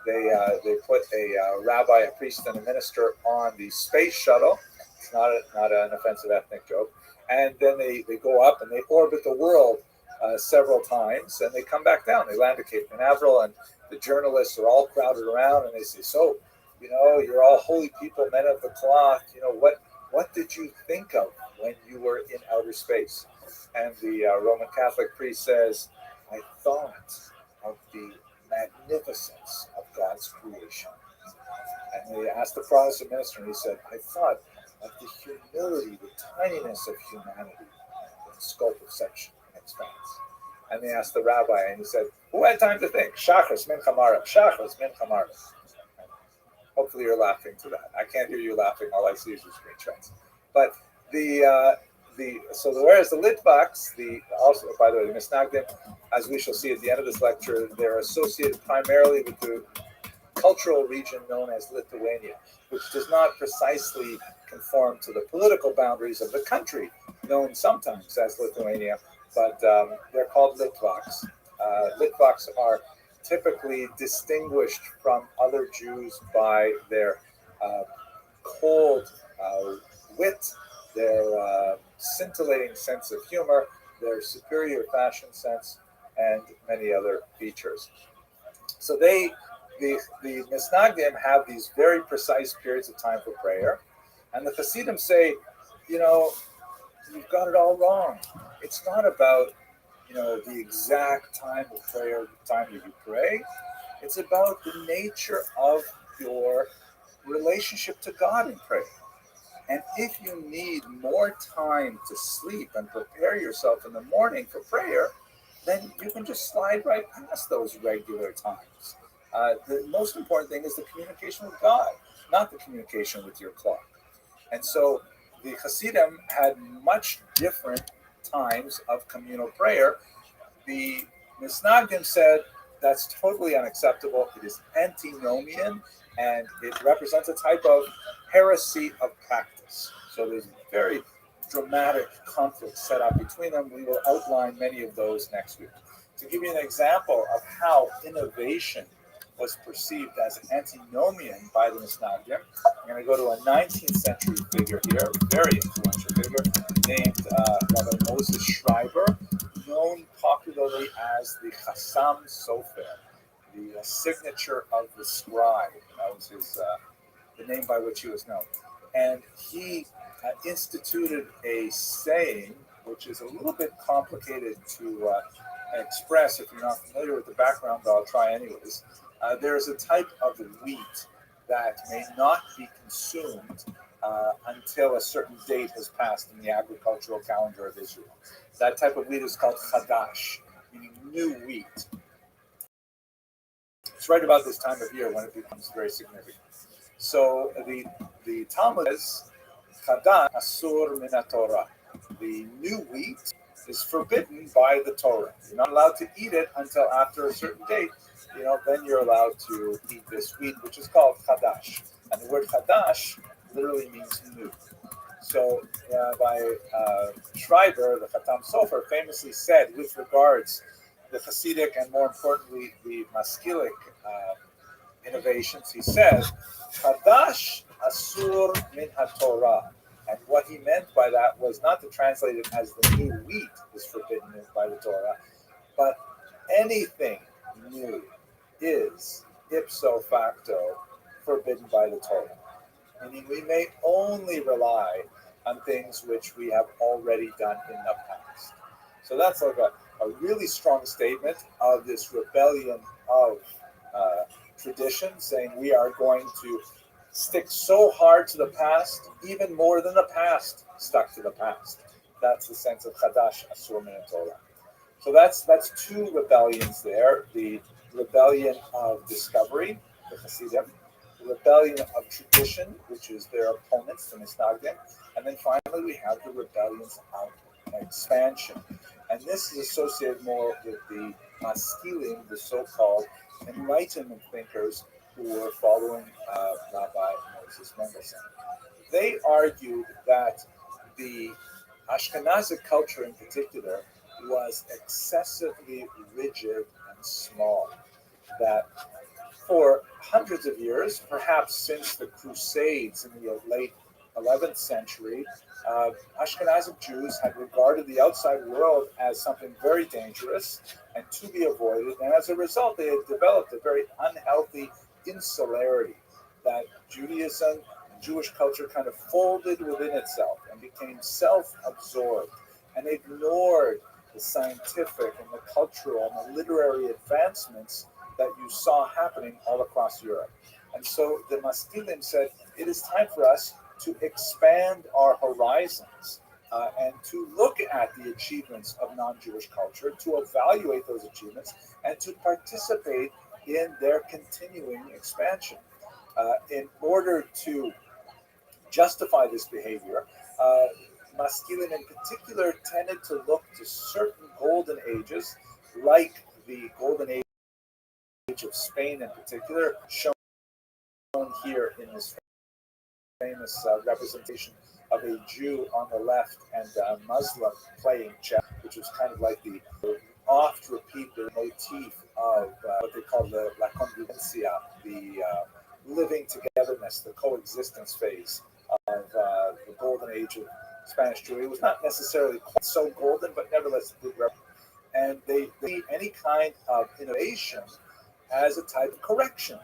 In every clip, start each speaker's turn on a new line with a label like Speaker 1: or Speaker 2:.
Speaker 1: they put a rabbi, a priest, and a minister on the space shuttle. It's not an offensive ethnic joke. And then they go up and they orbit the world several times, and they come back down. They land at Cape Canaveral, and the journalists are all crowded around, and they say, "So, you're all holy people, men of the cloth. What did you think of when you were in outer space?" And the Roman Catholic priest says, "I thought of the magnificence of God's creation." And they asked the Protestant minister, and he said, "I thought of the humility, the tininess of humanity, the scope of such expanse." And they asked the rabbi, and he said, "Who had time to think? Shachris min chamarav, Shachris min chamarav." Hopefully you're laughing to that. I can't hear you laughing. All I see is your screenshots. But whereas the Litvaks, also by the way, the Misnagdim, as we shall see at the end of this lecture, they're associated primarily with the cultural region known as Lithuania, which does not precisely conform to the political boundaries of the country, known sometimes as Lithuania, but they're called Litvaks. Litvaks are typically distinguished from other Jews by their cold wit, their scintillating sense of humor, their superior fashion sense, and many other features. So the Misnagdim have these very precise periods of time for prayer, and the Hasidim say, you've got it all wrong. It's not about the exact time of prayer, the time that you pray. It's about the nature of your relationship to God in prayer. And if you need more time to sleep and prepare yourself in the morning for prayer, then you can just slide right past those regular times. The most important thing is the communication with God, not the communication with your clock. And so the Hasidim had much different times of communal prayer. The Misnagdim said that's totally unacceptable. It is antinomian, and it represents a type of heresy of practice. So there's very dramatic conflict set up between them. We will outline many of those next week. To give you an example of how innovation was perceived as antinomian by the Misnagdim, I'm going to go to a 19th century figure here, very influential figure, named Rabbi Moses Schreiber, known popularly as the Chassam Sofer, the signature of the scribe. That was the name by which he was known. And he instituted a saying, which is a little bit complicated to express if you're not familiar with the background, but I'll try anyways. There is a type of wheat that may not be consumed until a certain date has passed in the agricultural calendar of Israel. That type of wheat is called chadash, meaning new wheat. It's right about this time of year when it becomes very significant. So the Talmud says, chadash asur min Torah. The new wheat is forbidden by the Torah. You're not allowed to eat it until after a certain date. Then you're allowed to eat this wheat, which is called chadash. And the word chadash literally means new. So by Schreiber, the Chatam Sofer, famously said with regards the Hasidic and more importantly the Maskilic innovations, he said, Chadash asur min haTorah. And what he meant by that was not to translate it as the new wheat is forbidden by the Torah, but anything new is ipso facto forbidden by the Torah. Meaning we may only rely on things which we have already done in the past. So that's like a really strong statement of this rebellion of tradition, saying we are going to stick so hard to the past, even more than the past stuck to the past. That's the sense of Chadash Asur Min Torah. So that's two rebellions there. The rebellion of discovery, the Hasidim, the rebellion of tradition, which is their opponents, the Misnagdim, and then finally we have the rebellions of expansion. And this is associated more with the Maskilim, the so-called Enlightenment thinkers who were following Rabbi Moses Mendelssohn. They argued that the Ashkenazic culture in particular was excessively rigid and small, that for hundreds of years, perhaps since the Crusades in the late 11th century, Ashkenazic Jews had regarded the outside world as something very dangerous and to be avoided. And as a result, they had developed a very unhealthy insularity that Judaism and Jewish culture kind of folded within itself and became self absorbed and ignored the scientific and the cultural and the literary advancements that you saw happening all across Europe. And so the Maskilim said, it is time for us to expand our horizons and to look at the achievements of non-Jewish culture, to evaluate those achievements, and to participate in their continuing expansion. In order to justify this behavior, Maskilim in particular tended to look to certain golden ages, like the golden age of Spain in particular, shown here in this famous representation of a Jew on the left and a Muslim playing chess, which was kind of like the oft repeated motif of what they call the la convivencia, the living togetherness, the coexistence phase of the golden age of Spanish Jewry. It was not necessarily quite so golden, but nevertheless a good representative. And they need any kind of innovation as a type of correction,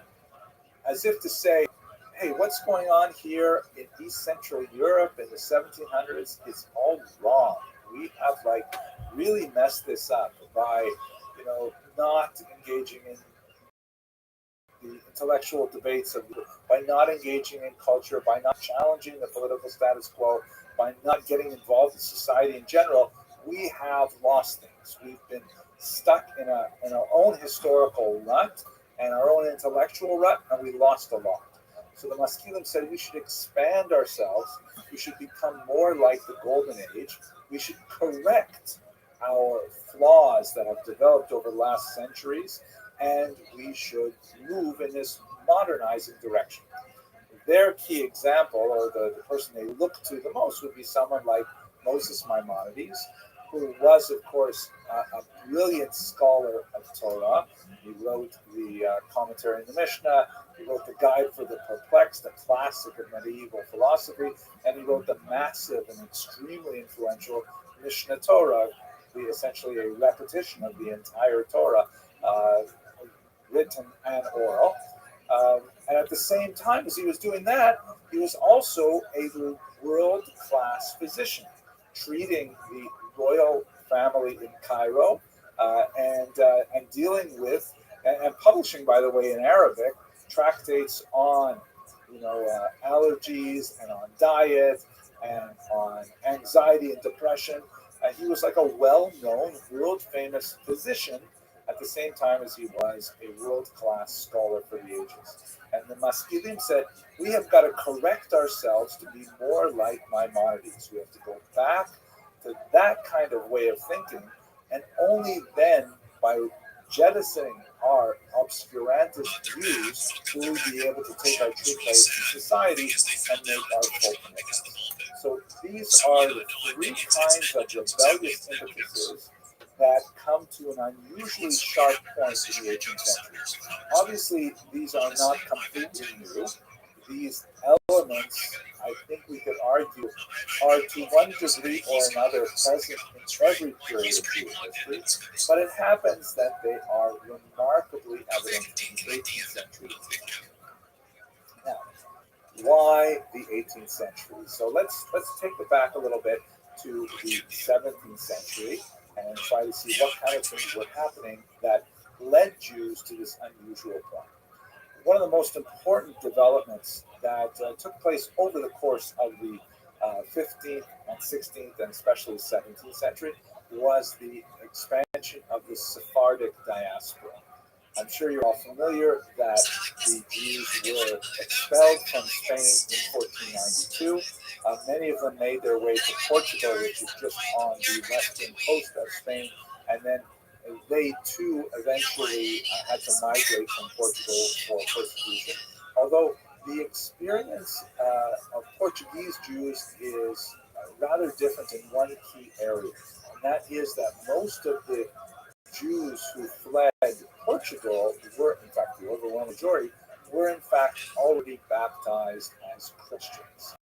Speaker 1: as if to say, hey, what's going on here in East Central Europe in the 1700s is all wrong. We have really messed this up by, not engaging in the intellectual debates by not engaging in culture, by not challenging the political status quo, by not getting involved in society in general. We have lost things. We've been stuck in our own historical rut and our own intellectual rut, and we lost a lot. So the Maskilim said we should expand ourselves. We should become more like the Golden Age. We should correct our flaws that have developed over the last centuries, and we should move in this modernizing direction. Their key example, or the person they look to the most, would be someone like Moses Maimonides, who was, of course, a brilliant scholar of Torah. He wrote the commentary in the Mishnah. He wrote the Guide for the Perplexed, a classic of medieval philosophy, and he wrote the massive and extremely influential Mishnah Torah, essentially a repetition of the entire Torah, written and oral. And at the same time as he was doing that, he was also a world-class physician, treating the royal family in Cairo and dealing with and publishing, by the way, in Arabic, tractates on allergies and on diet and on anxiety and depression. He was like a well-known, world-famous physician at the same time as he was a world-class scholar for the ages. And the Maskilim said, we have got to correct ourselves to be more like Maimonides. We have to go back to that kind of way of thinking, and only then, by jettisoning our obscurantist views, will we be able to take our true place in society and make our full commitment. So these are the three kinds of rebellious impetuses that come to an unusually sharp point in the 18th century. Obviously, these are not completely new. These elements, I think we could argue, are to one degree or another present in every period of Jewish history, but it happens that they are remarkably evident in the 18th century. Now, why the 18th century? So let's take it back a little bit to the 17th century and try to see what kind of things were happening that led Jews to this unusual point. One of the most important developments that took place over the course of the 15th and 16th and especially 17th century was the expansion of the Sephardic diaspora. I'm sure you're all familiar that the Jews were expelled from Spain in 1492. Many of them made their way to Portugal, which is just on the western coast of Spain, and then they too eventually had to migrate from Portugal for persecution. Although the experience of Portuguese Jews is rather different in one key area, and that is that most of the Jews who fled Portugal were, in fact, the overwhelming majority, were in fact already baptized as Christians.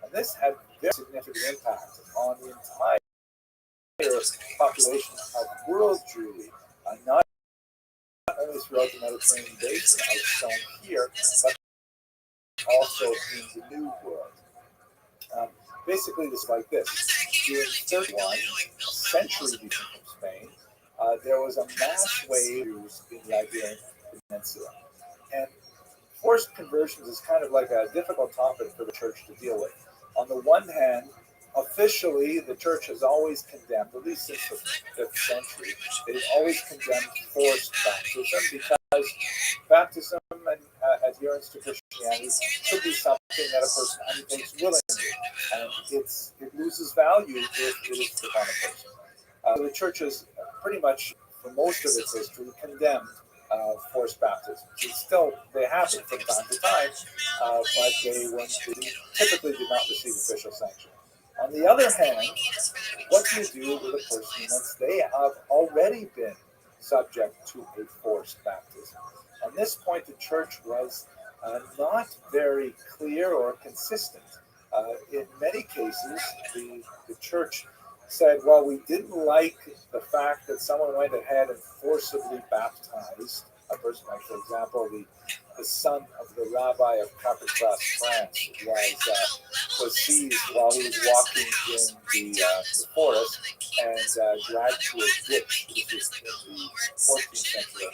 Speaker 1: And this had very significant impact on the entire population of world Jewry, not only throughout the Mediterranean basin, as shown here, but also in the New World. Um, Basically, this is like this. During 31, a century before Spain, there was a mass wave of Jews in the Iberian Peninsula. And forced conversions is kind of like a difficult topic for the church to deal with. On the one hand, officially, the church has always condemned, at least since the 5th century, they've always condemned forced baptism because baptism and adherence to Christianity should be something that a person undertakes willingly, and it loses value if it is put on a person. So the church has pretty much, for most of its history, condemned forced baptism. They happen from time to time, but they typically do not receive official sanction. On the other hand, what do you do with a person once they have already been subject to a forced baptism? On this point, the church was not very clear or consistent. In many cases, the church said, well, we didn't like the fact that someone went ahead and forcibly baptized a person. Like, for example, the son of the rabbi of Carpentras, France, was seized while he was walking in the forest and dragged to a ditch. This is in the 14th century,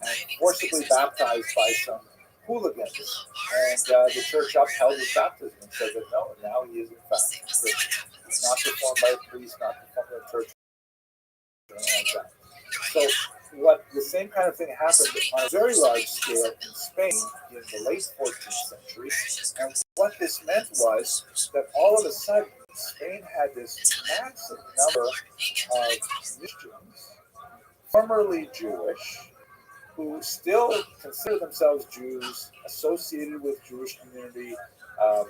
Speaker 1: and forcibly baptized by some hooligans. And the church upheld his baptism and said that no, now he is in fact Christian. It's not performed by a priest, not performed by a church, or anything like that. So the same kind of thing happened on a very large scale in Spain in the late 14th century. And what this meant was that all of a sudden Spain had this massive number of Christians, formerly Jewish, who still consider themselves Jews, associated with Jewish community, um,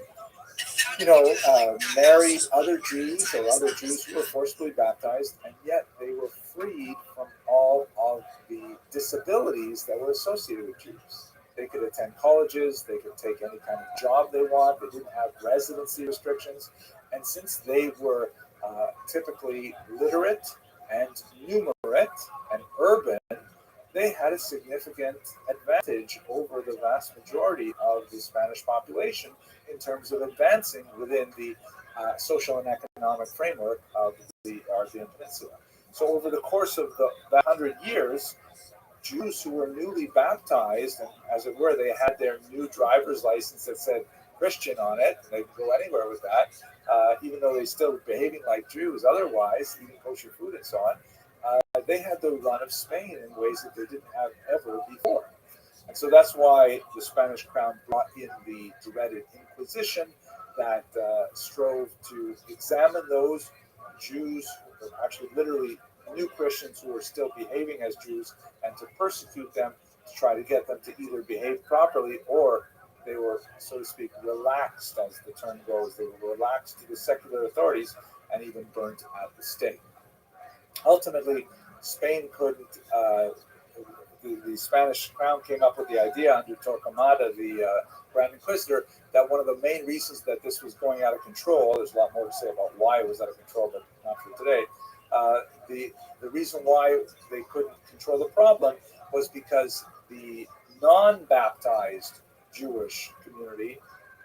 Speaker 1: married other Jews or other Jews who were forcibly baptized, and yet they were freed from all of the disabilities that were associated with Jews. They could attend colleges, they could take any kind of job they want, they didn't have residency restrictions, and since they were typically literate and numerate and urban, they had a significant advantage over the vast majority of the Spanish population in terms of advancing within the social and economic framework of the Iberian Peninsula. So over the course of the 100 years, Jews who were newly baptized, and as it were, they had their new driver's license that said Christian on it, and they could go anywhere with that, even though they still were behaving like Jews otherwise, eating kosher food and so on. They had the run of Spain in ways that they didn't have ever before. And so that's why the Spanish crown brought in the dreaded Inquisition that strove to examine those Jews, or actually literally new Christians who were still behaving as Jews, and to persecute them, to try to get them to either behave properly or they were, so to speak, relaxed, as the term goes. They were relaxed to the secular authorities and even burnt at the stake. Ultimately, Spain couldn't. The Spanish crown came up with the idea under Torquemada, the Grand Inquisitor, that one of the main reasons that this was going out of control. There's a lot more to say about why it was out of control, but not for today. The reason why they couldn't control the problem was because the non-baptized Jewish community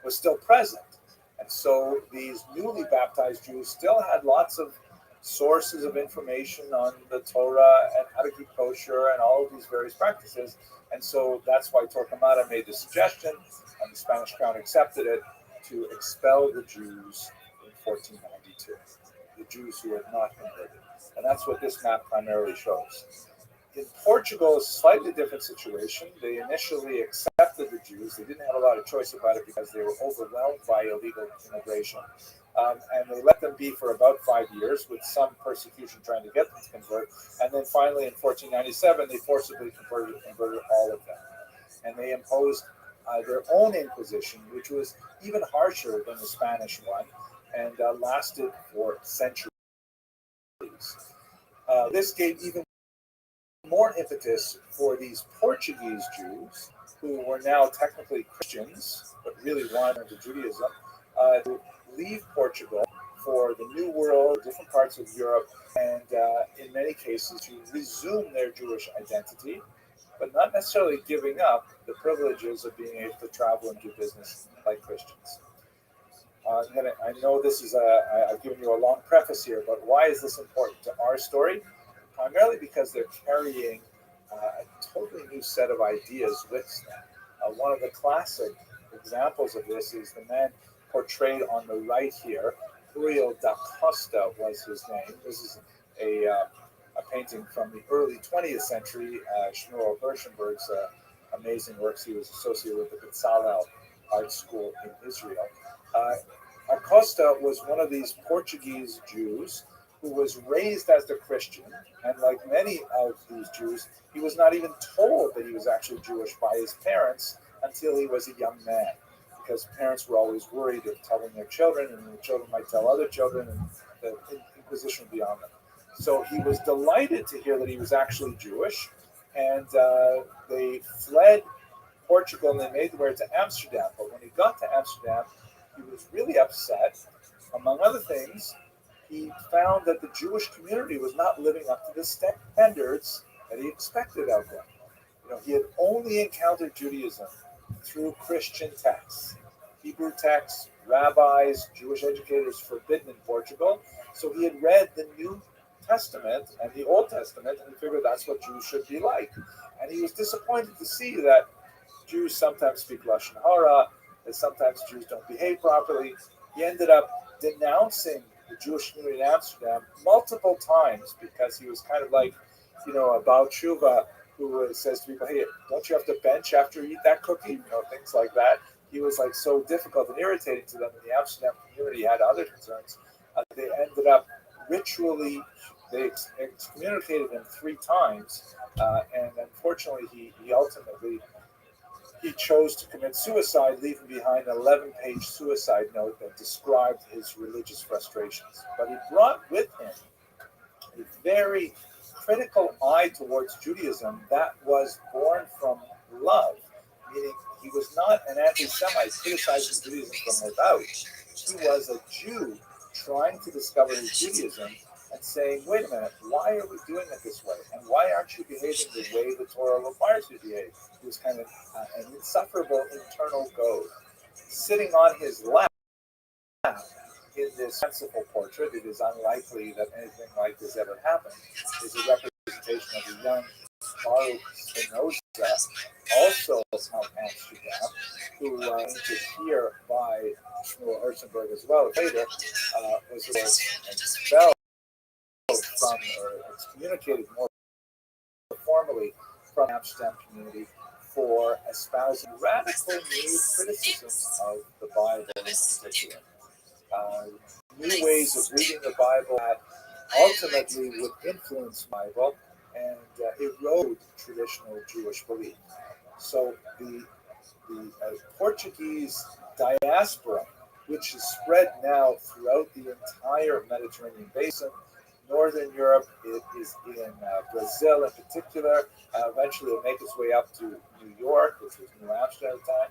Speaker 1: was still present, and so these newly baptized Jews still had lots of sources of information on the Torah and how to keep kosher and all of these various practices. And so that's why Torquemada made the suggestion, and the Spanish crown accepted it, to expel the Jews in 1492, the Jews who had not converted. And that's what this map primarily shows. In Portugal, it's a slightly different situation. They initially accepted the Jews. They didn't have a lot of choice about it because they were overwhelmed by illegal immigration. And they let them be for about 5 years, with some persecution trying to get them to convert. And then finally, in 1497, they forcibly converted all of them. And they imposed their own Inquisition, which was even harsher than the Spanish one, and lasted for centuries. This gave even more impetus for these Portuguese Jews, who were now technically Christians, but really wanted to Judaism, to leave Portugal for the New World, different parts of Europe, and in many cases to resume their Jewish identity, but not necessarily giving up the privileges of being able to travel and do business like Christians. I know this is I've given you a long preface here, but why is this important to our story? Primarily because they're carrying a totally new set of ideas with them. One of the classic examples of this is the man portrayed on the right here. Uriel da Costa was his name. This is a painting from the early 20th century. Shmuel Berschenberg's amazing works. He was associated with the Bezalel Art School in Israel. Acosta was one of these Portuguese Jews who was raised as a Christian, and like many of these Jews, he was not even told that he was actually Jewish by his parents until he was a young man, because parents were always worried of telling their children, and the children might tell other children, and the Inquisition would be on them. So he was delighted to hear that he was actually Jewish, and they fled Portugal and they made their way to Amsterdam. But when he got to Amsterdam, he was really upset. Among other things, he found that the Jewish community was not living up to the standards that he expected of them. He had only encountered Judaism through Christian texts, Hebrew texts, rabbis, Jewish educators forbidden in Portugal. So he had read the New Testament and the Old Testament, and he figured that's what Jews should be like. And he was disappointed to see that Jews sometimes speak Lashon Hara, that sometimes Jews don't behave properly. He ended up denouncing the Jewish community in Amsterdam multiple times because he was kind of like, a Baal Tshuva who says to people, hey, don't you have to bench after you eat that cookie? Things like that. He was like so difficult and irritating to them, and the Amsterdam community had other concerns. They ended up ritually, they excommunicated him 3 times, and unfortunately he ultimately he chose to commit suicide, leaving behind an 11-page suicide note that described his religious frustrations. But he brought with him a very critical eye towards Judaism that was born from love, meaning he was not an anti-Semite criticizing Judaism from without. He was a Jew trying to discover his Judaism and saying, wait a minute, why are we doing it this way? And why aren't you behaving the way the Torah requires you to behave? He was kind of an insufferable internal goad. Sitting on his lap in this fanciful portrait, it is unlikely that anything like this ever happened, is a representation of a young Baruch Spinoza, also of Amsterdam, who painted here by Shmuel Erzenberg as well later, was expelled from, or excommunicated more formally from the Amsterdam community for espousing radical new criticisms of the Bible in particular. New ways of reading the Bible that ultimately would influence the Bible and erode traditional Jewish belief. So the Portuguese diaspora, which is spread now throughout the entire Mediterranean basin, Northern Europe, it is in Brazil in particular. Eventually, it'll make its way up to New York, which was New Amsterdam at the time.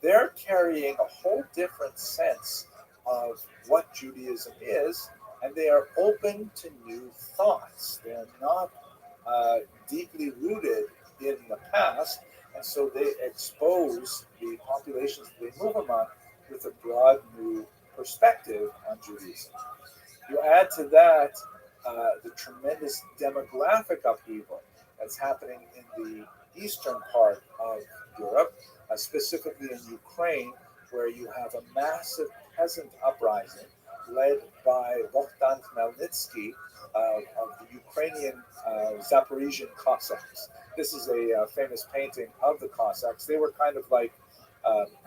Speaker 1: They're carrying a whole different sense of what Judaism is, and they are open to new thoughts. They're not deeply rooted in the past, and so they expose the populations that they move among with a broad new perspective on Judaism. You add to that the tremendous demographic upheaval that's happening in the eastern part of Europe, specifically in Ukraine, where you have a massive peasant uprising led by Bogdan Khmelnytsky of the Ukrainian Zaporizhian Cossacks. This is a famous painting of the Cossacks. They were kind of like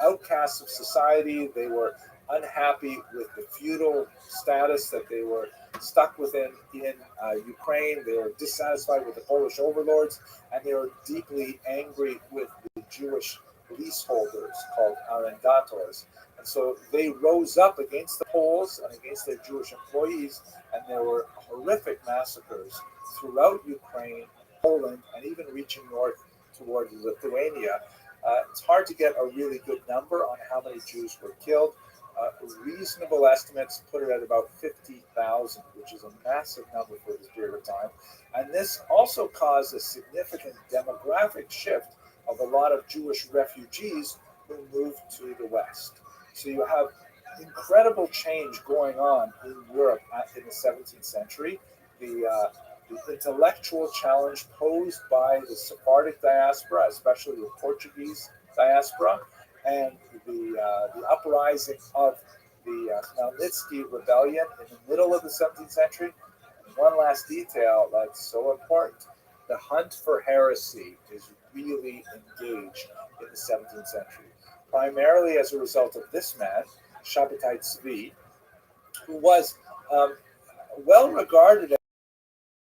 Speaker 1: outcasts of society. They were unhappy with the feudal status that they were stuck within in Ukraine. They were dissatisfied with the Polish overlords, and they were deeply angry with the Jewish leaseholders called arrendators. And so they rose up against the Poles and against their Jewish employees, and there were horrific massacres throughout Ukraine Poland, and even reaching north toward Lithuania. It's hard to get a really good number on how many Jews were killed. Reasonable estimates put it at about 50,000, which is a massive number for this period of time. And this also caused a significant demographic shift of a lot of Jewish refugees who moved to the West. So you have incredible change going on in Europe in the 17th century. The intellectual challenge posed by the Sephardic diaspora, especially the Portuguese diaspora, and the uprising of the Khmelnytsky rebellion in the middle of the 17th century. And one last detail that's so important: the hunt for heresy is really engaged in the 17th century, primarily as a result of this man, Shabbatai Tzvi, who was well regarded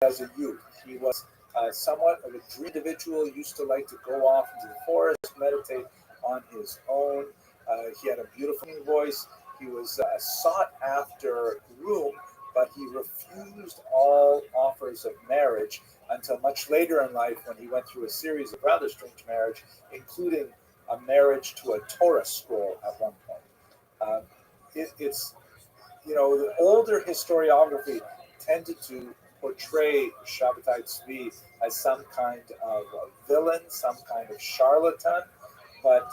Speaker 1: as a youth. He was somewhat of a dream individual, used to like to go off into the forest, meditate on his own. He had a beautiful voice. He was a sought after groom, but he refused all offers of marriage until much later in life, when he went through a series of rather strange marriage, including a marriage to a Torah scroll at one point. It's, the older historiography tended to portray Shabbatai Tzvi as some kind of a villain, some kind of charlatan, but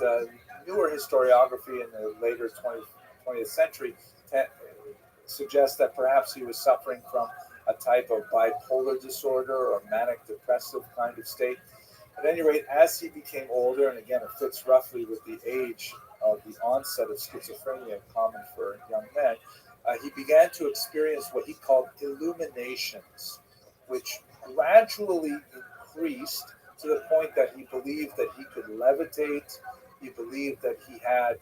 Speaker 1: newer historiography in the later 20th century suggests that perhaps he was suffering from a type of bipolar disorder or manic depressive kind of state. At any rate, as he became older, and again, it fits roughly with the age of the onset of schizophrenia common for young men, he began to experience what he called illuminations, which gradually increased to the point that he believed that he could levitate. He believed that he had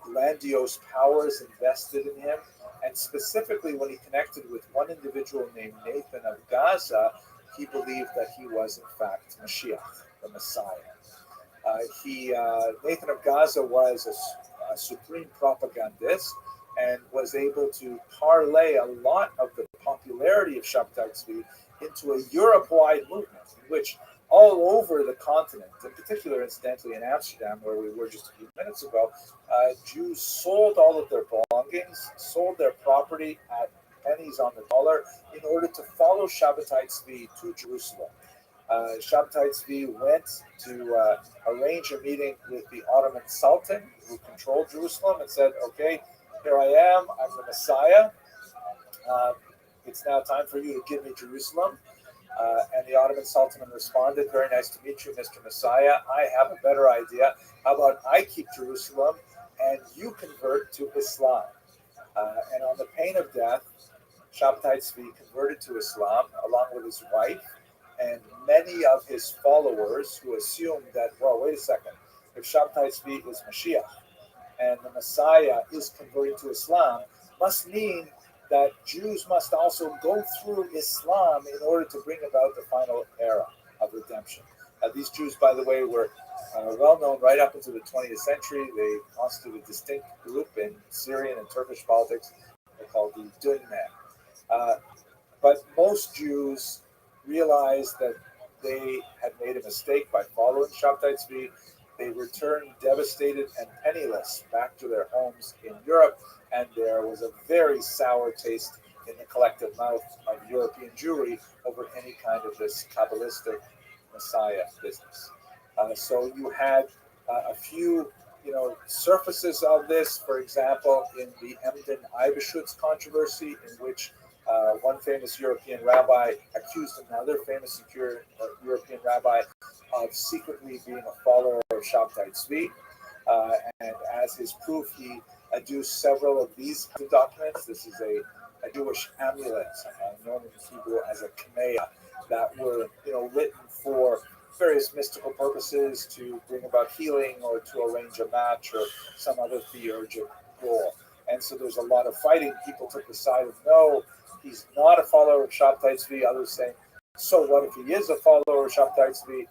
Speaker 1: grandiose powers invested in him. And specifically, when he connected with one individual named Nathan of Gaza, he believed that he was, in fact, Mashiach, the Messiah. Nathan of Gaza was a supreme propagandist and was able to parlay a lot of the popularity of Shabbatai Tzvi into a Europe-wide movement, in which all over the continent, in particular, incidentally, in Amsterdam, where we were just a few minutes ago, Jews sold all of their belongings, sold their property at pennies on the dollar in order to follow Shabbatai Tzvi to Jerusalem. Shabbatai Tzvi went to arrange a meeting with the Ottoman Sultan, who controlled Jerusalem, and said, okay, here I am, I'm the Messiah. It's now time for you to give me Jerusalem. And the Ottoman Sultan responded, very nice to meet you, Mr. Messiah. I have a better idea. How about I keep Jerusalem and you convert to Islam? And on the pain of death, Shabbatai Tzvi converted to Islam along with his wife and many of his followers, who assumed that, well, wait a second, if Shabbatai Tzvi is Mashiach and the Messiah is converting to Islam, must mean that Jews must also go through Islam in order to bring about the final era of redemption. These Jews, by the way, were well known right up into the 20th century. They constituted a distinct group in Syrian and Turkish politics. They're called the Dunman. But most Jews realized that they had made a mistake by following Shabbatai Tzvi. They returned devastated and penniless back to their homes in Europe, and there was a very sour taste in the collective mouth of European Jewry over any kind of this Kabbalistic Messiah business. So you had a few, surfaces of this, for example, in the Emden Eibeschutz controversy, in which one famous European rabbi accused another famous European rabbi of secretly being a follower of Shabbatai Tzvi. And as his proof, he adduced several of these documents. This is a Jewish amulet known in Hebrew as a kameah, that were written for various mystical purposes, to bring about healing or to arrange a match or some other theurgic goal. And so there's a lot of fighting. People took the side of, no, he's not a follower of Shabbatai Tzvi. Others saying, so what if he is a follower of Shabbatai Tzvi?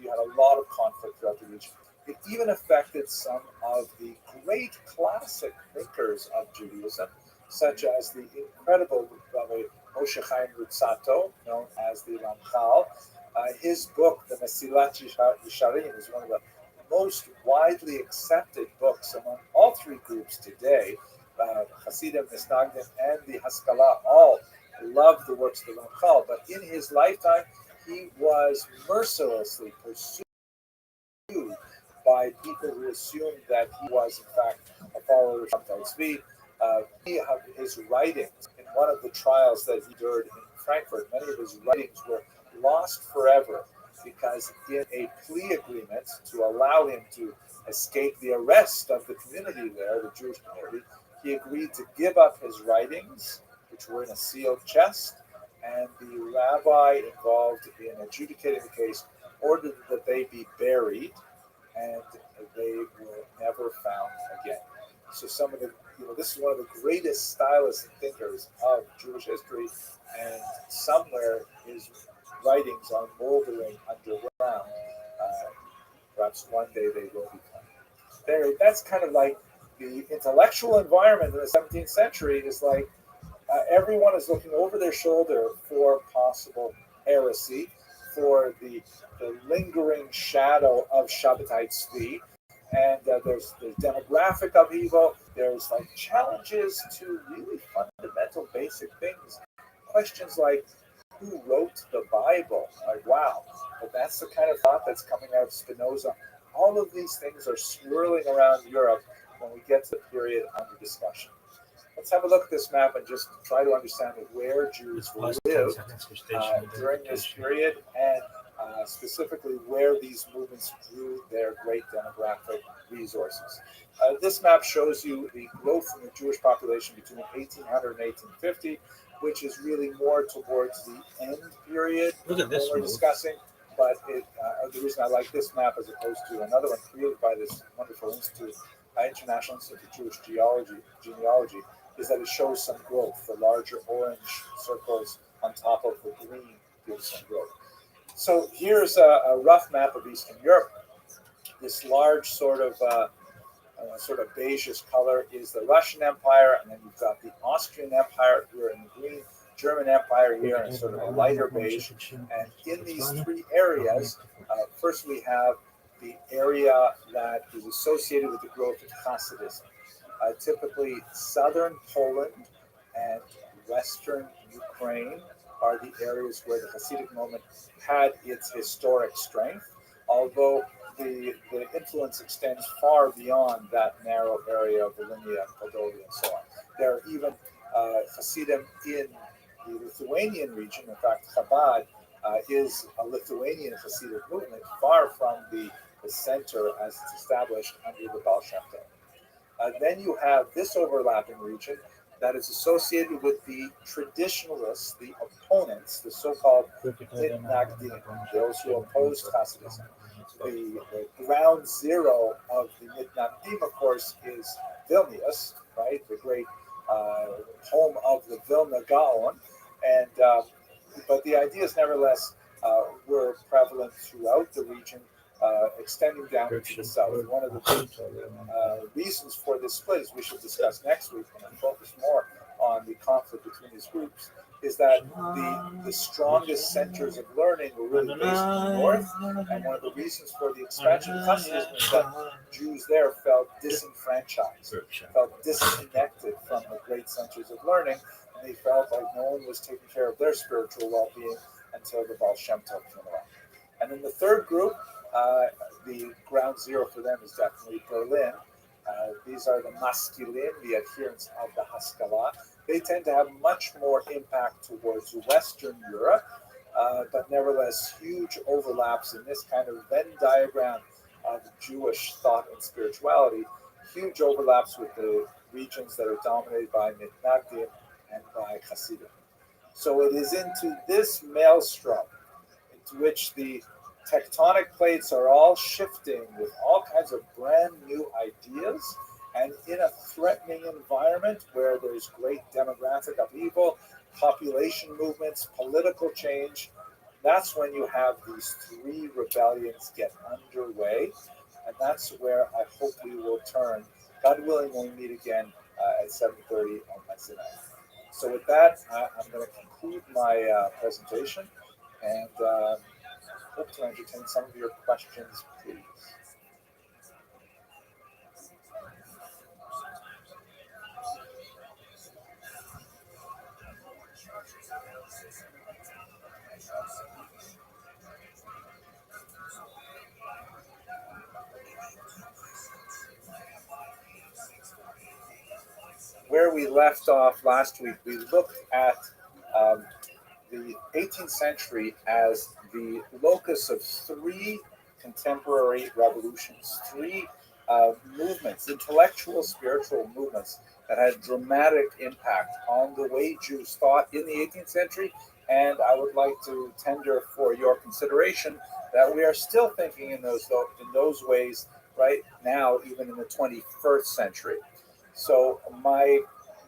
Speaker 1: You had a lot of conflict throughout the region. It even affected some of the great classic thinkers of Judaism, such as the incredible Rabbi Moshe Chaim Luzzatto, known as the Ramchal, His book, the Mesilat Yesharim, is one of the most widely accepted books among all three groups today. Hasidim, Misnagdim, and the Haskalah all love the works of the Ramchal, but in his lifetime, he was mercilessly pursued by people who assumed that he was, in fact, a follower of Shabtai Tzvi. Many of his writings, in one of the trials that he endured in Frankfurt, many of his writings were lost forever because in a plea agreement to allow him to escape the arrest of the community there, the Jewish community, he agreed to give up his writings, which were in a sealed chest, and the rabbi involved in adjudicating the case ordered that they be buried, and they were never found again. So some of the, this is one of the greatest stylists and thinkers of Jewish history, and somewhere his writings are moldering underground. Perhaps one day they will be found. There, that's kind of like the intellectual environment in the 17th century is like everyone is looking over their shoulder for possible heresy, for the lingering shadow of Shabbatai Tzvi, and there's demographic upheaval. There's like challenges to really fundamental, basic things. Questions like who wrote the Bible? Like, wow, but that's the kind of thought that's coming out of Spinoza. All of these things are swirling around Europe when we get to the period under discussion. Let's have a look at this map and just try to understand where Jews lived during this period, and specifically where these movements drew their great demographic resources. This map shows you the growth in the Jewish population between 1800 and 1850, which is really more towards the end period we're discussing. But the reason I like this map as opposed to another one created by this wonderful institute, International Institute for Jewish Genealogy, is that it shows some growth. The larger orange circles on top of the green give some growth. So here's a rough map of Eastern Europe. This large sort of beigeish color is the Russian Empire, and then you've got the Austrian Empire here in the green, German Empire here in sort of a lighter beige. And in these three areas, first we have the area that is associated with the growth of Hasidism. Typically, southern Poland and western Ukraine are the areas where the Hasidic movement had its historic strength, although the influence extends far beyond that narrow area of Volhynia, Moldavia, and so on. There are even Hasidim in the Lithuanian region. In fact, Chabad is a Lithuanian Hasidic movement, far from the center as it's established under the Baal Shem Tov. Then you have this overlapping region that is associated with the traditionalists, the opponents, the so-called Mitnagdim, those who opposed Hasidism. The ground zero of the Mitnagdim, of course, is Vilnius, right? The great home of the Vilna Gaon. And but the ideas, nevertheless, were prevalent throughout the region, extending down to the south. One of the big reasons for this split, as we should discuss next week when I focus more on the conflict between these groups, is that the strongest centers of learning were really based in the north, and one of the reasons for the expansion of Hasidism is that Jews there felt disenfranchised, felt disconnected from the great centers of learning, and they felt like no one was taking care of their spiritual well-being until the Baal Shem Tov came along. And then the third group, the ground zero for them is definitely Berlin. These are the Maskilim, the adherents of the Haskalah. They tend to have much more impact towards Western Europe, but nevertheless huge overlaps in this kind of Venn diagram of Jewish thought and spirituality, huge overlaps with the regions that are dominated by Mitnagdim and by Hasidim. So it is into this maelstrom into which the tectonic plates are all shifting with all kinds of brand new ideas, and in a threatening environment where there's great demographic upheaval, population movements, political change, that's when you have these three rebellions get underway, and that's where I hope we will turn, God willing, when we meet again at 7:30 on Wednesday night. So with that, I'm going to conclude my presentation, and hope to entertain some of your questions, please. Where we left off last week, we looked at um, the 18th century as the locus of three contemporary revolutions, three movements, intellectual, spiritual movements that had dramatic impact on the way Jews thought in the 18th century. And I would like to tender for your consideration that we are still thinking in those ways right now, even in the 21st century. So my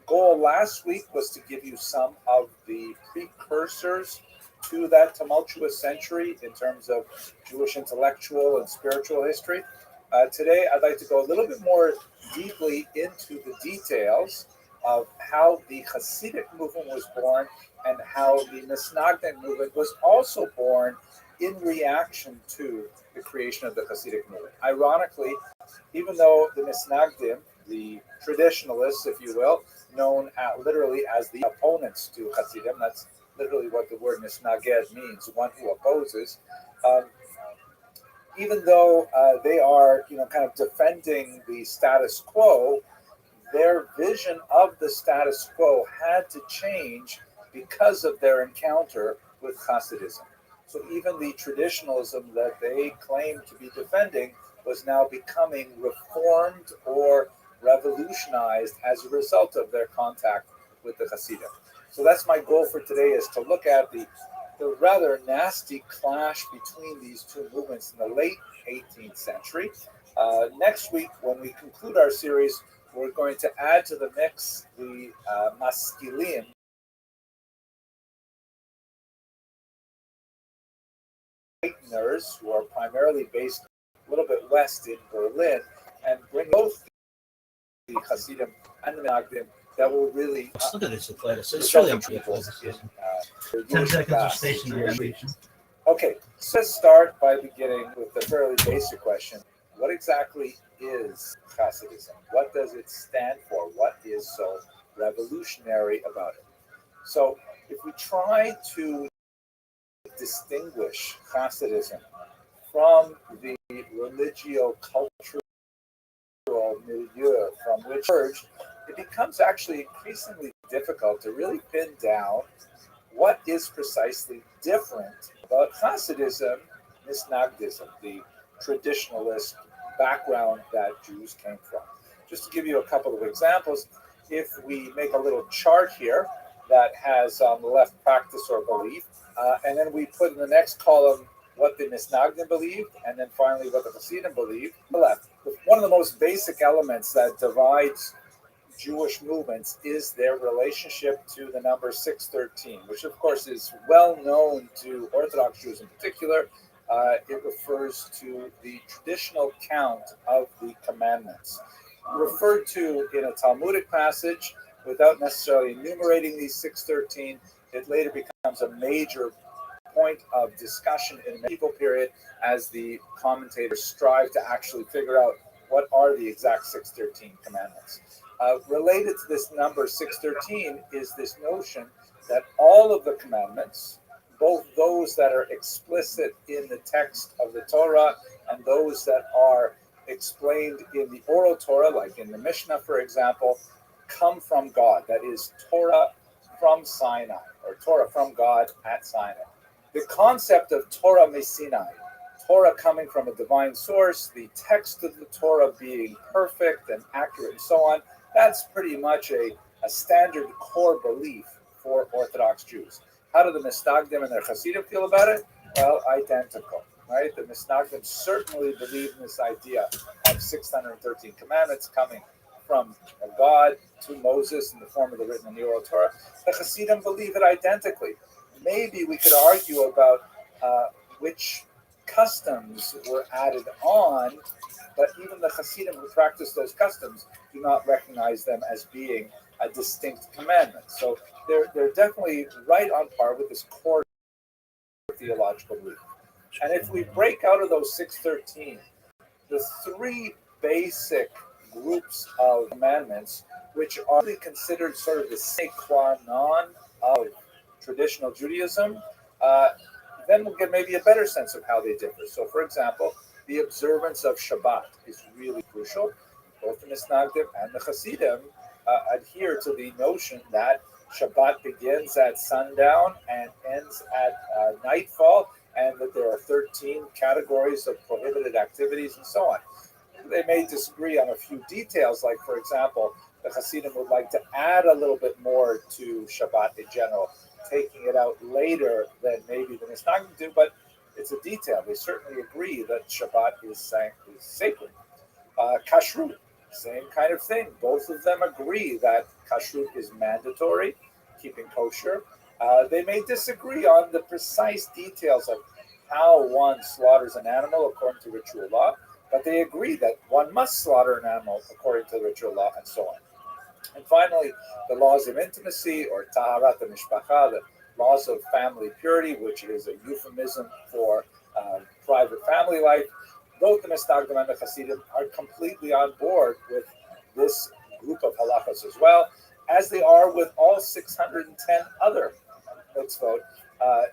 Speaker 1: goal last week was to give you some of the precursors to that tumultuous century in terms of Jewish intellectual and spiritual history. Today, I'd like to go a little bit more deeply into the details of how the Hasidic movement was born and how the Misnagdic movement was also born in reaction to the creation of the Hasidic movement. Ironically, even though the Misnagdim, the traditionalists, if you will, known literally as the opponents to Hasidim, that's literally what the word Misnaged means, one who opposes. Even though they are, kind of defending the status quo, their vision of the status quo had to change because of their encounter with Hasidism. So even the traditionalism that they claimed to be defending was now becoming reformed or revolutionized as a result of their contact with the Hasidim. So that's my goal for today, is to look at the rather nasty clash between these two movements in the late 18th century. Next week, when we conclude our series, we're going to add to the mix the Maskilim, who are primarily based a little bit west in Berlin, and bring both the Hasidim and the Menagdim that will really
Speaker 2: look at this later. So it's really unbelievable. 10 seconds of stationary.
Speaker 1: Okay, so let's start by beginning with the fairly basic question. What exactly is Hasidism? What does it stand for? What is so revolutionary about it? So if we try to distinguish Hasidism from the religio-cultural milieu from which it emerged, it becomes actually increasingly difficult to really pin down what is precisely different about Hasidism, Misnagdism, the traditionalist background that Jews came from. Just to give you a couple of examples, if we make a little chart here that has on the left practice or belief, and then we put in the next column what the Misnagdim believed, and then finally what the Hasidim believed. On the left, one of the most basic elements that divides Jewish movements is their relationship to the number 613, which of course is well known to Orthodox Jews in particular. It refers to the traditional count of the commandments, referred to in a Talmudic passage without necessarily enumerating these 613. It later becomes a major point of discussion in the medieval period as the commentators strive to actually figure out what are the exact 613 commandments. Related to this number 613 is this notion that all of the commandments, both those that are explicit in the text of the Torah and those that are explained in the oral Torah, like in the Mishnah, for example, come from God. That is Torah from Sinai, or Torah from God at Sinai. The concept of Torah Sinai, Torah coming from a divine source, the text of the Torah being perfect and accurate and so on, that's pretty much a standard core belief for Orthodox Jews. How do the Misnagdim and their Hasidim feel about it? Well, identical, right? The Misnagdim certainly believe in this idea of 613 commandments coming from God to Moses in the form of the written and the oral Torah. The Hasidim believe it identically. Maybe we could argue about which customs were added on, but even the Hasidim who practice those customs do not recognize them as being a distinct commandment. So they're definitely right on par with this core theological belief. And if we break out of those 613, the three basic groups of commandments, which are really considered sort of the sine qua non of traditional Judaism, then we'll get maybe a better sense of how they differ. So, for example, the observance of Shabbat is really crucial. Both the Misnagdim and the Hasidim adhere to the notion that Shabbat begins at sundown and ends at nightfall, and that there are 13 categories of prohibited activities and so on. They may disagree on a few details, like, for example, the Hasidim would like to add a little bit more to Shabbat in general, taking it out later than maybe the Misnagdim do, but it's a detail. They certainly agree that Shabbat is sacred. Kashrut, same kind of thing. Both of them agree that kashrut is mandatory, keeping kosher. They may disagree on the precise details of how one slaughters an animal according to ritual law, but they agree that one must slaughter an animal according to ritual law, and so on. And finally, the laws of intimacy, or taharat mishpacha, the laws of family purity, which is a euphemism for private family life. Both the Misnagdim and the Hasidim are completely on board with this group of halachas as well, as they are with all 610 other mitzvot.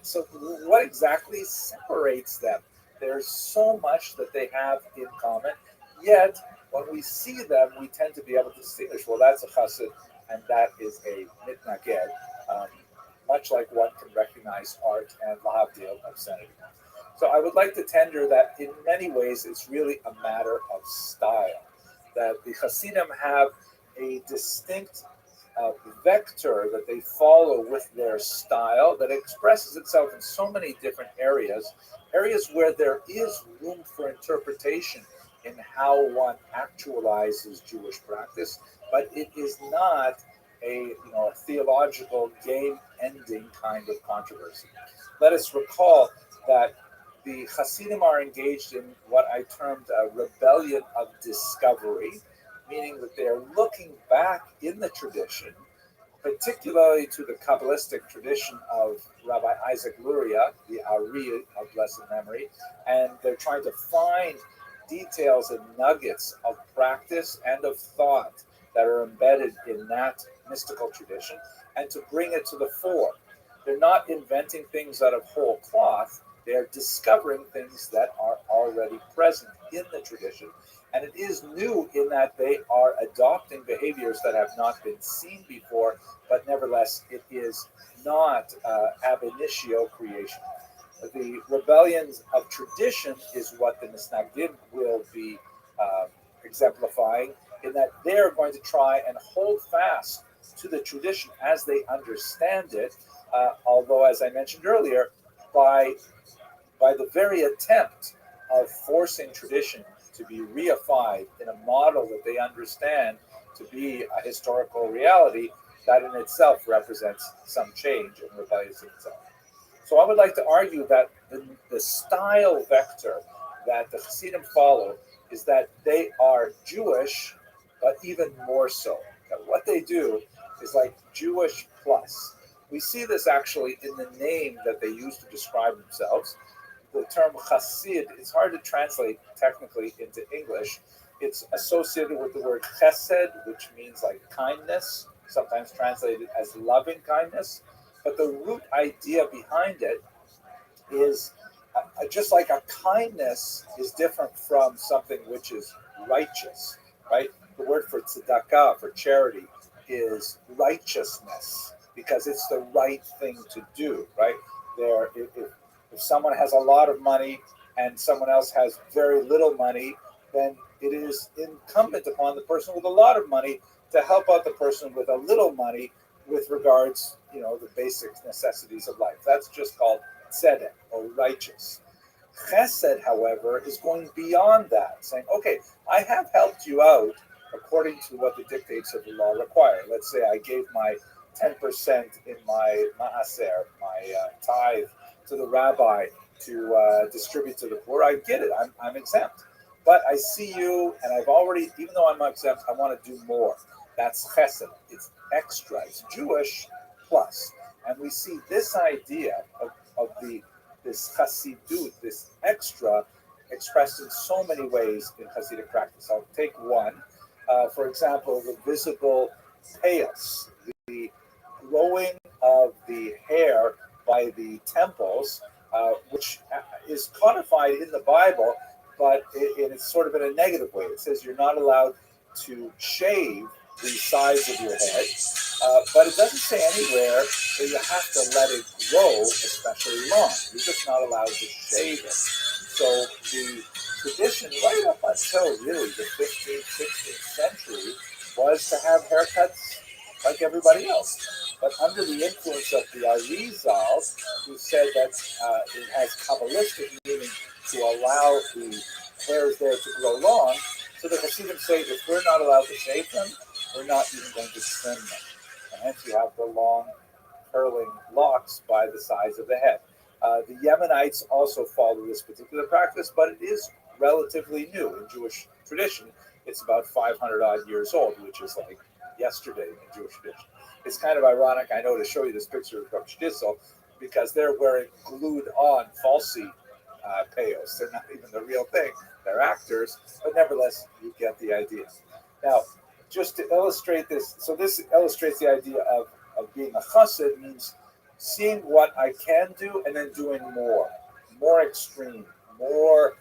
Speaker 1: So what exactly separates them? There's so much that they have in common, yet when we see them, we tend to be able to distinguish, well, that's a chassid and that is a mitnaged, much like one can recognize art and lahavdil obscenity. So I would like to tender that in many ways it's really a matter of style, that the Hasidim have a distinct vector that they follow with their style that expresses itself in so many different areas where there is room for interpretation in how one actualizes Jewish practice, but it is not a theological game-ending kind of controversy. Let us recall that the Hasidim are engaged in what I termed a rebellion of discovery, meaning that they're looking back in the tradition, particularly to the Kabbalistic tradition of Rabbi Isaac Luria, the Ari of blessed memory, and they're trying to find details and nuggets of practice and of thought that are embedded in that mystical tradition, and to bring it to the fore. They're not inventing things out of whole cloth. They are discovering things that are already present in the tradition. And it is new in that they are adopting behaviors that have not been seen before, but nevertheless, it is not ab initio creation. The rebellions of tradition is what the Misnagdim will be exemplifying, in that they're going to try and hold fast to the tradition as they understand it, although, as I mentioned earlier, by the very attempt of forcing tradition to be reified in a model that they understand to be a historical reality, that in itself represents some change and rebellious in itself. So I would like to argue that the style vector that the Hasidim follow is that they are Jewish, but even more so. That what they do is like Jewish plus. We see this actually in the name that they use to describe themselves. The term Hasid, it's hard to translate technically into English. It's associated with the word chesed, which means like kindness, sometimes translated as loving kindness. But the root idea behind it is just like a kindness is different from something which is righteous, right? The word for tzedakah, for charity, is righteousness, because it's the right thing to do, right? If someone has a lot of money and someone else has very little money, then it is incumbent upon the person with a lot of money to help out the person with a little money with regards, the basic necessities of life. That's just called tzedek, or righteous. Chesed, however, is going beyond that, saying, okay, I have helped you out according to what the dictates of the law require. Let's say I gave my 10% in my maaser, my tithe, to the rabbi to distribute to the poor. I get it. I'm exempt. But I see you, and I've already, even though I'm exempt, I want to do more. That's chesed. It's extra. It's Jewish plus. And we see this idea of the this chassidut, this extra, expressed in so many ways in Hasidic practice. I'll take one. For example, the visible payas, the growing of the hair by the temples, which is codified in the Bible, but it's sort of in a negative way. It says you're not allowed to shave the sides of your head, but it doesn't say anywhere that you have to let it grow especially long. You're just not allowed to shave it. So the tradition right up until really the 15th, 16th century was to have haircuts like everybody else. But under the influence of the Arizal, who said that it has Kabbalistic meaning to allow the hairs there to grow long, so the Hasidim say if we're not allowed to shave them, we're not even going to trim them. And hence you have the long curling locks by the sides of the head. The Yemenites also follow this particular practice, but it is relatively new in Jewish tradition. It's about 500 odd years old, which is like yesterday in Jewish tradition. It's kind of ironic, I know, to show you this picture of Shtisel, because they're wearing glued on falsy payos. They're not even the real thing. They're actors, but nevertheless, you get the idea. Now, just to illustrate this, so this illustrates the idea of being a chassid means seeing what I can do and then doing more extreme, more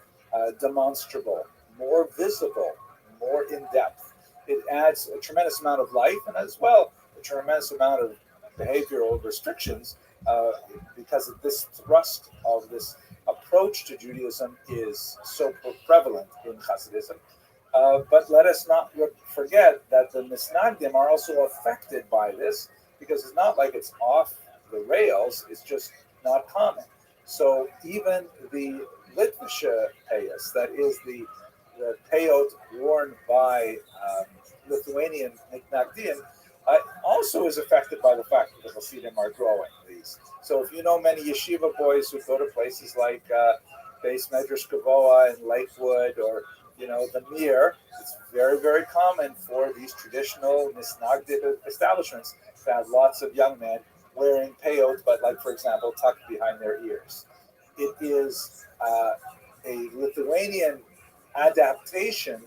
Speaker 1: demonstrable, more visible, more in depth. It adds a tremendous amount of life and as well a tremendous amount of behavioral restrictions because of this thrust of this approach to Judaism is so prevalent in Hasidism. But let us not forget that the Misnagdim are also affected by this because it's not like it's off the rails, it's just not common. So even the Litvische payas, that is the payot worn by Lithuanian Mitnagdim, also is affected by the fact that the Hasidim are growing these. So if you know many yeshiva boys who go to places like Beis Medrash Gavoa in Lakewood or the Mir, it's very, very common for these traditional Misnagdim establishments to have lots of young men wearing payot, but like, for example, tucked behind their ears. It is a Lithuanian adaptation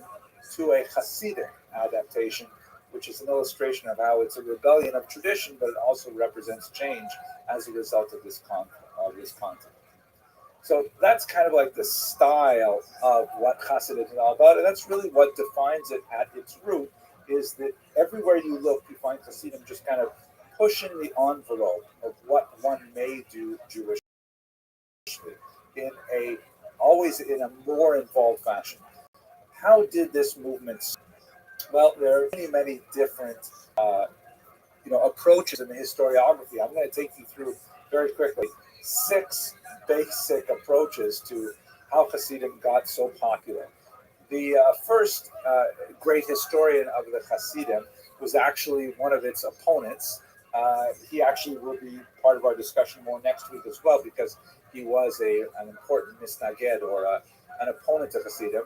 Speaker 1: to a Hasidic adaptation, which is an illustration of how it's a rebellion of tradition, but it also represents change as a result of this content. So that's kind of like the style of what Hasidism is all about, and that's really what defines it at its root, is that everywhere you look, you find Hasidim just kind of pushing the envelope of what one may do Jewishly always in a more involved fashion. How did this movement start? Well, there are many, many different approaches in the historiography. I'm going to take you through very quickly 6 basic approaches to how Hasidim got so popular. The first great historian of the Hasidim was actually one of its opponents. He actually will be part of our discussion more next week as well, because he was an important misnaged or an opponent of Hasidim.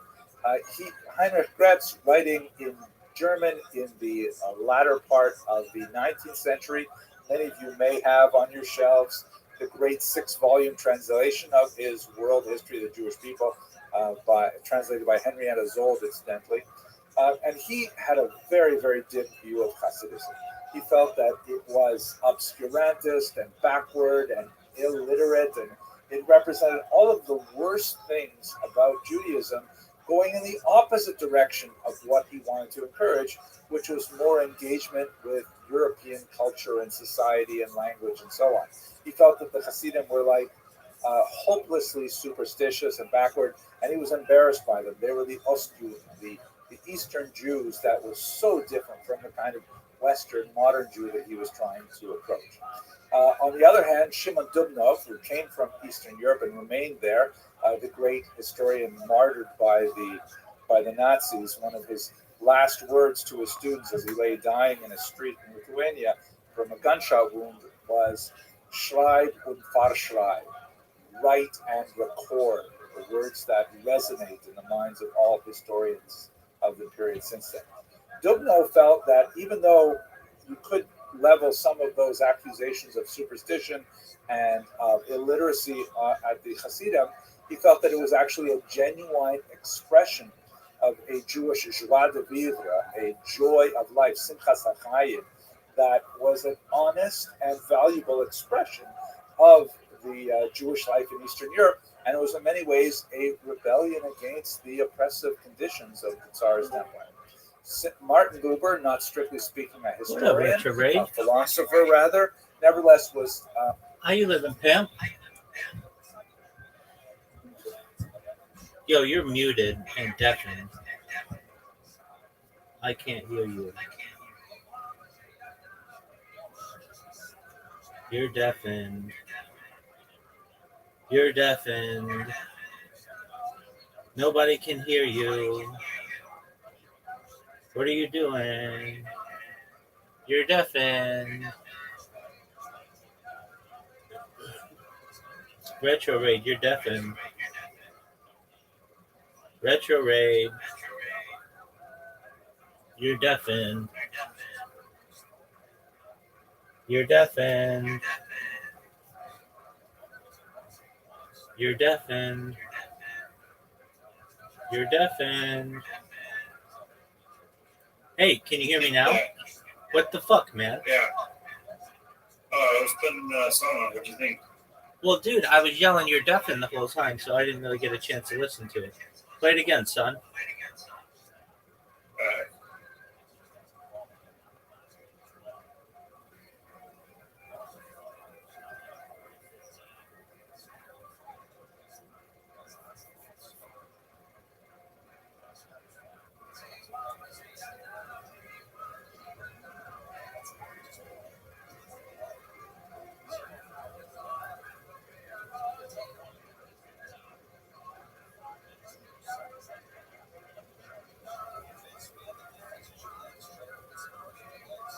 Speaker 1: Heinrich Gretz, writing in German in the latter part of the 19th century. Many of you may have on your shelves the great 6-volume translation of his World History of the Jewish People, translated by Henrietta Zold, incidentally. And he had a very, very dim view of Hasidism. He felt that it was obscurantist and backward and illiterate, and it represented all of the worst things about Judaism, going in the opposite direction of what he wanted to encourage, which was more engagement with European culture and society and language and so on. He felt that the Hasidim were like hopelessly superstitious and backward, and he was embarrassed by them. They were the Ostjuden, the Eastern Jews that were so different from the kind of Western modern Jew that he was trying to approach. On the other hand, Shimon Dubnov, who came from Eastern Europe and remained there, the great historian martyred by the Nazis, one of his last words to his students as he lay dying in a street in Lithuania from a gunshot wound was "Schreib und verschreib," write and record, the words that resonate in the minds of all historians of the period since then. Dubno felt that even though you could level some of those accusations of superstition and of illiteracy at the Hasidim, he felt that it was actually a genuine expression of a Jewish joie de vivre, a joy of life, simchas hachayim, that was an honest and valuable expression of the Jewish life in Eastern Europe, and it was in many ways a rebellion against the oppressive conditions of the Tsar's empire. Martin Buber, not strictly speaking a historian, a philosopher rather, nevertheless was...
Speaker 2: How you living, Pam? Yo, you're muted and deafened. I can't hear you. You're deafened. You're deafened. Nobody can hear you. What are you doing? You're deafened. Retro Raid, you're deafened. Retro Raid, you're deafened. You're deafened. You're deafened. You're deafened. Hey, can you hear me now? What the fuck, man?
Speaker 3: Yeah. Oh, I was putting a song on. What do you think?
Speaker 2: Well, dude, I was yelling you're deafened the whole time, so I didn't really get a chance to listen to it. Play it again, son.
Speaker 3: All right.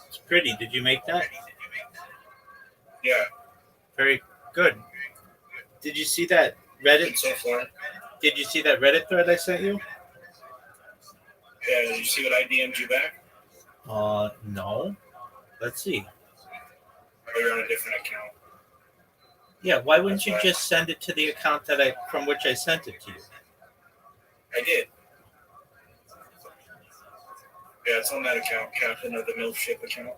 Speaker 2: It's pretty. Did you make that?
Speaker 3: Yeah.
Speaker 2: Very good. Did you see that Reddit?
Speaker 3: So far.
Speaker 2: Did you see that Reddit thread I sent you?
Speaker 3: Yeah. Did you see what I DM'd you back?
Speaker 2: No. Let's see.
Speaker 3: Or you're on a different account?
Speaker 2: Yeah, why wouldn't you just send it to the account from which I sent it to you?
Speaker 3: I did. Yeah, it's on that account, Captain of the MILF Ship account.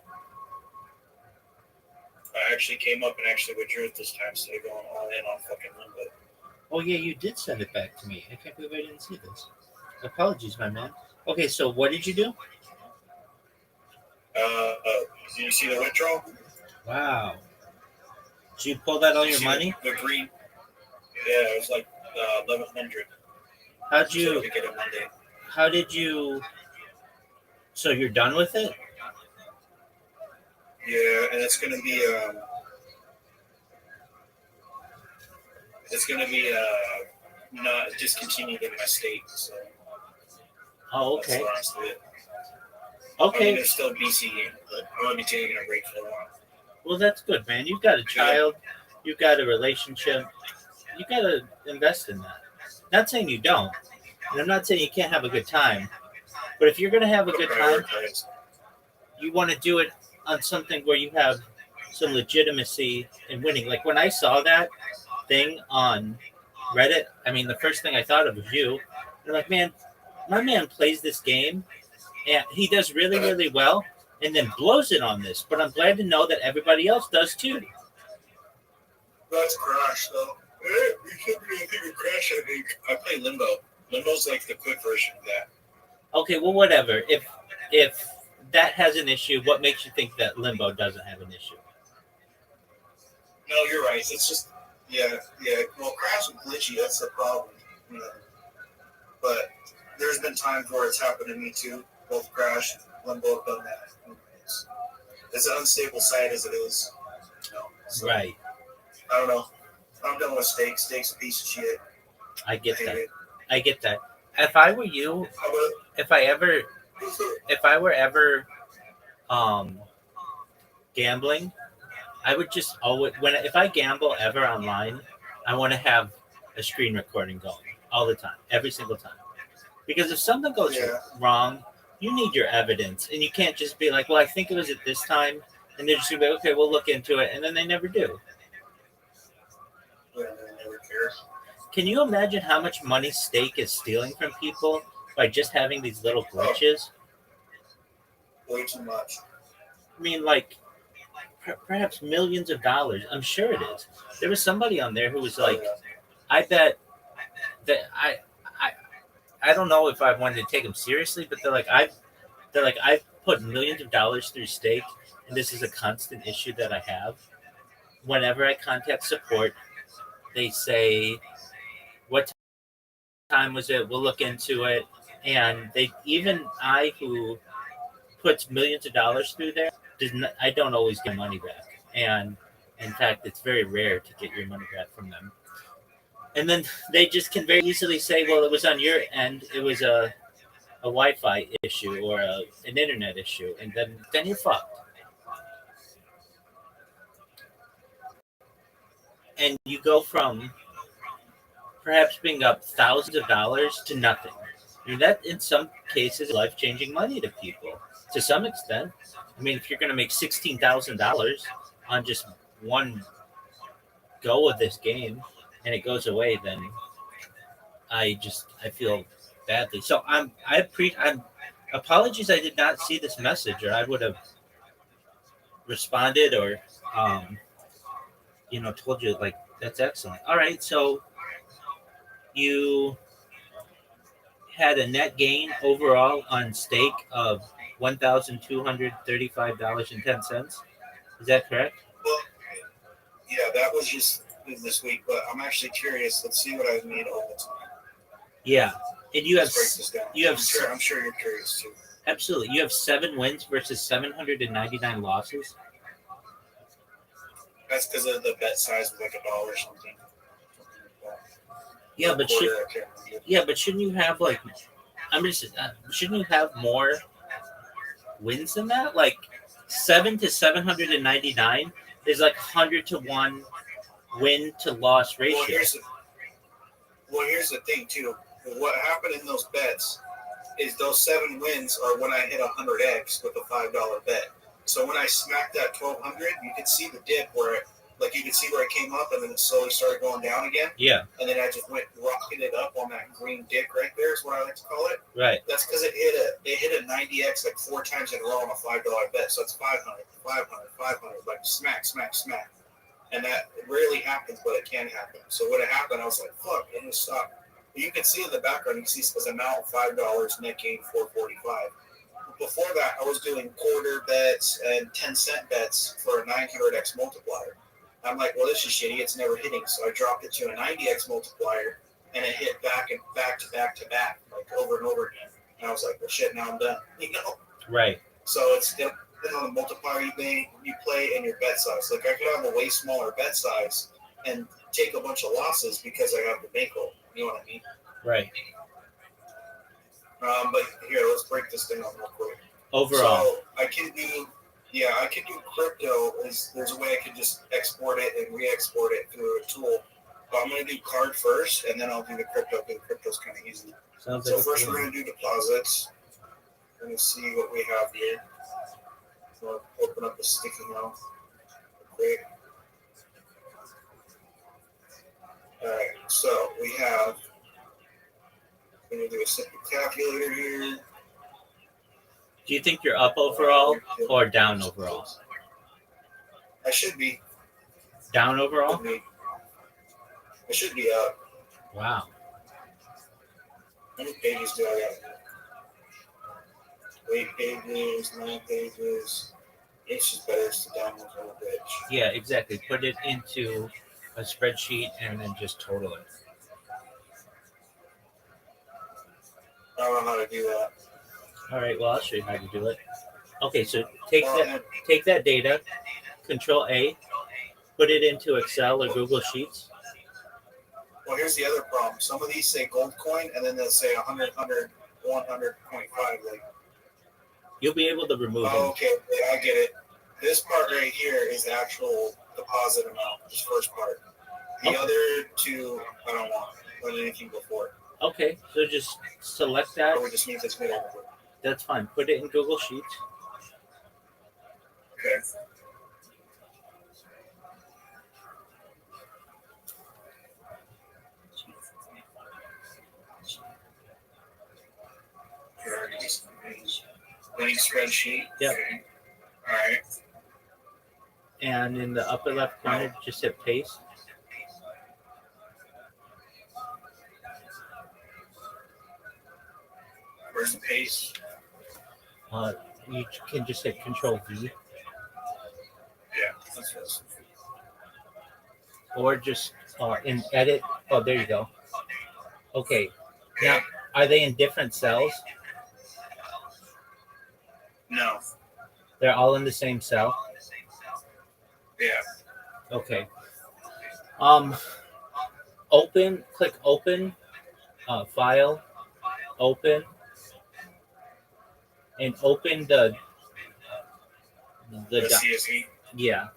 Speaker 3: I actually came up and actually withdrew it this time, so they're going all in on fucking Limbo.
Speaker 2: Oh, yeah, you did send it back to me. I can't believe I didn't see this. Apologies, my man. Okay, so what did you do?
Speaker 3: Did you see the withdrawal?
Speaker 2: Wow. Did you pull that all your money?
Speaker 3: The green. Yeah, it was like 1,100.
Speaker 2: How'd you?
Speaker 3: So to get it Monday.
Speaker 2: How did you? So you're done with it?
Speaker 3: Yeah, and it's gonna be not discontinued in my state. So.
Speaker 2: Oh, okay.
Speaker 3: That's the last
Speaker 2: Okay.
Speaker 3: I mean, there's still BC, but I'm gonna be taking a break for a while.
Speaker 2: Well, that's good, man. You've got a child. You've got a relationship. You got to invest in that. Not saying you don't. And I'm not saying you can't have a good time. But if you're going to have a good time, you want to do it on something where you have some legitimacy in winning. Like when I saw that thing on Reddit, I mean, the first thing I thought of was you. I'm like, man, my man plays this game and he does really, really well and then blows it on this. But I'm glad to know that everybody else does too.
Speaker 3: That's Crash, though. We should be thinking Crash, I think. I play Limbo. Limbo's like the quick version of that.
Speaker 2: Okay, well, whatever. If that has an issue, what makes you think that Limbo doesn't have an issue?
Speaker 3: No, you're right. It's just, yeah. Well, Crash is glitchy. That's the problem. You know? But there's been times where it's happened to me too. Both Crash and Limbo have done that. It's an unstable site as it is. You know? So,
Speaker 2: Right.
Speaker 3: I don't know. I'm done with Steak. Steak's a piece of shit.
Speaker 2: I get that. If I were you, if I were ever gambling, I would just always if I gamble ever online, I want to have a screen recording going all the time, every single time. Because if something goes wrong, you need your evidence, and you can't just be like, "Well, I think it was at this time, and they're just gonna be okay. We'll look into it, and then they never do.
Speaker 3: Yeah, they never care.
Speaker 2: Can you imagine how much money Stake is stealing from people by just having these little glitches?
Speaker 3: Way too much.
Speaker 2: I mean, like perhaps millions of dollars. I'm sure it is. There was somebody on there who was like, I bet that I I don't know if I wanted to take them seriously, but they're like I've put millions of dollars through Stake, and this is a constant issue that I have. Whenever I contact support, they say, "What time was it? We'll look into it." And they even I who puts millions of dollars through there does not, I don't always get money back, and in fact, it's very rare to get your money back from them. And then they just can very easily say, "Well, it was on your end. It was a Wi-Fi issue or an internet issue," and then you're fucked. And you go from perhaps being up thousands of dollars to nothing. I mean, that in some cases, life changing money to people to some extent. I mean, if you're going to make $16,000 on just one go of this game and it goes away, then I feel badly. So I'm apologies I did not see this message, or I would have responded or um told you like that's excellent. All right, so you had a net gain overall on Stake of $1,235.10. Is that correct?
Speaker 3: Well, yeah, that was just this week, but I'm actually curious. Let's see what I've made over time.
Speaker 2: Yeah, and you have
Speaker 3: Let's break this down.
Speaker 2: you have
Speaker 3: I'm sure you're curious too.
Speaker 2: absolutely you have 7 wins versus 799 losses.
Speaker 3: That's because of the bet size was like $1 or something.
Speaker 2: Yeah, but shouldn't you have like shouldn't you have more wins than that? Like 7 to 799 is like 100 to 1 win to loss ratio.
Speaker 3: Here's the thing too. What happened in those bets is those 7 wins are when I hit 100x with a $5 bet. So when I smacked that 1200, you could see the dip where you could see where it came up and then it slowly started going down again.
Speaker 2: Yeah.
Speaker 3: And then I just went rocketed up on that green dick right there is what I like to call it.
Speaker 2: Right.
Speaker 3: That's because it hit a 90x like 4 times in a row on a $5 bet. So it's 500, like smack. And that rarely happens, but it can happen. So what happened, I was like, fuck, it just stopped. You can see in the background, you can see it says amount $5, net gain $445. Before that, I was doing quarter bets and 10-cent bets for a 900x multiplier. I'm like, well, this is shitty. It's never hitting. So I dropped it to a 90x multiplier, and it hit back to back, like over and over again. And I was like, well, shit, now I'm done.
Speaker 2: Right.
Speaker 3: So it's depending on the multiplier you play and your bet size. Like I could have a way smaller bet size and take a bunch of losses because I have the bankroll. You know what I mean?
Speaker 2: Right.
Speaker 3: But here, let's break this thing up real quick.
Speaker 2: Overall.
Speaker 3: So I can do crypto. There's a way I can just export it and re-export it through a tool. But I'm going to do card first, and then I'll do the crypto because the crypto's kind of easy. So first we're going to do deposits. We're going to see what we have here. So I'll open up the sticky note quick. All right, so we have. I'm going to do a simple calculator here.
Speaker 2: Do you think you're up overall or down overall?
Speaker 3: I should be.
Speaker 2: Down overall?
Speaker 3: I should be up.
Speaker 2: Wow.
Speaker 3: How many pages do I got? 8 pages, 9 pages. It's just better to download the whole page.
Speaker 2: Yeah, exactly. Put it into a spreadsheet and then just total it.
Speaker 3: I don't know how to do that.
Speaker 2: All right, well, I'll show you how to do it. Okay, so take that data, Control A, put it into Excel or Google Sheets.
Speaker 3: Well, here's the other problem. Some of these say gold coin, and then they'll say 100.5. Like,
Speaker 2: you'll be able to remove them.
Speaker 3: Okay, I get it. This part right here is the actual deposit amount, this first part. The other two, I don't want anything before.
Speaker 2: Okay, so just select that.
Speaker 3: Or we just need this middle.
Speaker 2: That's fine. Put it in Google Sheets.
Speaker 3: Okay. Link spreadsheet.
Speaker 2: Yep.
Speaker 3: Okay. All right.
Speaker 2: And in the upper left corner, just hit paste.
Speaker 3: Where's the paste?
Speaker 2: You can just hit Control V,
Speaker 3: Yeah, that's what.
Speaker 2: or just in edit. Oh, there you go. Okay. Now, are they in different cells?
Speaker 3: No.
Speaker 2: They're all in the same cell.
Speaker 3: Yeah.
Speaker 2: Okay. Click open, file, open, and open the
Speaker 3: The CSV.
Speaker 2: yeah.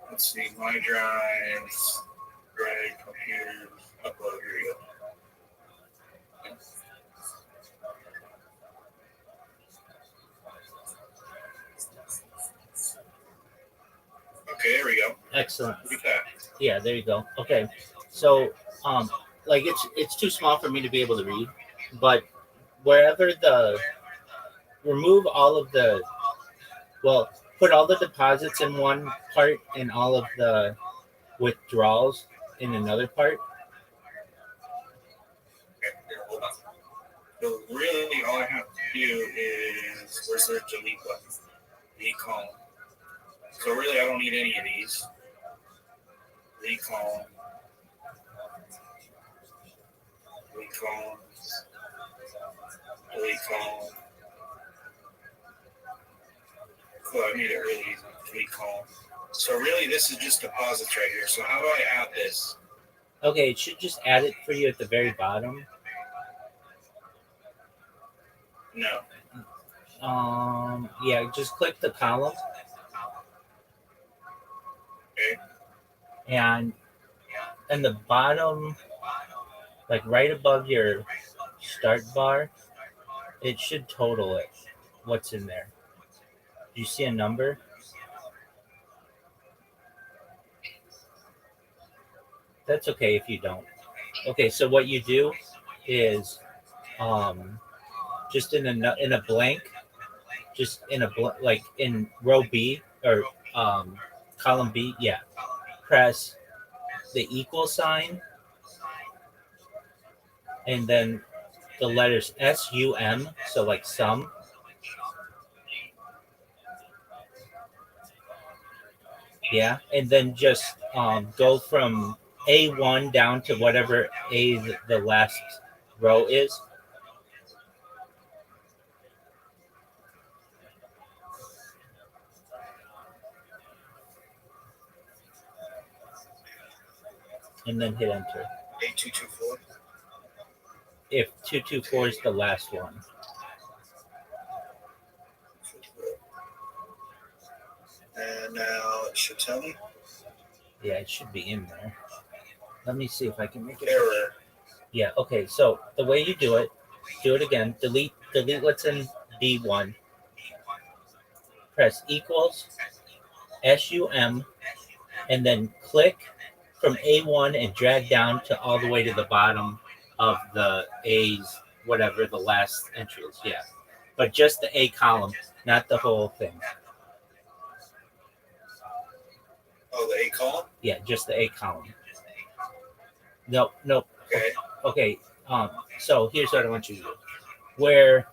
Speaker 3: Let's see. My drives. Greg, computers. Upload. Here you go. Okay, there we go.
Speaker 2: Excellent.
Speaker 3: Look at that.
Speaker 2: Yeah, there you go. Okay. So like it's too small for me to be able to read, but wherever remove all of the put all the deposits in one part and all of the withdrawals in another part.
Speaker 3: Okay, here, hold on. So really, all I have to do is where's their delete button? Delete column. So really, I don't need any of these. Delete column. Delete column. Delete column. Cool, I made it really easy. Delete column. So really, this is just deposits right here. So how do I add this?
Speaker 2: Okay, it should just add it for you at the very bottom.
Speaker 3: No.
Speaker 2: Yeah, just click the column.
Speaker 3: Okay.
Speaker 2: And the bottom, like right above your start bar, it should total it. What's in there? Do you see a number? That's okay if you don't. Okay, so what you do is just in a blank, just in like in row B or column B, yeah. Press the equal sign and then the letters SUM, so like sum. Yeah, and then just go from A1 down to whatever the last row is. And then hit enter.
Speaker 3: 8224.
Speaker 2: If 224 is the last one.
Speaker 3: And now it should tell me.
Speaker 2: Yeah, it should be in there. Let me see if I can make it.
Speaker 3: Error.
Speaker 2: Yeah, okay. So the way you do it again. Delete what's in B1. Press equals SUM and then click from A1 and drag down to all the way to the bottom of the A's, whatever the last entry is. Yeah. But just the A column, not the whole thing.
Speaker 3: Oh, the A column?
Speaker 2: Yeah, just the A column. Nope.
Speaker 3: Okay.
Speaker 2: Okay. So here's what I want you to do. Where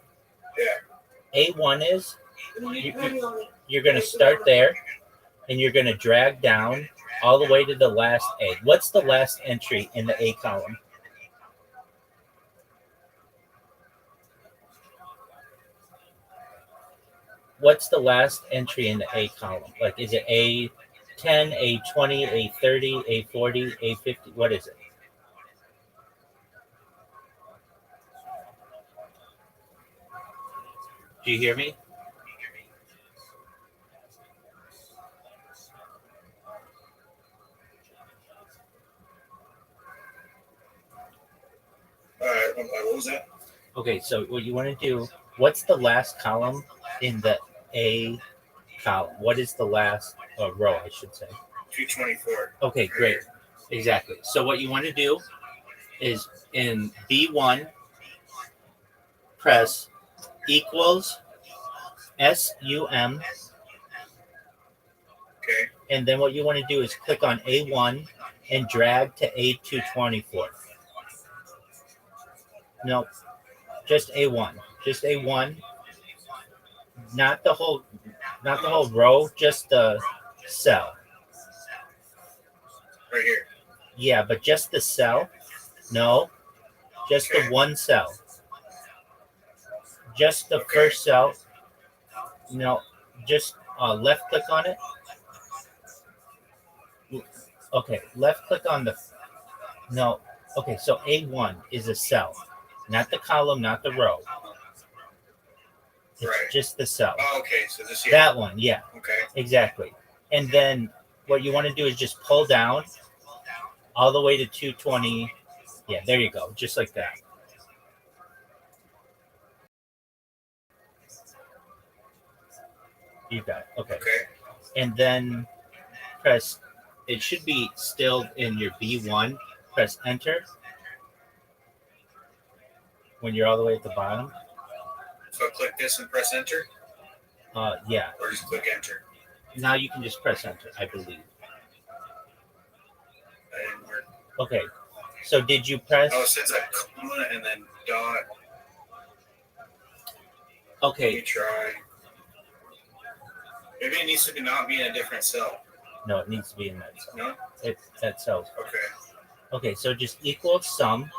Speaker 2: A1 is, you're going to start there, and you're going to drag down all the way to the last A. What's the last entry in the A column? What's the last entry in the A column? Like, is it A10, A20, A30, A40, A50? What is it? Do you hear me?
Speaker 3: All right. What was that?
Speaker 2: Okay, so what you want to do, what's the last column in the A column? What is the last row, I should say?
Speaker 3: 224.
Speaker 2: Okay, great. Exactly. So what you want to do is in B1, press equals SUM,
Speaker 3: Okay.
Speaker 2: and then what you want to do is click on A1 and drag to A224. No, just A1. Just A1. Not the whole row, just the cell.
Speaker 3: Right here.
Speaker 2: Yeah, but just the cell. No, just the one cell. Just the first cell. No, just left click on it. Okay, left click on the. No, okay, so A1 is a cell, not the column, not the row. It's
Speaker 3: Right.
Speaker 2: just the cell.
Speaker 3: Oh, okay, so this here.
Speaker 2: That one, yeah.
Speaker 3: Okay.
Speaker 2: Exactly. And then what you want to do is just pull down all the way to 220. Yeah, there you go. Just like that. You got it. Okay.
Speaker 3: Okay.
Speaker 2: And then press, it should be still in your B1. Press enter when you're all the way at the bottom.
Speaker 3: So click this and press enter?
Speaker 2: Yeah.
Speaker 3: Or just click enter?
Speaker 2: Now you can just press enter, I believe.
Speaker 3: That didn't work.
Speaker 2: Okay. So did you press?
Speaker 3: Oh, it says a comma and then dot. Let me
Speaker 2: Okay.
Speaker 3: try. Maybe it needs to not be in a different cell.
Speaker 2: No, it needs to be in that cell.
Speaker 3: No?
Speaker 2: It's that cell.
Speaker 3: Okay.
Speaker 2: Okay, so just equal sum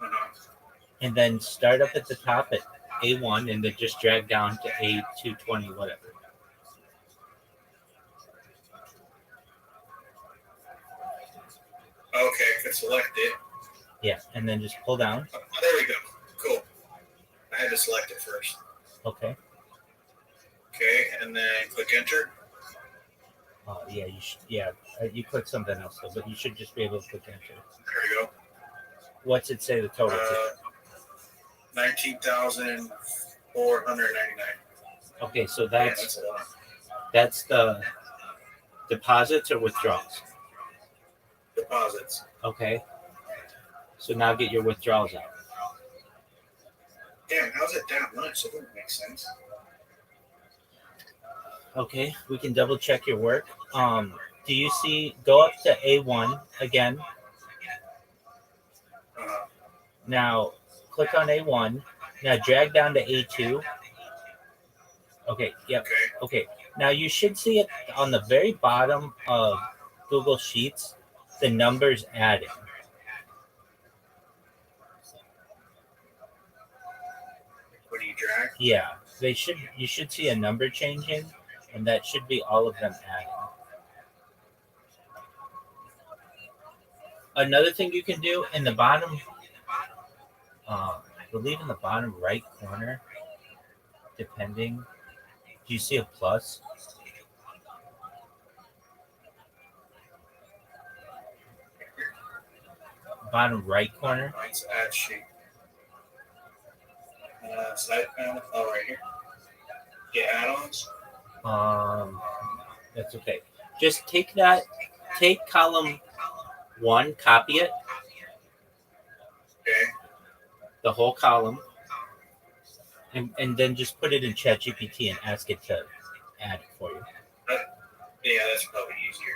Speaker 3: Uh-huh.
Speaker 2: and then start up at the top at A1 and then just drag down to A220, whatever.
Speaker 3: Okay, I could select it.
Speaker 2: Yeah, and then just pull down.
Speaker 3: Oh, there we go. Cool. I had to select it first.
Speaker 2: Okay.
Speaker 3: Okay, and then click enter.
Speaker 2: Yeah, you should. Yeah, you click something else though, but you should just be able to click enter.
Speaker 3: There we go.
Speaker 2: What's it say the total?
Speaker 3: 19,499.
Speaker 2: Okay, so
Speaker 3: Yeah,
Speaker 2: that's
Speaker 3: that's a lot.
Speaker 2: that's the deposits or withdrawals.
Speaker 3: Deposits.
Speaker 2: Okay. So now get your withdrawals out.
Speaker 3: Damn, how's it that much? That doesn't make sense.
Speaker 2: Okay, we can double check your work. Do you see? Go up to A1 again. Now click on A1. Now drag down to A2. Okay. Yep. Okay. Now you should see it on the very bottom of Google Sheets. The numbers adding.
Speaker 3: What do you drag?
Speaker 2: Yeah, they should. You should see a number changing, and that should be all of them adding. Another thing you can do in the bottom, I believe in the bottom right corner, depending. Do you see a plus? Bottom right corner.
Speaker 3: Mine's add sheet. Side panel. Oh, right here. Get add-ons.
Speaker 2: That's okay. Just take that. Take column 1, copy it.
Speaker 3: Okay.
Speaker 2: The whole column. And then just put it in ChatGPT and ask it to add it for you.
Speaker 3: Yeah, that's probably easier.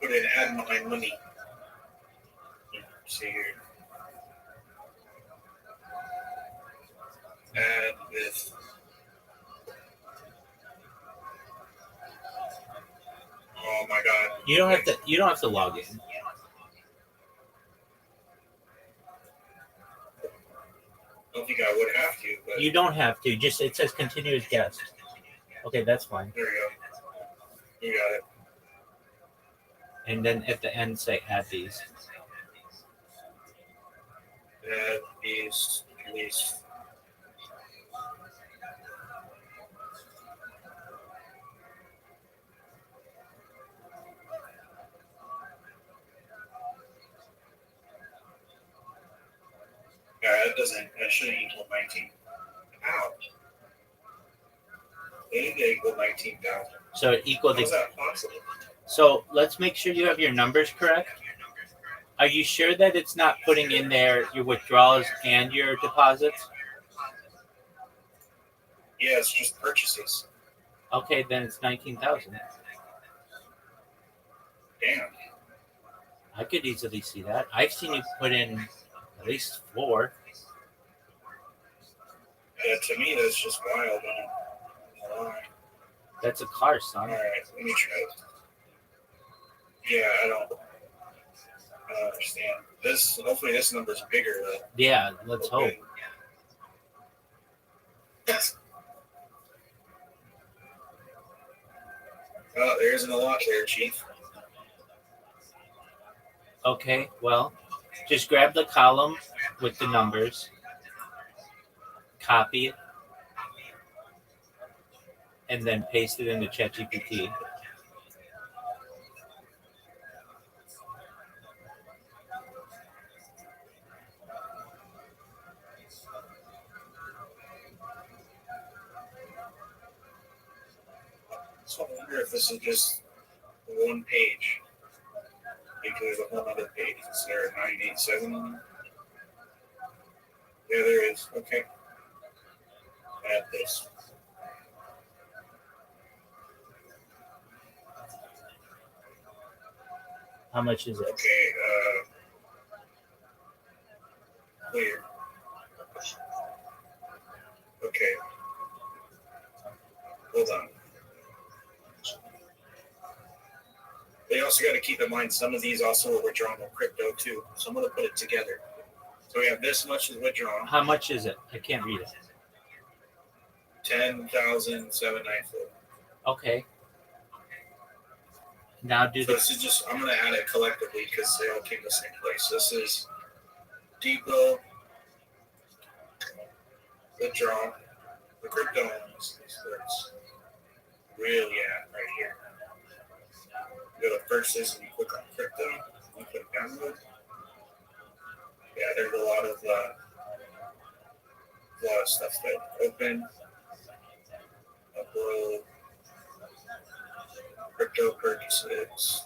Speaker 3: Put in add my money. See here. Add with. Oh my god.
Speaker 2: You don't have to. You don't have to log in.
Speaker 3: I don't think I would have to, but
Speaker 2: You don't have to. Just it says continue as guest. Okay, that's fine.
Speaker 3: there we go. You got it.
Speaker 2: And then at the end say add these.
Speaker 3: Add these. Yeah, that shouldn't equal 19. Ow. They equal 19,000.
Speaker 2: So it equaled.
Speaker 3: How is that possible?
Speaker 2: So let's make sure you have your numbers correct. Are you sure that it's not putting in there your withdrawals and your deposits?
Speaker 3: Yeah, it's just purchases.
Speaker 2: Okay, then it's 19,000.
Speaker 3: Damn.
Speaker 2: I could easily see that. I've seen you put in at least 4.
Speaker 3: Yeah, to me, that's just wild.
Speaker 2: That's a car, son.
Speaker 3: Alright, let me try it. Yeah, I don't understand. Hopefully this number's bigger, though.
Speaker 2: Yeah, let's hope.
Speaker 3: Oh, there isn't a lot there, Chief.
Speaker 2: Okay, well, just grab the column with the numbers, copy it, and then paste it into ChatGPT.
Speaker 3: So I wonder if this is just one page. Because there's a whole other page. Is there a 987 on there? Yeah, there is. Okay. Add this.
Speaker 2: How much is it?
Speaker 3: Okay, clear. Okay. Hold on. They also got to keep in mind some of these also are withdrawn with crypto too. So I'm going to put it together. So we have this much is withdrawn.
Speaker 2: How much is it? I can't read it.
Speaker 3: 10,794.
Speaker 2: Okay. Now do
Speaker 3: So
Speaker 2: the.
Speaker 3: this is just, I'm going to add it collectively because they all came to the same place. This is depot, withdraw, the crypto ones. That's really at right here. You go to purchases and you click on crypto, you click download. Yeah, there's a lot of stuff that open, upload, crypto purchases.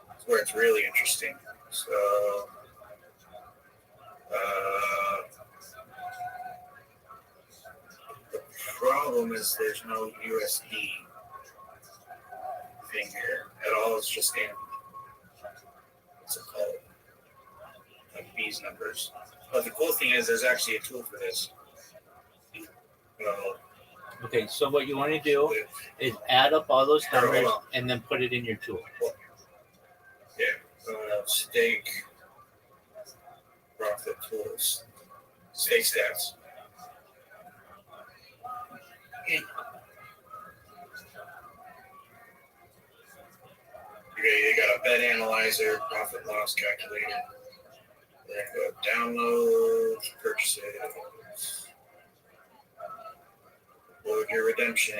Speaker 3: That's where it's really interesting. So, the problem is there's no USD thing here at all. It's just in, what's it called? Like these numbers. But the cool thing is there's actually a tool for this.
Speaker 2: Okay, so what you want to do is add up all those numbers
Speaker 3: Hold on.
Speaker 2: and then put it in your tool.
Speaker 3: Yeah, stake, profit tools, stake stats. Okay, you got a bet analyzer, profit loss calculator. Then go download, purchases, load your redemption.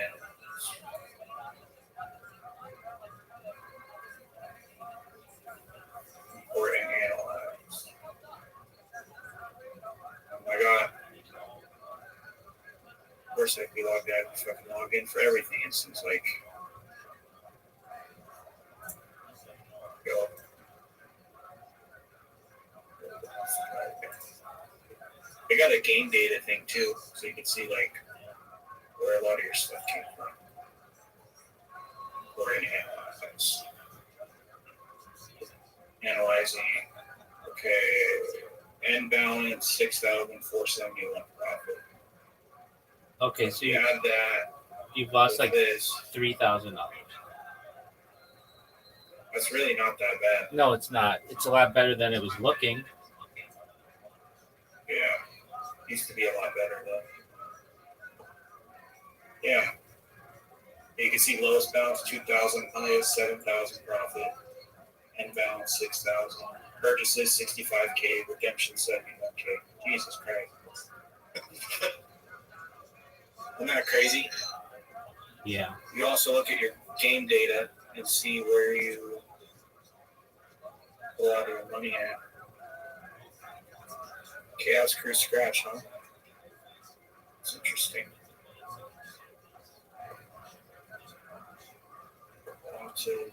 Speaker 3: Import and analyze. Oh my god. Of course I can be logged out and fucking log in for everything. It seems like. Go. They got a game data thing too, so you can see like where a lot of your stuff came from. Or in analyze. Analyzing. Okay. End balance 6,471 profit.
Speaker 2: Okay, so
Speaker 3: You add that.
Speaker 2: you've lost like
Speaker 3: this.
Speaker 2: $3,000.
Speaker 3: That's really not that bad.
Speaker 2: No, it's not. It's a lot better than it was looking.
Speaker 3: Yeah. Used to be a lot better though. Yeah. You can see lowest balance 2,000, highest 7,000 profit, end balance 6,000, purchases 65K, redemption 71K. Jesus Christ. Isn't that crazy?
Speaker 2: Yeah.
Speaker 3: You also look at your game data and see where you pull out of your money at. Chaos Crew Scratch, huh? It's interesting. To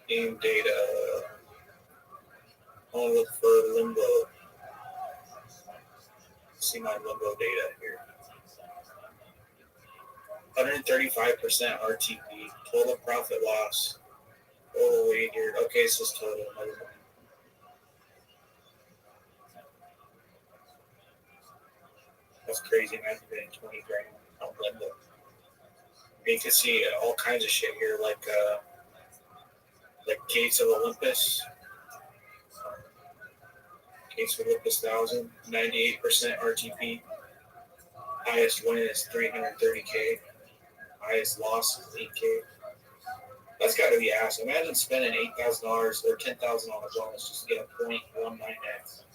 Speaker 3: game data. I'll look for Limbo. See my Limbo data here. 135% RTP. Total profit loss. Total wagered. Okay, so it's total. That's crazy, man. Getting 20 grand on Limbo. You can see all kinds of shit here, like Gates of Olympus. Gates of Olympus 1000, 98% RTP. Highest win is 330K. Highest loss is 8K. That's got to be ass. Imagine spending $8,000 or $10,000 on a bonus just to get a 0.19x.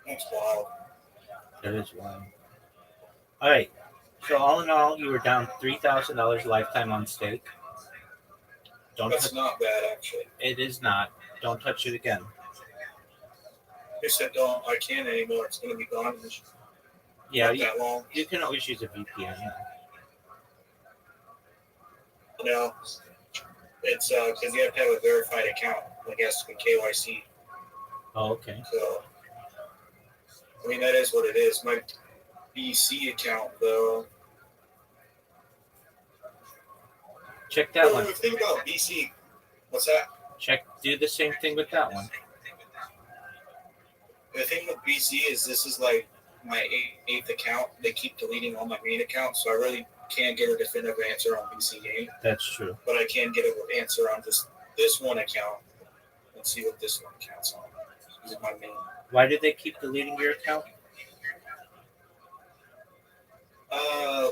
Speaker 3: That's wild.
Speaker 2: That is wild. All right. So all in all, you were down $3,000 lifetime on stake.
Speaker 3: That's not bad, actually.
Speaker 2: It is not. Don't touch it again.
Speaker 3: They said don't. I can't anymore. It's going to be gone.
Speaker 2: Yeah,
Speaker 3: Not that long.
Speaker 2: you can always use a VPN.
Speaker 3: No, it's because you have to have a verified account. I guess with KYC.
Speaker 2: Oh, okay.
Speaker 3: So, I mean, that is what it is. My BC account, though.
Speaker 2: Check that one.
Speaker 3: The thing about BC, what's that?
Speaker 2: Do the same thing with that one.
Speaker 3: The thing with BC is this is like my eighth account. They keep deleting all my main accounts, so I really can't get a definitive answer on BC game.
Speaker 2: That's true.
Speaker 3: But I can get an answer on this one account and see what this one counts on. This is my main.
Speaker 2: Why did they keep deleting your account?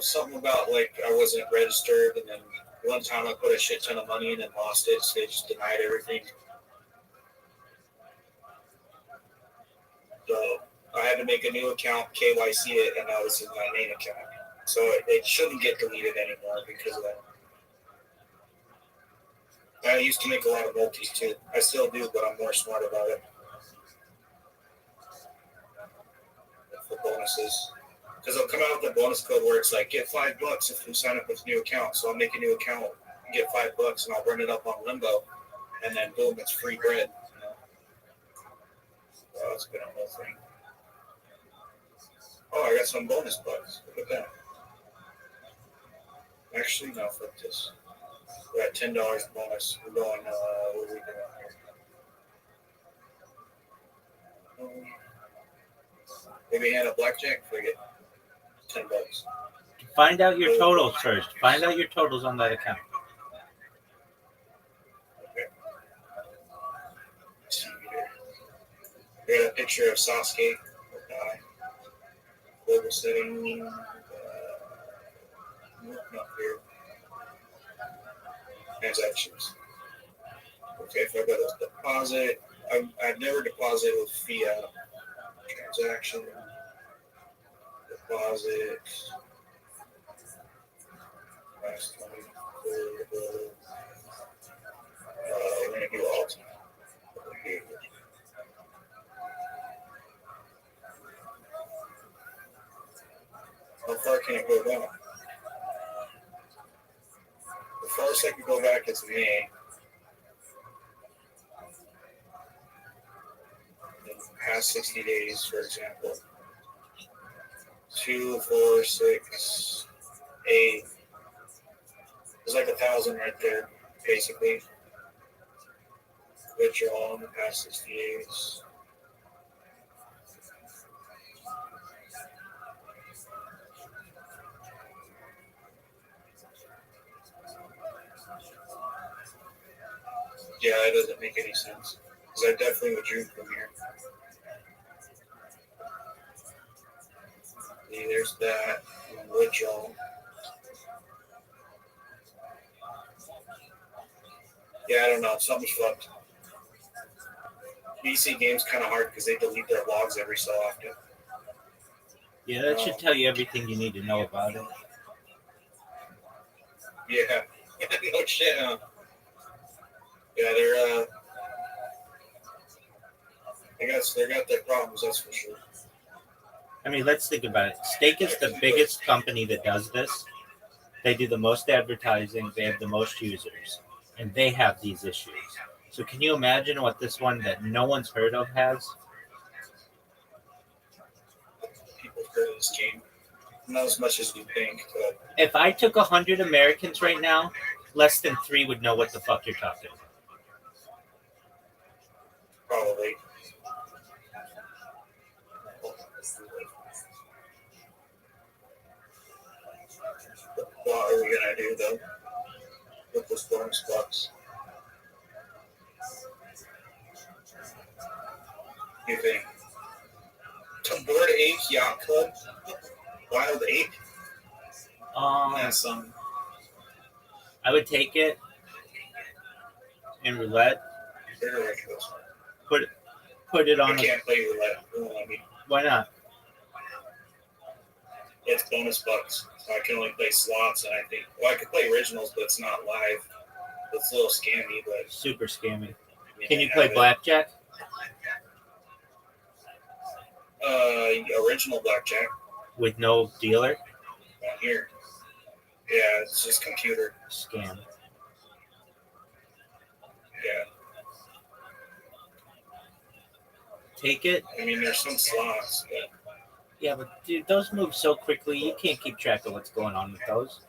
Speaker 3: Something about like I wasn't registered, and then one time I put a shit ton of money in and lost it, so they just denied everything. So I had to make a new account, KYC it, and now this is my main account. So it shouldn't get deleted anymore because of that. I used to make a lot of multis too. I still do, but I'm more smart about it. For bonuses. Because they'll come out with a bonus code where it's like, get $5 if you sign up with a new account. So I'll make a new account, get $5, and I'll run it up on Limbo. And then boom, it's free bread. You know? So it's been a whole thing. Oh, I got some bonus bucks. Look at that. Actually, no, fuck this. We got $10 bonus. We're going, what are we doing here? Maybe hand a blackjack for you. $10.
Speaker 2: Find out your totals first. Find out your totals on that account.
Speaker 3: Okay. Let's see here. We got a picture of Sasuke. Global setting. Not here. Transactions. Okay, if I got a deposit, I've never deposited with fiat. Transaction. Deposit. Last 24. We're going to do alt. How far can it go down? The farthest I can go back is May. In the past 60 days, for example. 2, 4, 6, 8. There's like 1,000 right there, basically. Withdrawal in the past 60 days. Yeah, that doesn't make any sense. Because I definitely withdrew from here. See, there's that. Withdrawal. Yeah, I don't know. Something's fucked. BC game's kind of hard because they delete their logs every so often.
Speaker 2: Yeah, that should tell you everything you need to know about it.
Speaker 3: Yeah, No shit, huh? Yeah, they're I guess they got their problems, that's for sure.
Speaker 2: I mean, let's think about it. Steak is the biggest company that does this. They do the most advertising. They have the most users, and they have these issues. So, can you imagine what this one that no one's heard of has?
Speaker 3: People heard of this game. Not as much as we think, but
Speaker 2: If I took 100 Americans right now, less than 3 would know what the fuck you're talking about.
Speaker 3: probably. What are we gonna do though with this bonus box? You think? Board Ape Yacht Club? Wild Ape? That's some.
Speaker 2: I would take it in roulette.
Speaker 3: They're like this.
Speaker 2: Put it
Speaker 3: I
Speaker 2: on.
Speaker 3: can't play roulette. I mean,
Speaker 2: Why not?
Speaker 3: it's bonus bucks, so I can only play slots, and I think I could play originals, but it's not live. It's a little scammy, but
Speaker 2: Super scammy.
Speaker 3: I mean,
Speaker 2: Can you
Speaker 3: I
Speaker 2: play
Speaker 3: have it.
Speaker 2: blackjack
Speaker 3: Original blackjack
Speaker 2: with no dealer?
Speaker 3: down here. Yeah, it's just computer.
Speaker 2: Scam.
Speaker 3: Yeah,
Speaker 2: Take it.
Speaker 3: I mean, there's some slots, but
Speaker 2: Yeah, but dude, those move so quickly. You can't keep track of what's going on with those.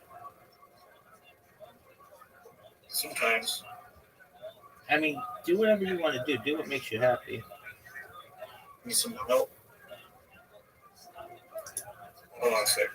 Speaker 3: sometimes.
Speaker 2: I mean, do whatever you want to do. Do what makes you happy.
Speaker 3: Need some help. Hold on a sec.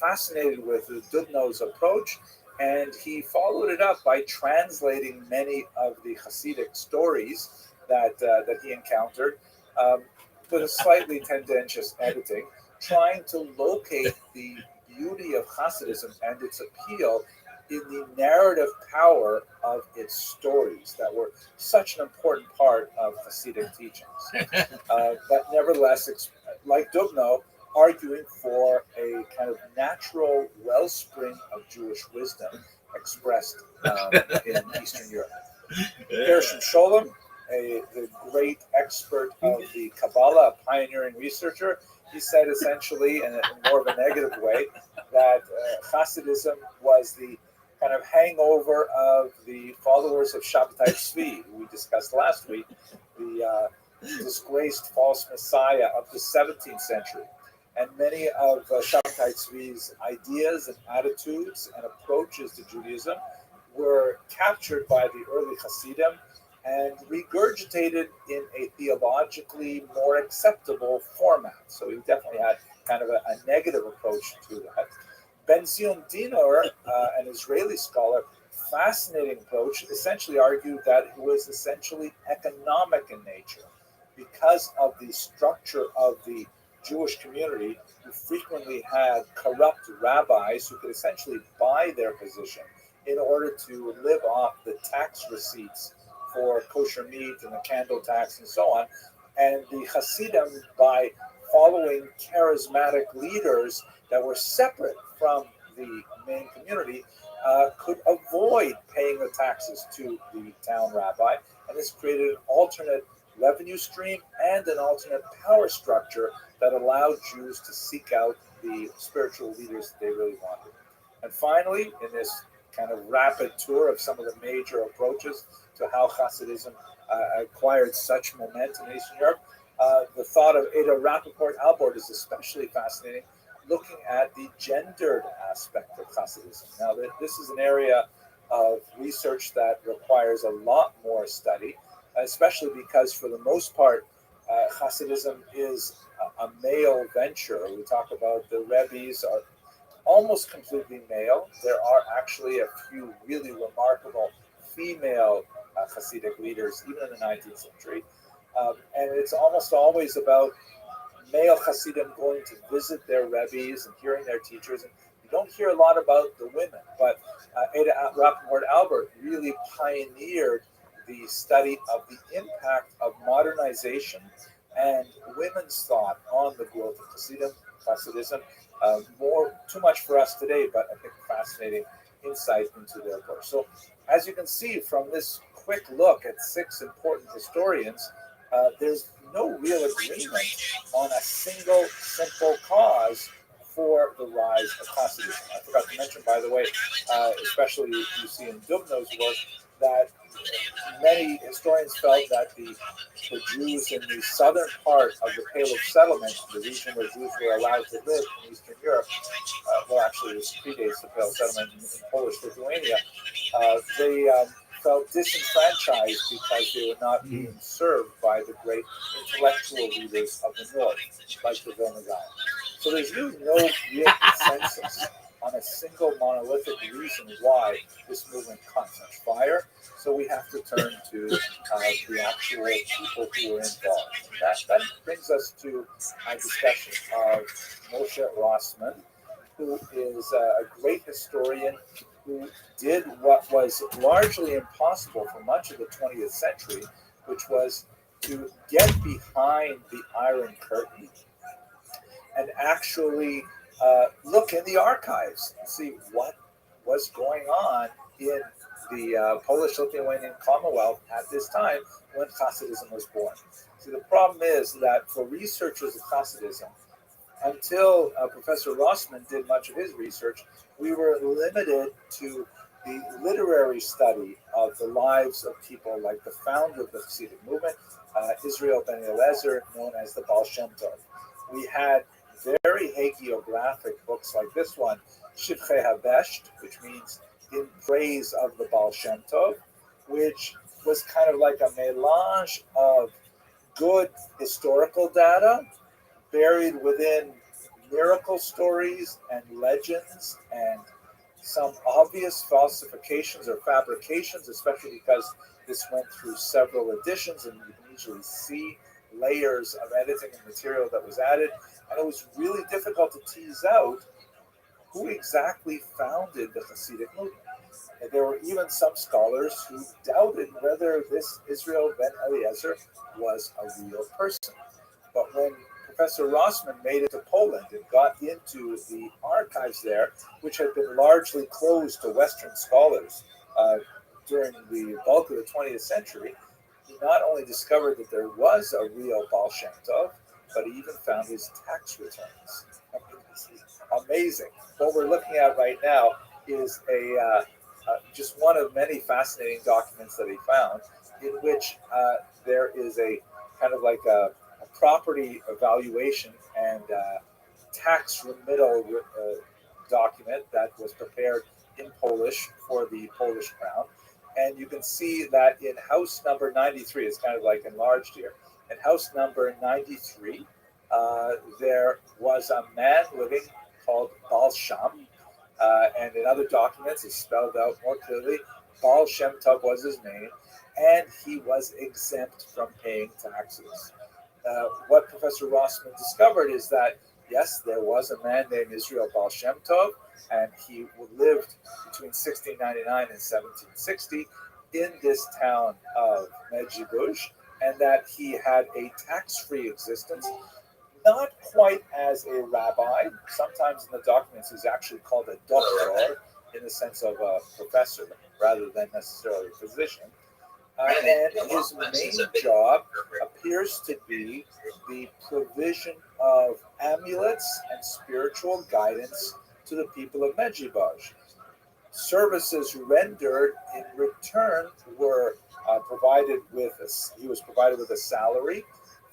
Speaker 1: fascinated with Dubno's approach, and he followed it up by translating many of the Hasidic stories that he encountered with a slightly tendentious editing, trying to locate the beauty of Hasidism and its appeal in the narrative power of its stories that were such an important part of Hasidic teachings. But nevertheless, like Dubno, arguing for a kind of natural wellspring of Jewish wisdom expressed in Eastern Europe. Gershom Scholem, the great expert of the Kabbalah, a pioneering researcher, he said essentially, in more of a negative way, that Hasidism was the kind of hangover of the followers of Shabbatai Tzvi, who we discussed last week, the disgraced false messiah of the 17th century. And many of Shabbatai Tzvi's ideas and attitudes and approaches to Judaism were captured by the early Hasidim and regurgitated in a theologically more acceptable format. So he definitely had kind of a negative approach to that. Ben Zion Dinor, an Israeli scholar, fascinating approach, essentially argued that it was essentially economic in nature because of the structure of the Jewish community, who frequently had corrupt rabbis who could essentially buy their position in order to live off the tax receipts for kosher meat and the candle tax and so on. And the Hasidim, by following charismatic leaders that were separate from the main community, could avoid paying the taxes to the town rabbi. And this created an alternate revenue stream and an alternate power structure that allowed Jews to seek out the spiritual leaders that they really wanted. And finally, in this kind of rapid tour of some of the major approaches to how Hasidism acquired such momentum in Eastern Europe, the thought of Ada Rappaport-Albert is especially fascinating, looking at the gendered aspect of Hasidism. Now, this is an area of research that requires a lot more study, especially because, for the most part, Hasidism is a male venture. We talk about the Rebbe's are almost completely male. There are actually a few really remarkable female Hasidic leaders, even in the 19th century. And it's almost always about male Hasidim going to visit their Rebbe's and hearing their teachers. And you don't hear a lot about the women, but Ada Rappaport-Albert really pioneered the study of the impact of modernization and women's thought on the growth of Hasidism. Too much for us today, but I think fascinating insight into their work. So, as you can see from this quick look at 6 important historians, there's no real agreement on a single simple cause for the rise of Hasidism. I forgot to mention, by the way, especially you see in Dubno's work, that many historians felt that the Jews in the southern part of the Pale of Settlement, the region where Jews were allowed to live in Eastern Europe, actually this predates the Pale of Settlement in Polish Lithuania, they felt disenfranchised because they were not being served by the great intellectual leaders of the north, like the Vilna Gaon. So there's really no real consensus on a single monolithic reason why this movement caught such fire. So we have to turn to the actual people who were involved. That brings us to a discussion of Moshe Rossman, who is a great historian who did what was largely impossible for much of the 20th century, which was to get behind the Iron Curtain and actually look in the archives and see what was going on in the Polish-Lithuanian Commonwealth at this time when Hasidism was born. See, the problem is that for researchers of Hasidism, until Professor Rossman did much of his research, we were limited to the literary study of the lives of people like the founder of the Hasidic movement, Israel Ben Eliezer, known as the Baal Shem Tov. We had very hagiographic books like this one, Shivchei HaVesht, which means in praise of the Baal Shem Tov, which was kind of like a melange of good historical data buried within miracle stories and legends and some obvious falsifications or fabrications, especially because this went through several editions and you can usually see layers of editing and material that was added. And it was really difficult to tease out who exactly founded the Hasidic movement. And there were even some scholars who doubted whether this Israel ben Eliezer was a real person. But when Professor Rossman made it to Poland and got into the archives there, which had been largely closed to Western scholars during the bulk of the 20th century, he not only discovered that there was a real Baal Shem Tov, but he even found his tax returns. I mean, this is amazing. What we're looking at right now is just one of many fascinating documents that he found, in which there is a kind of like a property evaluation and tax remittal document that was prepared in Polish for the Polish crown. And you can see that in house number 93, it's kind of like enlarged here. In house number 93, there was a man living called Baal Shem, and in other documents it's spelled out more clearly. Baal Shem Tov was his name, and he was exempt from paying taxes. What Professor Rossman discovered is that, yes, there was a man named Israel Baal Shem Tov, and he lived between 1699 and 1760 in this town of Medjugorje, and that he had a tax-free existence, not quite as a rabbi. Sometimes in the documents he's actually called a doctor in the sense of a professor rather than necessarily a physician. And his main job appears to be the provision of amulets and spiritual guidance to the people of Medjugorje. Services rendered in return were provided with he was provided with a salary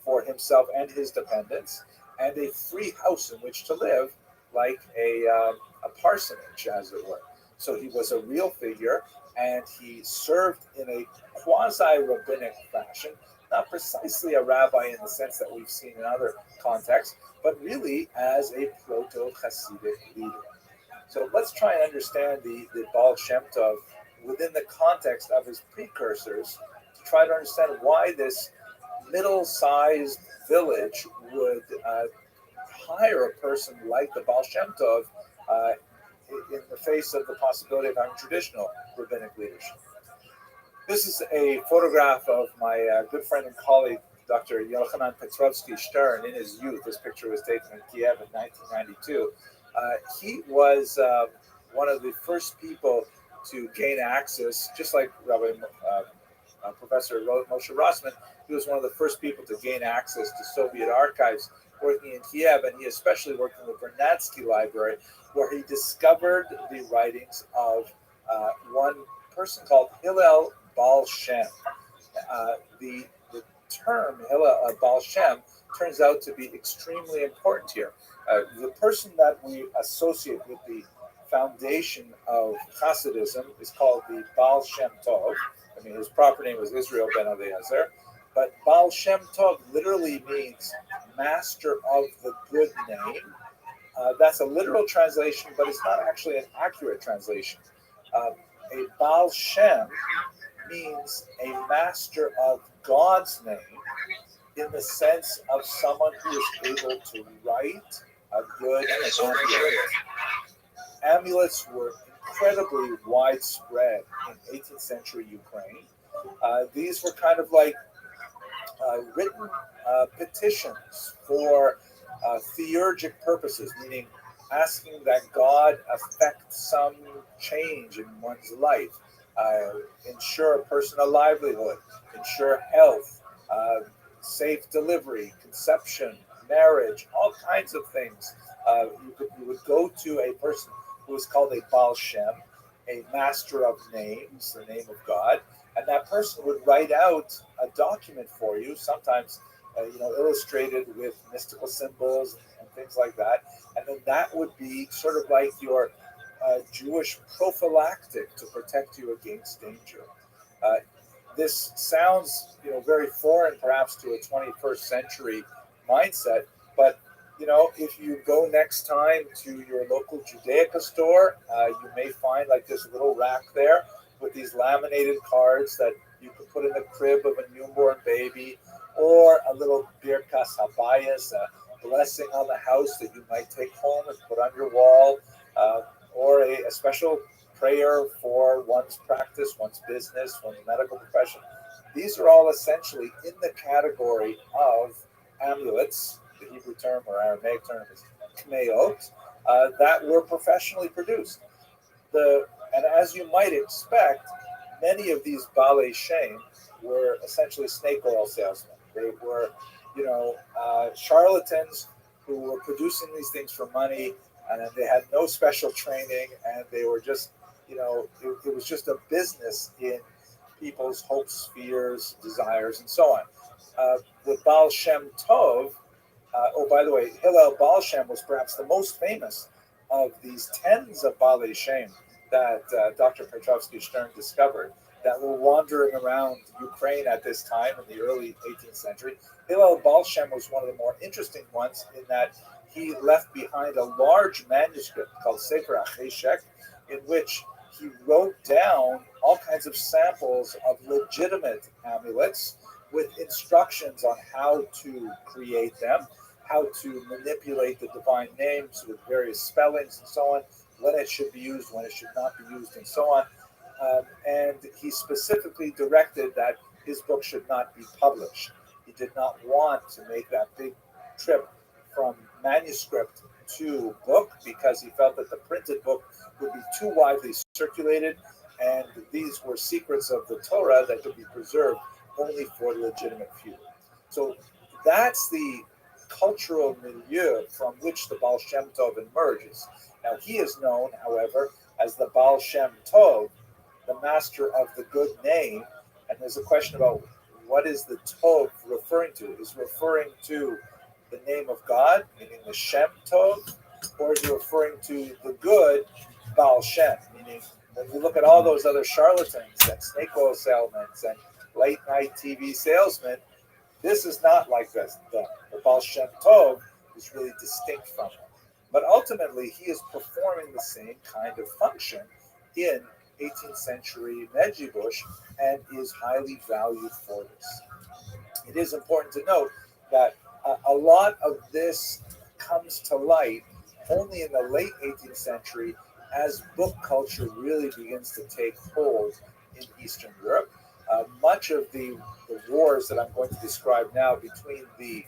Speaker 1: for himself and his dependents, and a free house in which to live, like a parsonage, as it were. So he was a real figure, and he served in a quasi-rabbinic fashion, not precisely a rabbi in the sense that we've seen in other contexts, but really as a proto-Hasidic leader. So let's try and understand the Baal Shem Tov within the context of his precursors to try to understand why this middle-sized village would hire a person like the Baal Shem Tov in the face of the possibility of having traditional rabbinic leadership. This is a photograph of my good friend and colleague, Dr. Yochanan Petrovsky Stern, in his youth. This picture was taken in Kiev in 1992. He was one of the first people to gain access, just like Professor Moshe Rossman. He was one of the first people to gain access to Soviet archives working in Kiev, and he especially worked in the Vernadsky Library, where he discovered the writings of one person called Hillel Baal Shem. The term Hillel Baal Shem turns out to be extremely important here. The person that we associate with the foundation of Hasidism is called the Baal Shem Tov. I mean, his proper name was Israel ben Eliezer, but Baal Shem Tov literally means master of the good name. That's a literal translation, but it's not actually an accurate translation. A Baal Shem means a master of God's name in the sense of someone who is able to write a good amulet. Amulets were incredibly widespread in 18th century Ukraine. These were kind of like written petitions for theurgic purposes, meaning asking that God affect some change in one's life, ensure a person a livelihood, ensure health, safe delivery, conception, marriage, all kinds of things. You would go to a person who was called a Baal Shem, a master of names, the name of God, and that person would write out a document for you, sometimes illustrated with mystical symbols and things like that, and then that would be sort of like your Jewish prophylactic to protect you against danger. This sounds, very foreign, perhaps, to a 21st century mindset, but if you go next time to your local Judaica store, you may find like this little rack there with these laminated cards that you can put in the crib of a newborn baby, or a little birkas habayis, a blessing on the house that you might take home and put on your wall, uh, or a special prayer for one's practice, one's business, one's medical profession. These are all essentially in the category of amulets. The Hebrew term or Aramaic term is kmeot, that were professionally produced. And as you might expect, many of these balei shem were essentially snake oil salesmen. They were, charlatans who were producing these things for money, and they had no special training, and they were just, it was just a business in people's hopes, fears, desires, and so on. The Baal Shem Tov. Oh, by the way, Hillel Baal Shem was perhaps the most famous of these tens of Balei Shem that Dr. Petrovsky Stern discovered that were wandering around Ukraine at this time in the early 18th century. Hillel Baal Shem was one of the more interesting ones in that he left behind a large manuscript called Sefer HaCheshek, in which he wrote down all kinds of samples of legitimate amulets with instructions on how to create them, how to manipulate the divine names with various spellings and so on, when it should be used, when it should not be used, and so on. And he specifically directed that his book should not be published. He did not want to make that big trip from manuscript to book because he felt that the printed book would be too widely circulated, and these were secrets of the Torah that could be preserved only for the legitimate few. So that's the cultural milieu from which the Baal Shem Tov emerges. Now, he is known, however, as the Baal Shem Tov, the master of the good name. And there's a question about what is the Tov referring to? Is referring to the name of God, meaning the Shem Tov, or is it referring to the good Baal Shem, meaning when you look at all those other charlatans and snake oil salesmen and late night TV salesmen, this is not like this. The Baal Shem Tov is really distinct from it. But ultimately, he is performing the same kind of function in 18th century Medjugorje and is highly valued for this. It is important to note that a lot of this comes to light only in the late 18th century as book culture really begins to take hold in Eastern Europe. Much of the wars that I'm going to describe now between the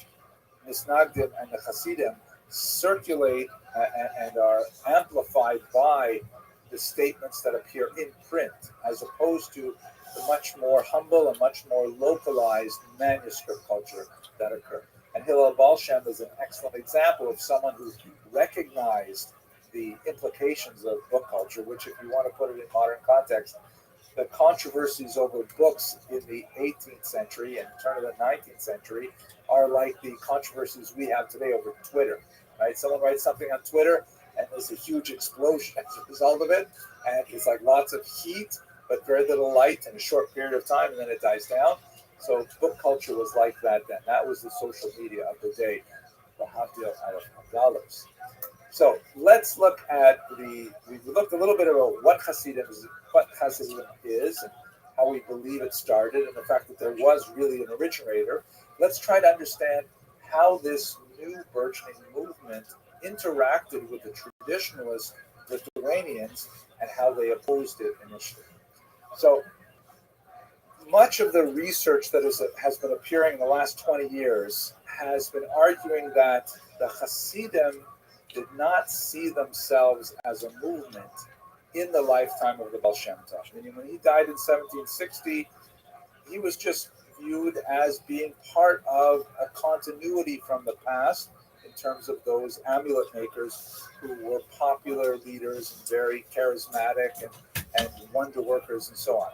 Speaker 1: Misnagdim and the Hasidim circulate and are amplified by the statements that appear in print, as opposed to the much more humble and much more localized manuscript culture that occurred. And Hillel Baal Shem is an excellent example of someone who recognized the implications of book culture, which, if you want to put it in modern context, the controversies over books in the 18th century and turn of the 19th century are like the controversies we have today over Twitter, right? Someone writes something on Twitter and there's a huge explosion as a result of it, and it's like lots of heat but very little light in a short period of time, and then it dies down. So book culture was like that then. That was the social media of the day, the Havdil Aleph dollars. So let's look at we looked a little bit about what Hasidism is and how we believe it started and the fact that there was really an originator. Let's try to understand how this new burgeoning movement interacted with the traditionalist Lithuanians and how they opposed it initially. So much of the research that has been appearing in the last 20 years has been arguing that the Hasidim did not see themselves as a movement in the lifetime of the Baal Shem Tov. Meaning, when he died in 1760, he was just viewed as being part of a continuity from the past in terms of those amulet makers who were popular leaders and very charismatic and wonder workers and so on.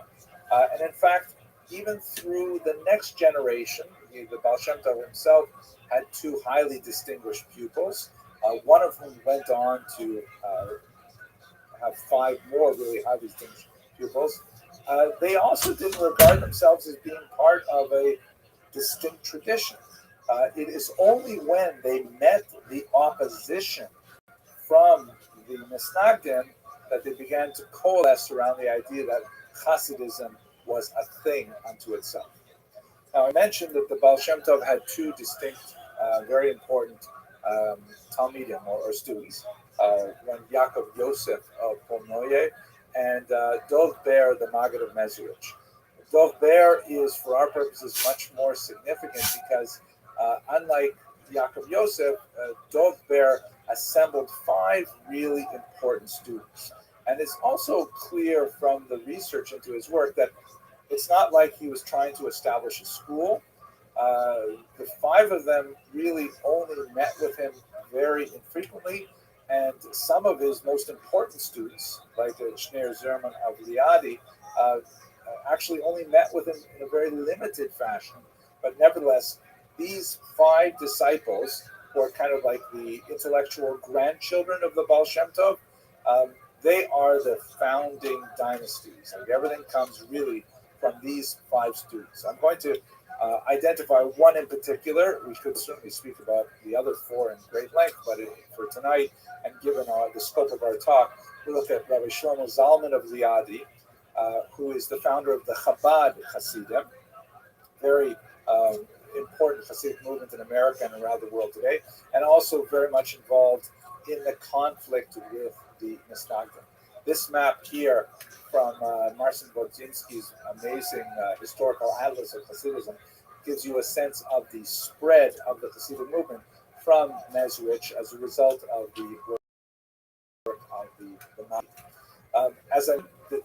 Speaker 1: And in fact, even through the next generation, the Baal Shem Tov himself had two highly distinguished pupils, one of whom went on to have five more really highly distinguished pupils. They also didn't regard themselves as being part of a distinct tradition. It is only when they met the opposition from the Misnagdim that they began to coalesce around the idea that Hasidism was a thing unto itself. Now, I mentioned that the Baal Shem Tov had two distinct, very important um, Talmidim or students. One Yaakov Yosef of Polnoye and Dov Ber, the Maggid of Mezrich. Dov Ber is, for our purposes, much more significant because, unlike Yaakov Yosef, Dov Ber assembled five really important students. And it's also clear from the research into his work that it's not like he was trying to establish a school. The five of them really only met with him very infrequently, and some of his most important students, like Shneir Zerman of Liadi, actually only met with him in a very limited fashion. But nevertheless, these five disciples, who are kind of like the intellectual grandchildren of the Baal Shem Tov, they are the founding dynasties. Like everything comes really from these five students. I'm going to identify one in particular. We could certainly speak about the other four in great length, but for tonight, and given the scope of our talk, we look at Rabbi Shlomo Zalman of Liadi, who is the founder of the Chabad Hasidim, very important Hasidic movement in America and around the world today, and also very much involved in the conflict with the Misnagdim. This map here from Marcin Wodzinski's amazing historical atlas of Hasidism gives you a sense of the spread of the Hasidic movement from Mezrich as a result of the work of the Mahdi.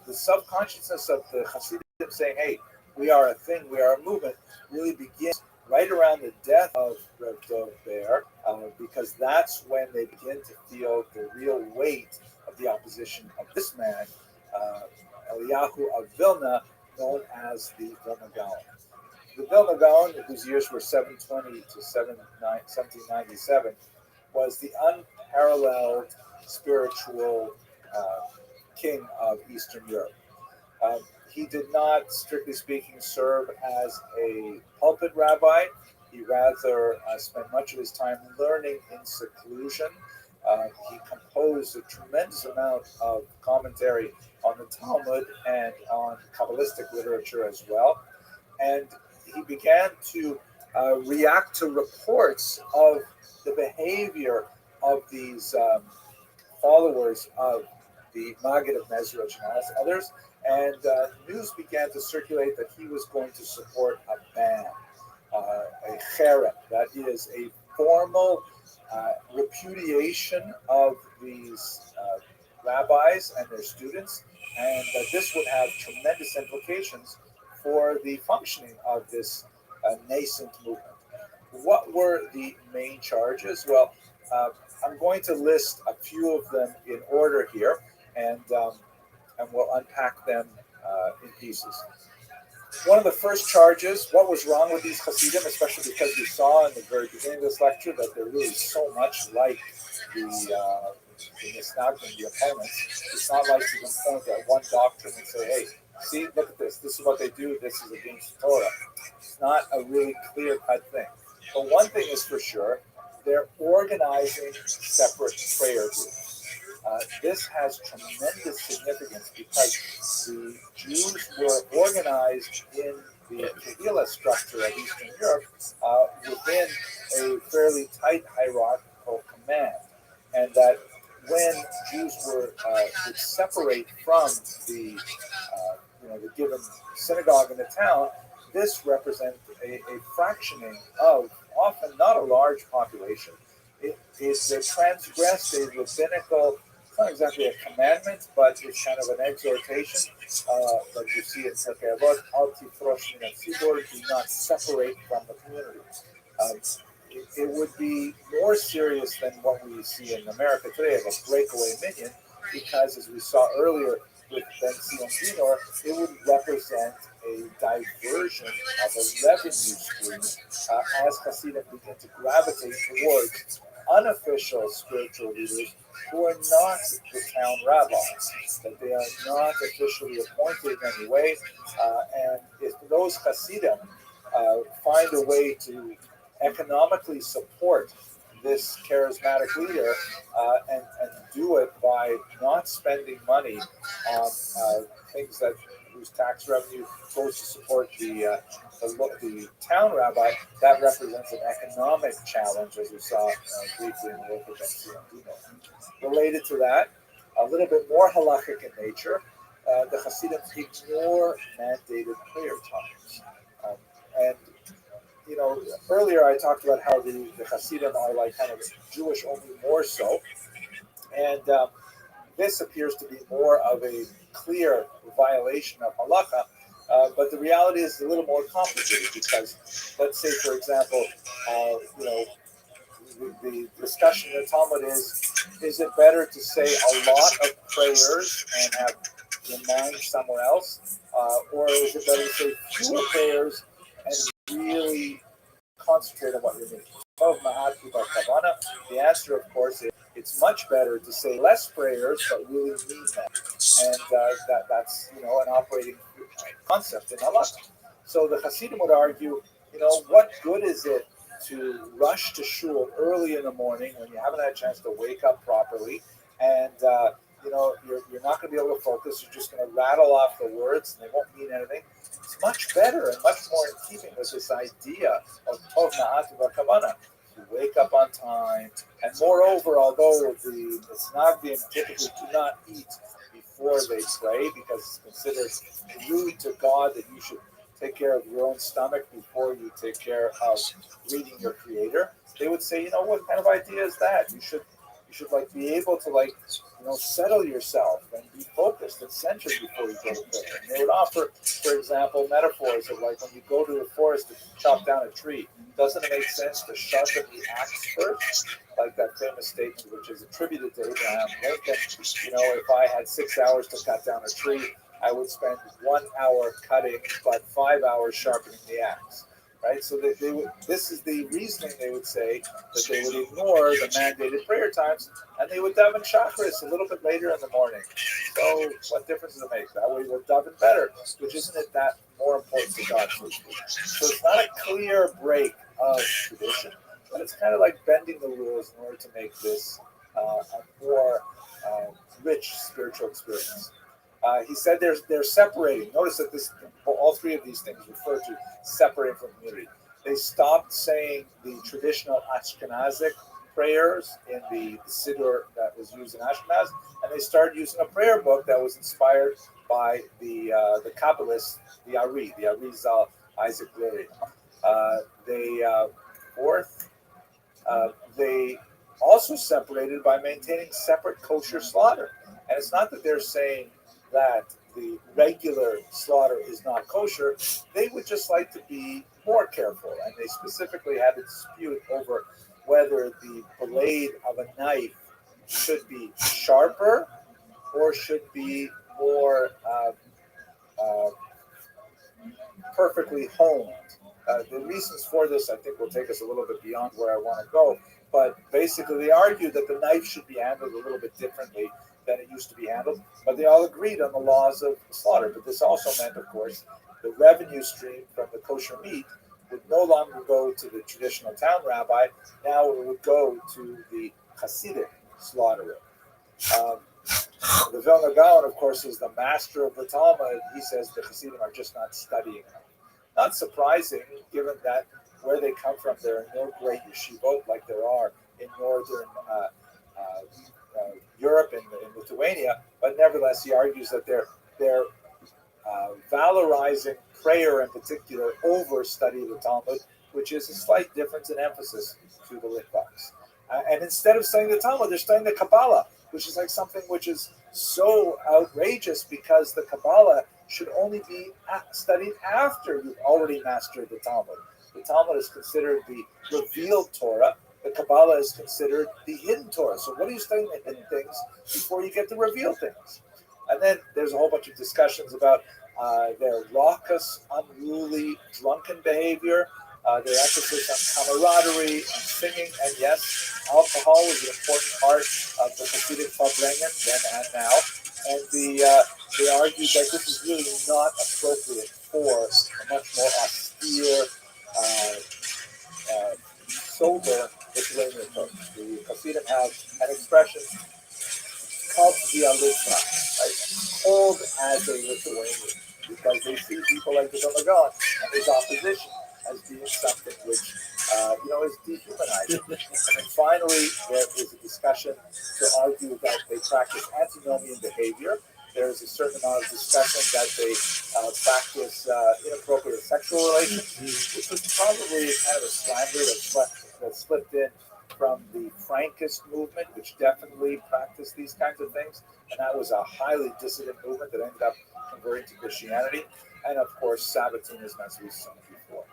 Speaker 1: The self-consciousness of the Hasidim saying, hey, we are a thing, we are a movement, really begins right around the death of Rev Dov Ber, because that's when they begin to feel the real weight of the opposition of this man, Eliyahu of Vilna, known as the Vilna Gaon. The Vilna Gaon, whose years were 720 to 1797, was the unparalleled spiritual king of Eastern Europe. He did not, strictly speaking, serve as a pulpit rabbi. He rather spent much of his time learning in seclusion. He composed a tremendous amount of commentary on the Talmud and on Kabbalistic literature as well. And he began to react to reports of the behavior of these followers of the Maggid of Mezrich and others. And news began to circulate that he was going to support a ban, a cherem, that is a formal repudiation of these rabbis and their students, and that this would have tremendous implications for the functioning of this nascent movement. What were the main charges? Well, I'm going to list a few of them in order here, and we'll unpack them in pieces. One of the first charges, what was wrong with these Hasidim, especially because we saw in the very beginning of this lecture that they're really so much like the Misnagdim, the opponents. It's not like you can point at one doctrine and say, hey, see, look at this. This is what they do. This is against Torah. It's not a really clear-cut thing. But one thing is for sure, they're organizing separate prayer groups. This has tremendous significance because the Jews were organized in the Kehillah structure of Eastern Europe within a fairly tight hierarchical command, and that when Jews would separate from the the given synagogue in the town, this represents a fractioning of often not a large population. It transgressed a rabbinical, not exactly a commandment, but it's kind of an exhortation that you see in Pirkei Avot, Al tifrosh min hatzibur, do not separate from the community. It would be more serious than what we see in America today of a breakaway minion, because as we saw earlier with Ben Sion Dinor, it would represent a diversion of a revenue stream as Hasidim begin to gravitate towards unofficial spiritual leaders who are not the town rabbis, that they are not officially appointed in any way. And if those Hasidim find a way to economically support this charismatic leader and do it by not spending money on things that whose tax revenue goes to support the town rabbi, that represents an economic challenge, as we saw briefly in the local Benzino. Related to that, a little bit more halachic in nature, the Hasidim ignore mandated prayer times. And earlier I talked about how the Hasidim are like kind of Jewish, only more so. And this appears to be more of a clear violation of halacha, but the reality is a little more complicated because, let's say, for example, the discussion in the Talmud is it better to say a lot of prayers and have your mind somewhere else, or is it better to say fewer prayers and really concentrate on what you're doing? The answer, of course, is it's much better to say less prayers but really mean them, and that's an operating concept in Allah. So the Hasidim would argue, what good is it to rush to shul early in the morning when you haven't had a chance to wake up properly, and you're not going to be able to focus. You're just going to rattle off the words, and they won't mean anything. It's much better and much more in keeping with this idea of tov na'at v'kavana. You wake up on time, and moreover, although the Snagdim typically do not eat before they pray because it's considered rude to God that you should take care of your own stomach before you take care of reading your Creator, they would say, what kind of idea is that? You should be able to settle yourself and be focused and centered before you go to prayer. And they would offer, for example, metaphors of when you go to the forest to chop down a tree, doesn't it make sense to sharpen the axe first? Like that famous statement which is attributed to Abraham Lincoln, if I had 6 hours to cut down a tree, I would spend 1 hour cutting, but 5 hours sharpening the axe. Right, so this is the reasoning they would say that they would ignore the mandated prayer times, and they would daven shacharis a little bit later in the morning. So what difference does it make? That way we'll daven better, which isn't it that more important to God? So it's not a clear break of tradition, but it's kind of like bending the rules in order to make this a more rich spiritual experience. He said they're separating. Notice that all three of these things refer to separating from community. They stopped saying the traditional Ashkenazic prayers in the Siddur that was used in Ashkenaz, and they started using a prayer book that was inspired by the Kabbalist, the Ari Zal Isaac Lurie. They also separated by maintaining separate kosher slaughter. And it's not that they're saying that the regular slaughter is not kosher. They would just like to be more careful. And they specifically had a dispute over whether the blade of a knife should be sharper or should be more perfectly honed. The reasons for this, I think, will take us a little bit beyond where I want to go. But basically, they argued that the knife should be handled a little bit differently than it used to be handled. But they all agreed on the laws of slaughter. But this also meant, of course, the revenue stream from the kosher meat would no longer go to the traditional town rabbi. Now it would go to the Hasidic slaughterer. The Vilna Gaon, of course, is the master of the Talmud. He says the Hasidim are just not studying enough. Not surprising, given that where they come from, there are no great yeshivot like there are in northern Europe and in Lithuania. But nevertheless, he argues that they're valorizing prayer in particular over study of the Talmud, which is a slight difference in emphasis to the Litvaks. And instead of studying the Talmud, they're studying the Kabbalah, which is like something which is so outrageous because the Kabbalah should only be studied after you've already mastered the Talmud. The Talmud is considered the revealed Torah. The Kabbalah is considered the hidden Torah. So what are you studying the hidden things before you get the revealed things? And then there's a whole bunch of discussions about their raucous, unruly, drunken behavior, their emphasis on camaraderie and singing. And yes, alcohol was an important part of the Hasidic Farbrengen then and now. And they argued that this is really not appropriate for a much more austere see people like the Vilna Gaon and his opposition as being something which is dehumanizing. And then finally, there is a discussion to argue that they practice antinomian behavior. There is a certain amount of discussion that they practice inappropriate sexual relations, which was probably kind of a slander that slipped in from the Frankist movement, which definitely practiced these kinds of things. And that was a highly dissident movement that ended up converting to Christianity. And of course, Sabbatinism, as we've seen before.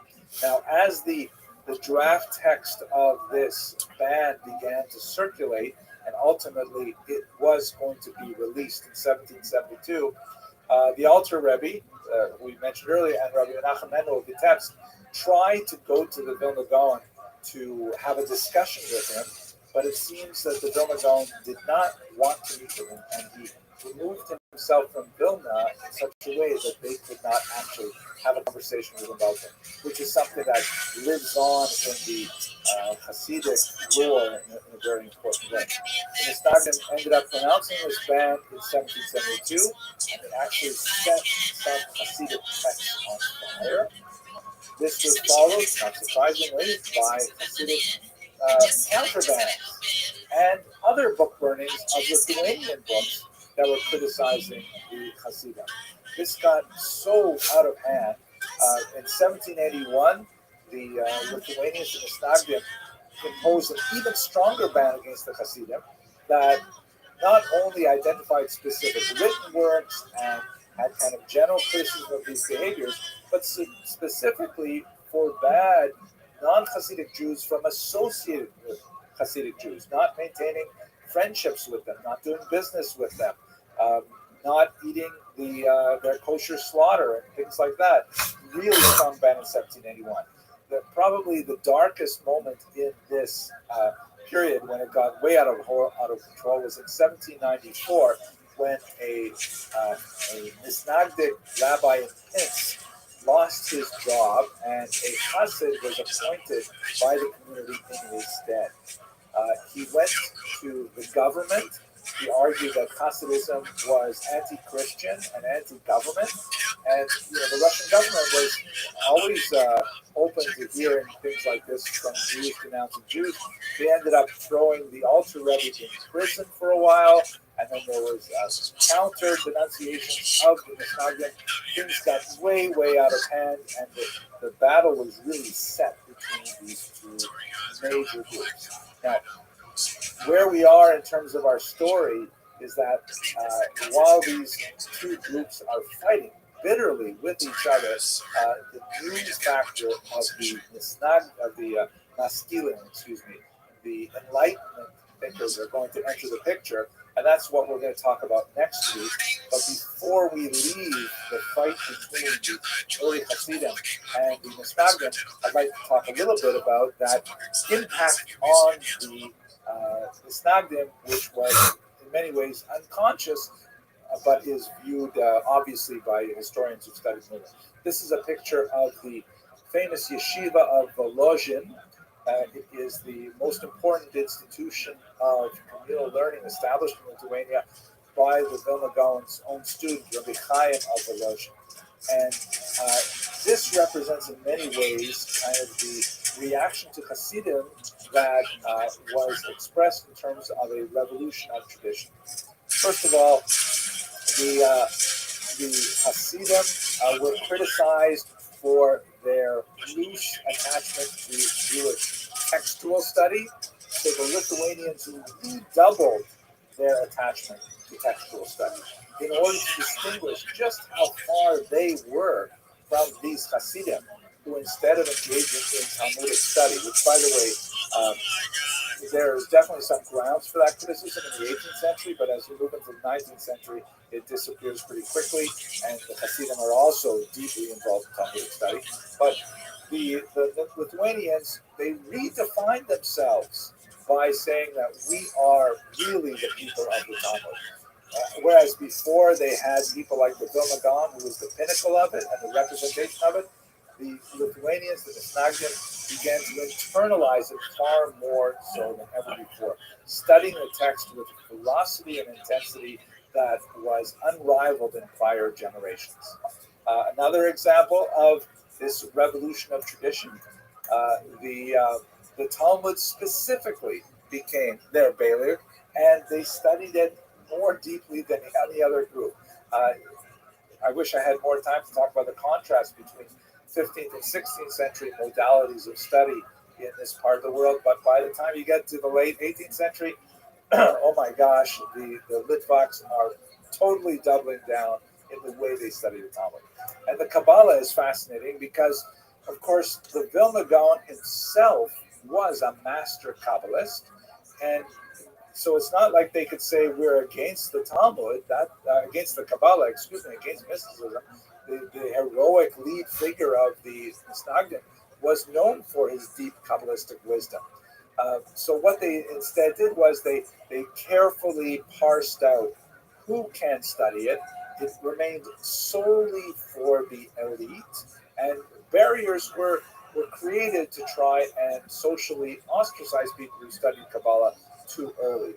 Speaker 1: Now, as the draft text of this ban began to circulate, and ultimately it was going to be released in 1772, the Alter Rebbe, we mentioned earlier, and Rabbi Menachem Mendel of Vitebsk, tried to go to the Vilna Gaon to have a discussion with him, but it seems that the Vilna Gaon did not want to meet with him, and he removed himself from Vilna in such a way that they could not actually have a conversation with him about him, which is something that lives on in the Hasidic lore in a very important way. The Misnagdim ended up pronouncing this ban in 1772, and it actually set some Hasidic texts on fire. This was followed, not surprisingly, by Hasidic counterbans and other book burnings of Lithuanian books that were criticizing the Hasidim. This got so out of hand. In 1781, the Lithuanians and the Misnagdim imposed an even stronger ban against the Hasidim that not only identified specific written works and had kind of general criticism of these behaviors, but specifically forbade non-Hasidic Jews from associating with Hasidic Jews, not maintaining friendships with them, not doing business with them, not eating their kosher slaughter and things like that. Really strong ban in 1781. Probably the darkest moment in this period, when it got way out of control, was in 1794, when a Misnagdic rabbi in Pinsk lost his job, and a chassid was appointed by the community in his stead. He went to the government. He argued that Hasidism was anti-Christian and anti-government, and the Russian government was always open to hearing things like this from Jews denouncing Jews. They ended up throwing the Alter Rebbe in prison for a while, and then there was counter denunciations of the Misnagdim. Things got way, way out of hand, and the battle was really set between these two major groups. Now, where we are in terms of our story is that while these two groups are fighting bitterly with each other, the news factor of the Maskilim, the Enlightenment thinkers are going to enter the picture, and that's what we're going to talk about next week. But before we leave the fight between the early Hasidim and the Misnagdim, I'd like to talk a little bit about that impact on the Misnagdim, which was in many ways unconscious, but is viewed obviously by historians who studied Muda. This is a picture of the famous yeshiva of Volozhin. It is the most important institution of communal learning established in Lithuania by the Vilna Gaon's own student, Rabbi Chaim of Volozhin. And this represents in many ways kind of the reaction to Hasidim that was expressed in terms of a revolution of tradition. First of all, the Hasidim were criticized for their loose attachment to Jewish textual study. So the Lithuanians redoubled their attachment to textual study in order to distinguish just how far they were from these Hasidim, who instead of engaging in Talmudic study, which, by the way, there is definitely some grounds for that criticism in the 18th century, but as you move into the 19th century, it disappears pretty quickly, and the Hasidim are also deeply involved in Talmudic study. But the Lithuanians, they redefined themselves by saying that we are really the people of the Talmud. Whereas before they had people like the Vilna Gaon, who was the pinnacle of it and the representation of it, the Lithuanians, the Misnagdim, began to internalize it far more so than ever before, studying the text with a velocity and intensity that was unrivaled in prior generations. Another example of this revolution of tradition, the Talmud specifically became their Baylor, and they studied it more deeply than any other group. I wish I had more time to talk about the contrast between 15th and 16th century modalities of study in this part of the world, but by the time you get to the late 18th century, oh my gosh, the Litvaks are totally doubling down in the way they study the Talmud. And the Kabbalah is fascinating because, of course, the Vilna Gaon himself was a master Kabbalist, and so it's not like they could say we're against the Talmud, against the Kabbalah, against mysticism. The heroic lead figure of the Misnagdim was known for his deep Kabbalistic wisdom. So what they instead did was they carefully parsed out who can study it. It remained solely for the elite, and barriers were created to try and socially ostracize people who studied Kabbalah too early.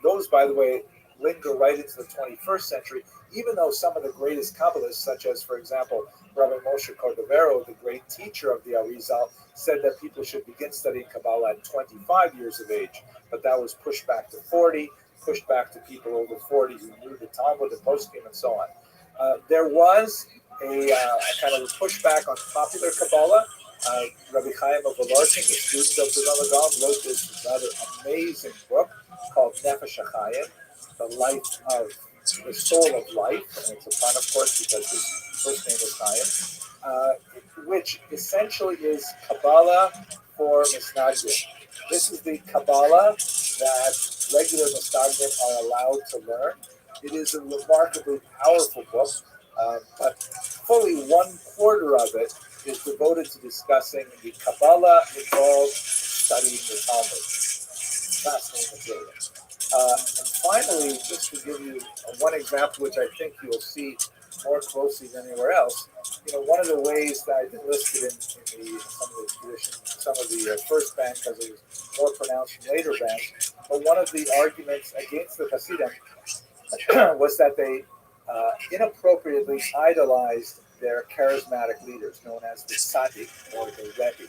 Speaker 1: Those, by the way, linger right into the 21st century, even though some of the greatest Kabbalists, such as, for example, Rabbi Moshe Cordovero, the great teacher of the Arizal, said that people should begin studying Kabbalah at 25 years of age, but that was pushed back to 40, pushed back to people over 40 who knew the Talmud, the poskim, and so on. There was a kind of a pushback on popular Kabbalah. Rabbi Chaim of Voloshyn, the student of the Vilna Gaon, wrote this rather amazing book called Nefesh HaChaim, the life of the soul of life, and it's a pun, of course, because his first name is Chaim, which essentially is Kabbalah for Misnagdim. This is the Kabbalah that regular Misnagdim are allowed to learn. It is a remarkably powerful book, but fully 1/4 of it is devoted to discussing the Kabbalah involved in studying the Talmud. Fascinating material. And finally, just to give you one example, which I think you'll see more closely than anywhere else, one of the ways that I didn't list it in some of the tradition, some of the first band, because it was more pronounced in later bands, but one of the arguments against the Hasidim was that they inappropriately idolized their charismatic leaders, known as the Tzaddik or the Rebbe.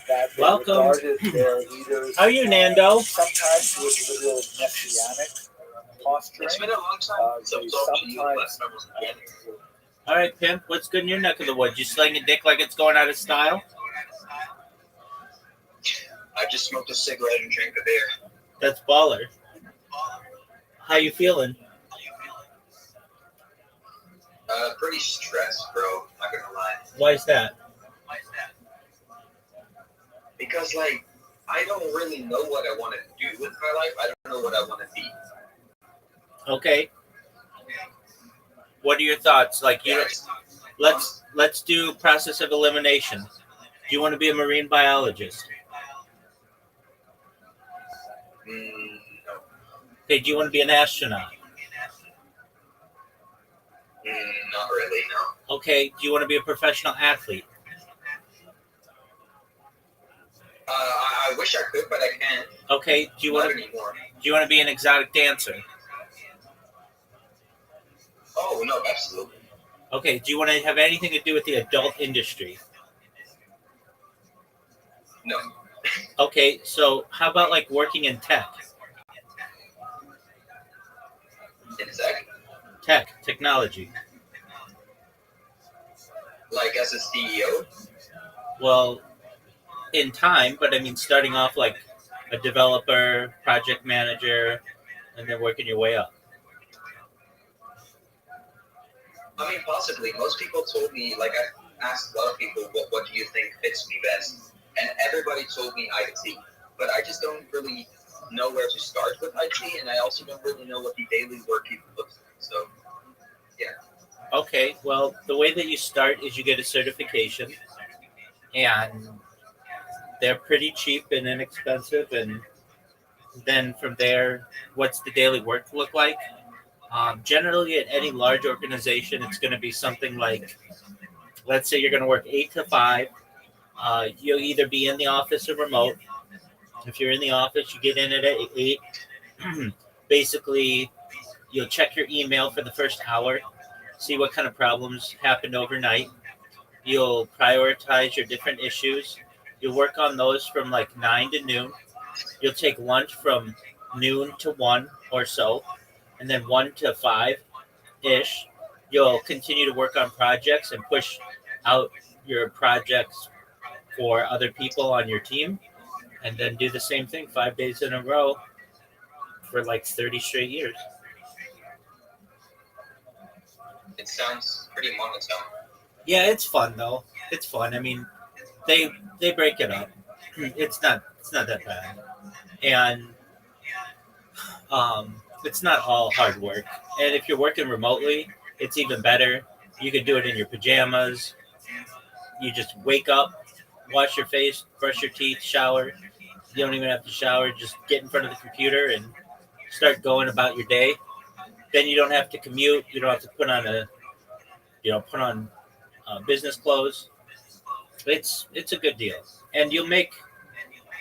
Speaker 1: That they regarded their leaders.
Speaker 2: How are you, Nando?
Speaker 1: Sometimes with a little messianic posturing.
Speaker 3: It's been a long time.
Speaker 2: All right, Pimp, what's good in your neck of the woods? You sling a dick like it's going out of style?
Speaker 3: I just smoked a cigarette and drank a beer.
Speaker 2: That's baller. How you feeling?
Speaker 3: Pretty stressed, bro. Not gonna lie.
Speaker 2: Why is that?
Speaker 3: Because, I don't really know what I want to do with my life. I don't know what I want to be.
Speaker 2: Okay. What are your thoughts? Let's do process of elimination. Do you want to be a marine biologist?
Speaker 3: No.
Speaker 2: Okay, do you want to be an astronaut?
Speaker 3: Not really, no.
Speaker 2: Okay, do you want to be a professional athlete?
Speaker 3: I wish I could, but I can't.
Speaker 2: Okay, do you want to be an exotic dancer?
Speaker 3: Oh, no, absolutely.
Speaker 2: Okay, do you want to have anything to do with the adult industry?
Speaker 3: No.
Speaker 2: Okay, so how about working in tech?
Speaker 3: In tech?
Speaker 2: Technology.
Speaker 3: As a CEO?
Speaker 2: Well, in time, but I mean starting off like a developer, project manager, and then working your way up.
Speaker 3: I mean, possibly. Most people told me, I asked a lot of people, what do you think fits me best? And everybody told me IT. But I just don't really know where to start with IT, and I also don't really know what the daily work even looks like. So, yeah.
Speaker 2: Okay, well, the way that you start is you get a certification, and they're pretty cheap and inexpensive, and then from there, what's the daily work look like? Generally, at any large organization, it's going to be something like, let's say you're going to work 8 to 5. You'll either be in the office or remote. If you're in the office, you get in at 8. Basically, you'll check your email for the first hour. see what kind of problems happened overnight. You'll prioritize your different issues. You'll work on those from like 9 to noon. You'll take lunch from noon to 1 or so, and then 1 to 5 ish. You'll continue to work on projects and push out your projects for other people on your team, and then do the same thing 5 days in a row for like 30 straight years.
Speaker 4: It sounds pretty monotone.
Speaker 2: Yeah, it's fun though. It's fun. I mean, they break it up. It's not that bad, and it's not all hard work. And if you're working remotely, it's even better. You can do it in your pajamas. You just wake up, wash your face, brush your teeth, shower. You don't even have to shower. Just get in front of the computer and start going about your day. Then you don't have to commute. You don't have to put on business clothes. It's a good deal, and you'll make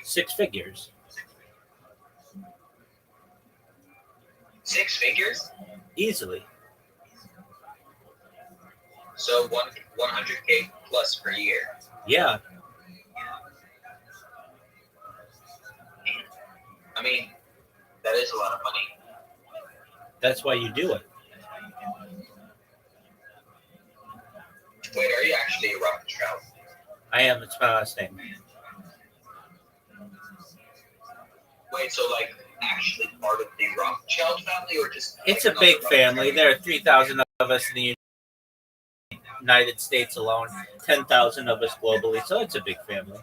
Speaker 2: 6 figures
Speaker 4: 6 figures?
Speaker 2: easily.
Speaker 4: So 100K plus per year.
Speaker 2: Yeah,
Speaker 4: I mean, that is a lot of money.
Speaker 2: that's why you do it.
Speaker 4: Wait, are you actually a Rothschild?
Speaker 2: I am. It's my last name.
Speaker 4: Wait, so like actually part of the Rothschild family, or just?
Speaker 2: It's
Speaker 4: like
Speaker 2: a big
Speaker 4: another
Speaker 2: family.
Speaker 4: Rothschild?
Speaker 2: There are 3,000 of us in the United States alone. 10,000 of us globally. So it's a big family.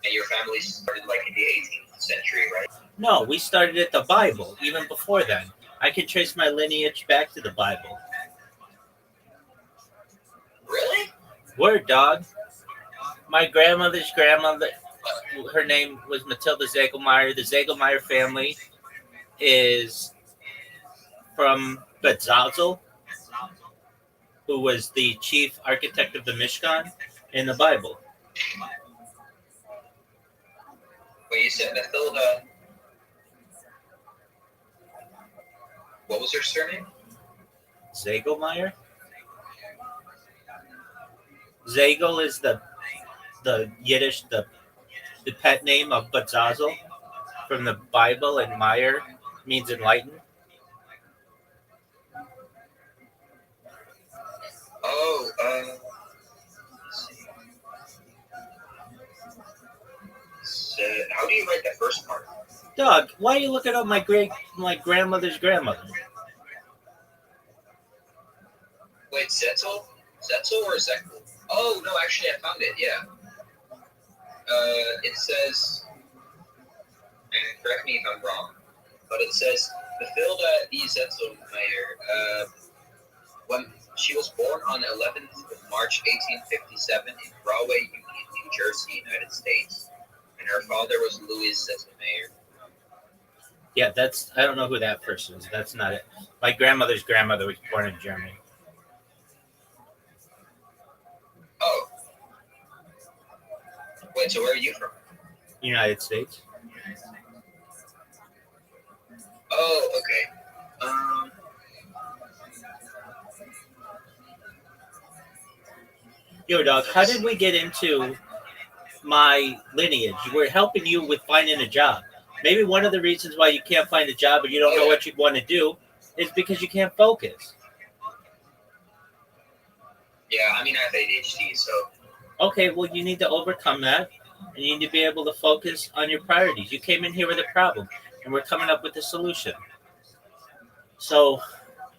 Speaker 4: And your family started like in the 18th century, right?
Speaker 2: No, we started at the Bible. Even before then, I can trace my lineage back to the Bible.
Speaker 4: Really?
Speaker 2: Word, dog. My grandmother's grandmother, her name was Matilda Zegelmeyer. The Zegelmeyer family is from Betzazel, who was the chief architect of the Mishkan in the Bible.
Speaker 4: Wait, you said Mathilda. What was her surname?
Speaker 2: Zegelmeyer? Zegel is the Yiddish, the pet name of Betzazel from the Bible, and Meyer means enlightened.
Speaker 4: Oh, so how do you write that first part?
Speaker 2: Dog, why are you looking up my grandmother's grandmother?
Speaker 4: Wait, Zetzel? Zetzel or Zekel? Oh, no, actually, I found it, yeah. It says, and correct me if I'm wrong, but it says, Mathilda E. Zetzelmeyer, when she was born on 11th of March, 1857 in Rahway Union, New Jersey, United States, and her father was Louis Zetzelmeyer.
Speaker 2: Yeah, I don't know who that person is. That's not it. My grandmother's grandmother was born in Germany.
Speaker 4: Oh. Wait, so where are you from?
Speaker 2: United States.
Speaker 4: Oh, okay.
Speaker 2: Yo, dog, how did we get into my lineage? We're helping you with finding a job. Maybe one of the reasons why you can't find a job or you don't know what you want to do is because you can't focus.
Speaker 4: Yeah, I mean, I have ADHD, so.
Speaker 2: Okay, well, you need to overcome that, and you need to be able to focus on your priorities. You came in here with a problem, and we're coming up with a solution. So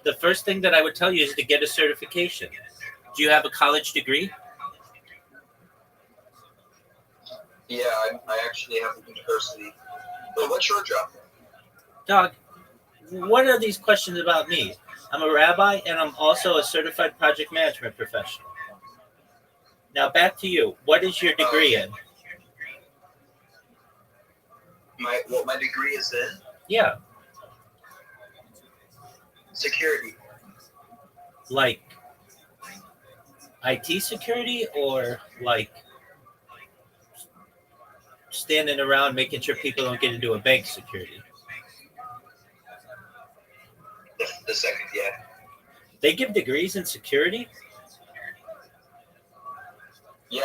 Speaker 2: the first thing that I would tell you is to get a certification. Do you have a college degree?
Speaker 4: Yeah, I actually have a university. But what's your job?
Speaker 2: Dog, what are these questions about me? I'm a rabbi, and I'm also a certified project management professional. Now back to you. What is your degree in?
Speaker 4: My degree is in
Speaker 2: Yeah,
Speaker 4: security.
Speaker 2: like IT security, or like standing around making sure people don't get into a bank security?
Speaker 4: The second, yeah.
Speaker 2: They give degrees in security.
Speaker 4: Yeah.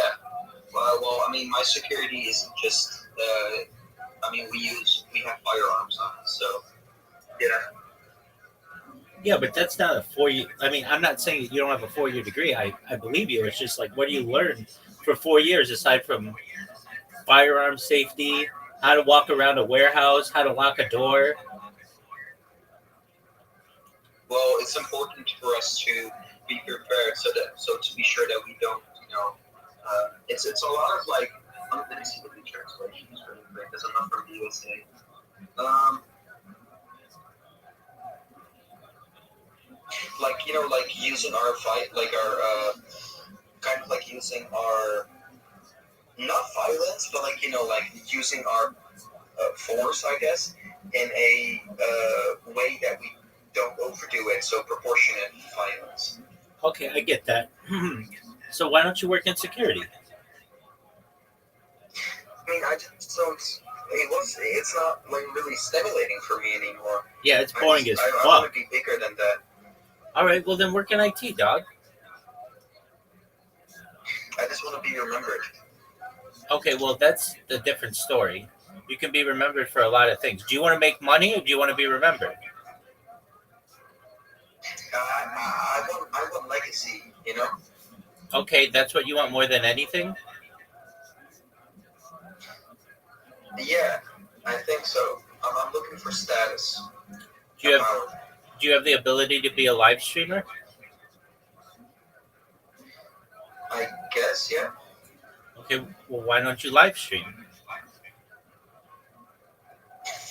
Speaker 4: Well, I mean, my security isn't just. I mean, we have firearms on it, so yeah.
Speaker 2: Yeah, but that's not a 4 year. I mean, I'm not saying that you don't have a 4 year degree. I believe you. It's just like, what do you learn for 4 years aside from firearm safety, how to walk around a warehouse, how to lock a door?
Speaker 4: Well, it's important for us to be prepared, so to be sure that we don't, it's a lot of like. Let me see the translations really quick because I'm not from the USA. Um, like like using our fight, like our kind of like using our not violence, but like like using our force, I guess, in a way that we don't overdo it. So proportionate violence.
Speaker 2: Okay, I get that. So why don't you work in security?
Speaker 4: I mean, I just don't. It's not like really stimulating for me anymore.
Speaker 2: Yeah, it's boring as
Speaker 4: I
Speaker 2: fuck.
Speaker 4: want to be bigger than that.
Speaker 2: All right, well then work in IT, dog.
Speaker 4: I just want to be remembered.
Speaker 2: Okay, well that's a different story. You can be remembered for a lot of things. Do you want to make money or do you want to be remembered?
Speaker 4: I want legacy.
Speaker 2: Okay, that's what you want more than anything?
Speaker 4: Yeah, I think so. I'm looking for status.
Speaker 2: Do you have do you have the ability to be a live streamer?
Speaker 4: I guess, yeah.
Speaker 2: Okay, well why don't you live stream?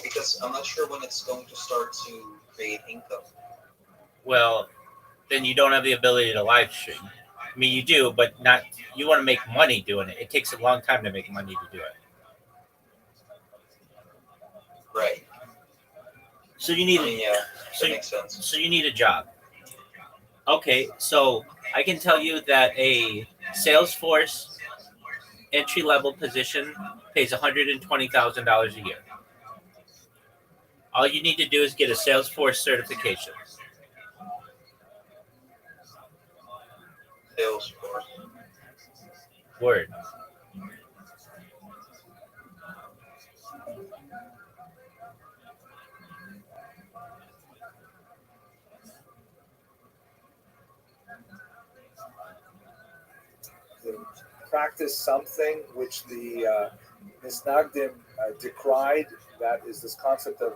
Speaker 4: Because I'm not sure when it's going to start to create income.
Speaker 2: Well, then you don't have the ability to live stream. I mean, you do, but not. You want to make money doing it. It takes a long time to make money to do it.
Speaker 4: Right.
Speaker 2: So you need.
Speaker 4: I mean, yeah,
Speaker 2: So
Speaker 4: that makes sense.
Speaker 2: so you need a job. Okay, so I can tell you that a Salesforce entry level position pays $120,000 a year. All you need to do is get a Salesforce certification.
Speaker 4: Salesforce.
Speaker 2: Word.
Speaker 1: To practice something which the Misnagdim decried. That is this concept of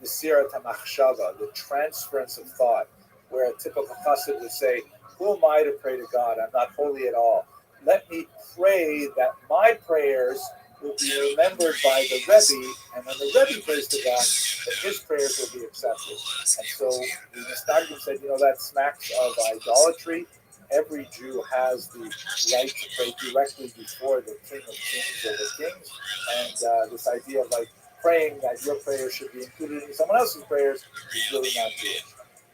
Speaker 1: Mesirat HaMachshava, the transference of thought, where a typical chassid would say, "Who am I to pray to God? I'm not holy at all. Let me pray that my prayers will be remembered by the Rebbe, and when the Rebbe prays to God, that his prayers will be accepted." And so the Misnagdim said, that smacks of idolatry. Every Jew has the right to pray directly before the King of Kings or the kings, and this idea of like praying that your prayers should be included in someone else's prayers is really not Jewish.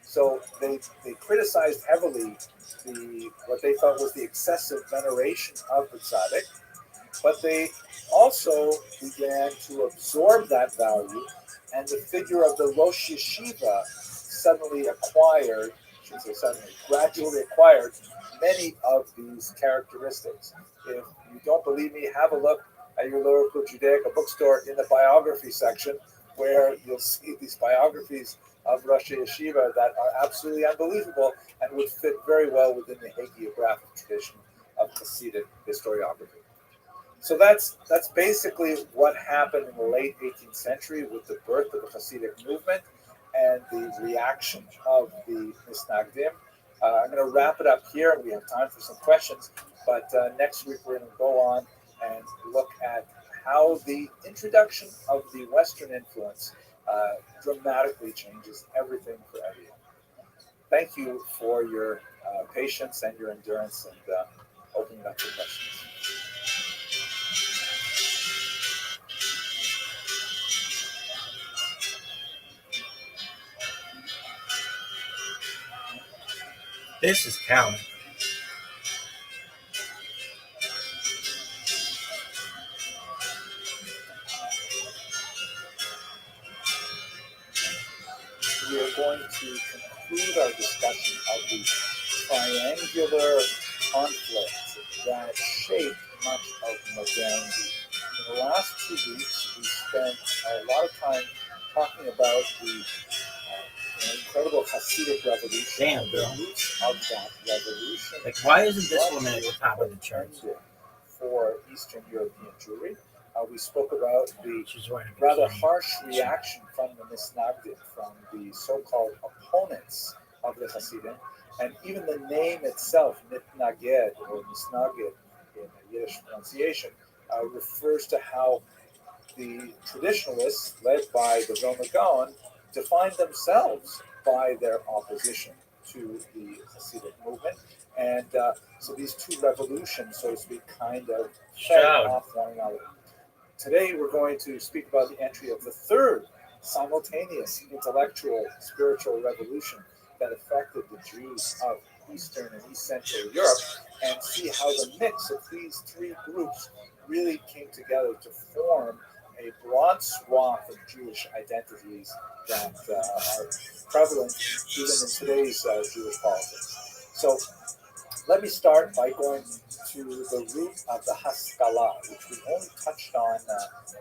Speaker 1: So they criticized heavily what they felt was the excessive veneration of the tzaddik, but they also began to absorb that value, and the figure of the Rosh Yeshiva suddenly acquired, I should say suddenly, gradually acquired many of these characteristics. If you don't believe me, have a look at your local Judaica bookstore in the biography section, where you'll see these biographies of Rosh Yeshiva that are absolutely unbelievable and would fit very well within the hagiographic tradition of Hasidic historiography. So that's basically what happened in the late 18th century with the birth of the Hasidic movement and the reaction of the Misnagdim. I'm going to wrap it up here, and we have time for some questions. But next week we're going to go on and look at how the introduction of the Western influence dramatically changes everything for everyone. Thank you for your patience and your endurance, and opening up for questions.
Speaker 2: This is talent.
Speaker 1: We are going to conclude our discussion of the triangular conflict that shaped much of modernity. In the last 2 weeks, we spent a lot of time talking about the incredible Hasidic revolution,
Speaker 2: Damn,
Speaker 1: the
Speaker 2: bro.
Speaker 1: roots of that revolution.
Speaker 2: Like, why isn't this
Speaker 1: what
Speaker 2: woman at the top of the charts?
Speaker 1: ended for Eastern European Jewry. We spoke about the
Speaker 2: She's wearing a
Speaker 1: rather
Speaker 2: bikini.
Speaker 1: harsh reaction from the Misnagdim, from the so-called opponents of the Hasidim, and even the name itself, Mitnaged or Misnagid in Yiddish pronunciation, refers to how the traditionalists, led by the Vilna Gaon, define themselves by their opposition to the Hasidic movement. And so these two revolutions, so to speak, kind of fed
Speaker 2: Stroud.
Speaker 1: off one another. Today we're going to speak about the entry of the third simultaneous intellectual spiritual revolution that affected the Jews of Eastern and East Central Europe, and see how the mix of these three groups really came together to form a broad swath of Jewish identities that are prevalent even in today's Jewish politics. So let me start by going to the root of the Haskalah, which we only touched on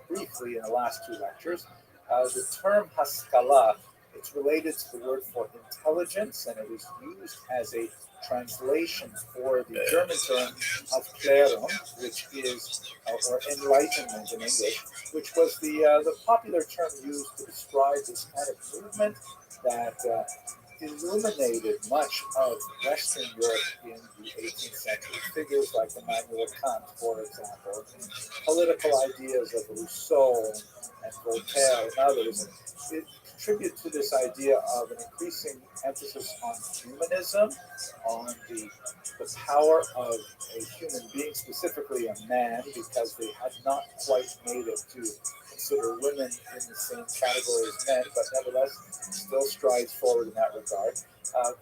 Speaker 1: briefly in the last two lectures. The term Haskalah, it's related to the word for intelligence, and it was used as a translation for the German term Aufklärung, which is, or enlightenment in English, which was the popular term used to describe this kind of movement that illuminated much of Western Europe in the 18th century. Figures like Immanuel Kant, for example, and political ideas of Rousseau and Voltaire and others. It contribute to this idea of an increasing emphasis on humanism, on the power of a human being, specifically a man, because they had not quite made it to consider women in the same category as men, but nevertheless still strides forward in that regard.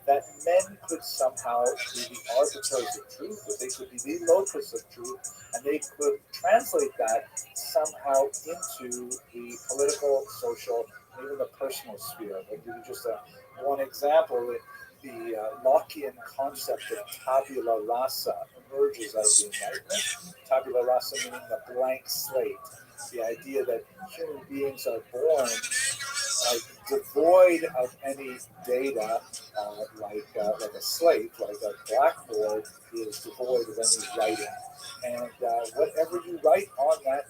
Speaker 1: That men could somehow be the arbiters of truth, that they could be the locus of truth, and they could translate that somehow into the political, social, and even the personal sphere. I'll give you just one example. The Lockean concept of tabula rasa emerges out of the Enlightenment. Tabula rasa meaning the blank slate, the idea that human beings are born devoid of any data, like a slate, like a blackboard is devoid of any writing. And whatever you write on that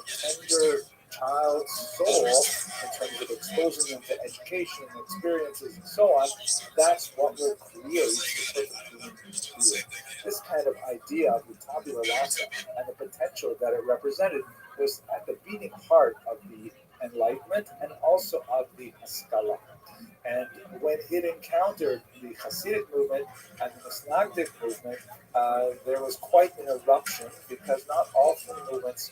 Speaker 1: tender child's soul, in terms of exposing them to education and experiences and so on, that's what will create the perfect human being. This kind of idea of the tabula rasa and the potential that it represented was at the beating heart of the Enlightenment and also of the Haskalah. And when it encountered the Hasidic movement and the Misnagdic movement, there was quite an eruption, because not all three movements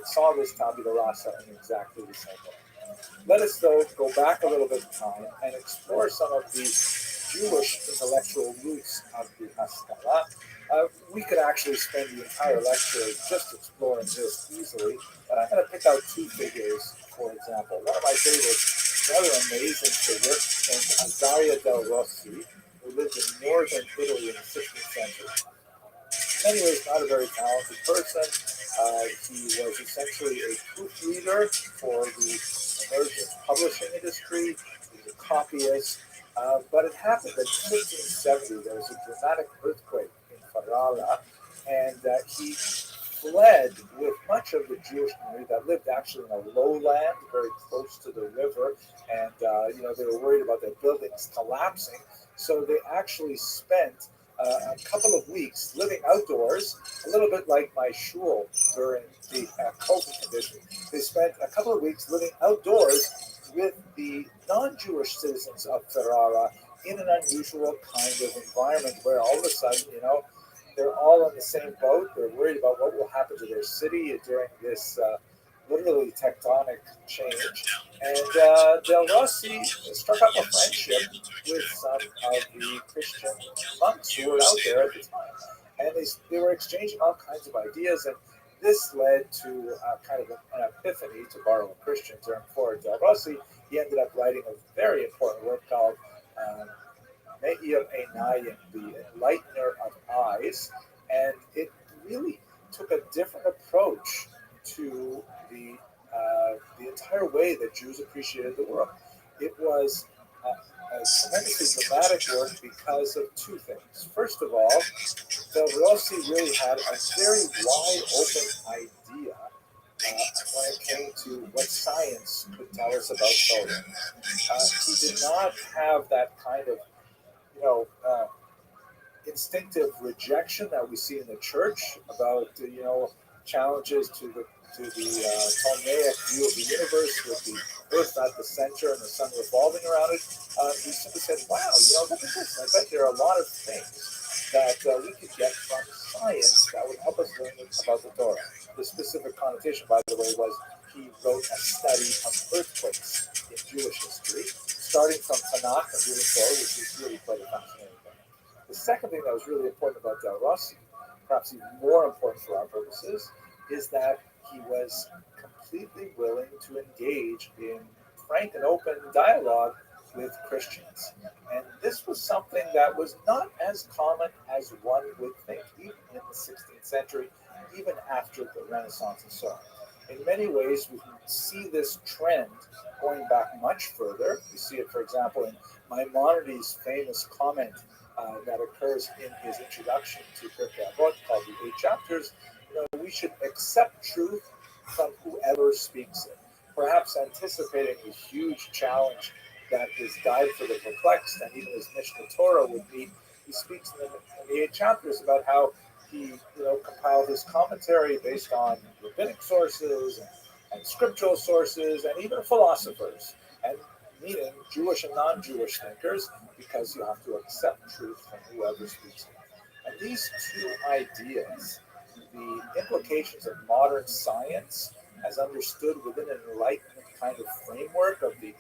Speaker 1: saw this tabula rasa in exactly the same way. Let us, though, go back a little bit in time and explore some of the Jewish intellectual roots of the Haskalah. We could actually spend the entire lecture just exploring this easily, but I'm going to pick out two figures, for example. One of my favorites, rather amazing figure, named Azaria del Rossi, who lived in northern Italy in the 16th century. In many ways, not a very talented person. He was essentially a proofreader for the emerging publishing industry. He was a copyist. But it happened that in 1570 there was a dramatic earthquake in Ferrara, and he fled with much of the Jewish community that lived actually in a lowland very close to the river, and they were worried about their buildings collapsing, so they actually spent a couple of weeks living outdoors, a little bit like my shul during the COVID condition. They spent a couple of weeks living outdoors with the non-Jewish citizens of Ferrara in an unusual kind of environment where all of a sudden, they're all in the same boat. They're worried about what will happen to their city during this literally tectonic change. And Del Rossi struck up a friendship with some of the Christian monks who were out there at the time. And they were exchanging all kinds of ideas, and this led to kind of an epiphany, to borrow a Christian term, for Del Rossi. He ended up writing a very important work called Me'ir Einayim, the enlightener of eyes, and it really took a different approach to the entire way that Jews appreciated the world. It was a tremendously dramatic work because of two things. First of all, Del Rossi really had a very wide open idea when it came to what science could tell us about Torah. He did not have that kind of, you know, instinctive rejection that we see in the church about, challenges to the Ptolemaic view of the universe with the Earth at the center and the sun revolving around it. He simply said, "Wow, look at this! I bet there are a lot of things that we could get from science that would help us learn about the Torah." The specific connotation, by the way, was he wrote a study of earthquakes in Jewish history, starting from Tanakh and moving forward, which is really quite a fascinating thing. The second thing that was really important about Del Rossi, perhaps even more important for our purposes, is that he was completely willing to engage in frank and open dialogue with Christians. And this was something that was not as common as one would think, even in the 16th century, even after the Renaissance and so on. In many ways, we can see this trend going back much further. You see it, for example, in Maimonides' famous comment that occurs in his introduction to Pirkei Avot, called the Eight Chapters. We should accept truth from whoever speaks it. Perhaps anticipating the huge challenge that his Guide for the Perplexed and even his Mishneh Torah would meet, he speaks in the Eight Chapters about how he, compiled his commentary based on rabbinic sources and scriptural sources and even philosophers, and meaning Jewish and non-Jewish thinkers, because you have to accept truth from whoever speaks it. And these two ideas, the implications of modern science as understood within an Enlightenment kind of framework of the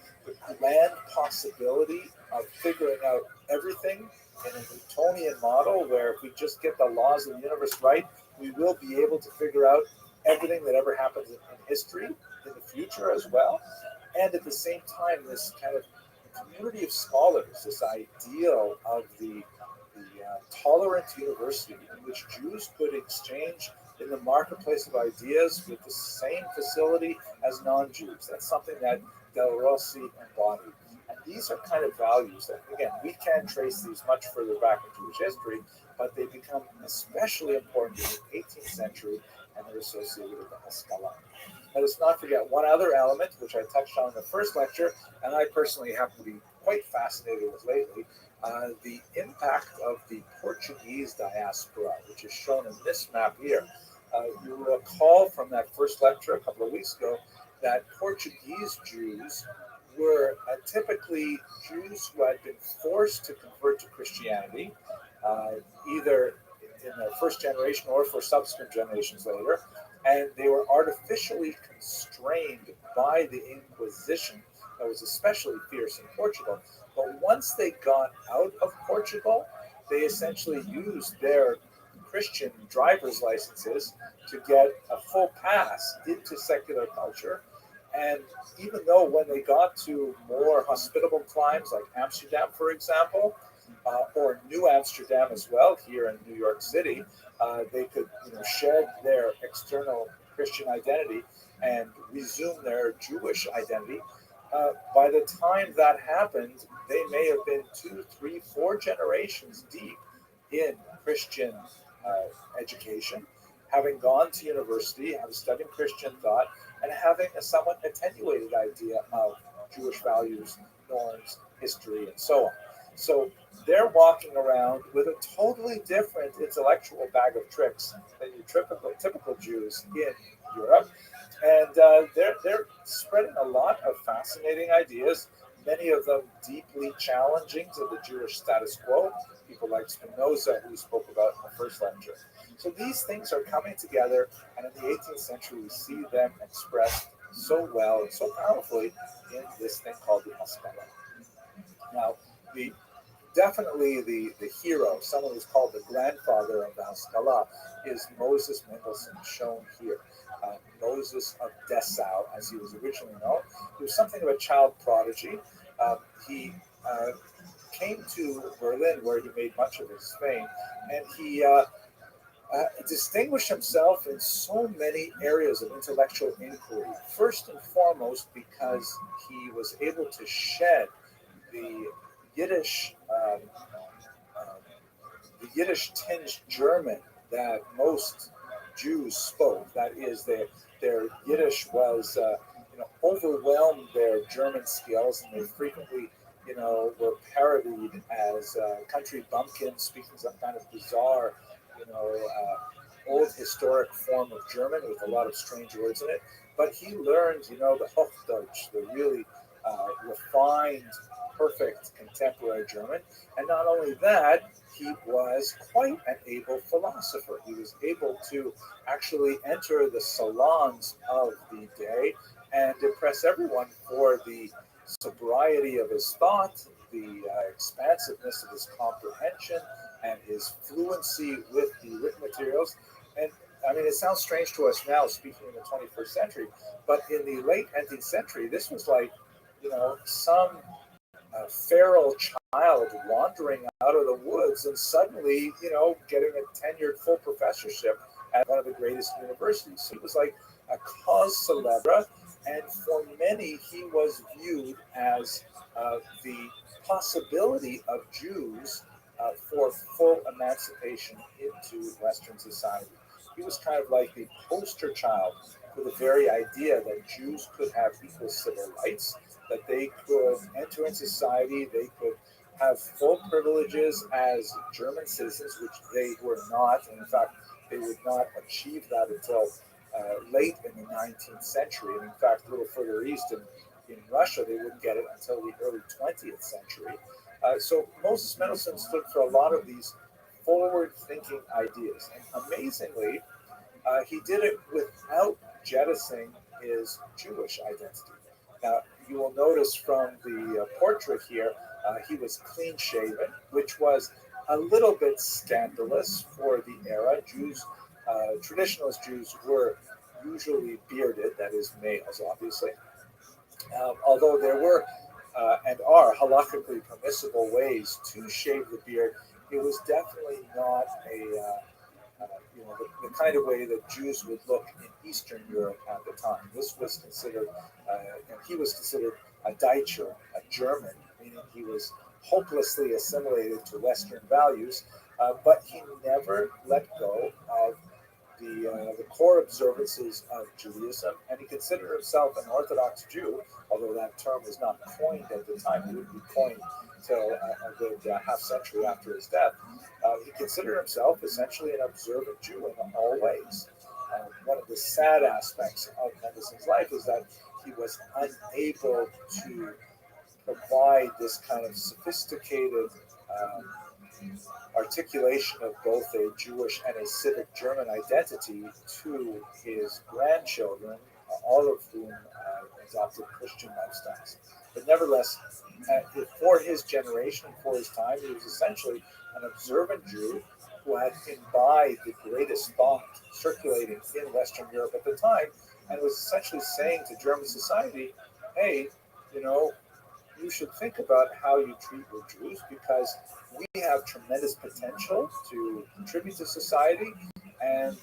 Speaker 1: grand possibility of figuring out everything in a Newtonian model, where if we just get the laws of the universe right, we will be able to figure out everything that ever happens in history in the future as well. And at the same time, this kind of community of scholars, this ideal of the tolerant university in which Jews could exchange in the marketplace of ideas with the same facility as non-Jews. That's something that Del Rossi embodied. And these are kind of values that, again, we can trace these much further back in Jewish history, but they become especially important in the 18th century, and they're associated with the Haskalah. Let us not forget one other element, which I touched on in the first lecture, and I personally happen to be quite fascinated with lately, the impact of the Portuguese diaspora, which is shown in this map here. You will recall from that first lecture a couple of weeks ago that Portuguese Jews were typically Jews who had been forced to convert to Christianity, either in their first generation or for subsequent generations later, and they were artificially constrained by the Inquisition that was especially fierce in Portugal. But once they got out of Portugal, they essentially used their Christian driver's licenses to get a full pass into secular culture. And even though when they got to more hospitable climes like Amsterdam, for example, or New Amsterdam as well, here in New York City, they could shed their external Christian identity and resume their Jewish identity. By the time that happened, they may have been 2, 3, 4 generations deep in Christian education, having gone to university, having studied Christian thought, and having a somewhat attenuated idea of Jewish values, norms, history, and so on. So they're walking around with a totally different intellectual bag of tricks than your typical Jews in Europe. And they're spreading a lot of fascinating ideas, many of them deeply challenging to the Jewish status quo, people like Spinoza, who we spoke about in the first lecture. So these things are coming together, and in the 18th century, we see them expressed so well and so powerfully in this thing called the Haskalah. Now, definitely the hero, someone who's called the grandfather of the Haskalah, is Moses Mendelssohn, shown here. Moses of Dessau, as he was originally known. He was something of a child prodigy. He came to Berlin, where he made much of his fame, and he distinguished himself in so many areas of intellectual inquiry. First and foremost, because he was able to shed the Yiddish, the Yiddish tinged German that most Jews spoke. That is, their Yiddish was, overwhelmed their German skills, and they frequently, were parodied as country bumpkins speaking some kind of bizarre, old historic form of German with a lot of strange words in it. But he learned, the Hochdeutsch, the really refined, perfect contemporary German. And not only that, he was quite an able philosopher. He was able to actually enter the salons of the day and impress everyone for the sobriety of his thought, the expansiveness of his comprehension, and his fluency with the written materials. And I mean, it sounds strange to us now, speaking in the 21st century, but in the late 19th century, this was like, some feral child wandering out of the woods and suddenly, getting a tenured full professorship at one of the greatest universities. So he was like a cause célèbre, and for many, he was viewed as the possibility of Jews for full emancipation into Western society. He was kind of like the poster child for the very idea that Jews could have equal civil rights, that they could enter in society, they could have full privileges as German citizens, which they were not. And in fact, they would not achieve that until late in the 19th century. And in fact, a little further east in Russia, they wouldn't get it until the early 20th century. So Moses Mendelssohn stood for a lot of these forward-thinking ideas. And amazingly, he did it without jettisoning his Jewish identity. Now, you will notice from the portrait here, he was clean shaven, which was a little bit scandalous for the era. Jews, traditionalist Jews, were usually bearded, that is, males, obviously. Although there were and are halakhically permissible ways to shave the beard, it was definitely not the kind of way that Jews would look in Eastern Europe at the time. This was considered, and he was considered a Deutscher, a German, meaning he was hopelessly assimilated to Western values, but he never let go of the core observances of Judaism, and he considered himself an Orthodox Jew, although that term was not coined at the time. It would be coined until a good half century after his death. He considered himself essentially an observant Jew in all ways. One of the sad aspects of Mendelssohn's life is that he was unable to provide this kind of sophisticated articulation of both a Jewish and a civic German identity to his grandchildren, all of whom adopted Christian lifestyles. But nevertheless, for his generation, for his time, he was essentially an observant Jew who had imbibed the greatest thought circulating in Western Europe at the time, and was essentially saying to German society, hey, you should think about how you treat your Jews, because we have tremendous potential to contribute to society, and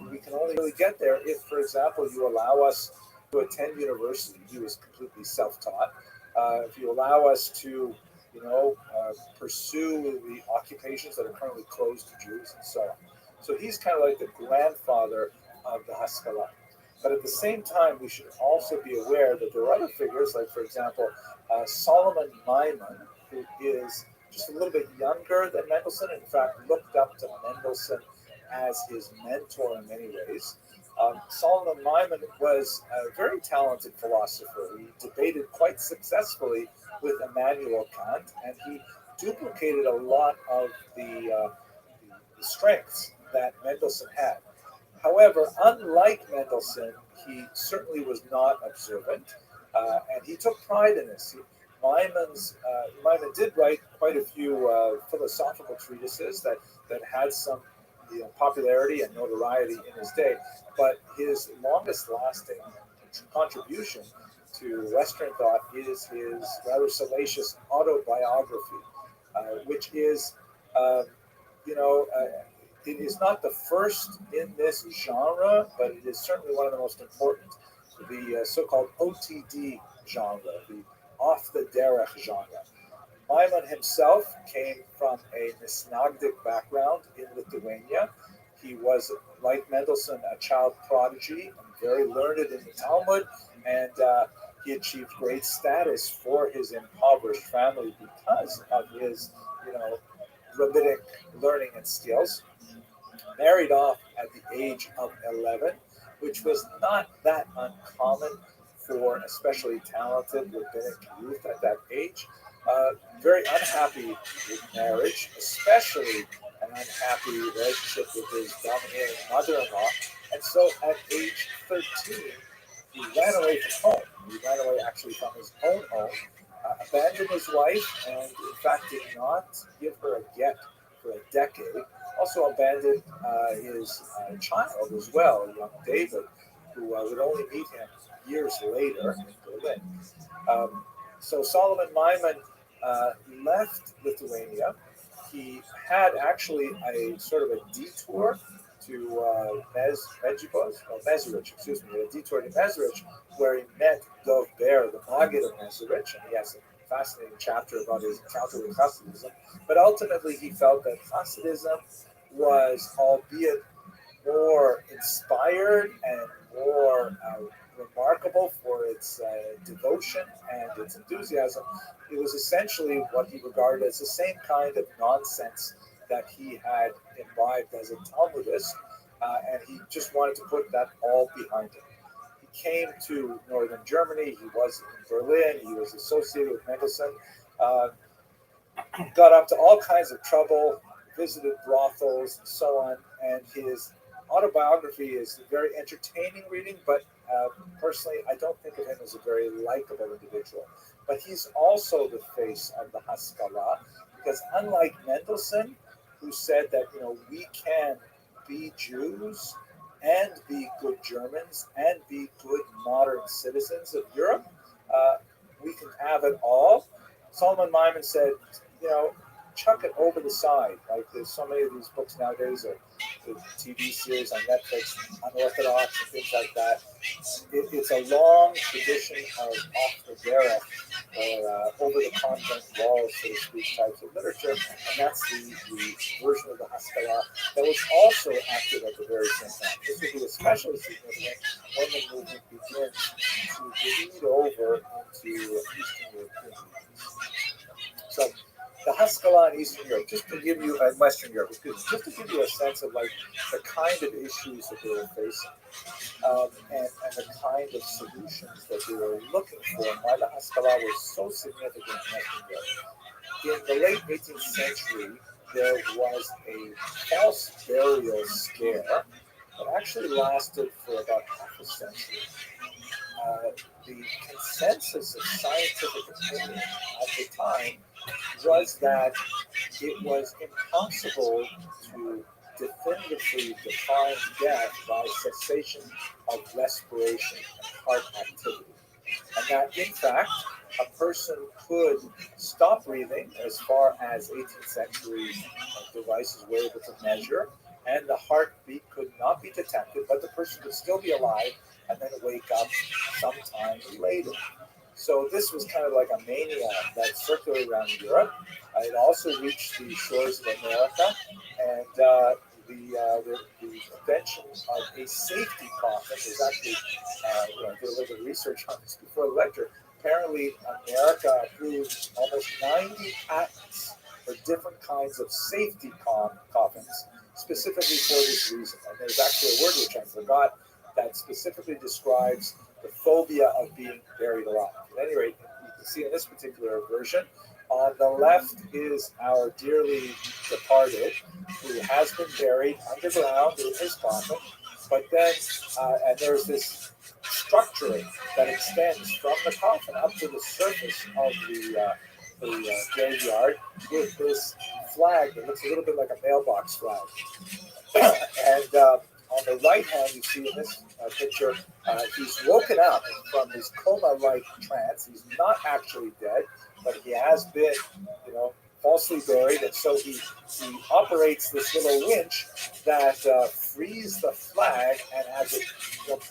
Speaker 1: we can only really get there if, for example, you allow us to attend university. He was completely self-taught. If you allow us to, pursue the occupations that are currently closed to Jews, and so on. So he's kind of like the grandfather of the Haskalah. But at the same time, we should also be aware that there are other figures, like, for example, Solomon Maimon, who is just a little bit younger than Mendelssohn, in fact, looked up to Mendelssohn as his mentor in many ways. Solomon Maimon was a very talented philosopher. He debated quite successfully with Immanuel Kant, and he duplicated a lot of the strengths that Mendelssohn had. However, unlike Mendelssohn, he certainly was not observant, and he took pride in this. Maimon did write quite a few philosophical treatises that had some popularity and notoriety in his day, but his longest-lasting contribution to Western thought is his rather salacious autobiography, which is, um, you know, it is not the first in this genre, but it is certainly one of the most important. The so-called OTD genre, the off the derech genre. Maimon himself came from a Misnagdic background in Lithuania. He was, like Mendelssohn, a child prodigy and very learned in the Talmud, and he achieved great status for his impoverished family because of his, you know, rabbinic learning and skills. Married off at the age of 11, which was not that uncommon for especially talented rabbinic youth at that age. Very unhappy with marriage, especially an unhappy relationship with his domineering mother-in-law. And so at age 13, he ran away from home. He ran away actually from his own home, abandoned his wife, and in fact did not give her a get for a decade. Also abandoned his child as well, young David, who would only meet him years later in Berlin. So Solomon Maimon left Lithuania. He had actually a sort of a detour to Mezrich, excuse me, a detour to Mezrich, where he met Dov Ber, the Maggid of Mezrich, and he has a fascinating chapter about his encounter with Hasidism. But ultimately, he felt that Hasidism was, albeit more inspired and more remarkable for its devotion and its enthusiasm, it was essentially what he regarded as the same kind of nonsense that he had imbibed as a Talmudist, and he just wanted to put that all behind him. He came to northern Germany. He was in Berlin. He was associated with Mendelssohn. Uh, got up to all kinds of trouble, visited brothels, and so on. And his autobiography is a very entertaining reading, but personally, I don't think of him as a very likable individual. But he's also the face of the Haskalah, because unlike Mendelssohn, who said that, you know, we can be Jews and be good Germans and be good modern citizens of Europe, we can have it all. Solomon Maimon said, you know, chuck it over the side. Like there's so many of these books nowadays, or the TV series on Netflix, Unorthodox and things like that. It's a long tradition of off the derech, or over the convent walls, so to speak, types of literature, and that's the version of the Haskalah that was also active at the very same time. This would be especially significant when the movement begins to bleed over into Eastern European movements. So the Haskalah in Eastern Europe, just to give you, Western Europe, just to give you a sense of like the kind of issues that they were facing, and the kind of solutions that they were looking for, and why the Haskalah was so significant in Western Europe. In the late 18th century, there was a false burial scare that actually lasted for about half a century. The consensus of scientific opinion at the time was that it was impossible to definitively define death by cessation of respiration and heart activity. And that, in fact, a person could stop breathing as far as 18th century devices were able to measure, and the heartbeat could not be detected, but the person could still be alive and then wake up sometime later. So this was kind of like a mania that circulated around Europe. It also reached the shores of America, and the invention of a safety coffin is actually, I did a little bit of research on this before the lecture. Apparently, America approved almost 90 patents for different kinds of safety coffins, specifically for this reason. And there's actually a word which I forgot that specifically describes the phobia of being buried alive. At any rate, you can see in this particular version, on the left is our dearly departed, who has been buried underground in his coffin, but then, and there's this structure that extends from the coffin up to the surface of the graveyard with this flag that looks a little bit like a mailbox flag. And on the right hand, you see in this picture, he's woken up from his coma-like trance. He's not actually dead, but he has been, falsely buried, and so he operates this little winch that frees the flag and has it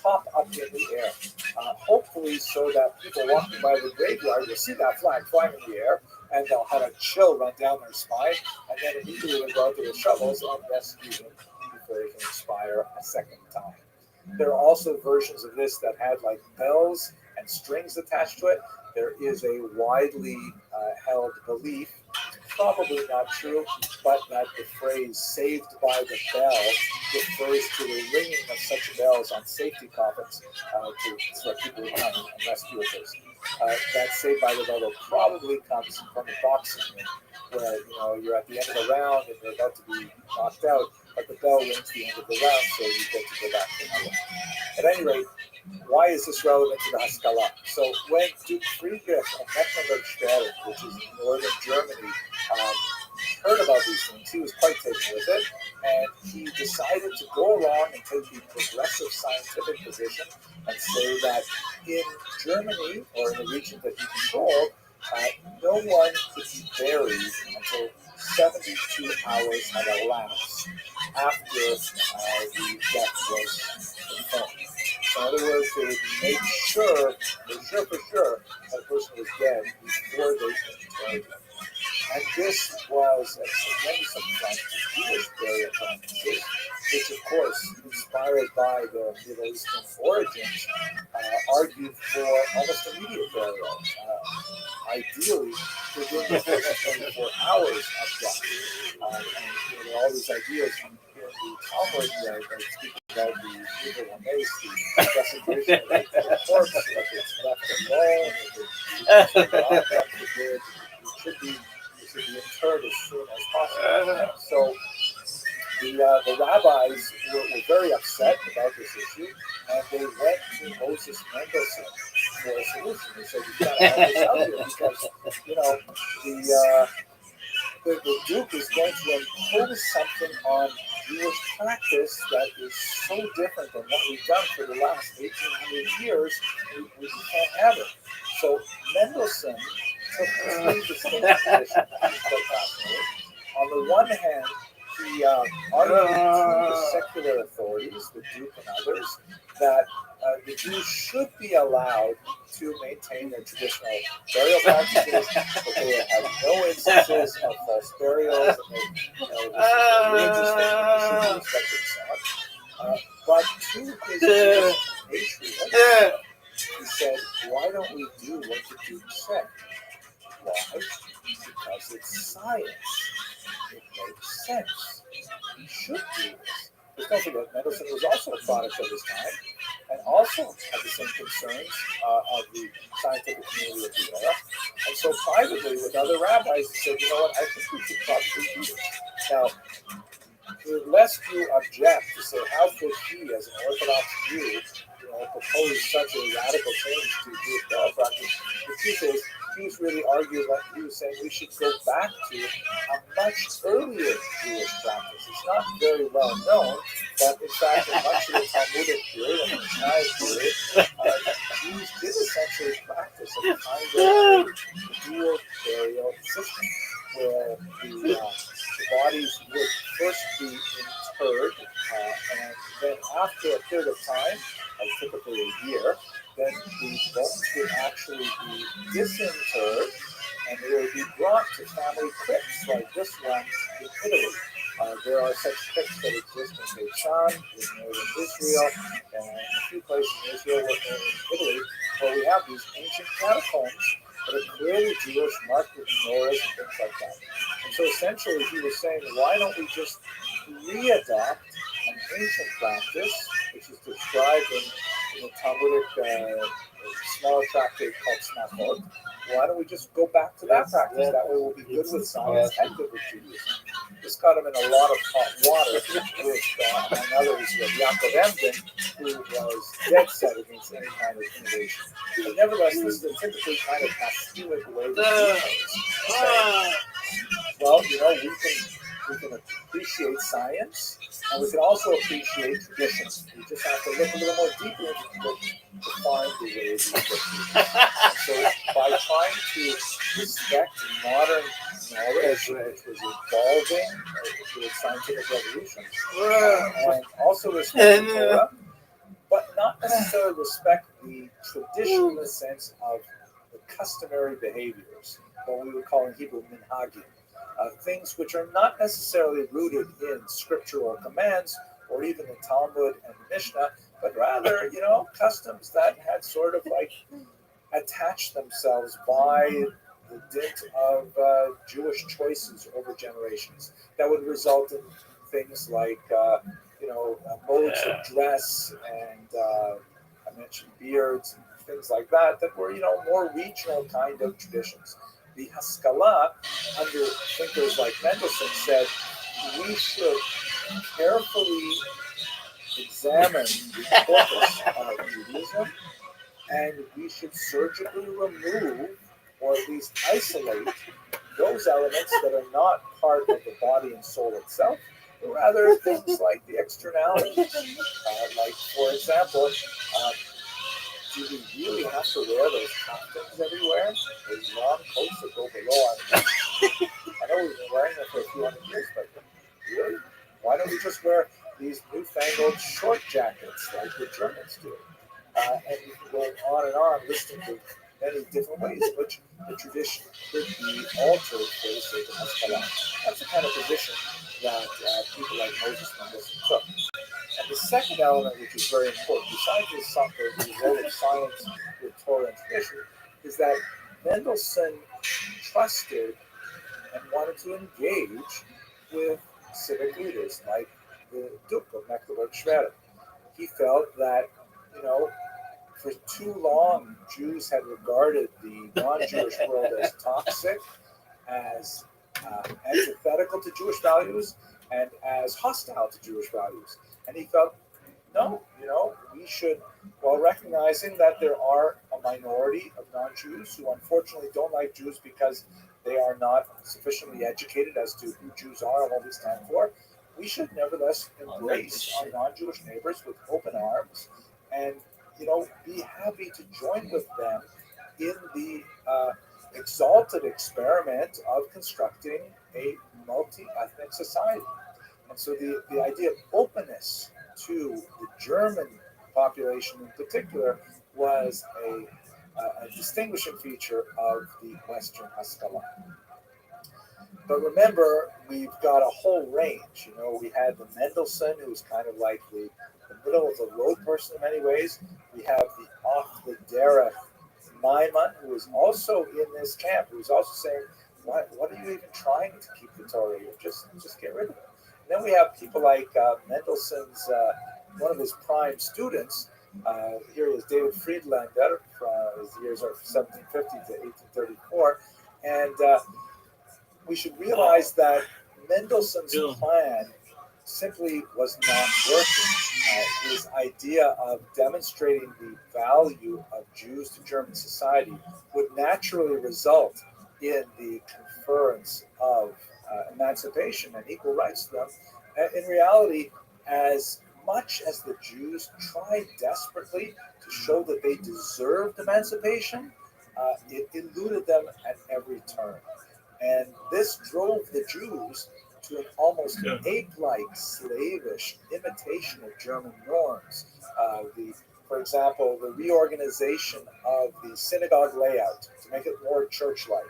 Speaker 1: pop up in the air. Hopefully, so that people walking by the graveyard will see that flag flying in the air, and they'll have a chill run down their spine, and then immediately they'll go out to the shovels and rescue him before he can expire a second time. There are also versions of this that had like bells and strings attached to it. There is a widely held belief, probably not true, but that the phrase "saved by the bell" refers to the ringing of such bells on safety coffins so that people would come and rescue a person. That "saved by the bell" probably comes from the boxing ring, where you're at the end of the round and you're about to be knocked out, but the bell rings the end of the round, so you get to go back to another. At any rate, why is this relevant to the Haskalah? So when Duke Friedrich of Mecklenburg-Schwerin, which is in northern Germany, heard about these things, he was quite taken with it, and he decided to go along and take the progressive scientific position and say that in Germany, or in the region that he controlled, no one could be buried until 72 hours had elapsed after the death was confirmed. So in other words, they would make sure that a person was dead before they interred him. And this was a tremendous affront to Jewish burial practices, which of course, inspired by the Middle Eastern origins, argued for almost immediate burial. Ideally, within the first 24 hours of death. And all these ideas in the Talmud that speak about the Yibel Hames, the desecration of the corpse, if it's left alone, if it's God forbid, it should be interred as soon as possible. So the rabbis were very upset about this issue, and they went to Moses Mendelssohn for a solution. They said, "You've got to help us out here because the Duke is going to impose something on Jewish practice that is so different than what we've done for the last 1,800 years. We can't have it." So Mendelssohn took three distinct positions, quite fascinating. On the one hand, he argued to the secular authorities, the Duke and others, that the Jews should be allowed to maintain their traditional burial practices, that they would have no instances of false burials, and this is a religious thing that should be respected and so on. But to his patriot, he said, "Why don't we do what the Duke said?" Why? Because it's science. It makes sense. We should do this. But don't forget, Mendelssohn was also a product of his time, and also had the same concerns of the scientific community of the era. And so privately with other rabbis, he said, "You know what, I think we should probably do this." Now, lest you object to say, how could he, as an Orthodox Jew, propose such a radical change to Jewish burial practice? The truth is, he was really arguing, like he was saying, we should go back to a much earlier Jewish practice. It's not very well known, but in fact, in much of the Talmudic period and the Tanaic period, Jews did essentially practice a kind of dual burial system, where the bodies would first be interred, and then after a period of time, typically a year, then the bones would actually be disinterred, and they would be brought to family crypts like this one in Italy. There are such crypts that exist in Beit Shan, in northern Israel, and a few places in Israel and in Italy, where we have these ancient catacombs that are clearly Jewish, marked with menorahs and things like that. And so essentially he was saying, why don't we just readopt an ancient practice, which is described in the Talmudic small tractate called Snachot. Why don't we just go back to that practice? That way we'll be good with science and good with Judaism. This got him in a lot of hot water with, among others, Yaakov Emden, who was dead set against any kind of innovation. But nevertheless, this is a typically kind of Hasidic way to do things. Well, we can appreciate science, And we can also appreciate traditions. We just have to look a little more deeply into tradition to find the way these traditions. So by trying to respect modern knowledge, which was evolving through scientific revolution, and also respect the Torah, but not necessarily respect the tradition in the sense of the customary behaviors, what we would call in Hebrew minhagim, things which are not necessarily rooted in scriptural commands or even the Talmud and the Mishnah, but rather, customs that had sort of like attached themselves by the dint of Jewish choices over generations that would result in things like, modes of dress and I mentioned beards and things like that were, more regional kind of traditions. The Haskalah, under thinkers like Mendelssohn, said we should carefully examine the corpus of Judaism, and we should surgically remove or at least isolate those elements that are not part of the body and soul itself, but rather things like the externalities. Like, for example, do we really have to wear those costumes everywhere? Those long coats that go below our necks? I know we've been wearing them for a few hundred years, but really? Why don't we just wear these newfangled short jackets like the Germans do? And you can go on and on listing the many different ways in which the tradition could be altered for the sake of Haskalah. That's the kind of position that people like Moses Mendelssohn took. And the second element, which is very important, besides the role of science with Torah and tradition, is that Mendelssohn trusted and wanted to engage with civic leaders like the Duke of Mecklenburg-Schwerin. He felt that, for too long, Jews had regarded the non-Jewish world as toxic, as antithetical to Jewish values, and as hostile to Jewish values. And he felt, no, we should, while recognizing that there are a minority of non-Jews who unfortunately don't like Jews because they are not sufficiently educated as to who Jews are and what we stand for, we should nevertheless embrace our non-Jewish neighbors with open arms and, be happy to join with them in the exalted experiment of constructing a multi-ethnic society. And so the idea of openness to the German population in particular was a distinguishing feature of the Western Haskalah. But remember, we've got a whole range. We had the Mendelssohn, who was kind of like the middle of the road person in many ways. We have the off the derech Maimon, who is also in this camp, who is also saying, what are you even trying to keep the Torah? Just get rid of it. And then we have people like Mendelssohn's, one of his prime students. Here is David Friedlander, his years are 1750 to 1834. And we should realize that Mendelssohn's plan simply was not working. His idea of demonstrating the value of Jews to German society would naturally result in the conference of emancipation and equal rights to them. In reality, as much as the Jews tried desperately to show that they deserved emancipation, it eluded them at every turn. And this drove the Jews to an almost ape-like, slavish imitation of German norms. For example, the reorganization of the synagogue layout to make it more church-like.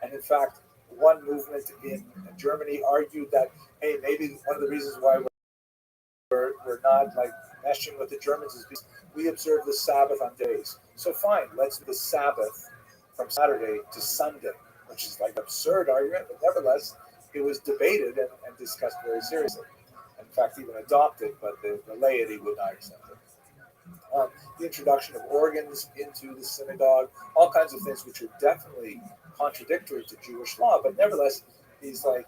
Speaker 1: And in fact, one movement in Germany argued that, hey, maybe one of the reasons why we're not like meshing with the Germans is because we observe the Sabbath on days. So fine, let's do the Sabbath from Saturday to Sunday, which is like an absurd argument, but nevertheless, it was debated and discussed very seriously. In fact, even adopted, but the laity would not accept it. The introduction of organs into the synagogue, all kinds of things which are definitely contradictory to Jewish law, but nevertheless, these like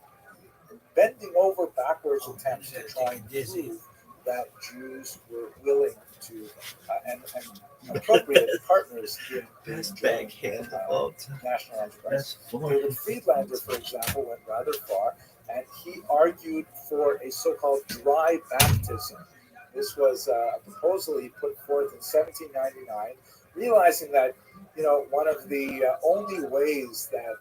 Speaker 1: bending over backwards attempts to try and prove that Jews were willing to and appropriate partners in German national enterprise. David Friedlander, for example, went rather far and he argued for a so-called dry baptism. This was a proposal he put forth in 1799, realizing that one of the only ways that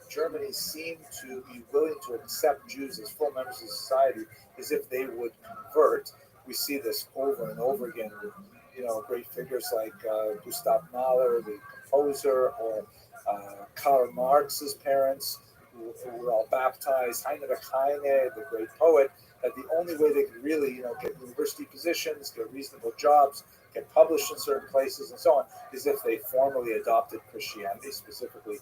Speaker 1: Germany seemed to be willing to accept Jews as full members of society is if they would convert. We see this over and over again with great figures like Gustav Mahler, the composer, or Karl Marx's parents, who were all baptized. Heinrich Heine, the great poet, that the only way they could really, get university positions, get reasonable jobs, get published in certain places, and so on, is if they formally adopted Christianity, specifically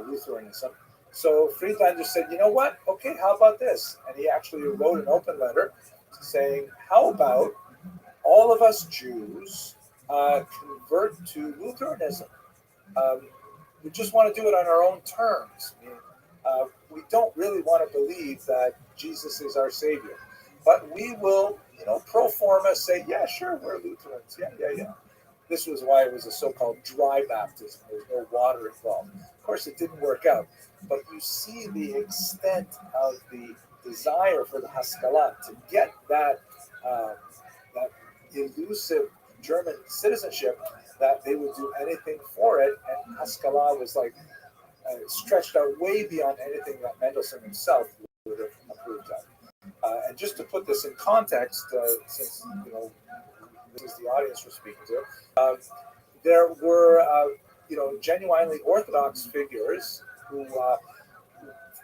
Speaker 1: Lutheranism. So Friedlander said, you know what? Okay, how about this? And he actually wrote an open letter saying, how about all of us Jews convert to Lutheranism? We just want to do it on our own terms. I mean, we don't really want to believe that Jesus is our Savior, but we will, pro forma say, yeah, sure, we're Lutherans. Yeah. This was why it was a so-called dry baptism. There was no water involved. Of course, it didn't work out, but you see the extent of the desire for the Haskalah to get that elusive German citizenship, that they would do anything for it. And Haskalah was like stretched out way beyond anything that Mendelssohn himself would have approved of. And just to put this in context, since this is the audience we're speaking to, there were genuinely Orthodox figures who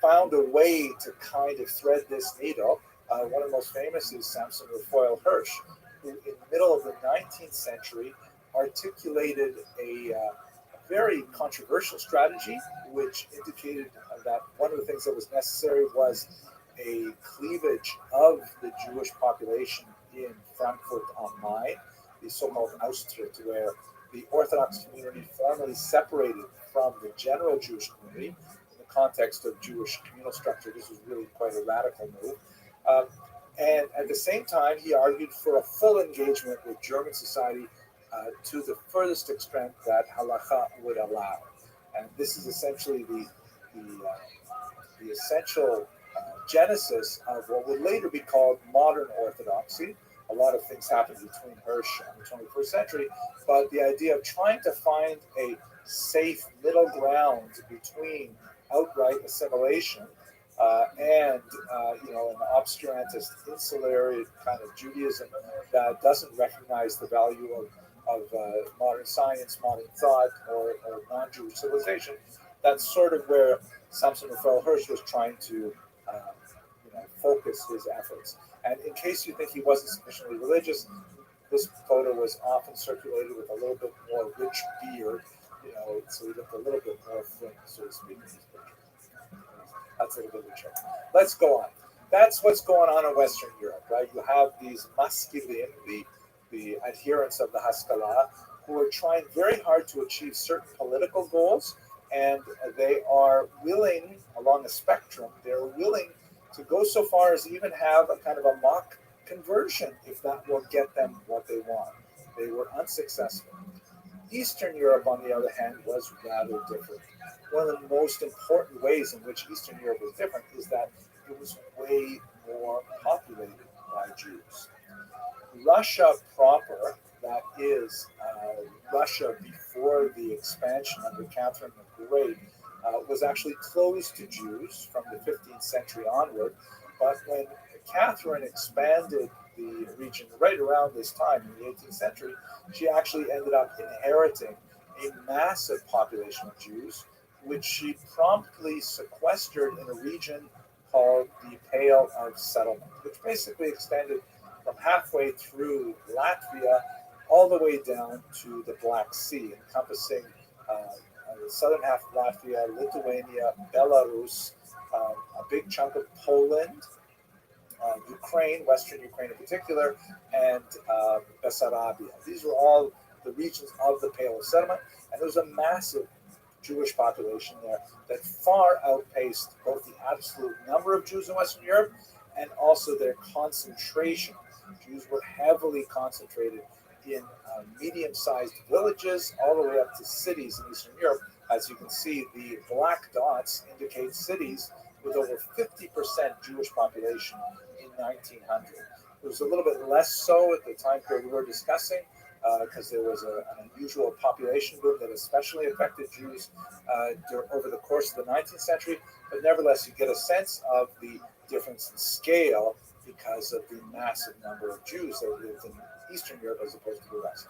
Speaker 1: found a way to kind of thread this needle. One of the most famous is Samson Raphael Hirsch, who in the middle of the 19th century articulated a very controversial strategy, which indicated that one of the things that was necessary was a cleavage of the Jewish population in Frankfurt am Main, the so-called Austritt, where the Orthodox community formally separated from the general Jewish community. In the context of Jewish communal structure, this was really quite a radical move. And at the same time, he argued for a full engagement with German society to the furthest extent that halacha would allow. And this is essentially the essential genesis of what would later be called modern Orthodoxy. A lot of things happened between Hirsch and the 21st century, but the idea of trying to find a safe middle ground between outright assimilation and an obscurantist, insular kind of Judaism that doesn't recognize the value of modern science, modern thought, or non-Jewish civilization. That's sort of where Samson Raphael Hirsch was trying to focus his efforts. And in case you think he wasn't sufficiently religious, this photo was often circulated with a little bit more rich beard, so he looked a little bit more flint, so to speak, in these pictures. That's a little bit richer. Let's go on. That's what's going on in Western Europe, right? You have these maskilim, the adherents of the Haskalah, who are trying very hard to achieve certain political goals, and they are willing, along a spectrum, they're willing to go so far as even have a kind of a mock conversion if that will get them what they want. They were unsuccessful. Eastern Europe, on the other hand, was rather different. One of the most important ways in which Eastern Europe was different is that it was way more populated by Jews. Russia proper, that is Russia before the expansion under Catherine the Great, was actually closed to Jews from the 15th century onward. But when Catherine expanded the region right around this time in the 18th century, she actually ended up inheriting a massive population of Jews, which she promptly sequestered in a region called the Pale of Settlement, which basically extended from halfway through Latvia all the way down to the Black Sea, encompassing the southern half of Latvia, Lithuania, Belarus, a big chunk of Poland, Ukraine, Western Ukraine in particular, and Bessarabia. These were all the regions of the Pale of Settlement, and there was a massive Jewish population there that far outpaced both the absolute number of Jews in Western Europe and also their concentration. Jews were heavily concentrated in medium-sized villages all the way up to cities in Eastern Europe. As you can see, the black dots indicate cities with over 50% Jewish population in 1900. It was a little bit less so at the time period we were discussing, because there was an unusual population boom that especially affected Jews over the course of the 19th century. But nevertheless, you get a sense of the difference in scale because of the massive number of Jews that lived in Eastern Europe as opposed to the West.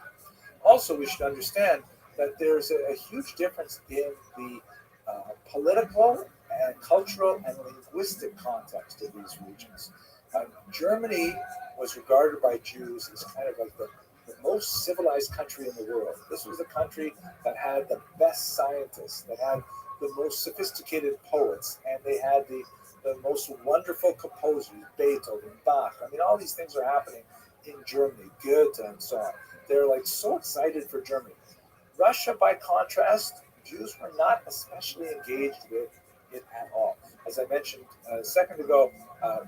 Speaker 1: Also, we should understand that there's a huge difference in the political and cultural and linguistic context of these regions. Germany was regarded by Jews as kind of like the most civilized country in the world. This was the country that had the best scientists, that had the most sophisticated poets, and they had the most wonderful composers, Beethoven, Bach. I mean, all these things are happening in Germany, Goethe, and so on. They're like so excited for Germany. Russia, by contrast, Jews were not especially engaged with it at all. As I mentioned a second ago,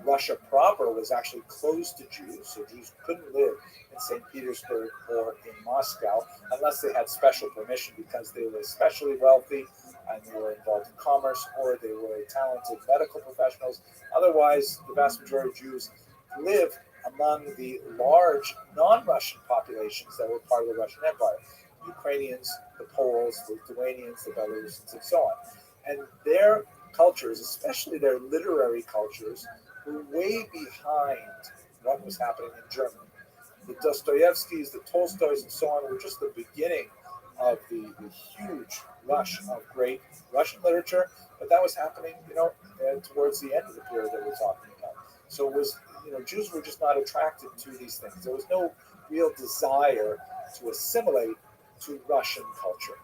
Speaker 1: Russia proper was actually closed to Jews, so Jews couldn't live in St. Petersburg or in Moscow unless they had special permission because they were especially wealthy and they were involved in commerce or they were talented medical professionals. Otherwise, the vast majority of Jews live among the large non-Russian populations that were part of the Russian Empire. Ukrainians, the Poles, the Lithuanians, the Belarusians, and so on. And their cultures, especially their literary cultures, were way behind what was happening in Germany. The Dostoevskys, the Tolstoys, and so on were just the beginning of the huge rush of great Russian literature, but that was happening, towards the end of the period that we're talking about. So it was, Jews were just not attracted to these things. There was no real desire to assimilate to Russian culture,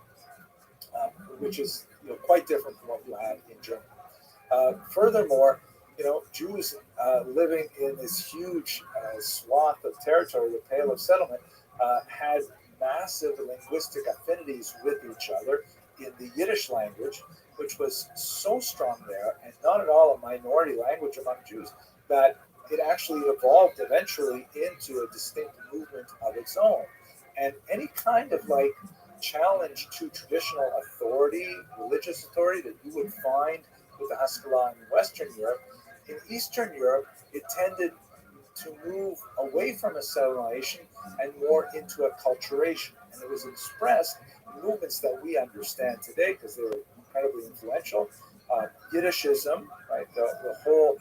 Speaker 1: which is quite different from what you had in Germany. Furthermore, Jews living in this huge swath of territory, the Pale of Settlement, had massive linguistic affinities with each other in the Yiddish language, which was so strong there and not at all a minority language among Jews that it actually evolved eventually into a distinct movement of its own. And any kind of challenge to traditional authority, religious authority that you would find with the Haskalah in Western Europe, in Eastern Europe, it tended to move away from assimilation and more into acculturation. And it was expressed in movements that we understand today because they were incredibly influential. Yiddishism, right? The whole,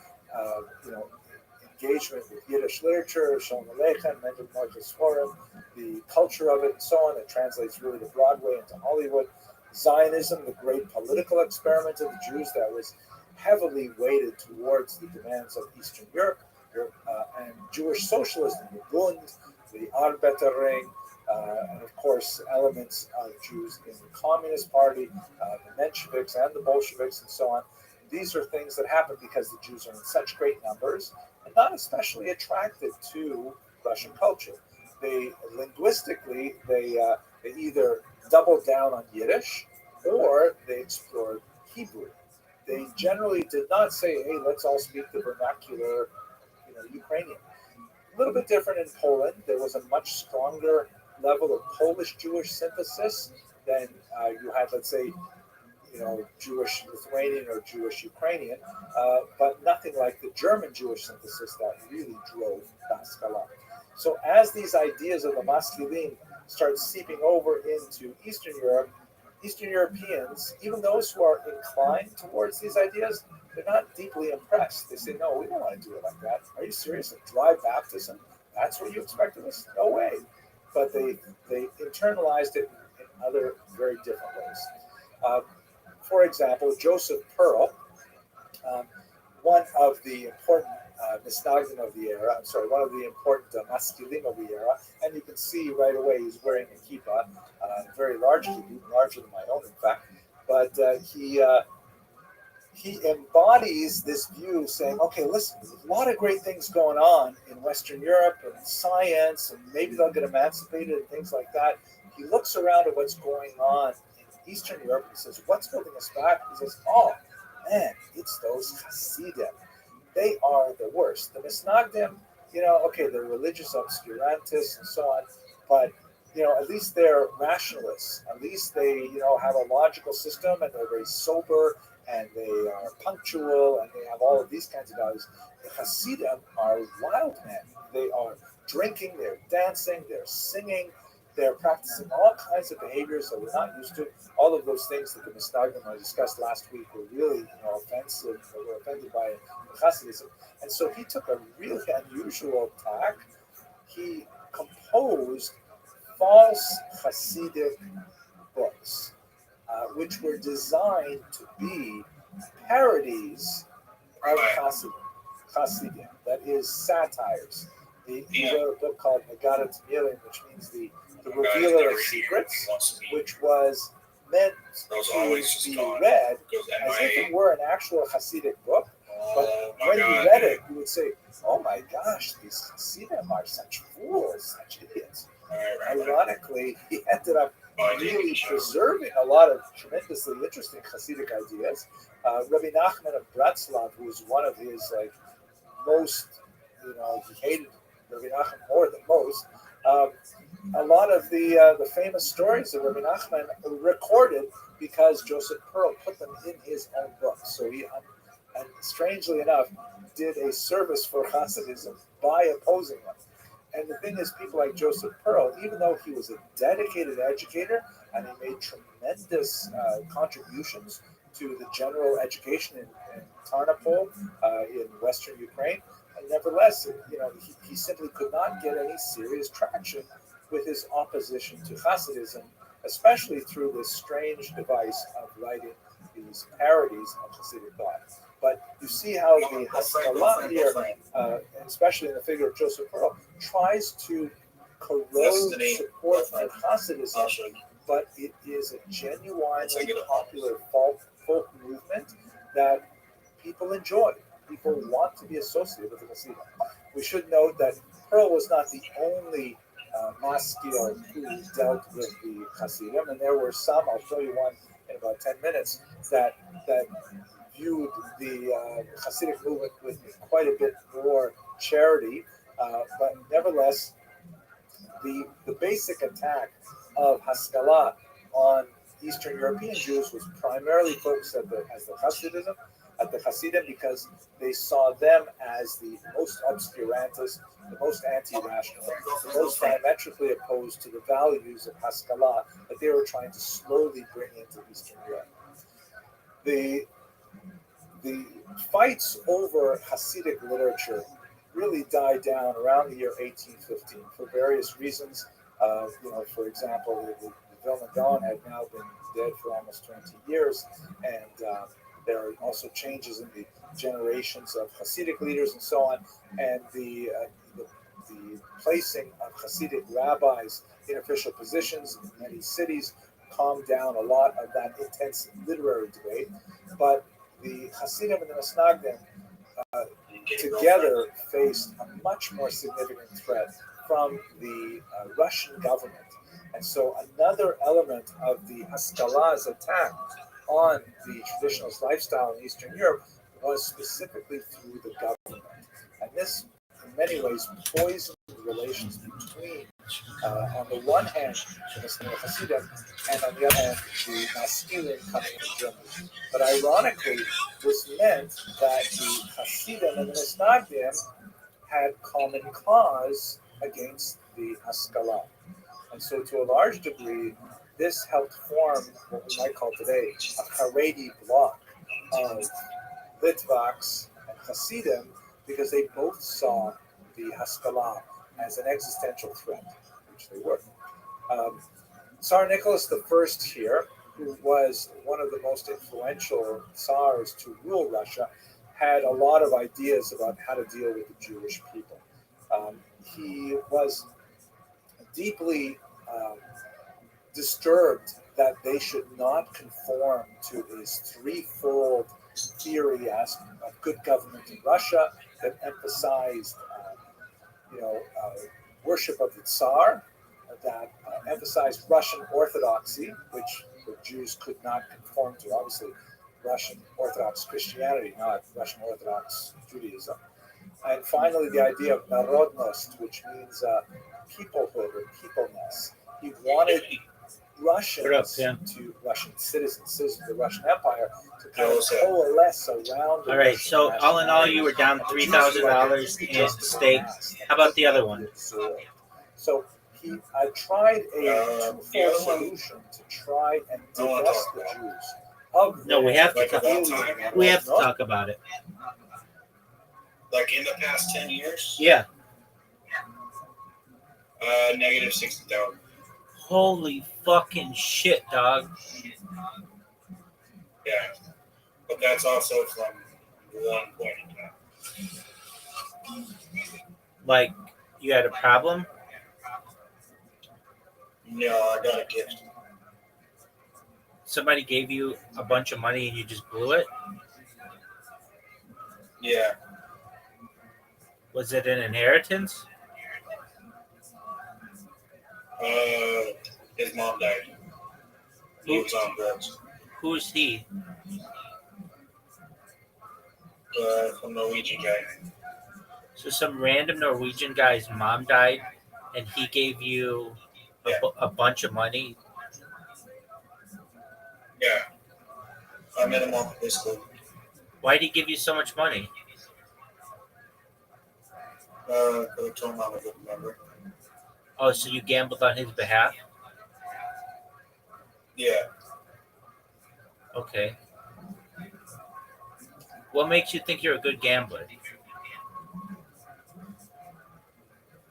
Speaker 1: engagement with Yiddish literature, Shalom Aleichem, Mendel Moiches Forum, the culture of it, and so on. It translates really to Broadway and to Hollywood. Zionism, the great political experiment of the Jews that was heavily weighted towards the demands of Eastern Europe, and Jewish socialism, the Bund, the Arbeiterring, and of course elements of Jews in the Communist Party, the Mensheviks and the Bolsheviks, and so on. These are things that happen because the Jews are in such great numbers and not especially attracted to Russian culture. They linguistically they either doubled down on Yiddish or they explored Hebrew. They generally did not say, "Hey, let's all speak the vernacular, Ukrainian." A little bit different in Poland. There was a much stronger level of Polish Jewish synthesis than you had, let's say, Jewish Lithuanian or Jewish Ukrainian, but nothing like the German Jewish synthesis that really drove Haskalah. So as these ideas of the Maskilim start seeping over into Eastern Europe, Eastern Europeans, even those who are inclined towards these ideas, they're not deeply impressed. They say, "No, we don't want to do it like that. Are you serious? A dry baptism? That's what you expect of us? No way." But they internalized it in other very different ways. For example, Joseph Pearl, one of the important Misnagdim of the era, one of the important Maskilim of the era, and you can see right away he's wearing a kippah, very large kippah, larger than my own, in fact, but he embodies this view saying, okay, listen, there's a lot of great things going on in Western Europe and science, and maybe they'll get emancipated and things like that. He looks around at what's going on in Eastern Europe and says, what's holding us back? He says, oh, man, it's those Hasidim. They are the worst. The Misnagdim, okay, they're religious obscurantists and so on, but at least they're rationalists. At least they, have a logical system and they're very sober and they are punctual, and they have all of these kinds of values. The Hasidim are wild men. They are drinking, they're dancing, they're singing, they're practicing all kinds of behaviors that we're not used to. All of those things that the Misnagdim I discussed last week were really, offensive. They were offended by Hasidism, and so he took a really unusual tack. He composed false Hasidic books, which were designed to be parodies of Hasidim, that is satires. He wrote a book called Nagadat Milim, which means the revealer of secrets, which was meant to be read as if it were an actual Hasidic book. But when you read it, you would say, "Oh my gosh, these Hasidim are such fools, such idiots." Ironically, he ended up really preserving a lot of tremendously interesting Hasidic ideas. Rabbi Nachman of Bratslav, who was one of his most, he hated Rabbi Nachman more than most. A lot of the famous stories of Rabbi Nachman recorded because Joseph Pearl put them in his own book. So he, and strangely enough, did a service for Hasidism by opposing them. And the thing is, people like Joseph Pearl, even though he was a dedicated educator and he made tremendous contributions to the general education in Tarnopol, in Western Ukraine, and nevertheless, he simply could not get any serious traction with his opposition to Hasidism, especially through this strange device of writing these parodies of Hasidic thought. But you see how the Haskalah here, especially in the figure of Joseph Pearl, tries to corrode support for Hasidism, but it is a genuinely popular folk movement that people enjoy. People want to be associated with the Hasidim. We should note that Pearl was not the only maskil who dealt with the Hasidim, and there were some. I'll show you one in about 10 minutes that viewed the Hasidic movement with quite a bit more charity, but nevertheless, the basic attack of Haskalah on Eastern European Jews was primarily focused at the Hasidim, because they saw them as the most obscurantist, the most anti-rational, the most diametrically opposed to the values of Haskalah that they were trying to slowly bring into Eastern Europe. The fights over Hasidic literature really died down around the year 1815 for various reasons. For example, the Vilna Gaon had now been dead for almost 20 years, and there are also changes in the generations of Hasidic leaders and so on, and the placing of Hasidic rabbis in official positions in many cities calmed down a lot of that intense literary debate. But the Hasidim and the Misnagdim together faced a much more significant threat from the Russian government. And so another element of the Haskalah's attack on the traditionalist lifestyle in Eastern Europe was specifically through the government. And this, in many ways, poisoned the relations between, on the one hand, the Hasidim, and on the other hand, the Maskilim coming from Germany. But ironically, this meant that the Hasidim and the Misnagdim had common cause against the Haskalah. And so, to a large degree, this helped form what we might call today a Haredi bloc of Litvaks and Hasidim, because they both saw the Haskalah as an existential threat, which they were. Tsar Nicholas I here, who was one of the most influential tsars to rule Russia, had a lot of ideas about how to deal with the Jewish people. He was deeply disturbed that they should not conform to his threefold theory as of good government in Russia that emphasized, worship of the Tsar, that emphasized Russian Orthodoxy, which the Jews could not conform to. Obviously, Russian Orthodox Christianity, not Russian Orthodox Judaism. And finally, the idea of narodnost, which means peoplehood or peopleness. He wanted Russians
Speaker 2: yeah.
Speaker 1: to Russian citizens of the Russian Empire to kind of
Speaker 3: Also-
Speaker 1: coalesce around the
Speaker 2: All right,
Speaker 1: Russian
Speaker 2: so all in all, you were down $3,000 in stakes. How about the other one?
Speaker 1: So I tried a
Speaker 3: The
Speaker 1: twofold
Speaker 3: other one-
Speaker 1: solution to try and
Speaker 3: I wanna
Speaker 1: divest
Speaker 3: talk
Speaker 1: the
Speaker 3: about
Speaker 1: Jews of
Speaker 2: No, we have to
Speaker 3: Like
Speaker 2: talk.
Speaker 3: about time?
Speaker 2: We have to talk about it.
Speaker 3: Like in the past 10 years,
Speaker 2: Yeah.
Speaker 3: negative 60,000.
Speaker 2: Holy fucking shit, dog.
Speaker 3: Yeah, but that's also from one point in time.
Speaker 2: Like, you had a problem?
Speaker 3: No, I got a gift.
Speaker 2: Somebody gave you a bunch of money and you just blew it?
Speaker 3: Yeah,
Speaker 2: Was it an inheritance?
Speaker 3: his mom died. He was on drugs.
Speaker 2: Who's he?
Speaker 3: From Norwegian guy.
Speaker 2: So some random Norwegian guy's mom died and he gave you a bunch of money.
Speaker 3: Yeah, I met him off high school.
Speaker 2: Why'd he give you so much money?
Speaker 3: I told him I'm a good member.
Speaker 2: Oh, so you gambled on his behalf?
Speaker 3: Yeah,
Speaker 2: Okay. What makes you think you're a good gambler?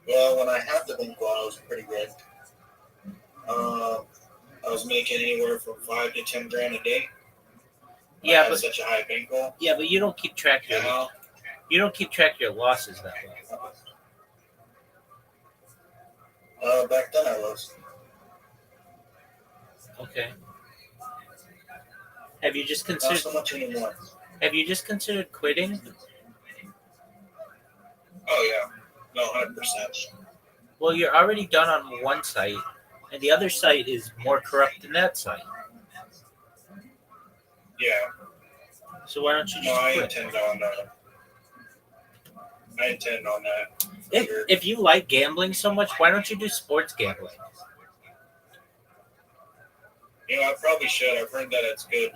Speaker 3: well, when I had the bankroll, I was pretty good. I was making anywhere from 5 to 10 grand a day. I
Speaker 2: Yeah,
Speaker 3: had
Speaker 2: but
Speaker 3: such a high bankroll.
Speaker 2: but you don't keep track of
Speaker 3: You
Speaker 2: your
Speaker 3: know,
Speaker 2: losses that way.
Speaker 3: back then I was.
Speaker 2: Okay. Have you just
Speaker 3: Not
Speaker 2: considered
Speaker 3: so much anymore.
Speaker 2: quitting?
Speaker 3: Oh yeah, no, 100%.
Speaker 2: Well, you're already done on one site, and the other site is more corrupt than that site.
Speaker 3: Yeah,
Speaker 2: So why don't you
Speaker 3: no,
Speaker 2: just
Speaker 3: I
Speaker 2: quit?
Speaker 3: intend on that.
Speaker 2: If you like gambling so much, why don't you do sports gambling?
Speaker 3: You know, I probably should. I've heard that it's good.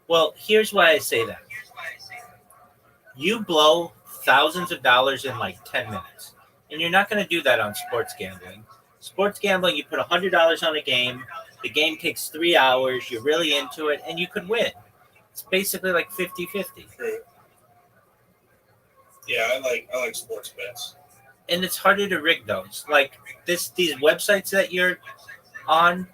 Speaker 2: Well, here's why I say that. You blow thousands of dollars in like 10 minutes, and you're not going to do that on sports gambling. Sports gambling, you put $100 on a game, the game takes 3 hours, you're really into it, and you could win. It's basically like 50-50.
Speaker 3: True. Yeah, I like sports bets.
Speaker 2: And it's harder to rig those. Like these websites that you're on,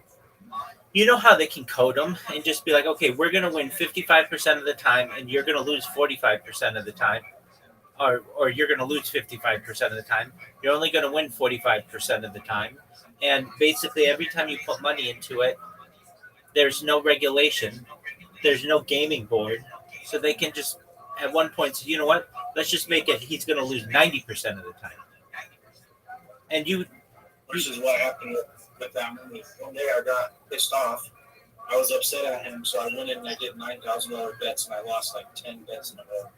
Speaker 2: you know how they can code them and just be like, okay, we're going to win 55% of the time and you're going to lose 45% of the time. Or you're going to lose 55% of the time. You're only going to win 45% of the time. And basically every time you put money into it, there's no regulation. There's no gaming board. So they can just at one point say, you know what? Let's just make it he's going to lose 90% of the time. And
Speaker 3: Which is what happened with that movie. One day I got pissed off. I was upset at him, so I went in and I did $9,000 bets, and I lost like 10 bets in a row.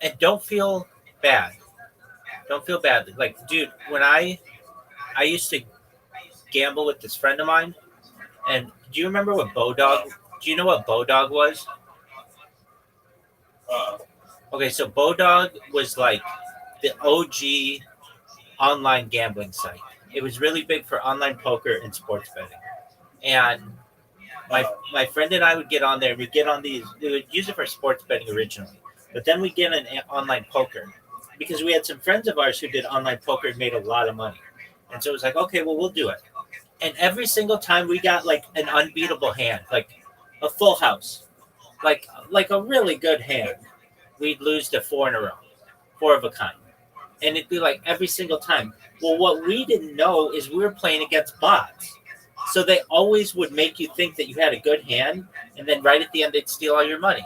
Speaker 2: and don't feel bad. Don't feel badly. Like, dude, when I used to gamble with this friend of mine, and do you remember what Bodog? Do you know what Bodog was? Okay, so Bodog was like the OG online gambling site. It was really big for online poker and sports betting. And my friend and I would get on there. We'd get on these. We would use it for sports betting originally, but then we get an online poker because we had some friends of ours who did online poker and made a lot of money. And so it was like, okay, well, we'll do it. And every single time we got like an unbeatable hand, like a full house, like a really good hand, we'd lose to 4 in a row, 4 of a kind. And it'd be like every single time. Well, what we didn't know is we were playing against bots. So they always would make you think that you had a good hand, and then right at the end, they'd steal all your money.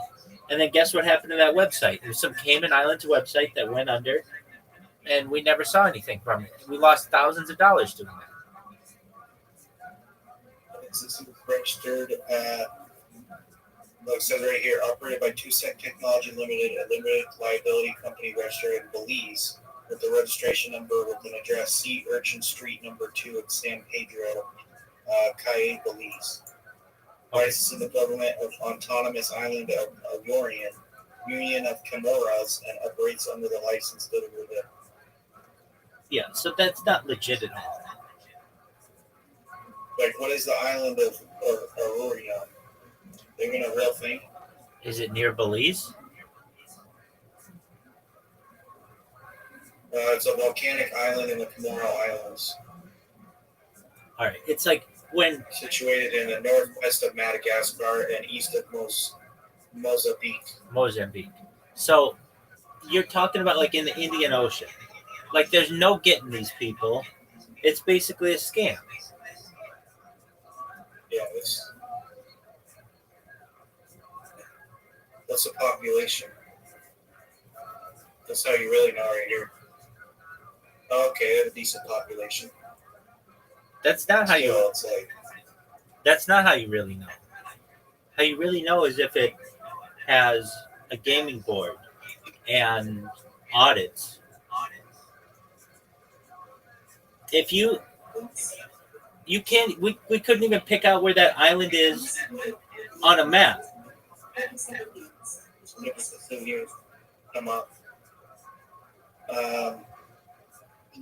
Speaker 2: And then guess what happened to that website? It was some Cayman Islands website that went under, and we never saw anything from it. We lost thousands of dollars doing that.
Speaker 3: It's registered at, like it says right here, operated by 2Sec Technology Limited, a limited liability company registered in Belize, with the registration number with an address C. Urchin Street, number 2 at San Pedro, Cayenne, Belize. Licensing the government of autonomous island of Yorian, Union of Comoras, and operates under the license delivered there.
Speaker 2: Yeah, so that's not legit at all.
Speaker 3: Like, what is the island of Aurorion? Even a real thing?
Speaker 2: Is it near Belize?
Speaker 3: It's a volcanic island in the Comoro Islands,
Speaker 2: All right, it's like when
Speaker 3: situated in the northwest of Madagascar and east of Mozambique.
Speaker 2: Mozambique. So you're talking about like in the Indian Ocean. Like there's no getting these people. It's basically a scam.
Speaker 3: Yeah, what's the population? That's how you really know right here. Okay, they have a decent population.
Speaker 2: That's not how
Speaker 3: Still,
Speaker 2: you.
Speaker 3: it's like,
Speaker 2: That's not how you really know. How you really know is if it has a gaming board and audits. If you can't, we couldn't even pick out where that island is on a map.
Speaker 3: look at the thing here come up.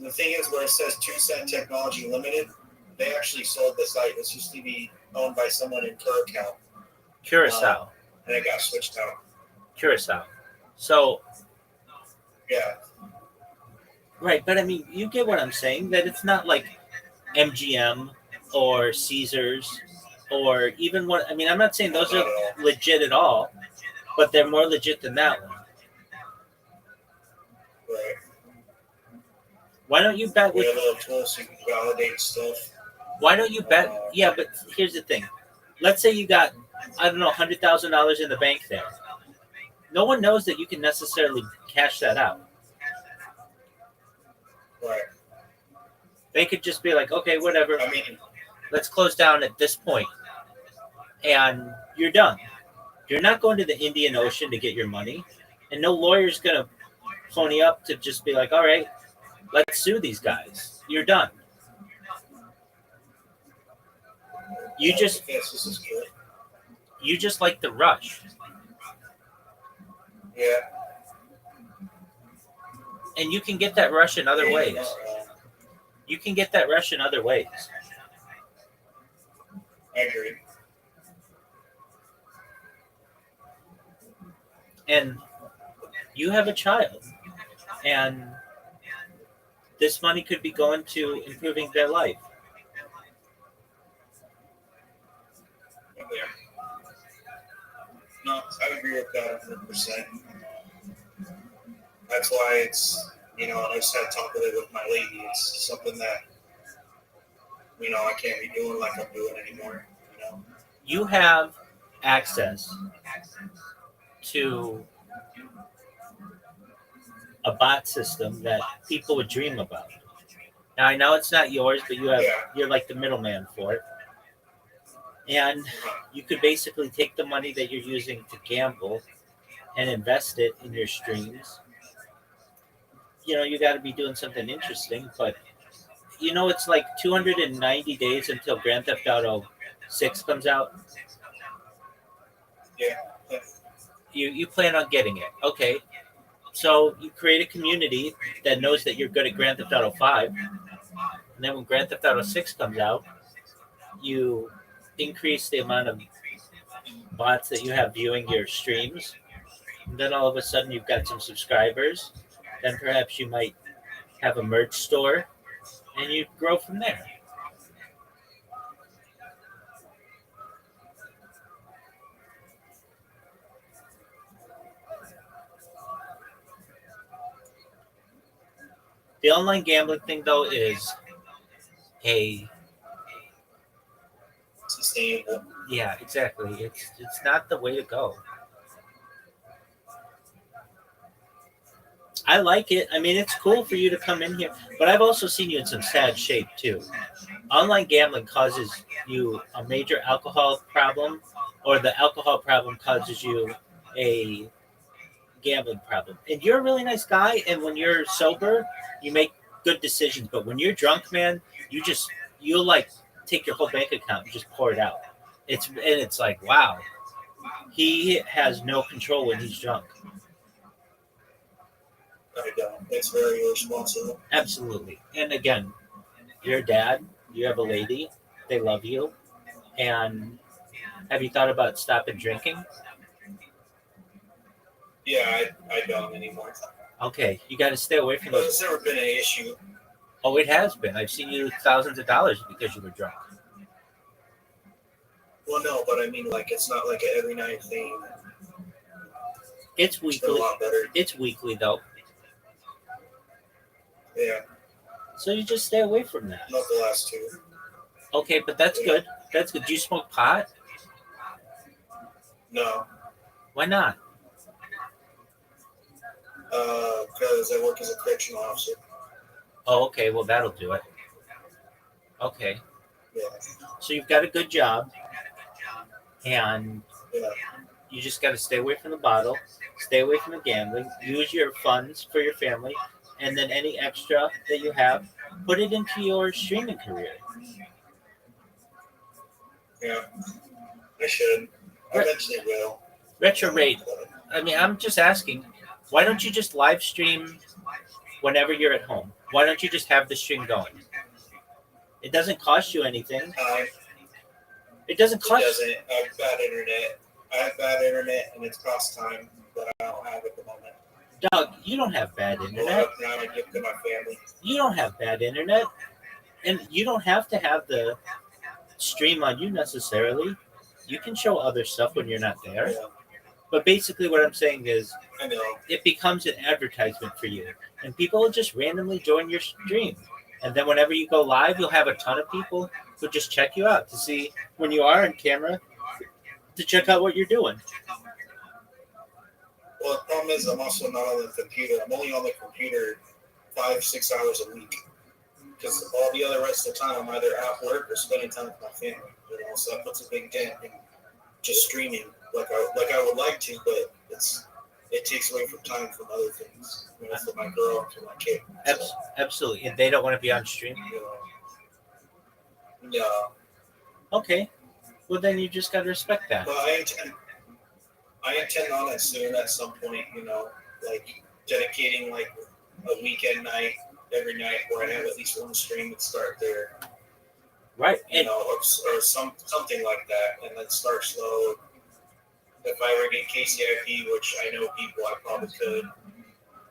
Speaker 3: The thing is, where it says 2 Cent Technology Limited, they actually sold the site. This used to be owned by someone in Curacao,
Speaker 2: Curacao.
Speaker 3: and it got switched out.
Speaker 2: Curacao. So,
Speaker 3: Yeah,
Speaker 2: right, but I mean, you get what I'm saying, that it's not like MGM or Caesars or even what, I mean, I'm not saying those are legit at all, but they're more legit than that one.
Speaker 3: right.
Speaker 2: Why don't you bet
Speaker 3: We
Speaker 2: with,
Speaker 3: have a little tool so you can validate stuff.
Speaker 2: why don't you bet? Yeah, but here's the thing. Let's say you got, I don't know, $100,000 in the bank there. No one knows that you can necessarily cash that out.
Speaker 3: Right.
Speaker 2: They could just be like, okay, whatever,
Speaker 3: I mean,
Speaker 2: let's close down at this point, and you're done. You're not going to the Indian Ocean to get your money, and no lawyer's going to pony up to just be like, all right, let's sue these guys. You're done. You just
Speaker 3: yes, this is good.
Speaker 2: you just like the rush,
Speaker 3: Yeah.
Speaker 2: and you can get that rush in other ways. You can get that rush in other ways.
Speaker 3: I agree.
Speaker 2: And you have a child, and this money could be going to improving their life.
Speaker 3: Yeah. No, I agree with that 100%. That's why it's, and I just had to talk with it with my lady. It's something that, I can't be doing like I'm doing anymore,
Speaker 2: You have access to a bot system that people would dream about. Now I know it's not yours, but you're like the middleman for it. And you could basically take the money that you're using to gamble and invest it in your streams. You got to be doing something interesting, but it's like 290 days until Grand Theft Auto 6 comes out.
Speaker 3: Yeah.
Speaker 2: You plan on getting it. Okay. So you create a community that knows that you're good at Grand Theft Auto 5. And then when Grand Theft Auto 6 comes out, you increase the amount of bots that you have viewing your streams. And then all of a sudden you've got some subscribers. Then perhaps you might have a merch store, and you grow from there. The online gambling thing, though, is
Speaker 3: Sustainable.
Speaker 2: yeah, exactly. It's not the way to go. I like it. I mean, it's cool for you to come in here, but I've also seen you in some sad shape too. Online gambling causes you a major alcohol problem, or the alcohol problem causes you a gambling problem. And you're a really nice guy, and when you're sober, you make good decisions. But when you're drunk, man, you'll like take your whole bank account and just pour it out. It's like, wow, he has no control when he's drunk.
Speaker 3: I don't. It's very irresponsible.
Speaker 2: Absolutely. And again, you're a dad, you have a lady, they love you, and have you thought about stopping drinking?
Speaker 3: Yeah, I don't anymore.
Speaker 2: Okay, you got to stay away from
Speaker 3: But
Speaker 2: those.
Speaker 3: it's never been an issue.
Speaker 2: Oh, it has been. I've seen you lose thousands of dollars because you were drunk.
Speaker 3: Well, no, but I mean, like, it's not like an every night thing.
Speaker 2: It's
Speaker 3: It's been a
Speaker 2: weekly.
Speaker 3: lot better.
Speaker 2: It's weekly though,
Speaker 3: Yeah,
Speaker 2: so you just stay away from that.
Speaker 3: not the last two.
Speaker 2: Okay, but that's good. That's good. Do you smoke pot?
Speaker 3: No,
Speaker 2: Why not?
Speaker 3: because I work as a correctional officer.
Speaker 2: Oh, okay. Well, that'll do it. Okay,
Speaker 3: Yeah,
Speaker 2: so you've got a good job, and
Speaker 3: yeah.
Speaker 2: you just got to stay away from the bottle, stay away from the gambling, use your funds for your family, and then any extra that you have, put it into your streaming career.
Speaker 3: Yeah, I should. I eventually will.
Speaker 2: Retro rate. I mean, I'm just asking, why don't you just live stream whenever you're at home? Why don't you just have the stream going? It doesn't cost you anything. It doesn't
Speaker 3: It
Speaker 2: cost.
Speaker 3: doesn't. I have bad internet. I have bad internet, and it's cost time that I don't have at the moment.
Speaker 2: Doug, you don't have bad
Speaker 3: Well,
Speaker 2: internet.
Speaker 3: now I give to my family.
Speaker 2: You don't have bad internet, and you don't have to have the stream on you necessarily. You can show other stuff when you're not there.
Speaker 3: Yeah,
Speaker 2: But basically, what I'm saying is,
Speaker 3: I know.
Speaker 2: it becomes an advertisement for you, and people will just randomly join your stream. And then whenever you go live, you'll have a ton of people who just check you out to see when you are on camera, to check out what you're doing.
Speaker 3: Well, the problem is I'm also not on the computer. I'm only on the computer 5-6 hours a week because all the other rest of the time I'm either at work or spending time with my family. You know, so that puts a big dent in just streaming like I would like to, but it takes away from time from other things. You know, for my girl and for my kid. So,
Speaker 2: Absolutely. And they don't want to be on stream.
Speaker 3: you know, no,
Speaker 2: Okay. Well, then you just got to respect that.
Speaker 3: but I intend on it soon at some point. You know, like dedicating like a weekend night every night where I have at least one stream and start there.
Speaker 2: Right.
Speaker 3: You
Speaker 2: And
Speaker 3: know, or something like that, and then start slow. If I ever get KCIP, which I know people, I probably could,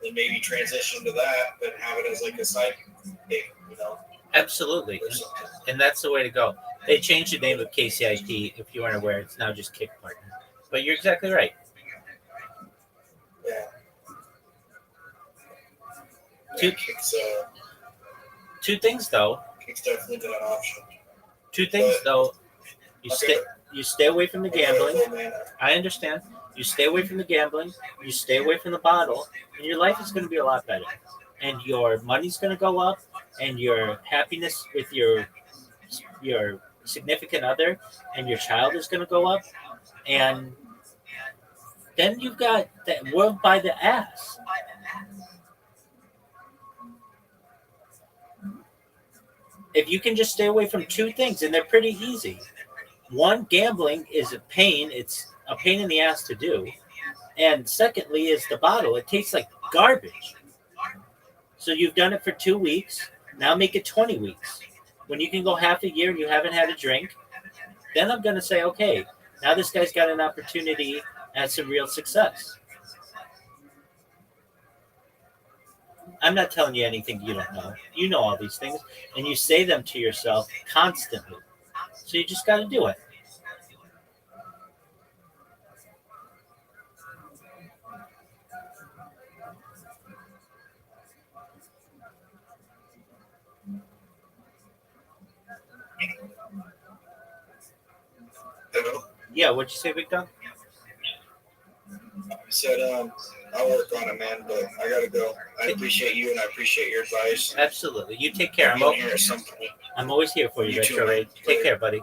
Speaker 3: then maybe transition to that, but have it as like a side thing, you know,
Speaker 2: absolutely.
Speaker 3: or something.
Speaker 2: And that's the way to go. They changed the name of KCIP. If you weren't aware, it's now just Kick Partner. But you're exactly right.
Speaker 3: Yeah.
Speaker 2: Two-
Speaker 3: Kick's
Speaker 2: things though.
Speaker 3: definitely an option.
Speaker 2: You stay away from the gambling. I understand. You stay away from the gambling. You stay away from the bottle, and your life is going to be a lot better. And your money's going to go up, and your happiness with your significant other and your child is going to go up, and then you've got that world by the ass. If you can just stay away from two things, and they're pretty easy. One, gambling is a pain. It's a pain in the ass to do. And secondly is the bottle. It tastes like garbage. So you've done it for 2 weeks. Now make it 20 weeks. When you can go half a year and you haven't had a drink, then I'm going to say, okay, now this guy's got an opportunity at some real success. I'm not telling you anything you don't know. You know all these things, and you say them to yourself constantly. So you just got to do it.
Speaker 3: Hello?
Speaker 2: Yeah, what'd you say, Big Dog?
Speaker 3: I said, I'll work on it, man, but I gotta go. I appreciate you and I appreciate your advice.
Speaker 2: Absolutely. You take care.
Speaker 3: I'll be here at some point.
Speaker 2: I'm always here for you,
Speaker 3: You too,
Speaker 2: Retro
Speaker 3: man.
Speaker 2: Raid. Take care, buddy.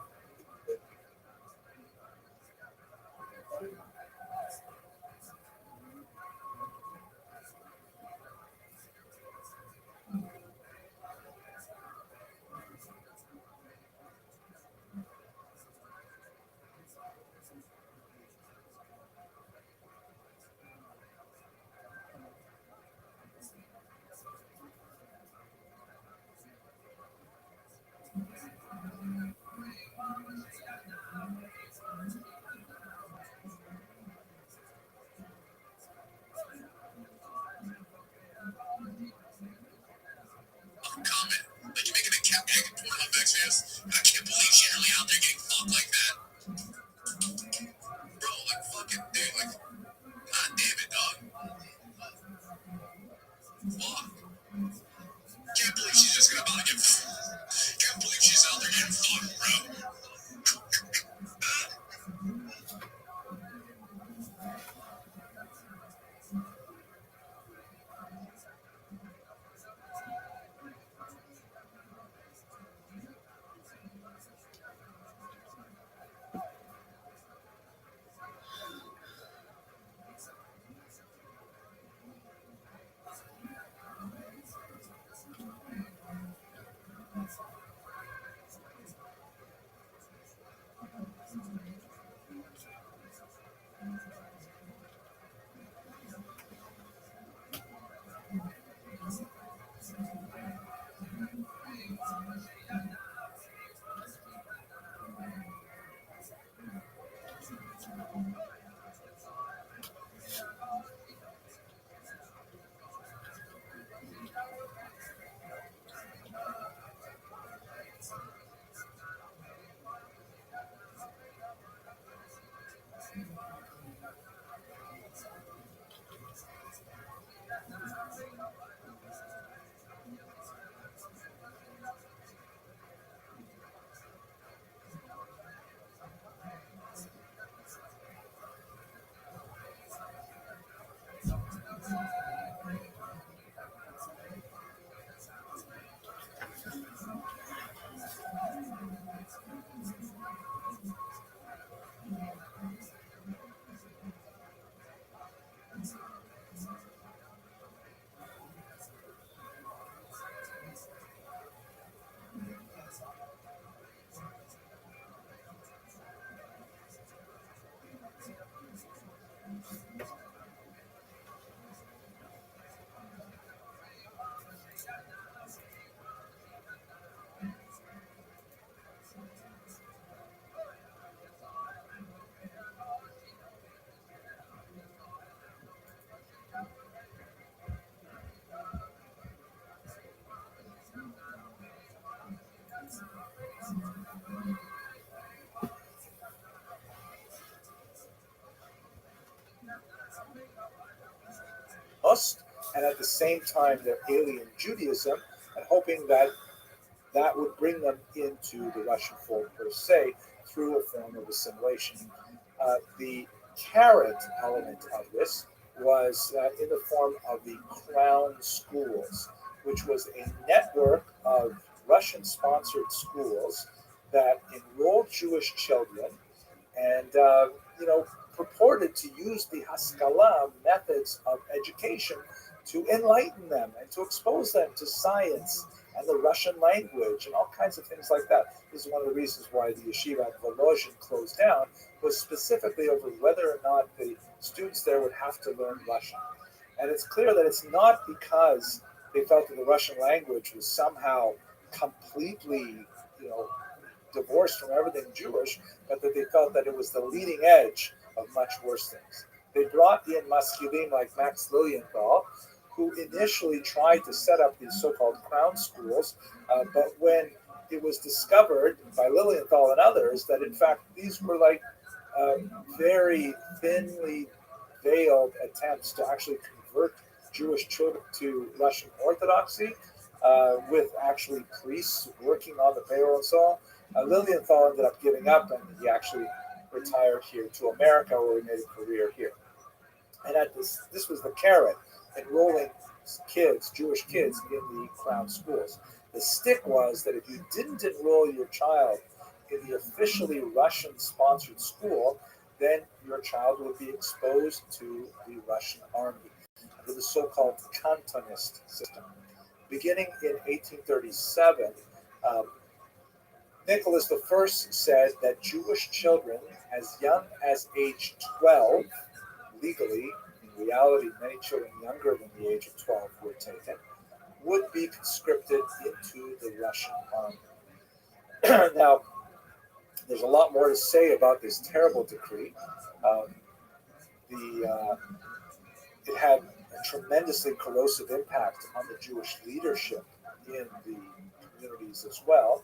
Speaker 1: Holocaust, and at the same time their alien Judaism, and hoping that that would bring them into the Russian fold per se through a form of assimilation. The carrot element of this was in the form of the Crown Schools, which was a network of Russian sponsored schools that enrolled Jewish children and purported to use the Haskalah methods of education to enlighten them and to expose them to science and the Russian language and all kinds of things like that. This is one of the reasons why the yeshiva at Volozhin closed down, was specifically over whether or not the students there would have to learn Russian. And it's clear that it's not because they felt that the Russian language was somehow completely, divorced from everything Jewish, but that they felt that it was the leading edge of much worse things. They brought in maskilim like Max Lilienthal, who initially tried to set up these so-called crown schools, but when it was discovered by Lilienthal and others that in fact these were like very thinly veiled attempts to actually convert Jewish children to Russian Orthodoxy, with actually priests working on the payroll and so on. Lilienthal ended up giving up, and he actually retired here to America, where he made a career here. And this was the carrot, enrolling kids, Jewish kids, in the Crown schools. The stick was that if you didn't enroll your child in the officially Russian-sponsored school, then your child would be exposed to the Russian army under the so-called Cantonist system. Beginning in 1837, Nicholas I said that Jewish children as young as age 12, legally, in reality, many children younger than the age of 12 were taken, would be conscripted into the Russian army. Now, there's a lot more to say about this terrible decree. It had a tremendously corrosive impact on the Jewish leadership in the communities as well.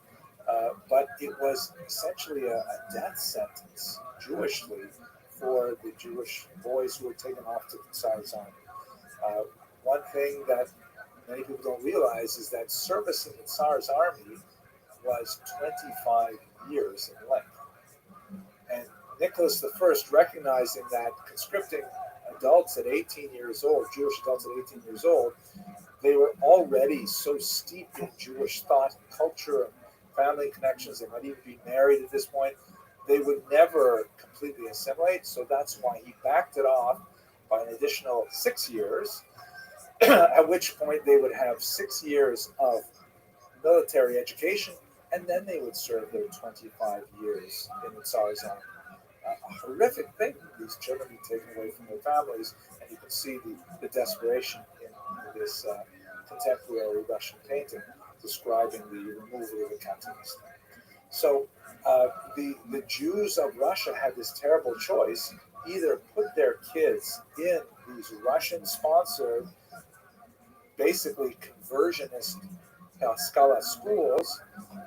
Speaker 1: But it was essentially a death sentence, Jewishly, for the Jewish boys who were taken off to the Tsar's army. One thing that many people don't realize is that service in the Tsar's army was 25 years in length. And Nicholas I, recognizing that conscripting adults at 18 years old, Jewish adults at 18 years old, they were already so steeped in Jewish thought and culture and family connections, they might even be married at this point, they would never completely assimilate. So that's why he backed it off by an additional 6 years, at which point they would have 6 years of military education, and then they would serve their 25 years in the Tsar's army. A horrific thing, these children be taken away from their families, and you can see the desperation in this contemporary Russian painting describing the removal of the Cantonist. So the Jews of Russia had this terrible choice: either put their kids in these Russian-sponsored, basically conversionist Haskalah schools,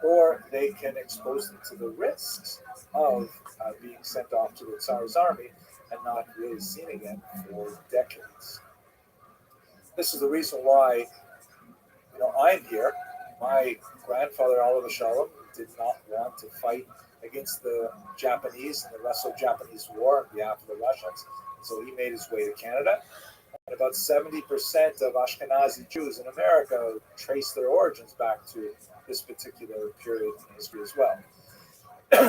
Speaker 1: or they can expose them to the risks of being sent off to the Tsar's army and not really seen again for decades. This is the reason why I'm here. My grandfather, Oliver Shalom, did not want to fight against the Japanese in the Russo-Japanese War on behalf of the Russians, so he made his way to Canada. And about 70% of Ashkenazi Jews in America trace their origins back to this particular period in history as well.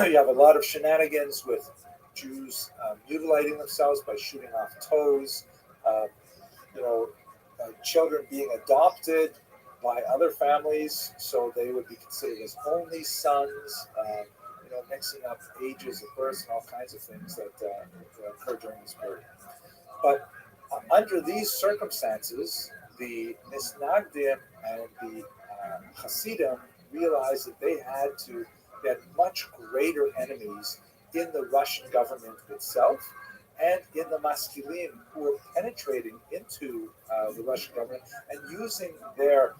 Speaker 1: You have a lot of shenanigans with Jews mutilating themselves by shooting off toes, children being adopted by other families, so they would be considered as only sons, mixing up ages of birth and all kinds of things that occur during this period. But under these circumstances, the Misnagdim and the Hasidim realized that they had much greater enemies in the Russian government itself and in the Maskilim, who were penetrating into the Russian government and using their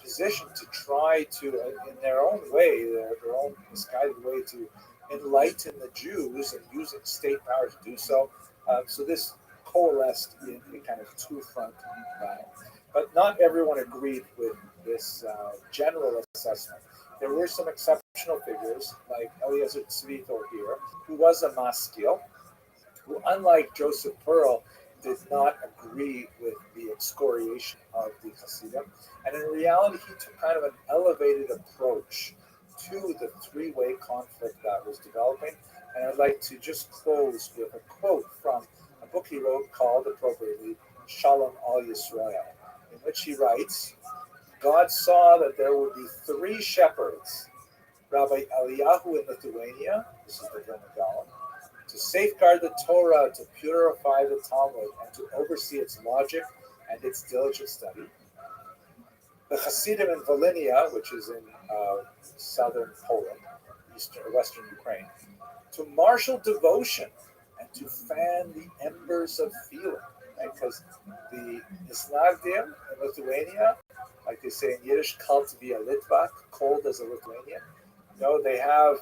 Speaker 1: position to try to, in their own way, their own misguided way, to enlighten the Jews and using state power to do so. So this coalesced in a kind of two-front battle. But not everyone agreed with this general assessment. There were some exceptional figures, like Eliezer Tzvito here, who was a maskil, who, unlike Joseph Pearl, did not agree with the excoriation of the Hasidim. And in reality, he took kind of an elevated approach to the three-way conflict that was developing. And I'd like to just close with a quote from a book he wrote called, appropriately, Shalom al Yisrael, in which he writes, God saw that there would be three shepherds, Rabbi Eliyahu in Lithuania, this is the Vilna Gaon, to safeguard the Torah, to purify the Talmud, and to oversee its logic and its diligent study. The Hasidim in Volhynia, which is in southern Poland, western Ukraine, to marshal devotion and to fan the embers of feeling. Because the Isnagdim in Lithuania, like they say in Yiddish, kalt via Litvak, cold as a Lithuanian, they have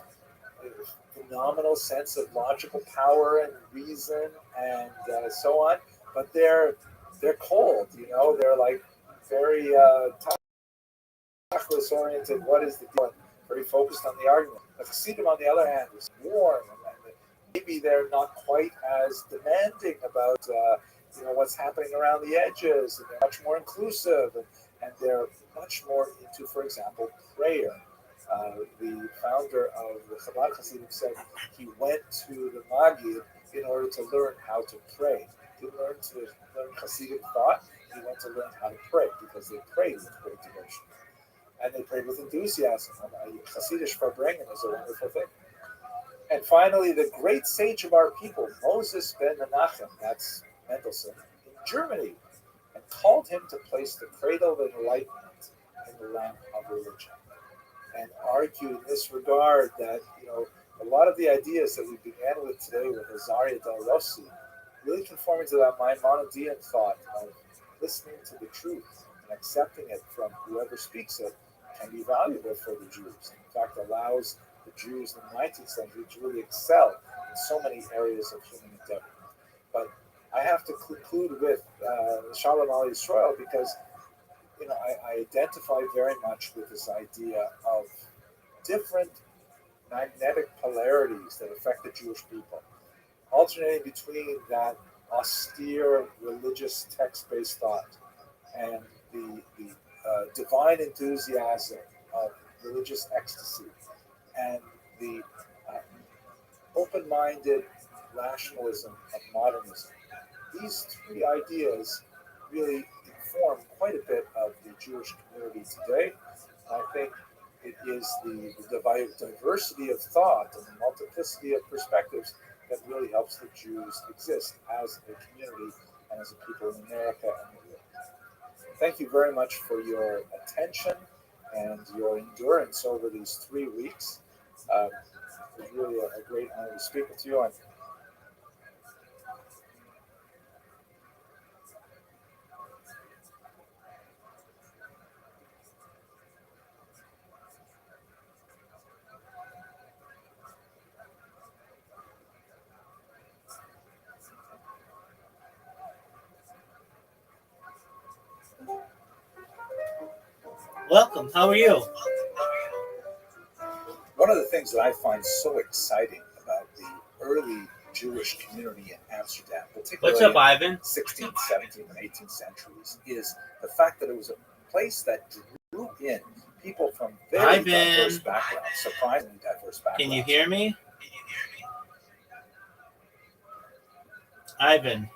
Speaker 1: a phenomenal sense of logical power and reason and so on, but they're cold. They're like very tachlis oriented. What is the deal? Very focused on the argument. The Hasidim, on the other hand, is warm, and maybe they're not quite as demanding about what's happening around the edges, and they're much more inclusive, and they're much more into, for example, prayer. The founder of the Chabad Hasidim said he went to the Magid in order to learn how to pray. He didn't learn Hasidic thought. He went to learn how to pray because they prayed with great devotion. And they prayed with enthusiasm. Hasidic Verbringen is a wonderful thing. And finally, the great sage of our people, Moses ben Menachem, that's Mendelssohn, in Germany, and called him to place the cradle of enlightenment in the lamp of religion. And argued in this regard that, a lot of the ideas that we began with today with Azaria Del Rossi really conforming to that Maimonidean thought of listening to the truth and accepting it from whoever speaks it can be valuable for the Jews. In fact, allows the Jews in the 19th century to really excel in so many areas of human endeavor. But I have to conclude with Shalom al Yisrael because I identify very much with this idea of different magnetic polarities that affect the Jewish people, alternating between that austere religious text-based thought and the divine enthusiasm of religious ecstasy and the open-minded rationalism of modernism. These three ideas really inform quite a bit of the Jewish community today. I think it is the diversity of thought and the multiplicity of perspectives that really helps the Jews exist as a community and as a people in America and the world. Thank you very much for your attention and your endurance over these 3 weeks. It was really a great honor to speak with you. And
Speaker 2: Welcome. How are you?
Speaker 1: one of the things that I find so exciting about the early Jewish community in Amsterdam, particularly
Speaker 2: What's up, Ivan?
Speaker 1: 16th, 17th, and 18th centuries, is the fact that it was a place that drew in people from very diverse backgrounds, surprisingly diverse backgrounds.
Speaker 2: Can you hear me? Ivan.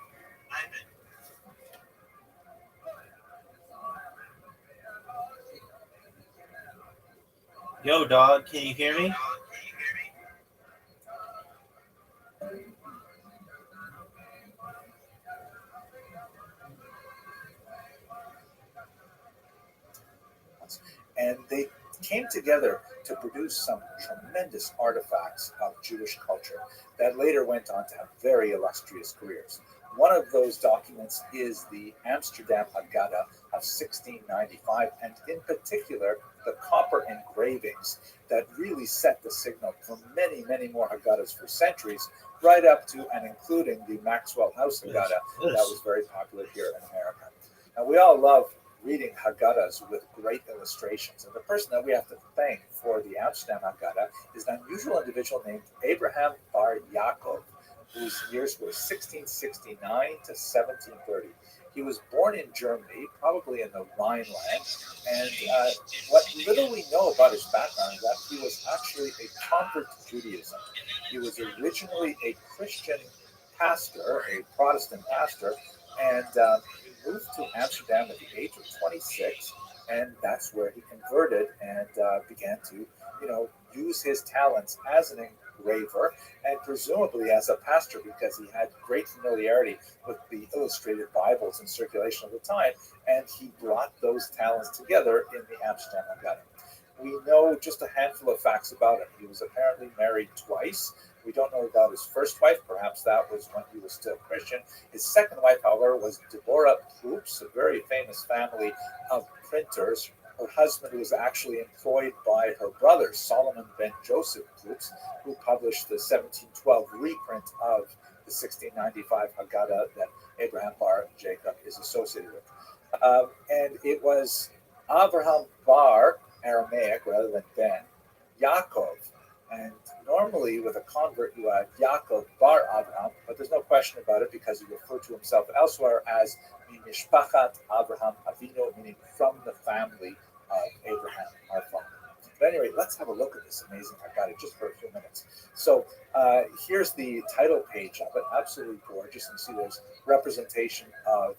Speaker 2: Yo, dog, can you hear me?
Speaker 1: And they came together to produce some tremendous artifacts of Jewish culture that later went on to have very illustrious careers. One of those documents is the Amsterdam Haggadah of 1695, and in particular, the the copper engravings that really set the signal for many, many more Haggadahs for centuries, right up to and including the Maxwell House Haggadah that was very popular here in America. Now, we all love reading Haggadahs with great illustrations. And the person that we have to thank for the Amsterdam Haggadah is an unusual individual named Abraham Bar Yaakov, whose years were 1669 to 1730. He was born in Germany, probably in the Rhineland, and what little we know about his background is that he was actually a convert to Judaism. He was originally a Christian pastor, a Protestant pastor, and moved to Amsterdam at the age of 26, and that's where he converted and began to, use his talents as an engraver and presumably as a pastor because he had great familiarity with the illustrated Bibles in circulation at the time, and he brought those talents together in the Amsterdam Haggadah. We know just a handful of facts about him. He was apparently married twice. We don't know about his first wife. Perhaps that was when he was still Christian. His second wife, however, was Deborah Proops, a very famous family of printers. Her husband was actually employed by her brother, Solomon ben Joseph Proops, who published the 1712 reprint of the 1695 Haggadah that Abraham Bar Jacob is associated with. And it was Abraham Bar, Aramaic rather than Ben, Yaakov. And normally with a convert, you add Yaakov Bar Abraham, but there's no question about it because he referred to himself elsewhere as Mishpachat Abraham Avinu, meaning from the family of Abraham, our father. But anyway, let's have a look at this amazing Haggadah just for a few minutes. So here's the title page of it, absolutely gorgeous. And you see there's representation of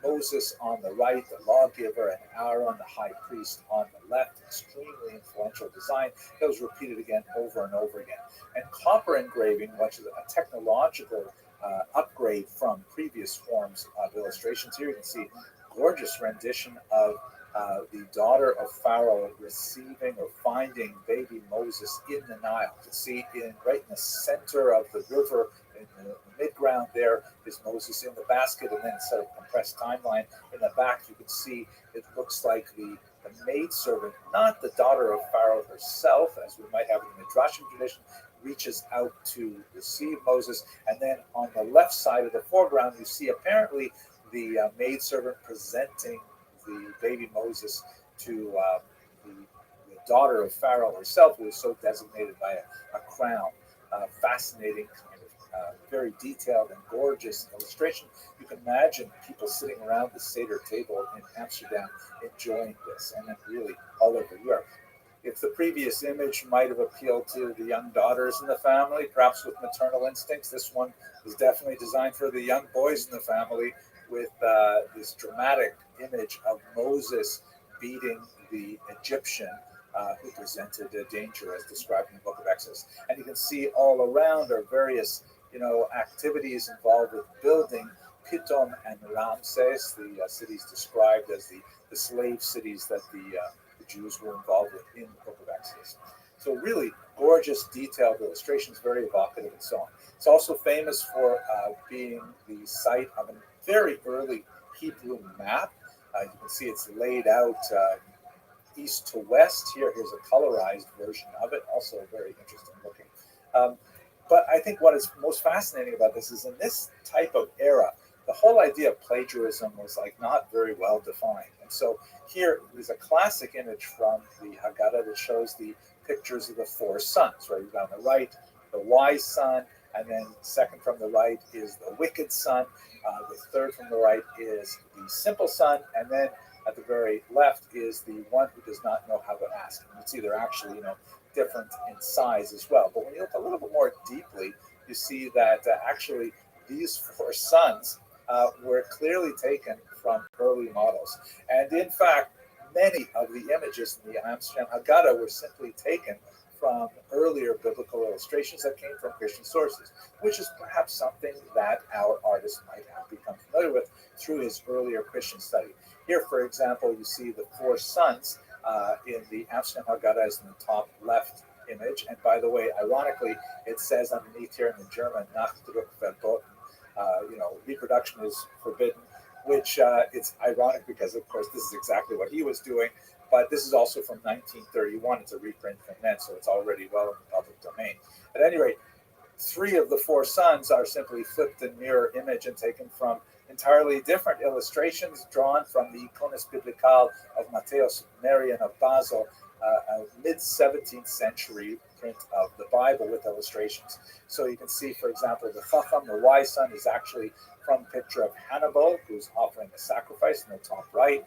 Speaker 1: Moses on the right, the lawgiver, and Aaron, the high priest, on the left. Extremely influential design that was repeated again over and over again. And copper engraving, which is a technological upgrade from previous forms of illustrations. Here you can see gorgeous rendition of the daughter of Pharaoh receiving or finding baby Moses in the Nile. You can see right in the center of the river, in the mid-ground there is Moses in the basket, and then instead of compressed timeline in the back, you can see it looks like the maidservant, not the daughter of Pharaoh herself, as we might have in the Midrashim tradition, reaches out to receive Moses. And then on the left side of the foreground, you see apparently the maidservant presenting the baby Moses to the daughter of Pharaoh herself, who is so designated by a crown. Fascinating kind of very detailed and gorgeous illustration. You can imagine people sitting around the Seder table in Amsterdam enjoying this, and then really all over Europe. If the previous image might have appealed to the young daughters in the family, perhaps with maternal instincts, this one was definitely designed for the young boys in the family, with this dramatic image of Moses beating the Egyptian who presented a danger as described in the book of Exodus. And you can see all around are various activities involved with building Pitom and Ramses, the cities described as the slave cities that the Jews were involved with in the book of Exodus. So really gorgeous, detailed illustrations, very evocative and so on. It's also famous for being the site of a very early Hebrew map. You can see it's laid out east to west. Here's a colorized version of it, also very interesting looking. But I think what is most fascinating about this is in this type of era, the whole idea of plagiarism was not very well defined. And so here is a classic image from the Haggadah that shows the pictures of the four sons, right? You've got on the right, the wise son, and then second from the right is the wicked son. The third from the right is the simple son, and then at the very left is the one who does not know how to ask. And you can see they're actually, different in size as well. But when you look a little bit more deeply, you see that actually these four sons were clearly taken from early models. And in fact, many of the images in the Amsterdam Haggadah were simply taken from earlier biblical illustrations that came from Christian sources, which is perhaps something that our artist might have become familiar with through his earlier Christian study. Here, for example, you see the four sons in the Amsterdam Haggadah is in the top left image. And by the way, ironically, it says underneath here in the German, Nachdruck verboten, reproduction is forbidden, which it's ironic because, of course, this is exactly what he was doing. but this is also from 1931. It's a reprint from then, so it's already well in the public domain. At any rate, three of the four sons are simply flipped in mirror image and taken from entirely different illustrations drawn from the Iconis Biblicale of Mateus Marian of Basel, a mid 17th century print of the Bible with illustrations. So you can see, for example, the Chacham, the wise son, is actually from a picture of Hannibal, who's offering a sacrifice in the top right.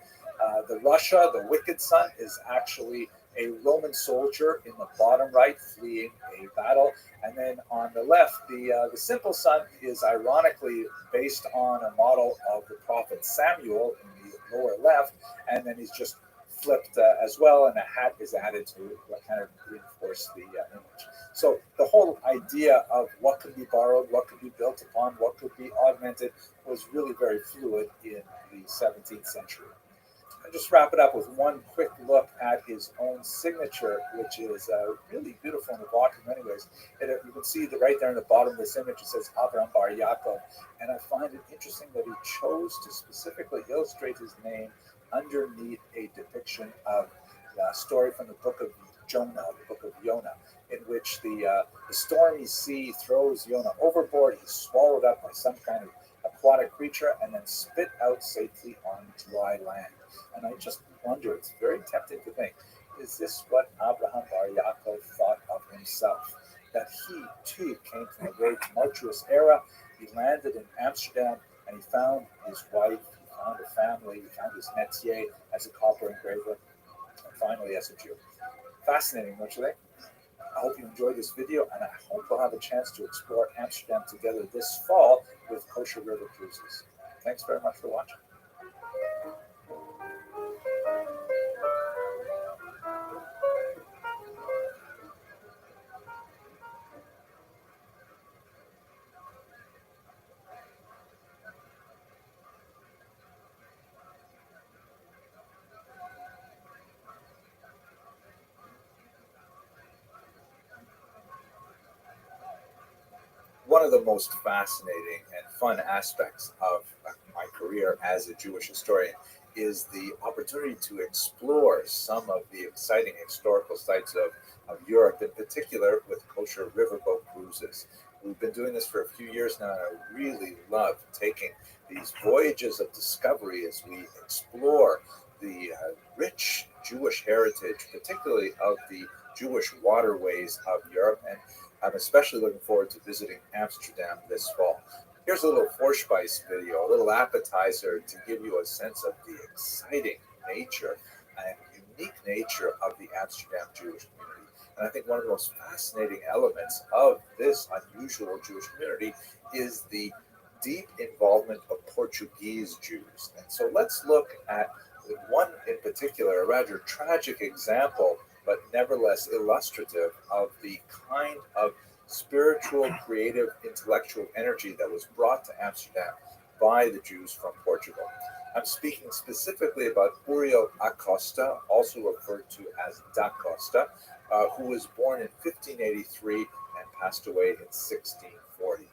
Speaker 1: The Russia, the wicked son, is actually a Roman soldier in the bottom right, fleeing a battle. And then on the left, the simple son is ironically based on a model of the prophet Samuel in the lower left, and then he's just flipped as well, and a hat is added to kind of reinforce the image. So the whole idea of what could be borrowed, what could be built upon, what could be augmented was really very fluid in the 17th century. I'll just wrap it up with one quick look at his own signature, which is really beautiful and evocative in many ways. And you can see that right there in the bottom of this image, it says Abraham Bar Yaakov. And I find it interesting that he chose to specifically illustrate his name underneath a depiction of a story from the book of Jonah, the book of Yonah, in which the stormy sea throws Yonah overboard. He's swallowed up by some kind of aquatic creature and then spit out safely on dry land. And I just wonder, it's very tempting to think, is this what Abraham Bar Yaakov thought of himself? That he too came from a very tumultuous era. He landed in Amsterdam and he found his wife, he found a family, he found his métier as a copper engraver, and finally as a Jew. Fascinating, don't you think? I hope you enjoyed this video, and I hope we'll have a chance to explore Amsterdam together this fall with Kosher River Cruises. Thanks very much for watching. One of the most fascinating and fun aspects of my career as a Jewish historian is the opportunity to explore some of the exciting historical sites of Europe, in particular with kosher riverboat cruises. We've been doing this for a few years now, and I really love taking these voyages of discovery as we explore the rich Jewish heritage, particularly of the Jewish waterways of Europe. And I'm especially looking forward to visiting Amsterdam this fall. Here's a little Vorspeise video, a little appetizer to give you a sense of the exciting nature and unique nature of the Amsterdam Jewish community. And I think one of the most fascinating elements of this unusual Jewish community is the deep involvement of Portuguese Jews. And so let's look at one in particular, a rather tragic example, but nevertheless illustrative of the kind of spiritual, creative, intellectual energy that was brought to Amsterdam by the Jews from Portugal. I'm speaking specifically about Uriel Acosta, also referred to as Da Costa, who was born in 1583 and passed away in 1640.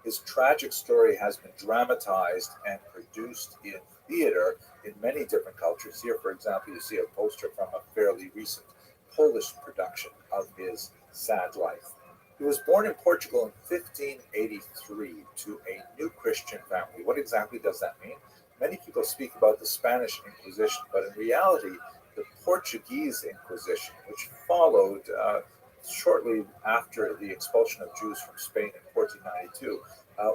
Speaker 1: His tragic story has been dramatized and produced in theater in many different cultures. Here, for example, you see a poster from a fairly recent Polish production of his sad life. He was born in Portugal in 1583 to a new Christian family. What exactly does that mean? Many people speak about the Spanish Inquisition, but in reality, the Portuguese Inquisition, which followed shortly after the expulsion of Jews from Spain in 1492,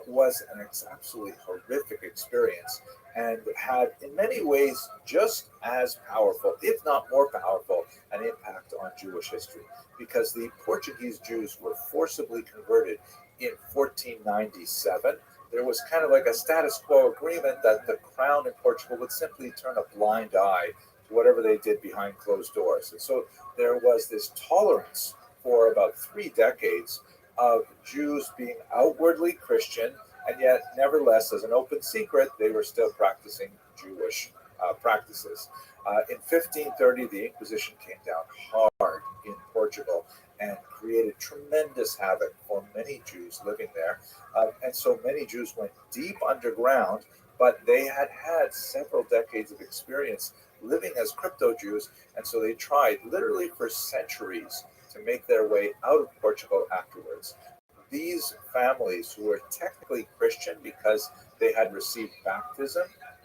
Speaker 1: was an absolutely horrific experience and had in many ways just as powerful, if not more powerful, an impact on Jewish history, because the Portuguese Jews were forcibly converted in 1497. There was kind of like a status quo agreement that the crown in Portugal would simply turn a blind eye to whatever they did behind closed doors. And so there was this tolerance for about 3 decades of Jews being outwardly Christian, and yet, nevertheless, as an open secret, they were still practicing Jewish practices. In 1530, the Inquisition came down hard in Portugal and created tremendous havoc for many Jews living there. And so many Jews went deep underground, but they had had several decades of experience living as crypto Jews, and so they tried literally for centuries to make their way out of Portugal afterwards. These families who were technically Christian because they had received baptism,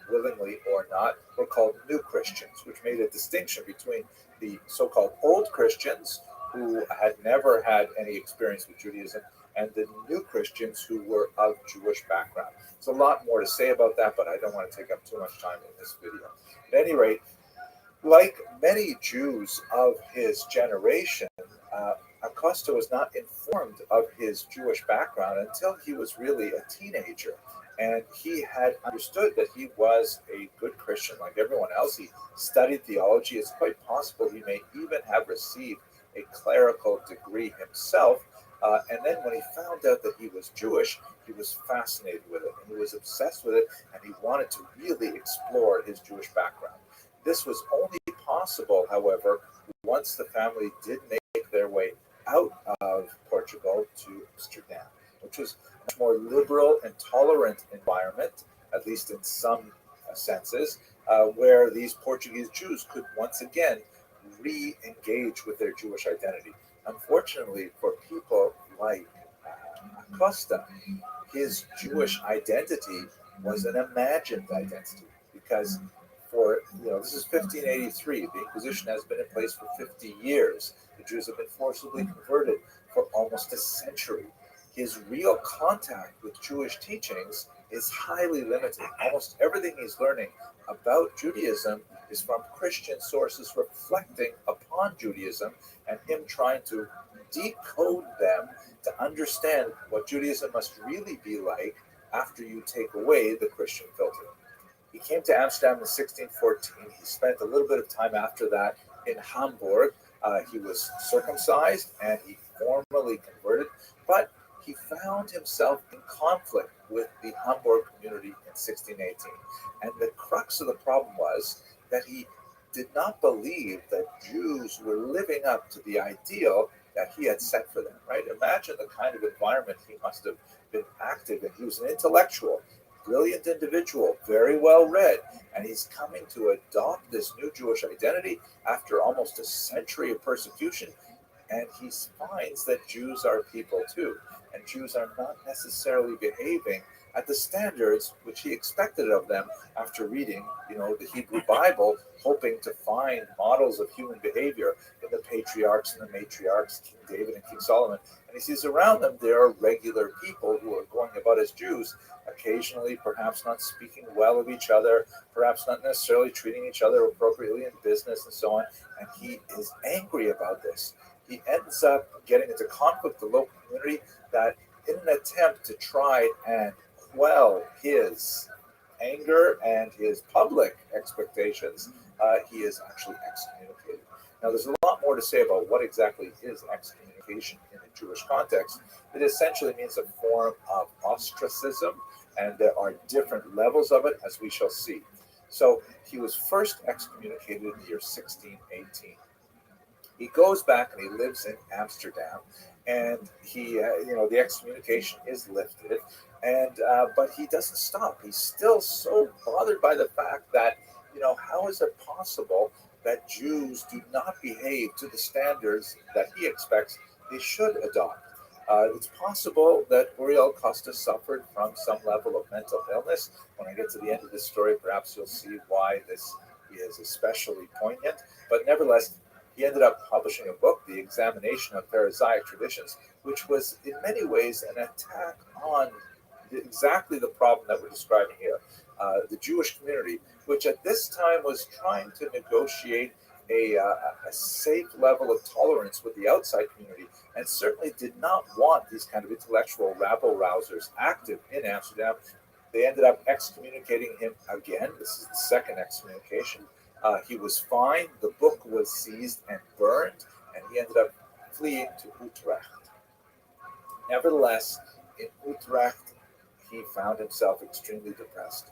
Speaker 1: willingly or not, were called new Christians, which made a distinction between the so called old Christians who had never had any experience with Judaism and the new Christians who were of Jewish background. There's a lot more to say about that, but I don't want to take up too much time in this video. At any rate, like many Jews of his generation, Acosta was not informed of his Jewish background until he was really a teenager. And he had understood that he was a good Christian like everyone else. He studied theology. It's quite possible he may even have received a clerical degree himself. And then when he found out that he was Jewish, he was fascinated with it and he was obsessed with it, and he wanted to really explore his Jewish background. This was only possible, however, once the family did make their way out of Portugal to Amsterdam, which was a much more liberal and tolerant environment, at least in some senses, where these Portuguese Jews could once again re-engage with their Jewish identity. Unfortunately, for people like Acosta, his Jewish identity was an imagined identity because this is 1583. The Inquisition has been in place for 50 years. The Jews have been forcibly converted for almost a century. His real contact with Jewish teachings is highly limited. Almost everything he's learning about Judaism is from Christian sources reflecting upon Judaism and him trying to decode them to understand what Judaism must really be like after you take away the Christian filter. He came to Amsterdam in 1614. He spent a little bit of time after that in Hamburg. He was circumcised and he formally converted, but he found himself in conflict with the Hamburg community in 1618. And the crux of the problem was that he did not believe that Jews were living up to the ideal that he had set for them, right? Imagine the kind of environment he must have been active in. He was an intellectual, brilliant individual, very well read, and he's coming to adopt this new Jewish identity after almost a century of persecution. And he finds that Jews are people too, and Jews are not necessarily behaving at the standards which he expected of them after reading, the Hebrew Bible, hoping to find models of human behavior in the patriarchs and the matriarchs, King David and King Solomon. And he sees around them there are regular people who are going about as Jews, occasionally perhaps not speaking well of each other, perhaps not necessarily treating each other appropriately in business and so on. And he is angry about this. He ends up getting into conflict with the local community that, in an attempt to try and quell his anger and his public expectations, he is actually excommunicated. Now, there's a lot more to say about what exactly is excommunication in a Jewish context. It essentially means a form of ostracism, and there are different levels of it, as we shall see. So he was first excommunicated in the year 1618. He goes back and he lives in Amsterdam, and the excommunication is lifted, and but he doesn't stop. He's still so bothered by the fact that how is it possible that Jews do not behave to the standards that he expects they should adopt? It's possible that Uriel Costa suffered from some level of mental illness. When I get to the end of this story, perhaps you'll see why this is especially poignant. But nevertheless, he ended up publishing a book, The Examination of Pharisaic Traditions, which was in many ways an attack on exactly the problem that we're describing here. The Jewish community, which at this time was trying to negotiate a safe level of tolerance with the outside community, and certainly did not want these kind of intellectual rabble-rousers active in Amsterdam. They ended up excommunicating him again. This is the second excommunication. He was fined, the book was seized and burned, and he ended up fleeing to Utrecht. Nevertheless, in Utrecht, he found himself extremely depressed.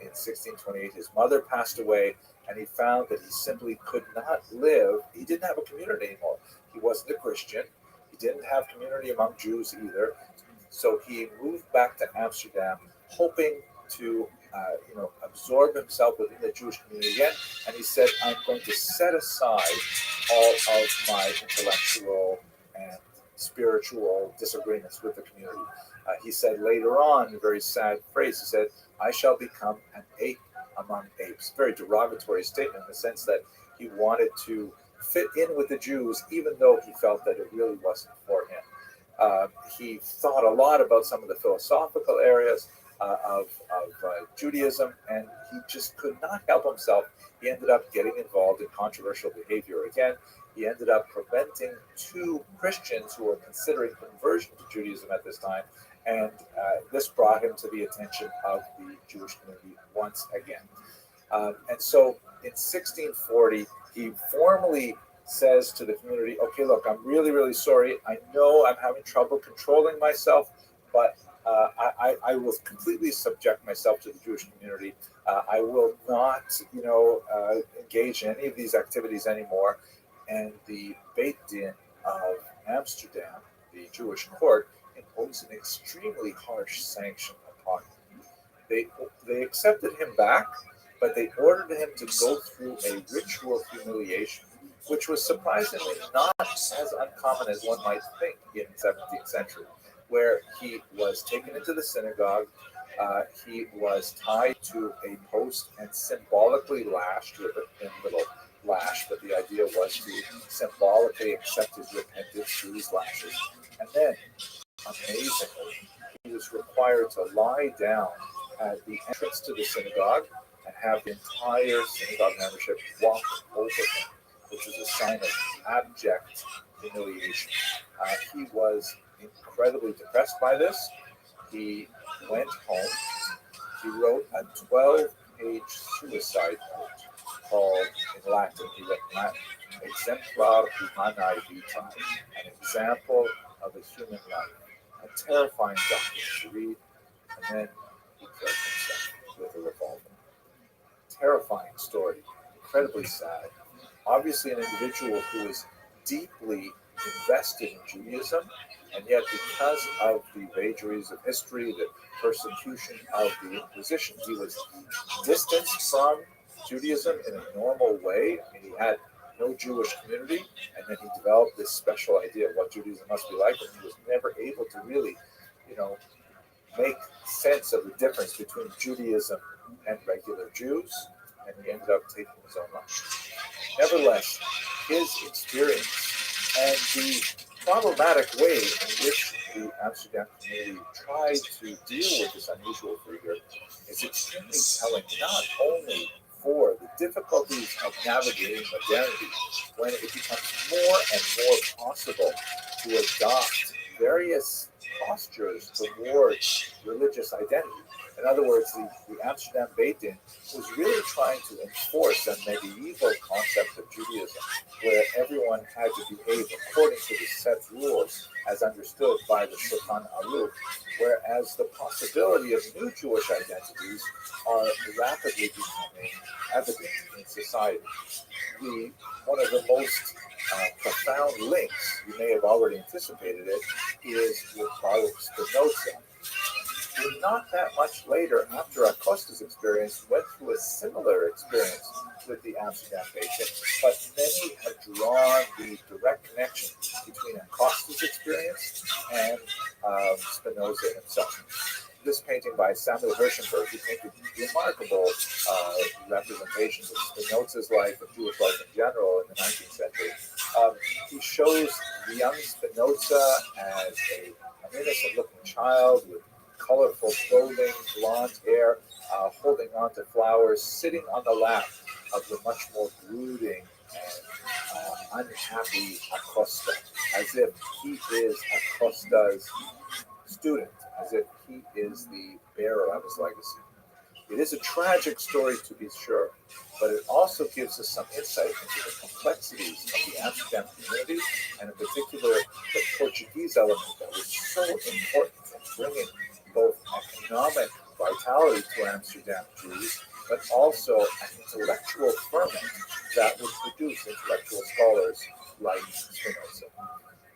Speaker 1: In 1628, his mother passed away, and he found that he simply could not live. He didn't have a community anymore. He wasn't a Christian. He didn't have community among Jews either. So he moved back to Amsterdam, hoping to absorb himself within the Jewish community again. And he said, I'm going to set aside all of my intellectual and spiritual disagreements with the community. He said later on, a very sad phrase, he said, I shall become an ape among apes. Very derogatory statement in the sense that he wanted to fit in with the Jews, even though he felt that it really wasn't for him. He thought a lot about some of the philosophical areas of Judaism, and he just could not help himself. He ended up getting involved in controversial behavior again. He ended up preventing two Christians who were considering conversion to Judaism at this time, and this brought him to the attention of the Jewish community once again. And so in 1640, he formally says to the community, okay, look, I'm really, really sorry. I know I'm having trouble controlling myself, but I will completely subject myself to the Jewish community. I will not, engage in any of these activities anymore. And the Beit Din of Amsterdam, the Jewish court, imposed an extremely harsh sanction upon him. They accepted him back, but they ordered him to go through a ritual humiliation, which was surprisingly not as uncommon as one might think in the 17th century, where he was taken into the synagogue, he was tied to a post and symbolically lashed with a thin little lash, but the idea was to symbolically accept his repentance through these lashes. And then, amazingly, he was required to lie down at the entrance to the synagogue and have the entire synagogue membership walk over him, which was a sign of abject humiliation. He was incredibly depressed by this. He went home. He wrote a 12-page suicide note called, in Latin, he wrote in Latin, Exemplar Humanae Vitae, an example of a human life. A terrifying document to read, and then he killed himself with a revolver. Terrifying story, incredibly sad. Obviously, an individual who is deeply invested in Judaism, and yet because of the vagaries of history, the persecution of the Inquisition, he was distanced from Judaism in a normal way. I mean, he had no Jewish community, and then he developed this special idea of what Judaism must be like, and he was never able to really, make sense of the difference between Judaism and regular Jews, and he ended up taking his own life. Nevertheless, his experience and the problematic way in which the Amsterdam community tried to deal with this unusual figure is extremely telling, not only for the difficulties of navigating modernity, when it becomes more and more possible to adopt various postures towards religious identity. In other words, the Amsterdam Beit Din was really trying to enforce a medieval concept of Judaism, where everyone had to behave according to the set rules as understood by the Shulchan Aruch, whereas the possibility of new Jewish identities are rapidly becoming evident in society. One of the most profound links, you may have already anticipated it, is with Baruch Spinoza, who not that much later, after Acosta's experience, went through a similar experience with the Amsterdam Beit Din, but many have drawn the direct connection between Acosta's experience and Spinoza himself. This painting by Samuel Hirschenberg, who painted remarkable representations of Spinoza's life and Jewish life in general in the 19th century. He shows the young Spinoza as an innocent-looking child with colorful clothing, blonde hair, holding on to flowers, sitting on the lap of the much more brooding and unhappy Acosta, as if he is Acosta's student, as if he is the bearer of his legacy. It is a tragic story, to be sure, but it also gives us some insight into the complexities of the Amsterdam community, and in particular, the Portuguese element that was so important in bringing both economic vitality to Amsterdam Jews, but also an intellectual ferment that would produce intellectual scholars like Spinoza.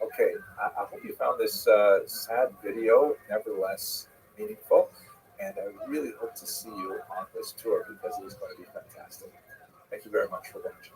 Speaker 1: Okay, I hope you found this sad video nevertheless meaningful. and I really hope to see you on this tour because it is going to be fantastic. Thank you very much for watching.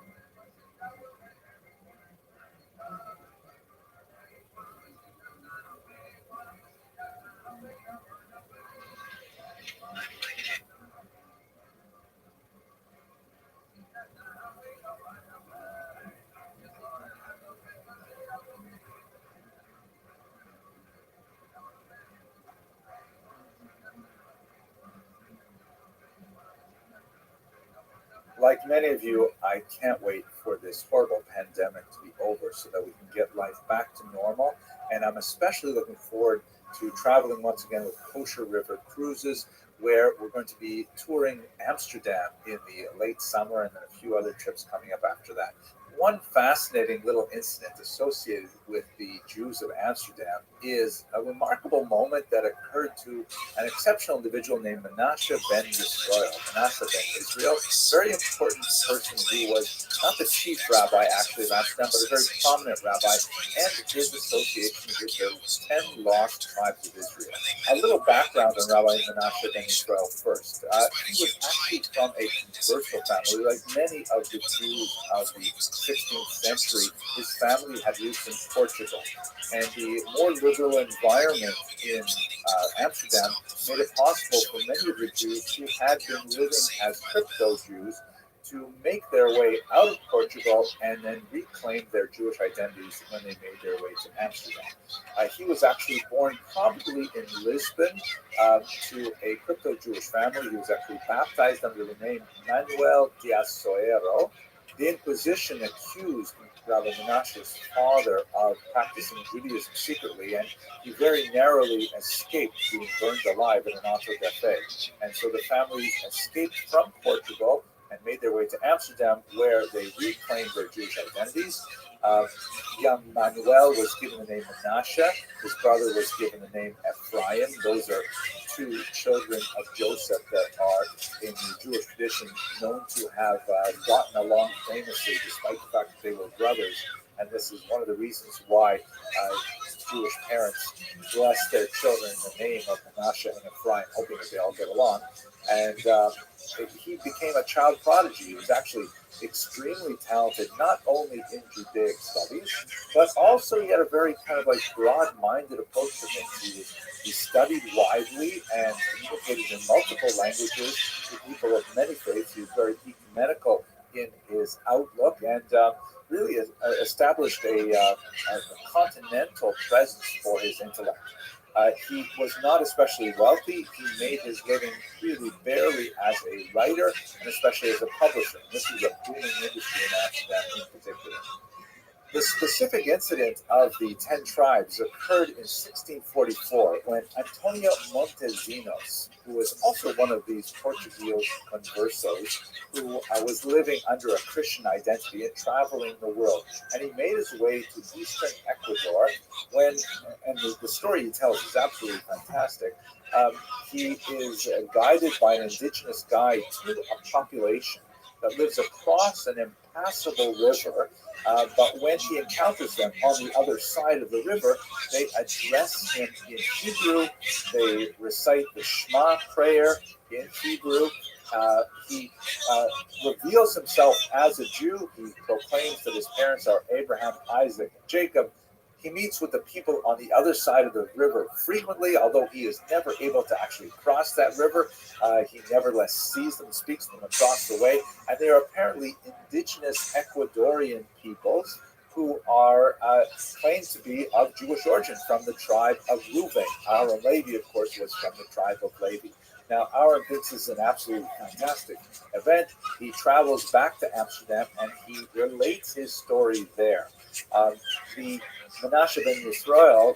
Speaker 1: Like many of you, I can't wait for this horrible pandemic to be over so that we can get life back to normal. And I'm especially looking forward to traveling once again with Kosher River Cruises, where we're going to be touring Amsterdam in the late summer and then a few other trips coming up after that. One fascinating little incident associated with the Jews of Amsterdam is a remarkable moment that occurred to an exceptional individual named Menashe ben Yisrael. Menashe ben Israel, very important person who was not the chief rabbi actually of Amsterdam, but a very prominent rabbi, and his association with the 10 lost tribes of Israel. A little background on Rabbi Menashe ben Israel first. He was actually from a converso family, like many of the Jews of the 16th century. His family had roots in Portugal, and the more liberal environment in Amsterdam made it possible for many of the Jews who had been living as crypto Jews to make their way out of Portugal and then reclaim their Jewish identities when they made their way to Amsterdam. He was actually born probably in Lisbon to a crypto Jewish family. He was actually baptized under the name Manuel Diaz Soero. The Inquisition accused Rabbi Menashe's father of practicing Judaism secretly, and he very narrowly escaped being burned alive in an auto da fe. And so the family escaped from Portugal and made their way to Amsterdam, where they reclaimed their Jewish identities. Young Manuel was given the name Menashe. His brother was given the name Ephraim. Those are two children of Joseph that are, in the Jewish tradition, known to have gotten along famously, despite the fact that they were brothers. And this is one of the reasons why Jewish parents bless their children in the name of Menashe and Ephraim, hoping that they all get along. And he became a child prodigy. He was actually extremely talented, not only in Judaic studies, but also he had a very kind of like broad-minded approach to things. He studied widely and communicated in multiple languages with people of many faiths. He was very ecumenical in his outlook and really established a continental presence for his intellect. He was not especially wealthy. He made his living really barely as a writer and especially as a publisher. This was a booming industry in Amsterdam in particular. The specific incident of the 10 tribes occurred in 1644 when Antonio Montesinos, who was also one of these Portuguese conversos, who was living under a Christian identity and traveling the world. And he made his way to eastern Ecuador when, and the story he tells is absolutely fantastic, he is guided by an indigenous guide to a population that lives across an impassable river. But when he encounters them on the other side of the river, they address him in Hebrew. They recite the Shema prayer in Hebrew. He reveals himself as a Jew. He proclaims that his parents are Abraham, Isaac, and Jacob. He meets with the people on the other side of the river frequently, although he is never able to actually cross that river. He nevertheless sees them, speaks to them across the way, and they are apparently indigenous Ecuadorian peoples who are claimed to be of Jewish origin from the tribe of Reuven. Aaron Levi, of course, was from the tribe of Levi. Now, Aaron thinks this is an absolutely fantastic event. He travels back to Amsterdam and he relates his story there. The Menashe ben Yisrael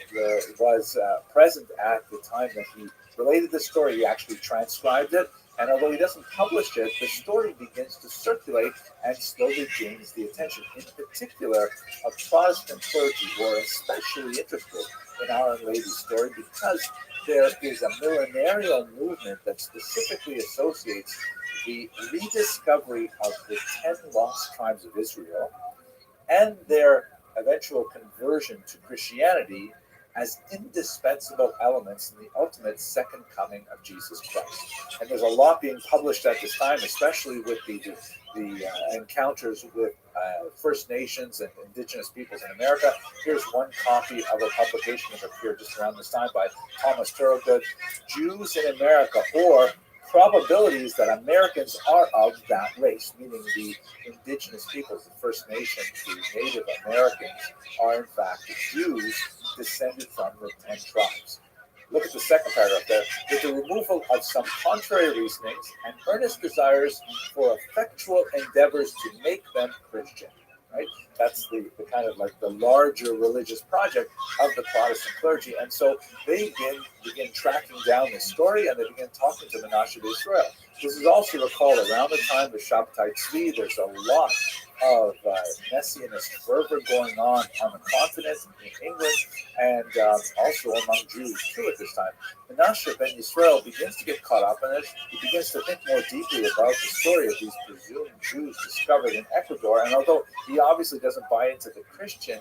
Speaker 1: was present at the time that he related the story. He actually transcribed it, and although he doesn't publish it, the story begins to circulate and slowly gains the attention, in particular, of Protestant clergy who are especially interested in Aaron Levi's story because there is a millenarial movement that specifically associates the rediscovery of the 10 lost tribes of Israel and their eventual conversion to Christianity as indispensable elements in the ultimate second coming of Jesus Christ. And there's a lot being published at this time, especially with the encounters with First Nations and Indigenous peoples in America. Here's one copy of a publication that appeared just around this time by Thomas Thorogood, Jews in America, or Probabilities that Americans are of that race, meaning the Indigenous peoples, the First Nations, the Native Americans, are in fact the Jews descended from the 10 tribes. Look at the second paragraph there. With the removal of some contrary reasonings and earnest desires for effectual endeavors to make them Christian. Right? That's the kind of like the larger religious project of the Protestant clergy. And so they begin tracking down this story, and they begin talking to Menashe of Israel. This is also recalled around the time of Shabbatai Tzvi. There's a lot of messianist fervor going on the continent, in England, and also among Jews too at this time. Menashe ben Yisrael begins to get caught up in it. He begins to think more deeply about the story of these presumed Jews discovered in Ecuador. And although he obviously doesn't buy into the Christian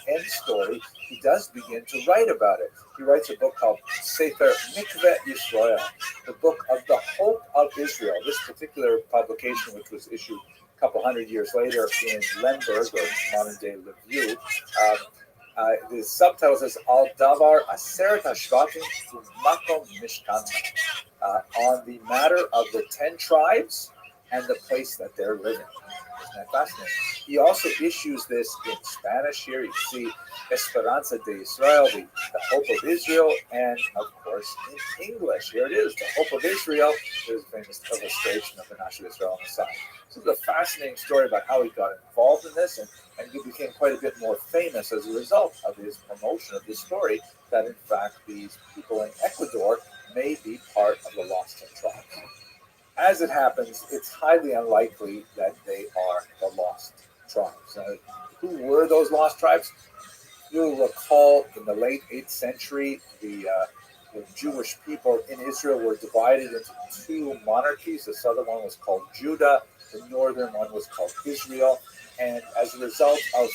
Speaker 1: end story, he does begin to write about it. He writes a book called Sefer Mikveh Yisrael, the book of the hope of Israel. This particular publication, which was issued a couple hundred years later in Lemberg, or modern-day Lviv, the subtitle says Al Davar Aseret Hashvatim Makom Mishkan, on the matter of the 10 tribes and the place that they're living. Isn't that fascinating? He also issues this in Spanish here. You see Esperanza de Israel, the Hope of Israel, and of course in English. Here it is, the Hope of Israel. There's a famous illustration of Menashe Israel on the side. This is a fascinating story about how he got involved in this, and he became quite a bit more famous as a result of his promotion of this story, that in fact these people in Ecuador may be part of the Lost 10 Tribes. As it happens, it's highly unlikely that they are the Lost Tribes. Who were those Lost Tribes? You'll recall in the late 8th century, the Jewish people in Israel were divided into two monarchies. The southern one was called Judah, the northern one was called Israel. And as a result of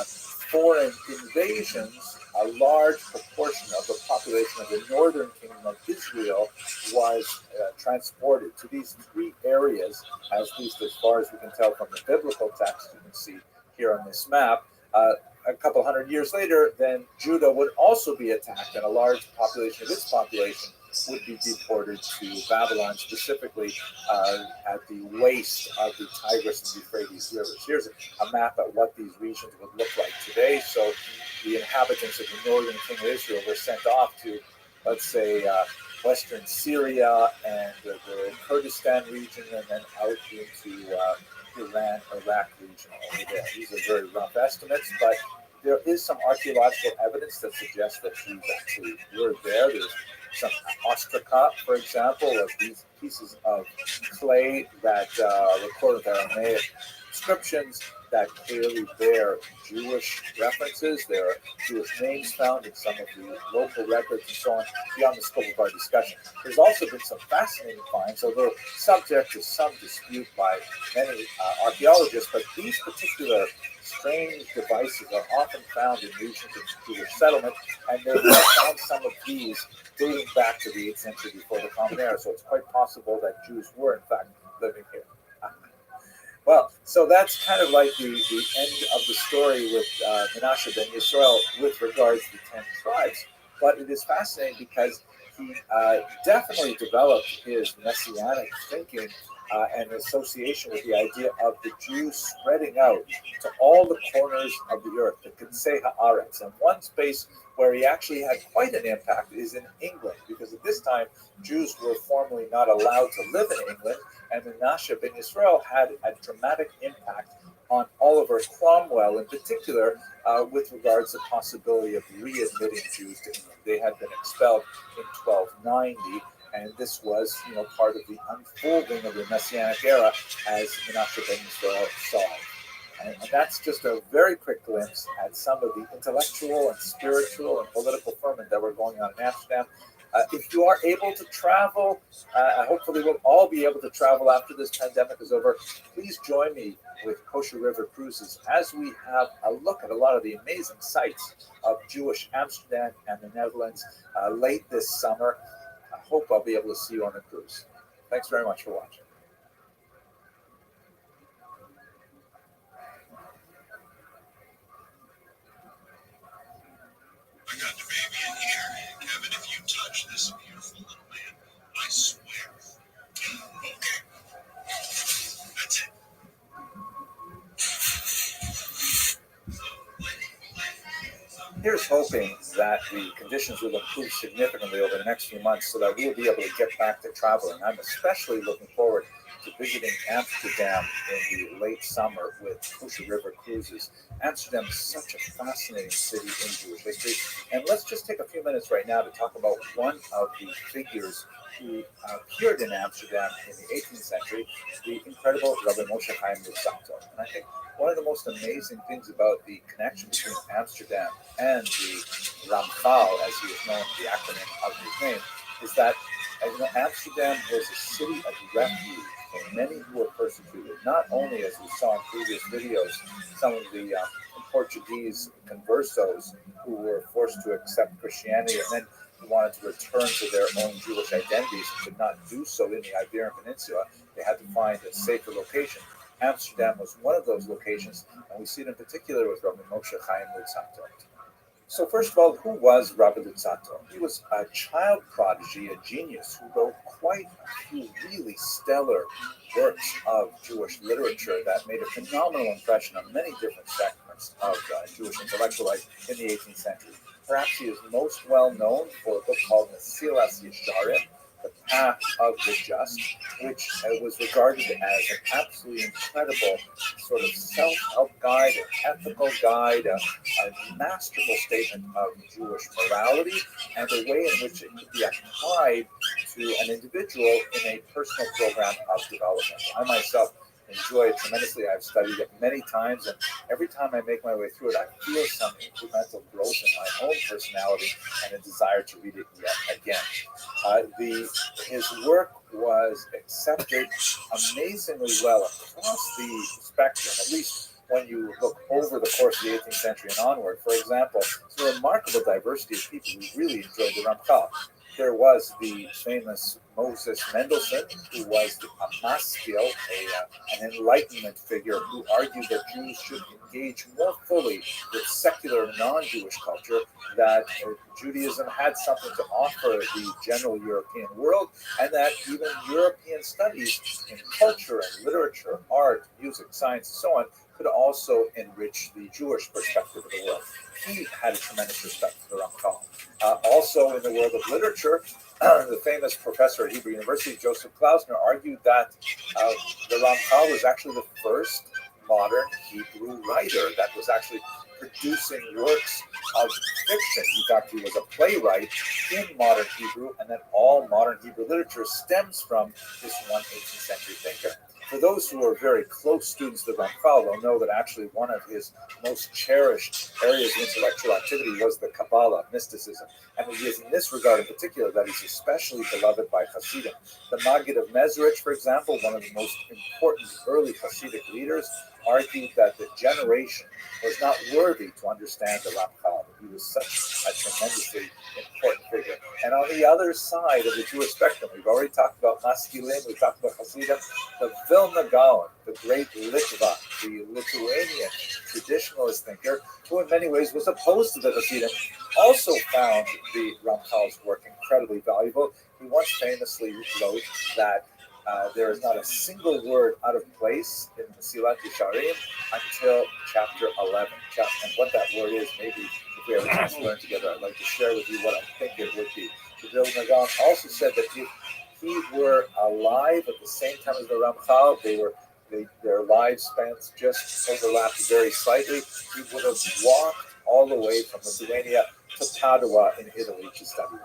Speaker 1: foreign invasions, a large proportion of the population of the northern kingdom of Israel was transported to these three areas, at least as far as we can tell from the biblical text. You can see here on this map. A couple hundred years later, then Judah would also be attacked, and a large population of its population would be deported to Babylon, specifically at the waist of the Tigris and Euphrates rivers. Here's a map of what these regions would look like today. So the inhabitants of the northern kingdom of Israel were sent off to, let's say, western Syria and the Kurdistan region, and then out into Iran, Iraq region over there. These are very rough estimates, but there is some archaeological evidence that suggests that Jews actually were there. There's some ostraca, for example, of these pieces of clay that record with Aramaic inscriptions that clearly bear Jewish references. There are Jewish names found in some of the local records and so on, beyond the scope of our discussion. There's also been some fascinating finds, although subject to some dispute by many archaeologists, but these particular strange devices are often found in regions of Jewish settlement, and they have found some of these dating back to the 8th century before the Common Era, so it's quite possible that Jews were in fact living here. Well, so that's kind of like the end of the story with Menashe ben Yisrael with regards to the 10 tribes. But it is fascinating because he definitely developed his messianic thinking and association with the idea of the Jews spreading out to all the corners of the earth, the Kansei Haaretz. And one space where he actually had quite an impact is in England, because at this time, Jews were formally not allowed to live in England, and Menashe ben Yisrael had a dramatic impact on Oliver Cromwell in particular, with regards to the possibility of readmitting Jews to England. They had been expelled in 1290, and this was, part of the unfolding of the Messianic era as Menashe ben Yisrael saw it. And that's just a very quick glimpse at some of the intellectual and spiritual and political ferment that were going on in Amsterdam. If you are able to travel, hopefully we'll all be able to travel after this pandemic is over. Please join me with Kosher River Cruises as we have a look at a lot of the amazing sights of Jewish Amsterdam and the Netherlands late this summer. I hope I'll be able to see you on the cruise. Thanks very much for watching.
Speaker 5: I got the baby in here. Kevin, if you touch this beautiful little man, I swear. Okay. That's it.
Speaker 1: Here's hoping that the conditions will improve significantly over the next few months so that we'll be able to get back to traveling. I'm especially looking forward to visiting Amsterdam in the late summer with Kosher River Cruises. Amsterdam is such a fascinating city in Jewish history. And let's just take a few minutes right now to talk about one of the figures who appeared in Amsterdam in the 18th century, the incredible Rabbi Moshe Chaim Luzzatto. And I think one of the most amazing things about the connection between Amsterdam and the Ramchal, as he is known, the acronym of his name, is that Amsterdam was a city of refuge for many who were persecuted. Not only, as we saw in previous videos, some of the Portuguese conversos who were forced to accept Christianity and then who wanted to return to their own Jewish identities and could not do so in the Iberian Peninsula. They had to find a safer location. Amsterdam was one of those locations, and we see it in particular with Rabbi Moshe Chaim Luzzatto. So first of all, who was Rabbi Luzzatto? He was a child prodigy, a genius who wrote quite a few really stellar works of Jewish literature that made a phenomenal impression on many different segments of Jewish intellectual life in the 18th century. Perhaps he is most well known for a book called Mesilas Yesharim, The Path of the Just, which was regarded as an absolutely incredible sort of self-help guide, an ethical guide, a masterful statement of Jewish morality, and the way in which it could be applied to an individual in a personal program of development. I myself enjoy it tremendously. I've studied it many times, and every time I make my way through it, I feel some incremental growth in my own personality and a desire to read it yet again. His work was accepted amazingly well across the spectrum, at least when you look over the course of the 18th century and onward. For example, it's a remarkable diversity of people who really enjoyed the Ramchal. There was the famous Moses Mendelssohn, who was a maskil, an Enlightenment figure, who argued that Jews should engage more fully with secular non-Jewish culture, that Judaism had something to offer the general European world, and that even European studies in culture and literature, art, music, science, and so on, could also enrich the Jewish perspective of the world. He had a tremendous respect for the Ramchal. Also in the world of literature, the famous professor at Hebrew University, Joseph Klausner, argued that the Ramchal was actually the first modern Hebrew writer that was actually producing works of fiction. In fact, he was a playwright in modern Hebrew, and that all modern Hebrew literature stems from this one 18th century thinker. For those who are very close students of the Ramchal, will know that actually one of his most cherished areas of intellectual activity was the Kabbalah, mysticism. And it is in this regard in particular that he's especially beloved by Hasidim. The Maggid of Mezrich, for example, one of the most important early Hasidic leaders, argued that the generation was not worthy to understand the Ramchal. He was such a tremendously important figure. And on the other side of the Jewish spectrum, we've already talked about Maskilim, we've talked about Hasidim, the Vilna Gaon, the great Litva, the Lithuanian traditionalist thinker, who in many ways was opposed to the Hasidim, also found the Ramchal's work incredibly valuable. He once famously wrote that there is not a single word out of place in Mesilas Yesharim until chapter 11. And what that word is, maybe if we have a chance to learn together, I'd like to share with you what I think it would be. The Vilna Gaon also said that if he were alive at the same time as the Ramchal, their lifespans just overlapped very slightly. He would have walked all the way from Lithuania to Padua in Italy to study.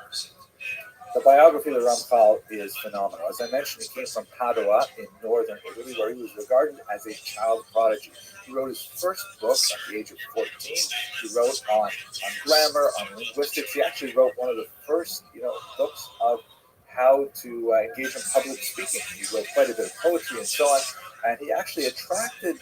Speaker 1: The biography of the Ramchal is phenomenal. As I mentioned, he came from Padua in northern Italy, where he was regarded as a child prodigy. He wrote his first book at the age of 14. He wrote on grammar, on linguistics. He actually wrote one of the first, books of how to engage in public speaking. He wrote quite a bit of poetry and so on. And he actually attracted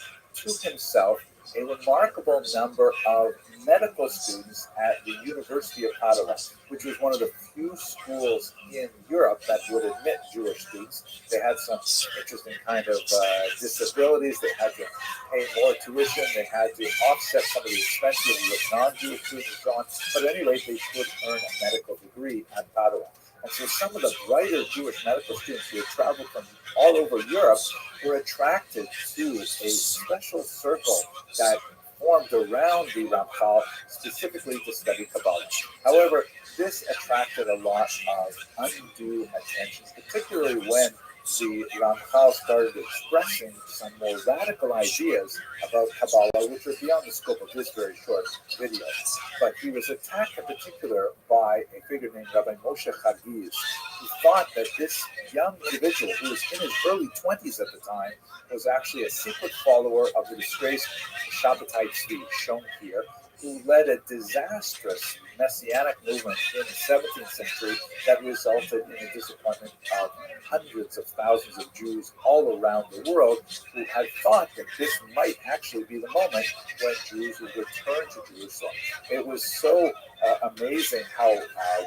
Speaker 1: to himself a remarkable number of medical students at the University of Padua, which was one of the few schools in Europe that would admit Jewish students. They had some interesting kind of disabilities. They had to pay more tuition. They had to offset some of the expenses with non-Jewish students and so on. But at any rate, they could earn a medical degree at Padua. And so some of the brighter Jewish medical students who had traveled from all over Europe were attracted to a special circle that formed around the Ramchal specifically to study Kabbalah. However, this attracted a lot of undue attention, particularly when the Ramchal started expressing some more radical ideas about Kabbalah, which are beyond the scope of this very short video. But he was attacked in particular by a figure named Rabbi Moshe Chagiz, who thought that this young individual, who was in his early 20s at the time, was actually a secret follower of the disgraced Shabbatai Tzvi, shown here, who led a disastrous messianic movement in the 17th century that resulted in the disappointment of hundreds of thousands of Jews all around the world who had thought that this might actually be the moment when Jews would return to Jerusalem. It was so amazing how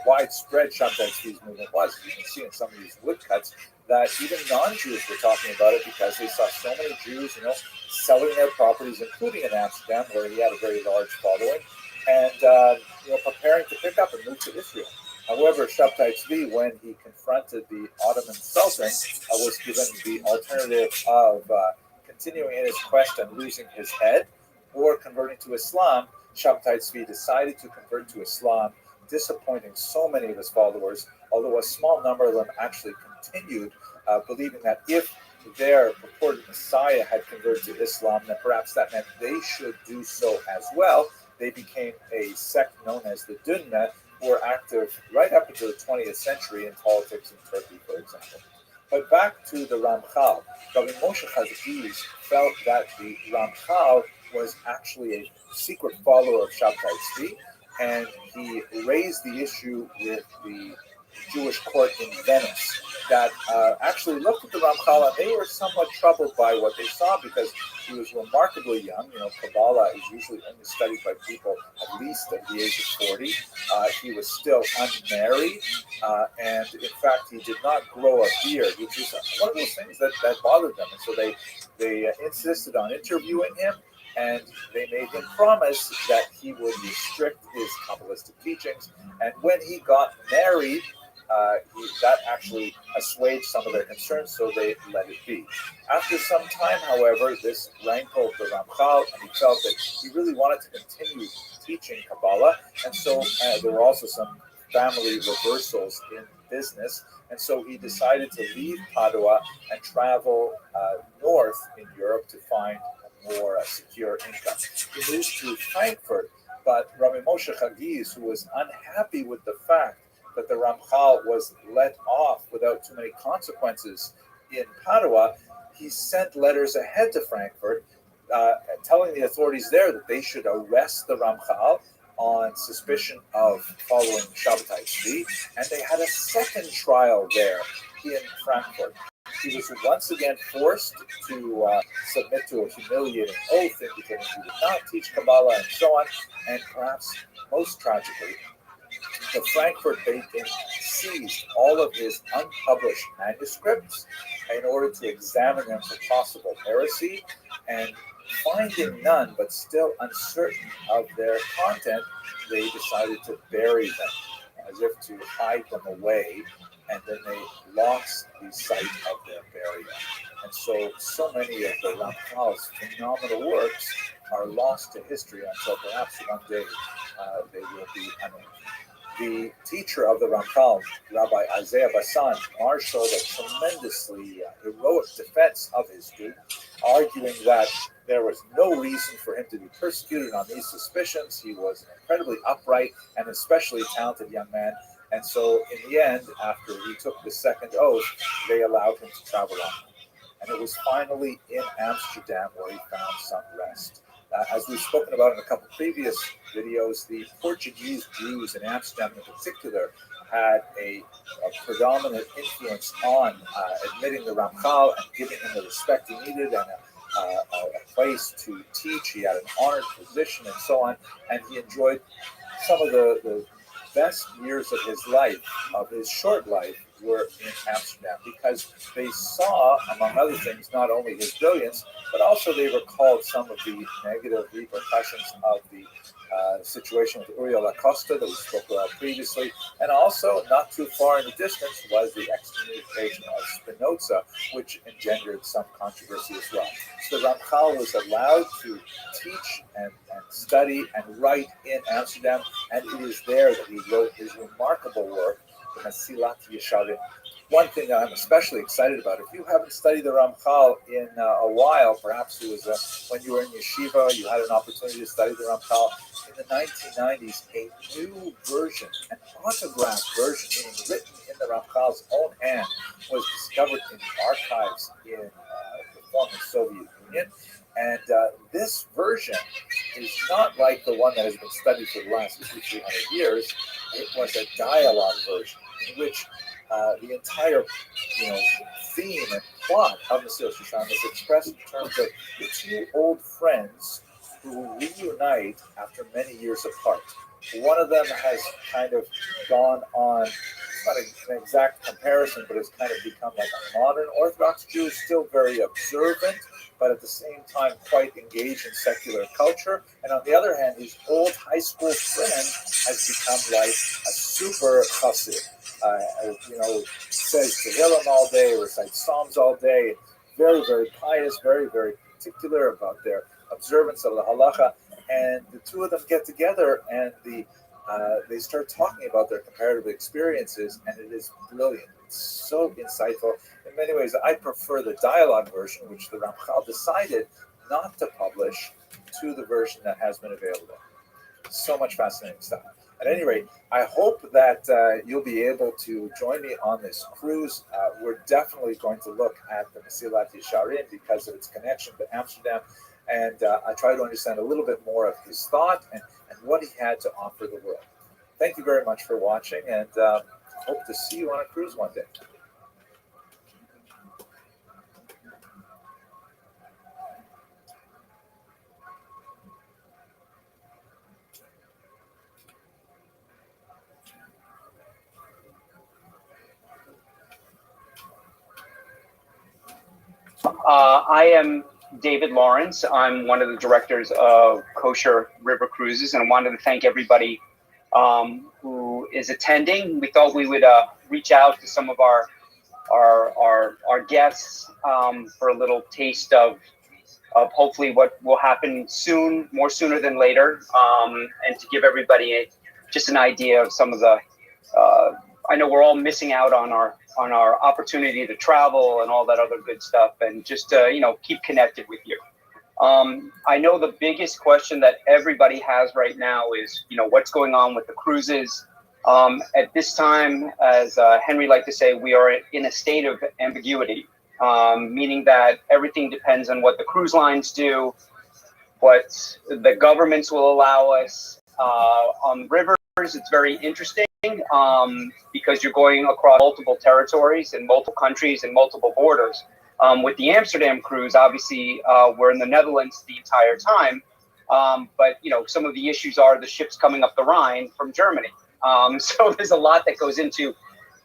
Speaker 1: widespread Shabbatai Tzvi's movement was. You can see in some of these woodcuts that even non-Jews were talking about it because they saw so many Jews, selling their properties, including in Amsterdam, where he had a very large following, and preparing to pick up and move to Israel. However, Shabbatai Tzvi, when he confronted the Ottoman Sultan, was given the alternative of continuing in his quest and losing his head, or converting to Islam. Shabbatai Tzvi decided to convert to Islam, disappointing so many of his followers, although a small number of them actually continued, believing that if their purported Messiah had converted to Islam, then perhaps that meant they should do so as well. They became a sect known as the Dünne, who were active right up until the 20th century in politics in Turkey, for example. But back to the Ramchal. Rabbi Moshe Chagiz felt that the Ramchal was actually a secret follower of Shabbatai Tzvi, and he raised the issue with the Jewish court in Venice that actually looked at the Ramchal, and they were somewhat troubled by what they saw because he was remarkably young. Kabbalah is usually only studied by people at least at the age of 40. He was still unmarried, and in fact, he did not grow a beard, which is one of those things that bothered them. And so they insisted on interviewing him, and they made him promise that he would restrict his Kabbalistic teachings. And when he got married, that actually assuaged some of their concerns, so they let it be. After some time, however, this rankled the Ramchal, and he felt that he really wanted to continue teaching Kabbalah, and so there were also some family reversals in business, and so he decided to leave Padua and travel north in Europe to find a more secure income. He moved to Frankfurt, but Rabbi Moshe Chagiz, who was unhappy with the fact that the Ramchal was let off without too many consequences in Padua, he sent letters ahead to Frankfurt telling the authorities there that they should arrest the Ramchal on suspicion of following Shabbatai Tzvi, and they had a second trial there in Frankfurt. He was once again forced to submit to a humiliating oath indicating he would not teach Kabbalah and so on, and perhaps most tragically, the Frankfurt Beit-Din seized all of his unpublished manuscripts in order to examine them for possible heresy, and finding none but still uncertain of their content, they decided to bury them as if to hide them away, and then they lost the site of their burial. And so many of the Ramchal's phenomenal works are lost to history until perhaps one day they will be unearthed. The teacher of the Ramchal, Rabbi Isaiah Bassan, marshaled a tremendously heroic defense of his student, arguing that there was no reason for him to be persecuted on these suspicions. He was an incredibly upright and especially talented young man. And so in the end, after he took the second oath, they allowed him to travel on. And it was finally in Amsterdam where he found some rest. As we've spoken about in a couple previous videos, the Portuguese Jews in Amsterdam in particular had a predominant influence on admitting the Ramchal and giving him the respect he needed, and a place to teach. He had an honored position and so on, and he enjoyed some of the best years of his life, of his short life, were in Amsterdam because they saw, among other things, not only his brilliance, but also they recalled some of the negative repercussions of the situation with Uriel Acosta that we spoke about previously. And also, not too far in the distance, was the excommunication of Spinoza, which engendered some controversy as well. So Ramchal was allowed to teach and study and write in Amsterdam, and it is there that he wrote his remarkable work, the Mesilat Yesharim. One thing that I'm especially excited about, if you haven't studied the Ramchal in a while, perhaps it was when you were in yeshiva, you had an opportunity to study the Ramchal. In the 1990s, a new version, an autographed version, meaning written in the Ramchal's own hand, was discovered in the archives in the former Soviet Union. And this version is not like the one that has been studied for the last 200-300 years. It was a dialogue version in which the entire, theme and plot of Mesilat Yesharim is expressed in terms of the two old friends who reunite after many years apart. One of them has kind of gone on, it's not an exact comparison, but it's kind of become like a modern Orthodox Jew, still very observant, but at the same time quite engaged in secular culture. And on the other hand, his old high school friend has become like a super chassid. Says Tehillim all day, recites Psalms all day, very, very pious, very, very particular about their observance of the halacha. And the two of them get together and they start talking about their comparative experiences, and it is brilliant. It's so insightful. In many ways, I prefer the dialogue version, which the Ramchal decided not to publish, to the version that has been available. So much fascinating stuff. At any rate, I hope that you'll be able to join me on this cruise. We're definitely going to look at the Mesilat Yesharim because of its connection to Amsterdam. And I try to understand a little bit more of his thought and what he had to offer the world. Thank you very much for watching, and hope to see you on a cruise one day.
Speaker 6: I am David Lawrence. I'm one of the directors of Kosher River Cruises, and I wanted to thank everybody who is attending. We thought we would reach out to some of our guests for a little taste of hopefully what will happen soon, more sooner than later, and to give everybody just an idea of some of the. I know we're all missing out on our opportunity to travel and all that other good stuff, and just keep connected with you. I know the biggest question that everybody has right now is what's going on with the cruises. At this time, as Henry liked to say, we are in a state of ambiguity, meaning that everything depends on what the cruise lines do, what the governments will allow us on rivers. It's very interesting because you're going across multiple territories and multiple countries and multiple borders. With the Amsterdam cruise, obviously, we're in the Netherlands the entire time, but some of the issues are the ships coming up the Rhine from Germany. So there's a lot that goes into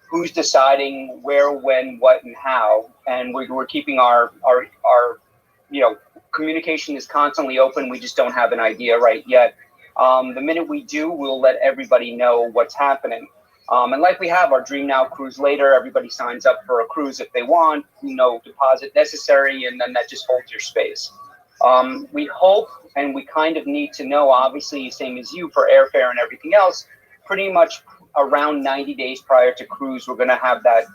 Speaker 6: who's deciding where, when, what, and how, and we're keeping our communication is constantly open. We just don't have an idea right yet. The minute we do, we'll let everybody know what's happening. And like we have our Dream Now Cruise Later, everybody signs up for a cruise if they want, no deposit necessary, and then that just holds your space. We hope, and we kind of need to know, obviously, same as you, for airfare and everything else, pretty much around 90 days prior to cruise, we're going to have that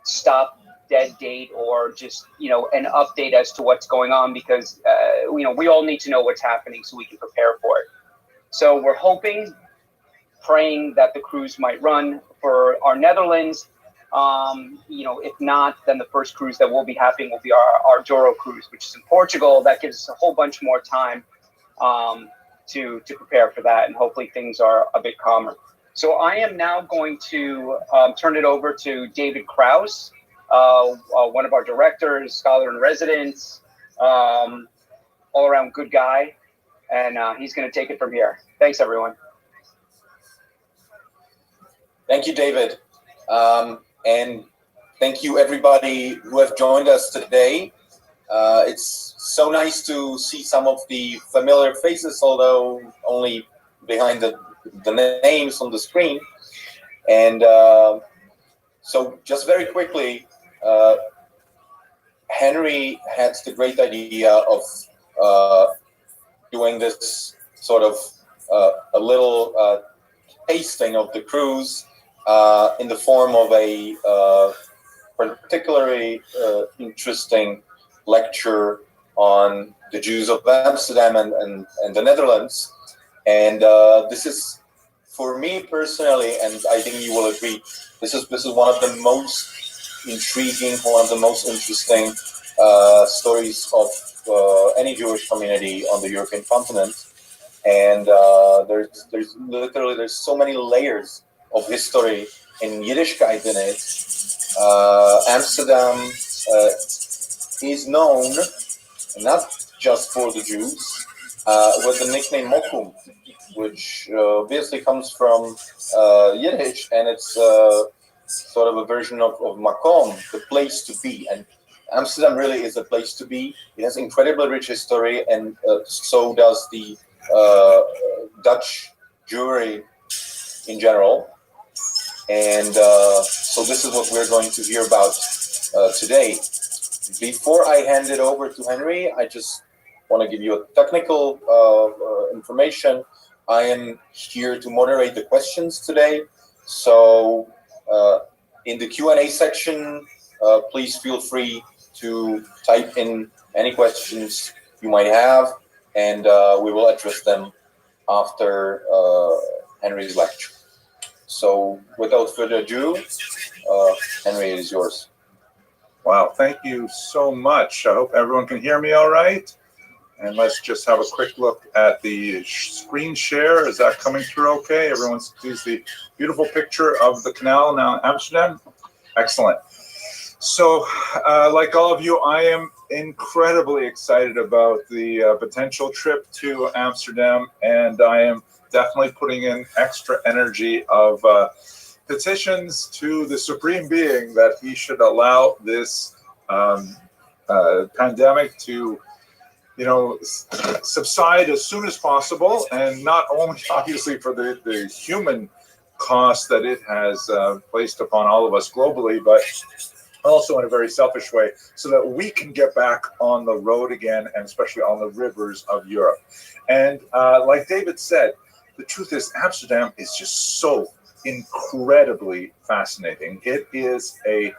Speaker 6: stop dead date or just, an update as to what's going on, because, we all need to know what's happening so we can prepare for it. So we're hoping, praying that the cruise might run for our Netherlands. If not, then the first cruise that will be happening will be our Douro cruise, which is in Portugal. That gives us a whole bunch more time to prepare for that, and hopefully things are a bit calmer. So I am now going to turn it over to David Krause, one of our directors, scholar in residence, all around good guy, and he's going to take it from here. Thanks, everyone.
Speaker 7: Thank you, David. And thank you, everybody who have joined us today. It's so nice to see some of the familiar faces, although only behind the names on the screen. And so just very quickly, Henry had the great idea of doing this sort of a little tasting of the cruise in the form of a particularly interesting lecture on the Jews of Amsterdam and the Netherlands. And this is, for me personally, and I think you will agree, this is one of the most intriguing, one of the most interesting stories of any Jewish community on the European continent. And there's so many layers of history in Yiddishkeit in it. Amsterdam is known not just for the Jews, with the nickname Mokum, which obviously comes from Yiddish, and it's sort of a version of Makom, the place to be. And Amsterdam really is a place to be. It has incredibly rich history, and so does the Dutch Jewry in general. And so this is what we're going to hear about today. Before I hand it over to Henry, I just want to give you a technical information. I am here to moderate the questions today. So in the Q&A section, please feel free to type in any questions you might have, and we will address them after Henry's lecture. So without further ado, Henry, it is yours.
Speaker 1: Wow, thank you so much. I hope everyone can hear me all right. And let's just have a quick look at the screen share. Is that coming through okay? Everyone sees the beautiful picture of the canal now in Amsterdam. Excellent. So, like all of you, I am incredibly excited about the potential trip to Amsterdam, and I am definitely putting in extra energy of petitions to the Supreme Being that he should allow this pandemic to, subside as soon as possible, and not only obviously for the human cost that it has placed upon all of us globally, but also in a very selfish way, so that we can get back on the road again, and especially on the rivers of Europe. And like David said, the truth is Amsterdam is just so incredibly fascinating. It is an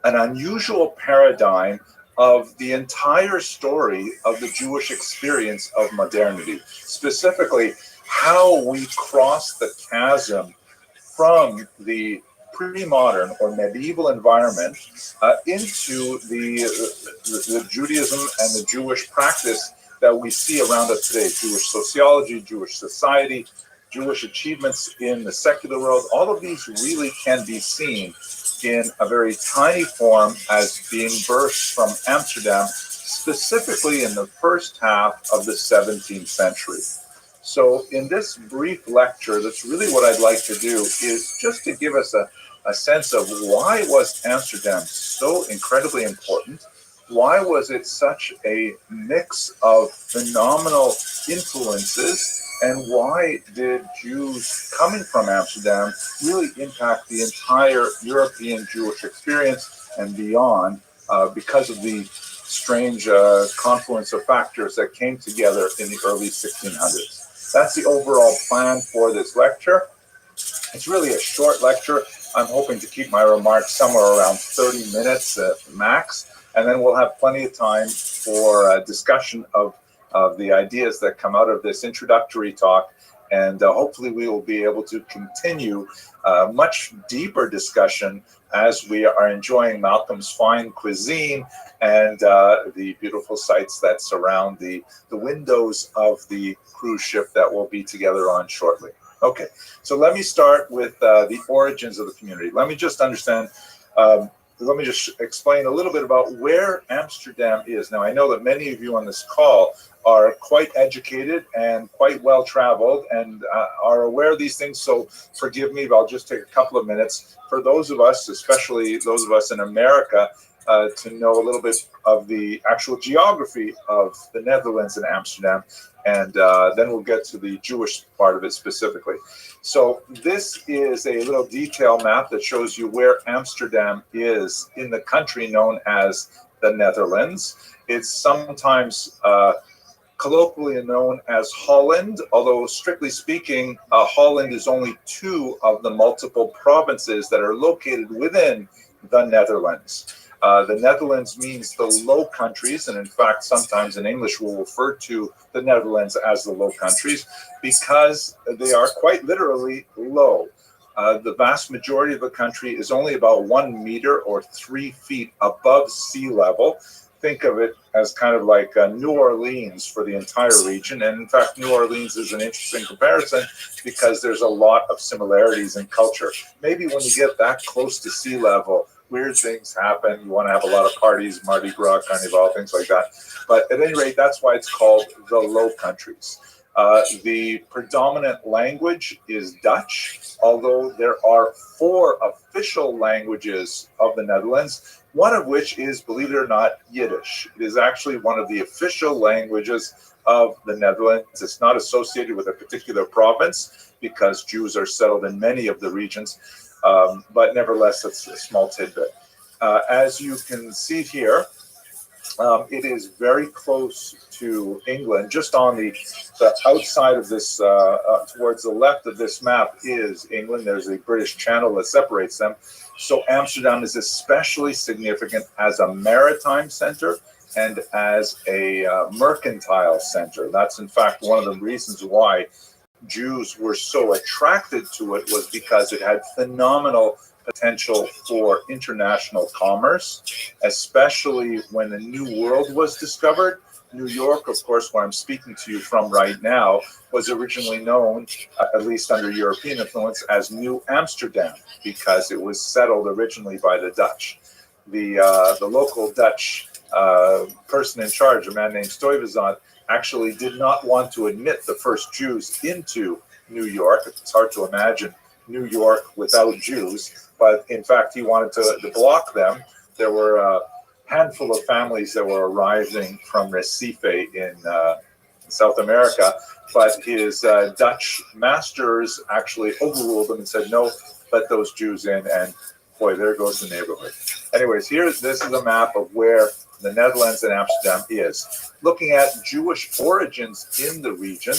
Speaker 1: unusual paradigm of the entire story of the Jewish experience of modernity, specifically how we cross the chasm from the pre-modern or medieval environment into the Judaism and the Jewish practice that we see around us today. Jewish sociology, Jewish society, Jewish achievements in the secular world, all of these really can be seen in a very tiny form as being birthed from Amsterdam, specifically in the first half of the 17th century. So in this brief lecture, that's really what I'd like to do, is just to give us a sense of why was Amsterdam so incredibly important? Why was it such a mix of phenomenal influences? And why did Jews coming from Amsterdam really impact the entire European Jewish experience and beyond because of the strange confluence of factors that came together in the early 1600s? That's the overall plan for this lecture. It's really a short lecture. I'm hoping to keep my remarks somewhere around 30 minutes max, and then we'll have plenty of time for discussion of the ideas that come out of this introductory talk, and hopefully we will be able to continue much deeper discussion as we are enjoying Malcolm's fine cuisine and the beautiful sights that surround the windows of the cruise ship that we'll be together on shortly. Okay, so let me start with the origins of the community. Let me just understand, the let me just explain a little bit about where Amsterdam is. Now, I know that many of you on this call are quite educated and quite well traveled and are aware of these things. So forgive me, but I'll just take a couple of minutes for those of us, especially those of us in America, to know a little bit of the actual geography of the Netherlands and Amsterdam. And then we'll get to the Jewish part of it specifically. So this is a little detail map that shows you where Amsterdam is in the country known as the Netherlands. It's sometimes colloquially known as Holland, although strictly speaking, Holland is only two of the multiple provinces that are located within the Netherlands. The Netherlands means the Low Countries, and in fact, sometimes in English we'll refer to the Netherlands as the Low Countries because they are quite literally low. The vast majority of the country is only about 1 meter or 3 feet above sea level. Think of it as kind of like New Orleans for the entire region. And in fact, New Orleans is an interesting comparison because there's a lot of similarities in culture. Maybe when you get that close to sea level, weird things happen. You want to have a lot of parties, Mardi Gras, Carnival, things like that. But at any rate, that's why it's called the Low Countries. The predominant language is Dutch, although there are 4 official languages of the Netherlands, one of which is, believe it or not, Yiddish. It is actually one of the official languages of the Netherlands. It's not associated with a particular province because Jews are settled in many of the regions, but nevertheless, it's a small tidbit. As you can see here, it is very close to England. Just on the outside of this, towards the left of this map is England. There's a British Channel that separates them. So Amsterdam is especially significant as a maritime center and as a mercantile center. That's in fact one of the reasons why Jews were so attracted to it, was because it had phenomenal potential for international commerce, especially when the New World was discovered. New York, of course, where I'm speaking to you from right now, was originally known, at least under European influence, as New Amsterdam because it was settled originally by the Dutch. The local Dutch person in charge, a man named Stuyvesant, actually did not want to admit the first Jews into New York. It's hard to imagine New York without Jews, but in fact, he wanted to block them. There were a handful of families that were arriving from Recife in South America, but his Dutch masters actually overruled them and said, no, let those Jews in, and boy, there goes the neighborhood. Anyways, this is a map of where the Netherlands and Amsterdam is. Looking at Jewish origins in the region,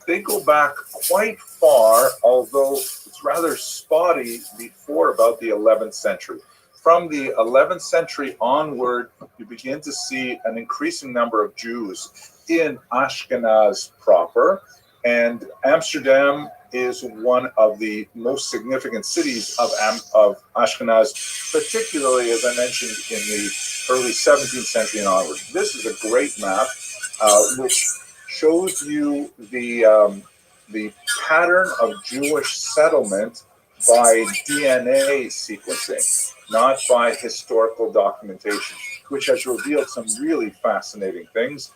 Speaker 1: they go back quite far, although it's rather spotty before about the 11th century. From the 11th century onward, you begin to see an increasing number of Jews in Ashkenaz proper, and Amsterdam is one of the most significant cities of Ashkenaz, particularly, as I mentioned, in the early 17th century and onward. This is a great map which shows you the pattern of Jewish settlement by DNA sequencing, not by historical documentation, which has revealed some really fascinating things.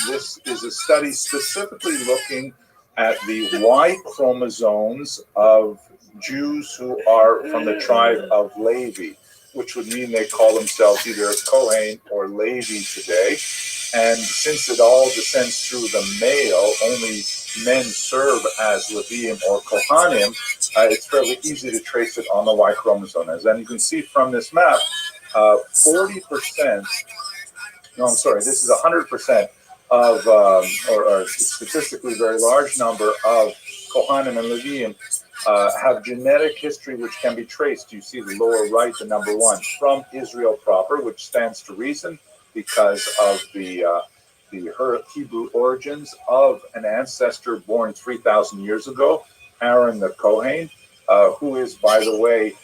Speaker 1: This is a study specifically looking at the Y chromosomes of Jews who are from the tribe of Levi, which would mean they call themselves either Kohen or Levi today. And since it all descends through the male, only men serve as Leviim or Kohanim, it's fairly easy to trace it on the Y chromosome. As then you can see from this map, 40%, no, I'm sorry, this is 100% of, or a statistically very large number of Kohanim and Leviim have genetic history which can be traced. You see the lower right, the number 1, from Israel proper, which stands to reason because of the Hebrew origins of an ancestor born 3,000 years ago, Aaron the Kohen, who is, by the way,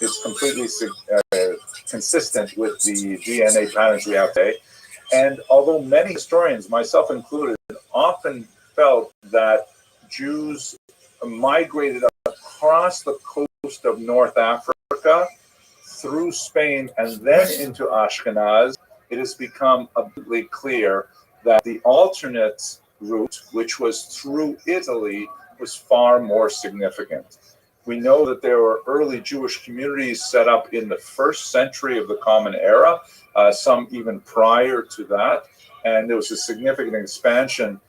Speaker 1: is completely consistent with the DNA patterns we have today. And although many historians, myself included, often felt that Jews migrated across the coast of North Africa through Spain and then into Ashkenaz, it has become abundantly clear that the alternate route, which was through Italy, was far more significant. We know that there were early Jewish communities set up in the first century of the Common Era, some even prior to that, and there was a significant expansion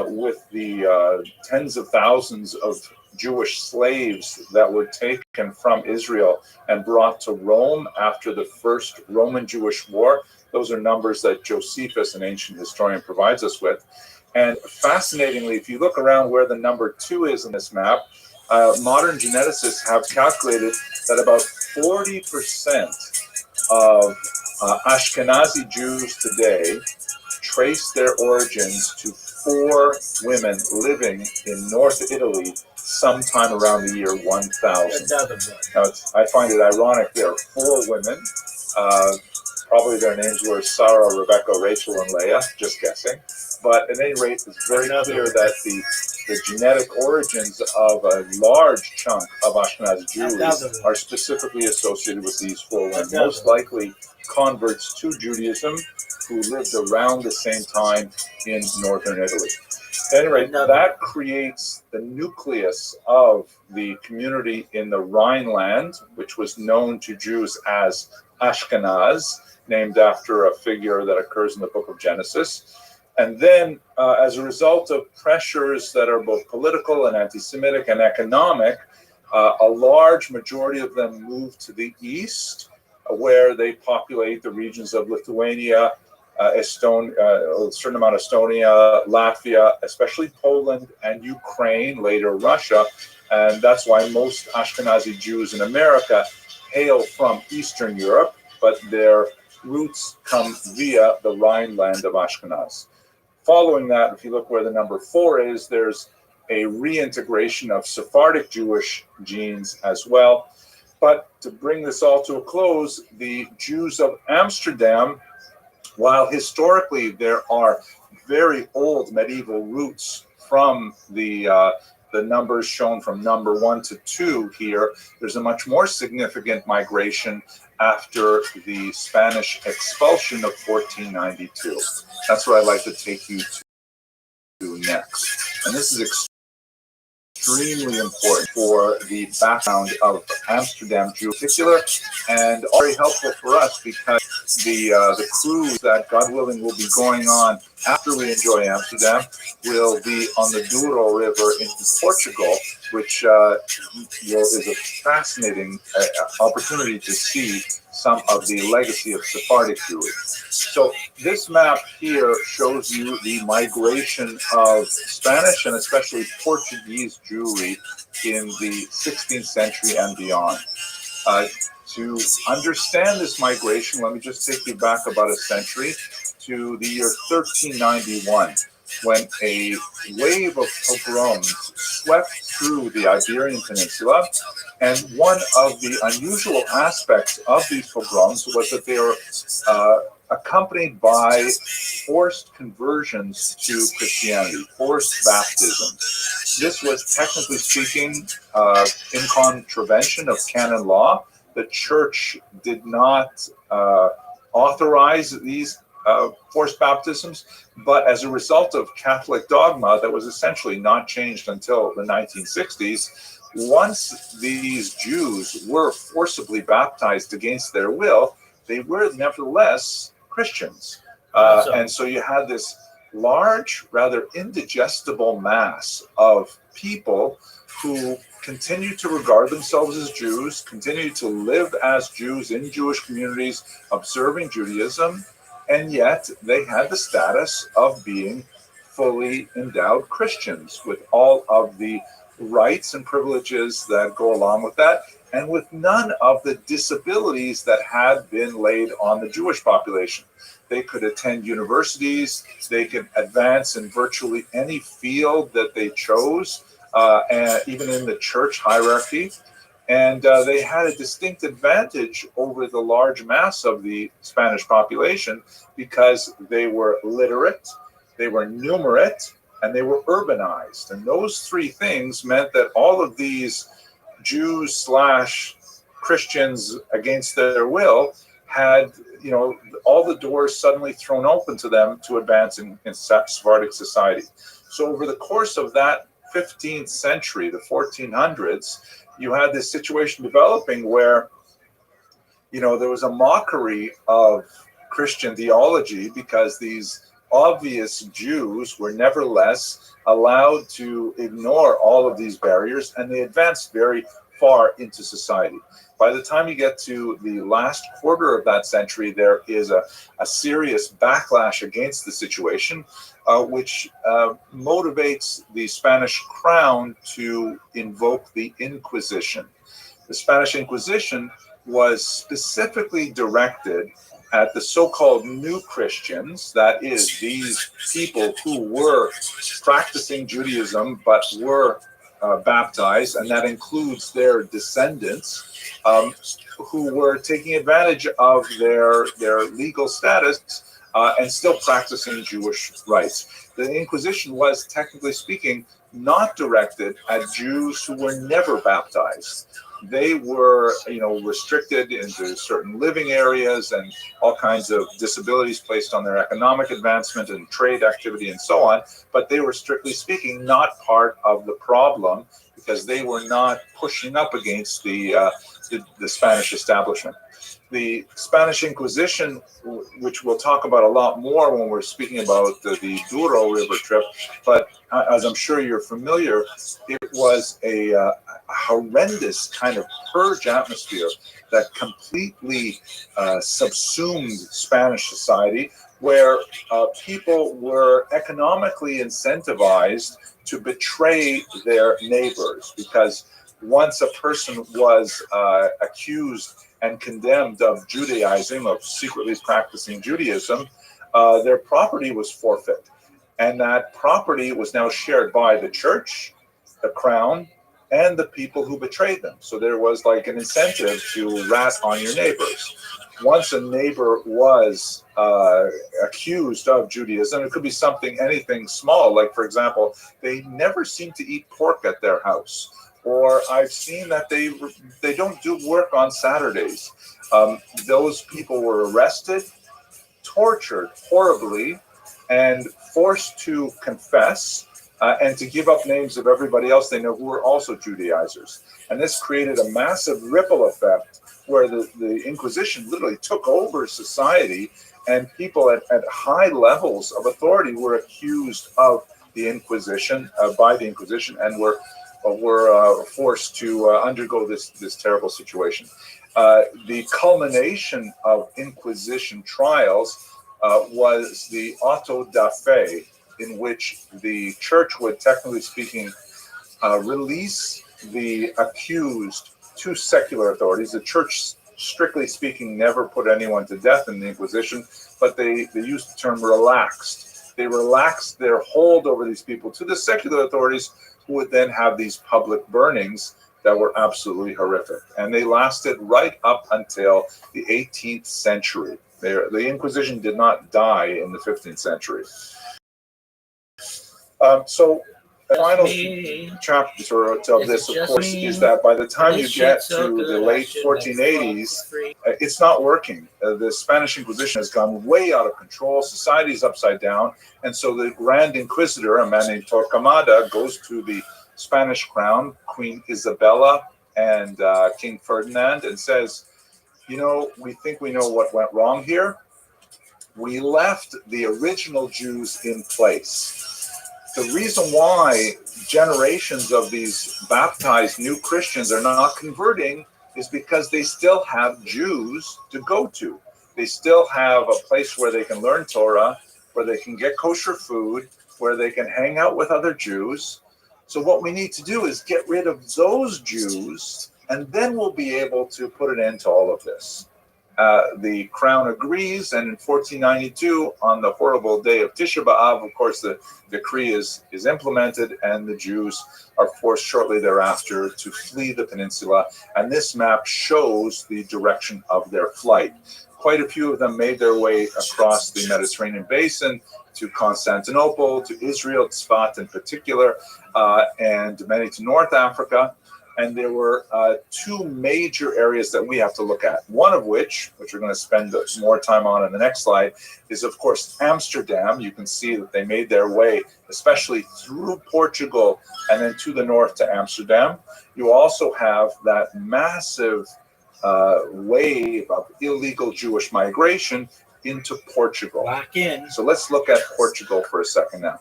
Speaker 1: with the tens of thousands of Jewish slaves that were taken from Israel and brought to Rome after the First Roman-Jewish War. Those are numbers that Josephus, an ancient historian, provides us with. And fascinatingly, if you look around where the number 2 is in this map, modern geneticists have calculated that about 40% of Ashkenazi Jews today trace their origins to 4 women living in North Italy sometime around the year 1000. Now, I find it ironic there are 4 women. Probably their names were Sarah, Rebecca, Rachel, and Leah, just guessing. But at any rate, it's very clear that the genetic origins of a large chunk of Ashkenazi Jews are specifically associated with these 4 women, most likely converts to Judaism who lived around the same time in northern Italy. At any rate, that creates the nucleus of the community in the Rhineland, which was known to Jews as Ashkenaz, named after a figure that occurs in the book of Genesis. And then, as a result of pressures that are both political and anti-Semitic and economic, a large majority of them move to the east, where they populate the regions of Lithuania, a certain amount of Estonia, Latvia, especially Poland and Ukraine, later Russia. And that's why most Ashkenazi Jews in America hail from Eastern Europe, but their roots come via the Rhineland of Ashkenaz. Following that, if you look where the number 4 is, there's a reintegration of Sephardic Jewish genes as well. But to bring this all to a close, the Jews of Amsterdam, while historically there are very old medieval roots from the numbers shown from number 1 to 2 here, there's a much more significant migration after the Spanish expulsion of 1492. That's what I'd like to take you to next. And this is extremely important for the background of Amsterdam Jew in particular, and very helpful for us because the cruise that, God willing, will be going on after we enjoy Amsterdam will be on the Douro River in Portugal, which is a fascinating opportunity to see some of the legacy of Sephardic Jewry. So this map here shows you the migration of Spanish and especially Portuguese Jewry in the 16th century and beyond. To understand this migration, let me just take you back about a century to the year 1391, when a wave of pogroms swept through the Iberian Peninsula. And one of the unusual aspects of these pogroms was that they were accompanied by forced conversions to Christianity, forced baptisms. This was, technically speaking, in contravention of canon law. The church did not authorize these forced baptisms, but as a result of Catholic dogma that was essentially not changed until the 1960s, once these Jews were forcibly baptized against their will, they were nevertheless Christians. And so you had this large, rather indigestible mass of people who continued to regard themselves as Jews, continued to live as Jews in Jewish communities, observing Judaism, and yet they had the status of being fully endowed Christians with all of the rights and privileges that go along with that, and with none of the disabilities that had been laid on the Jewish population. They could attend universities, they could advance in virtually any field that they chose, and even in the church hierarchy. And they had a distinct advantage over the large mass of the Spanish population because they were literate, they were numerate, and they were urbanized. And those 3 things meant that all of these Jews / Christians against their will had, all the doors suddenly thrown open to them to advance in Sephardic society. So over the course of that 15th century, the 1400s, you had this situation developing where, there was a mockery of Christian theology because these obvious Jews were nevertheless allowed to ignore all of these barriers, and they advanced very far into society. By the time you get to the last quarter of that century, there is a serious backlash against the situation, which motivates the Spanish crown to invoke the Inquisition. The Spanish Inquisition was specifically directed at the so-called New Christians, that is, these people who were practicing Judaism but were baptized, and that includes their descendants, who were taking advantage of their legal status and still practicing Jewish rites. The Inquisition was, technically speaking, not directed at Jews who were never baptized. They were, restricted into certain living areas and all kinds of disabilities placed on their economic advancement and trade activity and so on. But they were, strictly speaking, not part of the problem because they were not pushing up against the Spanish establishment. The Spanish Inquisition, which we'll talk about a lot more when we're speaking about the Douro River trip, but as I'm sure you're familiar, it was a horrendous kind of purge atmosphere that completely subsumed Spanish society, where people were economically incentivized to betray their neighbors, because once a person was accused and condemned of Judaizing, of secretly practicing Judaism, their property was forfeit. And that property was now shared by the church, the crown, and the people who betrayed them. So there was like an incentive to rat on your neighbors. Once a neighbor was accused of Judaism, it could be anything small, like, for example, they never seem to eat pork at their house. Or I've seen that they don't do work on Saturdays. Those people were arrested, tortured horribly, and forced to confess and to give up names of everybody else they know who were also Judaizers. And this created a massive ripple effect where the Inquisition literally took over society, and people at high levels of authority were accused of the Inquisition, by the Inquisition, and were forced to undergo this terrible situation. The culmination of Inquisition trials was the auto da fe, in which the church would, technically speaking, release the accused to secular authorities. The church, strictly speaking, never put anyone to death in the Inquisition, but they used the term relaxed. They relaxed their hold over these people to the secular authorities, who would then have these public burnings that were absolutely horrific. And they lasted right up until the 18th century. The Inquisition did not die in the 15th century. So the final chapter of this, of course, is that by the time you get to the late 1480s, it's not working. The Spanish Inquisition has gone way out of control. Society is upside down. And so the Grand Inquisitor, a man named Torquemada, goes to the Spanish crown, Queen Isabella and King Ferdinand, and says, we think we know what went wrong here. We left the original Jews in place. The reason why generations of these baptized new Christians are not converting is because they still have Jews to go to. They still have a place where they can learn Torah, where they can get kosher food, where they can hang out with other Jews. So what we need to do is get rid of those Jews, and then we'll be able to put an end to all of this. The crown agrees, and in 1492, on the horrible day of Tisha B'Av, of course, the decree is implemented, and the Jews are forced shortly thereafter to flee the peninsula. And this map shows the direction of their flight. Quite a few of them made their way across the Mediterranean basin to Constantinople, to Israel, Tzfat in particular, and many to North Africa. And there were two major areas that we have to look at. One of which we're going to spend more time on in the next slide, is of course Amsterdam. You can see that they made their way, especially through Portugal and then to the north to Amsterdam. You also have that massive wave of illegal Jewish migration into Portugal.
Speaker 2: Lock in.
Speaker 1: So let's look at Portugal for a second now.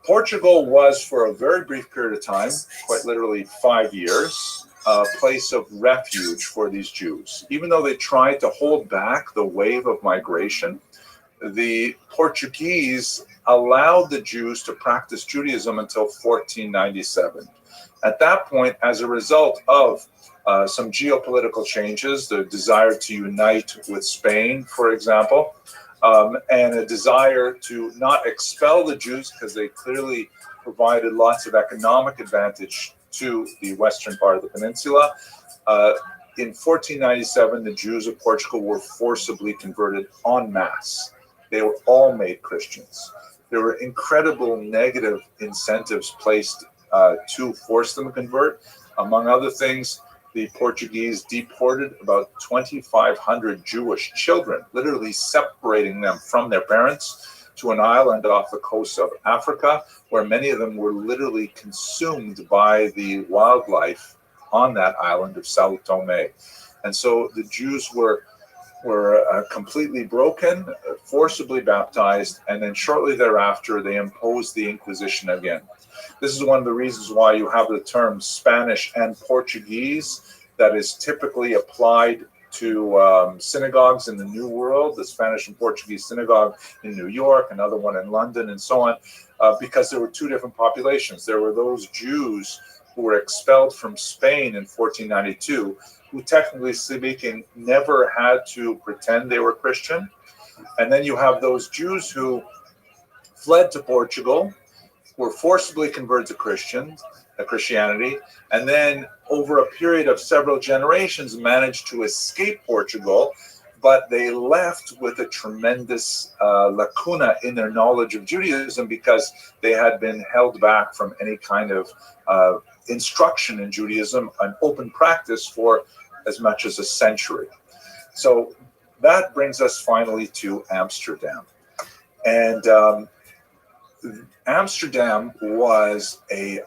Speaker 1: Portugal was, for a very brief period of time, quite literally 5 years, a place of refuge for these Jews. Even though they tried to hold back the wave of migration, the Portuguese allowed the Jews to practice Judaism until 1497. At that point, as a result of some geopolitical changes, the desire to unite with Spain, for example, and a desire to not expel the Jews because they clearly provided lots of economic advantage to the western part of the peninsula. In 1497, the Jews of Portugal were forcibly converted en masse. They were all made Christians. There were incredible negative incentives placed to force them to convert. Among other things, the Portuguese deported about 2,500 Jewish children, literally separating them from their parents, to an island off the coast of Africa, where many of them were literally consumed by the wildlife on that island of Sao Tome. And so the Jews were completely broken, forcibly baptized, and then shortly thereafter they imposed the Inquisition again. This is one of the reasons why you have the term Spanish and Portuguese that is typically applied to synagogues in the New World, the Spanish and Portuguese synagogue in New York, another one in London, and so on, because there were two different populations. There were those Jews who were expelled from Spain in 1492, who technically speaking never had to pretend they were Christian. And then you have those Jews who fled to Portugal, were forcibly converted to Christianity, and then over a period of several generations managed to escape Portugal, but they left with a tremendous lacuna in their knowledge of Judaism because they had been held back from any kind of instruction in Judaism, an open practice for as much as a century. So that brings us finally to Amsterdam. And Amsterdam was a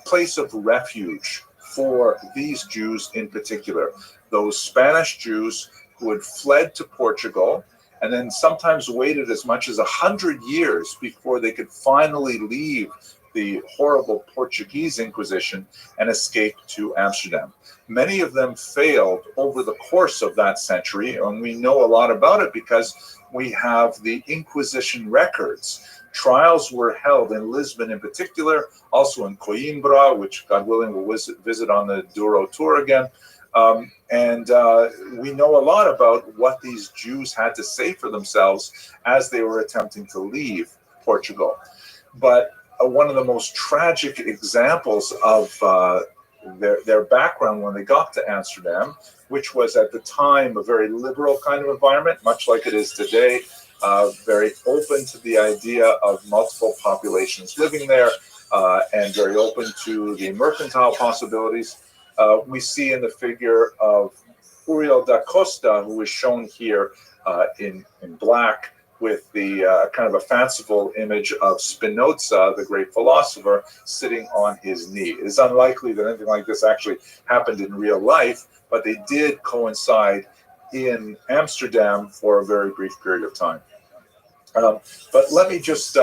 Speaker 1: place of refuge for these Jews in particular, those Spanish Jews who had fled to Portugal and then sometimes waited as much as 100 years before they could finally leave the horrible Portuguese Inquisition and escape to Amsterdam. Many of them failed over the course of that century, and we know a lot about it because we have the Inquisition records. Trials were held in Lisbon in particular, also in Coimbra, which God willing we'll visit on the Douro tour again. We know a lot about what these Jews had to say for themselves as they were attempting to leave Portugal. But one of the most tragic examples of their background when they got to Amsterdam, which was at the time a very liberal kind of environment, much like it is today, very open to the idea of multiple populations living there, and very open to the mercantile possibilities. We see in the figure of Uriel da Costa, who is shown here in black, with the kind of a fanciful image of Spinoza, the great philosopher, sitting on his knee. It is unlikely that anything like this actually happened in real life, but they did coincide in Amsterdam for a very brief period of time. But let me just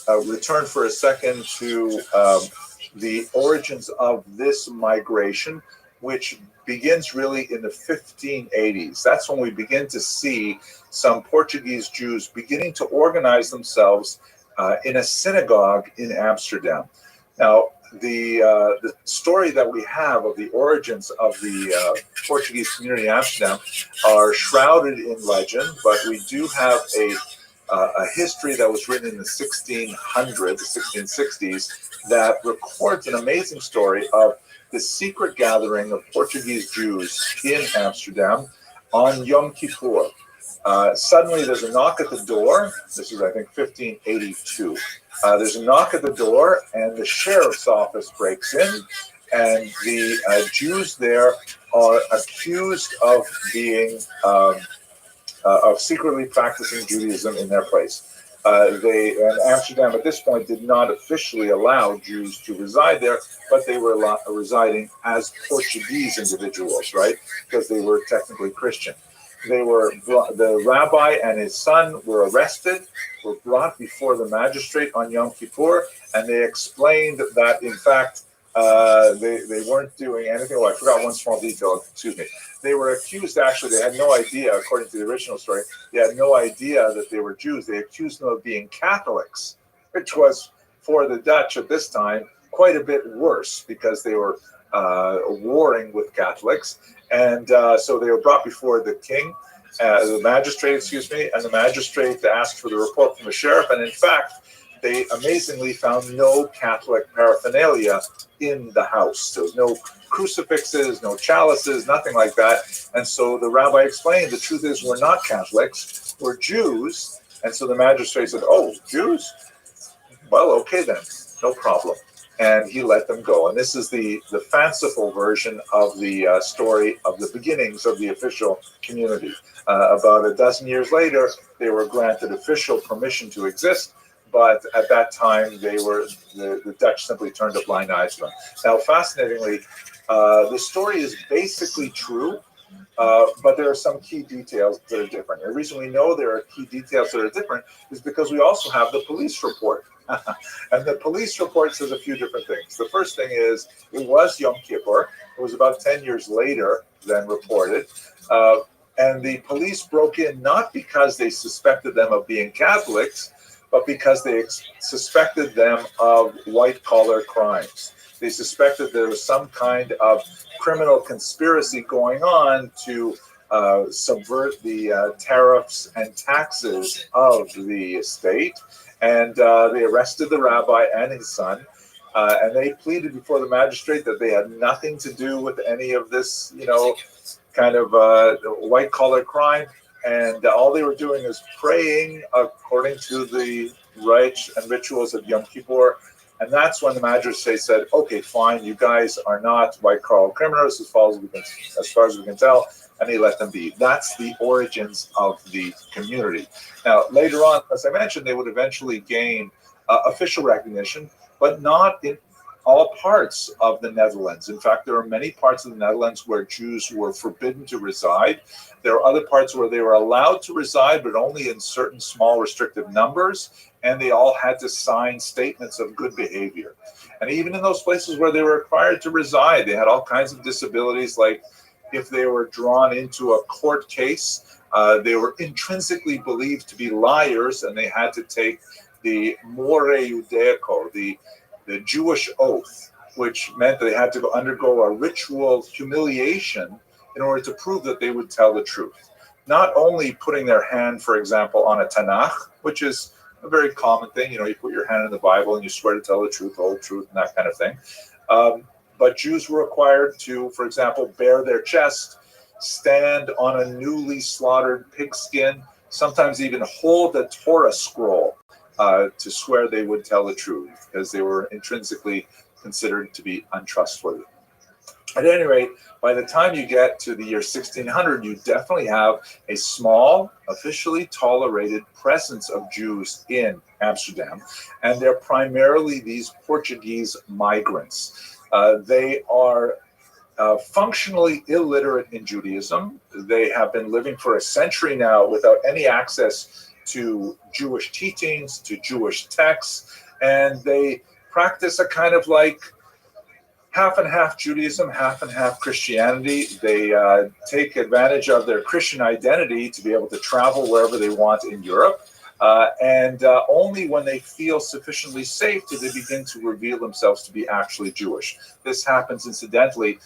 Speaker 1: return for a second to the origins of this migration, which begins really in the 1580s. That's when we begin to see some Portuguese Jews beginning to organize themselves in a synagogue in Amsterdam. Now, the story that we have of the origins of the Portuguese community in Amsterdam are shrouded in legend, but we do have a history that was written in the 1660s that records an amazing story of the secret gathering of Portuguese Jews in Amsterdam on Yom Kippur. Suddenly there's a knock at the door. This is, I think, 1582. There's a knock at the door, and the sheriff's office breaks in, and the Jews there are accused of being of secretly practicing Judaism in their place. And Amsterdam at this point did not officially allow Jews to reside there, but they were residing as Portuguese individuals, right? Because they were technically Christian. The rabbi and his son were arrested, were brought before the magistrate on Yom Kippur, and they explained that, in fact, they weren't doing anything. Oh, I forgot one small detail. Excuse me. They were accused, actually, they had no idea, according to the original story, they had no idea that they were Jews. They accused them of being Catholics, which was, for the Dutch at this time, quite a bit worse because they were warring with Catholics. And so they were brought before the king, the magistrate, and the magistrate asked for the report from the sheriff. And in fact, they amazingly found no Catholic paraphernalia in the house. There was no crucifixes, no chalices, nothing like that. And so the rabbi explained, the truth is we're not Catholics, we're Jews. And so the magistrate said, oh, Jews? Well, okay then, no problem. And he let them go. And this is the fanciful version of the story of the beginnings of the official community. About a dozen years later, they were granted official permission to exist. But at that time, the Dutch simply turned a blind eye to them. Now, fascinatingly, the story is basically true, but there are some key details that are different. The reason we know there are key details that are different is because we also have the police report. And the police report says a few different things. The first thing is, it was Yom Kippur. It was about 10 years later than reported. And the police broke in not because they suspected them of being Catholics, but because they suspected them of white-collar crimes. They suspected there was some kind of criminal conspiracy going on to subvert the tariffs and taxes of the state. And they arrested the rabbi and his son, and they pleaded before the magistrate that they had nothing to do with any of this, kind of white-collar crime. And all they were doing is praying according to the rites and rituals of Yom Kippur. And that's when the magistrate said, okay, fine, you guys are not white-collar criminals as far as we can tell. And he let them be. That's the origins of the community. Now, later on, as I mentioned, they would eventually gain official recognition, but not in all parts of the Netherlands. In fact, there are many parts of the Netherlands where Jews were forbidden to reside. There are other parts where they were allowed to reside, but only in certain small restrictive numbers, and they all had to sign statements of good behavior. And even in those places where they were required to reside, they had all kinds of disabilities, like if they were drawn into a court case, they were intrinsically believed to be liars, and they had to take the more judaico, the Jewish oath, which meant that they had to undergo a ritual humiliation in order to prove that they would tell the truth. Not only putting their hand, for example, on a Tanakh, which is a very common thing, you put your hand in the Bible and you swear to tell the truth, the whole truth, and that kind of thing. But Jews were required to, for example, bare their chest, stand on a newly slaughtered pigskin, sometimes even hold a Torah scroll to swear they would tell the truth, because they were intrinsically considered to be untrustworthy. At any rate, by the time you get to the year 1600, you definitely have a small, officially tolerated presence of Jews in Amsterdam, and they're primarily these Portuguese migrants. They are functionally illiterate in Judaism. They have been living for a century now without any access to Jewish teachings, to Jewish texts, and they practice a kind of like half and half Judaism, half and half Christianity. They take advantage of their Christian identity to be able to travel wherever they want in Europe. And only when they feel sufficiently safe do they begin to reveal themselves to be actually Jewish. This happens, incidentally,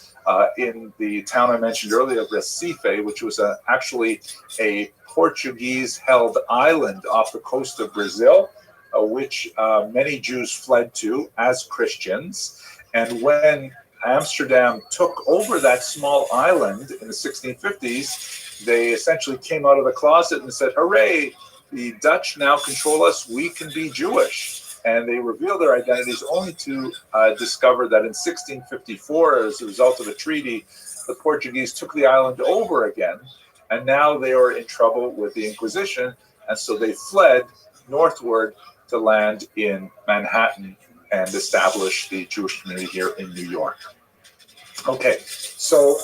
Speaker 1: in the town I mentioned earlier of Recife, which was actually a Portuguese-held island off the coast of Brazil, which many Jews fled to as Christians. And when Amsterdam took over that small island in the 1650s, they essentially came out of the closet and said, hooray, the Dutch now control us, we can be Jewish. And they revealed their identities only to discover that in 1654, as a result of a treaty, the Portuguese took the island over again, and now they are in trouble with the Inquisition, and so they fled northward to land in Manhattan and establish the Jewish community here in New York. Okay, so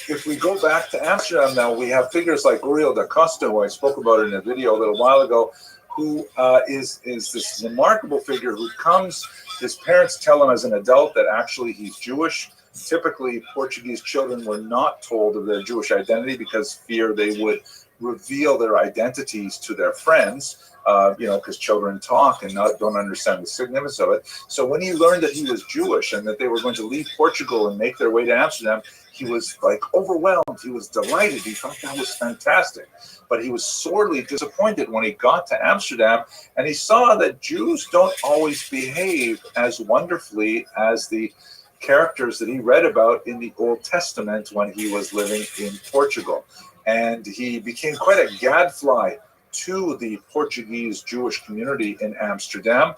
Speaker 1: if we go back to Amsterdam now, we have figures like Uriel da Costa, who I spoke about in a video a little while ago, who is this remarkable figure who comes, his parents tell him as an adult that actually he's Jewish. Typically, Portuguese children were not told of their Jewish identity because fear they would reveal their identities to their friends, because children talk and don't understand the significance of it. So when he learned that he was Jewish and that they were going to leave Portugal and make their way to Amsterdam, he was like overwhelmed. He was delighted. He thought that was fantastic. But he was sorely disappointed when he got to Amsterdam and he saw that Jews don't always behave as wonderfully as the characters that he read about in the Old Testament when he was living in Portugal. And he became quite a gadfly to the Portuguese Jewish community in Amsterdam,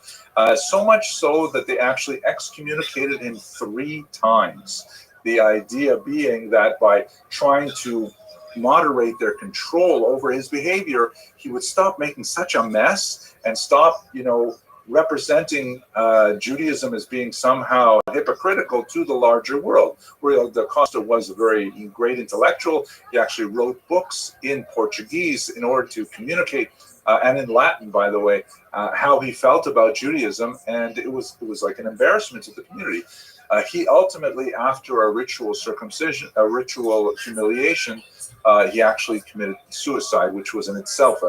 Speaker 1: so much so that they actually excommunicated him 3 times. The idea being that by trying to moderate their control over his behavior, he would stop making such a mess and stop, representing Judaism as being somehow hypocritical to the larger world. Uriel da Costa was a very great intellectual. He actually wrote books in Portuguese in order to communicate, and in Latin, by the way, how he felt about Judaism, and it was like an embarrassment to the community. He ultimately, after a ritual circumcision, a ritual humiliation, he actually committed suicide, which was in itself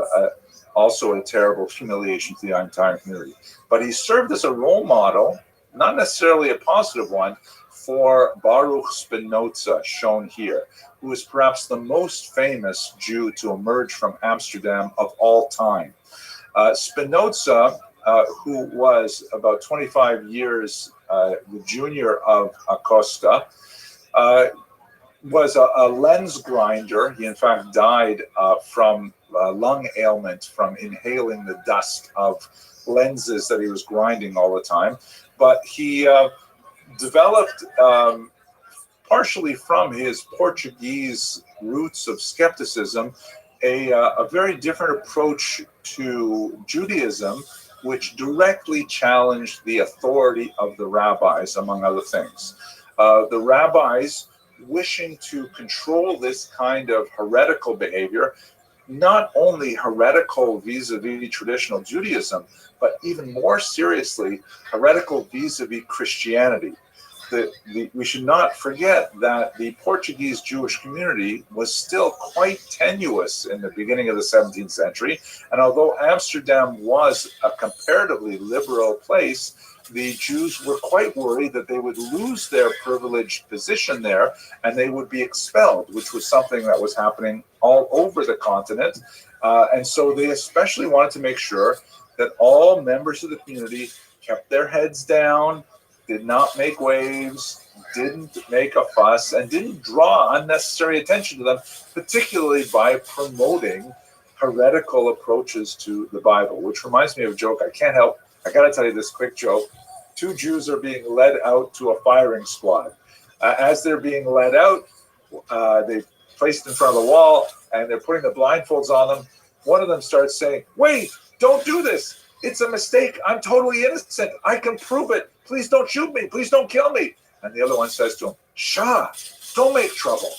Speaker 1: also a terrible humiliation to the entire community. But he served as a role model, not necessarily a positive one, for Baruch Spinoza, shown here, who is perhaps the most famous Jew to emerge from Amsterdam of all time. Spinoza, who was about 25 years the junior of Acosta, was a lens grinder. He in fact died from lung ailment from inhaling the dust of lenses that he was grinding all the time. But he developed, partially from his Portuguese roots of skepticism, a very different approach to Judaism, which directly challenged the authority of the rabbis, among other things. The rabbis, wishing to control this kind of heretical behavior, not only heretical vis-a-vis traditional Judaism, but even more seriously, heretical vis-a-vis Christianity. We should not forget that the Portuguese Jewish community was still quite tenuous in the beginning of the 17th century. And although Amsterdam was a comparatively liberal place, the Jews were quite worried that they would lose their privileged position there and they would be expelled, which was something that was happening all over the continent. And so they especially wanted to make sure that all members of the community kept their heads down, did not make waves, didn't make a fuss, and didn't draw unnecessary attention to them, particularly by promoting heretical approaches to the Bible, which reminds me of a joke. I can't help, I got to tell you this quick joke. 2 Jews are being led out to a firing squad. As they're being led out, they're placed in front of the wall, and they're putting the blindfolds on them. One of them starts saying, "Wait, don't do this. It's a mistake. I'm totally innocent. I can prove it. Please don't shoot me. Please don't kill me." And the other one says to him, "Shah, don't make trouble."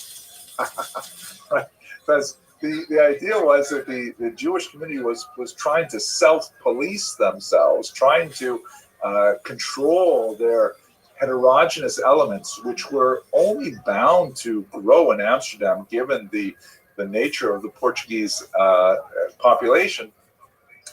Speaker 1: Right? Because the idea was that the Jewish community was trying to self-police themselves, trying to control their heterogeneous elements, which were only bound to grow in Amsterdam, given the nature of the Portuguese population.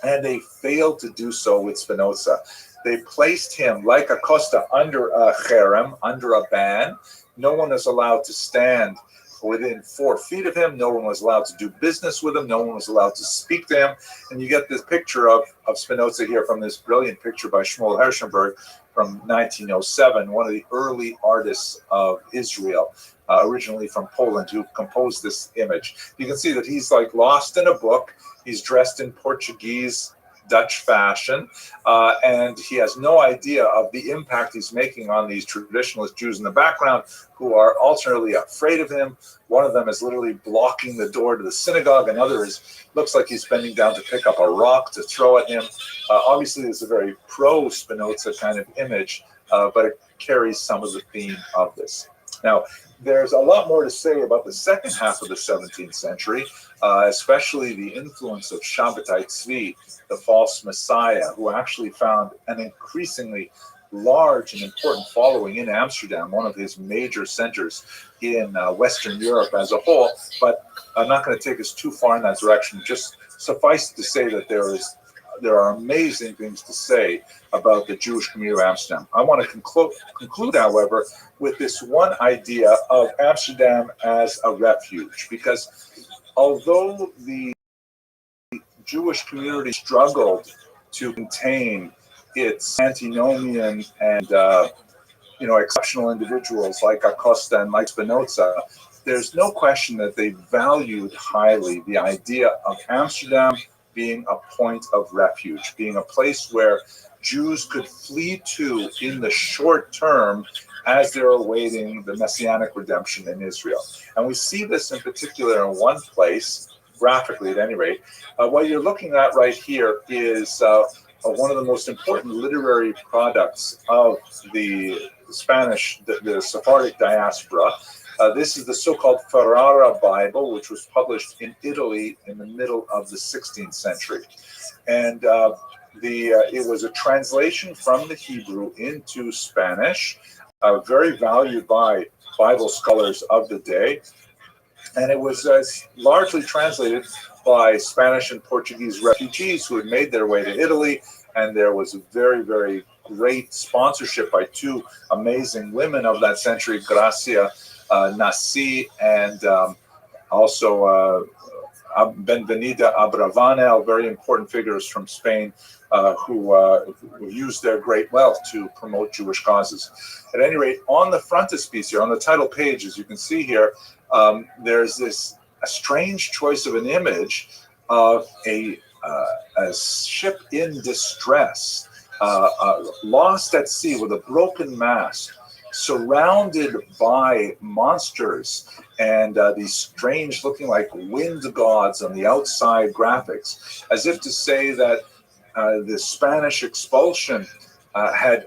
Speaker 1: And they failed to do so with Spinoza. They placed him, like Acosta, under a cherem, under a ban. No one is allowed to stand within 4 feet of him. No one was allowed to do business with him. No one was allowed to speak to him. And you get this picture of Spinoza here from this brilliant picture by Shmuel Herschenberg, from 1907, one of the early artists of Israel, originally from Poland, who composed this image. You can see that he's like lost in a book. He's dressed in Portuguese, Dutch fashion, and he has no idea of the impact he's making on these traditionalist Jews in the background, who are alternately afraid of him. One of them is literally blocking the door to the synagogue. Another looks like he's bending down to pick up a rock to throw at him. Obviously, it's a very pro-Spinoza kind of image, but it carries some of the theme of this. Now, there's a lot more to say about the second half of the 17th century, especially the influence of Shabbatai Tzvi, the false messiah, who actually found an increasingly large and important following in Amsterdam, one of his major centers in Western Europe as a whole. But I'm not going to take us too far in that direction. Just suffice to say that there are amazing things to say about the Jewish community of Amsterdam. I want to conclude, however, with this one idea of Amsterdam as a refuge, because although the Jewish community struggled to contain its antinomian and exceptional individuals like Acosta and like Spinoza, there's no question that they valued highly the idea of Amsterdam being a point of refuge, being a place where Jews could flee to in the short term as they're awaiting the messianic redemption in Israel. And we see this in particular in one place, graphically at any rate. What you're looking at right here is one of the most important literary products of the Spanish, the Sephardic diaspora. This is the so-called Ferrara Bible, which was published in Italy in the middle of the 16th century. And it was a translation from the Hebrew into Spanish, very valued by Bible scholars of the day. And it was largely translated by Spanish and Portuguese refugees who had made their way to Italy. And there was a very, very great sponsorship by two amazing women of that century, Gracia Nasi and also Benvenida Abravanel, very important figures from Spain who used their great wealth to promote Jewish causes. At any rate, on the frontispiece here, on the title page, as you can see here, there's a strange choice of an image of a ship in distress, lost at sea with a broken mast, surrounded by monsters and these strange looking like wind gods on the outside graphics, as if to say that the Spanish expulsion had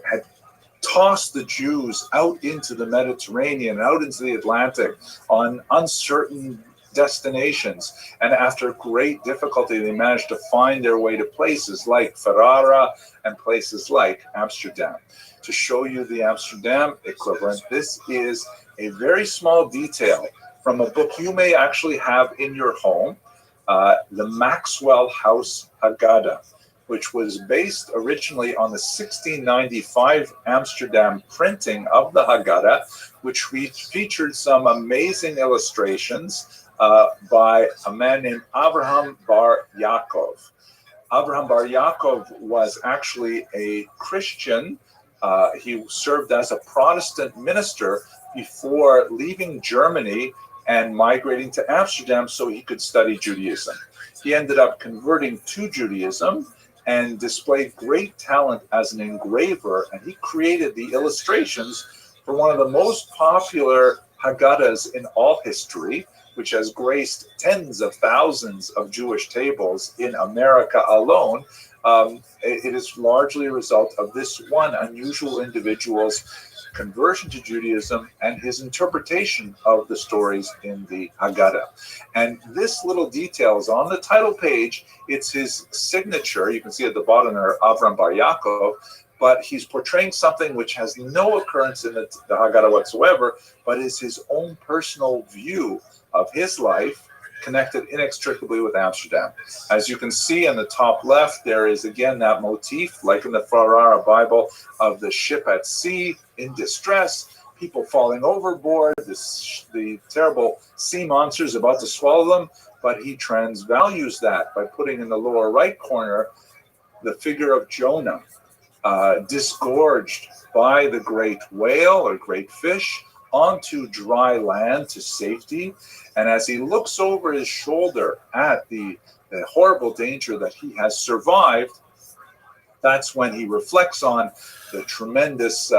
Speaker 1: tossed the Jews out into the Mediterranean, out into the Atlantic on uncertain destinations. And after great difficulty, they managed to find their way to places like Ferrara and places like Amsterdam. To show you the Amsterdam equivalent, this is a very small detail from a book you may actually have in your home, the Maxwell House Haggadah, which was based originally on the 1695 Amsterdam printing of the Haggadah, which featured some amazing illustrations by a man named Avraham Bar Yaakov. Avraham Bar Yaakov was actually a Christian. He served as a Protestant minister before leaving Germany and migrating to Amsterdam so he could study Judaism. He ended up converting to Judaism and displayed great talent as an engraver, and he created the illustrations for one of the most popular Haggadahs in all history, which has graced tens of thousands of Jewish tables in America alone. It is largely a result of this one unusual individual's conversion to Judaism and his interpretation of the stories in the Haggadah. And this little detail is on the title page. It's his signature. You can see at the bottom there, Avram Bar Yaakov, but he's portraying something which has no occurrence in the Haggadah whatsoever, but is his own personal view of his life connected inextricably with Amsterdam. As you can see in the top left, there is again that motif, like in the Ferrara Bible, of the ship at sea in distress, people falling overboard, the terrible sea monsters about to swallow them, but he transvalues that by putting in the lower right corner the figure of Jonah, disgorged by the great whale or great fish onto dry land to safety. And as he looks over his shoulder at the horrible danger that he has survived, that's when he reflects on the tremendous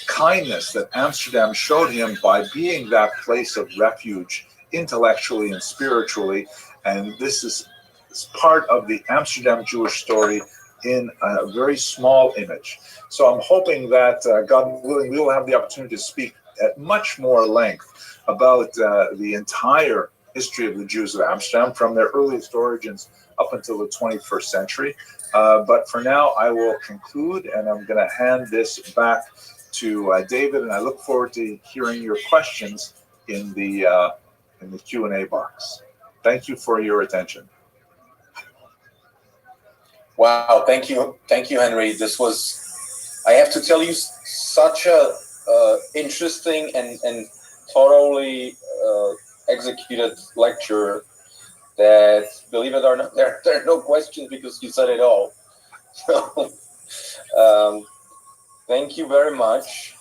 Speaker 1: kindness that Amsterdam showed him by being that place of refuge intellectually and spiritually. And this is part of the Amsterdam Jewish story in a very small image. So I'm hoping that, God willing, we will have the opportunity to speak at much more length about the entire history of the Jews of Amsterdam from their earliest origins up until the 21st century. But for now, I will conclude, and I'm going to hand this back to David, and I look forward to hearing your questions in the Q&A box. Thank you for your attention.
Speaker 7: Wow, thank you, Henry. This was, I have to tell you, such a interesting and thoroughly executed lecture that, believe it or not, there are no questions because you said it all. So, thank you very much.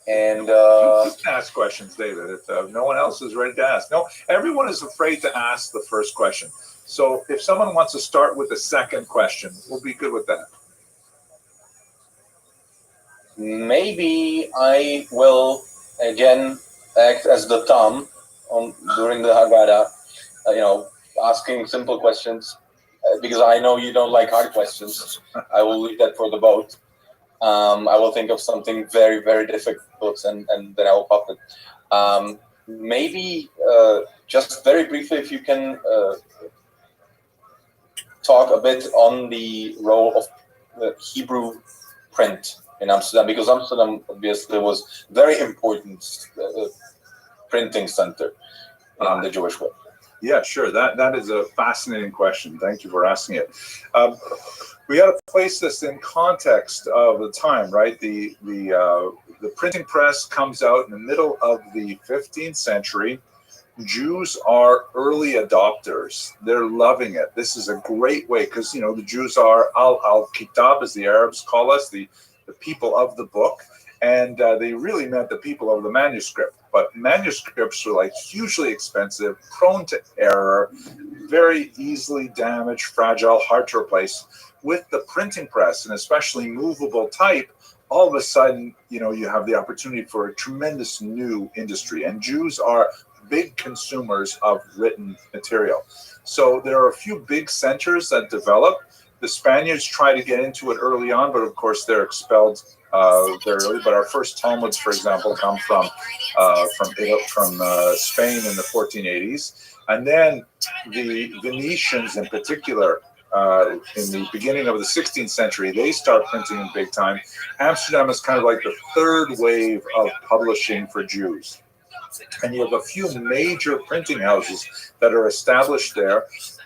Speaker 7: And
Speaker 1: you can ask questions, David, if no one else is ready to ask. No, everyone is afraid to ask the first question. So if someone wants to start with the second question, we'll be good with that.
Speaker 7: Maybe I will again act as the thumb during the Haggadah, asking simple questions, because I know you don't like hard questions. I will leave that for the boat. I will think of something very, very difficult, and then I will pop it. Maybe just very briefly, if you can talk a bit on the role of the Hebrew print in Amsterdam, because Amsterdam obviously was very important printing center in the Jewish world.
Speaker 1: Yeah, sure. That is a fascinating question. Thank you for asking it. We got to place this in context of the time, right? The printing press comes out in the middle of the 15th century. Jews are early adopters. They're loving it. This is a great way because, the Jews are al-kitab, as the Arabs call us, the people of the book. And they really meant the people of the manuscript. But manuscripts were like hugely expensive, prone to error, very easily damaged, fragile, hard to replace. With the printing press, and especially movable type, all of a sudden, you have the opportunity for a tremendous new industry. And Jews are big consumers of written material. So there are a few big centers that develop. The Spaniards try to get into it early on, but of course they're expelled very early. But our first Talmuds, for example, come from Spain in the 1480s. And then the Venetians in particular, in the beginning of the 16th century, they start printing in big time. Amsterdam is kind of like the third wave of publishing for Jews. And you have a few major printing houses that are established there,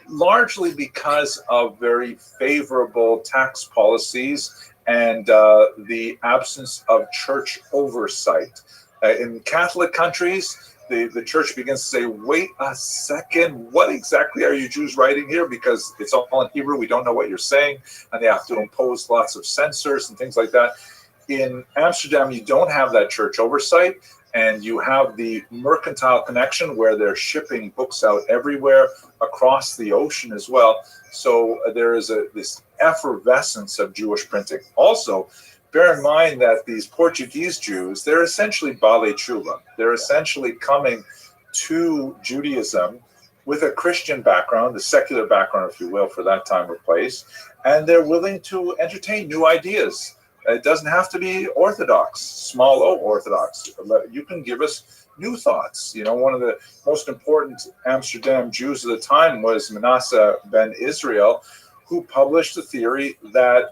Speaker 1: largely because of very favorable tax policies and the absence of church oversight. In Catholic countries, the church begins to say, wait a second, what exactly are you Jews writing here? Because it's all in Hebrew, we don't know what you're saying, and they have to impose lots of censors and things like that. In Amsterdam, you don't have that church oversight, and you have the mercantile connection where they're shipping books out everywhere across the ocean as well. So there is this effervescence of Jewish printing. Also, bear in mind that these Portuguese Jews, they're essentially Baalei Tshuva. They're essentially coming to Judaism with a Christian background, the secular background, if you will, for that time or place, and they're willing to entertain new ideas. It doesn't have to be orthodox, small o orthodox. You can give us new thoughts. One of the most important Amsterdam Jews of the time was Manasseh ben Israel, who published the theory that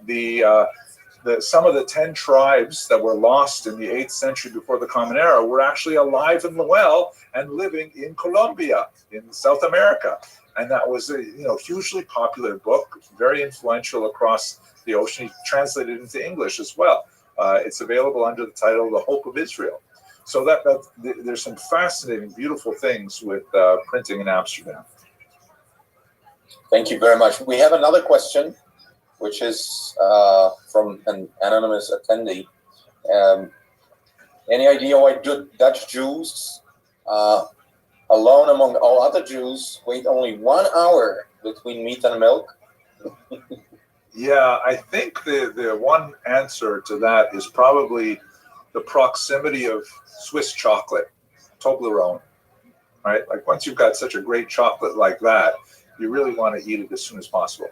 Speaker 1: some of the 10 tribes that were lost in the 8th century before the Common Era were actually alive and well and living in Colombia, in South America. And that was a hugely popular book, very influential across the ocean. He translated it into English as well. It's available under the title The Hope of Israel. So there's some fascinating, beautiful things with printing in Amsterdam.
Speaker 7: Thank you very much. We have another question which is from an anonymous attendee. Any idea why Dutch Jews, alone among all other Jews, wait only 1 hour between meat and milk?
Speaker 1: Yeah, I think the one answer to that is probably the proximity of Swiss chocolate, Toblerone, right? Like once you've got such a great chocolate like that, you really want to eat it as soon as possible.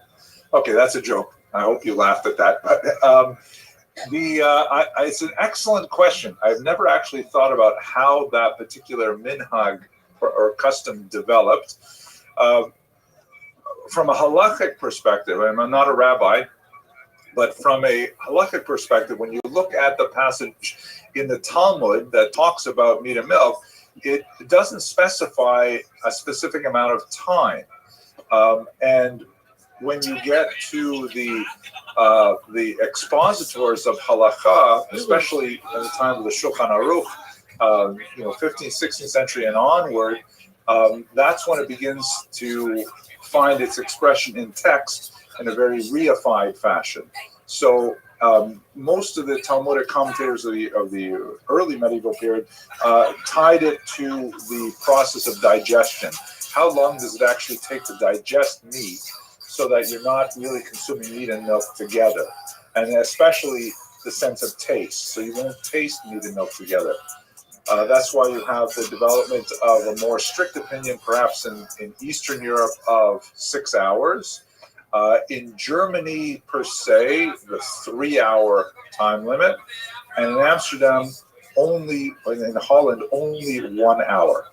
Speaker 1: Okay, that's a joke. I hope you laughed at that. But it's an excellent question. I've never actually thought about how that particular minhag or custom developed. From a halakhic perspective, and I'm not a rabbi, but from a halakhic perspective, when you look at the passage in the Talmud that talks about meat and milk, it doesn't specify a specific amount of time. And when you get to the expositors of halakha, especially at the time of the Shulchan Aruch, 15th, 16th century and onward, that's when it begins to find its expression in text in a very reified fashion. So most of the Talmudic commentators of the early medieval period tied it to the process of digestion. How long does it actually take to digest meat so that you're not really consuming meat and milk together? And especially the sense of taste. So you won't taste meat and milk together. That's why you have the development of a more strict opinion, perhaps in Eastern Europe, of 6 hours. In Germany, per se, the 3-hour time limit. And in Amsterdam, in Holland, only 1 hour.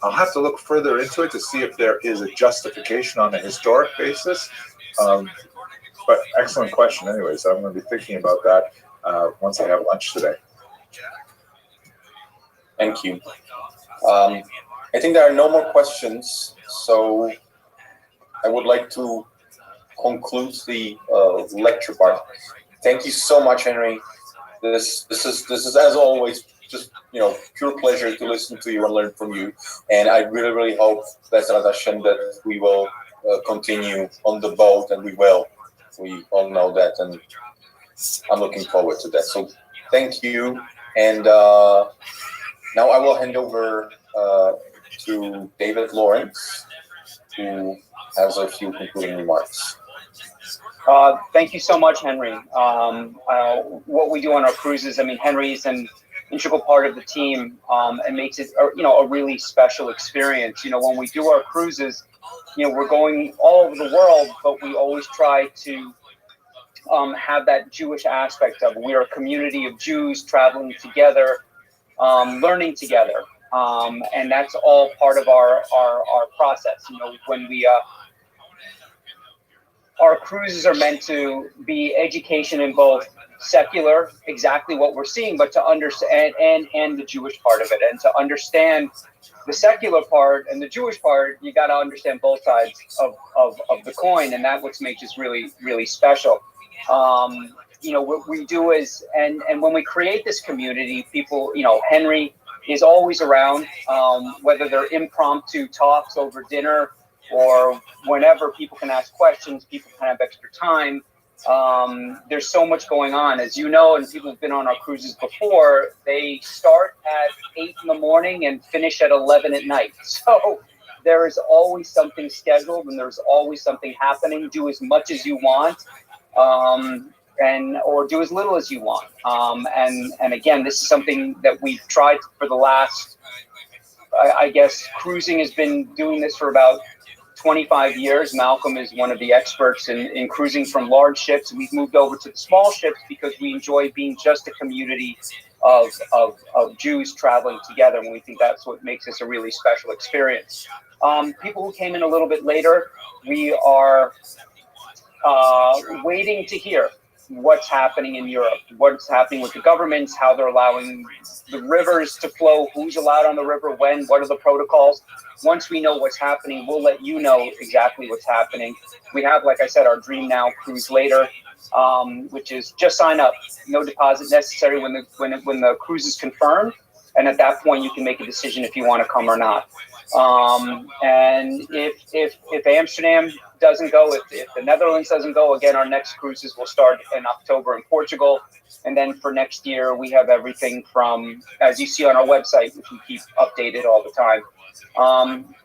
Speaker 1: I'll have to look further into it to see if there is a justification on a historic basis. But excellent question anyways. I'm going to be thinking about that once I have lunch today.
Speaker 7: Thank you. I think there are no more questions, so I would like to conclude the lecture part. Thank you so much, Henry. This is as always just pure pleasure to listen to you and learn from you. And I really hope Bezrat Hashem that we will continue on the boat, and we will. We all know that, and I'm looking forward to that. So thank you, and now I will hand over to David Lawrence, who has a few concluding remarks.
Speaker 6: Thank you so much, Henry. What we do on our cruises, I mean, Henry's an integral part of the team, and makes it, a really special experience. When we do our cruises, we're going all over the world, but we always try to have that Jewish aspect of it. We are a community of Jews traveling together, learning together, and that's all part of our process. When we our cruises are meant to be education in both secular, exactly what we're seeing, but to understand and the Jewish part of it. And to understand the secular part and the Jewish part, you got to understand both sides of the coin, and that's what makes us really, really special. What we do is, and when we create this community, people, Henry is always around, whether they're impromptu talks over dinner or whenever people can ask questions, people can have extra time. There's so much going on, as you know, and people have been on our cruises before. They start at 8 in the morning and finish at 11 at night. So there is always something scheduled, and there's always something happening. Do as much as you want, or do as little as you want. And again, this is something that we've tried for the last, I guess, cruising has been doing this for about 25 years. Malcolm is one of the experts in cruising from large ships. We've moved over to the small ships because we enjoy being just a community of Jews traveling together, and we think that's what makes this a really special experience. People who came in a little bit later, we are waiting to hear what's happening in Europe, what's happening with the governments, how they're allowing the rivers to flow, who's allowed on the river, when, what are the protocols. Once we know what's happening, we'll let you know exactly what's happening. We have, like I said, our Dream Now cruise later, which is just sign up, no deposit necessary when the cruise is confirmed, and at that point you can make a decision if you want to come or not. And if Amsterdam doesn't go, if the Netherlands doesn't go, again, our next cruises will start in October in Portugal. And then for next year, we have everything from, as you see on our website, which we keep updated all the time.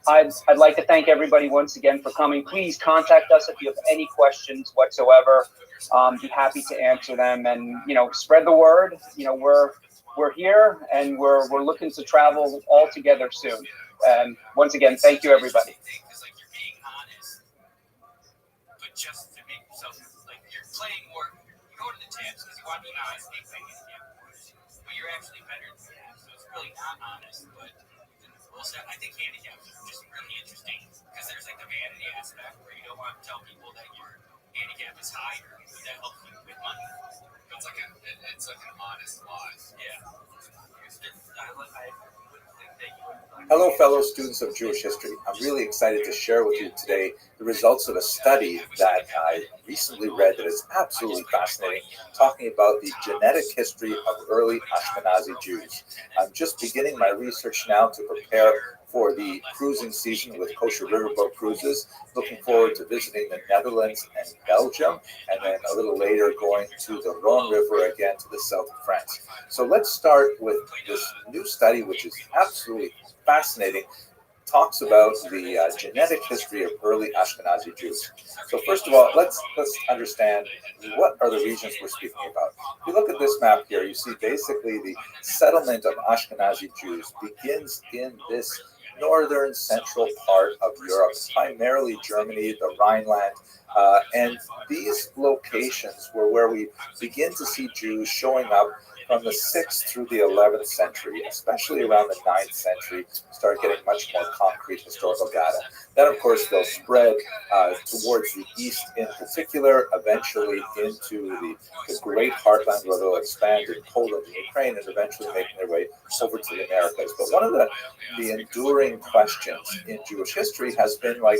Speaker 6: I'd like to thank everybody once again for coming. Please contact us if you have any questions whatsoever. Be happy to answer them, and spread the word. We're here, and we're looking to travel all together soon. And once again, thank you, everybody.
Speaker 5: Just to make yourself like you're playing more, you go to the tabs because you want to be honest, but you're actually better than that. So it's really not honest. But also, I think handicaps are just really interesting because there's like the vanity aspect where you don't want to tell people that your handicap is higher, but that helps you with money. It's like an honest loss. Yeah.
Speaker 1: Hello, fellow students of Jewish history. I'm really excited to share with you today the results of a study that I recently read that is absolutely fascinating, talking about the genetic history of early Ashkenazi Jews. I'm just beginning my research now to prepare for the cruising season with Kosher Riverboat Cruises. Looking forward to visiting the Netherlands and Belgium, and then a little later going to the Rhone River again to the south of France. So let's start with this new study, which is absolutely fascinating. Talks about the genetic history of early Ashkenazi Jews. So first of all, let's understand what are the regions we're speaking about. If you look at this map here, you see basically the settlement of Ashkenazi Jews begins in this northern central part of Europe, primarily Germany, the Rhineland, and these locations were where we begin to see Jews showing up from the 6th through the 11th century, especially around the 9th century, start getting much more concrete historical data. Then, of course, they'll spread towards the east in particular, eventually into the great heartland where they'll expand in Poland and Ukraine, and eventually making their way over to the Americas. But one of the enduring questions in Jewish history has been like,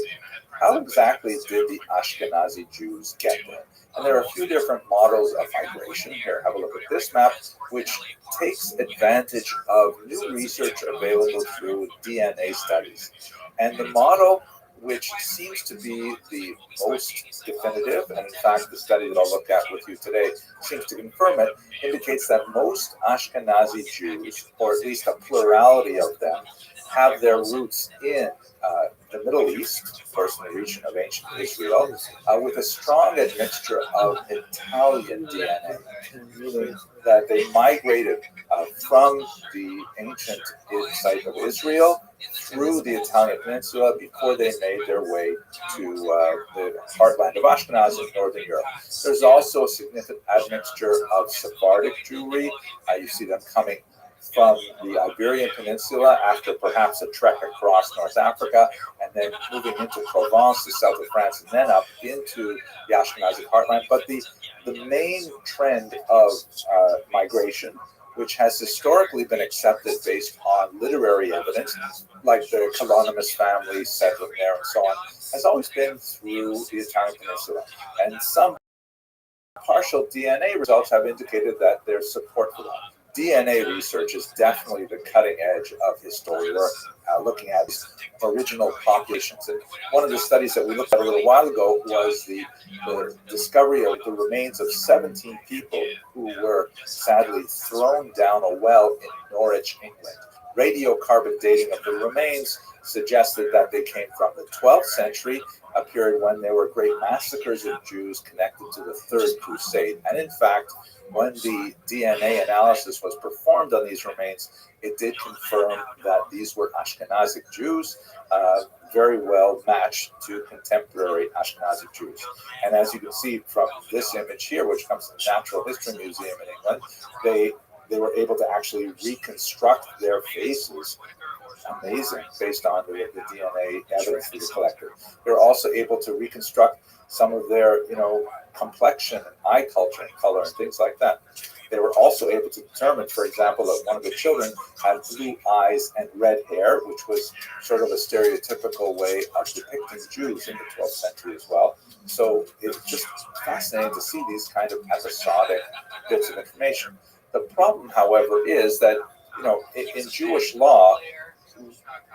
Speaker 1: how exactly did the Ashkenazi Jews get there? And there are a few different models of migration. Here, have a look at this map, which takes advantage of new research available through DNA studies. And the model, which seems to be the most definitive, and in fact the study that I'll look at with you today seems to confirm it, indicates that most Ashkenazi Jews, or at least a plurality of them, have their roots in the Middle East, of course in the region of ancient Israel, with a strong admixture of Italian DNA, meaning that they migrated from the ancient site of Israel through the Italian peninsula before they made their way to the heartland of Ashkenaz in northern Europe. There's also a significant admixture of Sephardic Jewry. You see them coming from the Iberian Peninsula after perhaps a trek across North Africa, and then moving into Provence, the south of France, and then up into the Ashkenazi heartland. But the main trend of migration, which has historically been accepted based on literary evidence, like the Calonymous family settling there and so on, has always been through the Italian Peninsula. And some partial DNA results have indicated that there's support for that. DNA research is definitely the cutting edge of history. We're looking at original populations. And one of the studies that we looked at a little while ago was the discovery of the remains of 17 people who were sadly thrown down a well in Norwich, England. Radiocarbon dating of the remains suggested that they came from the 12th century, a period when there were great massacres of Jews connected to the Third Crusade. And in fact, when the DNA analysis was performed on these remains, it did confirm that these were Ashkenazic Jews, very well matched to contemporary Ashkenazi Jews. And as you can see from this image here, which comes from the Natural History Museum in England, they were able to actually reconstruct their faces. Amazing, based on the DNA evidence that we collected. They're also able to reconstruct some of their, complexion and eye culture and color and things like that. They were also able to determine, for example, that one of the children had blue eyes and red hair, which was sort of a stereotypical way of depicting Jews in the 12th century as well. So it's just fascinating to see these kind of episodic bits of information. The problem, however, is that, in Jewish law,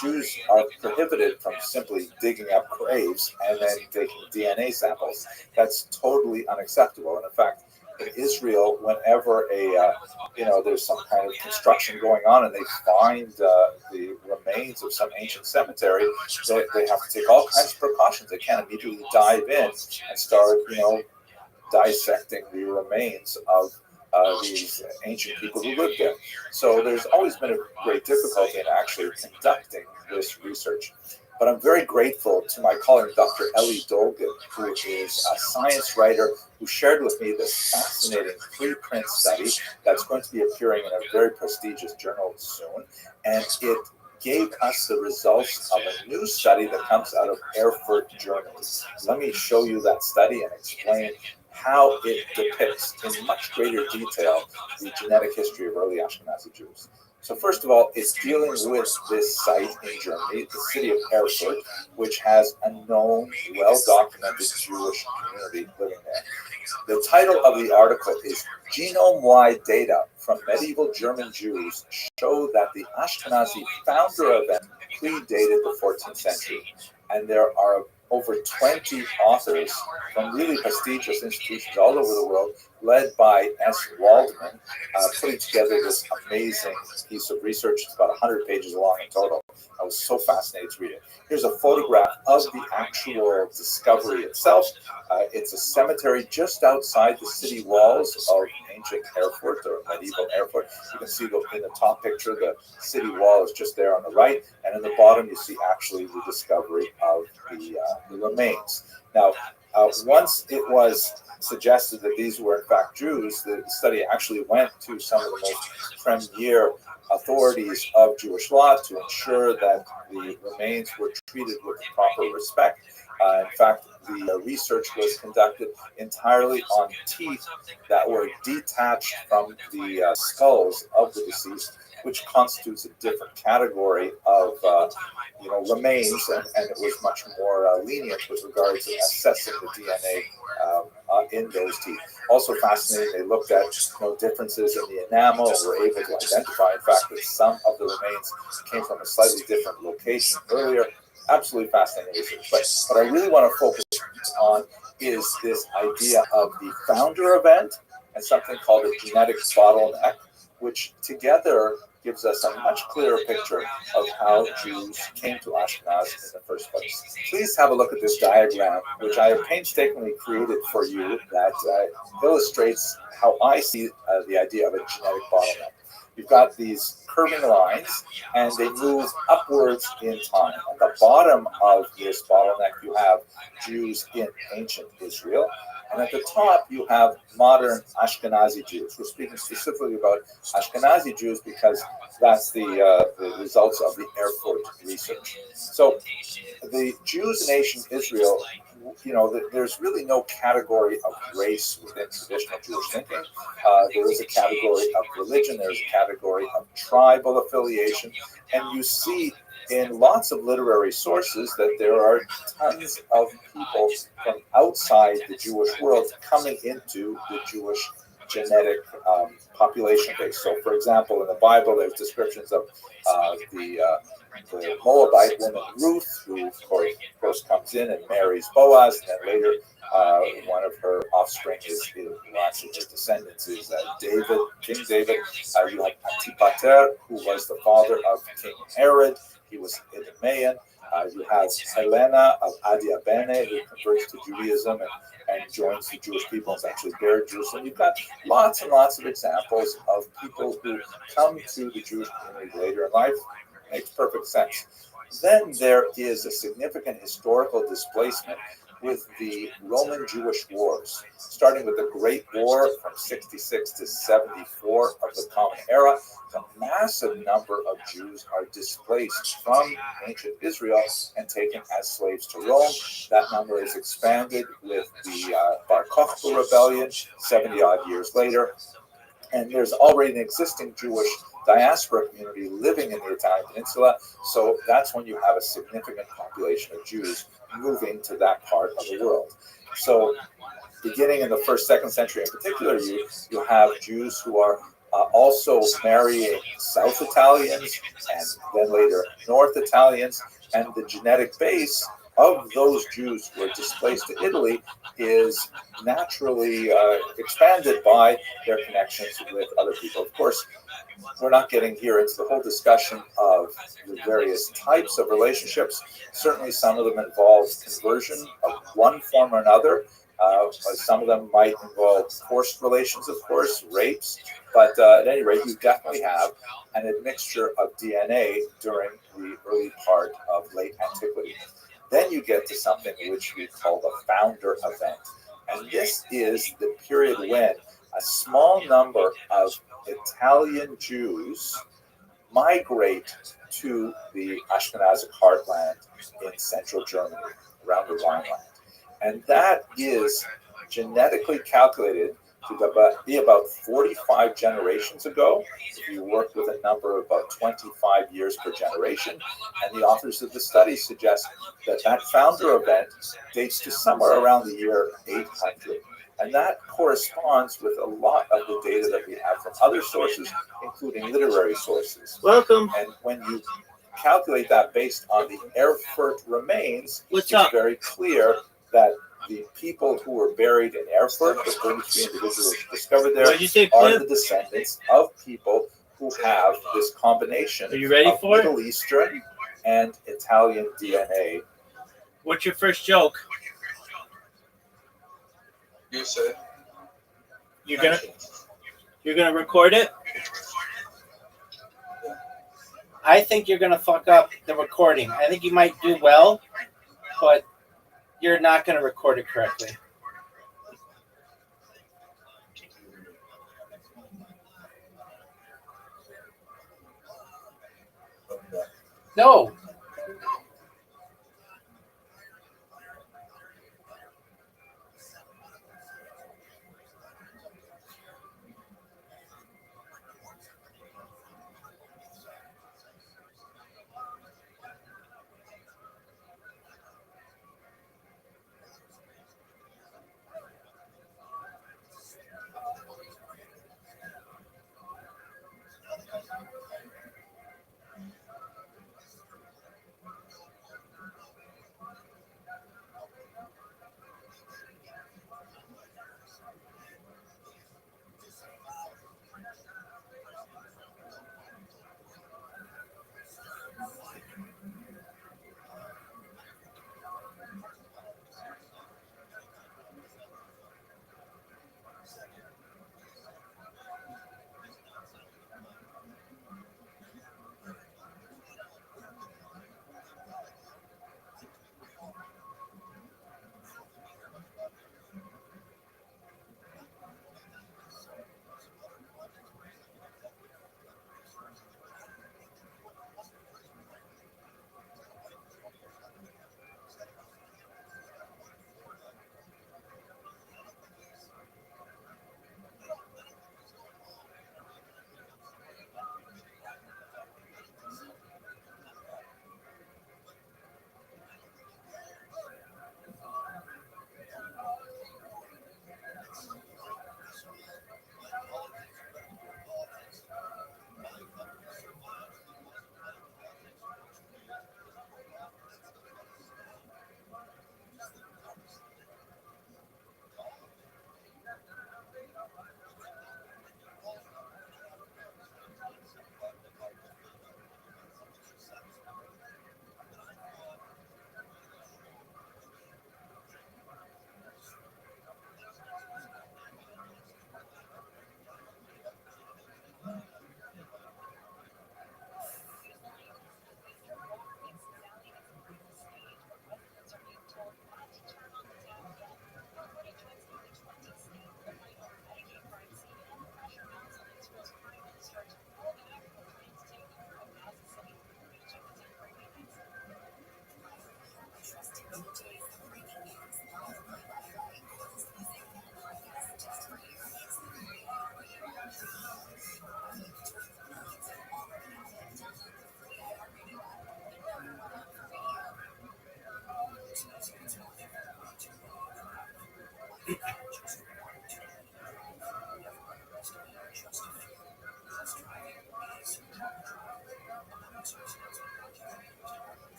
Speaker 1: Jews are prohibited from simply digging up graves and then taking DNA samples. That's totally unacceptable. And in fact, in Israel, whenever there's some kind of construction going on and they find the remains of some ancient cemetery, they have to take all kinds of precautions. They can't immediately dive in and start, dissecting the remains of these ancient people who lived there. So there's always been a great difficulty in actually conducting this research. But I'm very grateful to my colleague, Dr. Ellie Dolgan, who is a science writer who shared with me this fascinating preprint study that's going to be appearing in a very prestigious journal soon. And it gave us the results of a new study that comes out of Erfurt, Germany. Let me show you that study and explain how it depicts in much greater detail the genetic history of early Ashkenazi Jews. So first of all, it's dealing with this site in Germany, the city of Erfurt, which has a known, well-documented Jewish community living there. The title of the article is Genome-Wide Data from Medieval German Jews Show that the Ashkenazi founder event predated the 14th century. And there are over 20 authors from really prestigious institutions all over the world, led by S. Waldman, putting together this amazing piece of research. It's about 100 pages long in total. I was so fascinated to read it. Here's a photograph of the actual discovery itself. It's a cemetery just outside the city walls of ancient Erfurt, or medieval Erfurt. You can see in the top picture, the city wall is just there on the right, and in the bottom you see actually the discovery of the remains. Now, once it was suggested that these were in fact Jews, the study actually went to some of the most premier authorities of Jewish law to ensure that the remains were treated with proper respect. In fact, the research was conducted entirely on teeth that were detached from the skulls of the deceased, which constitutes a different category of remains, and it was much more lenient with regard to assessing the DNA in those teeth. Also fascinating, they looked at differences in the enamel and were able to identify, in fact, that some of the remains came from a slightly different location earlier. Absolutely fascinating research. But what I really want to focus on is this idea of the founder event and something called a genetic bottleneck, which together gives us a much clearer picture of how Jews came to Ashkenaz in the first place. Please have a look at this diagram, which I have painstakingly created for you, that illustrates how I see the idea of a genetic bottleneck. You've got these curving lines, and they move upwards in time. At the bottom of this bottleneck, you have Jews in ancient Israel. And at the top, you have modern Ashkenazi Jews. We're speaking specifically about Ashkenazi Jews because that's the results of the Erfurt research. So the Jews in ancient Israel, there's really no category of race within traditional Jewish thinking. There is a category of religion. There's a category of tribal affiliation. And you see in lots of literary sources that there are tons of people from outside the Jewish world coming into the Jewish genetic population base. So, for example, in the Bible, there's descriptions of the Moabite woman Ruth, who of course comes in and marries Boaz, and then later one of her offspring actually her descendants is David, King David. You have Antipater, who was the father of King Herod. He was Idumean. You have Helena of Adiabene, who converts to Judaism and joins the Jewish people and is actually buried in Jerusalem. You've got lots and lots of examples of people who come to the Jewish community later in life. Makes perfect sense. Then there is a significant historical displacement with the Roman Jewish wars, starting with the Great War from 66 to 74 of the Common Era. A massive number of Jews are displaced from ancient Israel and taken as slaves to Rome. That number is expanded with the Bar Kokhba rebellion 70 odd years later. And there's already an existing Jewish diaspora community living in the Italian peninsula. So that's when you have a significant population of Jews moving to that part of the world. So beginning in the 1st, 2nd century in particular, you have Jews who are also marrying South Italians and then later North Italians, and the genetic base of those Jews who were displaced to Italy is naturally expanded by their connections with other people. Of course, we're not getting here into the whole discussion of the various types of relationships. Certainly, some of them involve conversion of one form or another. Some of them might involve forced relations, of course, rapes. But at any rate, you definitely have an admixture of DNA during the early part of late antiquity. Then you get to something which we call the founder event. And this is the period when a small number of Italian Jews migrate to the Ashkenazic heartland in central Germany, around the Rhineland. And that is genetically calculated to be about 45 generations ago. If you work with a number of about 25 years per generation, and the authors of the study suggest that that founder event dates to somewhere around the year 800. And that corresponds with a lot of the data that we have from other sources, including literary sources.
Speaker 2: Welcome.
Speaker 1: And when you calculate that based on the Erfurt remains,
Speaker 2: What's
Speaker 1: it's
Speaker 2: up?
Speaker 1: very clear that the people who were buried in Erfurt, the 33 individuals discovered there,
Speaker 2: What did you say,
Speaker 1: are
Speaker 2: Cliff?
Speaker 1: the descendants of people who have this combination
Speaker 2: Are you ready
Speaker 1: of
Speaker 2: for it?
Speaker 1: Middle Eastern and Italian DNA.
Speaker 2: What's your first joke?
Speaker 3: You said.
Speaker 2: You're gonna record it? I think you're gonna fuck up the recording. I think you might do well, but you're not gonna record it correctly. No.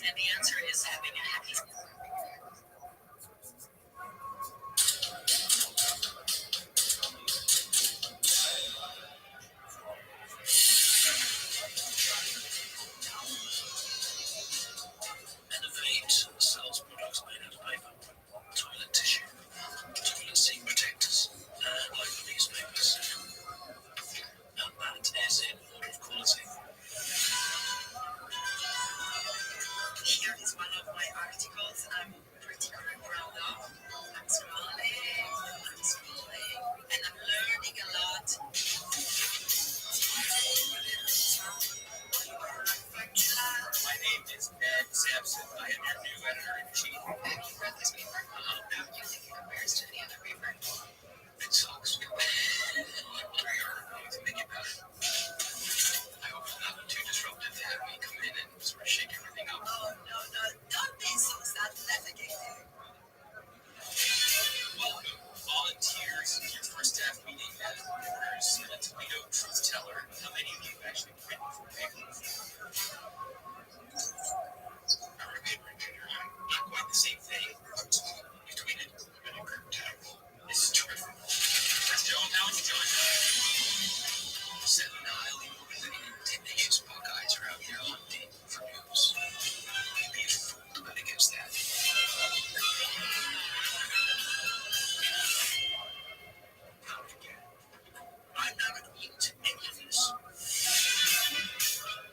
Speaker 8: And the answer is having a happy. Innovate sells products made out of paper, toilet tissue, toilet seat protectors, and local newspapers. And that is in order of quality. Here is one of my articles. I'm pretty proud of. I'm scrolling, and I'm learning a lot. My name is Ed Sampson. I am your new editor-in-chief. Have you read this paper? No. Do you think it compares to any other paper? It sucks. We are going to make it better. I hope it's not too disruptive to have me come in and sort of shake everything up. Oh, no. Don't be so self-deprecating. Welcome, volunteers, to your first staff meeting as reporters and a Toledo truth teller. How many of you have actually written for paper? I wrote paper in junior high. Not quite the same thing. You tweeted. This is terrific. That's Joe. How would you join? Seven Nile, Indigenous Buckeyes are out here hunting for news. You'd be a fool to bet against that. Not again. I'm not going to eat any of this.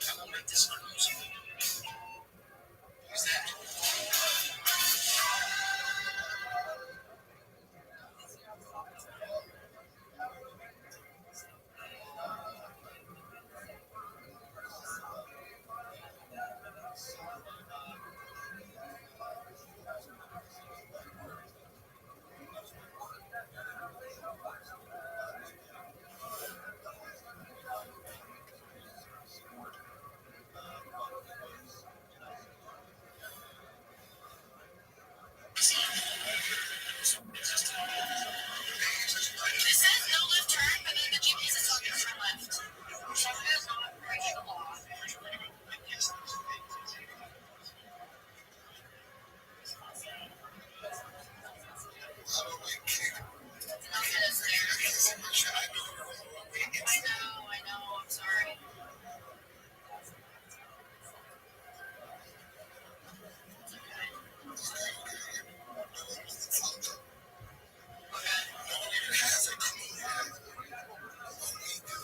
Speaker 8: I will make this unusable. Who's that? It says no left turn, but then the GPS is telling you to turn left. So it is not breaking the law. I know, I'm sorry.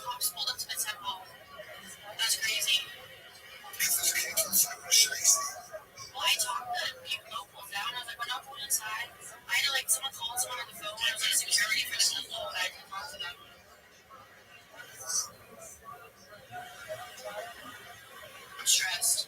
Speaker 8: Cops pulled up to the temple. That's crazy. Well, I talked to people locals down. I was like, we're not going inside. I had to, like, someone called someone on the phone. I was like, security for the temple, and I had to talk to them. I'm stressed.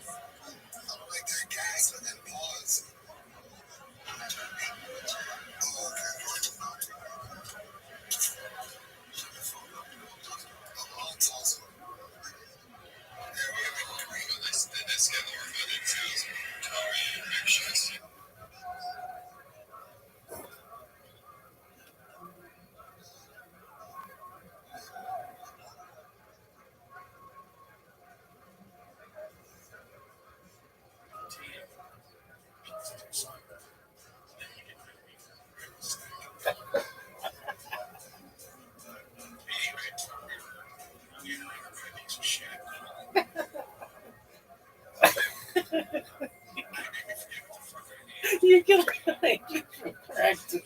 Speaker 2: You can like practice.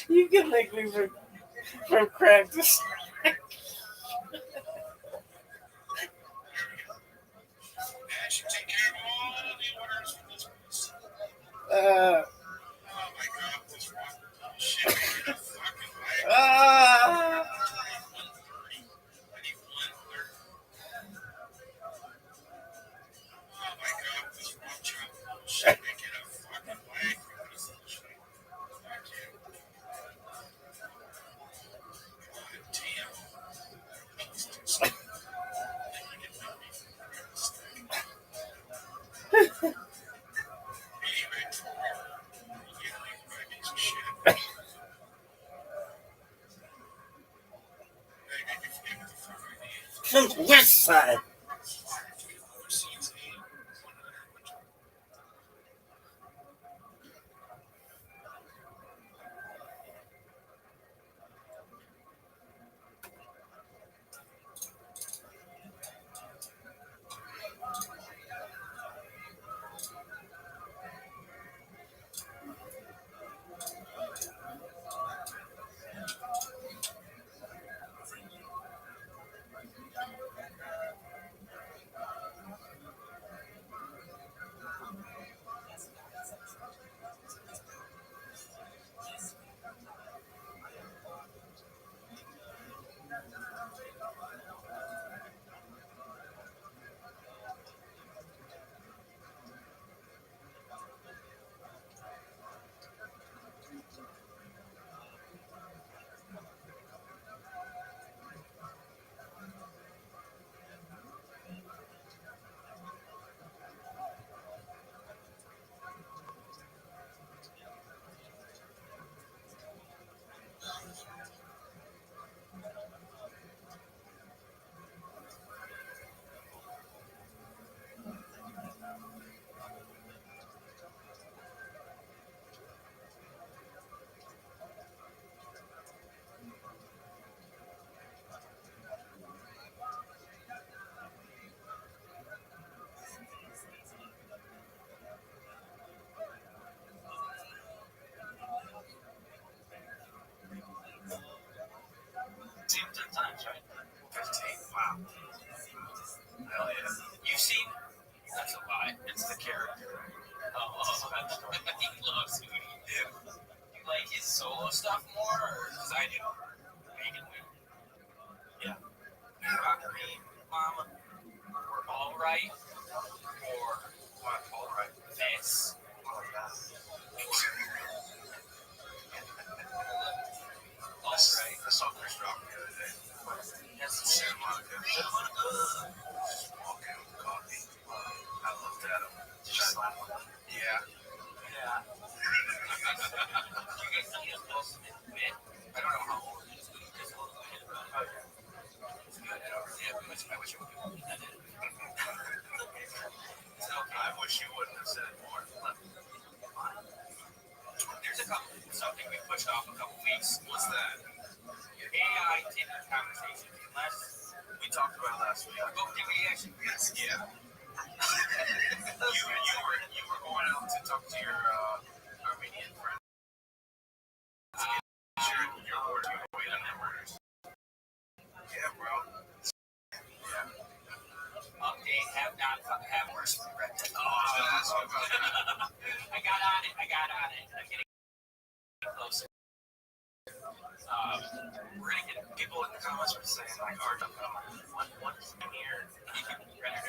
Speaker 2: You can make me from practice. West Side.
Speaker 5: Seen 10 times, right? 15. Wow. Hell yeah. You've seen? That's a lie. It's the character. He loves Hootie. Yeah. You like his solo stuff more, or because I do? Megan Wheel. Yeah. Rock Green, Mama, or All Right, or what? All Right. This. Oh yeah. All Right. I saw Chris Rock the other day. That's Santa Monica. Santa Monica. Walking with coffee. I looked at him. Did you slap him? Yeah. Yeah. You guys see his most bit? I don't know how old he is, but he's just a little bit. Oh, yeah. It's good. Yeah, I wish it would be. I wish you wouldn't have said more. There's a couple. Something we pushed off a couple weeks. What's that? AI taking conversation. We talked about last week. Oh, did we actually? Yes. Yeah. you were going out to talk to your Armenian friend. You're working away on their murders. Yeah, bro. Yeah. Update, have not have worse regret. Oh, I got on it. I'm getting closer. We're gonna get people in the comments are saying like, "Art, what is in here?"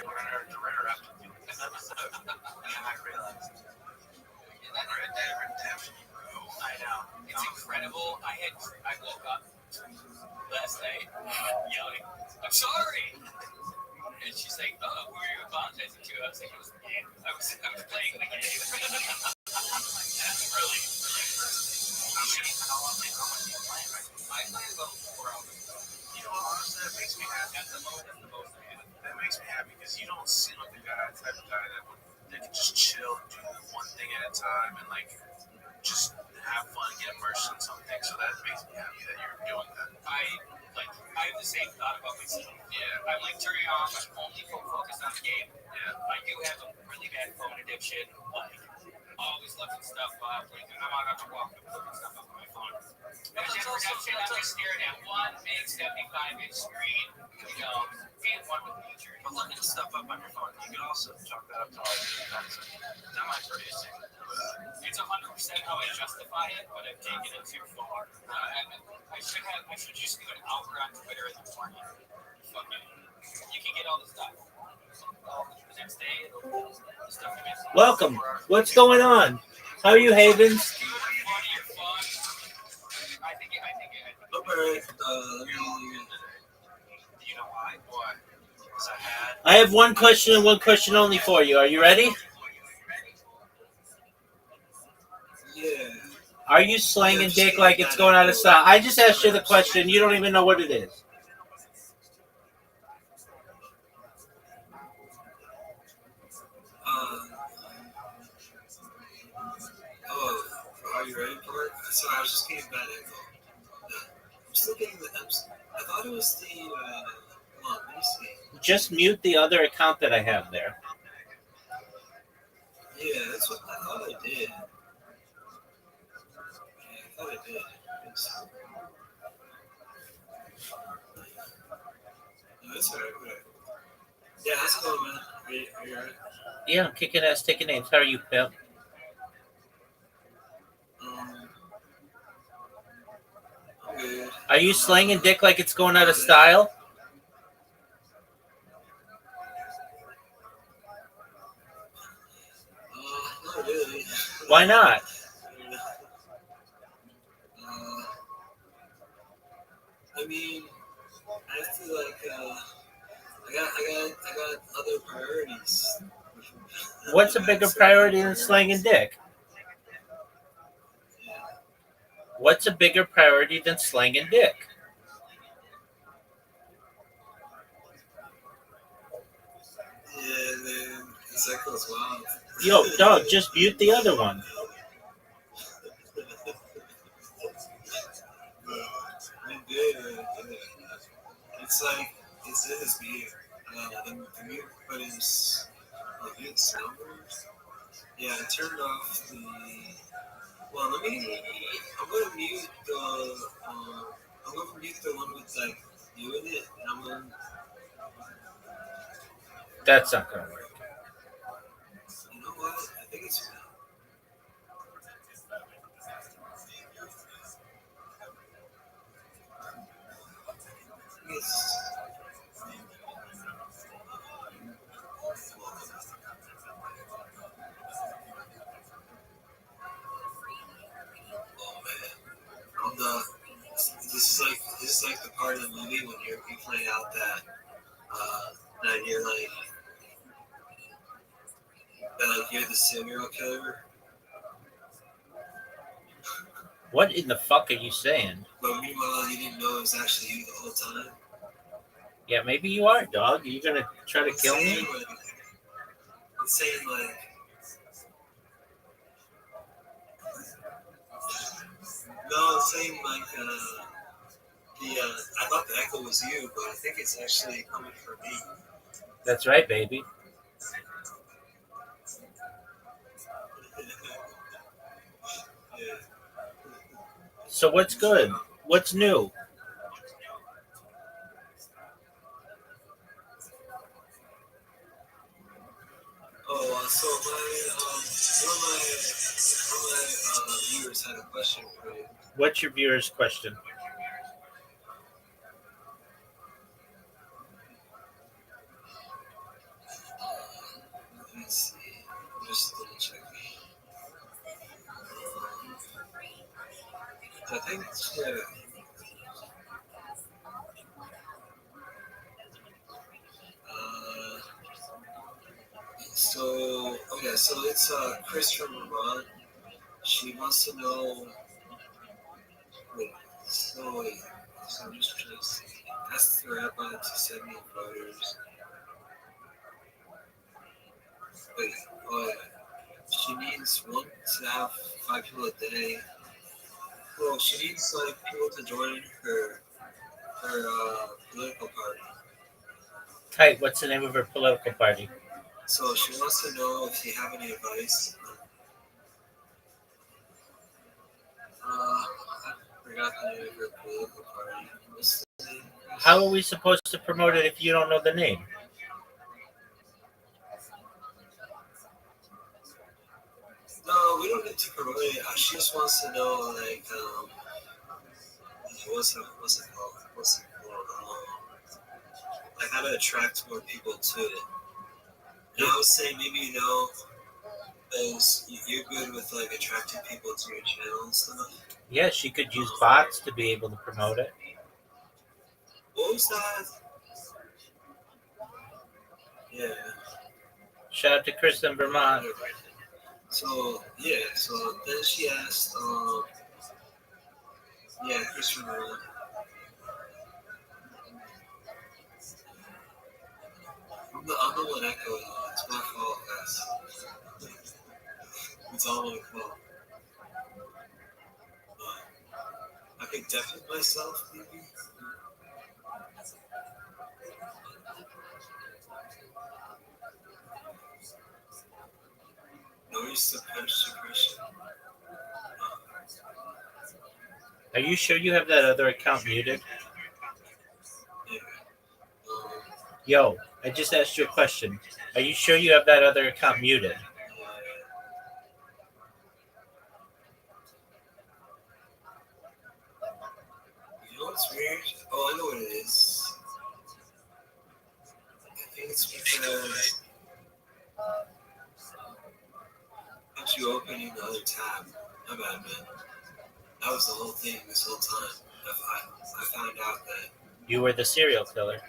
Speaker 5: We're gonna interrupt this episode. And I realized Red Dead Redemption, bro. I know it's incredible. I woke up last night yelling, "I'm sorry!" And she's like, "Oh, who are you apologizing to?" I was like, I was playing the game. That's really. How long are you playing? I play about 4 hours. You know, honestly, that makes me happy. That's the most I have. That makes me happy because you don't seem like the type of guy that can just chill and do one thing at a time and like just have fun, get immersed in something. So that makes me happy that you're doing that. I have the same thought about myself. Yeah. I'm like turning off. I'm only focused on the game. Yeah. I do have a really bad phone addiction. Like always looking stuff up. Like I'm out on a walk and looking stuff up on my phone. I'm just staring at one big 75-inch screen. You know, being one with nature. But looking stuff up on your phone, you can also chalk that up to all the defensive. That might produce it. It's 100% how I justify it, but I've taken it too far. I should just do an hour on Twitter in the morning. Fucking, you can get all the stuff. The next day, the stuff you miss.
Speaker 2: Welcome. What's going on? How are you, Havens? I have one question and one question only for you. Are you ready?
Speaker 3: Yeah.
Speaker 2: Are you slanging dick like it's going out of style? I just asked you the question. You don't even know what it is.
Speaker 3: Sorry, I was just getting bad echo. I'm still getting the. I thought it was the. Hold on, let me see.
Speaker 2: Just mute the other account that I have there.
Speaker 3: Yeah, that's what I thought I did. Yeah, I thought I did. No, it's alright. Yeah, how's it going, man? Are you alright?
Speaker 2: Yeah, I'm kicking ass, taking names. How are you, pimp?
Speaker 3: I'm good.
Speaker 2: Are you slanging dick like it's going out of style?
Speaker 3: Not really.
Speaker 2: Why not?
Speaker 3: I mean, I feel like I got other priorities.
Speaker 2: What's a bigger priority than slanging dick? What's a bigger priority than slanging dick?
Speaker 3: Yeah, man, that goes wild.
Speaker 2: Yo, dog, just mute the other one.
Speaker 3: It's like it says mute. The mute button is mute soundboard. Yeah, I turned off the. Well, let me. I'm gonna mute the. I'm gonna mute the one with like you in it, and I'm gonna.
Speaker 2: That's not gonna work.
Speaker 3: You know what? I think it's. Oh man, on the. This is like the part of the movie when you play out that you're like you're the serial killer.
Speaker 2: What in the fuck are you saying?
Speaker 3: But meanwhile, you didn't know it was actually you the whole time.
Speaker 2: Yeah, maybe you are, dog. Are you gonna try to kill me?
Speaker 3: I'm saying like. No, I'm saying like I thought the echo was you, but I think it's actually coming from me.
Speaker 2: That's right, baby.
Speaker 3: Yeah.
Speaker 2: So what's good? What's new?
Speaker 3: Oh, so one of my viewers had a question for you.
Speaker 2: What's your viewer's question?
Speaker 3: Let me see. I'm just double checking. I think yeah. So it's Chris from Vermont. She wants to know. Wait, so I'm just trying to see. Ask the rabbi to send me photos. Wait, oh yeah. She needs one to have 5 people a day. Well, she needs like people to join her political party.
Speaker 2: Tight, what's the name of her political party?
Speaker 3: So she wants to know if you have any advice. I forgot the name of her political party. What's the name?
Speaker 2: How are we supposed to promote it if you don't know the name?
Speaker 3: No, we don't need to promote it. She just wants to know, like, what's it called? Like how to attract more people to it. And I was saying maybe as you're good with like attracting people to your channel and stuff.
Speaker 2: Yeah, she could use bots to be able to promote it.
Speaker 3: What was that? Yeah.
Speaker 2: Shout out to Chris in Vermont.
Speaker 3: So yeah, so then she asked, Chris from Vermont. I'm the one echoing. It's my fault, guys. It's all my fault. could deafen myself, maybe. Noise suppression.
Speaker 2: Are you sure you have that other account muted?
Speaker 3: Yeah.
Speaker 2: Yo, I just asked you a question. Are you sure you have that other account muted?
Speaker 3: You know what's weird? Oh, I know what it is. I think it's because once you open another tab, my bad, man. That was the whole thing this whole time. I found out that
Speaker 2: You were the serial killer.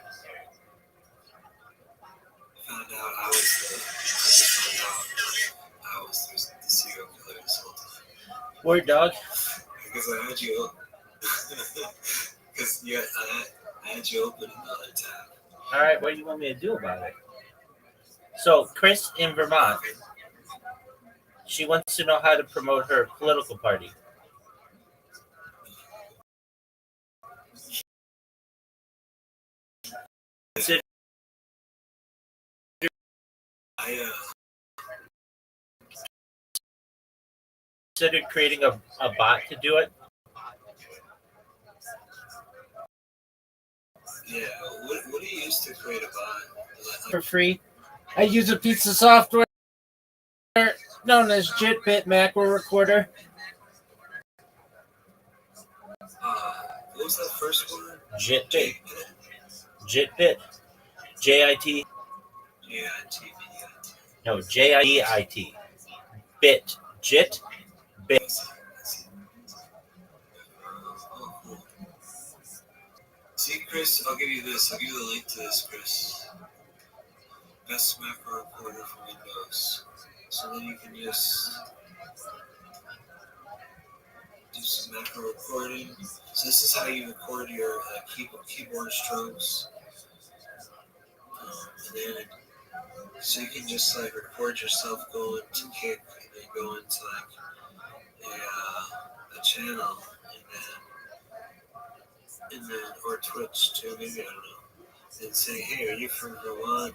Speaker 3: I just found out I was the serial killer this whole time.
Speaker 2: Word, dog.
Speaker 3: Because I had you open. Because I had you open another tab.
Speaker 2: All right, what do you want me to do about it? So, Chris in Vermont, she wants to know how to promote her political party. Considered creating a bot to do it.
Speaker 3: Yeah, what do you use to create a bot?
Speaker 2: For free. I use a piece of software known as JitBit Macro Recorder.
Speaker 3: What was that first one?
Speaker 2: JitBit. JitBit. J-I-T.
Speaker 3: J-I-T.
Speaker 2: No, J-I-E-I-T. Bit. JIT. Bit.
Speaker 3: See, Chris, I'll give you this. I'll give you the link to this, Chris. Best macro recorder for Windows. So then you can just do some macro recording. So this is how you record your keyboard strokes. And then, so you can just like record yourself going to kick and then go into like a channel and then or Twitch too, maybe, I don't know. And say, hey, are you from Vermont?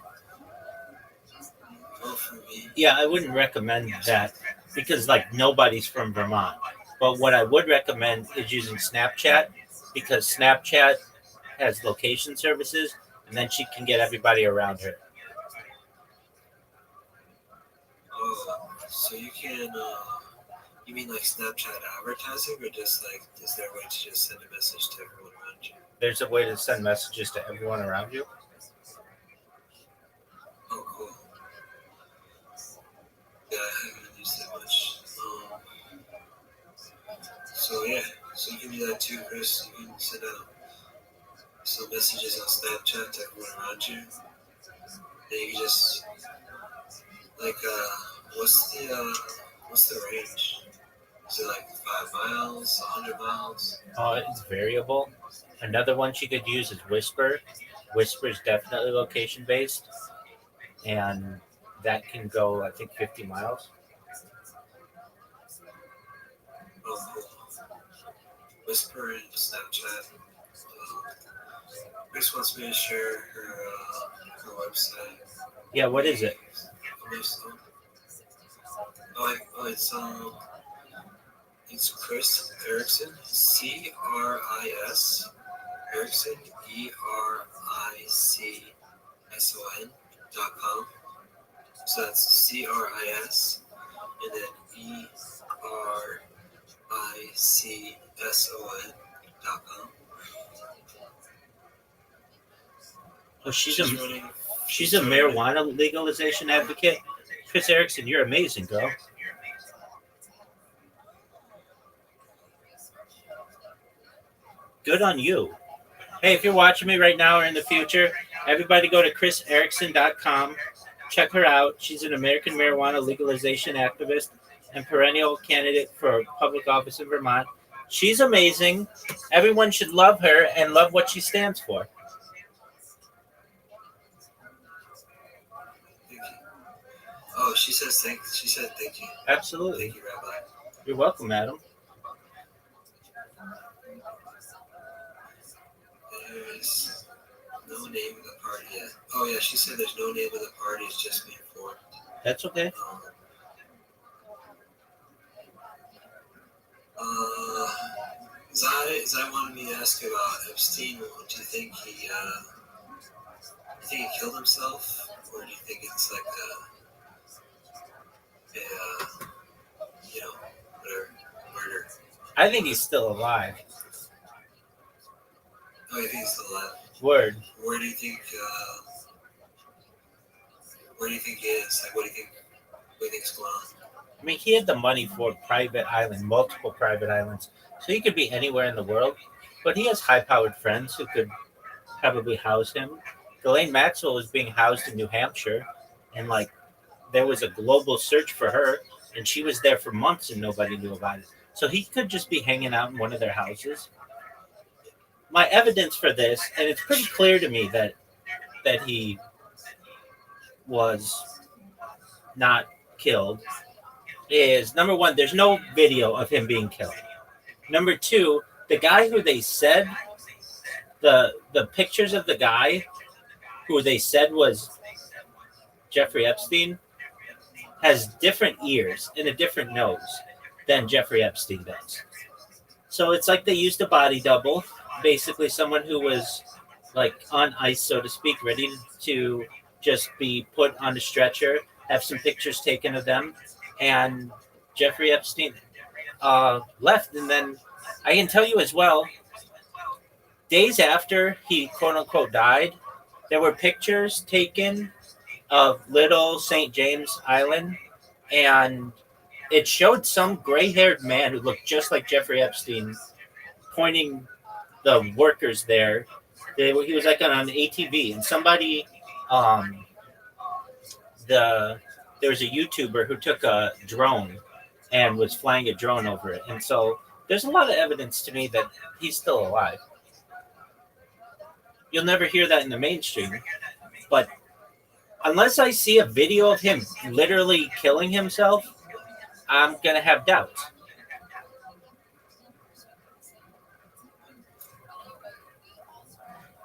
Speaker 3: Vote for me.
Speaker 2: Yeah, I wouldn't recommend that because like nobody's from Vermont. But what I would recommend is using Snapchat because Snapchat has location services and then she can get everybody around her.
Speaker 3: Oh, so you can, you mean like Snapchat advertising or just like, is there a way to just send a message to everyone around you?
Speaker 2: There's a way to send messages to everyone around you.
Speaker 3: Oh, cool. Yeah, I haven't used it much. So yeah, so you can do that too, Chris. You can send out some messages on Snapchat to everyone around you. Then you can just like what's the range? Is it like 5 miles, 100 miles?
Speaker 2: It's variable. Another one she could use is Whisper. Whisper is definitely location based, and that can go, I think, 50 miles.
Speaker 3: Oh, cool. Whisper and Snapchat. Chris wants me to share her website.
Speaker 2: Yeah, what is it?
Speaker 3: It's Chris Erickson, C-R-I-S, Erickson, ERICSON.com. So that's C-R-I-S, and then ERICSON.com.
Speaker 2: Oh, she's a marijuana legalization advocate. Chris Erickson, you're amazing, girl. Good on you. Hey, if you're watching me right now or in the future, everybody go to chriserickson.com. Check her out. She's an American marijuana legalization activist and perennial candidate for public office in Vermont. She's amazing. Everyone should love her and love what she stands for.
Speaker 3: Thank you. Oh, she said thank you.
Speaker 2: Absolutely.
Speaker 3: Thank you, Rabbi.
Speaker 2: You're welcome, madam.
Speaker 8: There's no name of the party yet. Oh yeah, she said there's no name of the party. It's just being formed.
Speaker 2: That's okay.
Speaker 8: Zai wanted me to ask about Epstein. Do you think he killed himself, or do you think it's like whatever, murder?
Speaker 2: I think he's still alive.
Speaker 8: Oh, you think he's still alive?
Speaker 2: Word.
Speaker 8: Where do you think? Where do you think he is? Like, what do you think's going on?
Speaker 2: I mean, he had the money for a private island, multiple private islands, so he could be anywhere in the world. But he has high-powered friends who could probably house him. Ghislaine Maxwell was being housed in New Hampshire, and like there was a global search for her, and she was there for months and nobody knew about it. So he could just be hanging out in one of their houses. My evidence for this, and it's pretty clear to me that he was not killed, is number one, there's no video of him being killed. Number two, the guy who they said, the pictures of the guy who they said was Jeffrey Epstein has different ears and a different nose than Jeffrey Epstein does. So it's like they used a body double, basically someone who was like on ice, so to speak, ready to just be put on a stretcher, have some pictures taken of them, and Jeffrey Epstein left. And then I can tell you as well, days after he quote unquote died, there were pictures taken of Little St. James Island, and it showed some gray-haired man who looked just like Jeffrey Epstein pointing the workers there. He was like on an ATV, and somebody, there was a YouTuber who took a drone and was flying a drone over it. And so there's a lot of evidence to me that he's still alive. You'll never hear that in the mainstream, but unless I see a video of him literally killing himself, I'm going to have doubts.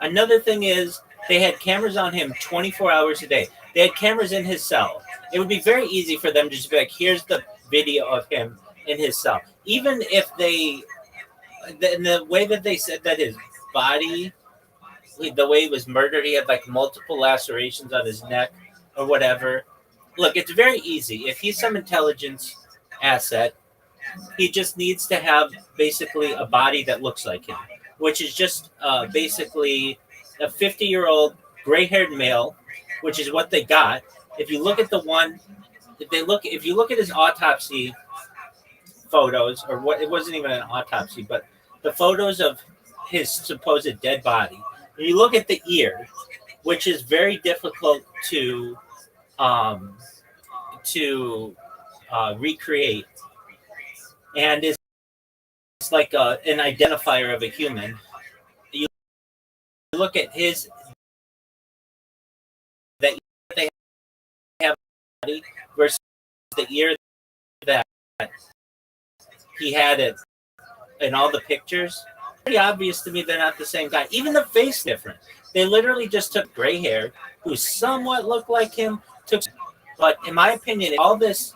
Speaker 2: Another thing is they had cameras on him 24 hours a day. They had cameras in his cell. It would be very easy for them to just be like, here's the video of him in his cell. Even if the way that they said that his body, the way he was murdered, he had like multiple lacerations on his neck or whatever. Look, it's very easy. If he's some intelligence asset, he just needs to have basically a body that looks like him, which is just basically a 50-year-old gray-haired male, which is what they got. If you look at if you look at his autopsy photos, or what, it wasn't even an autopsy, but the photos of his supposed dead body, and you look at the ear, which is very difficult to recreate, and it's like an identifier of a human. You look at his that they have versus the ear that he had it in all the pictures. Pretty obvious to me they're not the same guy. Even the face different. They literally just took gray hair, who somewhat looked like him, but in my opinion, all this,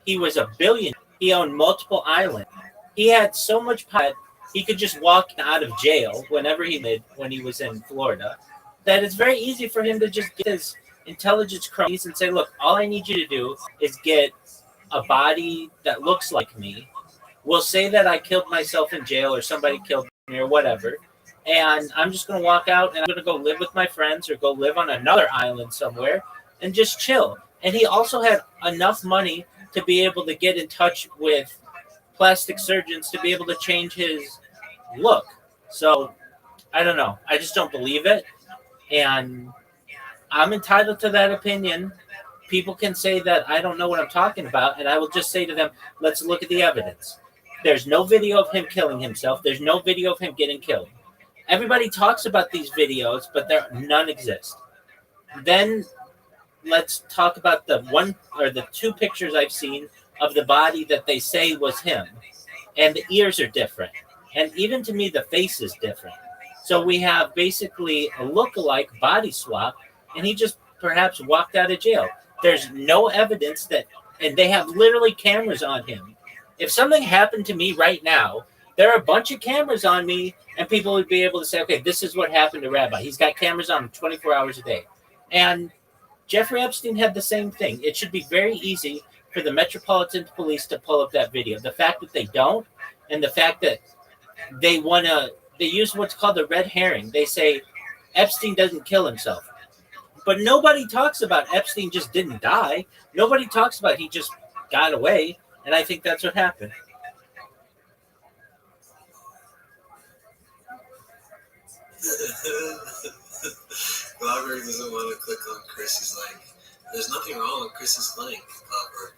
Speaker 2: he was a billionaire. He owned multiple islands. He had so much power, he could just walk out of jail whenever he did when he was in Florida, that it's very easy for him to just get his intelligence cronies and say, look, all I need you to do is get a body that looks like me. We'll say that I killed myself in jail or somebody killed me or whatever, and I'm just going to walk out and I'm going to go live with my friends or go live on another island somewhere and just chill. And he also had enough money to be able to get in touch with plastic surgeons to be able to change his look. So I don't know. I just don't believe it. And I'm entitled to that opinion. People can say that I don't know what I'm talking about, and I will just say to them, let's look at the evidence. There's no video of him killing himself. There's no video of him getting killed. Everybody talks about these videos, but none exist. Then let's talk about the one or the two pictures I've seen of the body that they say was him. And the ears are different. And even to me, the face is different. So we have basically a look-alike body swap, and he just perhaps walked out of jail. There's no evidence that, and they have literally cameras on him. If something happened to me right now, there are a bunch of cameras on me, and people would be able to say, okay, this is what happened to Rabbi. He's got cameras on him 24 hours a day. And Jeffrey Epstein had the same thing. It should be very easy for the Metropolitan Police to pull up that video. The fact that they don't, and the fact that they use what's called the red herring. They say Epstein doesn't kill himself. But nobody talks about Epstein just didn't die. Nobody talks about he just got away. And I think that's what happened.
Speaker 8: Robert doesn't want to click on Chris. He's like, there's nothing wrong with Chris's link, Robert.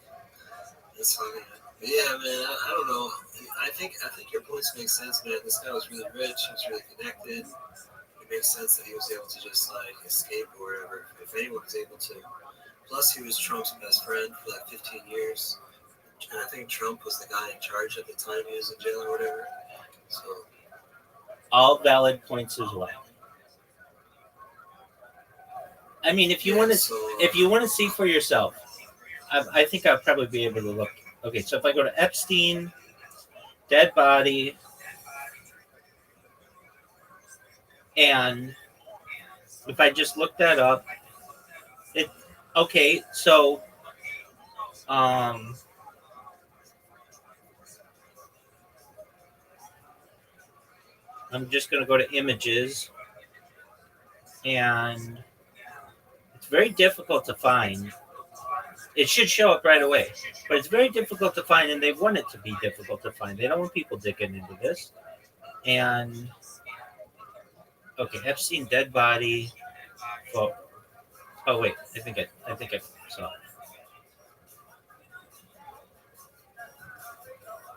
Speaker 8: That's funny. But yeah, man, I don't know. I think your points make sense, man. This guy was really rich. He was really connected. It makes sense that he was able to just like escape or whatever. If anyone was able to. Plus, he was Trump's best friend for like 15 years. And I think Trump was the guy in charge at the time he was in jail or whatever. So
Speaker 2: all valid points as well. I mean, if you want to see for yourself, I think I'll probably be able to look. Okay, so if I go to Epstein, dead body, and if I just look that up, okay, so I'm just going to go to images, and it's very difficult to find. It should show up right away, but it's very difficult to find, and they want it to be difficult to find. They don't want people digging into this. And okay, Epstein dead body. Oh wait, I think I saw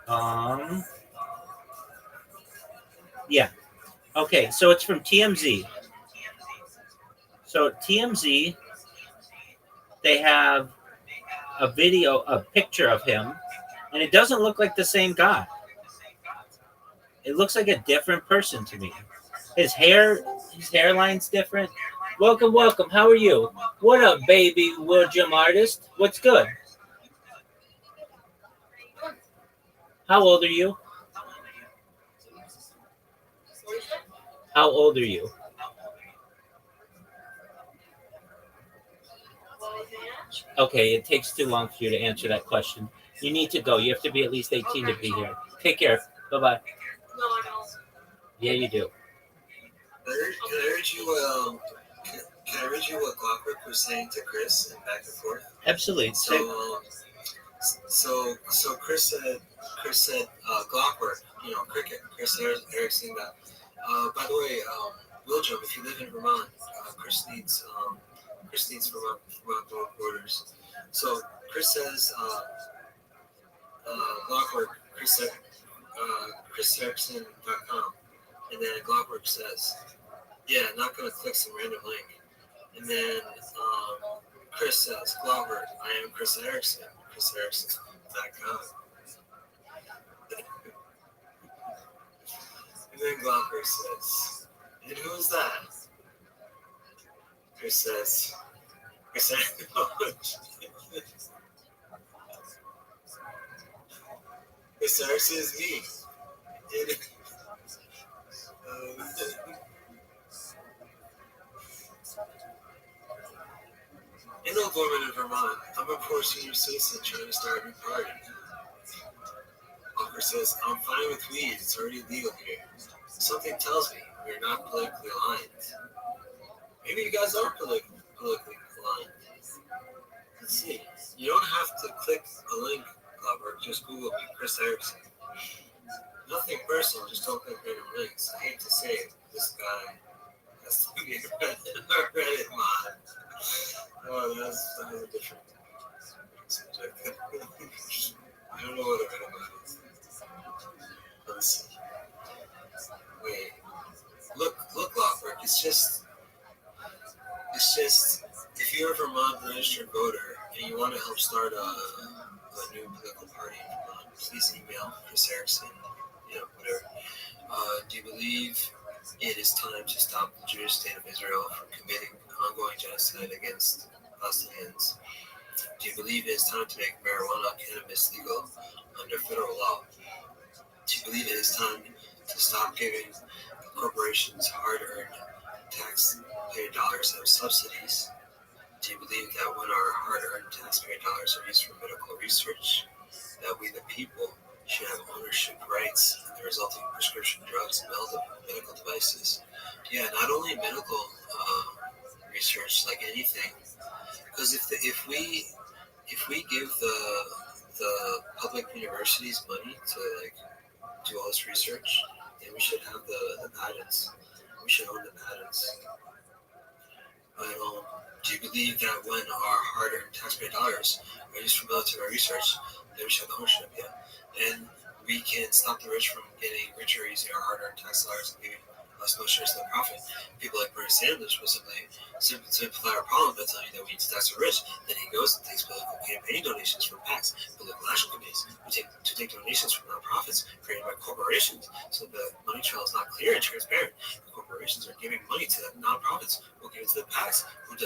Speaker 2: it. Yeah. Okay, so it's from TMZ. So TMZ, they have a picture of him, and it doesn't look like the same guy. It looks like a different person to me. His hairline's different. Welcome. How are you? What up, baby William artist? What's good? How old are you? How old are you? Okay, it takes too long for you to answer that question. You need to go. You have to be at least 18 to be here. Take care. Bye-bye.
Speaker 9: No, I don't.
Speaker 2: Yeah, you do.
Speaker 8: Can I read you what Clockwork was saying to Chris and back and forth?
Speaker 2: Absolutely.
Speaker 8: So Chris said Clockwork, cricket. Chris Erickson got. By the way, William, if you live in Vermont, Chris needs Vermont reporters. So Chris says Clockwork. Chris said ChrisErickson.com, and then Clockwork says, yeah, not gonna click some random link. And then Chris says, Clockwork, I am Chris Erickson, ChrisErickson.com. And then Clockwork says, and who is that? Chris says, Chris Erickson is me. In O'Gorman in Vermont, I'm a poor senior citizen trying to start a new party. Walker says, I'm fine with weed. It's already legal here. Something tells me we're not politically aligned. Maybe you guys are politically aligned. Let's see. You don't have to click a link, Robert. Just Google me, Chris Erickson. Nothing personal, just don't click random links. I hate to say it, this guy has to be a Reddit mod. Oh, that's a different subject. I don't know what a Reddit mod is. Let's see. Wait. Look, Lockberg. It's just if you're a Vermont registered voter and you want to help start a new political party in Vermont, please email Chris Erickson. Whatever. Do you believe it is time to stop the Jewish state of Israel from committing ongoing genocide against Palestinians? Do you believe it is time to make marijuana cannabis legal under federal law? Do you believe it is time to stop giving corporations hard-earned taxpayer dollars as subsidies? Do you believe that when our hard-earned taxpayer dollars are used for medical research, that we the people should have ownership rights in the resulting prescription drugs and medical devices? Yeah, not only medical research, like anything, because if we give the public universities money to like do all this research, then we should have the patents. We should own the patents. But do you believe that when our hard-earned taxpayer dollars are used for military research, then we should have the ownership? Yeah. And we can stop the rich from getting richer using our hard-earned tax dollars and giving us no shares of the profit. People like Bernie Sanders will simplify our problem by telling you that we need to tax the rich. Then he goes and takes political campaign donations from PACs, political action committees, to take donations from nonprofits created by corporations, so the money trail is not clear and transparent. The corporations are giving money to the nonprofits who give it to the PACs, who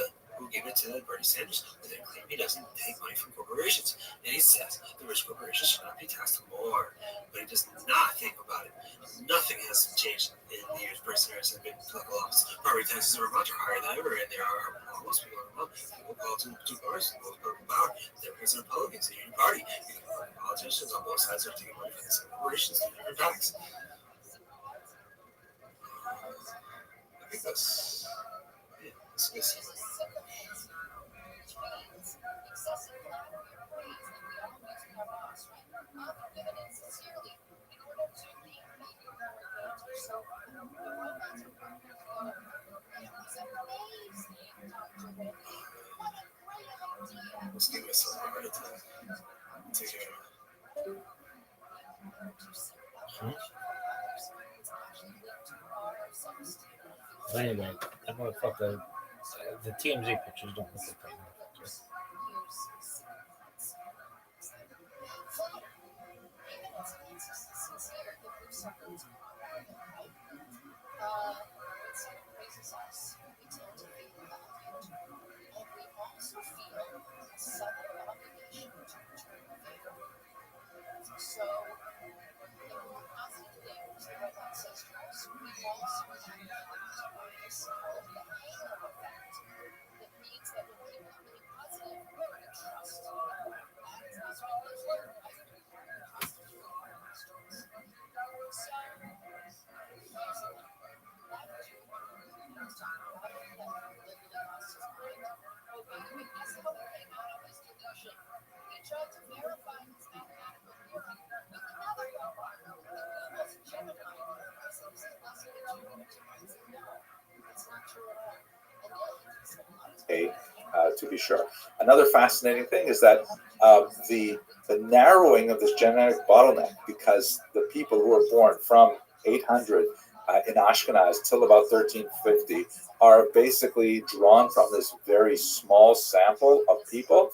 Speaker 8: give it to Bernie Sanders, who then claim he doesn't take money from corporations. And he says the rich corporations should not be taxed more, but he does not think about it. Nothing has changed in the years Bernie Sanders has been in political office. Property taxes in Vermont are higher than ever, and there are most people in Vermont who will call two parties, the most powerful power, Democrats and Republicans, the Union Party. Politicians on both sides are taking money from the same corporations to different tax. I think that's good. Let's give myself a hard time. Take care.
Speaker 2: But anyway, I'm gonna fuck the TMZ pictures don't look like that.
Speaker 1: To be sure. Another fascinating thing is that the narrowing of this genetic bottleneck, because the people who were born from 800 in Ashkenaz till about 1350 are basically drawn from this very small sample of people.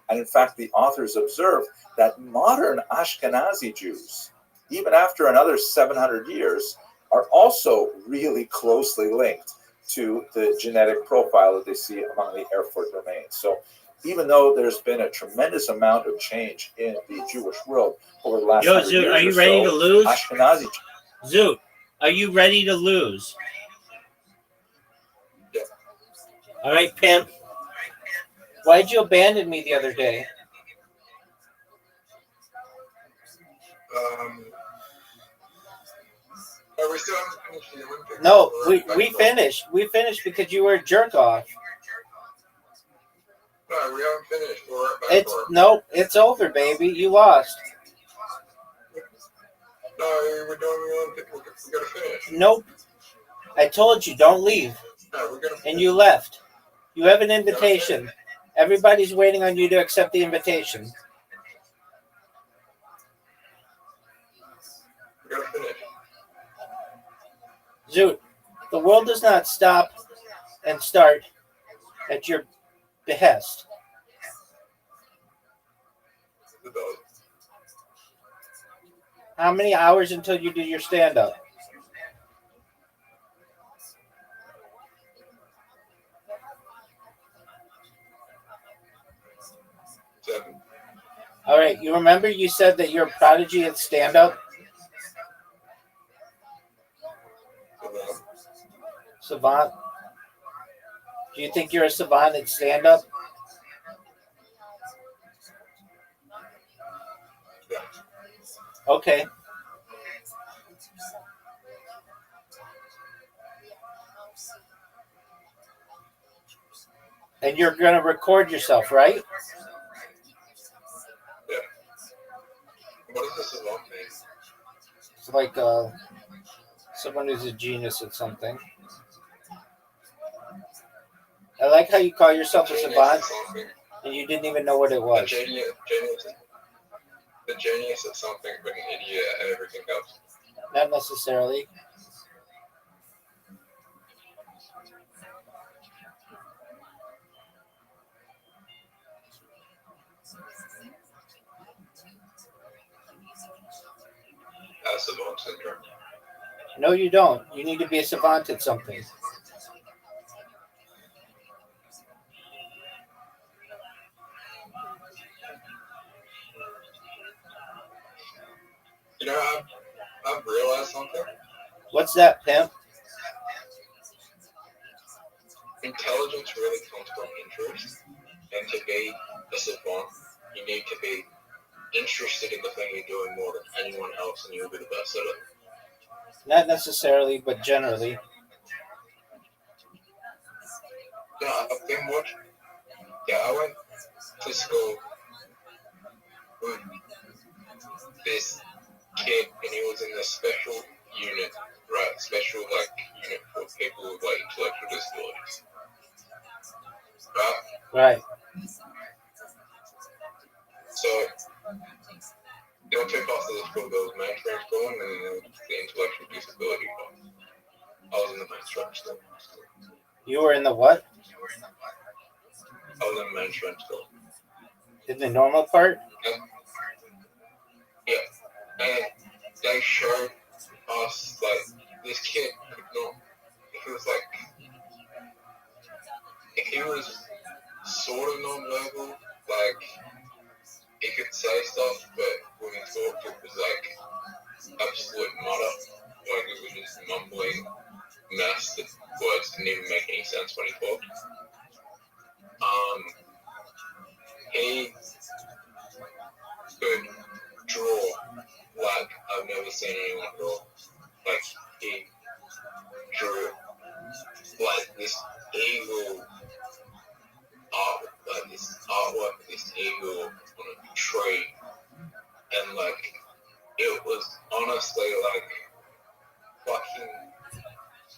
Speaker 1: And in fact, the authors observe that modern Ashkenazi Jews, even after another 700 years, are also really closely linked to the genetic profile that they see among the Erfurt remains. So even though there's been a tremendous amount of change in the Jewish world over the last 100 years,
Speaker 2: are you ready to lose?
Speaker 1: Ashkenazi.
Speaker 2: Zoot, are you ready to lose?
Speaker 3: Yeah.
Speaker 2: All right, pimp. Why'd you abandon me the other day?
Speaker 3: We still haven't finished the Olympics.
Speaker 2: No, we finished. We finished because you were a jerk off.
Speaker 3: No, we haven't finished.
Speaker 2: It's over, baby. You lost.
Speaker 3: No, we're doing the Olympics. We gotta finish.
Speaker 2: Nope. I told you, don't leave.
Speaker 3: No, we're gonna finish.
Speaker 2: And you left. You have an invitation. Everybody's waiting on you to accept the invitation.
Speaker 3: We gotta finish.
Speaker 2: Zoot, the world does not stop and start at your behest.
Speaker 3: The dog.
Speaker 2: How many hours until you do your stand-up? All right, you remember you said that you're a prodigy at stand-up? Savant? Do you think you're a savant at stand-up? Okay. And you're going to record yourself, right?
Speaker 3: Yeah. What is this about me?
Speaker 2: It's like someone who's a genius at something. I like how you call yourself a savant and you didn't even know what it was.
Speaker 3: The genius at something, but an idiot at everything else.
Speaker 2: Not necessarily.
Speaker 3: That's savant syndrome.
Speaker 2: No, you don't. You need to be a savant at something.
Speaker 3: You know, I've realized something.
Speaker 2: What's that, pimp?
Speaker 3: Intelligence really comes from interest, and to be a savant, you need to be interested in the thing you're doing more than anyone else, and you'll be the best at it.
Speaker 2: Not necessarily, but generally.
Speaker 3: Yeah, I've been watching. Yeah, I went to school with this kid, and he was in the special unit, right? Special unit for people with intellectual disabilities, right?
Speaker 2: Right.
Speaker 3: So there were two parts of the school. There was mainstream school, and then there was the intellectual disability part. I was in the mainstream school.
Speaker 2: You were in the what?
Speaker 3: I was in the mainstream school.
Speaker 2: In the normal part?
Speaker 3: Yeah, and they showed us this kid could not. If he was sort of non-verbal, he could say stuff, but when he talked, it was absolute mutter. It was just mumbling mess that words didn't even make any sense when he talked. He could draw like I've never seen anyone draw. He drew this eagle art, this artwork, this eagle on a tree, and it was honestly fucking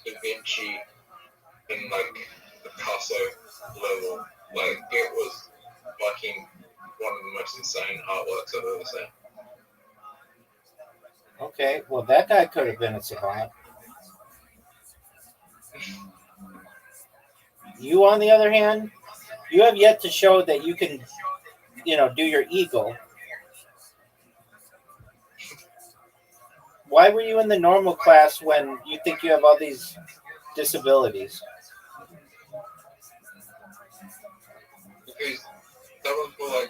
Speaker 3: Da Vinci in Picasso level. It was fucking one of the most insane artworks I've ever seen.
Speaker 2: Okay, well, that guy could have been a savant. You, on the other hand, you have yet to show that you can, do your eagle. Why were you in the normal class when you think you have all these disabilities?
Speaker 3: Because that was for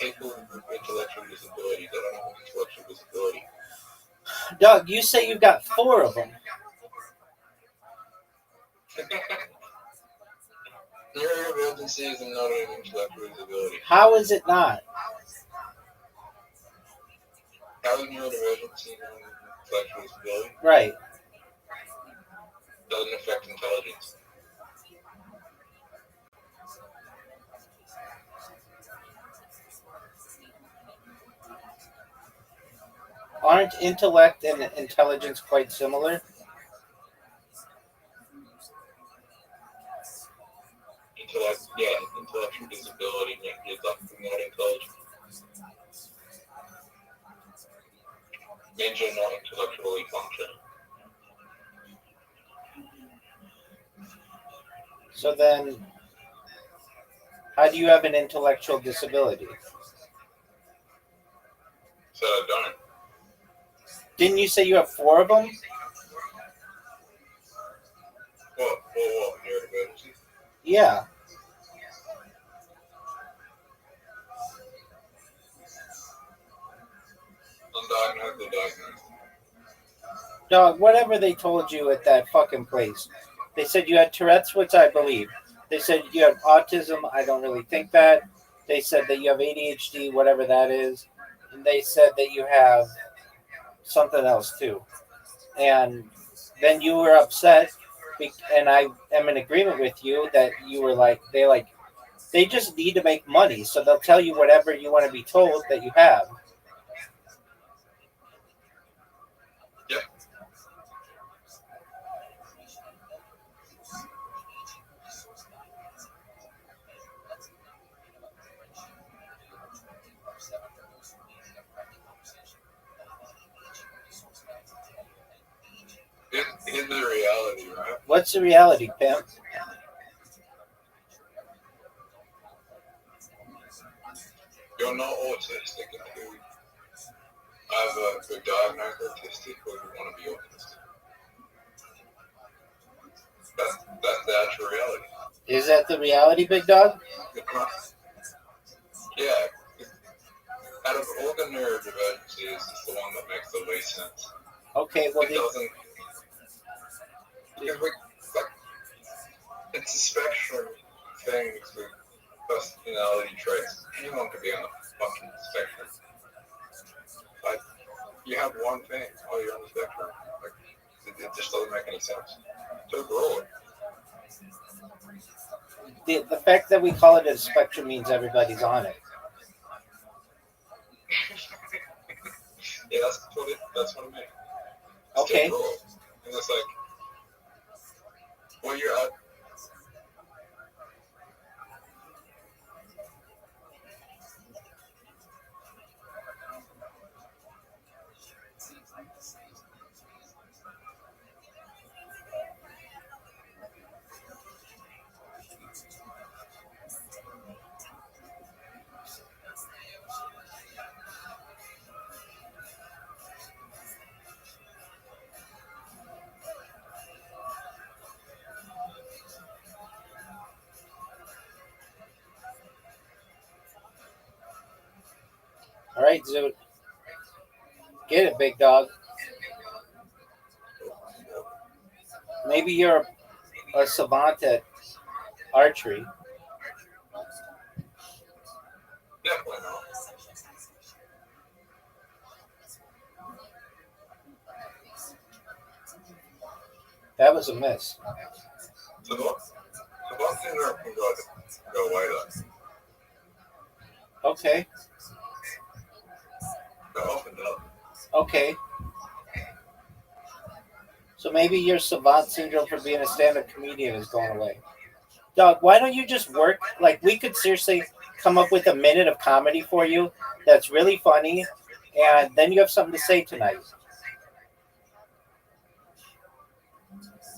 Speaker 3: people with intellectual disabilities. I don't have intellectual disability.
Speaker 2: Doug, you say you've got 4 of them.
Speaker 3: Neurodivergency is not an intellectual disability.
Speaker 2: How is it not?
Speaker 3: How is neurodivergency not an intellectual disability?
Speaker 2: Right.
Speaker 3: Doesn't affect intelligence.
Speaker 2: Aren't intellect and intelligence quite similar?
Speaker 3: Intellectual disability is not intelligent. Means you're not intellectually functioning.
Speaker 2: So then, how do you have an intellectual disability?
Speaker 3: So I don't.
Speaker 2: Didn't you say you have 4 of them?
Speaker 3: What? Neurodivergency?
Speaker 2: Yeah. Dog, whatever they told you at that fucking place. They said you had Tourette's, which I believe. They said you have autism. I don't really think that. They said that you have ADHD, whatever that is. And they said that you have something else too. And then you were upset, and I am in agreement with you that you were like, they just need to make money, so they'll tell you whatever you want to be told that you have.
Speaker 3: Yep. In the reality, right?
Speaker 2: What's the reality, pimp?
Speaker 3: You're not autistic until you either been diagnosed autistic or you want to be autistic. That's the actual reality.
Speaker 2: Is that the reality, big dog?
Speaker 3: Yeah. Out of all the neurodivergencies, it's the one that makes the least sense.
Speaker 2: Okay, well,
Speaker 3: It doesn't. Because it's a spectrum of things with personality traits. Anyone could be on the fucking spectrum. Like, you have one thing, oh, you're on the spectrum. Like, it just doesn't make any sense. So broad.
Speaker 2: the fact that we call it a spectrum means everybody's on it.
Speaker 3: Yeah, that's what it means.
Speaker 2: Okay.
Speaker 3: Broad. And it's like, well, you're at.
Speaker 2: All right, Zoot. Get it, big dog. Maybe you're a savant at archery.
Speaker 3: Definitely not.
Speaker 2: That was a miss.
Speaker 3: So the one thing that can go away though.
Speaker 2: Okay.
Speaker 3: That often does.
Speaker 2: Okay. So maybe your savant syndrome for being a stand-up comedian is going away. Dog, why don't you just work? Like, we could seriously come up with a minute of comedy for you that's really funny, and then you have something to say tonight.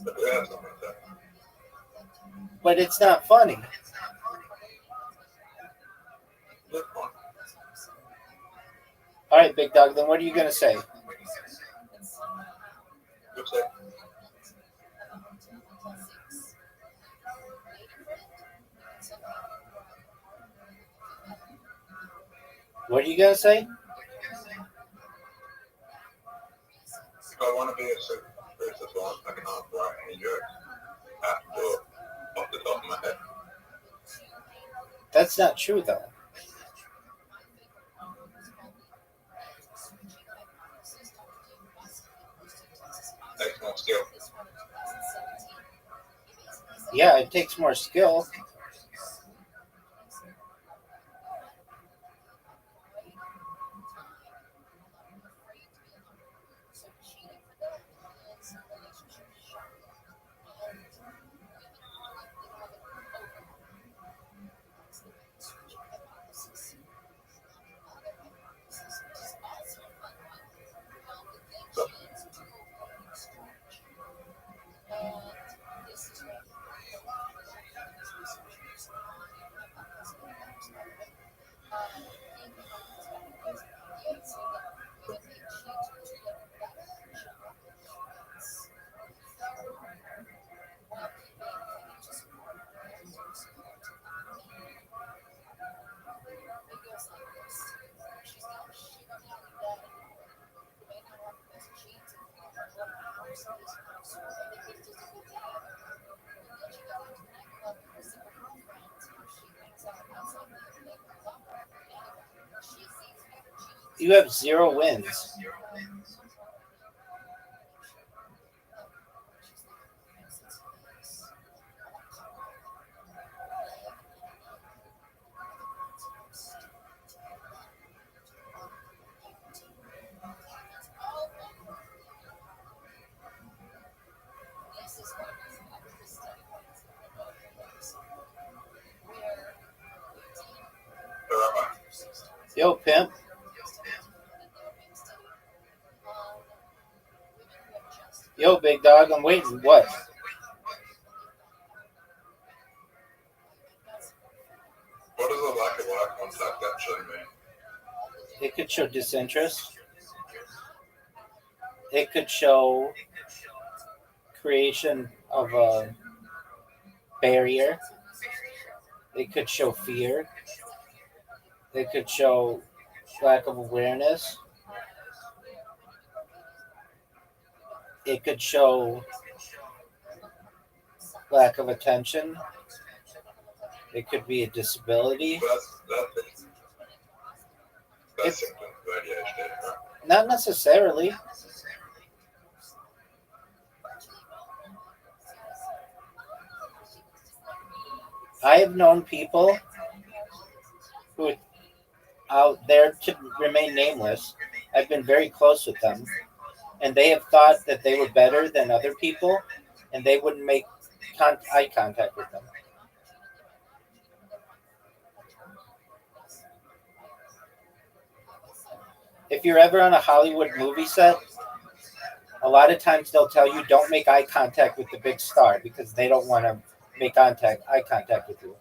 Speaker 3: But we have something like that.
Speaker 2: But it's not funny.
Speaker 3: That's fine.
Speaker 2: All right, big dog, then what are you going to say?
Speaker 3: Good say.
Speaker 2: What are you going to say?
Speaker 3: If I want to be a super savant, I can't write any jokes. I have to do it off the top of my head.
Speaker 2: That's not true, though.
Speaker 3: Takes more skill.
Speaker 2: Yeah, it takes more skill. You have 0 wins.
Speaker 3: Where am I?
Speaker 2: Yo, pimp. Yo, big dog, I'm waiting. What?
Speaker 3: What does a lack of eye contact actually mean?
Speaker 2: It could show disinterest. It could show creation of a barrier. It could show fear. It could show lack of awareness. It could show lack of attention. It could be a disability.
Speaker 3: That's symptoms of ADHD, right?
Speaker 2: Not necessarily. I have known people who out there to remain nameless. I've been very close with them, and they have thought that they were better than other people, and they wouldn't make eye contact with them. If you're ever on a Hollywood movie set, a lot of times they'll tell you don't make eye contact with the big star because they don't want to make eye contact with you.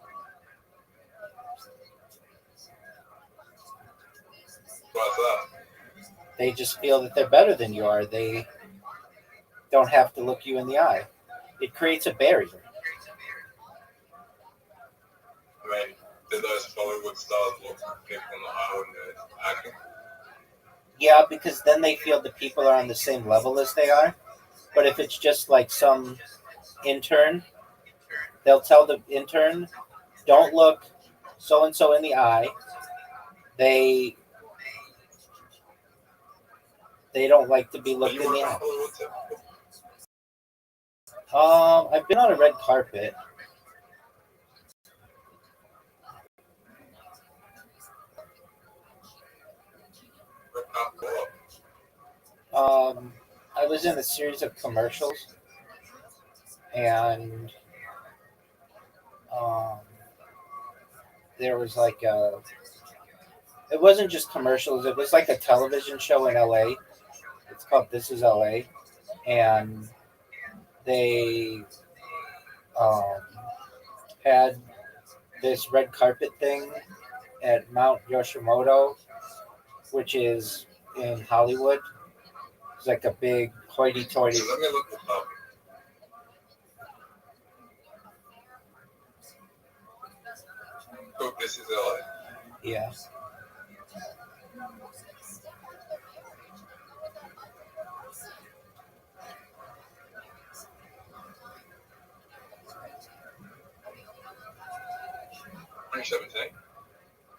Speaker 3: What's that?
Speaker 2: They just feel that they're better than you are. They don't have to look you in the eye. It creates a barrier.
Speaker 3: I mean, do those Hollywood stars look people in the eye when they're acting?
Speaker 2: Yeah, because then they feel the people are on the same level as they are. But if it's just like some intern, they'll tell the intern, don't look so and so in the eye. They don't like to be looked in the eye. I've been on a red carpet. I was in a series of commercials, and there was like it wasn't just commercials. It was like a television show in LA. It's called This Is LA, and they had this red carpet thing at Mount Yoshimoto, which is in Hollywood. It's like a big hoity-toity.
Speaker 3: Let me look it up. Oh, This Is LA.
Speaker 2: Yeah.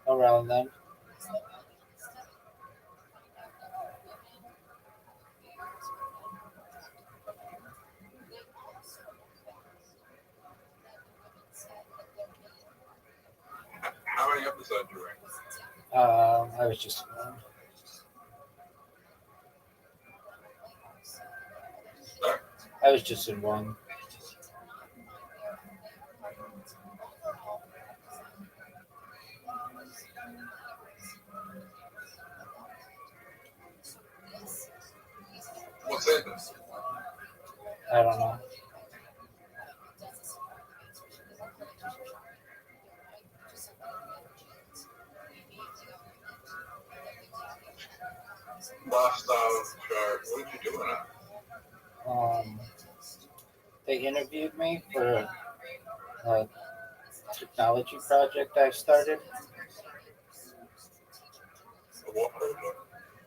Speaker 2: Around then.
Speaker 3: How many episodes are you in?
Speaker 2: I was just
Speaker 3: Sorry?
Speaker 2: I was just in one.
Speaker 3: What's happening?
Speaker 2: I don't know.
Speaker 3: Lifestyle show. What did you do in it?
Speaker 2: They interviewed me for a technology project I started.
Speaker 3: What project?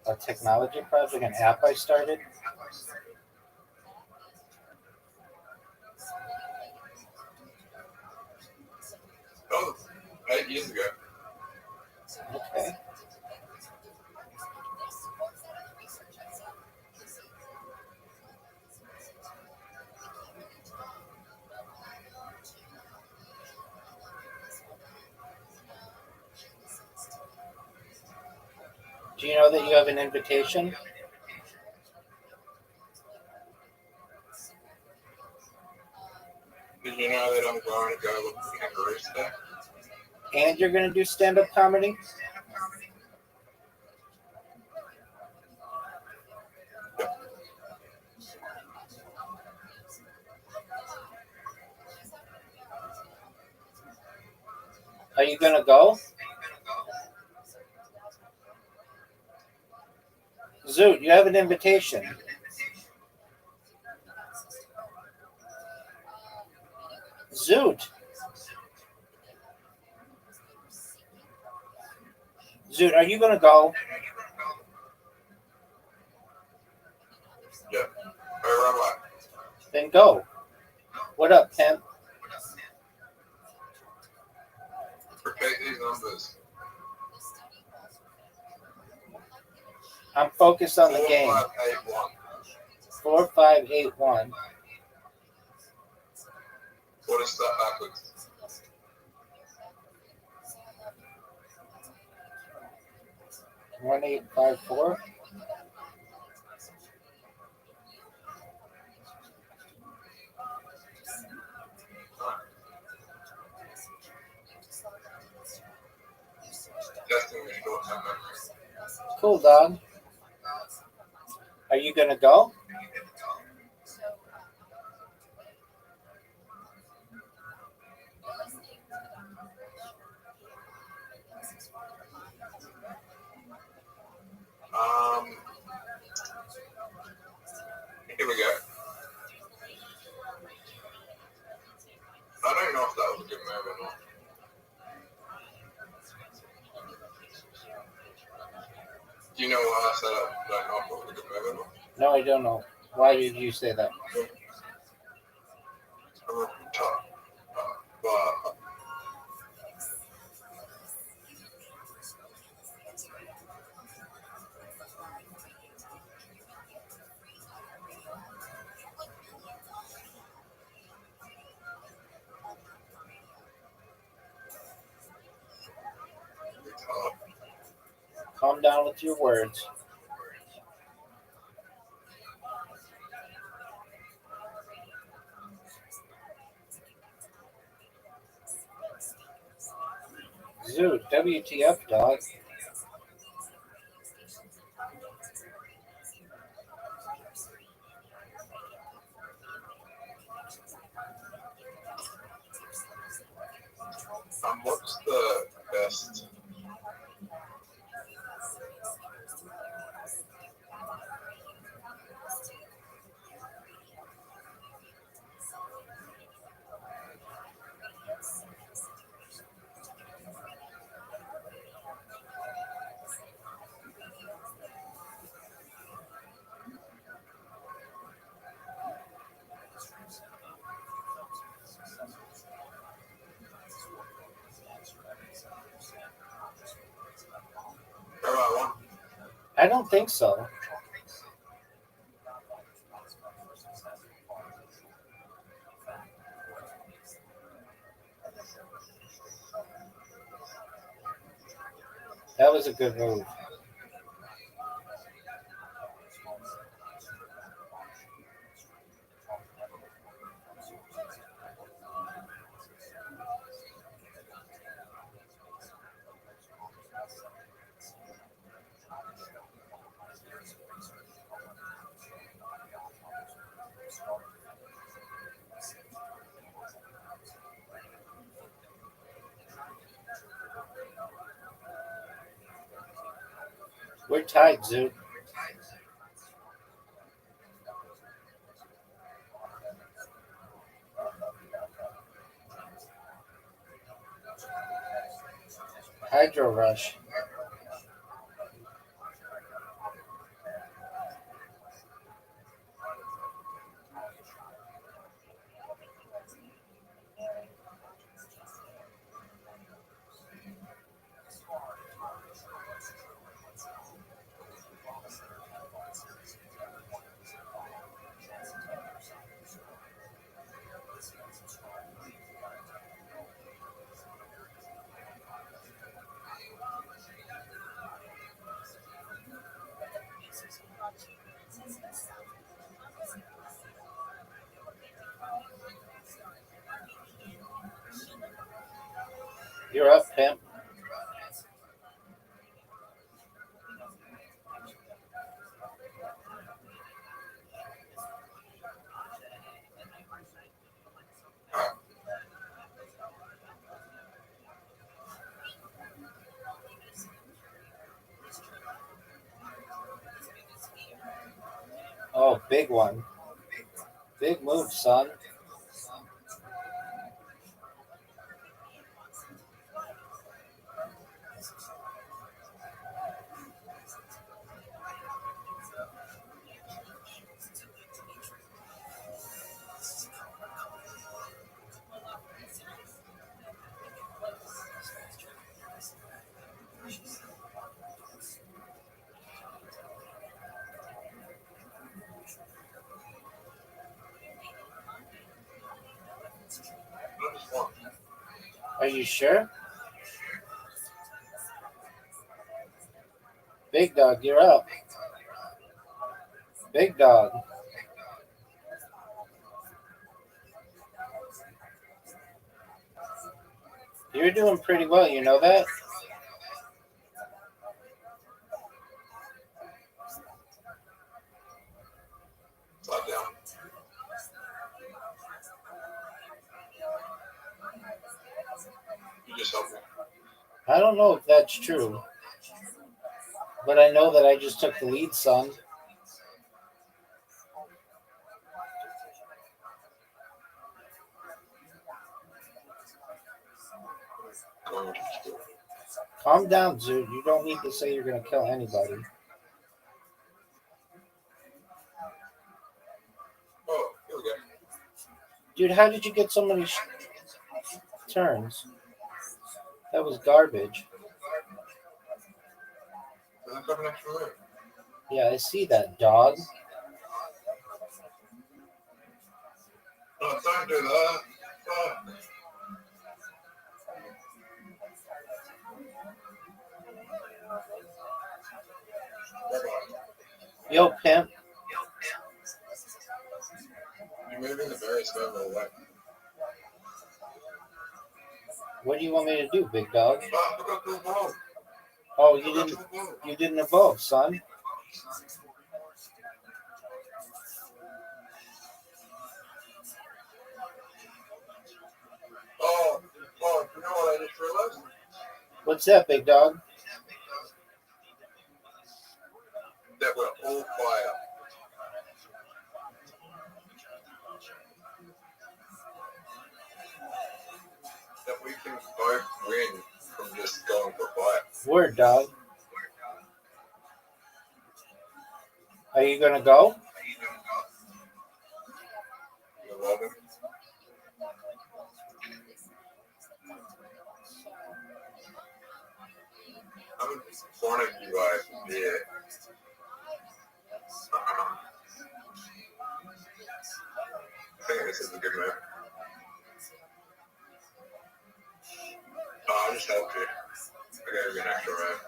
Speaker 2: A technology project, an app I started.
Speaker 3: Oh, 8 years ago.
Speaker 2: Okay. Do you know that you have an invitation?
Speaker 3: Did you know that I'm going to go look at Barista?
Speaker 2: And you're going to do stand-up comedy? Are you going to go? Zoot, you have an invitation. Zoot. Zoot, are you going to go?
Speaker 3: Yeah. Or what?
Speaker 2: Then go. What up, pimp?
Speaker 3: Repeat these numbers.
Speaker 2: I'm focused on the game.
Speaker 3: 4581.
Speaker 2: 4581.
Speaker 3: What is that backwards?
Speaker 2: 1854.
Speaker 3: Testing your short-term memory.
Speaker 2: Cool, dog. Are you going to go?
Speaker 3: Here we go. I don't know if that was a good move or not. Do you know why I said I don't know if it was a good move or not?
Speaker 2: No, I don't know. Why did you say that?
Speaker 3: But
Speaker 2: Calm down with your words. Zoot, WTF, dog.
Speaker 3: what's the best?
Speaker 2: I don't think so. That was a good move. We're tied, Zoot. Hydro Rush. You're up, pimp. Oh, big one. Big move, son. Are you sure? Big dog, you're up. Big dog. You're doing pretty well, you know that?
Speaker 3: Slap down. You just helped me.
Speaker 2: I don't know if that's true. But I know that I just took the lead, son. Calm down, dude. You don't need to say you're going to kill anybody.
Speaker 3: Oh, here we go.
Speaker 2: Dude, how did you get so many turns? That was garbage.
Speaker 3: There's a couple extra there.
Speaker 2: Yeah, I see that, dog.
Speaker 3: No, don't do that. Fuck.
Speaker 2: Yo, pimp.
Speaker 3: You're moving the berries further away.
Speaker 2: What do you want me to do, big dog?
Speaker 3: Ah, look at the ball.
Speaker 2: Oh,
Speaker 3: Look at the ball.
Speaker 2: you didn't evolve, son.
Speaker 3: Oh, you know what I just realized?
Speaker 2: What's that, big dog?
Speaker 3: That we're all fire. That we can both win from just going for fire.
Speaker 2: Word, dog. Are you going to go?
Speaker 3: You love him? I'm in front of you guys. Yeah. I think this is a good move. Oh, I just helped you. I gave you an extra round.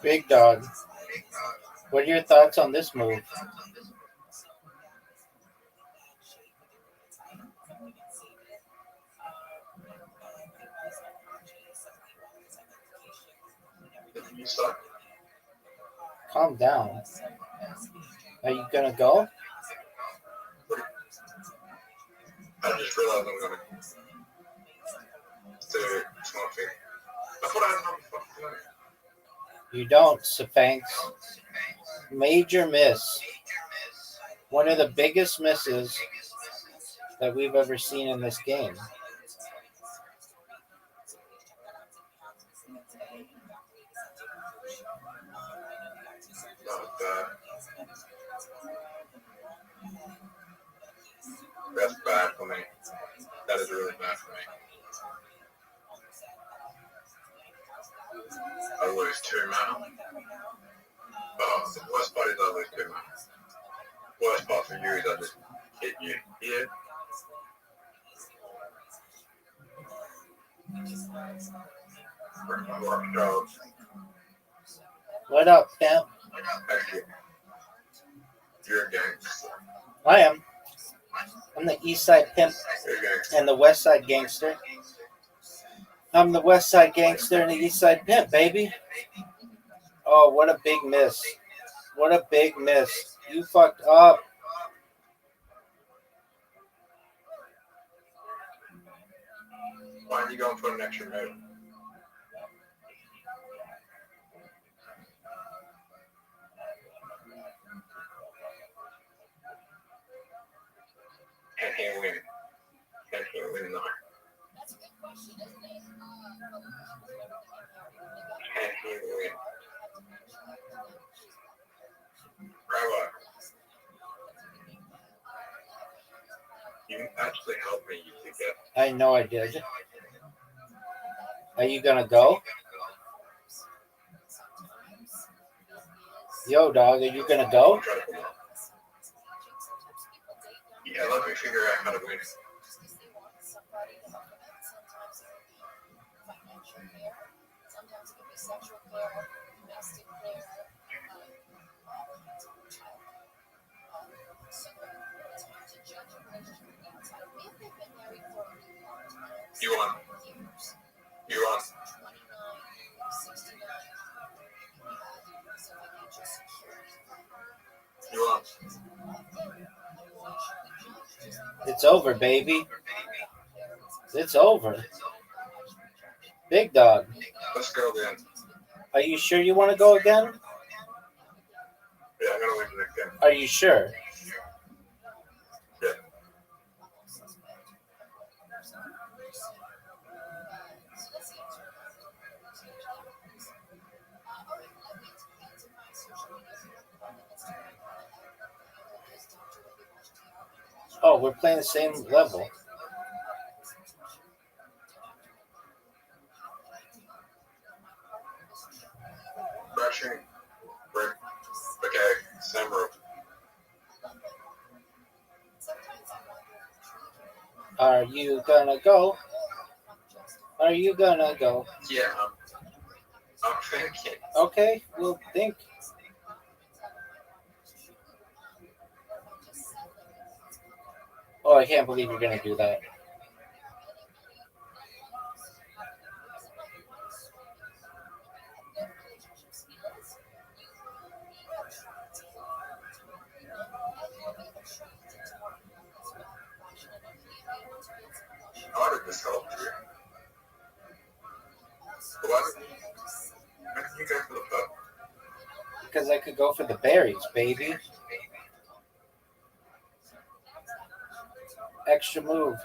Speaker 2: Big dog. What are your thoughts on this move?
Speaker 3: You suck.
Speaker 2: Calm down. Are you going to go?
Speaker 3: I just realized I'm gonna do something. I thought I had another fucking play.
Speaker 2: You don't, Sphinx. Major miss. One of the biggest misses that we've ever seen in this game.
Speaker 3: That's bad for me. That is really bad for me. I lose 2 mana. Oh, the worst part is I lose 2 mana. Worst part for you is I just hit you here.
Speaker 2: What up, pimp?
Speaker 3: Actually, you're a gangster.
Speaker 2: I am. I'm the East Side pimp
Speaker 3: You're a gangster.
Speaker 2: and the West Side gangster. I'm the West Side gangster and the East Side pimp, baby. Oh, what a big miss. What a big miss. You fucked up.
Speaker 3: Why aren't you going for an extra move? Can't hear win. Can't hear win, no. Can't hear win. Bravo. You actually helped me, you think that.
Speaker 2: I know I did. Are you gonna go? Yo, dog, are you gonna go?
Speaker 3: I'll try to come on. Yeah, let me figure out how to win. You won. You won. You won.
Speaker 2: It's over, baby. It's over. Big dog.
Speaker 3: Let's go then.
Speaker 2: Are you sure you want to go again?
Speaker 3: Yeah, I'm gonna win the next game.
Speaker 2: Are you sure?
Speaker 3: Yeah.
Speaker 2: Oh, we're playing the same level.
Speaker 3: Rushing. Break. Okay, same rope.
Speaker 2: Are you gonna go? Are you gonna go?
Speaker 3: Yeah, I'm thinking.
Speaker 2: Okay, we'll think. Oh, I can't believe you're gonna do that.
Speaker 3: How did this help you? Why did you go for the pub?
Speaker 2: Because I could go for the berries, baby. Extra move.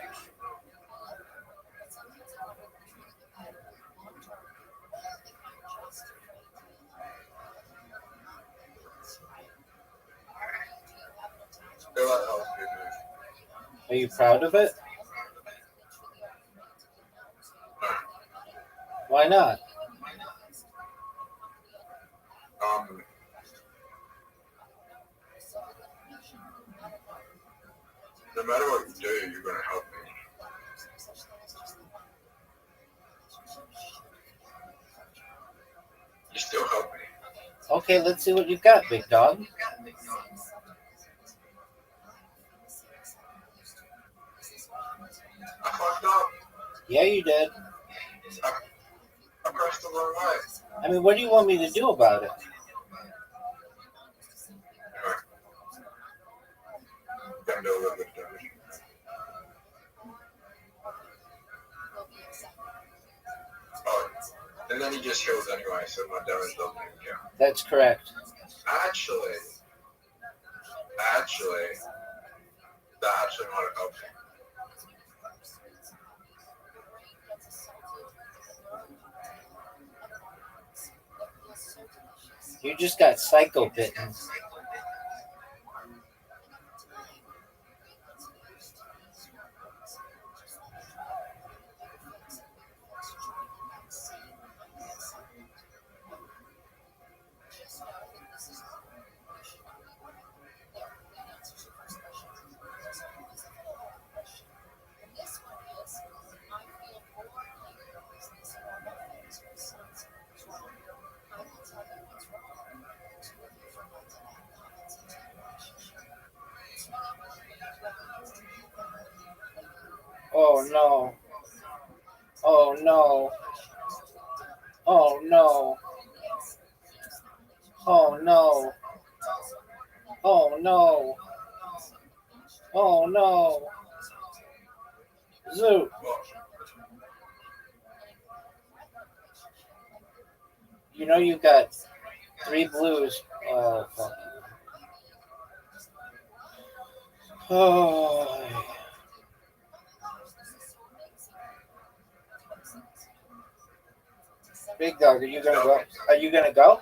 Speaker 3: They're like, oh, good move.
Speaker 2: Are you proud of it? Why not?
Speaker 3: No matter what you do, you're gonna help me. You still help me.
Speaker 2: Okay, let's see what you got, big dog.
Speaker 3: I fucked up.
Speaker 2: Yeah, you did.
Speaker 3: I pressed the wrong way.
Speaker 2: I mean, what do you want me to do about it?
Speaker 3: Anyway. Gonna do a little bit of damage. Oh, and then he just heals anyway, so my damage doesn't even count.
Speaker 2: That's correct.
Speaker 3: Actually, that actually might have helped me.
Speaker 2: You just got psycho bitten. no. Oh no. Oh no. Oh no. Oh no. Oh no. Zoo. You know you got 3 blues. Oh fuck. Oh. Big dog, are you gonna go? Are you gonna go?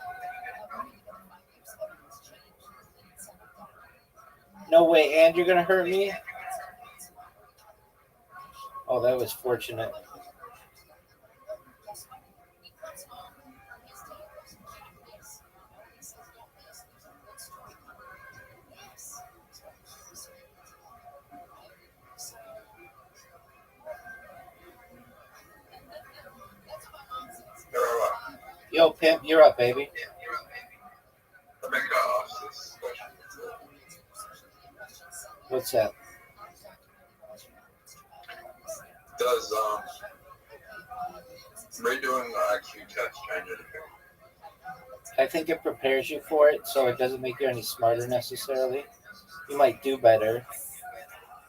Speaker 2: No way, and you're gonna hurt me? Oh, that was fortunate. Yo, pimp, you're up, baby.
Speaker 9: I think I asked this question before.
Speaker 2: What's that?
Speaker 9: Does redoing the IQ test change anything?
Speaker 2: I think it prepares you for it, so it doesn't make you any smarter necessarily. You might do better,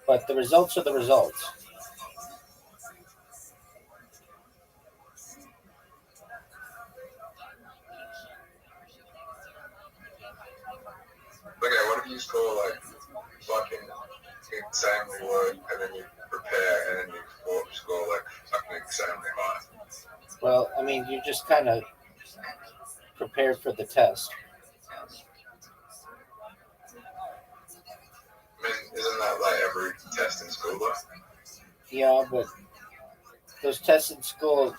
Speaker 2: but the results are the results.
Speaker 9: Okay, what if you score like fucking insanely low and then you prepare and then you score like fucking insanely high?
Speaker 2: Well, I mean, you just kind of prepared for the test.
Speaker 9: I mean, isn't that like every test in school though?
Speaker 2: Yeah, but those tests in school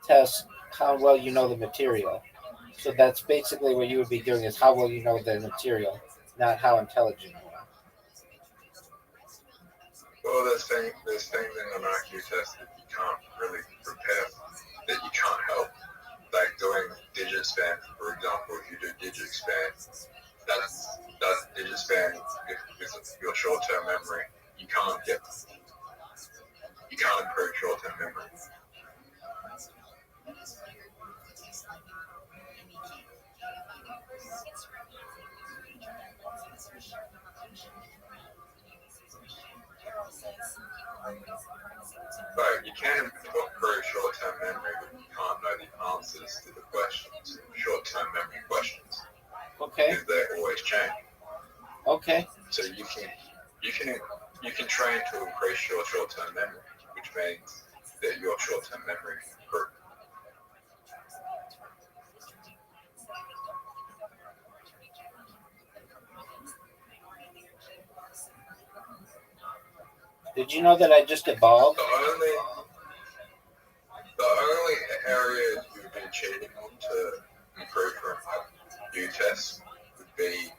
Speaker 2: test how well you know the material. So that's basically what you would be doing is how well you know the material, not how intelligent you are.
Speaker 9: Well, there's things in an IQ test that you can't really prepare for, that you can't help. Like doing digit span, for example, if you do digit span, that's digit span with your short-term memory. You can't improve short-term memory. Right, you can improve short-term memory, but you can't know the answers to the questions, short-term memory questions.
Speaker 2: Okay.
Speaker 9: Because they always change.
Speaker 2: Okay.
Speaker 9: So you can train to increase your short-term memory, which means that your short-term memory can improve.
Speaker 2: Did you know that I just evolved?
Speaker 9: The only areas you would be cheating on to improve from new tests would be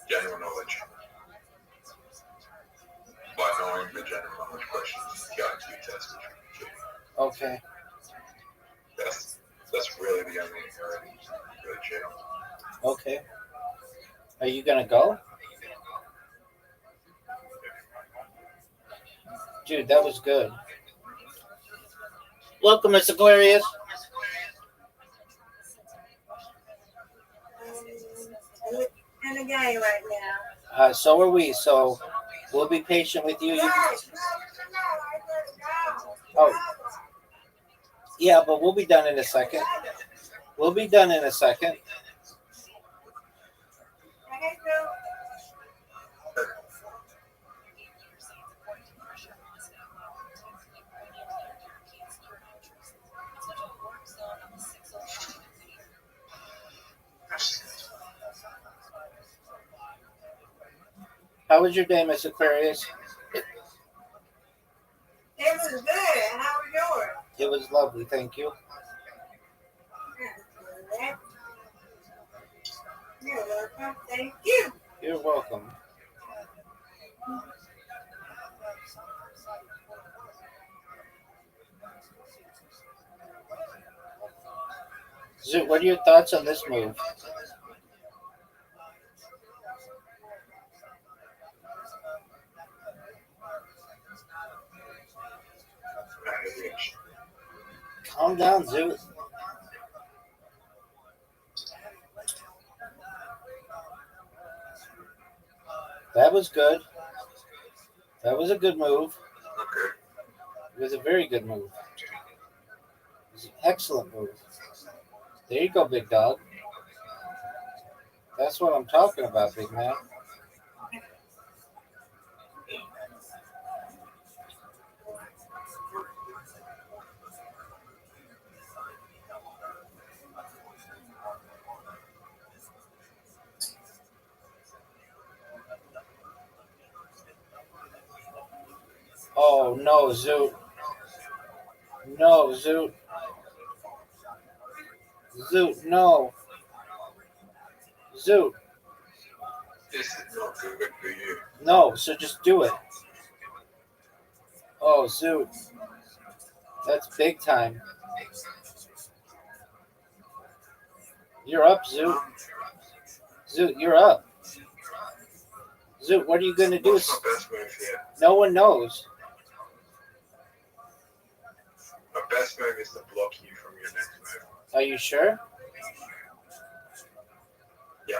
Speaker 9: general knowledge. By knowing the general knowledge questions, the IQ test, which would be cheating.
Speaker 2: Okay.
Speaker 9: That's really the only area you really cheat on.
Speaker 2: Okay. Are you gonna go? Dude, that was good. Welcome, Miss Aquarius.
Speaker 10: In the game right now.
Speaker 2: So are we. So we'll be patient with you. Oh, yeah, but we'll be done in a second. We'll be done in a second. How was your day, Miss Aquarius?
Speaker 10: It was good. How was yours?
Speaker 2: It was lovely, thank you.
Speaker 10: You're welcome. Thank you.
Speaker 2: You're welcome. Zoot, what are your thoughts on this move? Calm down, Zoot. That was good. That was a good move.
Speaker 9: Okay.
Speaker 2: It was a very good move. It was an excellent move. There you go, big dog. That's what I'm talking about, big man. Oh, no, Zoot. No, Zoot. Zoot, no. Zoot.
Speaker 9: This is not good for you.
Speaker 2: No, so just do it. Oh, Zoot. That's big time. You're up, Zoot. Zoot, you're up. Zoot, what are you going to do?
Speaker 9: What's my best move here?
Speaker 2: No one knows.
Speaker 9: My best move is to block you from your next move.
Speaker 2: Are you sure?
Speaker 9: Yeah.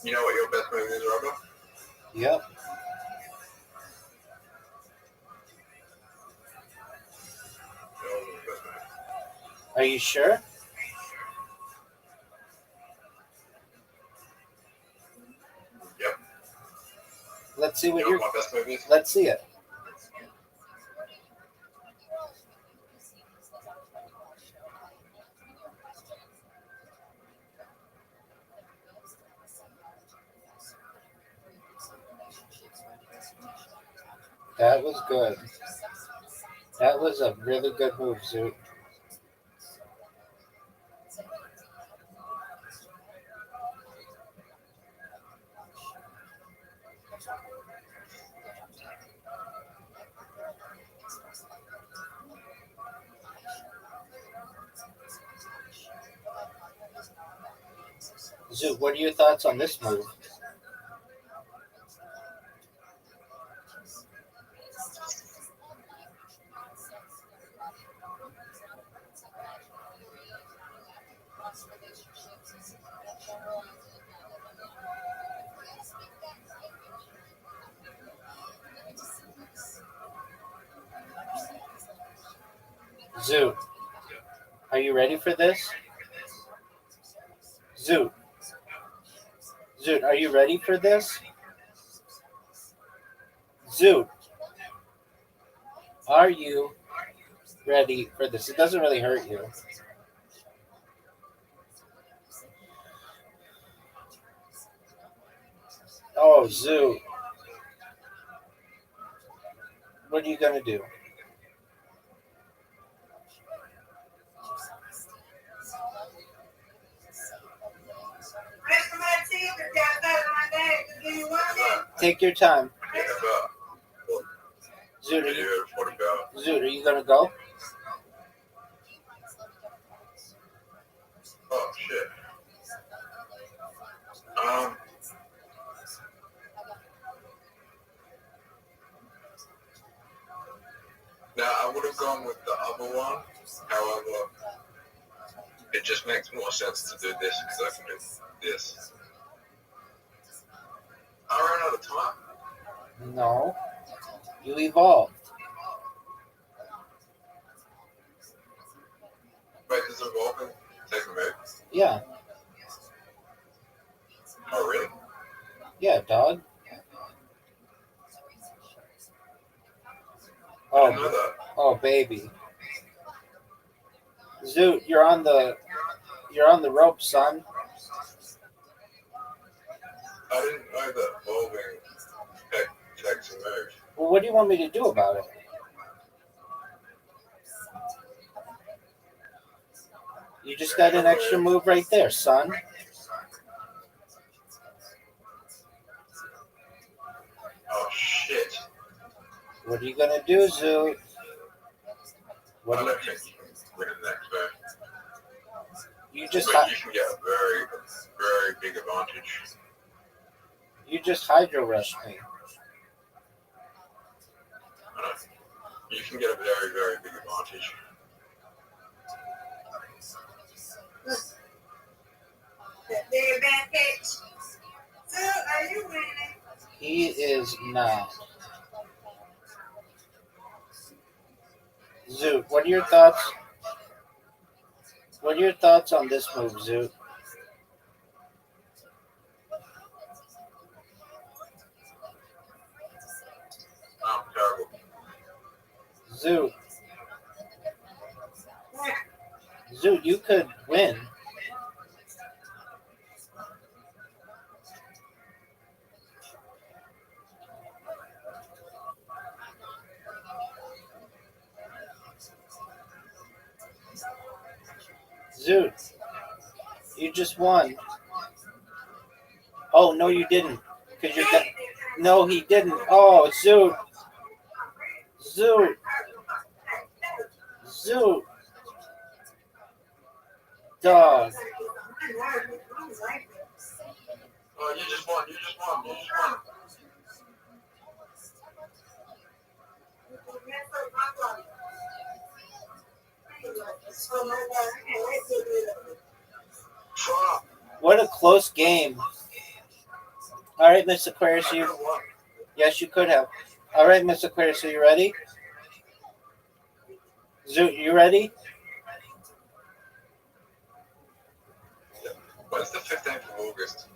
Speaker 9: You know what your best move is, Robert?
Speaker 2: Yep.
Speaker 9: Your best move.
Speaker 2: Are you sure?
Speaker 9: Yep.
Speaker 2: Let's see what
Speaker 9: You know
Speaker 2: you're.
Speaker 9: what my best move is?
Speaker 2: Let's see it. That was good. That was a really good move, Zoot. Zoot, what are your thoughts on this move? Zoot, are you ready for this? Zoot. Zoot, are you ready for this? Zoot, are you ready for this? It doesn't really hurt you. Oh, Zoot. What are you going to do?
Speaker 10: Rest of my teeth is got better my day. Give me 1 minute.
Speaker 2: Take your time.
Speaker 9: Yeah, but
Speaker 2: Zoot,
Speaker 9: what
Speaker 2: Zoot, are you going to go?
Speaker 9: Oh, shit. Now, I would have gone with the other one. However, it just makes more sense to do this because I can do this. I ran out of time.
Speaker 2: No. You evolved.
Speaker 9: Wait, does evolving take a move?
Speaker 2: Yeah.
Speaker 9: Oh, really?
Speaker 2: Yeah, dog.
Speaker 9: I didn't know that.
Speaker 2: Oh, baby. Zoot, you're on the rope, son.
Speaker 9: I didn't know that evolving takes a move.
Speaker 2: Well, what do you want me to do about it? You just got an extra move right there, son.
Speaker 9: Oh, shit.
Speaker 2: What are you gonna do, Zoot? What
Speaker 9: I
Speaker 2: do you,
Speaker 9: don't think you can win the next move.
Speaker 2: you just
Speaker 9: But you can get a very, very big advantage.
Speaker 2: You just hydro rushed me.
Speaker 9: You can get a very, very big advantage.
Speaker 10: They're back pitch. So, are you winning?
Speaker 2: He is not. Zoot, what are your thoughts? What are your thoughts on this move, Zoot?
Speaker 9: Terrible.
Speaker 2: Zoot. Zoot, you could win. Zoot, you just won. Oh, no, you didn't. Because you're no, he didn't. Oh, Zoot. Zoot. Zoot. Dog.
Speaker 9: Oh, you just won. You just won. You just won.
Speaker 2: What a close game. All right, Miss Aquarius, you. Yes, you could have. All right, Miss Aquarius, are you ready? Zoot, you ready?
Speaker 9: When's the 15th of August?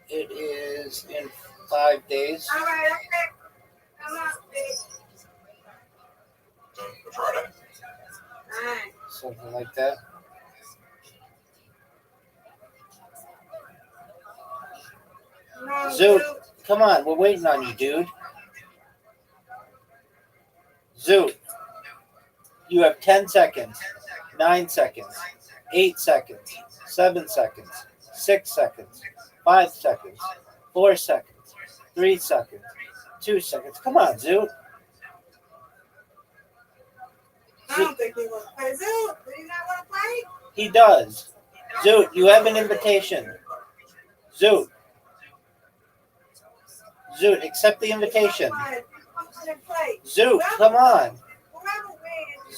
Speaker 2: It is in 5 days.
Speaker 10: All right, okay. Come on, please.
Speaker 9: Friday?
Speaker 10: All right.
Speaker 2: Something like that. Zoot, come on, we're waiting on you, dude. Zoot, you have 10 seconds, 9 seconds, 8 seconds, 7 seconds, 6 seconds, 5 seconds, 4 seconds, 3 seconds, 2 seconds. Come on, Zoot.
Speaker 10: I don't think he wants to play. Zoot, do you not want to play?
Speaker 2: He does. Zoot, you have an invitation. Zoot. Zoot, accept the invitation. Zoot, come on.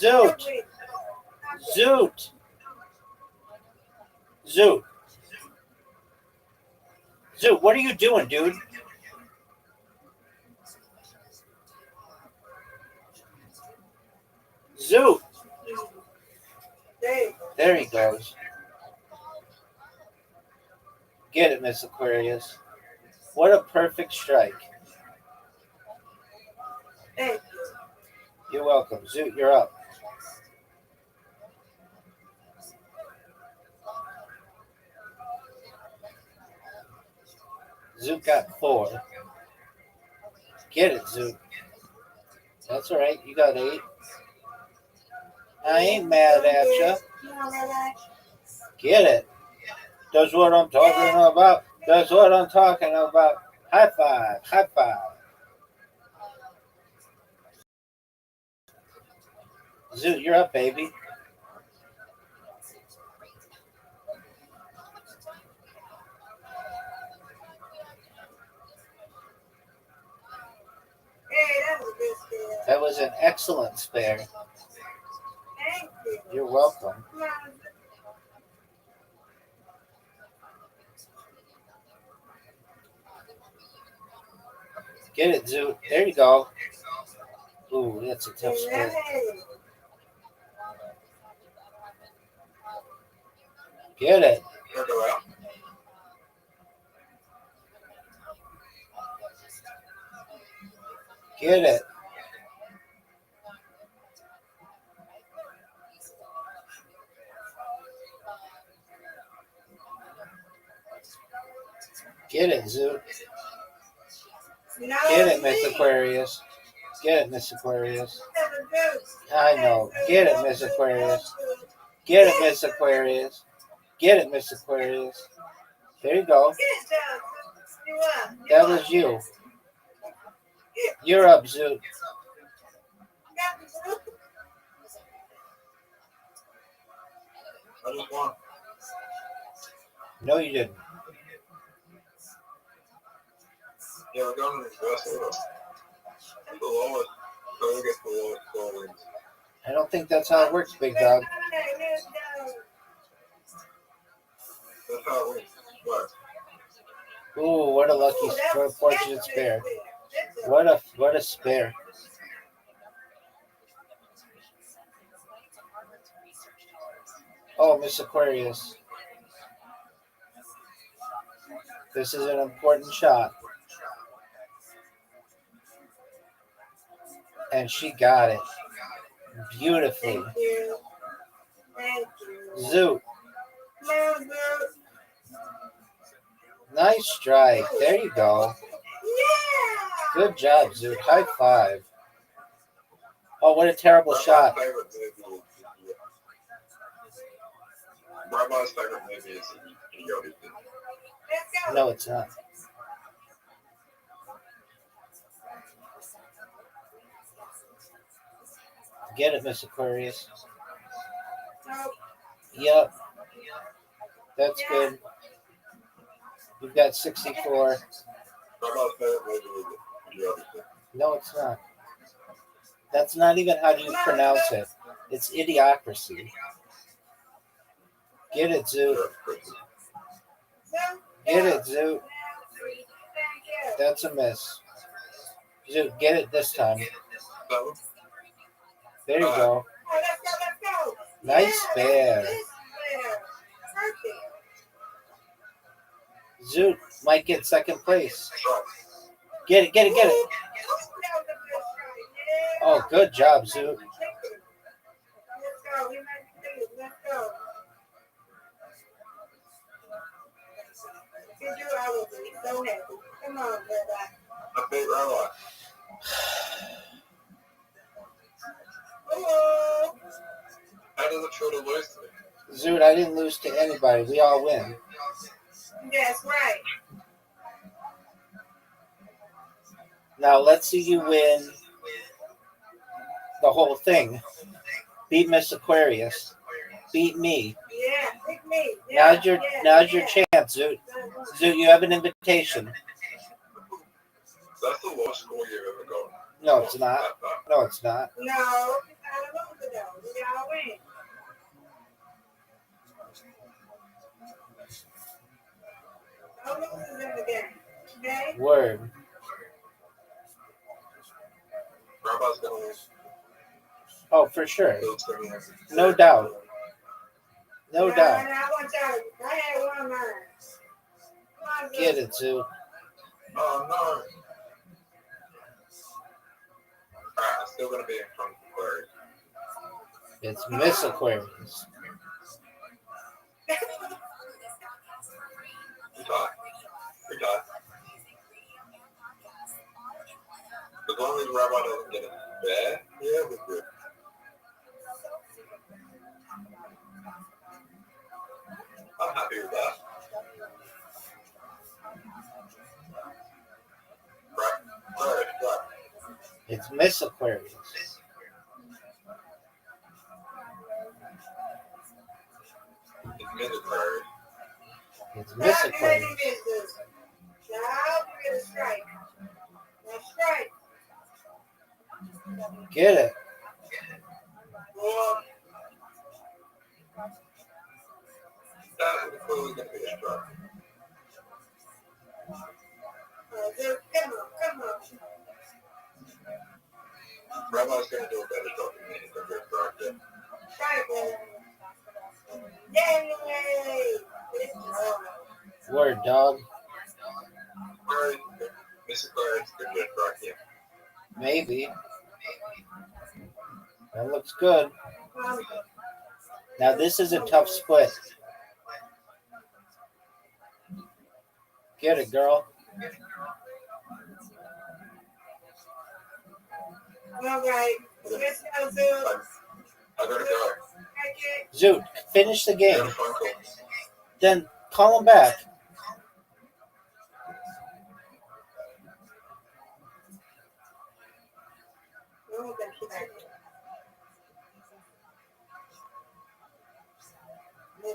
Speaker 2: Zoot. Zoot. Zoot. Zoot, what are you doing, dude? Zoot. There he goes. Get it, Miss Aquarius. What a perfect strike. You're welcome. Zoot, you're up. Zoot got 4. Get it, Zoot. That's all right. You got 8. I ain't mad at you. Get it. That's what I'm talking about. That's what I'm talking about. High five. High five. Zoot, you're up, baby. That was an excellent spare. You're welcome. Get it, Zoot. There you go. Ooh, that's a tough spare. Get it. Get it. Get it, Zoot. Get it, Miss Aquarius. Get it, Miss Aquarius. I know. Get it, Miss Aquarius. Get it, Miss Aquarius. Get it, Miss Aquarius. There you go. That was you. You're up, Zoot.
Speaker 3: I just won.
Speaker 2: No, you didn't.
Speaker 9: Yeah, we're going to reverse order. The lowest, whoever gets the lowest score wins.
Speaker 2: I don't think that's how it works, big dog.
Speaker 9: That's how it wins. What?
Speaker 2: Ooh, what a lucky, what a fortunate spare. What a spare. Oh, Miss Aquarius. This is an important shot. And she got it. Beautifully.
Speaker 10: Thank you. Thank you.
Speaker 2: Zoot.
Speaker 10: No, no.
Speaker 2: Nice strike. There you go.
Speaker 10: Yeah.
Speaker 2: Good job, Zoot. High five. Oh, what a terrible shot.
Speaker 9: Grandma's favorite movie is Idiotic.
Speaker 10: Let's go.
Speaker 2: No, it's not. Get it, Miss Aquarius.
Speaker 10: No.
Speaker 2: Yep. That's good. You've got 64.
Speaker 9: Grandma's favorite movie is Idiotic.
Speaker 2: No, it's not. That's not even how you pronounce it. It's idiocracy. Get it, Zoot. Get it, Zoot. That's a miss. Zoot, get it this time. There you go.
Speaker 10: Let's go.
Speaker 2: Nice spare. Zoot might get second place. Get it. Oh, good job, Zoot.
Speaker 10: Let's go. Let's go. You do, I will be so happy. Come on, brother.
Speaker 9: I beat Grandma.
Speaker 10: Hello.
Speaker 9: How does it feel to lose to me?
Speaker 2: Zoot, I didn't lose to anybody. We all win.
Speaker 10: That's right.
Speaker 2: Now let's see you win the whole thing. Beat Miss Aquarius. Beat me.
Speaker 10: Yeah, pick me. Yeah,
Speaker 2: Now's your chance, Zoot. Zoot, you have an invitation.
Speaker 9: That's the lowest score you've ever got.
Speaker 2: No, it's not. No, it's not.
Speaker 10: No, I don't lose it though. We gotta win. No losers in the game. Okay?
Speaker 2: Word.
Speaker 9: Grandma's gonna win.
Speaker 2: Oh, for sure.
Speaker 9: Bill's gonna win.
Speaker 2: No doubt. No
Speaker 10: I
Speaker 2: doubt.
Speaker 10: want y'all. I had one mind. Come on,
Speaker 2: Get it, Zoot.
Speaker 9: Oh no. Alright, I'm still gonna be in front of the bird.
Speaker 2: It's Miss Aquarius.
Speaker 9: We got. As long as Rabbi doesn't get it bad, yeah, we're good. I'm happy with that. Right.
Speaker 2: It's Miss Aquarius.
Speaker 9: It's mid-bird.
Speaker 2: It's Miss Aquarius.
Speaker 10: Now you get a strike. That's right.
Speaker 2: Get it.
Speaker 10: Well,
Speaker 9: That was clearly going to be a strike.
Speaker 10: come on.
Speaker 9: Rabbi's going to do a better job than me. He's going to be a strike there.
Speaker 10: Strike, brother. Yay!
Speaker 2: Word, dog.
Speaker 9: Right. Mr. Claren's going to be a strike here.
Speaker 2: Maybe. That looks good. Now this is a tough split. Get it, girl.
Speaker 10: All right. Let's go, Zoot.
Speaker 9: I gotta go.
Speaker 2: Zoot, finish the
Speaker 9: I
Speaker 2: game.
Speaker 9: got a phone call.
Speaker 2: Then call him back.
Speaker 10: We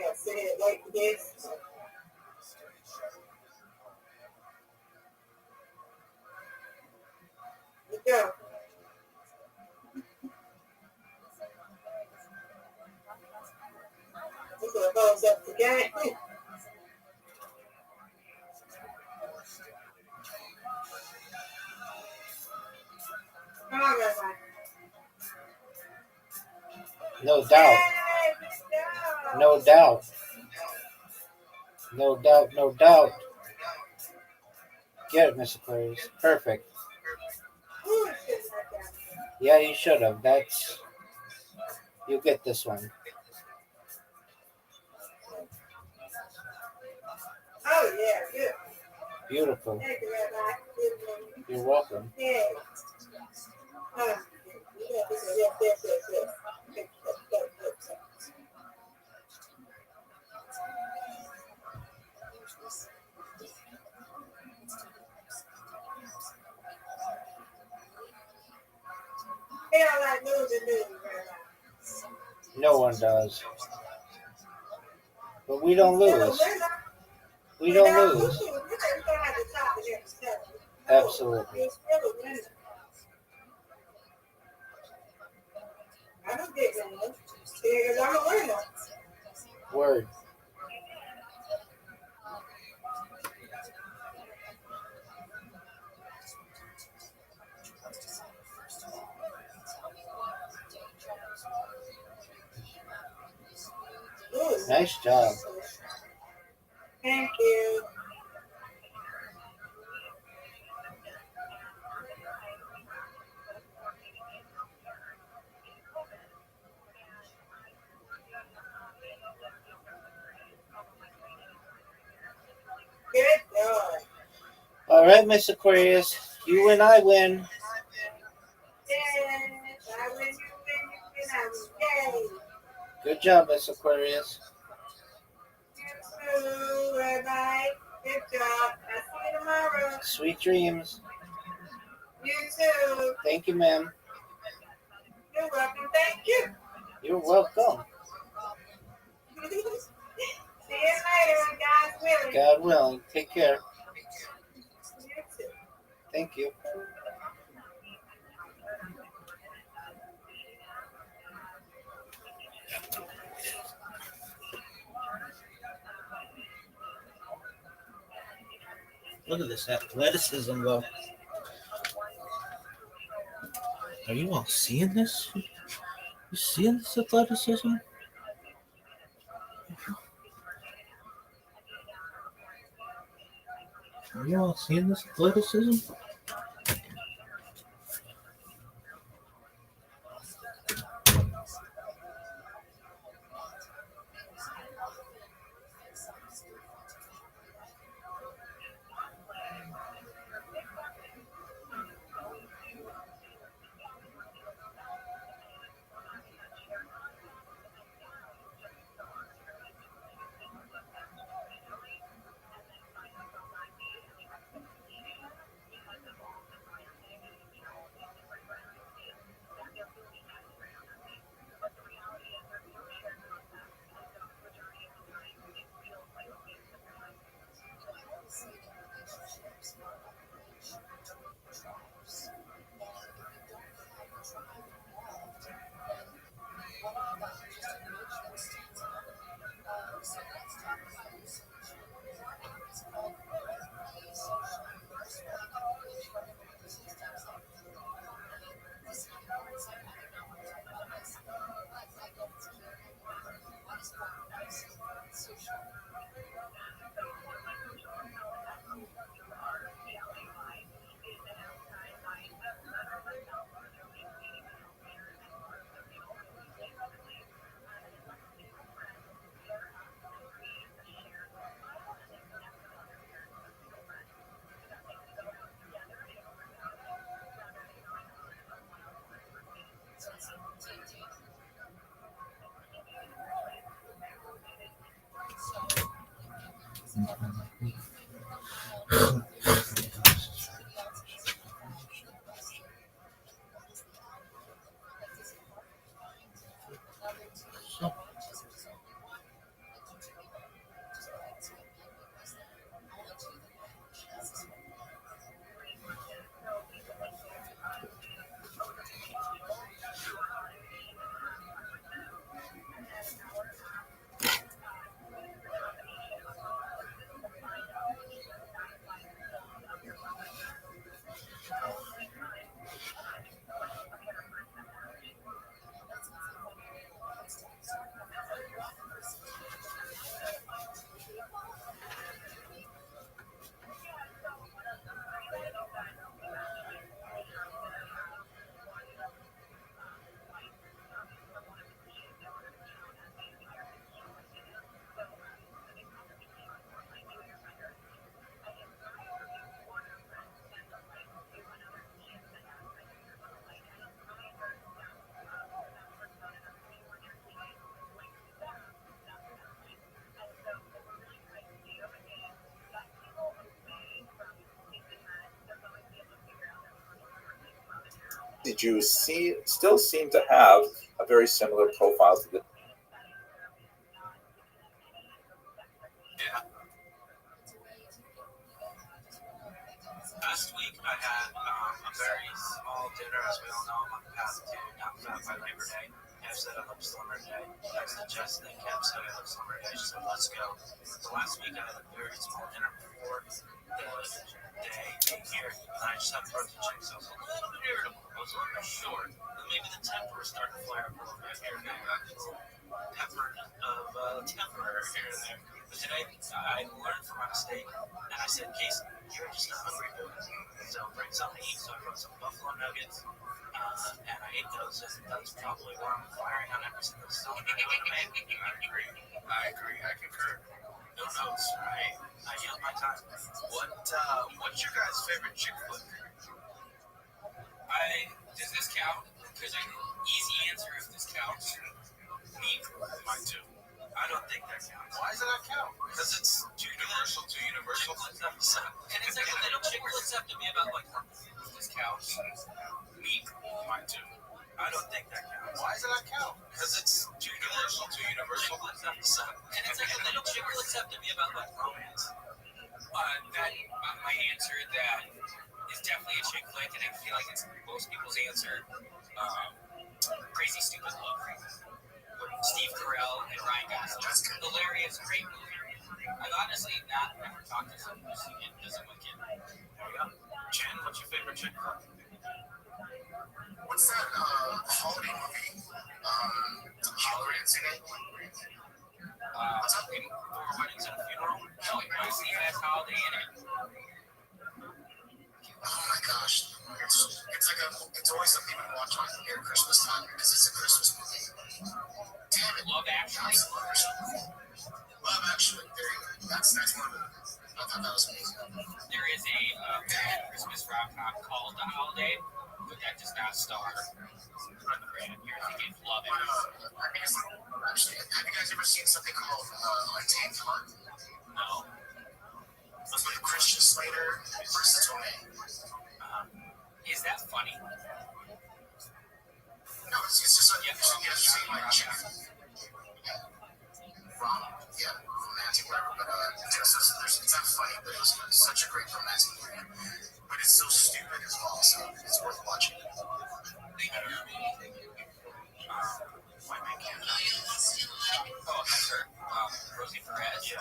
Speaker 10: got to sit here like this. go. We're gonna close up the game. Come on, everybody.
Speaker 2: No doubt.
Speaker 10: Yay, let's go.
Speaker 2: No doubt. No doubt. No doubt. Get it, Miss Aquarius. Perfect.
Speaker 10: Ooh, it shouldn't have done.
Speaker 2: Yeah, you should have. That's. You get this one.
Speaker 10: Oh, yeah, good.
Speaker 2: Beautiful.
Speaker 10: Thank you, Rabbi. Good morning.
Speaker 2: You're welcome.
Speaker 10: Yay. Yes, yes. They don't like losing, do you, Rabbi?
Speaker 2: No one does. But we don't lose. We don't lose. Absolutely.
Speaker 10: I don't get that. Because I'm a winner.
Speaker 2: Word.
Speaker 10: Ooh.
Speaker 2: Nice job.
Speaker 10: Thank you. Good job.
Speaker 2: All right, Miss Aquarius. You win, I win.
Speaker 10: Yes, I win, you win, I win. Yay.
Speaker 2: Good job, Miss Aquarius.
Speaker 10: You too, bye-bye. Good job. I'll see you tomorrow.
Speaker 2: Sweet dreams.
Speaker 10: You too.
Speaker 2: Thank you, ma'am.
Speaker 10: You're welcome. Thank you.
Speaker 2: You're welcome.
Speaker 10: See you later, God's willing.
Speaker 2: God willing. Take care.
Speaker 10: You too.
Speaker 2: Thank you. Look at this athleticism, though. Are you all seeing this? You seeing this athleticism? Are you all seeing this athleticism?
Speaker 1: the Jews still seem to have a very similar profile to the.
Speaker 5: Yeah. Last week I had a very small dinner, as we all know. I'm on the path to not fat by Labor Day. Kev said I look slimmer today. I suggested that Kev said I look slimmer today. She said, let's go. So last week I had a very small dinner before the day here, and I just had protein shake, so I was a little bit irritable. I was a little bit short. And maybe the temper was starting to flare up a little bit here and there. Pepper of temper here and there. But today I learned from my mistake, and I said, Casey, you're just not hungry, boy. So bring something to eat. So I brought some buffalo nuggets, and I ate those, and that's probably why I'm firing on every single cylinder I make. I agree. I concur. No notes, right? I yield my time. What's your guys' favorite chick flick? Does this count? Because easy answer if this counts. Me, mine too. I don't think that counts. Why does it not count? Because it's too universal. And it's like a little chick flicks have to be about like this counts. Me, mine too. I don't think that counts. Why does it not count? Because it's too universal. And it's like a little chick flicks have to be about like romance. My answer that is definitely a chick flick, and I feel like it's most people's answer. Crazy Stupid Love. Steve Carell and Ryan Gosling. Hilarious, great movie. I've honestly never talked to someone who's seen it as a kid. There we go. Jen, what's your favorite chick flick?
Speaker 3: What's that holiday movie? Hugh Grant's in it.
Speaker 5: Four Weddings and a Funeral? No, Steve has Holiday in it.
Speaker 3: Oh my gosh. It's always something we watch on near Christmas time because it's a Christmas movie. Damn it.
Speaker 5: Love Actually.
Speaker 3: Love Actually. There you go. That's one of them. I thought that was amazing.
Speaker 5: There is a Christmas rom-com called The Holiday, but that does not star the brand. You're thinking Love Actually.
Speaker 3: I think it's Love Actually. Have you guys ever seen something called Untamed Heart?
Speaker 5: No.
Speaker 3: It's with Christian Slater versus Tomei.
Speaker 5: Is that funny?
Speaker 3: No, it's just like romantic, whatever. But it's not funny, but it was such a great romantic movie. But it's so stupid as well, so it's worth watching.
Speaker 5: Oh, that's her. Rosie Perez. Yeah.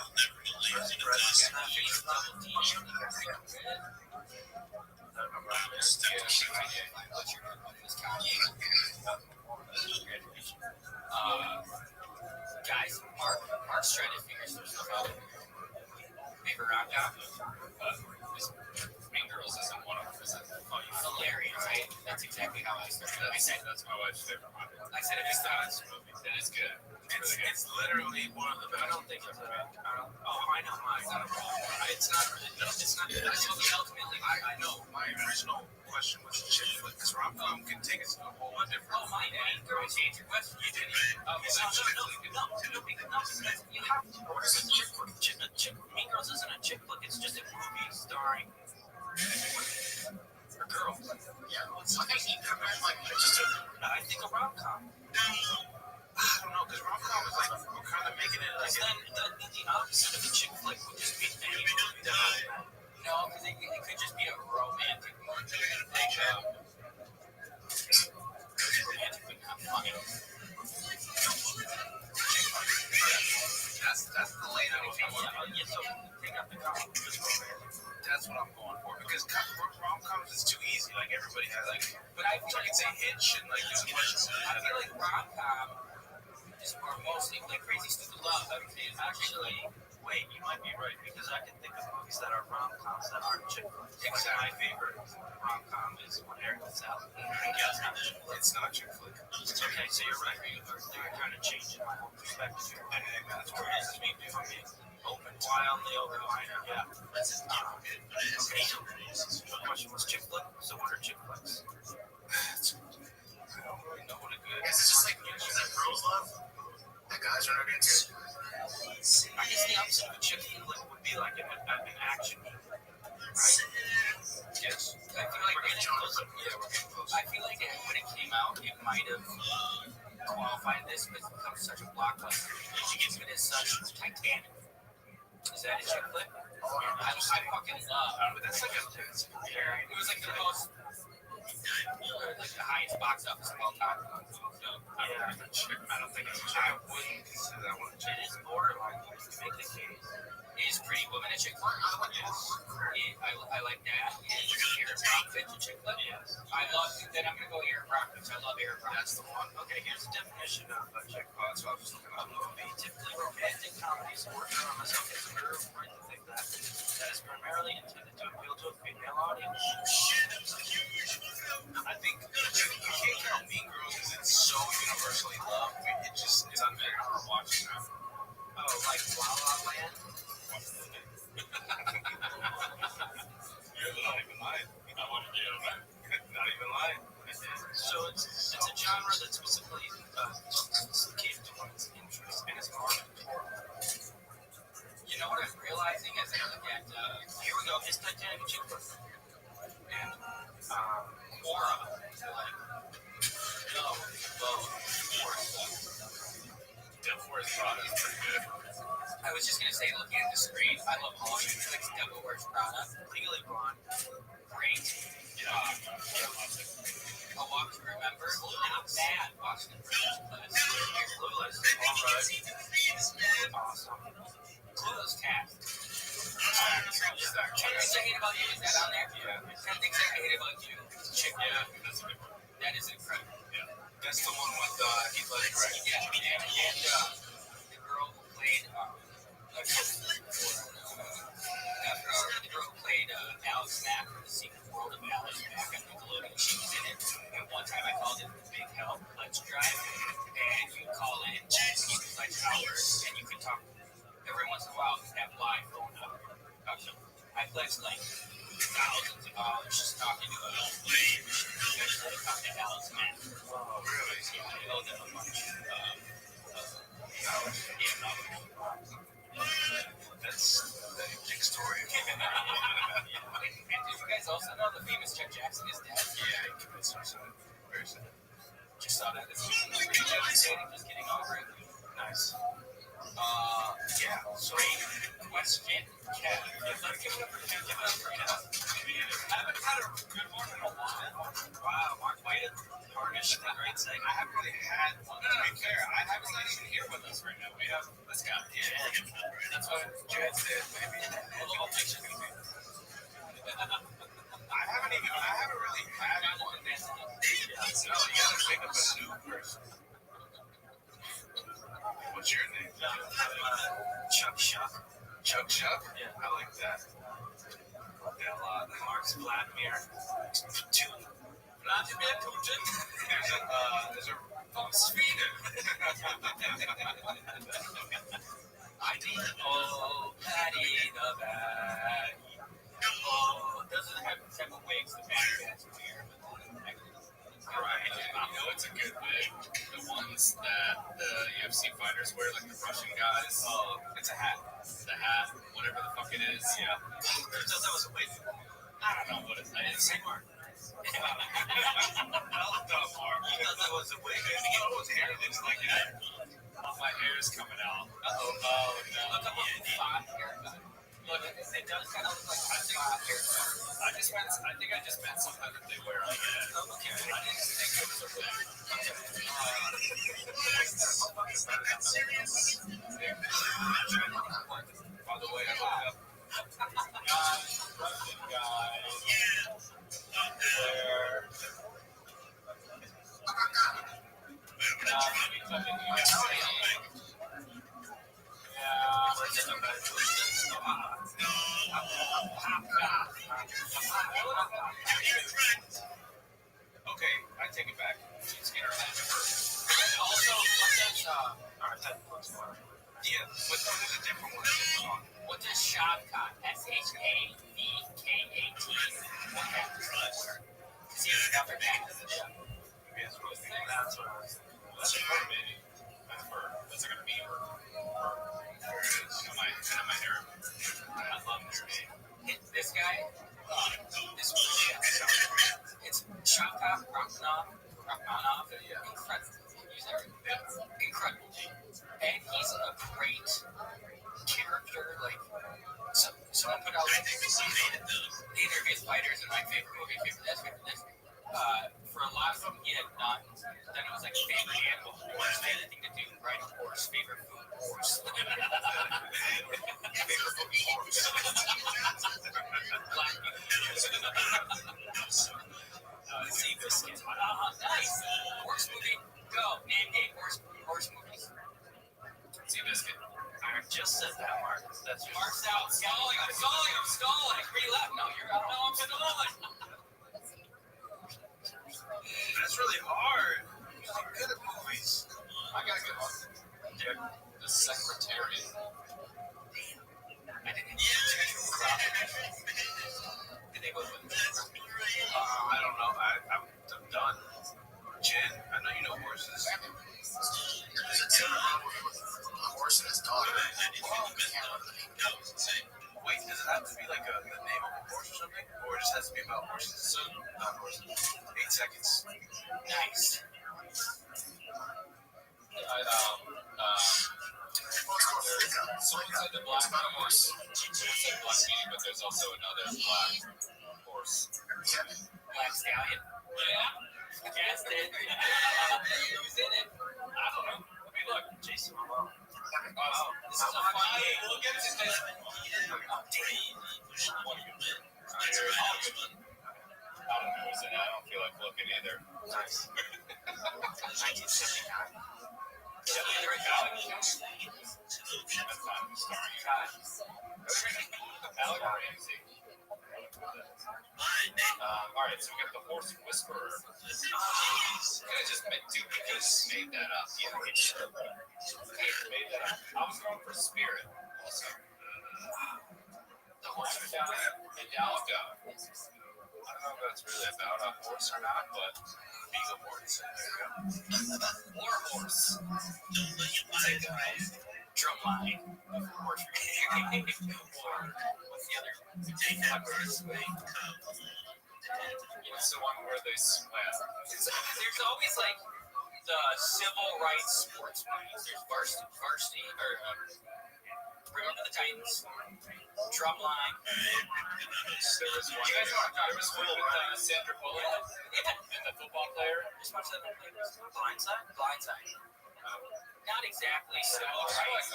Speaker 5: Rosie Perez is in that face double D. Guys, Mark's trying to figure some stuff out. Maybe rom-com. Mean Girls isn't one of them. Oh, you're hilarious, right? That's exactly how I started. I said that's my wife's favorite movie. I said it's not a movie. It is good. It's literally one of the best. I don't think it's a I know mine. It's not really. No, it's not. Ultimately, I know. My original question was chick flick, because rom-com can take us to a whole different. Oh, my Mean Girls. Answer your question. You didn't. No. You have to. What is a chick flick? Mean Girls isn't a chick flick. It's just a movie starring a girl. Yeah. I think a rom-com. I don't know, because rom-com is like, we're kind of making it like... Then the opposite of a chick flick would just be any movie that... No, because it could just be a romantic movie. Romantic, but not funny. That's the lane I was going for. Yeah, so take out the comic book romantic. That's what I'm going for, because rom-coms is too easy. Like, everybody has, like... But I feel like it's a Hitch and, like, there's a bunch of... I feel like rom-com... are mostly like Crazy Stupid Love. Actually, wait, you might be right, because I can think of movies that are rom-coms that aren't chick flicks. Exactly. My favorite rom-com is When Harry Met Sally. Yeah, it's not chick flick. Okay, so you're right. You're kind of changing my whole perspective here. That's where it is me being wildly open-minded. Yeah. Okay, so the question was chick flick, so what are chick flicks? I don't really know what a good...
Speaker 3: Is it just like movies that girls love? That guys are not into?
Speaker 5: I guess the opposite of a chick flick would be like an action movie, right? Yes. I feel like we're getting close. Yeah, we're getting close. I feel like when it came out, it might have qualified this because it becomes such a blockbuster. It is such Titanic. Is that a chick flick? I fucking love. But that's like a. It was like the most. Like the highest box office of all time. So, I don't think it's a chick. I wouldn't consider that one a chick. It is borderline. Make the case. It is pretty woman a chick flick. Yes. I like that. It's outfit a chick flick. Yes. I love. Then I'm gonna go Air Profits. I love Air Profits. That's the one. Okay, here's the definition of a chick flick. So I was just looking up a movie. Typically romantic comedies or dramas of his or anything that is primarily intended to appeal to a female audience. I think you can't count Mean Girls because it's so universally loved. It just is unfair to watch now. Oh, like La La Land? You're not even lying. I want to be not even lying. So it's a genre that specifically caters to one's interests and is marked. You know what I'm realizing as I look at here we go, it's Titanic chick flick. And Aura, like Devil Wears Prada is pretty good. I was just gonna say, looking at the screen, I love all your tricks. Devil Wears Prada, Legally Blonde, great. A Walk to Remember, not bad. Watching the British Class. Clueless, alright. Awesome. Clueless cast. 10 Things I Hate About You, is that on there? Yeah. 10 Things I Hate About You. Check that out. That's a good one. That is incredible. Yeah. That's the one with Heath Ledger, right? Yeah. And the girl who played the girl who played Alice Mack in the secret world of Alice Mack on Nickelodeon. She was in it. And one time I called it Big Help, Let's Drive. And you call it, you could like hours, and you could talk every once in a while, have live phone up. I pledged like thousands of dollars just talking to a lady. Eventually, I talked to Alice Mack. Oh, really? Yeah, I owe them a bunch. That's a big story. And did you guys also know the famous Chuck Jackson is dead? Yeah, he committed suicide. Very sad. Just saw that this week. Pretty devastating. Just getting over it. Nice. Yeah. So, question, Kev. Let's give it up for Kev. I haven't had a good one in a while. Wow, Mark White tarnished that great segment. I haven't really had one. To be fair, I haven't even here with us right now. We have this guy. Yeah. That's what Jed did, maybe. A little picture. I haven't really had one. No, you gotta think of a new person. What's your name? Chuck Shuck. Chuck Shuck? Yeah, I like that. Mark's Vladimir. Vladimir Putin. There's a Sweden. I need Patty the Bad. Oh, doesn't have the type of wigs the bad guys wear. Right, you know it's a good wig. The ones that the UFC fighters wear, like the Russian guys. Oh, it's a hat. The hat, whatever the fuck it is. Yeah. Who thought that was a wig? I don't know what it's. I didn't say Mark. I'll stop Mark. You thought that was a wig. I think it was hair looks like that. My hair is coming out. Oh no. Look up a fat haircut. Look, it does kind of look like a fat haircut. I think I just meant something that they wear on it. Oh, okay. I didn't think it was a wig. By the way, I looked up Russian guys where okay, I take it back. She's internet first. Also, yeah, but there's a different one. What does Shavkat, Shavkat? What that is? See, it's covered back to the show. That's what I was thinking. That's a fur, baby. That's fur. That's like a beaver. There it is. On my hair. I love this. This guy, this was it's Rachmaninoff, incredible. And he's a great character. Like, someone put out the Interview with Fighters in my favorite movie, for a lot of them, he had not. Then it was like favorite animal, horse, anything to do, riding horse, favorite food, horse. Favorite food, horse. Black sea biscuit. Nice. Horse movie, go. Name game horse movies. Sea biscuit. I just said that, Mark. That's just Mark's out. I'm stalling. Where you left? No, you're out. No, I'm stalling.
Speaker 3: That's really hard. I'm good at movies. I got a good one. The Secretary.
Speaker 5: I didn't. Did they both win?
Speaker 3: I don't know. I'm done. Jen, I know you know horses. Horse and his dog. Wait, does it have to be like the name of a horse or something? Or it just has to be about horses? So, not horses. 8 seconds.
Speaker 5: Nice.
Speaker 3: Someone said the black horse. Someone said black beauty, but there's also another black horse.
Speaker 5: Black Stallion. Yeah. Guessed it. Who's in it? I don't know. Let me look. Jason Momoa. Oh, this is a fun game. Look at this.
Speaker 3: What do you mean? I don't know who's in it. I don't feel like looking either.
Speaker 5: Nice. 1979.
Speaker 3: Alec Ramsey. All right, so we got the horse whisperer. Could have just made that up. Yeah, made that up. I was going for spirit also.
Speaker 5: The horse was down.
Speaker 3: Hidalgo. I don't know if that's really about a horse or not, but he's a horse.
Speaker 5: War horse. Like drumline of horse. Or what's the other?
Speaker 3: What's the one where they swim?
Speaker 5: There's always like the civil rights sports movies. There's varsity or Remember the Titans, Drumline.
Speaker 3: There was one. There was one with Sandra Bullock and the football player.
Speaker 5: Just watch that movie. Blindside. Not exactly civil rights.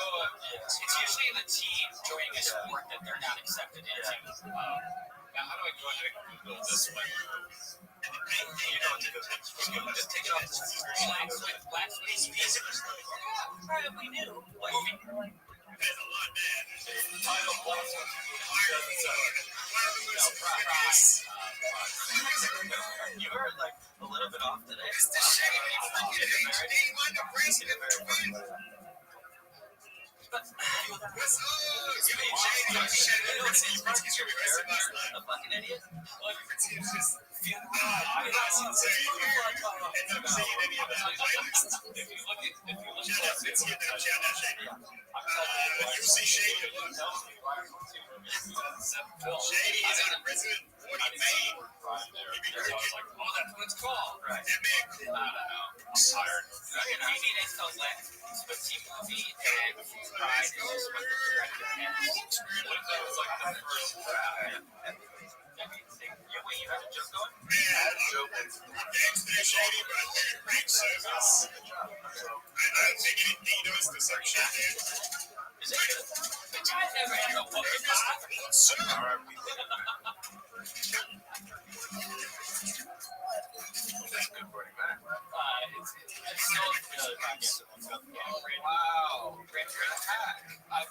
Speaker 5: It's usually the team joining a sport that they're not accepted into.
Speaker 3: Now, how do I go ahead and Google this one?
Speaker 5: You know what to do. Just take it off the screen. Blacksmith. Yeah, probably knew.
Speaker 3: There's a lot, man. Title Blacksmith.
Speaker 5: You were like a little bit off today. A fucking idiot.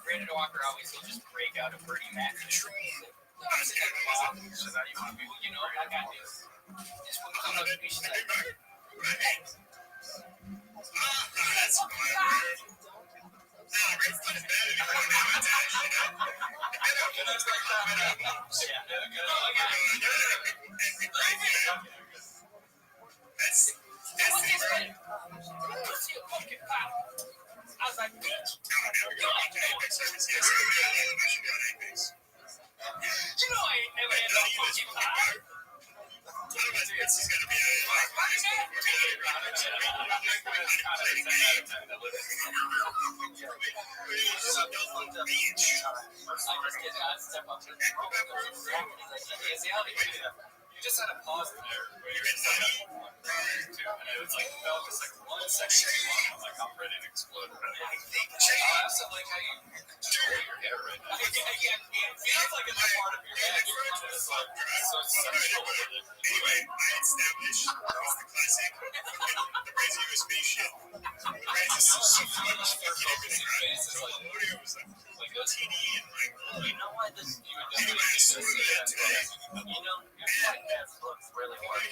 Speaker 5: Brandon Walker always will just break out a birdie match. So now you want to be, you know, I got this. This will come up to be said. I was like, bitch. You know I ain't never had no fucking pie. It's going to be you just had a pause there where you just said and it was like felt just like 1 second too long. I'm like, I'm ready to explode. I also like how you control your hair right now. It feels like it's a part of your head. It's like so central. Anyway, I established the classic the crazy USB shit. This is so much fucking everything, right? So audio was like a TD and like
Speaker 2: You know why this? You would
Speaker 5: anyway, I just ordered that today.
Speaker 2: You know, your podcast looks really hard.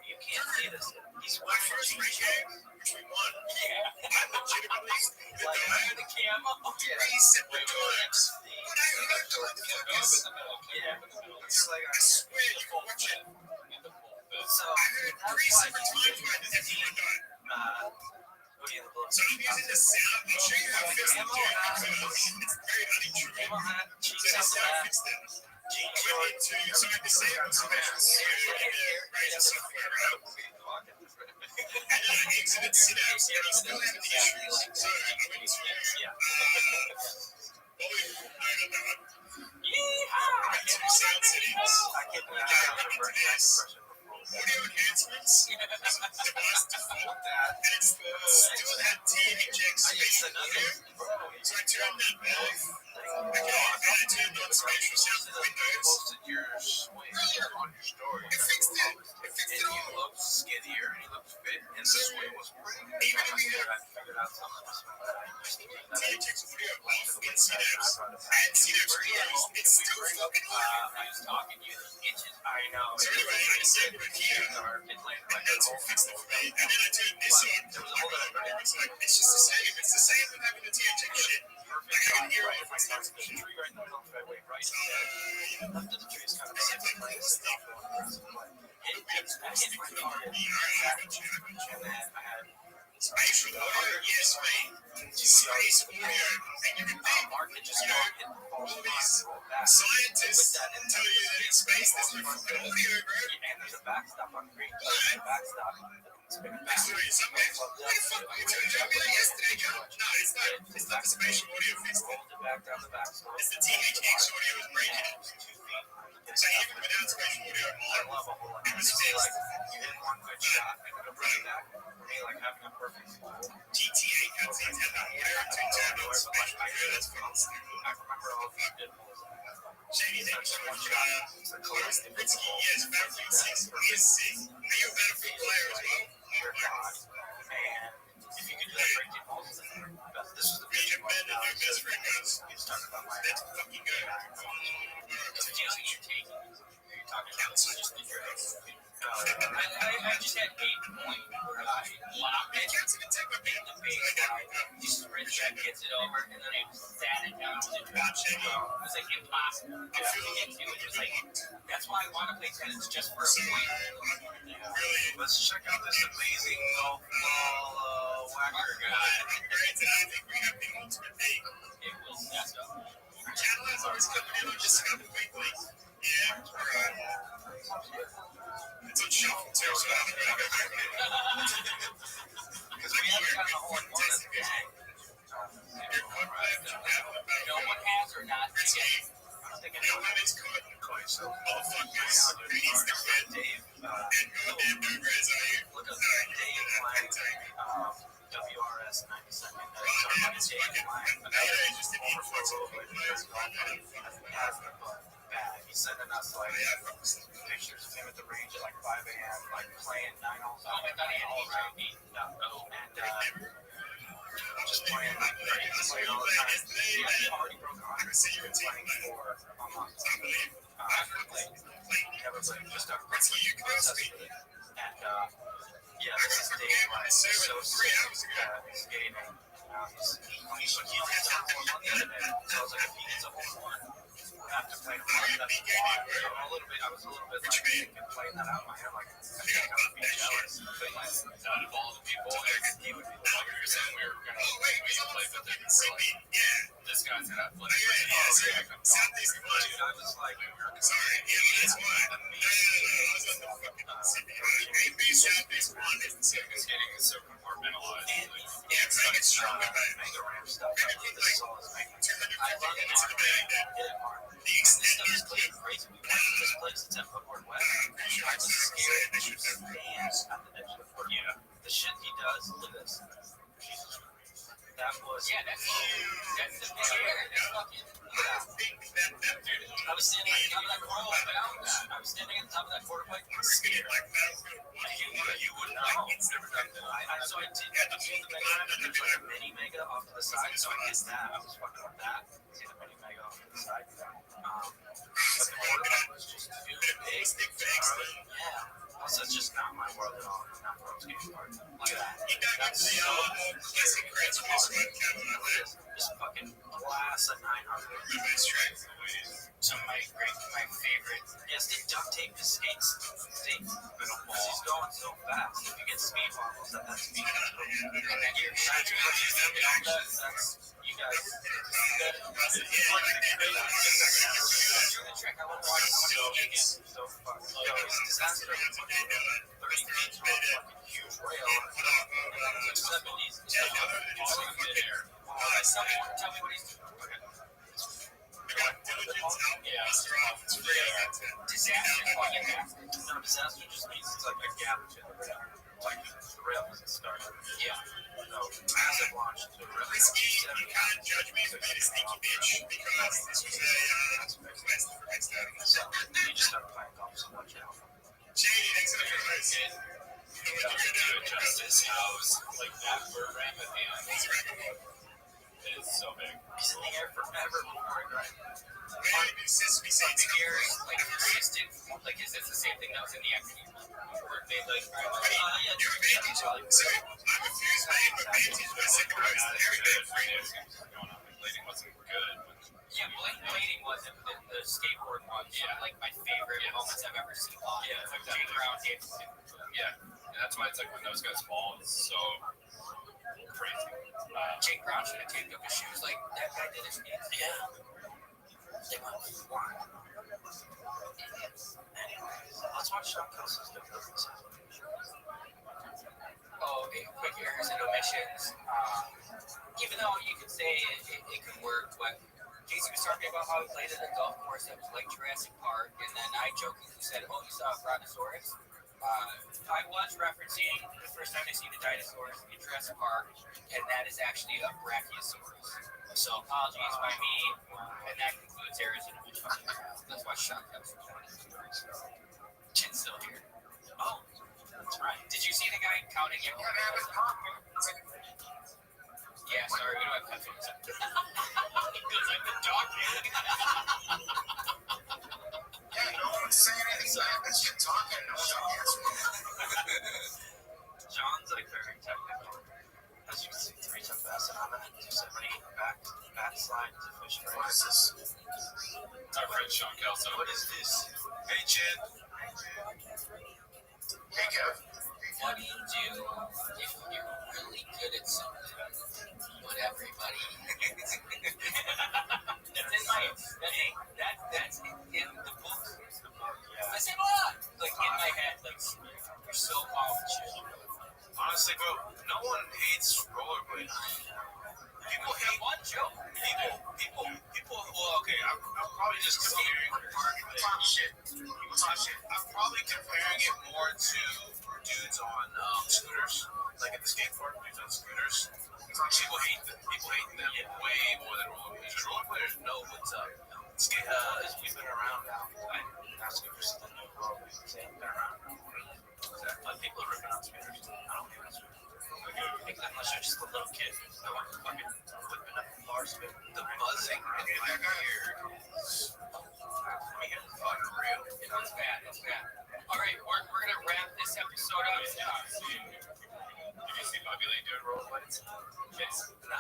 Speaker 2: You can't see this. He's
Speaker 5: My first free game, which we won. I legitimately
Speaker 2: like under the camera.
Speaker 5: 3 separate times. But I don't know what the fuck is. It's like, I swear you can watch it.
Speaker 2: So
Speaker 5: I heard 3 separate times where everyone died. So I'm using the sound. I'll show you how I fixed it, because it's very unintrusive. So that's how I fixed it. I went into, so I disabled some extra audio in the Razer software, right? And then I exited Synapse, and I still had the issues. So I went to volume, I went to sound settings. Okay, I went into this. Audio enhancements, device default, and it still had THX spatial audio. So I turned that off. Okay, and I turned on spatial sound for Windows.
Speaker 2: on your story.
Speaker 5: It fixed it. It fixed it all.
Speaker 2: Looks skinnier and he looks fit. And
Speaker 5: So
Speaker 2: this way was pretty good.
Speaker 5: even if we have
Speaker 2: figured out something.
Speaker 5: THX audio off in Synapse and Synapse closed, it's still fucking loud.
Speaker 2: I was talking to you inches. I know.
Speaker 5: So anyway, I disabled it here, and that's what fixed it for me. And then I turned this on. It's like, it's just the same. It's the same with having the THX shit. Like I can hear all different stuff.
Speaker 2: Tree right in the middle of the fairway, right?
Speaker 5: So,
Speaker 2: Left of the tree is kind of sitting like stuff. It's pretty hard.
Speaker 5: I got you.
Speaker 2: And then I had
Speaker 5: Spatial audio, yes, mate. Space audio. And you can think,
Speaker 2: market just
Speaker 5: you know, all these scientists tell you that in space there's no fucking audio, bro.
Speaker 2: and there's a backstop on green. There's a backstop.
Speaker 5: Next to it, somewhere. Where the fuck were you telling me that yesterday, Joe? No, it's not the spatial audio fixed it.
Speaker 2: Back down the backstop.
Speaker 5: It's the THX audio is breaking it. So even without spatial audio on, it was fixed.
Speaker 2: You hit one good shot and then bring it back. For me, like having a perfect
Speaker 5: GTA cutscenes had that audio and two turbines. Spatial audio, that's fucking stupid.
Speaker 2: I remember all the good ones.
Speaker 5: Shady, thank you so much. Close the Britsky, yes, Battlefield 6 is sick. Are you a Battlefield player as well?
Speaker 2: And if you could do that breaking balls, this was the
Speaker 5: Major Ben and your best friend goes,
Speaker 2: it's talking about my
Speaker 5: let's fucking go.
Speaker 2: you're taking. You're talking about
Speaker 5: Council.
Speaker 2: just the drugs. I just had 8 points.
Speaker 5: Hey, Council didn't take my beat.
Speaker 2: He sprints that, gets it over, and then he sat it down to the ground. It was like impossible.
Speaker 5: I feel
Speaker 2: It was like, that's why I want to play tennis just for a
Speaker 5: so
Speaker 2: point.
Speaker 5: really.
Speaker 2: Let's check out this amazing golf ball whacker guy.
Speaker 5: Great, and I think we have the ultimate thing.
Speaker 2: It will mess up.
Speaker 5: Channel is always coming in on Discover Weekly. Yeah, alright. It's on shuffle too, so I'm gonna go back in.
Speaker 2: Because we haven't gotten a whole one of the gang. No one has or not.
Speaker 5: Britsky,
Speaker 2: I don't think
Speaker 5: you know how these motherfuckers who needs the credit
Speaker 2: Dave,
Speaker 5: and goddamn no-grads are you?
Speaker 2: look up
Speaker 5: Sorry,
Speaker 2: Dave
Speaker 5: I
Speaker 2: playing
Speaker 5: can take it.
Speaker 2: WRS 92nd.
Speaker 5: Goddamn, it's fucking, they just an influx of players.
Speaker 2: He's sending us like pictures of him at the range at like 5 a.m. like playing 9 holes all around me. And just playing like playing all the time. He already broke 100. He's been playing for a month. Everybody just started obsessed with it. And yeah, this is Dave like so skating. He's on 1 the other day. So I was like, if he gets a hole in one after playing for 1,000
Speaker 5: that's why. So I'm a little bit, I was a little bit like thinking, playing that out in my head, like, I think I would be jealous. But yeah, out of all the people, he would be the one percent we were going to play with it. This guy's gonna have fun. Dude, I was like, sorry, that's why. Skating is so compartmentalized. Yeah, it's like strong. Mega ramp stuff. I love this all is mega. I love it. This stuff is playing crazy. We went to this place. It's at Woodward West. I was scared. Yeah. The shit he does. Look at this. Jesus Christ. That was that's the big air. That's fucking I was standing on top of that quarter pipe. I was standing on top of that quarter pipe. Scared. You wouldn't know. Never done that. So I did. I pulled the mega and there's like a mini mega off to the side. So I guess that I was fucking with that. See the mini mega off to the side. But the quarter pipe was just too big. Yeah. Also, it's just not my world at all. Not for skating park. Look at that. That's so just fucking glass at 900. So my favorite is to duct tape the skates. Because he's going so fast. If you get speed bubbles at that speed, and then you're trying to that's you guys. Trick. I wonder why so fucking disaster. 30 feet from a fucking huge rail. In the 70s. All in midair. Tell me what he's doing. Okay. Disaster. No, disaster just means it's like a gap to the rail. Like the rail doesn't start. Yeah. No, massive launch to the rail. You can't judge me for being a sneaky bitch because this was a quest for next time. So you just start playing golf so much now. Shady, thanks for the advice. Justice House, like that bird ramp at the end. It's so big. He's in the air forever before I drive. Sesame Seeds gears, like realistic, like is this the same thing that was in the acting? Where they like, your advantage. Sorry, I'm confused. My advantage was second place. Very good. Blading wasn't good. Yeah, blading wasn't. The skateboard one. Yeah, like my favorite moments I've ever seen live. Yeah, like Jake Brown hits. Yeah, and that's why it's like when those guys fall, it's so crazy. Jake Brown should have taped up his shoes like that guy did his skates. Yeah. They went flying. Anyways, let's watch Sean Kelsey's differences. Oh, okay. Quick errors and omissions. Even though you could say it can work, but Casey was talking about how he played at a golf course that was like Jurassic Park, and then I jokingly said, "Oh, you saw a Brontosaurus." I was referencing the first time I see the dinosaurs in Jurassic Park, and that is actually a Brachiosaurus. So apologies by me, and that concludes errors and omissions. That's why Sean Kelsey Chin's still here. Oh, that's right. Did you see the guy counting it? Yeah, sorry, we don't have headphones. Because I've been talking. Yeah, no one's saying anything bad. That's just talking. No one's answering. John's like very technical. As you can see, 3 times fast on it. 270 backslide to fish. What is this? It's our friend Sean Kelso. What is this? Hey, Chin. Hey, Kev. What do you do if you're really good at something? But everybody. That's in my. That's in the book. Yeah. I say what? Like in my head, like you're so off chill. Honestly, bro, no one hates rollerblading. People hate one joke. People. Well, okay, I'm probably just comparing. Talk shit. I'm probably comparing it more to dudes on scooters, like at the skate park, dudes on scooters. People hate them way more than rollerbladers. Rollerbladers know what's up. Skate, we've been around now. I'm asking for something new. Rollerbladers have been around now. Exactly. People are ripping on scooters. I don't think that's unless you're just a little kid. I want to fucking whipping up the bars. The buzzing in my ear. Fucking real. It's bad. All right, we're gonna wrap this episode up. Did you see Bobby Lee doing rollerblades? Yes. No.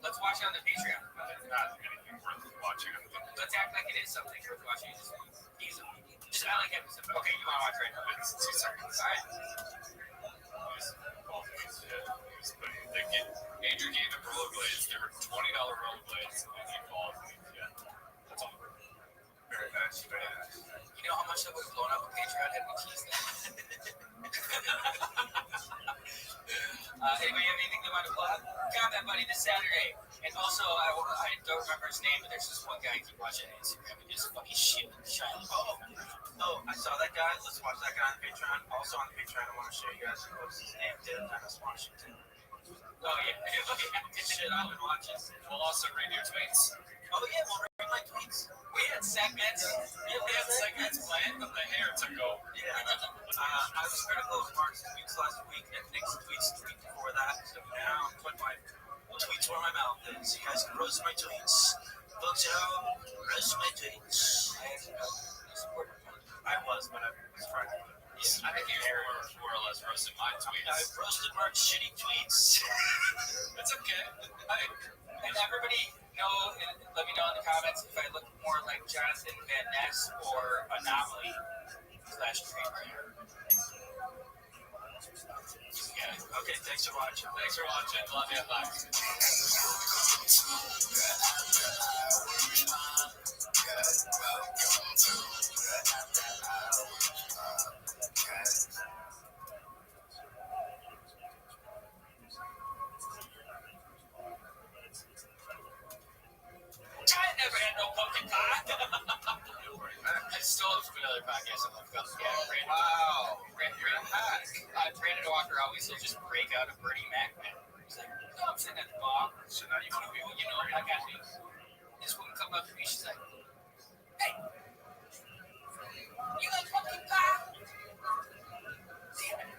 Speaker 5: Let's watch it on the Patreon. Not anything worth watching. Let's act like it is something worth watching. Just I like it. Okay, you want to watch right now? It's 2 seconds. All right. Andrew gave him rollerblades. They were $20 rollerblades, and he falls. Yeah, that's all. Very nice. Very nice. You know how much that would have blown up on Patreon had we teased that? Anybody have anything they want to plug? Combat Buddy this Saturday. And also, I don't remember his name, but there's this one guy I keep watching on Instagram and just funny shit and shiny.
Speaker 11: Oh, I saw that guy. Let's watch that guy on Patreon. Also on the Patreon, I want to show you guys what's his name did Dennis Washington.
Speaker 5: Oh, yeah. Shit, I've been watching. We'll also read your tweets. Oh, yeah, we'll read my tweets. We had segments. Yeah, we had segments planned, but the hair took over.
Speaker 11: Yeah. I was critical of Mark's tweets last week and Nick's tweets the week before that. So now I'm putting my tweets where my mouth is. You guys can roast my tweets. Folks at home, roast my tweets. I was, but I was trying to.
Speaker 5: Yeah, I think you were more or less roasting my tweets.
Speaker 11: I roasted Mark's shitty tweets.
Speaker 5: It's okay.
Speaker 11: And everybody know, let me know in the comments if I look more like Jonathan Van Ness or Anomaly /Dreamer. Yeah. Okay, thanks for watching.
Speaker 5: Thanks for watching. Love you. Bye.
Speaker 11: I never had no pumpkin pie.
Speaker 5: I stole it from another podcast. I'm like,
Speaker 11: Yeah, wow. Brandon Walker always will just break out a Bernie Mac man. He's like, no, I'm sitting at the bar. So now you want to be, you know, I got me. This woman come up to me, she's like, hey, you like pumpkin pie? Damn it.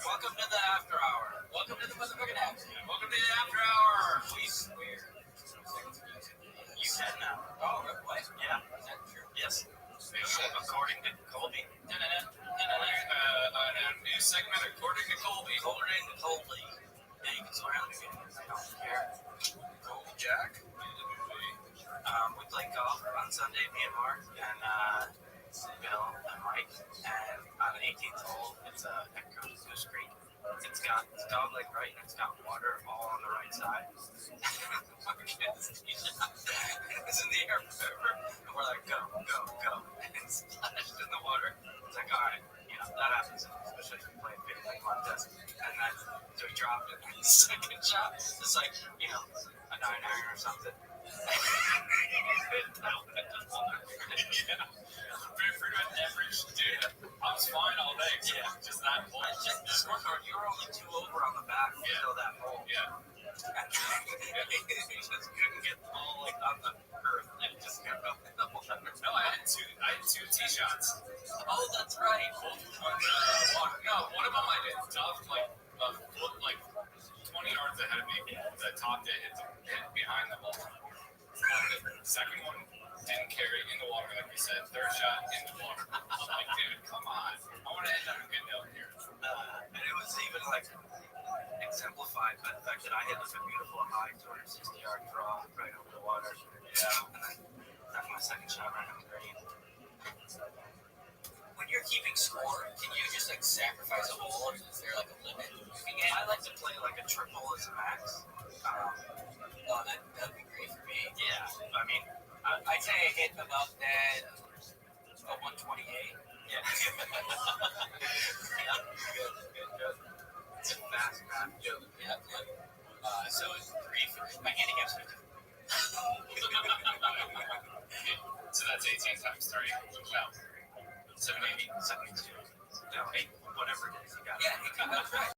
Speaker 11: Welcome to the after hour. Welcome to the motherfucking after.
Speaker 5: welcome to the after hour.
Speaker 11: Please swear. You can now. Oh, what? Yeah. Is that true? Yes. According to Colby.
Speaker 5: A new segment according to Colby.
Speaker 11: According to Colby. Yeah, you can swear on again. I don't care.
Speaker 5: Colby Jack.
Speaker 11: We played golf on Sunday, me and Mark, and Bill and Mike. And on the 18th hole, it's a Goose Creek. It's got dog leg right, and it's got water all on the right side. It's in the air forever. And we're like, go, go, go. And it's splashed in the water. It's like, all right, you know, that happens, especially if you play a big contest. And then, so we dropped it. And the second shot, it's like, you know, a 9-iron or something.
Speaker 5: Pretty much average, dude. I was fine all day.
Speaker 11: Yeah.
Speaker 5: Just that hole.
Speaker 11: Just the scorecard, you were only 2 over on the back until that hole.
Speaker 5: Yeah.
Speaker 11: He just couldn't get the ball like on the earth. It just kept up the whole time.
Speaker 5: No, I had two tee shots.
Speaker 11: Oh, that's right.
Speaker 5: Both on water. No, one of them I did tough, like a foot, like 20 yards ahead of me. I topped it, hit behind the ball. The second one didn't carry in the water, like we said. Third shot in the water. I'm like, dude, come on. I want to end on a good note here.
Speaker 11: And it was even like exemplified by the fact that I hit like a beautiful high 260-yard draw right over the water.
Speaker 5: Yeah.
Speaker 11: And then that's my second shot right on the green. When you're keeping score, can you just like sacrifice a hole? Is there like a limit? I like to play like a triple as a max. Oh, that'd be great for me. Yeah. I mean, I'd say I hit about that 128. Yeah. Good. It's a fast path joke. Yeah. So it's 3. My handicap's 50.
Speaker 5: So that's 18 times 3. No.
Speaker 11: 72. No, 8, whatever it is. You got it. Yeah, that's right.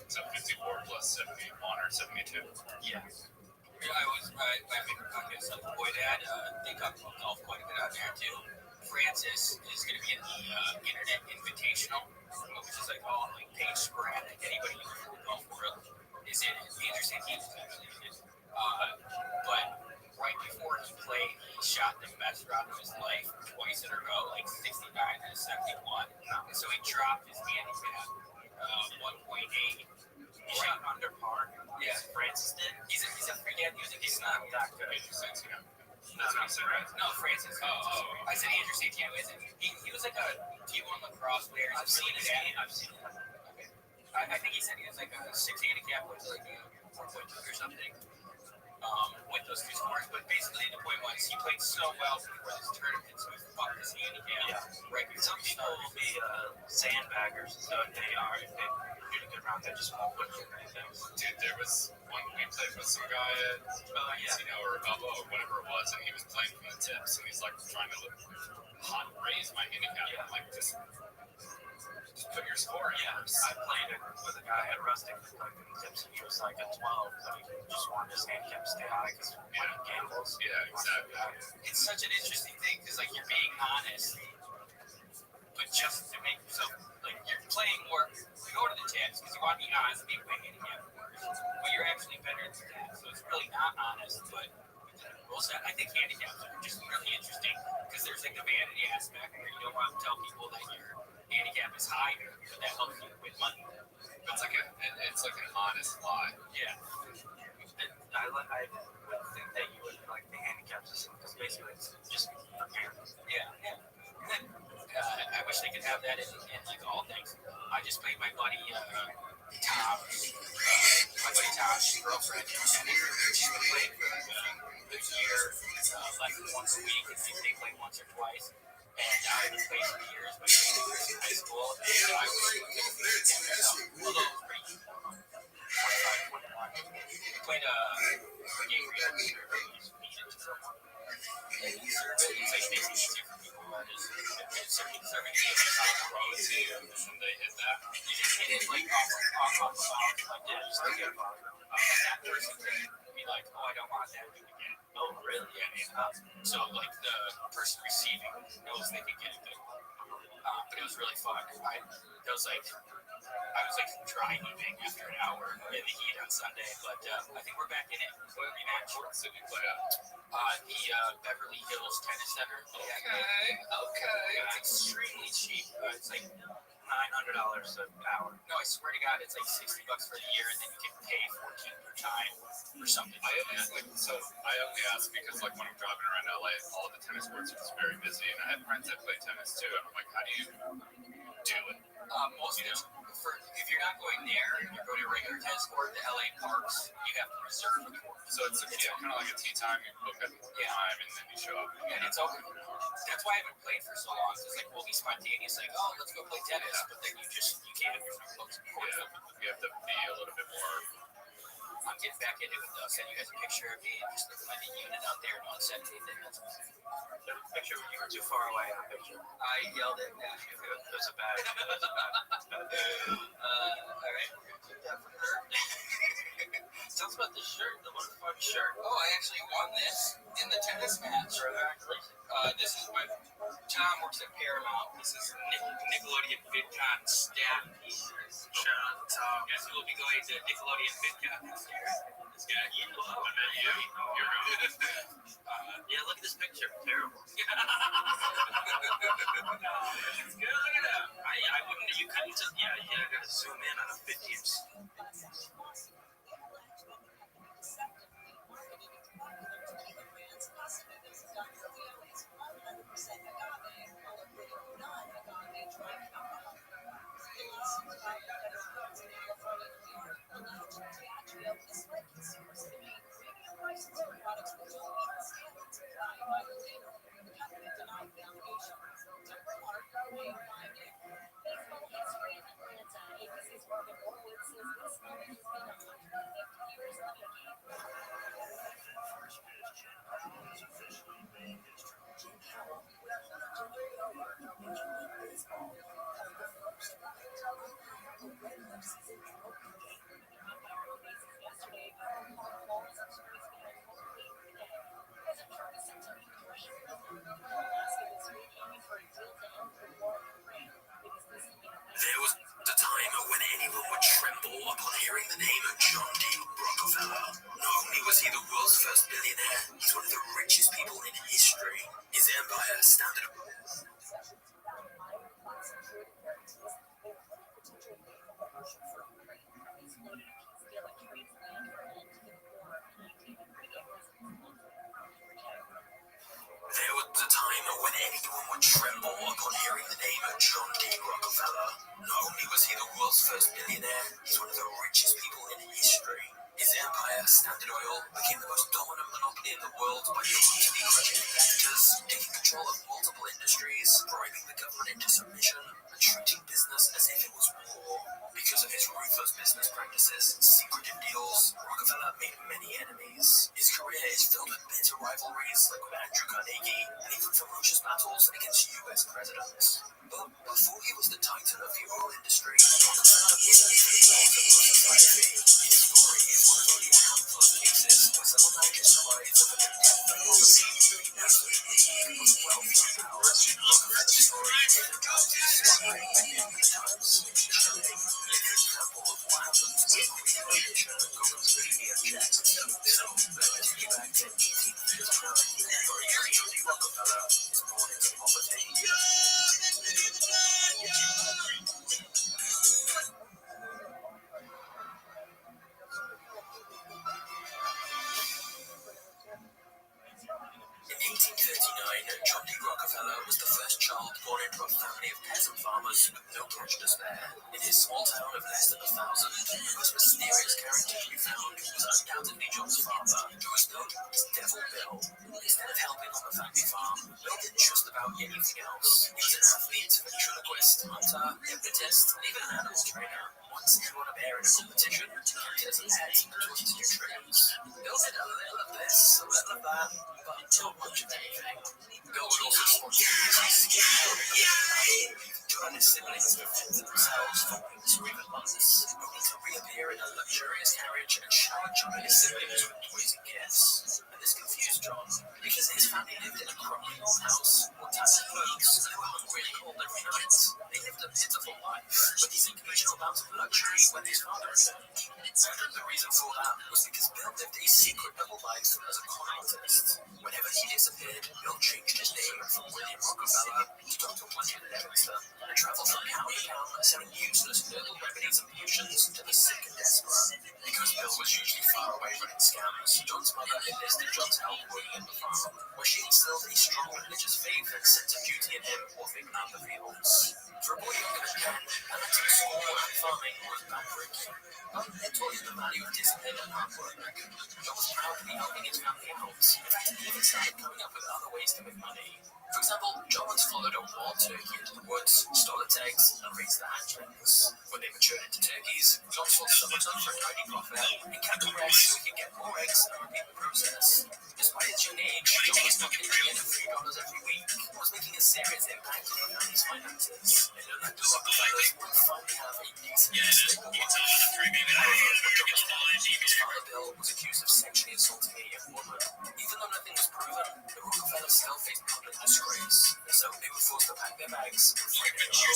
Speaker 5: So 54 plus 71 or 72.
Speaker 11: Yeah. I was
Speaker 5: my favorite podcast, the Boy Dad, they talk about golf quite a bit on there too. Francis is going to be in the Internet Invitational, which is like all like page sporadic. Anybody in the golf world is in it. Andrew Santino's actually in it. But right before he played, he shot the best round of his life twice in a row, like 69 and 71. And so he dropped his handicap 1.8. He shot under par. Yeah, Francis did. He's a freaking music. He's not that good. Andrew Santino. That's what you said, right? No, Francis. I said Andrew Santino isn't. He was like a T1 lacrosse player. I've seen it. Okay. I think he said he was like a 6 handicap with like 4.2 or something. With those two scores, but basically the point was he played so well before this tournament, so he fucked his handicap. Yeah. Right. Some people will be sandbaggers, so they are. If they do a good round, they just won't put it in anything.
Speaker 9: Dude, there was one we played with some guy at Casino or Balboa or whatever it was, and he was playing from the tips, and he's like trying to raise my handicap. Yeah. Like just put your score in.
Speaker 5: Yeah, I played it with a guy at Rustic who played from the tips, and he was like at 12, so he just wanted his handicap to stay high because when he gambles.
Speaker 9: Yeah, exactly.
Speaker 5: It's such an interesting thing because like you're being honest, but just to make yourself like you're playing more. You go to the tips because you want to be honest and make my handicap worse, but you're actually better than that. So it's really not honest, but. I think handicaps are just really interesting because there's like the vanity aspect where you don't want to tell people that your handicap is higher, but that helps you win money.
Speaker 9: But it's like an honest lie.
Speaker 5: Yeah. I would think that you would like the handicap system because basically it's just prepared. Yeah. I wish they could have that in like all things. I just played my buddy Tom's girlfriend, and she's been playing for a year, like once a week. They play once or twice. And I haven't played for years, but she was in high school. And so I was although it was pretty 25, 21. We played a game where you have to feed it to someone. And you serve it. It's like makes it easier for people who are just serving games on the road too.
Speaker 9: And they hit that.
Speaker 5: You just hit it like off the bounce like that. Just like that person could be like, oh, I don't want that to again. Oh, really? Yeah. So like the person receiving knows they can get it good. But it was really fun. I was like dry heaving after an hour in the heat on Sunday, but I think we're back in it. What rematch? What city play at? The Beverly Hills Tennis Center. Okay. It's extremely cheap. It's like $900 an hour. No, I swear to God, it's like $60 for the year, and then you can pay $14 per time or something.
Speaker 9: I only ask because like when I'm driving around LA, all the tennis courts are just very busy, and I have friends that play tennis too, and I'm like, how do you do it?
Speaker 5: Most of them, if you're not going there, you're going to a regular tennis court, the LA parks, you have to reserve a court.
Speaker 9: So it's kind of like a tee time. You book at the time, and then you show up.
Speaker 5: And it's open. That's why I haven't played for so long. It's like we'll be spontaneous, like, oh, let's go play tennis, but then you can't.
Speaker 9: You have to be a little bit more.
Speaker 5: I'm getting back into it. I'll send you guys a picture of me just looking at the unit out there. No one said anything. That's the picture. You were too far away in the picture. I yelled at Nash. It was a bad. All right, we're gonna click that for her. Tell us about this shirt. The motherfucking shirt. Oh, I actually won this in the tennis match. This is my Tom works at Paramount. This is Nickelodeon VidCon staff. Shout out to Tom. Guess who will be going to Nickelodeon VidCon this year? This guy. I met you. You're good. Yeah, look at this picture. Terrible. It's good. Look at that. I wouldn't. You couldn't. Yeah. I gotta zoom in on a 50th. heart tremble upon hearing the name of John D. Rockefeller. Not only was he the world's first billionaire, he's one of the richest people in history. His empire, Standard Oil, became the most dominant monopoly in the world by brutally crushing competitors, taking control of multiple industries, bribing the government into submission, and treating business as if it was war. Because of his ruthless business practices and secretive deals, Rockefeller made many enemies. His career is filled with bitter rivalries like with Andrew Carnegie, and even ferocious battles against U.S. presidents. But before he was the titan of the oil industry, Rockefeller was an influence of society. His story is one of only a handful of cases where someone manages to rise over the death and poverty, with wealth and power. Rockefeller's story is a tragedy inspiring many of the times. Showing an example of what happens when creation goes completely unchecked. So, let me take you back to 1859, where a young John D. Rockefeller is born into poverty. In 1839, John D. Rockefeller was the first child born into a family of peasant farmers with no cash to spare. In his small town of less than 1,000, the most mysterious character to be found was undoubtedly John's father, who was known as Devil Bill. Instead of helping on the family farm, Bill did just about anything else. He was an athlete, ventriloquist, hunter, hypnotist, and even an animal trainer. Once he won a bear in a competition, he as a pet and taught his nutrients. Bill did a little of this, a little of that, but not much of anything. Bill would also spontaneously John and his siblings would fend for themselves for weeks or even months, only to reappear in a luxurious carriage and shower John and his siblings with toys and gifts. And this confused John, because his family lived in a crumbling old house, or tattered clothes, and they were hungry and cold every night. They lived a pitiful life, with these occasional bouts of luxury when his father returned. And the reason for that was because Bill lived a secret double life as a con artist. Whenever he disappeared, Bill changed his name from William Rockefeller to Dr. William Livingston, and traveled from town to town selling useless herbal remedies and potions to the sick and desperate. Because Bill was usually far away running scams, John's mother enlisted John's help working at the farm, where she instilled a strong religious faith and sense of duty in him while thinking out the fields. For a boy younger than 10, balancing school and farming was backbreaking. But it taught him the value of discipline and hard work. John was proud to be helping his family out. In fact, he even started coming up with other ways to make money. For example, John once followed a wild turkey into the woods, stole its eggs, and raised the hatchlings. When they matured into turkeys, John sold some of them for a tidy profit and kept the rest so he could get more eggs and repeat the process. Despite his young age, John was not getting in $3 every week and was making a serious impact on the family's finances. It looked like the Rockefellers would finally have a decent, stable life. However, what John was found, his father Bill was accused of sexually assaulting a young woman. Even though nothing was proven, the Rockefellers still faced public disgrace, and so they were forced to pack their bags and flee the home.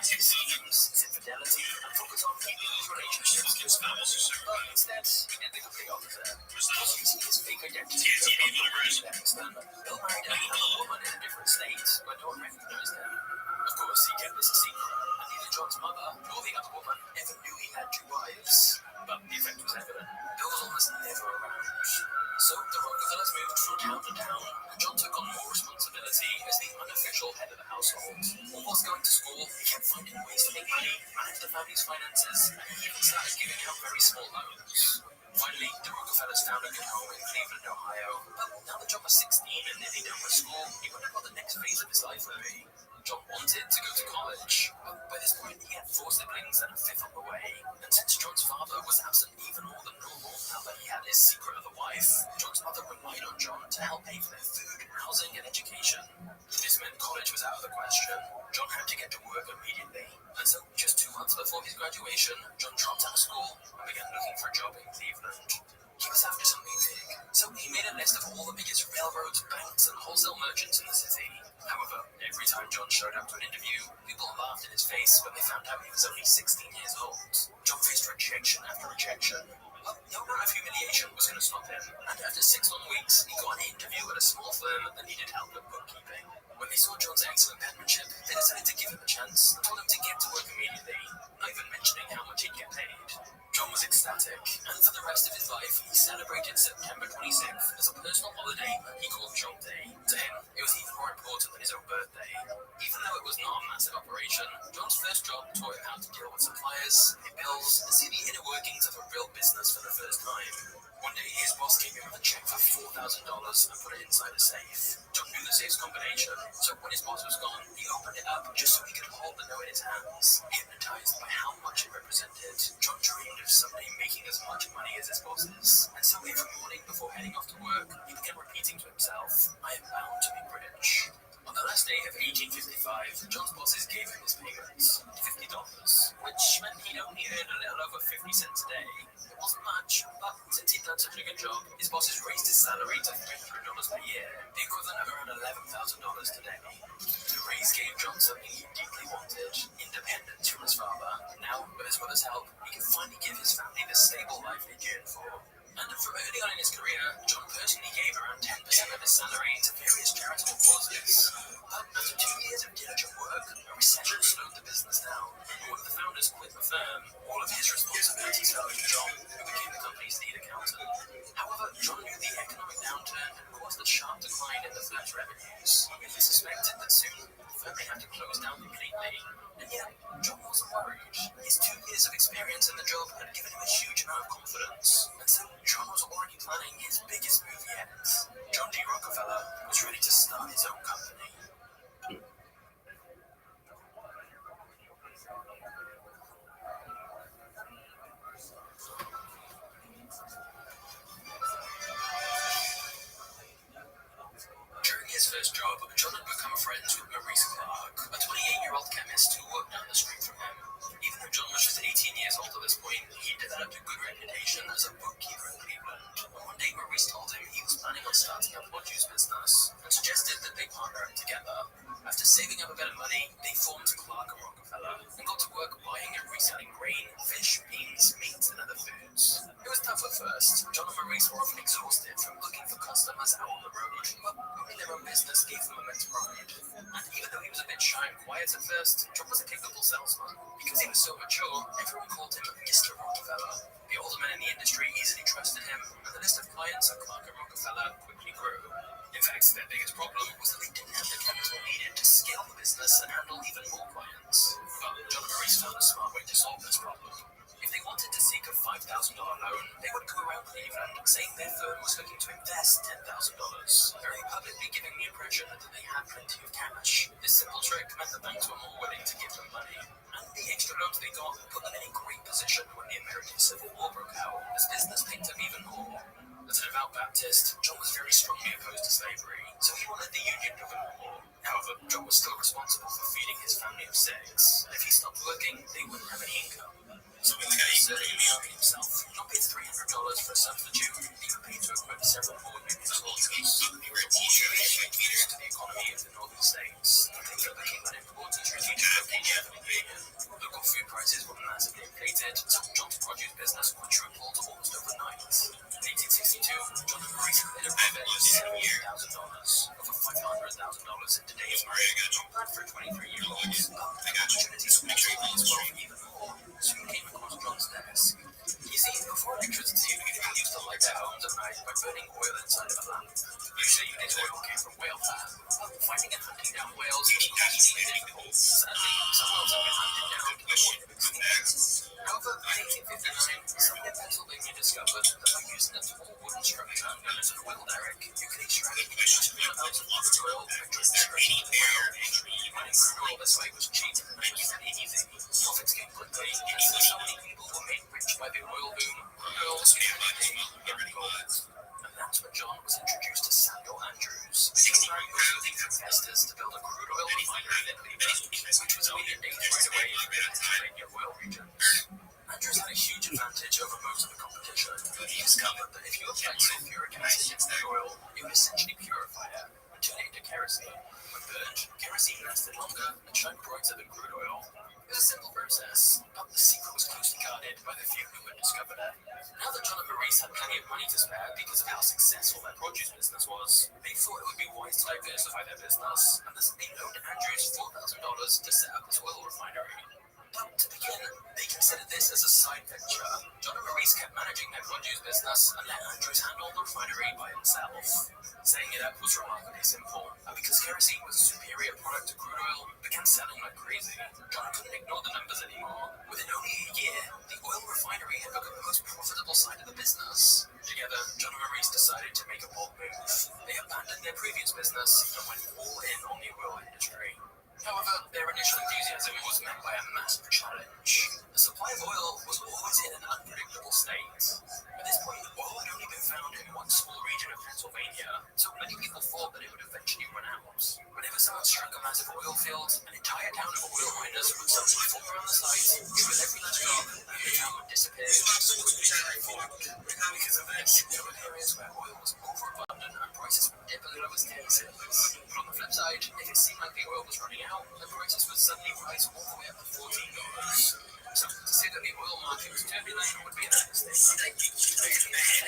Speaker 5: His schemes, his infidelity, and focus on keeping his relationships with his family. But instead, he did the complete opposite. Using his fake identity as Livingston, Bill married another woman in a different state, where no one recognized him. Of course, he kept this a secret, and neither John's mother nor the other woman ever knew he had two wives. But the effect was evident. Bill was almost never around. So the Rockefellers moved from town to town, and John took on more responsibility as the unofficial head of the household. Whilst going to school, he kept finding ways to make money, manage the family's finances, and he even started giving out very small loans. Finally, the Rockefellers found a good home in Cleveland, Ohio. But now that John was 16 and nearly done with school, he wondered what the next phase of his life would be. John wanted to go to college, but by this point he had 4 siblings and a 5th on the way. And since John's father was absent even more than normal now that he had his secret other wife, John's mother relied on John to help pay for their food, housing, and education. This meant college was out of the question. John had to get to work immediately. And so, just 2 months before his graduation, John dropped out of school and began looking for a job in Cleveland. He was after something big, so he made a list of all the biggest railroads, banks, and wholesale merchants in the city. However, every time John showed up to an interview, people laughed in his face when they found out he was only 16 years old. John faced rejection after rejection. But no amount of humiliation was going to stop him, and after 6 long weeks, he got an interview at a small firm that needed help with bookkeeping. When they saw John's excellent penmanship, they decided to give him a chance and told him to get to work immediately, not even mentioning how much he'd get paid. John was ecstatic, and for the rest of his life, he celebrated September 26th as a personal holiday he called John Day. To him, it was even more important than his own birthday. Even though it was not a massive operation, John's first job taught him how to deal with suppliers, pay bills, and see the inner workings of a real business for the first time. One day, his boss came in with a check for $4,000 and put it inside a safe. John knew the safe's combination, so when his boss was gone, he opened it up just so he could hold the note in his hands. Hypnotized by how much it represented, John dreamed of someday making as much money as his bosses. And so every morning before heading off to work, he began repeating to himself, "I am bound to be rich." On the last day of 1855, John's bosses gave him his payments, $50, which meant he'd only earned a little over 50 cents a day. It wasn't much, but since he'd done such a good job, his bosses raised his salary to $300 per year, the equivalent of around $11,000 today. The raise gave John something he deeply wanted, independence from his father. Now, with his mother's help, he could finally give his family the stable life they yearned for. And from early on in his career, John personally gave around 10% of his salary to various charitable causes. But after 2 years of diligent work, a recession slowed the business down. And when the founders quit the firm, all of his responsibilities fell to John, who became the company's lead accountant. However, John knew the economic downturn had caused a sharp decline in the firm's revenues. He suspected that soon the firm may have to close down completely. And yet, John wasn't worried. His 2 years of experience in the job had given him a huge amount of confidence. And so John was already planning his biggest move yet. John D. Rockefeller was ready to start his own company. During his first job, John had become friends with Maurice Clark, a 28-year-old chemist who worked down the street from him. Even though John was just 18 years old at this point, he developed a good reputation as a bookkeeper in Cleveland. And one day, Maurice told him he was planning on starting a produce business and suggested that they partner up together. After saving up a bit of money, they formed Clark and Rockefeller and got to work buying and reselling grain, fish, beans, meat, and other foods. It was tough at first. John and Maurice were often exhausted from looking for customers out on the road, but owning their own business gave them immense pride. And even though he was a bit shy and quiet at first, John was a capable salesman. Because he was so mature, everyone called him Mr. Rockefeller. The older men in the industry easily trusted him, and the list of clients of Clark and Rockefeller quickly grew. In fact, their biggest problem was that they didn't have the capital needed to scale the business and handle even more clients. But John and Maurice found a smart way to solve this problem. If they wanted to seek a $5,000 loan, they would go around Cleveland saying their firm was looking to invest $10,000, very publicly giving the impression that they had plenty of cash. This simple trick meant the banks were more willing to give them money. And the extra loans they got put them in a great position when the American Civil War broke out, as business picked up even more. As a devout Baptist, John was very strongly opposed to slavery, so he wanted the Union government more. However, John was still responsible for feeding his family of 6, and if he stopped working, they wouldn't have any income. So he asserted himself. John paid $300 for a substitute, even paid to equip several more Union soldiers. He was also to the economy of the northern states, and they became an important strategic location for the Union. Local food prices were massively inflated, so John's produce business quadrupled almost overnight. In 1862, John and Maurice made a profit of $78,000, over $500,000 in today's market. Not for 23-year-olds, but opportunities to make wealth even more soon came across John's desk. You see, before electricity, people used to light their homes at night by burning oil inside of a lamp. Usually, this oil came from whale fat. Finding and hunting down whales was costly and difficult. Sadly, some whales have been hunted down to the point of extinction. However, in 1859, someone in Pennsylvania discovered that by using a tall wooden structure known as an oil derrick, you could extract industrial amounts of crude oil and drink straight into the oil. Mining crude oil this way was cheap and it was really easy. Profits came quickly, and so many people were made rich by the oil boom, crude oil was becoming gold. And that's when John was introduced to Samuel Andrews, who married investors to build a crude oil refinery in Cleveland, which was only a date right away from the Pennsylvania oil regions. Andrews had a huge advantage over most of the competition. He discovered that if you applied sulfuric acid into the oil, it would essentially purify it and turn it into kerosene. When burned, kerosene lasted longer and shined brighter than crude oil. It was a simple process, but the secret was closely guarded by the few who had discovered it. Now that John and Maurice Maurice had plenty of money to spare because of how successful their produce business was. They thought it would be wise to diversify their business, and thus they loaned Andrews $4,000 to set up this oil refinery. But to begin, they considered this as a side venture. John and Maurice kept managing their produce business and let Andrews handle the refinery by himself. Setting it up was remarkably simple, and because kerosene was a superior product to crude oil, it began selling like crazy. John couldn't ignore the numbers anymore. Within only a year, the oil refinery had become the most profitable side of the business. Together, John and Maurice decided to make a bold move. They abandoned their previous business and went all in on the oil industry. However, their initial enthusiasm was met by a massive challenge. The supply of oil was always in an unpredictable state. At this point, oil had only been found in one small region of Pennsylvania, so many people thought that it would eventually run out. Whenever someone struck a massive oil field, an entire town of oil miners would suddenly form around the site, with every last drop, and the town would disappear. Because of this, there were areas where oil was overabundant and prices would dip as low as 10 cents. But on the flip side, if it seemed like the oil was running out, the prices would suddenly rise all the way up to $14. So to say that the oil market was turbulent would be an understatement.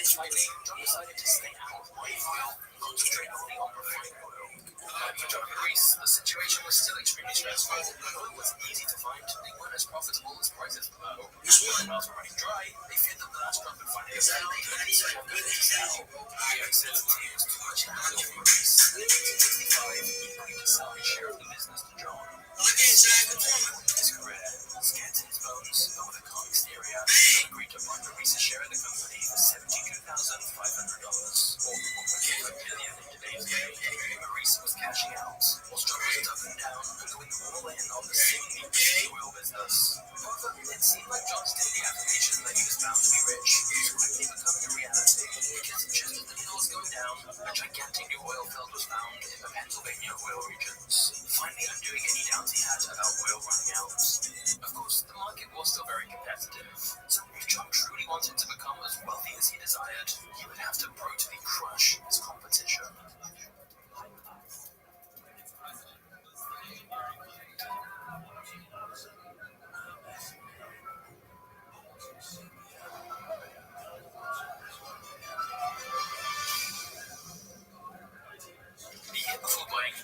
Speaker 5: Slightly, John decided to stay out of buying oil and concentrate only on refined oil. For John and Maurice, the situation was still extremely stressful. When oil was easy to find, they weren't as profitable as prices were low. When wells were running dry, they feared that the last drop would finally sell, and so on the sell. The uncertainty was too much to handle for Maurice, and in 1865, he agreed to sell his share of the business to John. His career, scared to his bones, but with a calm exterior, he agreed to buy Maurice's share of the company for $72,500, or $1.5 million in today's day. Maurice was cashing out, while John was doubling down and going all in on the seemingly risky oil business. However, it seemed like John's daily affirmation that he was bound to be rich was quickly becoming a reality, because just as the deal was going down, a gigantic new oil field was found in the Pennsylvania oil regions, finally undoing any doubts he had about oil running out. Of course, the market was still very competitive, so if John truly wanted to become as wealthy as he desired, he would have to brutally crush his competition. The year before buying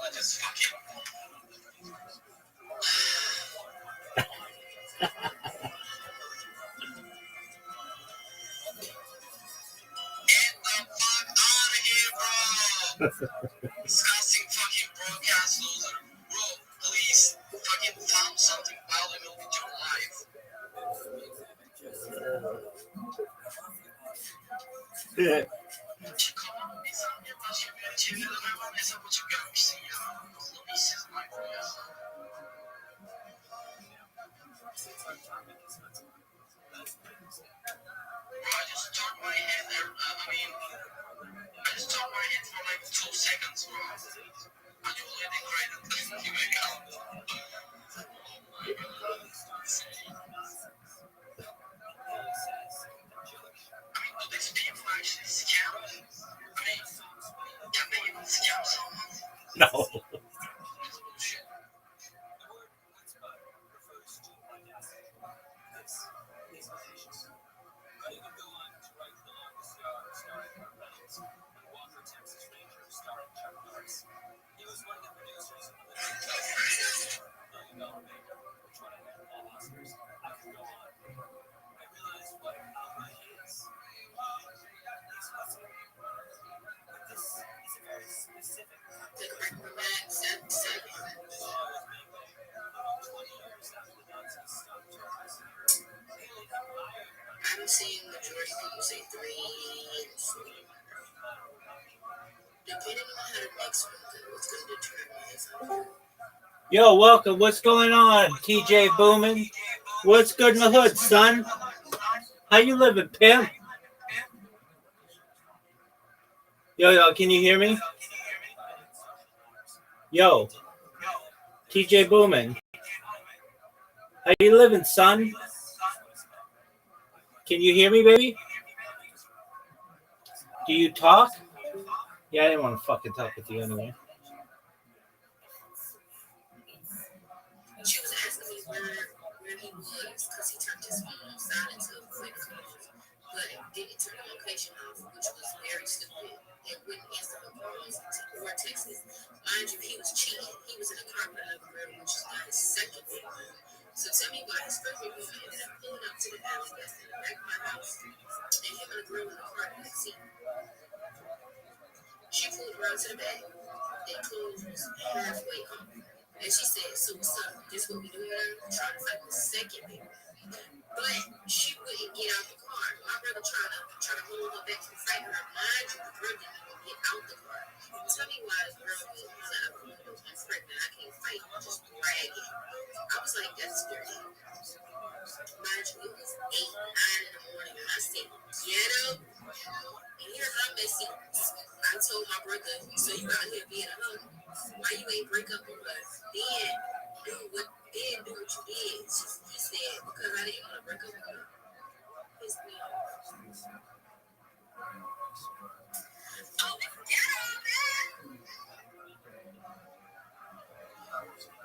Speaker 8: I just fucking. Get the fuck out of here, bro! Disgusting fucking broadcast loser. Bro, please fucking found something valuable with your life.
Speaker 2: Yeah.
Speaker 8: I just turned my head there. I just turned my head for like 2 seconds, bro. And you already created you wake up. Do these people actually scam? Can they even scam someone?
Speaker 2: No.
Speaker 8: It's bullshit. I'm seeing majority of people say 3 and 4. Depending on how the next one goes, it's going to determine if
Speaker 2: Yo, welcome. What's going on? TJ Boomin. What's good in the hood, son? How you living, pimp? Yo, can you hear me? Yo, TJ Boomin. How you living, son? Can you hear me, baby? Do you talk? Yeah, I didn't want to fucking talk with you anyway.
Speaker 8: She was asking me where he was because he turned his phone on silent to avoid calls, but didn't turn the location off, which was very stupid, and wouldn't answer her calls or texts. Mind you, he was cheating. He was in a car with another girl, which is not his second phone. So tell me why his first boyfriend ended up pulling up to the alley that's in the back of my house, and him and a girl in the car in the seat. She pulled around to the back, and clothes was halfway off. And she said, so what's up? This what we doing now? Trying to fight the second baby. But she wouldn't get out the car. My brother trying to hold her back from fighting her. Mind you, the girl didn't even get out the car. Tell me why the girl was out the window. I'm pregnant. I can't fight. I'm just bragging. I was like, that's dirty. Mind you, it was 8, 9 in the morning. And I said, get up. And here's how messy. I told my brother, so you out here being a hoe. Why you ain't break up with us? Then do what you did. He said, because I didn't want to break up with her. Pissed me off. Oh, get on, man!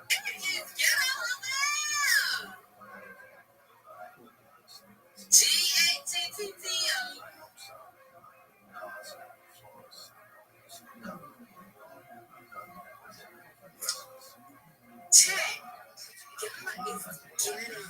Speaker 8: Get on, man! G-A-T-T-T-O. Check. God is ghetto.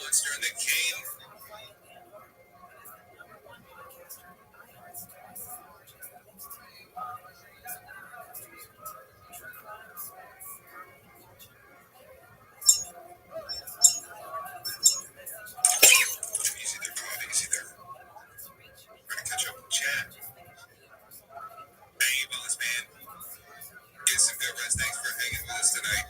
Speaker 8: monster in the cave. Easy there, Todd. Easy there. We're gonna catch up with Chad. Hey, boss man. Get some good rest. Thanks for hanging with us tonight.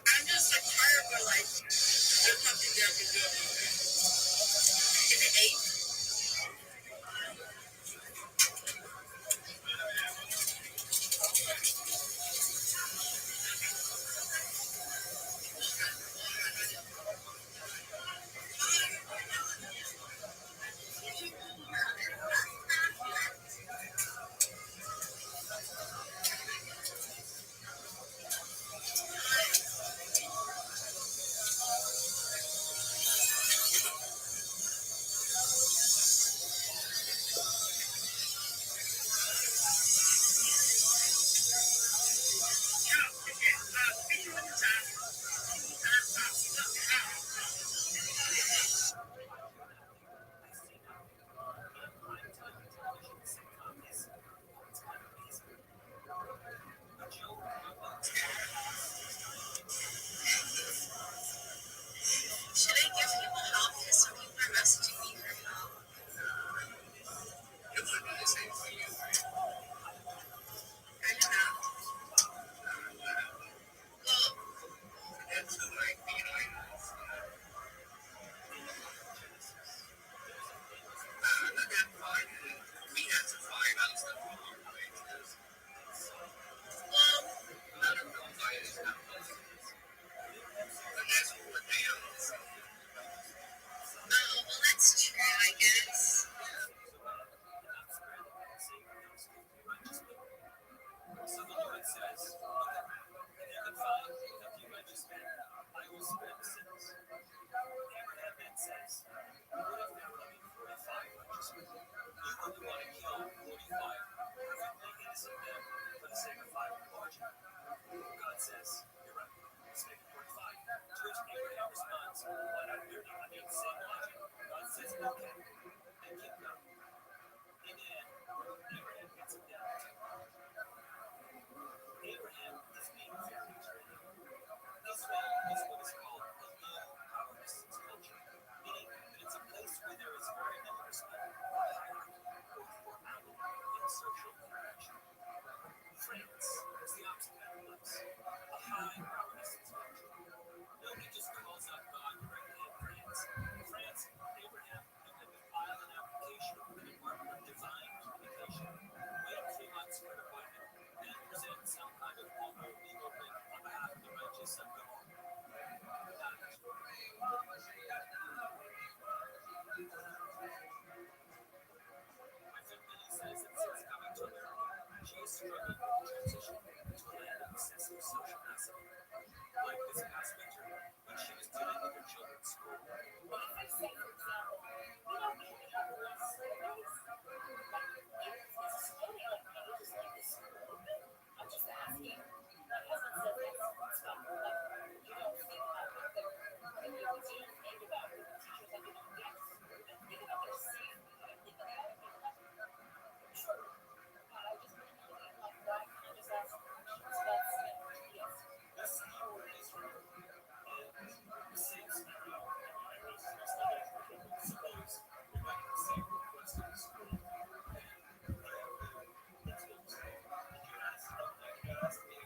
Speaker 10: I'm just like tired of my life. There's nothing there to do. Is it 8? Should I give people help? Because some people are messaging me for help.
Speaker 8: It might be the same for you.
Speaker 10: I don't know. Well,
Speaker 8: That's the like, that fine. We had to find out stuff along the way.
Speaker 10: well,
Speaker 8: I don't know if I understand. But that's what they are.
Speaker 10: well, that's true, I guess.
Speaker 5: struggling with the transition to a land of excessive social hassle. Like this past winter, when she was dealing with her children's school. That's not where it is from. And the same scenario, suppose you're making the same request in school, and the principal will say, if you ask me,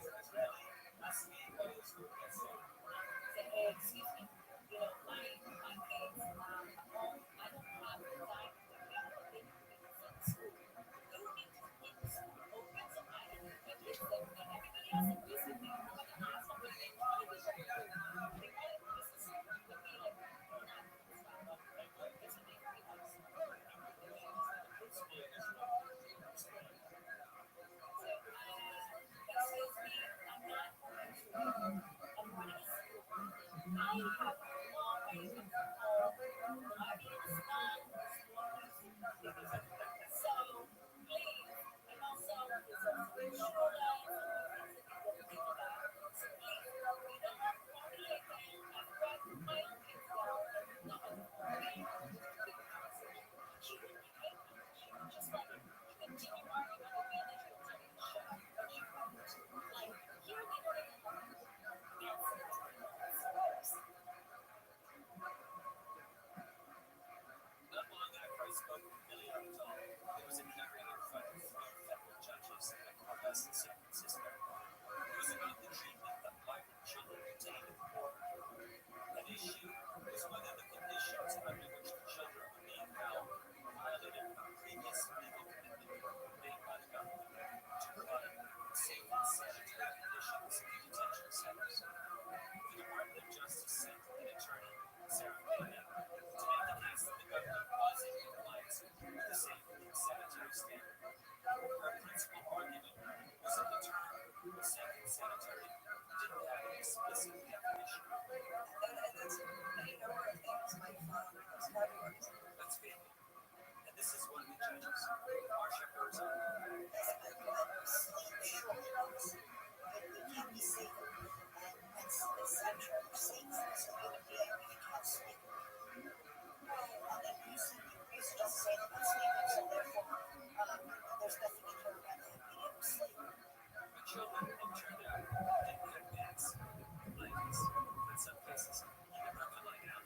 Speaker 5: ask me what is school gets there. Not long after I spoke with Billy Abdul, there was a hearing in front of three federal judges at courthouse in San Francisco. It was about the treatment of migrant children detained at the border. An issue was whether the conditions under which the children were being held violated a previous legal commitment made by the government to provide safe and sanitary conditions in detention centers. The Department of Justice sent an attorney, Sarah Palin, to make the case that the government was in compliance with the safe and sanitary standard. Her principal argument was that the term safe and sanitary didn't have an explicit definition. Let's be clear. And this is one of the judges, Marsha Herzog. But children, it turned out, didn't have beds, blankets, in some cases, even a good lie down.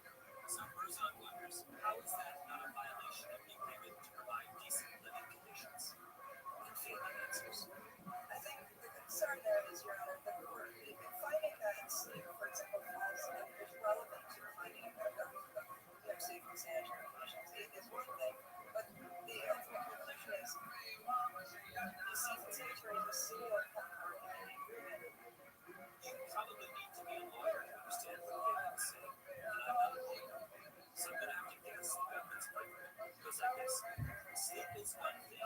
Speaker 5: So Herzog wonders, how is that not a violation of the agreement to provide decent living conditions? And Phelan answers. You probably need to be a lawyer to understand what Phelan's saying, and I'm not a lawyer. So I'm going to have to guess the government's argument, because I guess sleep is one thing,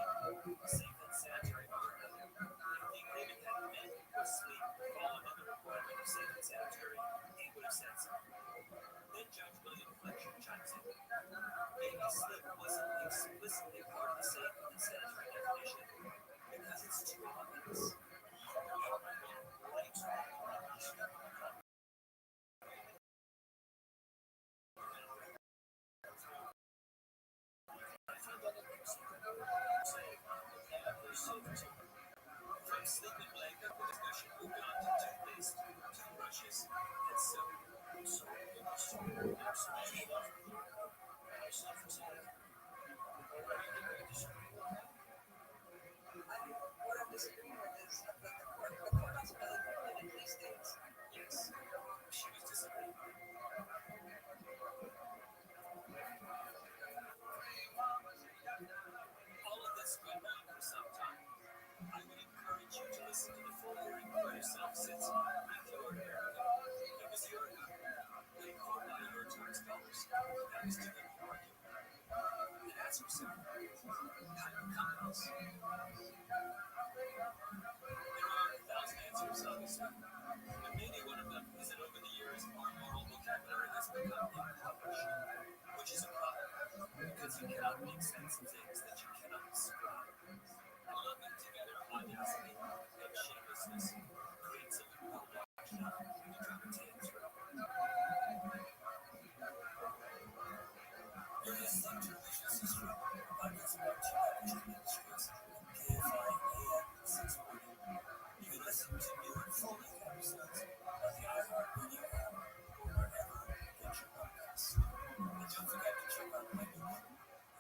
Speaker 5: safe and sanitary are another. If the agreement had meant was sleep fall under the requirement of safe and sanitary, he would have said so. Then Judge William Fletcher chimes in. Maybe sleep wasn't explicitly part of the safe and sanitary definition because it's too obvious. From sleeping blanket, the discussion moved on to toothpaste, toothbrushes, and soap. Yes, she was disagreeing. All of this went on for some time. I would encourage you to listen to the full hearing for yourself since with your Erica, it was Erica, paid for by your tax dollars, that was doing the argument. And ask yourself, how do you come else? cannot make sense of things that you cannot describe. Lumping together audacity and shamelessness creates a well-watched out entertainment room. You're listening to Religiously Strong, podcast about two average ministries on KFI AM 640. You can listen to new and full-length episodes on the iHeartRadio app or wherever you get your podcasts. And don't forget to check out my new one,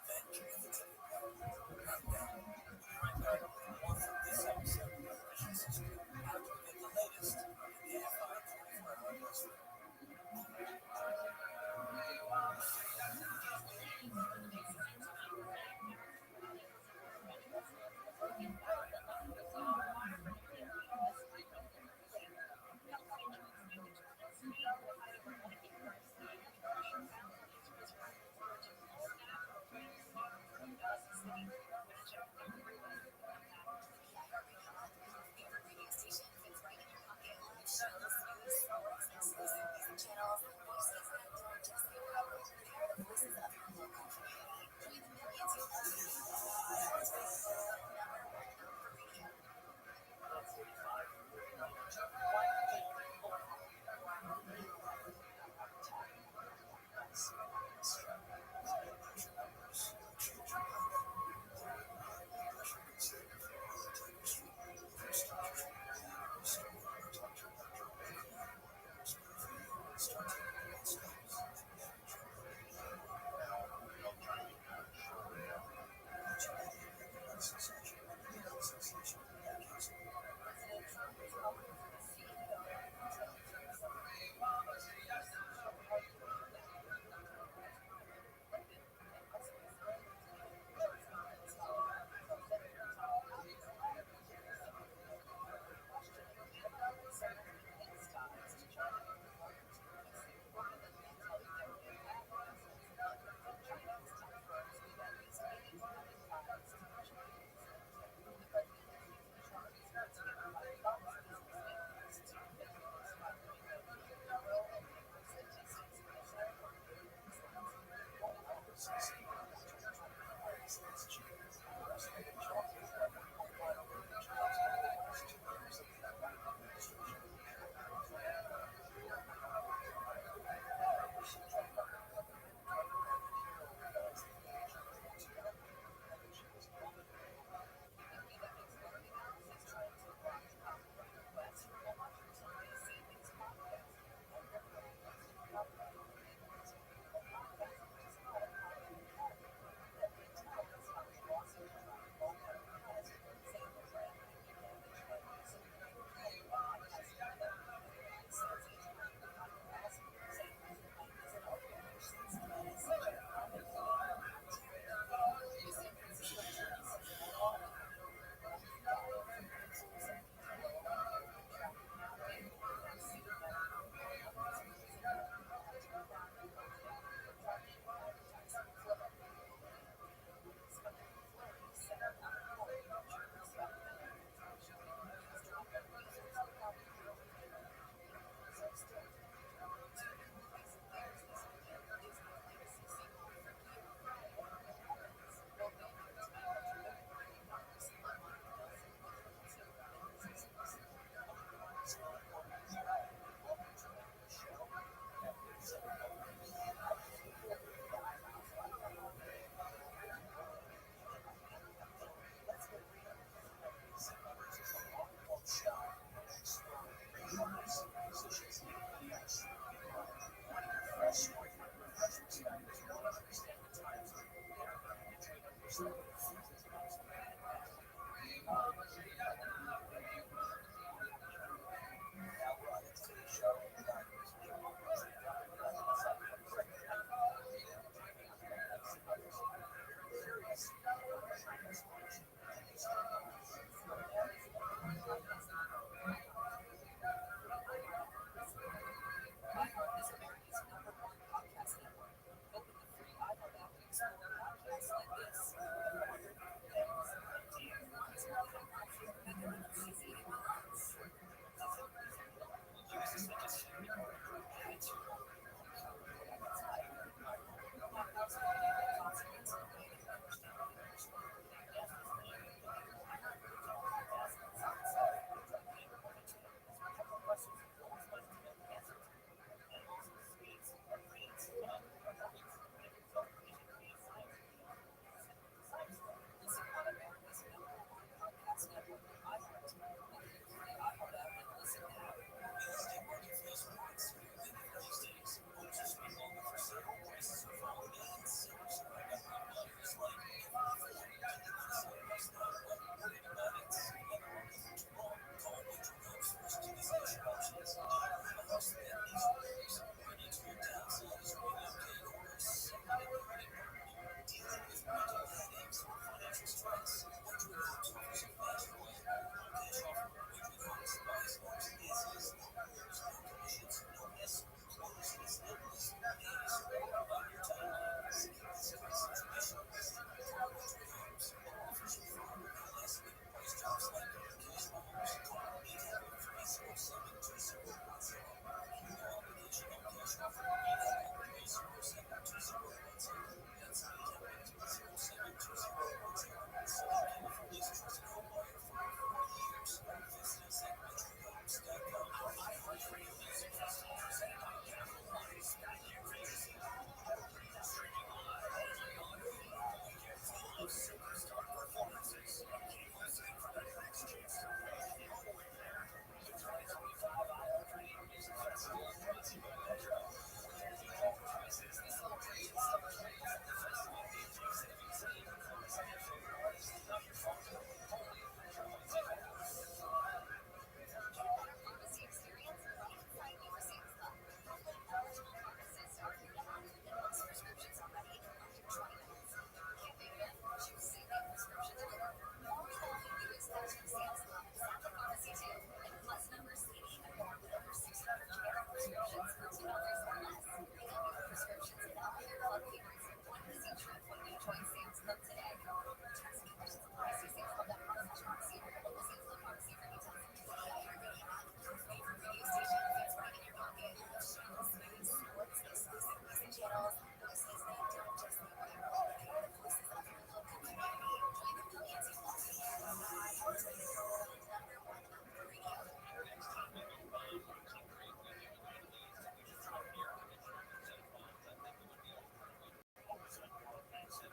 Speaker 5: Venture with the Tipping Point. Right now, we'll be right back with more from this episode of Religiously Strong after we get the latest on the KFI 24-hour newsroom. superstar performances. Listening for the next chance to win. The 2025 iHeartRadio Music Festival brought to you by Metro. With their DJ choices, the celebration starts right here at the festival. DJs that you see performing your favorite artists on your phone. Only at Metro Music Festival.
Speaker 12: Pharmacy experience right inside your Sam's Club. Fully eligible pharmacists are here to help you get most prescriptions already in under 20 minutes. Can't make it? Choose same-day prescription delivery. All we have you do is text from Sam's Club, Send the Pharmacy too, and Plus number CD and more with over 600 generic prescriptions for $2 or less. Pick up your prescriptions and help your club favorites in one easy trip when you join Sam's Club today. Terms and conditions apply. See samsclub.com/pharmacy or your local Sam's Club pharmacy for details. Your favorite radio station fits right in your pocket. Shows, news, sports, exclusive music channels, voices that don't just leave you. They are the voices of your local community. Join the millions who love you. iHeartRadio, number one outdoor radio.
Speaker 5: Next time we go buying a concrete with you, we just drop here and get your music on. I think it would be always on your music.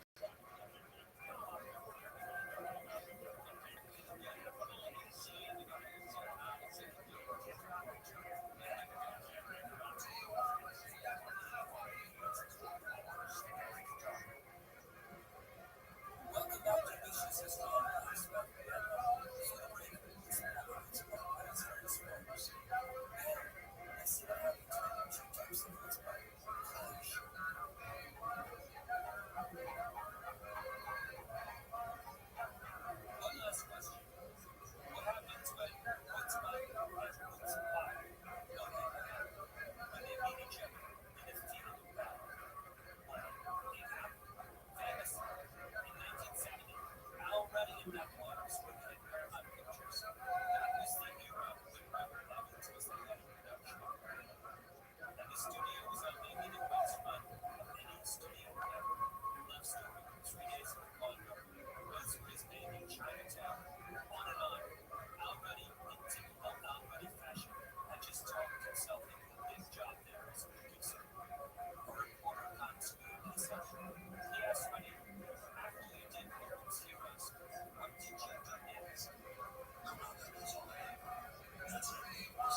Speaker 5: Welcome back to Mission System. One last question. What happens when what's mine is pie? When they meet each other in a field of battle. Famous in 1970, Al Ruddy and Matt Waters were the Paramount Pictures. That was the era when Robert Evans was the head of production. And the studio was unmaking the best run of any studio ever. Love Story, 3 Days of Wonder, Rose His Baby, Chinatown, on and on. Al Ruddy, in typical Al Ruddy fashion, had just talked himself into a big job there as a producer. A reporter comes to him and said, he asked Ruddy, after you did Women's Heroes, what did you do next? No, that was all I ever. That's what he was.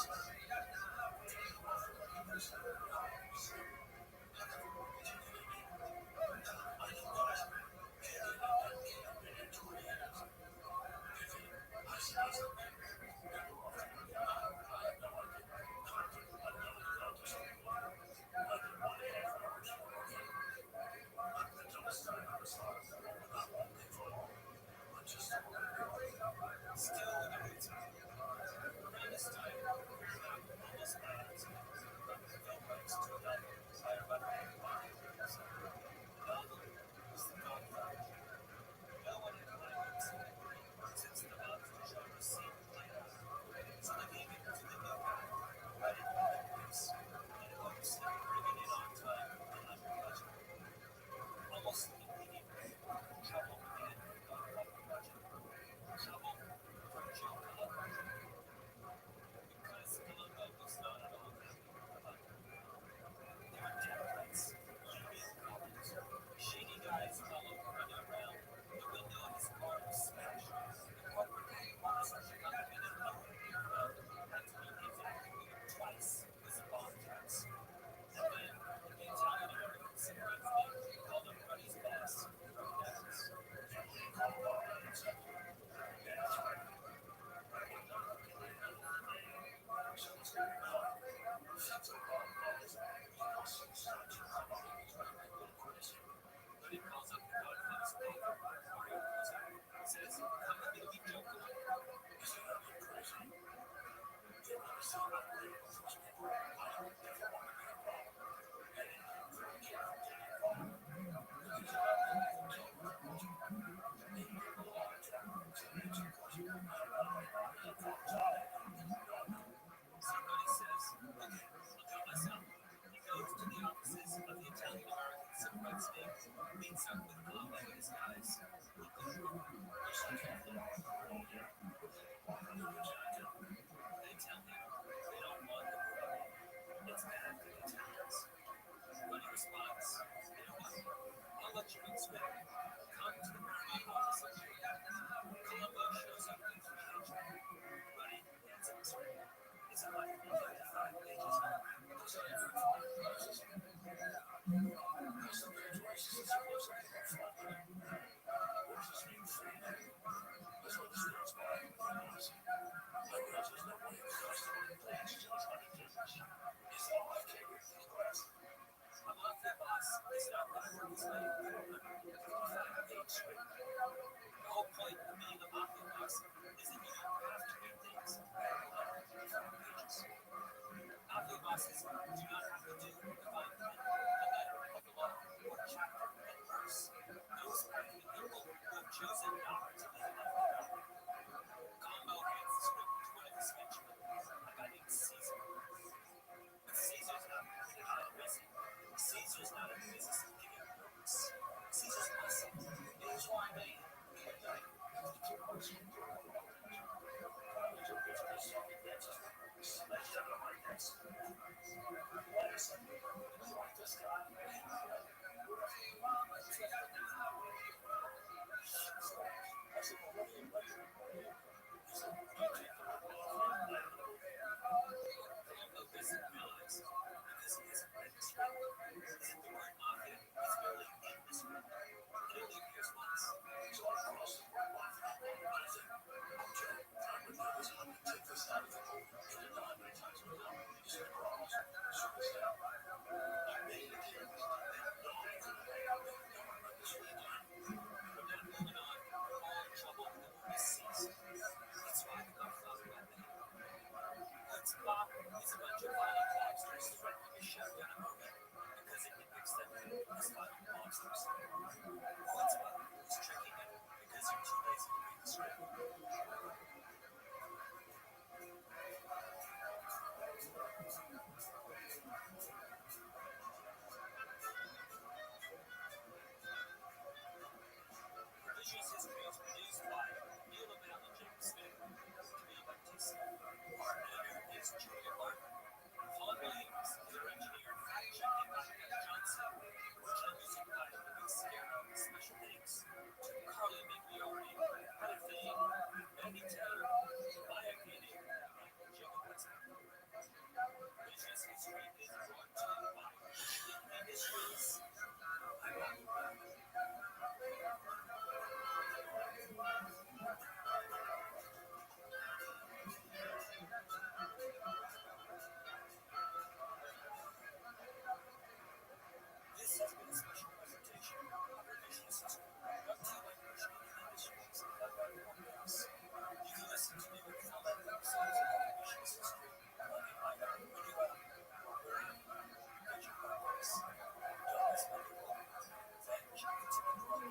Speaker 5: Almost immediately, trouble began to come up the budget. Trouble from Joe Colombo. Because Colombo was not at all happy about it. There were Democrats, union problems, shady guys following brother around. The window of his car was smashed. The corporate headquarters of the company that no one cared about had to be evacuated twice because of bomb threats. And then the Italian American cigarette thing called up Ruddy's boss from Dallas. Ruddy calls up the guy from his paper, Mario Puzo, says, how can you keep joking? Is it not been crazy? They want to see about labels, those people. I don't never want to be a problem. And I'm very careful to be involved. Because I don't think they can tell me what to do. They hear a lot of talk. So it's a question. I don't know. Somebody says, okay, I'll do it myself. He goes to the offices of the Italian American Civil Rights League, meets up with Colombo and his guys. Listen carefully. They tell him they don't want the problem. It's bad for the Italians. Ruddy responds, you know what? I'll let you explain. Come to the Paramount This has been a special presentation of Revision System, brought to you by Commercial Industries led by Warmhouse. You can listen to new and formatted episodes of Revision System on the iHeartRadio app or wherever you get your podcasts. Don't miss my new blog. Thank you to the blog.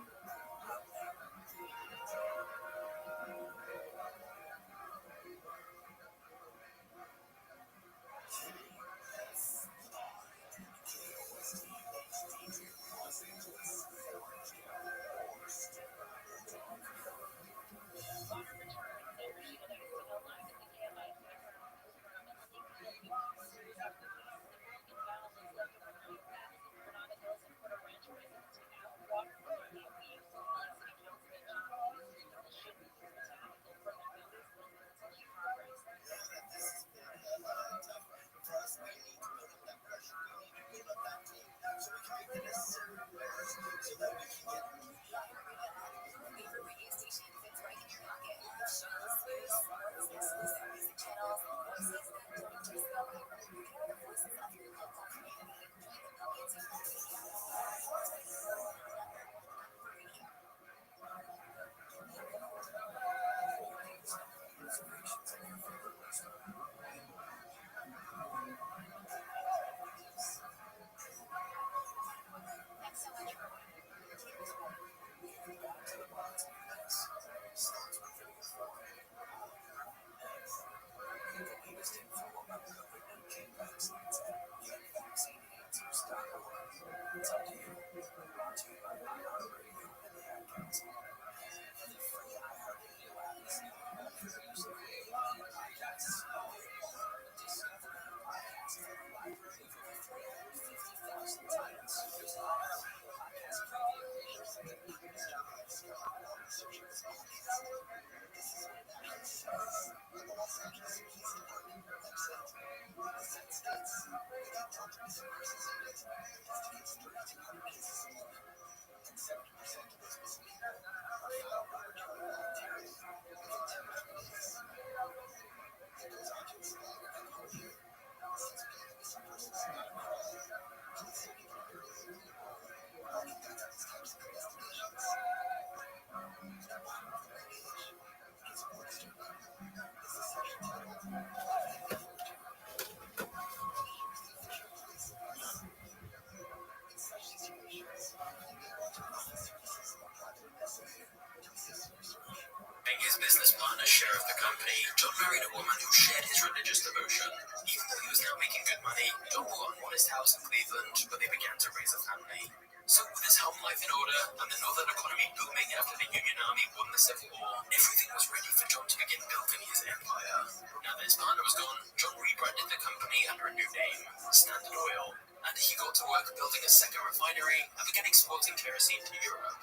Speaker 5: His business partner, share of the company, John married a woman who shared his religious devotion. Even though he was now making good money, John bought a modest house in Cleveland, where they began to raise a family. So with his home life in order and the northern economy booming after the Union Army won the Civil War, everything was ready for John to begin building his empire. Now that his partner was gone, John rebranded the company under a new name, Standard Oil, and he got to work building a second refinery and began exporting kerosene to Europe.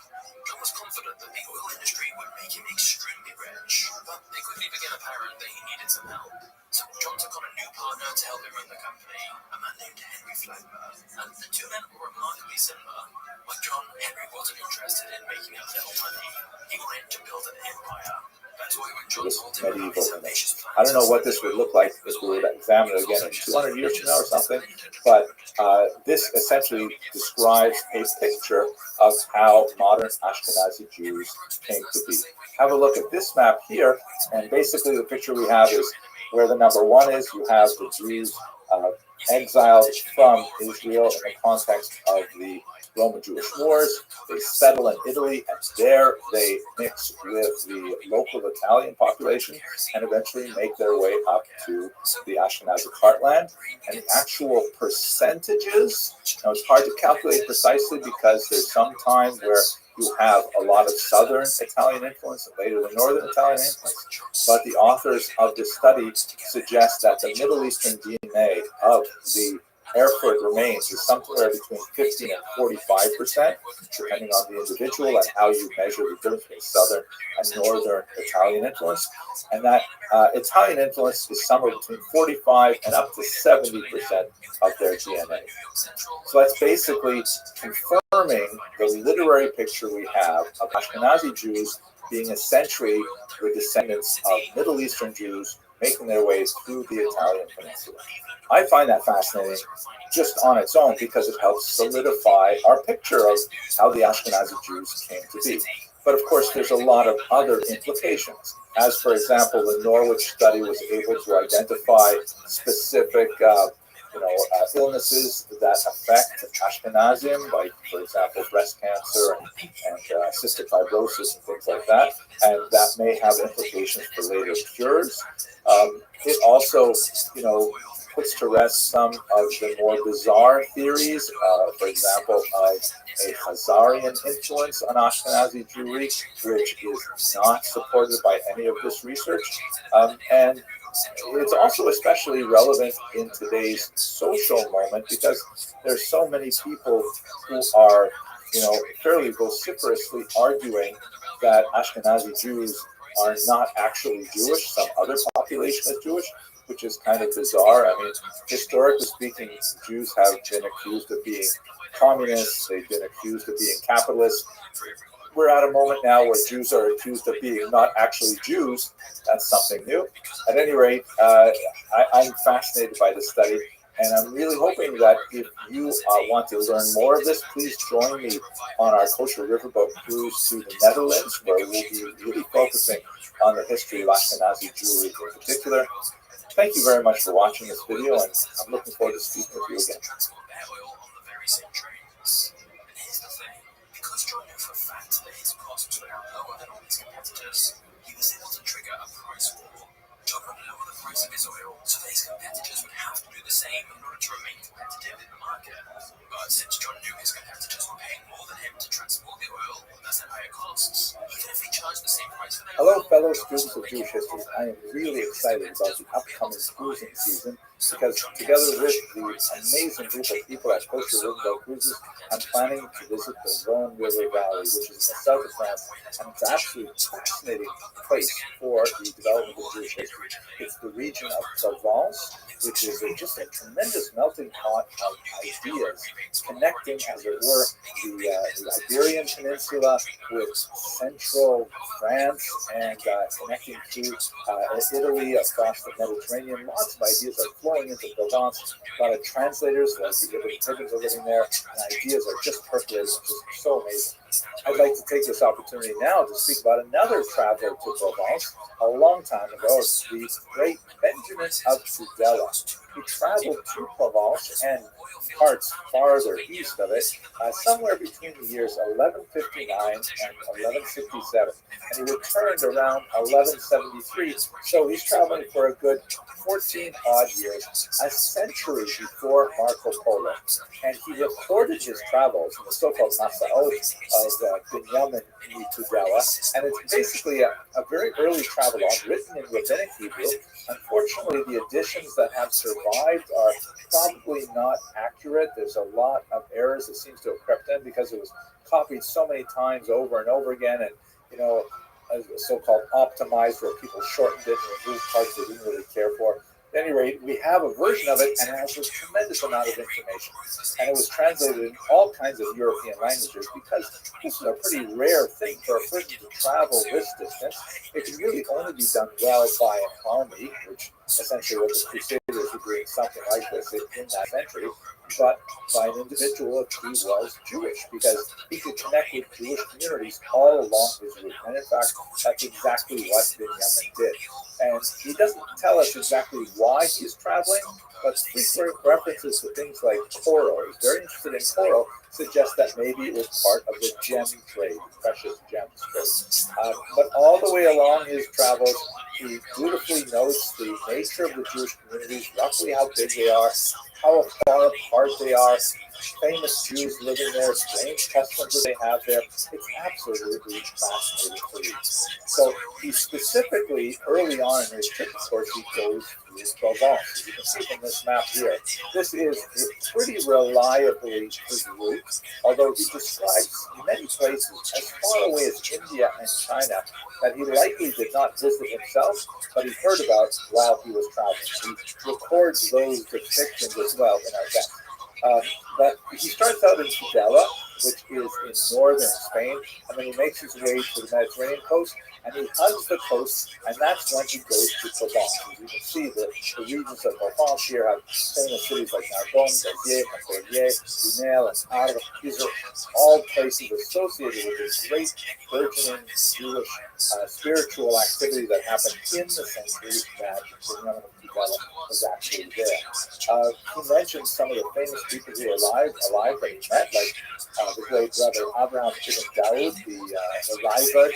Speaker 5: John was confident that the oil industry would make him extremely rich, but it quickly became apparent that he needed some help. So John took on a new partner to help him run the company, a man named Henry Flagler, and the two men were remarkably similar. Like John, Henry wasn't interested in making a little money. He wanted to build an empire. That's why when John told him about his ambitious plans,
Speaker 1: I don't know what this would look like if we were to examine it again in 200 years from now or something, but this essentially describes a picture of how modern Ashkenazi Jews came to be. Have a look at this map here, and basically the picture we have is where the number one is. You have the Jews exiled from Israel in the context of the Roman-Jewish wars. They settle in Italy, and there they mix with the local Italian population and eventually make their way up to the Ashkenazic heartland. And the actual percentages, now it's hard to calculate precisely because there's some time where you have a lot of southern Italian influence and later the northern Italian influence, but the authors of this study suggest that the Middle Eastern DNA of the Erfurt remains is somewhere between 50 and 45%, depending on the individual and how you measure the difference between southern and northern Italian influence. And that Italian influence is somewhere between 45 and up to 70% of their DNA. So that's basically confirming the literary picture we have of Ashkenazi Jews being essentially the descendants of Middle Eastern Jews making their way through the Italian peninsula. I find that fascinating just on its own because it helps solidify our picture of how the Ashkenazi Jews came to be. But of course, there's a lot of other implications. As, for example, the Norwich study was able to identify specific illnesses that affect Ashkenazim, like, for example, breast cancer and cystic fibrosis and things like that. And that may have implications for later cures. It also, puts to rest some of the more bizarre theories, for example, of a Khazarian influence on Ashkenazi Jewry, which is not supported by any of this research. And it's also especially relevant in today's social moment because there's so many people who are, fairly vociferously arguing that Ashkenazi Jews are not actually Jewish. Some other population is Jewish, which is kind of bizarre. I mean, historically speaking, Jews have been accused of being communists. They've been accused of being capitalists. We're at a moment now where Jews are accused of being not actually Jews. That's something new. At any rate, I'm fascinated by this study, and I'm really hoping that if you want to learn more of this, please join me on our Kosher Riverboat cruise to the Netherlands, where we'll be really focusing on the history of Ashkenazi Jewry in particular. Thank you very much for watching this video, and I'm looking forward to speaking with you again.
Speaker 5: Because John knew for a fact that his costs were now lower than all his competitors, he was able to trigger a price war. John would lower the price of his oil so that his competitors would have to do the same in order to remain competitive in the market. But since John knew his competitors were paying more than him to transport the oil, thus at higher costs, even if he charged the same price for their
Speaker 1: Hello, fellow students of Jewish history. I am really excited about the upcoming cruising season because together with the amazing group of people at Kosher Riverboat Cruises, I'm planning to visit the Rhone River Valley, which is in the south of France, and it's actually a fascinating place for the development of Jewish history. It's the region of Provence, which is just a tremendous melting pot of ideas, connecting, as it were, the Iberian Peninsula with central France and connecting to Italy across the Mediterranean. Lots of ideas are flowing into Provence. A lot of translators like the Ibn Tibbins are living there, and ideas are just percolating, which is so amazing. I'd like to take this opportunity now to speak about another traveler to Provence a long time ago, the great Benjamin of Tudela. He traveled to Provence and parts farther east of it, somewhere between the years 1159 and 1167. And he returned around 1173, so he's traveling for a good 14 odd years, a century before Marco Polo. And he recorded his travels in the so-called Masaot of Binyamin Tudela, and it's basically a very early travelogue written in Rabbinic Hebrew. Unfortunately, the editions that have survived are probably not accurate. There's a lot of errors that seems to have crept in because it was copied so many times over and over again, and so-called optimized, where people shortened it and removed parts they didn't really care for. At any rate, we have a version of it, and it has a tremendous amount of information. And it was translated in all kinds of European languages because this is a pretty rare thing for a person to travel this distance. It can really only be done well by an army, which essentially what the Crusaders were doing something like this in that century, but by an individual if he was Jewish, because he could connect with Jewish communities all along his route. And in fact, that's exactly what Binyamin did. And he doesn't tell us exactly why he's traveling, but frequent references to things like coral, he's very interested in coral, suggest that maybe it was part of the gem trade, precious gems trade. But all the way along his travels, he beautifully notes the nature of the Jewish communities, roughly how big they are, how far apart they are, famous Jews living there, strange customs that they have there. It's absolutely fascinating to read. So he specifically, early on in his trip, of course, he goes through Provence. As you can see from this map here, this is pretty reliably his route, although he describes many places as far away as India and China that he likely did not visit himself, but he heard about while he was traveling. He records those depictions as well in our text. But he starts out in Tudela, which is in northern Spain, and then he makes his way to the Mediterranean coast, and he hugs the coast, and that's when he goes to Provence. As you can see, the regions of Provence here have famous cities like Narbonne, Béziers, Montpellier, Lunel, and Arles. These are all places associated with this great burgeoning Jewish spiritual activity that happened in the century that the young Tudela was actually there. He mentioned some of the famous people who are alive that he met, like the great brother Abraham Ibn Daoud, the Raibud,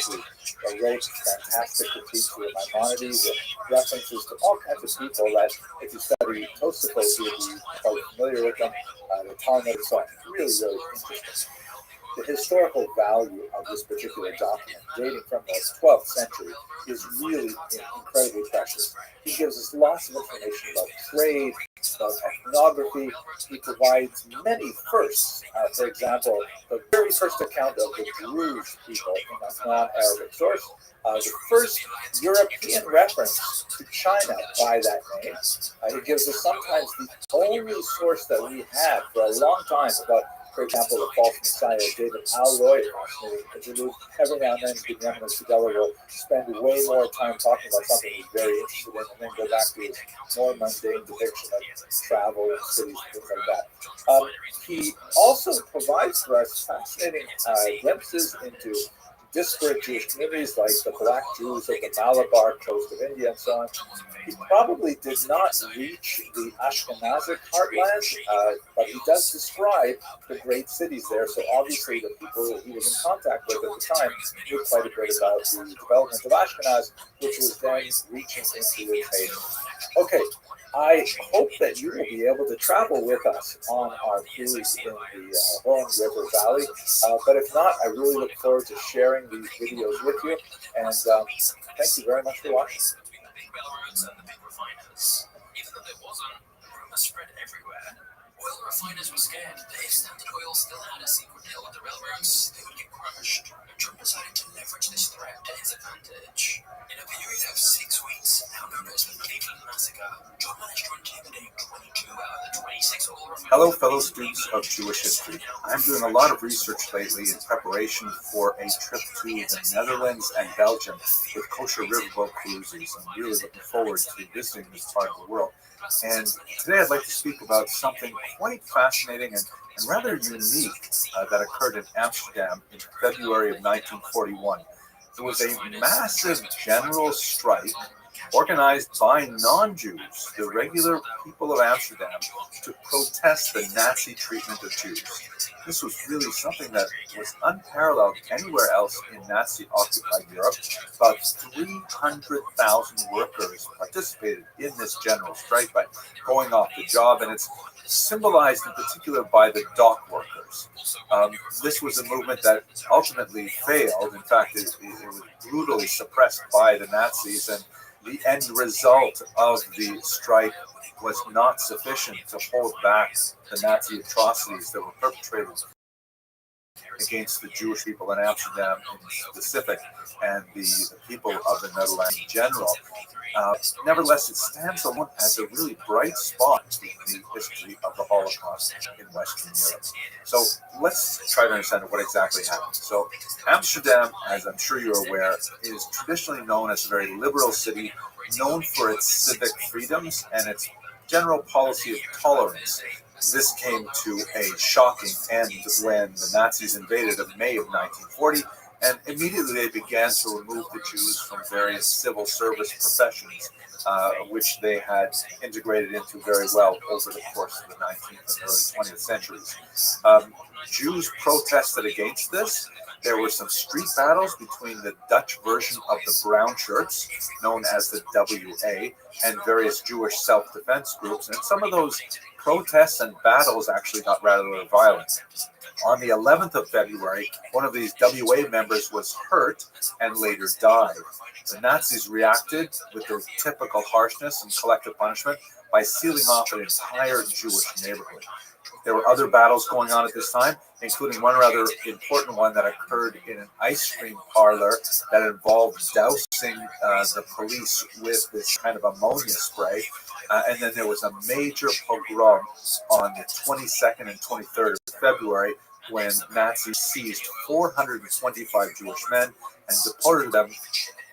Speaker 1: who wrote fantastic critiques of Maimonides, and references to all kinds of people that, if you study Tosafos, you'll be quite familiar with them, the Talmud and so on. Really, really interesting. The historical value of this particular document, dating from the 12th century, is really incredibly precious. He gives us lots of information about trade, about ethnography. He provides many firsts. For example, the very first account of the Druze people in a non-Arabic source, the first European reference to China by that name. He gives us sometimes the only source that we had for a long time about, for example, the false messiah, David Alroy, every now and then, Benjamin and Tudela will spend way more time talking about something he's very interested in, and then go back to his more mundane depiction of travel and cities and things like that. He also provides for us fascinating glimpses into disparate Jewish communities like the Black Jews of the Malabar coast of India and so on. He probably did not reach the Ashkenazic heartland, but he does describe the great cities there. So obviously the people that he was in contact with at the time knew quite a bit about the development of Ashkenaz, which was then reaching into its heyday. Okay, I hope that you will be able to travel with us on our cruise in the Rhone River Valley. But if not, I really look forward to sharing these videos with you. And thank you very much for watching.
Speaker 8: Even though there wasn't, rumors spread everywhere. Oil refiners were scared that if Standard Oil still had a secret deal with the railroads, they would get crushed. And Trump decided to leverage this threat to his advantage. In a period of 6 weeks, now known as the Cleveland Massacre, Trump managed to intimidate 22 out of the 26 oil refiners.
Speaker 1: Hello, fellow students of Jewish history. I'm doing a lot of research lately in preparation for a trip to the Netherlands and Belgium with kosher riverboat cruises. I'm really looking forward to visiting this part of the world. And today I'd like to speak about something quite fascinating and rather unique that occurred in Amsterdam in February of 1941. It was a massive general strike organized by non-Jews, the regular people of Amsterdam, to protest the Nazi treatment of Jews. This was really something that was unparalleled anywhere else in Nazi-occupied Europe. About 300,000 workers participated in this general strike by going off the job, and it's symbolized in particular by the dock workers. This was a movement that ultimately failed. In fact, it was brutally suppressed by the Nazis, and the end result of the strike was not sufficient to hold back the Nazi atrocities that were perpetrated against the Jewish people in Amsterdam in specific and the people of the Netherlands in general. Nevertheless, it stands alone as a really bright spot in the history of the Holocaust in Western Europe. So let's try to understand what exactly happened. So Amsterdam, as I'm sure you're aware, is traditionally known as a very liberal city, known for its civic freedoms and its general policy of tolerance. This came to a shocking end when the Nazis invaded in May of 1940, and immediately they began to remove the Jews from various civil service professions, which they had integrated into very well over the course of the 19th and early 20th centuries. Jews protested against this, There were some street battles between the Dutch version of the Brown Shirts, known as the WA, and various Jewish self-defense groups. And some of those protests and battles actually got rather violent. On the 11th of February, one of these WA members was hurt and later died. The Nazis reacted with their typical harshness and collective punishment by sealing off an entire Jewish neighborhood. There were other battles going on at this time, including one rather important one that occurred in an ice cream parlor that involved dousing the police with this kind of ammonia spray. And then there was a major pogrom on the 22nd and 23rd of February when Nazis seized 425 Jewish men and deported them.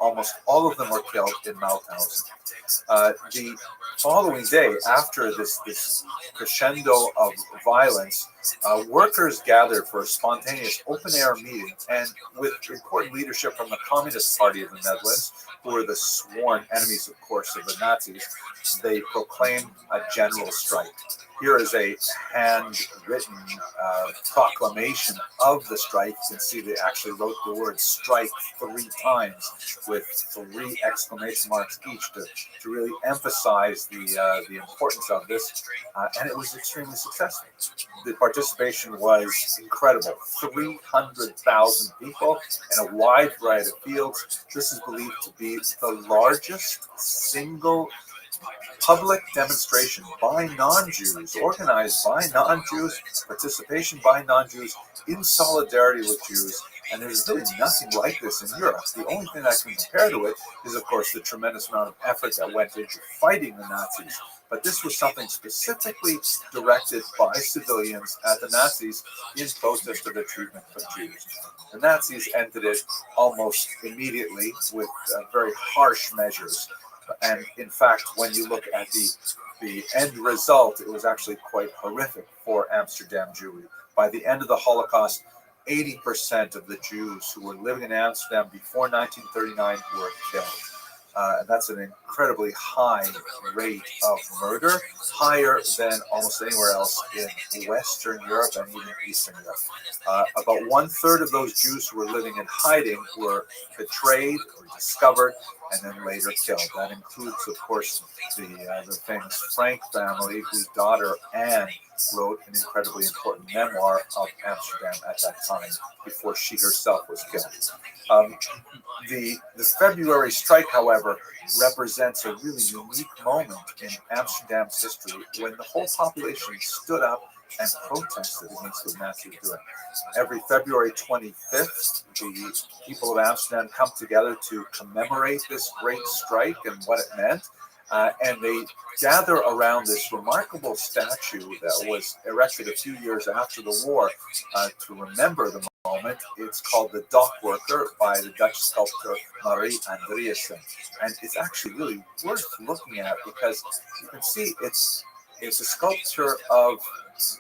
Speaker 1: Almost all of them were killed in Mauthausen. The following day, after this crescendo of violence, workers gathered for a spontaneous open-air meeting, and with important leadership from the Communist Party of the Netherlands, who were the sworn enemies, of course, of the Nazis, they proclaimed a general strike. Here is a handwritten proclamation of the strike. You can see they actually wrote the word strike 3 times with 3 exclamation marks each to really emphasize the importance of this. And it was extremely successful. The participation was incredible. 300,000 people in a wide variety of fields. This is believed to be the largest single public demonstration by non-Jews, organized by non-Jews, participation by non-Jews in solidarity with Jews. And there's really nothing like this in Europe. The only thing I can compare to it is, of course, the tremendous amount of effort that went into fighting the Nazis. But this was something specifically directed by civilians at the Nazis in protest of the treatment of Jews. The Nazis ended it almost immediately with very harsh measures. And in fact, when you look at the end result, it was actually quite horrific for Amsterdam Jewry. By the end of the Holocaust, 80% of the Jews who were living in Amsterdam before 1939 were killed. And that's an incredibly high rate of murder, higher than almost anywhere else in Western Europe and even Eastern Europe. About 1/3 of those Jews who were living in hiding were betrayed or discovered and then later killed. That includes, of course, the famous Frank family, whose daughter Anne wrote an incredibly important memoir of Amsterdam at that time before she herself was killed. The February strike, however, represents a really unique moment in Amsterdam's history when the whole population stood up and protested against what Nazis were doing. Every February 25th, the people of Amsterdam come together to commemorate this great strike and what it meant. And they gather around this remarkable statue that was erected a few years after the war to remember the moment. It's called The Dock Worker by the Dutch sculptor Marie Andreasen. And it's actually really worth looking at because you can see it's a sculpture of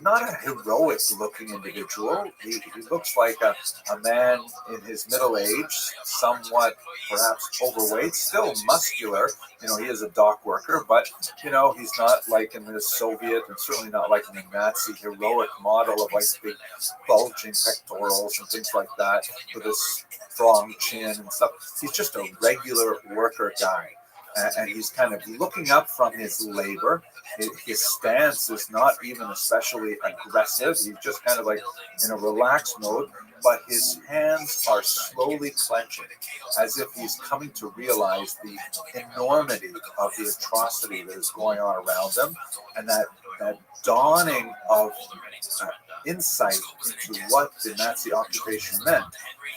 Speaker 1: not a heroic looking individual. He looks like a man in his middle age, somewhat perhaps overweight, still muscular. He is a dock worker, but he's not like in the Soviet and certainly not like in the Nazi heroic model of like big bulging pectorals and things like that with a strong chin and stuff. He's just a regular worker guy. And he's kind of looking up from his labor. His stance is not even especially aggressive. He's just kind of like in a relaxed mode, but his hands are slowly clenching as if he's coming to realize the enormity of the atrocity that is going on around him, and that dawning of insight into what the Nazi occupation meant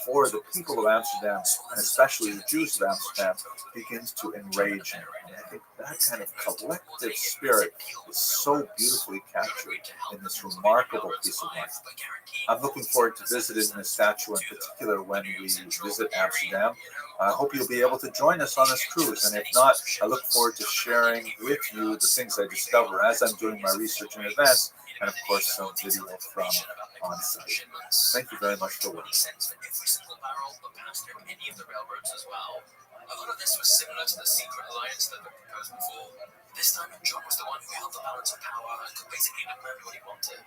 Speaker 1: for the people of Amsterdam, and especially the Jews of Amsterdam, begins to enrage him. And I think that kind of collective spirit is so beautifully captured in this remarkable piece of art. I'm looking forward to visiting this statue in particular when we visit Amsterdam. I hope you'll be able to join us on this cruise, and if not, I look forward to sharing with you the things I discover as I'm doing my research in advance, and of course some video from on site. Thank you very much for watching.
Speaker 5: Every single barrel, the past any of the railroads as well. A lot of this was similar to the secret alliance that had proposed before. This time, John was the one who held the balance of power and could basically demand what he wanted.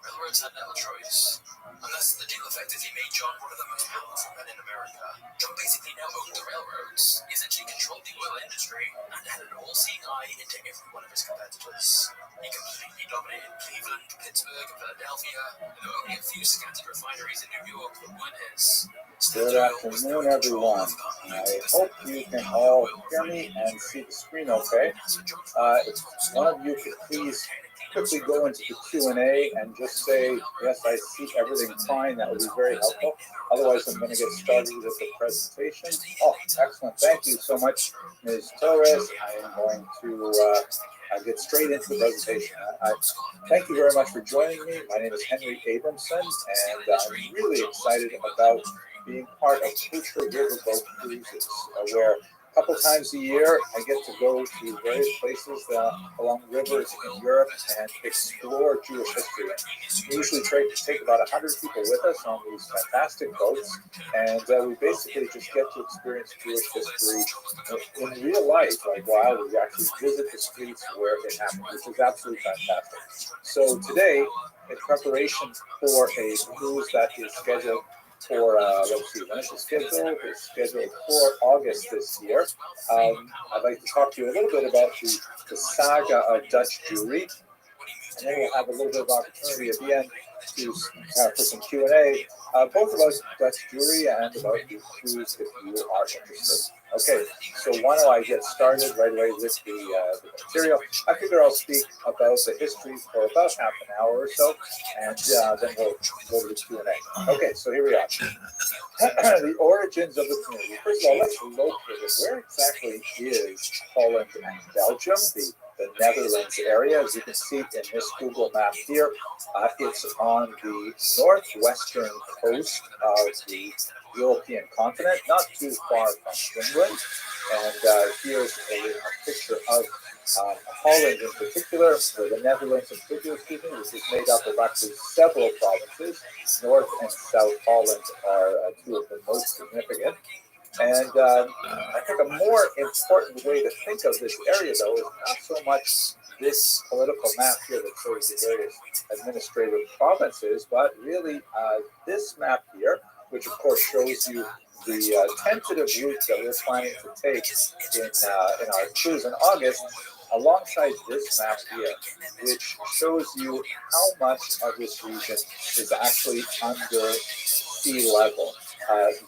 Speaker 5: Railroads had little choice. Unless the deal effectively made John one of the most powerful men in America. John basically now owned the railroads, he essentially controlled the oil industry, and had an all-seeing eye into every one of his competitors. He completely dominated Cleveland, Pittsburgh, and Philadelphia, and there were only a few scattered refineries in New York that weren't his.
Speaker 1: Good afternoon, everyone. I hope you can all hear me and see the screen okay. If one of you could please quickly go into the Q&A and just say, yes, I see everything fine, that would be very helpful. Otherwise, I'm going to get started with the presentation. Oh, excellent. Thank you so much, Ms. Torres. I am going to get straight into the presentation. Thank you very much for joining me. My name is Henry Abramson, and I'm really excited about being part of Future Riverboat Cruises, where a couple times a year I get to go to various places along rivers in Europe and explore Jewish history. We usually take about 100 people with us on these fantastic boats, and we basically just get to experience Jewish history in real life, like while we actually visit the streets where it happened, which is absolutely fantastic. So today, in preparation for a cruise that is scheduled for, let's see, when is it scheduled? It's scheduled for August this year. I'd like to talk to you a little bit about the saga of Dutch Jewry, and then we'll have a little bit of opportunity at the end to for some Q&A, both about Dutch Jewry and about the cruise if you are interested. Okay, so why don't I get started right away with the material. I figure I'll speak about the history for about half an hour or so, and then we'll go to the Q&A. Okay, so here we are. The origins of the community. First of all, let's locate it. Where exactly is Holland and Belgium, the Netherlands area? As you can see in this Google map here, it's on the northwestern coast of the European continent, not too far from England. And here's a picture of Holland in particular, or the Netherlands in particular, excuse me, which is made up of actually several provinces. North and South Holland are two of the most significant. And I think a more important way to think of this area, though, is not so much this political map here that shows the various administrative provinces, but really this map here, which of course shows you the tentative route that we're planning to take in our cruise in August, alongside this map here, which shows you how much of this region is actually under sea level.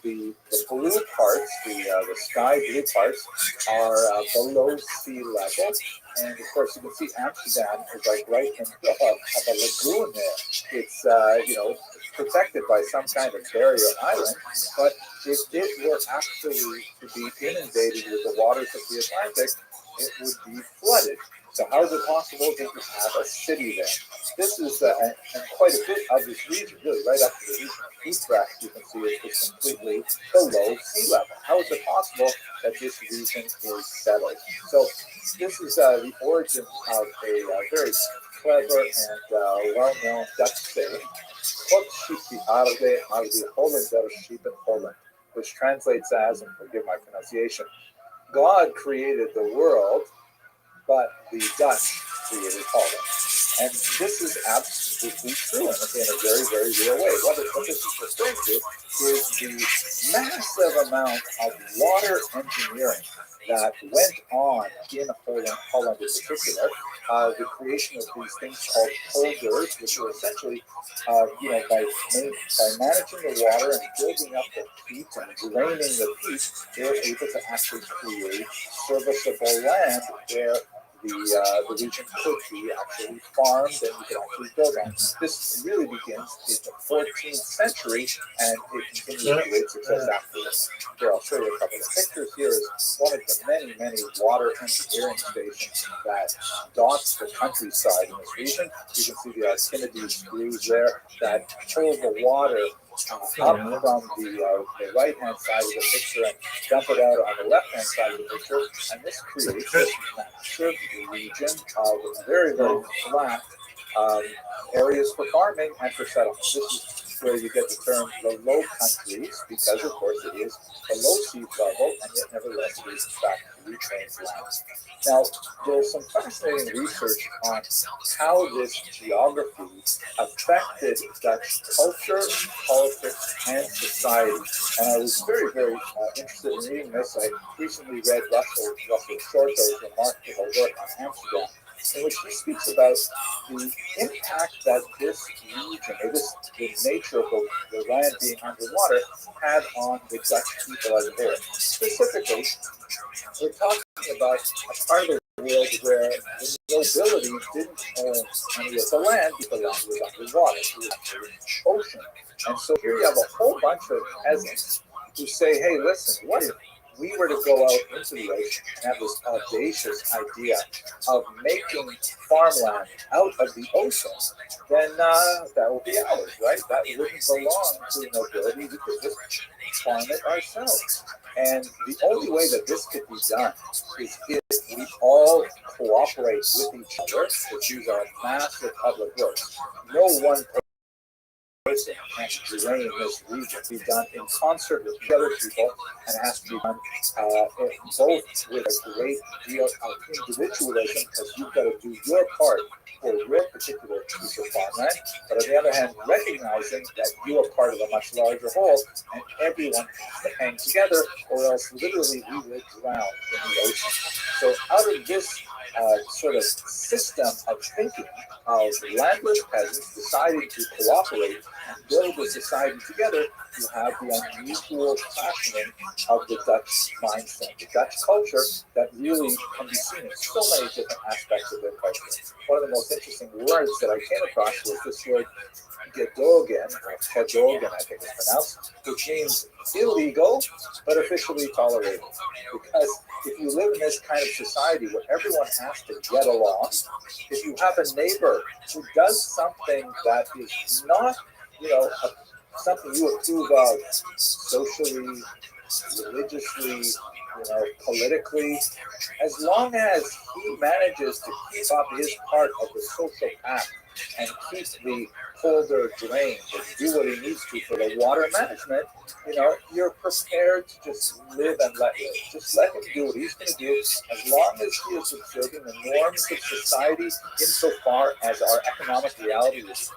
Speaker 1: The blue parts, the sky blue parts, are below sea level, and of course you can see Amsterdam is like right in the middle of a lagoon there. It's protected by some kind of barrier island, but if it were actually to be inundated with the waters of the Atlantic, it would be flooded. So how is it possible that you have a city there? This is, and quite a bit of this region, really right up to the region of Utrecht, you can see is completely below sea level. How is it possible that this region is settled? So this is the origin of a very clever and well-known Dutch saying, God schiep die aarde, maar de Hollander schiepen Holland, which translates as, and forgive my pronunciation, God created the world, but the Dutch created Holland. And this is absolutely true in a very, very real way. What this is referring to is the massive amount of water engineering that went on in Holland in particular. The creation of these things called polders, which were essentially, by managing the water and building up the peat and draining the peat, they were able to actually create serviceable land where the region could be actually farmed and you could actually build on. This really begins in the 14th century and it continues to great success after this. Here, I'll show you a couple of pictures. Here is one of the many, many water engineering stations that dots the countryside in this region. You can see the Archimedes screws there that pull the water up from the right-hand side of the picture and dump it out on the left-hand side of the picture, and this creates this massive region of very, very flat areas for farming and for settlement. This is where you get the term the Low Countries, because of course it is below sea level, and yet nevertheless it is in fact reclaimed land. Now, there's some fascinating research on how this geography affected Dutch culture, politics, and society. And I was very, very interested in reading this. I recently read Russell Shorto's remarkable work on Amsterdam, in which he speaks about the impact that this region, or the nature of the land being underwater, had on the Dutch people as a whole. Specifically, we're talking about a part of the world where the nobility didn't own any of the land because the land was underwater, it was actually in the ocean. And so here you have a whole bunch of peasants who say, hey, listen, what if we were to go out into the ocean and have this audacious idea of making farmland out of the ocean, then that will be ours, right? That wouldn't belong to the nobility. We could just farm it ourselves. And the only way that this could be done is if we all cooperate with each other, which use our massive public works. No one person can drain this region. Be done in concert with the other people, and it has to be done both with a great deal of individualism, because you've got to do your part for your particular piece of farmland, but on the other hand, recognizing that you are part of a much larger whole, and everyone has to hang together, or else literally we will drown in the ocean. So out of this sort of system of thinking of landless peasants deciding to cooperate and build a society together, you have the unusual fashioning of the Dutch mindset, the Dutch culture that really can be seen in so many different aspects of their culture. One of the most interesting words that I came across was this word gedogen, or gedogen, I think it's pronounced, which means illegal but officially tolerated. Because if you live in this kind of society where everyone has to get along, if you have a neighbor who does something that is not, something you approve of socially, religiously, politically, as long as he manages to keep up his part of the social pact and keep the polder drained and do what he needs to for the water management, you're prepared to just live and let him. Just let him do what he's going to do, as long as he is observing the norms of society insofar as our economic reality is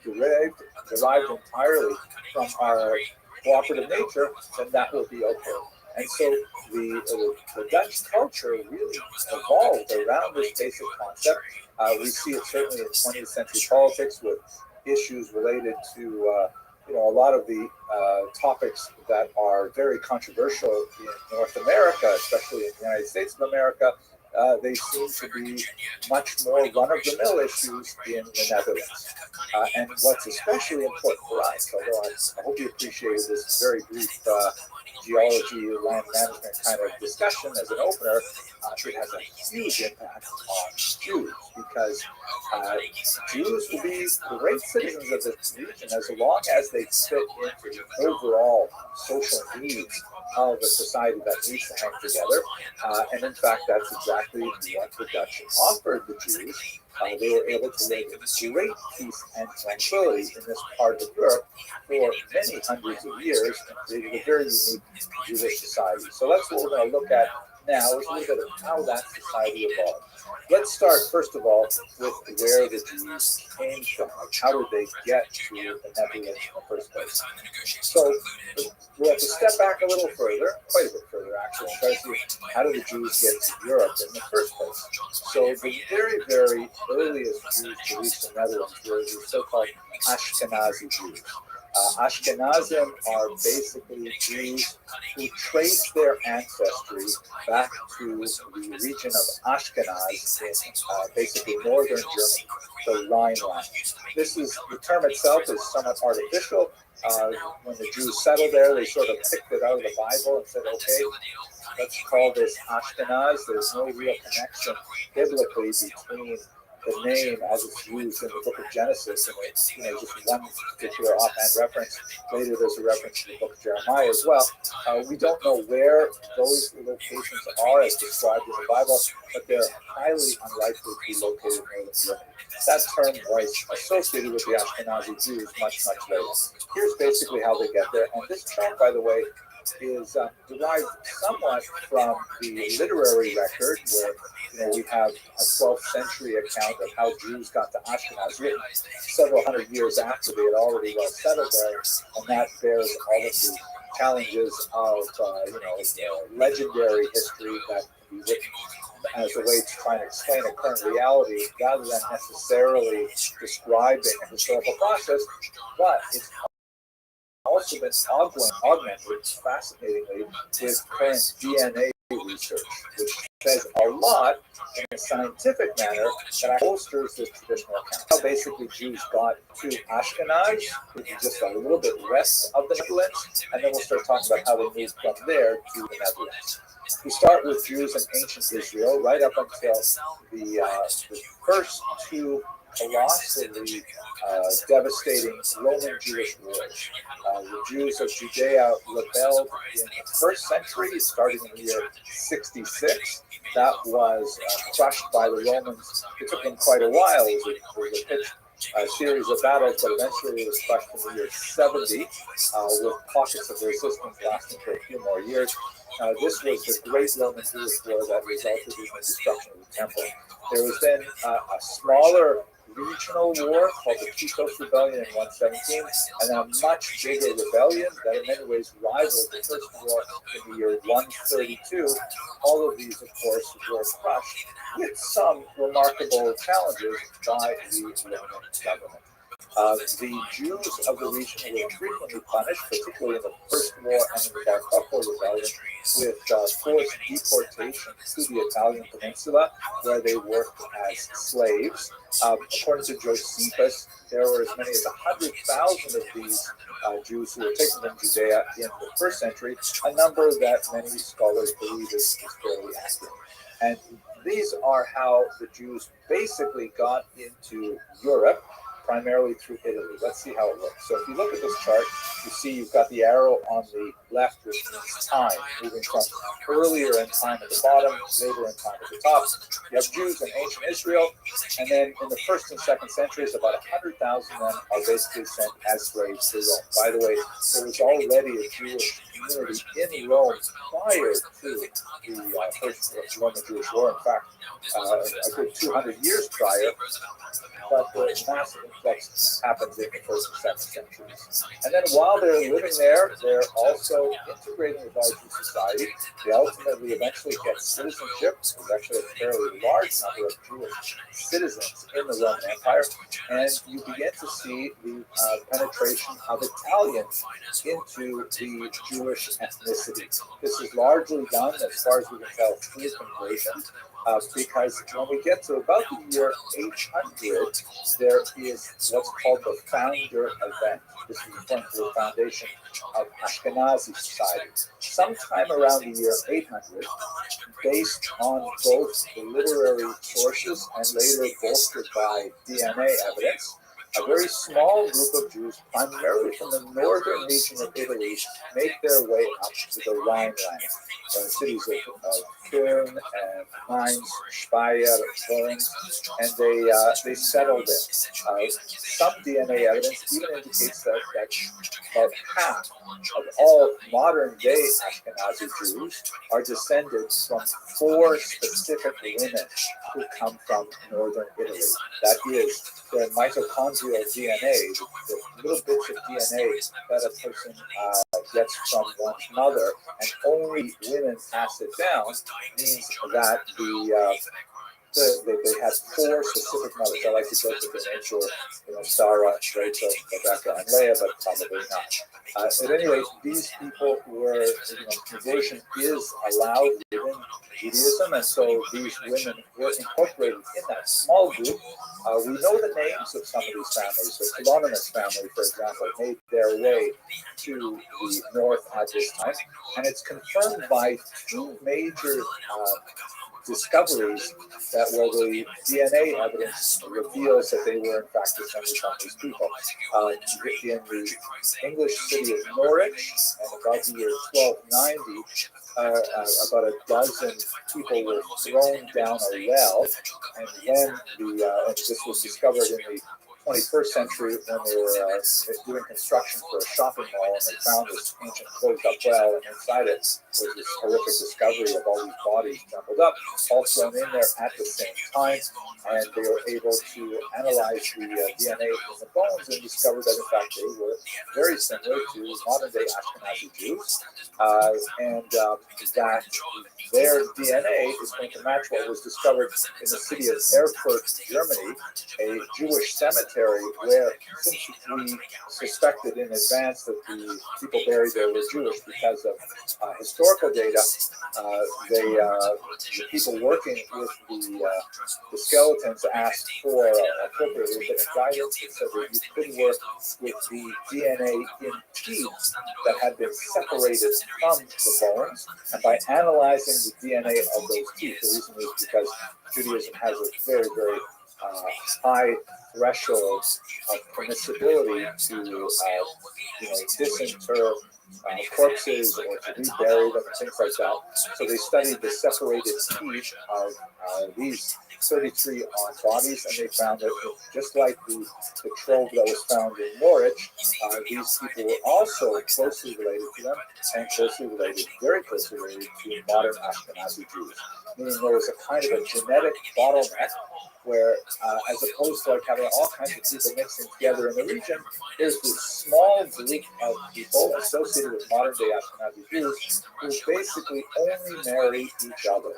Speaker 1: derived entirely from our cooperative nature, then that will be okay. And so the Dutch culture really evolved around this basic concept. We see it certainly in 20th century politics with issues related to a lot of the topics that are very controversial in North America, especially in the United States of America. They seem to be much more run-of-the-mill issues in the Netherlands. And what's especially important for us, although I hope you appreciated this very brief geology, land management kind of discussion as an opener, it has a huge impact on Jews, because Jews will be great citizens of this region as long as they fit into the overall social needs of a society that needs to hang together. And in fact, that's exactly what the Dutch offered the Jews. They were able to live in great peace and tranquility in this part of Europe for many hundreds of years, and created a very unique Jewish society. So that's what we're going to look at now, is a little bit of how that society evolved. Let's start, first of all, with where the Jews came from. How did they get to the Netherlands in the first place? So we'll have to step back a little further, quite a bit further actually, and try to see how did the Jews get to Europe in the first place. So the very, very earliest Jews to reach the Netherlands were the so-called Ashkenazi Jews. Ashkenazim are basically Jews who trace their ancestry back to the region of Ashkenaz in basically northern Germany, the Rhineland. The term itself is somewhat artificial. When the Jews settled there, they sort of picked it out of the Bible and said, okay, let's call this Ashkenaz. There's no real connection biblically between the name as it's used in the book of Genesis, and it's, just one particular offhand reference. Later, there's a reference to the book of Jeremiah as well. We don't know where those locations are as described in the Bible, but they're highly unlikely to be located in northern Germany. That term was associated with the Ashkenazi Jews much later. Here's basically how they get there, and this term, by the way, is derived somewhat from the literary record, where we have a 12th century account of how Jews got to Ashkenaz, written several hundred years after they had already well settled there, and that bears all of the challenges of legendary history that can be written as a way to try and explain a current reality rather than necessarily describing a historical process, but it's also been augmented fascinatingly with current DNA research, which says a lot in a scientific manner that bolsters this traditional account. How basically Jews got to Ashkenaz, which is just a little bit west of the Netherlands, and then we'll start talking about how they moved from there to the Netherlands. We start with Jews in ancient Israel, right up until the first two colossally devastating Roman Jewish wars. The Jews of Judea rebelled in the first century, starting in the year 66. That was crushed by the Romans. It took them quite a while. It was a pitched series of battles, but eventually it was crushed in the year 70, with pockets of resistance lasting for a few more years. This was the Great Roman Jewish War that resulted in the destruction of the temple. There was then a smaller regional war called the Kitos Rebellion in 117, and then a much bigger rebellion that in many ways rivaled the first war in the year 132. All of these, of course, were crushed with some remarkable challenges by the Roman government. The Jews of the region were frequently punished, particularly in the First War and in the Bar Kokhba Rebellion, with forced deportation to the Italian peninsula, where they worked as slaves. According to Josephus, there were as many as 100,000 of these Jews who were taken from Judea in the first century, a number that many scholars believe is fairly accurate. And these are how the Jews basically got into Europe, primarily through Italy. Let's see how it looks. So if you look at this chart, you see you've got the arrow on the left, which means time, moving from earlier in time at the bottom, later in time at the top. You have Jews in ancient Israel, and then in the first and second centuries, about 100,000 of them are basically sent as slaves to Rome. By the way, there was already a Jewish community in Rome prior to the first Roman Jewish War. In fact, a good 200 years prior, but the massive influx happens in the first and second centuries. And then while they're living there, they're also integrating with larger society. They ultimately eventually get citizenship. There's actually a fairly large number of Jewish citizens in the Roman Empire, and you begin to see the penetration of Italians into the Jewish ethnicity. This is largely done, as far as we can tell, through conversion. Because when we get to about the year 800, there is what's called the founder event. This is referring to the foundation of Ashkenazi society. Sometime around the year 800, based on both the literary sources and later bolstered by DNA evidence, a very small group of Jews, primarily from the northern region of Italy, make their way up to the Rhineland. The cities of Köln and Mainz, Speyer, Worms, and they settled there. Some DNA evidence even indicates that about half of all modern-day Ashkenazi Jews are descended from 4 specific women who come from northern Italy. That is, their mitochondrial DNA, the little bits of DNA that a person gets from one's mother, and only women pass it down, means that they had 4 specific mothers. I like to joke that the names were, Sarah, Rachel, Rebecca, and Leah, but probably not. At any rate, these people were, conversion is allowed within Judaism, and so these women were incorporated in that small group. We know the names of some of these families. The Colonimus family, for example, made their way to the north at this time, and it's confirmed by 2 major discoveries that were the DNA evidence reveals that they were in fact descended from these people. In the English city of Norwich, and about the year 1290, about a dozen people were thrown down a well, and then and this was discovered in the 21st century when they were doing construction for a shopping mall, and they found this ancient closed up well, and inside it was this horrific discovery of all these bodies jumbled up, all thrown in there at the same time, and they were able to analyze the DNA in the bones and discovered that in fact they were very similar to modern day Ashkenazi Jews, and that their DNA is going to match what was discovered in the city of Erfurt, Germany, a Jewish cemetery where, since we suspected in advance that the people buried there were Jewish because of historical data, the people working with the skeletons asked for appropriate rabbinic guidance. They said that you could work with the DNA in teeth that had been separated from the bones, and by analyzing the DNA of those teeth, the reason is because Judaism has a very, very high threshold of permissibility to disinter corpses or to rebury them and things like that. So they studied the separated teeth of these 33 odd bodies, and they found that just like the trove that was found in Norwich, these people were also closely related to them, and very closely related to modern Ashkenazi Jews. Meaning there was a kind of a genetic bottleneck where, as opposed to like having all kinds of people mixing together in the region, there's this small group of people associated with modern day Ashkenazi Jews who basically only marry each other,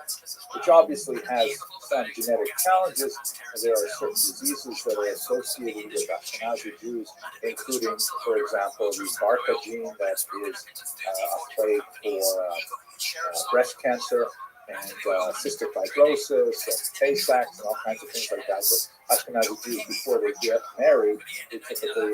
Speaker 1: which obviously has some genetic challenges. There are certain diseases that are associated with Ashkenazi Jews, including, for example, the BRCA gene that is a plague for breast cancer, and cystic fibrosis and Tay-Sachs and all kinds of things like that. But Ashkenazi Jews, before they get married, they typically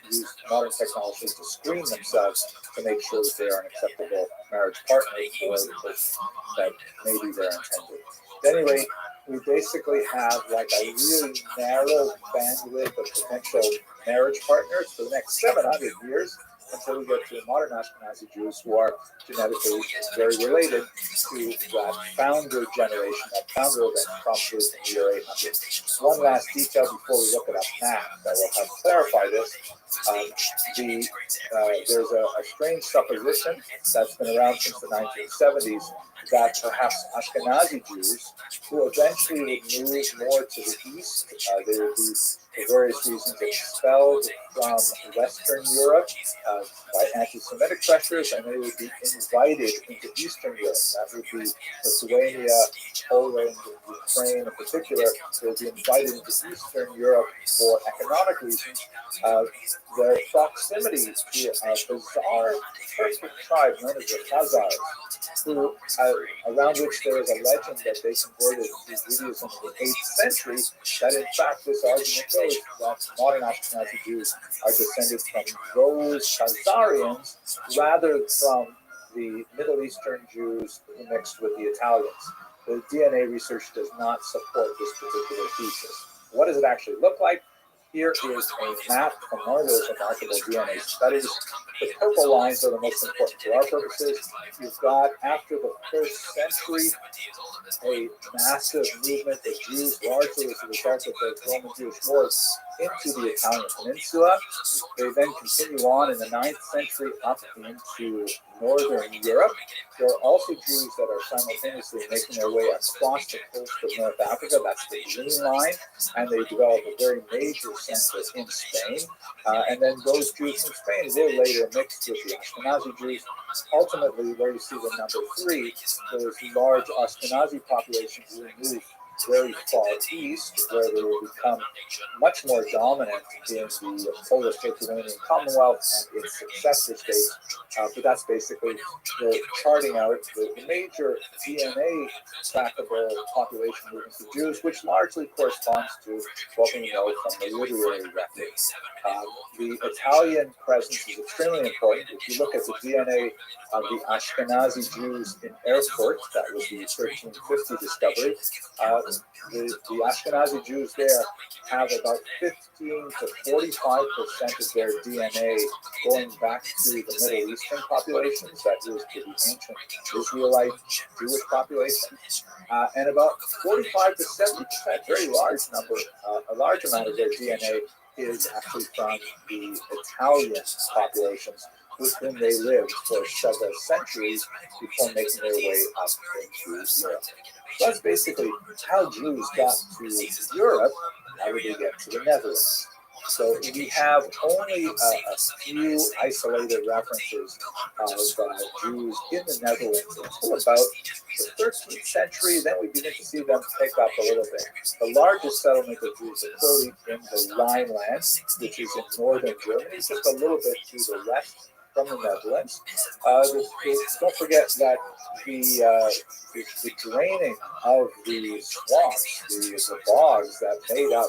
Speaker 1: use modern technologies to screen themselves to make sure that they are an acceptable marriage partner for the person that maybe they're intended. Anyway, we basically have like a really narrow bandwidth of potential marriage partners for the next 700 years, until we get to modern Ashkenazi Jews who are genetically very related to that founder generation, that founder event probably in the year 800. One last detail before we look at a map that will help clarify this. There's a strange supposition that's been around since the 1970s that perhaps Ashkenazi Jews, who eventually would move more to the east, they would be, for various reasons, expelled from Western Europe by anti-Semitic pressures, and they would be invited into Eastern Europe. That would be Lithuania, Poland, Ukraine in particular. They would be invited into Eastern Europe for economic reasons. Their proximity to a bizarre Turkic tribe known as the Khazars, who, around which there is a legend that they converted to Judaism in the 8th century, that in fact this argument goes that modern Ashkenazi Jews are descended from those Khazarians rather from the Middle Eastern Jews who mixed with the Italians. The DNA research does not support this particular thesis. What does it actually look like? Here is a map from one of those remarkable DNA studies. The purple lines are the most important for our purposes. You've got, after the 1st century, a massive movement of Jews, largely as a result of the Roman Jewish wars, into the Italian peninsula. They then continue on in the 9th century up into northern Europe. There are also Jews that are simultaneously making their way across the coast of North Africa. That's the green line. And they develop a very major center in Spain. And then those Jews from Spain were later mixed with the Ashkenazi Jews. Ultimately, where you see the number 3, those large Ashkenazi populations who moved very far east, where they will become much more dominant in the Polish-Lithuanian Commonwealth and its successor states. But that's basically the charting out the major DNA trackable population movements of Jews, which largely corresponds to what we know from the literary record. The Italian presence is extremely important. If you look at the DNA of the Ashkenazi Jews in Erfurt, that was the 1350 discovery, the Ashkenazi Jews there have about 15 to 45% of their DNA going back to the Middle Eastern populations, that is to the ancient Israelite Jewish population, and about 45 to 70%, very large number, a large amount of their DNA is actually from the Italian populations with whom they lived for several centuries before making their way up into Europe. So that's basically how Jews got to Europe. How did they get to the Netherlands? So we have only a few isolated references of Jews in the Netherlands until about the 13th century. Then we begin to see them pick up a little bit. The largest settlement of Jews are clearly in the Rhineland, which is in northern Germany, just a little bit to the west from the Netherlands. Don't forget that the draining of the swamps, the bogs that made up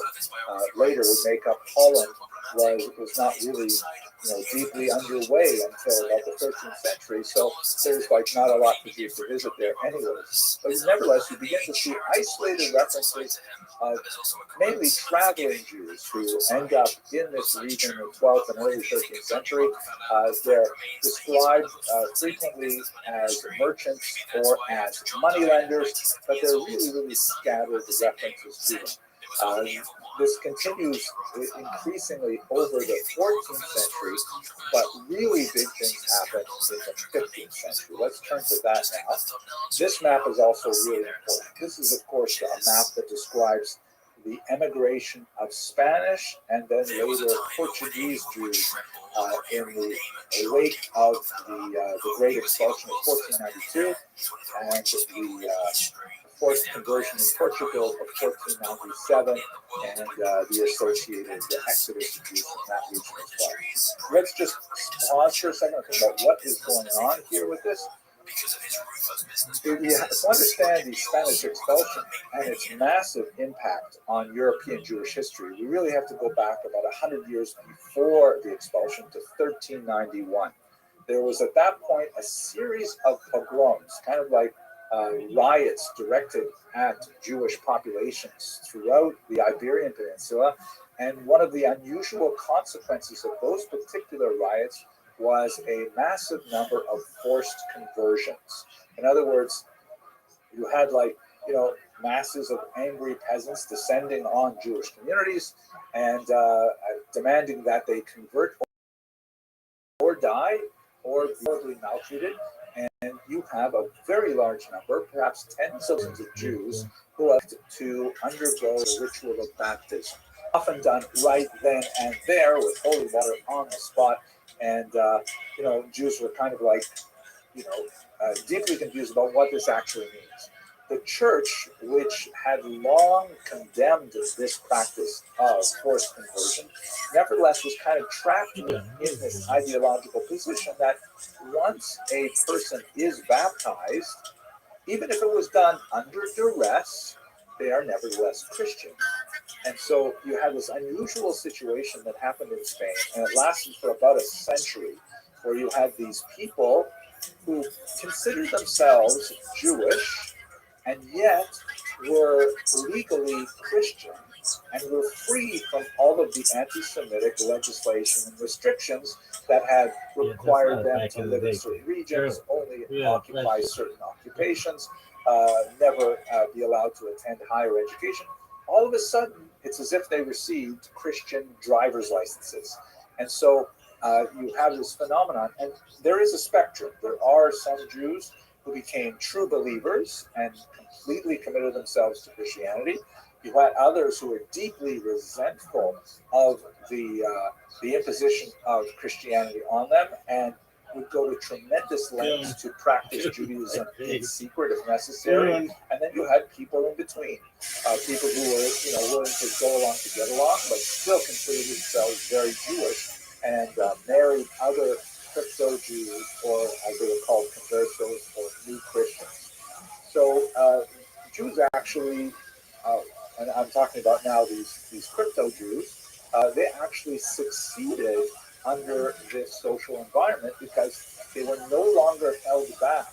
Speaker 1: later would make up Holland was not really deeply underway until about the 13th century. So there's not a lot for you to visit there anyways. But nevertheless, you begin to see isolated references of mainly traveling Jews who end up in this region in the 12th and early 13th century. They're described frequently as merchants or as moneylenders, but they're really, really scattered references to them. This continues increasingly over the 14th century, but really big things happen in the 15th century. Let's turn to that now. This map is also really important. This is, of course, a map that describes the emigration of Spanish and then later Portuguese Jews in the wake of the Great Expulsion of 1492 and the forced conversion in Portugal of 1497 and the associated exodus of Jews from that region as well. Let's just pause for a second and think about what is going on here with this. To understand the Spanish expulsion and its massive impact on European Jewish history, we really have to go back about 100 years before the expulsion to 1391. There was at that point a series of pogroms, kind of like riots directed at Jewish populations throughout the Iberian Peninsula. And one of the unusual consequences of those particular riots was a massive number of forced conversions. In other words, you had masses of angry peasants descending on Jewish communities and demanding that they convert or die or be horribly maltreated. And you have a very large number, perhaps tens of thousands of Jews who have to undergo the ritual of baptism, often done right then and there with holy water on the spot. And, Jews were kind of deeply confused about what this actually means. The church, which had long condemned this practice of forced conversion, nevertheless was kind of trapped in this ideological position that once a person is baptized, even if it was done under duress, they are nevertheless Christian. And so you have this unusual situation that happened in Spain, and it lasted for about a century, where you had these people who considered themselves Jewish and yet were legally Christian and were free from all of the anti-Semitic legislation and restrictions that had required them to live in certain regions, only occupy certain occupations, never be allowed to attend higher education. All of a sudden, it's as if they received Christian driver's licenses. And so you have this phenomenon, and there is a spectrum. There are some Jews who became true believers and completely committed themselves to Christianity. You had others who were deeply resentful of the imposition of Christianity on them and would go to tremendous lengths to practice Judaism in secret if necessary. And then you had people in between, people who were, willing to go along to get along, but still considered themselves very Jewish and married other crypto Jews, or as they were called, conversos or new Christians. So Jews actually, and I'm talking about now these crypto Jews, they actually succeeded under this social environment because they were no longer held back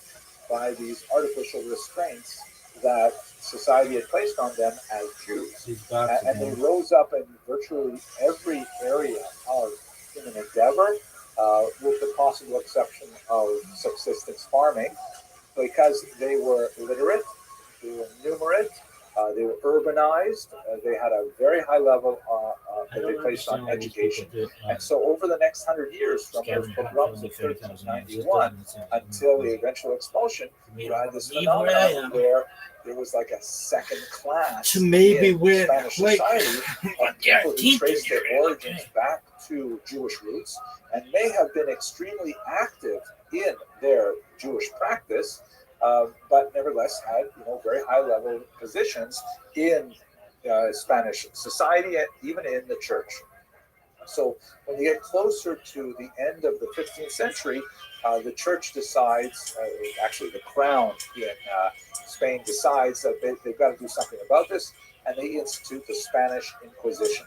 Speaker 1: by these artificial restraints that society had placed on them as Jews. And they rose up in virtually every area of human endeavor, with the possible exception of subsistence farming, because they were literate, they were numerate, they were urbanized, they had a very high level that they placed on education. And so over the next 100 years, from those pogroms of 1391 until the eventual expulsion, you had this phenomenon where there was like a second class in Spanish society of people who traced their origins back to Jewish roots and may have been extremely active in their Jewish practice, but nevertheless had very high level positions in Spanish society and even in the church. So when you get closer to the end of the 15th century, the church decides, actually the crown in Spain decides that they've got to do something about this, and they institute the Spanish Inquisition,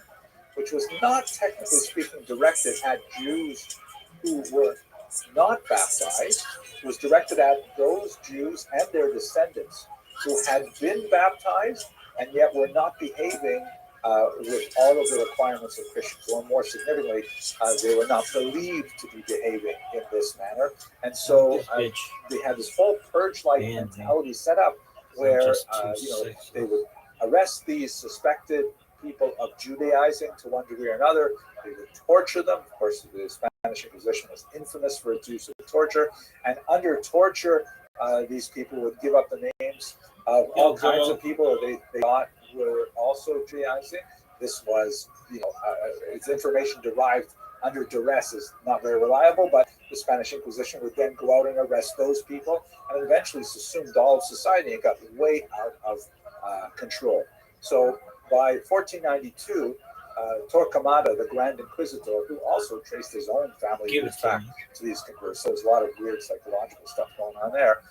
Speaker 1: which was not technically speaking directed at Jews who were not baptized. It was directed at those Jews and their descendants who had been baptized and yet were not behaving with all of the requirements of Christians, or more significantly, they were not believed to be behaving in this manner. And so they had this whole purge-like mentality set up where they would arrest these suspected people of Judaizing to one degree or another. They would torture them. Of course, the Spanish Inquisition was infamous for its use of torture. And under torture, these people would give up the names of all kinds of people they thought were also Judaizing. This was, it's information derived under duress is not very reliable, but the Spanish Inquisition would then go out and arrest those people, and it eventually assumed all of society and got way out of control. So by 1492, Torquemada, the Grand Inquisitor, who also traced his own family roots back to these converts, so there's a lot of weird psychological stuff going on there,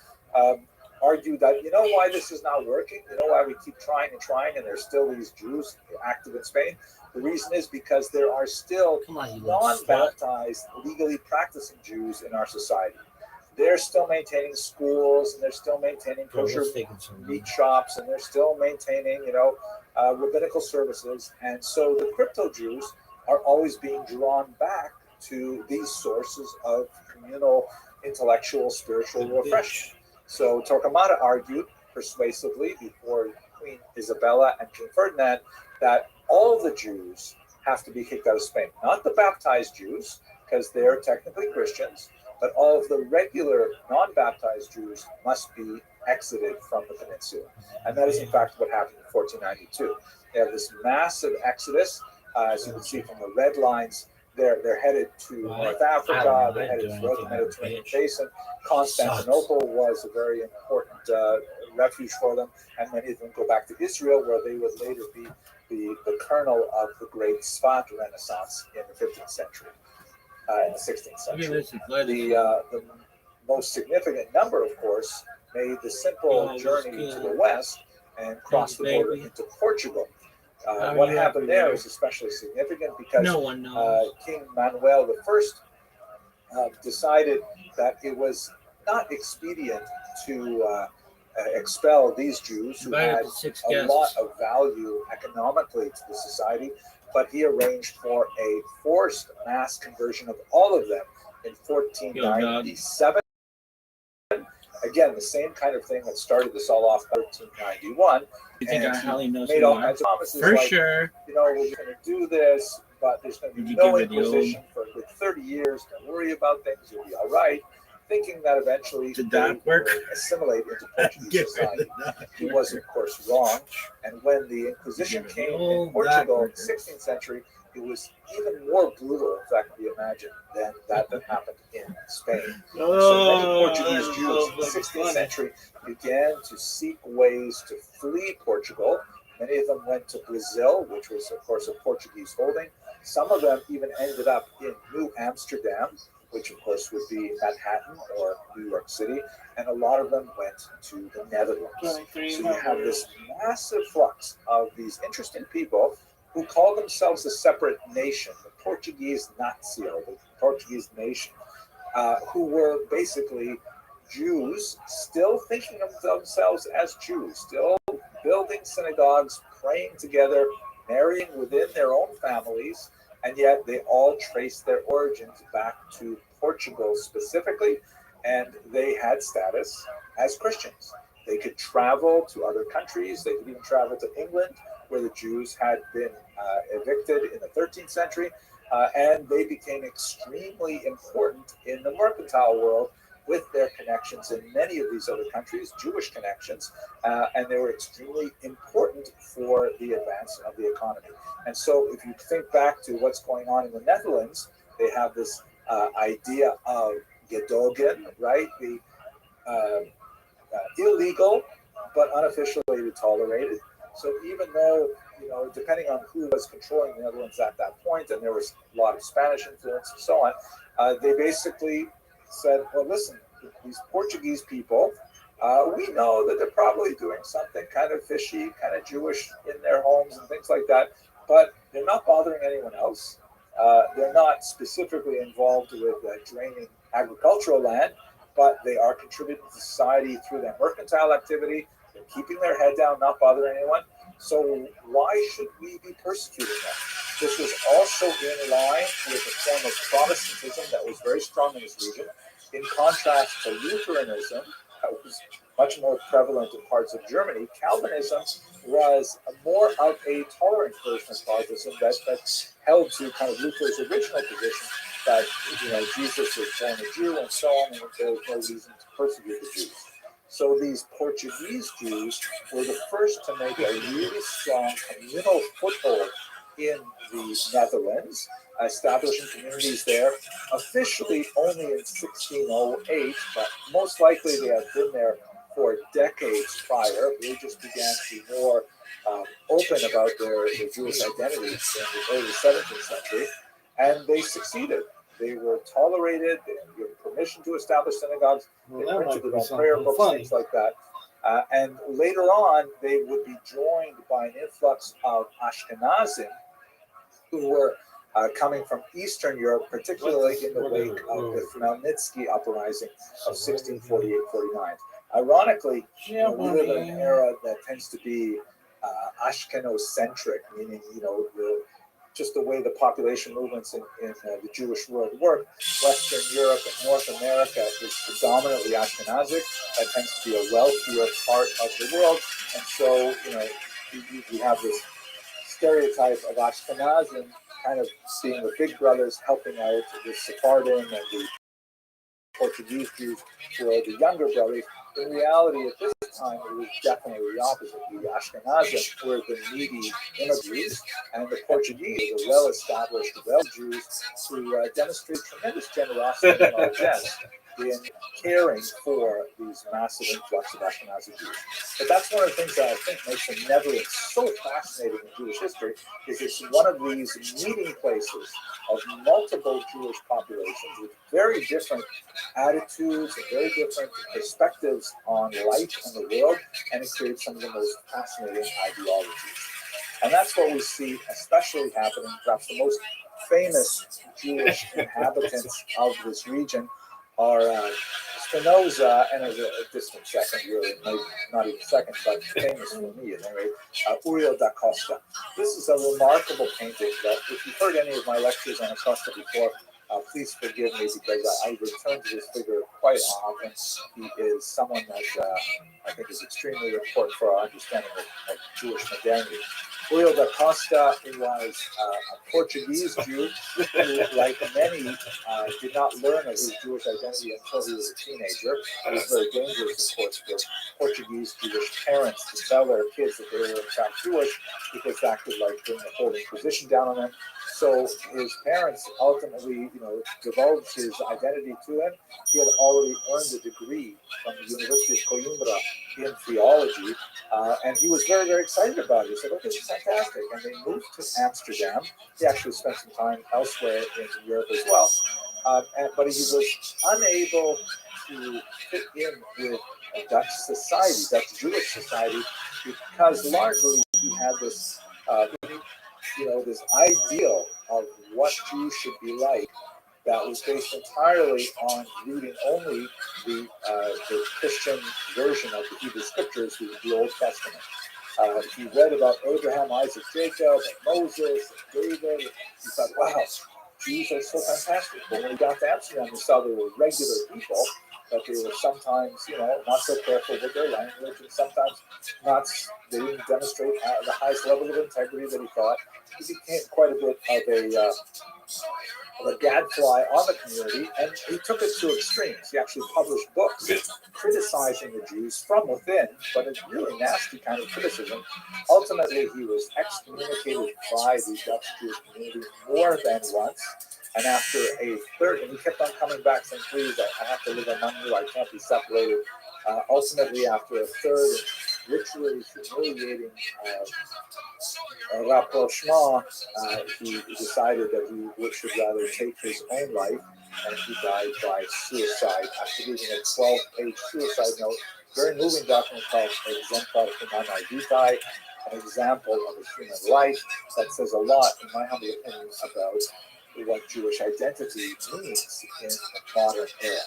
Speaker 1: argued that, why this is not working? Why we keep trying and there's still these Jews active in Spain? The reason is because there are still non-baptized, legally practicing Jews in our society. They're still maintaining schools, and they're still maintaining kosher meat shops, and they're still maintaining, rabbinical services. And so the crypto Jews are always being drawn back to these sources of communal, intellectual, spiritual refreshment. So Torquemada argued persuasively before Queen Isabella and King Ferdinand that all the Jews have to be kicked out of Spain. Not the baptized Jews, because they're technically Christians, but all of the regular non-baptized Jews must be exited from the peninsula. And that is in fact what happened in 1492. They have this massive exodus, as you can see from the red lines. They're headed to North Africa, they're headed throughout the Mediterranean basin. Constantinople was a very important refuge for them, and many of them go back to Israel, where they would later be the kernel of the great Sfat Renaissance in the 15th century, in the 16th century. The most significant number, of course, made the simple journey to the west and crossed the border into Portugal. What happened there is especially significant because King Manuel I decided that it was not expedient to expel these Jews who had a lot of value economically to the society, but he arranged for a forced mass conversion of all of them in 1497. Again, the same kind of thing that started this all off in 1391. And he made all kinds of promises we're just going to do this, but there's going to be no Inquisition for a good 30 years. Don't worry about things. You'll be all right. Thinking that eventually they would assimilate into Portuguese society. He was, of course, wrong. And when the Inquisition came in Portugal in the 16th century, it was even more brutal, in fact, can be imagined, than that happened in Spain. So many Portuguese Jews in the 16th century began to seek ways to flee Portugal. Many of them went to Brazil, which was, of course, a Portuguese holding. Some of them even ended up in New Amsterdam, which, of course, would be Manhattan or New York City. And a lot of them went to the Netherlands. So you have this massive flux of these interesting people who call themselves a separate nation, the Portuguese Nacio, the Portuguese nation, who were basically Jews, still thinking of themselves as Jews, still building synagogues, praying together, marrying within their own families, and yet they all trace their origins back to Portugal specifically, and they had status as Christians. They could travel to other countries, they could even travel to England, where the Jews had been evicted in the 13th century, and they became extremely important in the mercantile world with their connections in many of these other countries, Jewish connections, and they were extremely important for the advance of the economy. And so if you think back to what's going on in the Netherlands, they have this idea of gedogen, right? The illegal but unofficially tolerated. So even though, depending on who was controlling the Netherlands at that point, and there was a lot of Spanish influence and so on, they basically said, well, listen, these Portuguese people, we know that they're probably doing something kind of fishy, kind of Jewish in their homes and things like that, but they're not bothering anyone else. They're not specifically involved with draining agricultural land, but they are contributing to society through their mercantile activity. They're keeping their head down, not bothering anyone. So why should we be persecuting them? This was also in line with a form of Protestantism that was very strong in this region, in contrast to Lutheranism, that was much more prevalent in parts of Germany. Calvinism was more of a tolerant version of Protestantism that held to kind of Luther's original position that Jesus was born a Jew and so on, and there was no reason to persecute the Jews. So these Portuguese Jews were the first to make a really strong communal foothold in the Netherlands, establishing communities there, officially only in 1608, but most likely they have been there for decades prior. They just began to be more open about their Jewish identity in the early 17th century, and they succeeded. They were tolerated, they were given permission to establish synagogues, they printed their own prayer books, things like that. And later on, they would be joined by an influx of Ashkenazim who were coming from Eastern Europe, particularly in the wake of the Khmelnytsky uprising of 1648-49. Ironically, we live in an era that tends to be Ashkenocentric, meaning, just the way the population movements in the Jewish world work. Western Europe and North America is predominantly Ashkenazic. That tends to be a wealthier part of the world. And so, you have this stereotype of Ashkenazim kind of being the big brothers helping out the Sephardim and the Portuguese Jews who are the younger brothers. In reality, at this time, it was definitely the opposite. The Ashkenazim were the needy immigrants, and the Portuguese, the well-established, Jews, who demonstrate tremendous generosity and largesse in caring for these massive influx of Ashkenazi Jews. But that's one of the things that I think makes the Netherlands so fascinating in Jewish history, is it's one of these meeting places of multiple Jewish populations with very different attitudes and very different perspectives on life and the world, and it creates some of the most fascinating ideologies. And that's what we see especially happening. Perhaps the most famous Jewish inhabitants of this region are Spinoza, and as a distant second, really, maybe not even second, but famous for me at any rate, Uriel da Costa. This is a remarkable painting that, if you've heard any of my lectures on Acosta before, please forgive me, because I return to this figure quite often. He is someone that I think is extremely important for our understanding of Jewish modernity. Julio da Costa was a Portuguese Jew who, like many, did not learn of his Jewish identity until he was a teenager. It was very dangerous, of course, for Portuguese Jewish parents to tell their kids that they were in fact Jewish, because that could bring the whole Inquisition down on them. So his parents ultimately, divulged his identity to him. He had already earned a degree from the University of Coimbra in theology, and he was very, very excited about it. He said, "Oh, this is fantastic!" And they moved to Amsterdam. He actually spent some time elsewhere in Europe as well, but he was unable to fit in with Dutch society, Dutch Jewish society, because largely he had this, this ideal of what Jews should be like that was based entirely on reading only the Christian version of the Hebrew Scriptures, the Old Testament. He read about Abraham, Isaac, Jacob, and Moses, and David. He thought, wow, Jews are so fantastic. But when he got to Amsterdam, he saw they were regular people, but they were sometimes, not so careful with their language, and sometimes they didn't demonstrate the highest level of integrity that he thought. He became quite a bit of a gadfly on the community, and he took it to extremes. He actually published books criticizing the Jews from within, but a really nasty kind of criticism. Ultimately, he was excommunicated by the Dutch Jewish community more than once, and after a third, and he kept on coming back saying, "Please, I have to live among you, I can't be separated." Ultimately, after a third literally humiliating rapprochement, he decided that he should rather take his own life, and he died by suicide after leaving a 12-page suicide note. Very moving document called Exemplar Humanae Vitae, an example of a human life that says a lot, in my humble opinion, about what Jewish identity means in the modern era.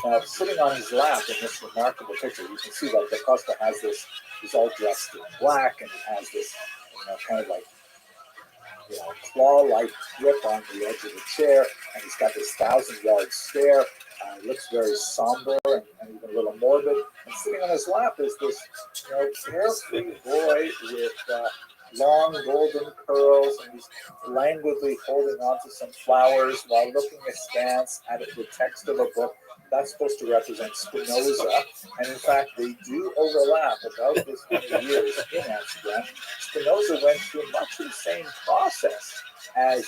Speaker 1: Now, sitting on his lap in this remarkable picture, you can see that Da Costa has this, he's all dressed in black, and he has this, kind of claw-like grip on the edge of the chair, and he's got this 1,000-yard stare. He looks very somber and even a little morbid. And sitting on his lap is this, carefree boy with long golden curls, and he's languidly holding onto some flowers while looking askance at the text of a book. That's supposed to represent Spinoza, and in fact, they do overlap about this many years in Amsterdam. Spinoza went through much of the same process as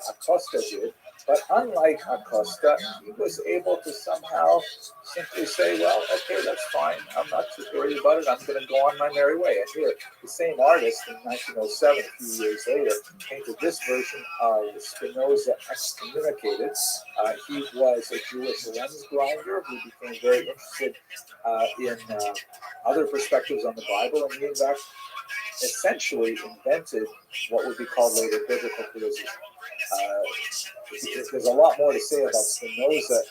Speaker 1: Acosta did, but unlike Acosta, he was able to somehow simply say, "Well, okay, that's fine. I'm not too worried about it. I'm going to go on my merry way." And here, the same artist in 1907, a few years later, painted this version of Spinoza excommunicated. He was a Jewish lens grinder who became very interested in other perspectives on the Bible, and he, in fact, essentially invented what would be called later biblical criticism. There's a lot more to say about Spinoza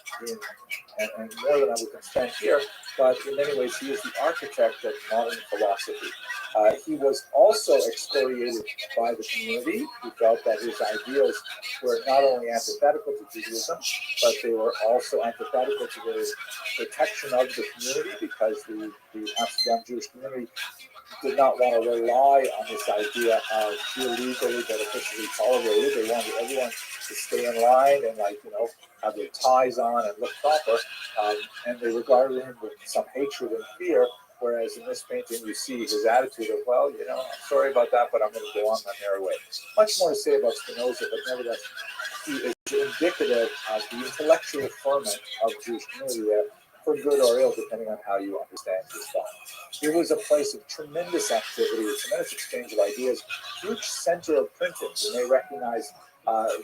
Speaker 1: and more than I would spend here, but in many ways he is the architect of modern philosophy. He was also excoriated by the community, who felt that his ideas were not only antithetical to Judaism, but they were also antithetical to the protection of the community, because the Amsterdam Jewish community did not want to rely on this idea of illegally but officially tolerated. They wanted everyone to stay in line and, have their ties on and look proper. And they regarded him with some hatred and fear. Whereas in this painting, you see his attitude of, "Well, I'm sorry about that, but I'm going to go on my merry way." Much more to say about Spinoza, but nevertheless, he is indicative of the intellectual ferment of Jewish community there, for good or ill, depending on how you understand his thought. It was a place of tremendous activity, tremendous exchange of ideas, huge center of printing. You may recognize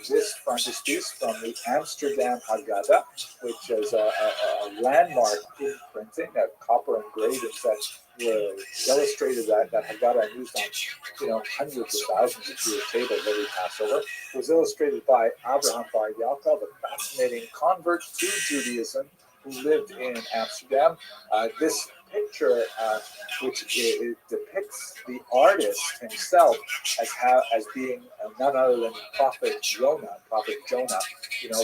Speaker 1: this frontispiece from the Amsterdam Haggadah, which is a landmark in printing, that copper engravings that were illustrated, that Haggadah used on hundreds of thousands of Jewish tables every Passover. It was illustrated by Abraham Bar Yaakov, a fascinating convert to Judaism who lived in Amsterdam. This picture, which depicts the artist himself as being none other than Prophet Jonah,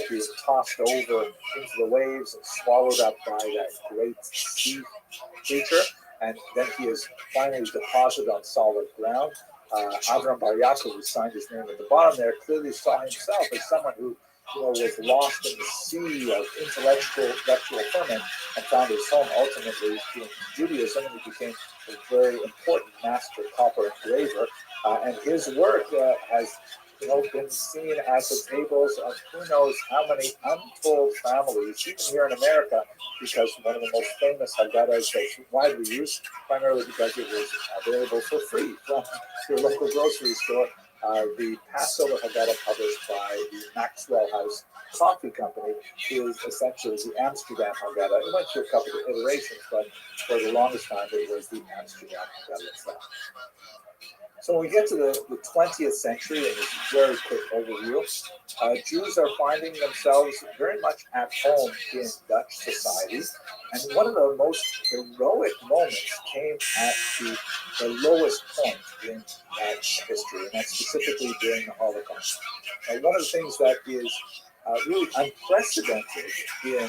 Speaker 1: being tossed over into the waves and swallowed up by that great sea creature, and then he is finally deposited on solid ground. Avram Bar Yaakov, who signed his name at the bottom there, clearly saw himself as someone who was lost in the sea of intellectual ferment and found his home ultimately in Judaism, and he became a very important master copper engraver. And his work has been seen at the tables of who knows how many untold families, even here in America, because one of the most famous Haggadahs that's widely used, primarily because it was available for free from your local grocery store. The Passover Haggadah, published by the Maxwell House Coffee Company, is essentially the Amsterdam Haggadah. It went through a couple of iterations, but for the longest time it was the Amsterdam Haggadah itself. So when we get to the 20th century, and this is a very quick overview, Jews are finding themselves very much at home in Dutch society. And one of the most heroic moments came at the lowest point in that history, and that's specifically during the Holocaust. One of the things that is really unprecedented in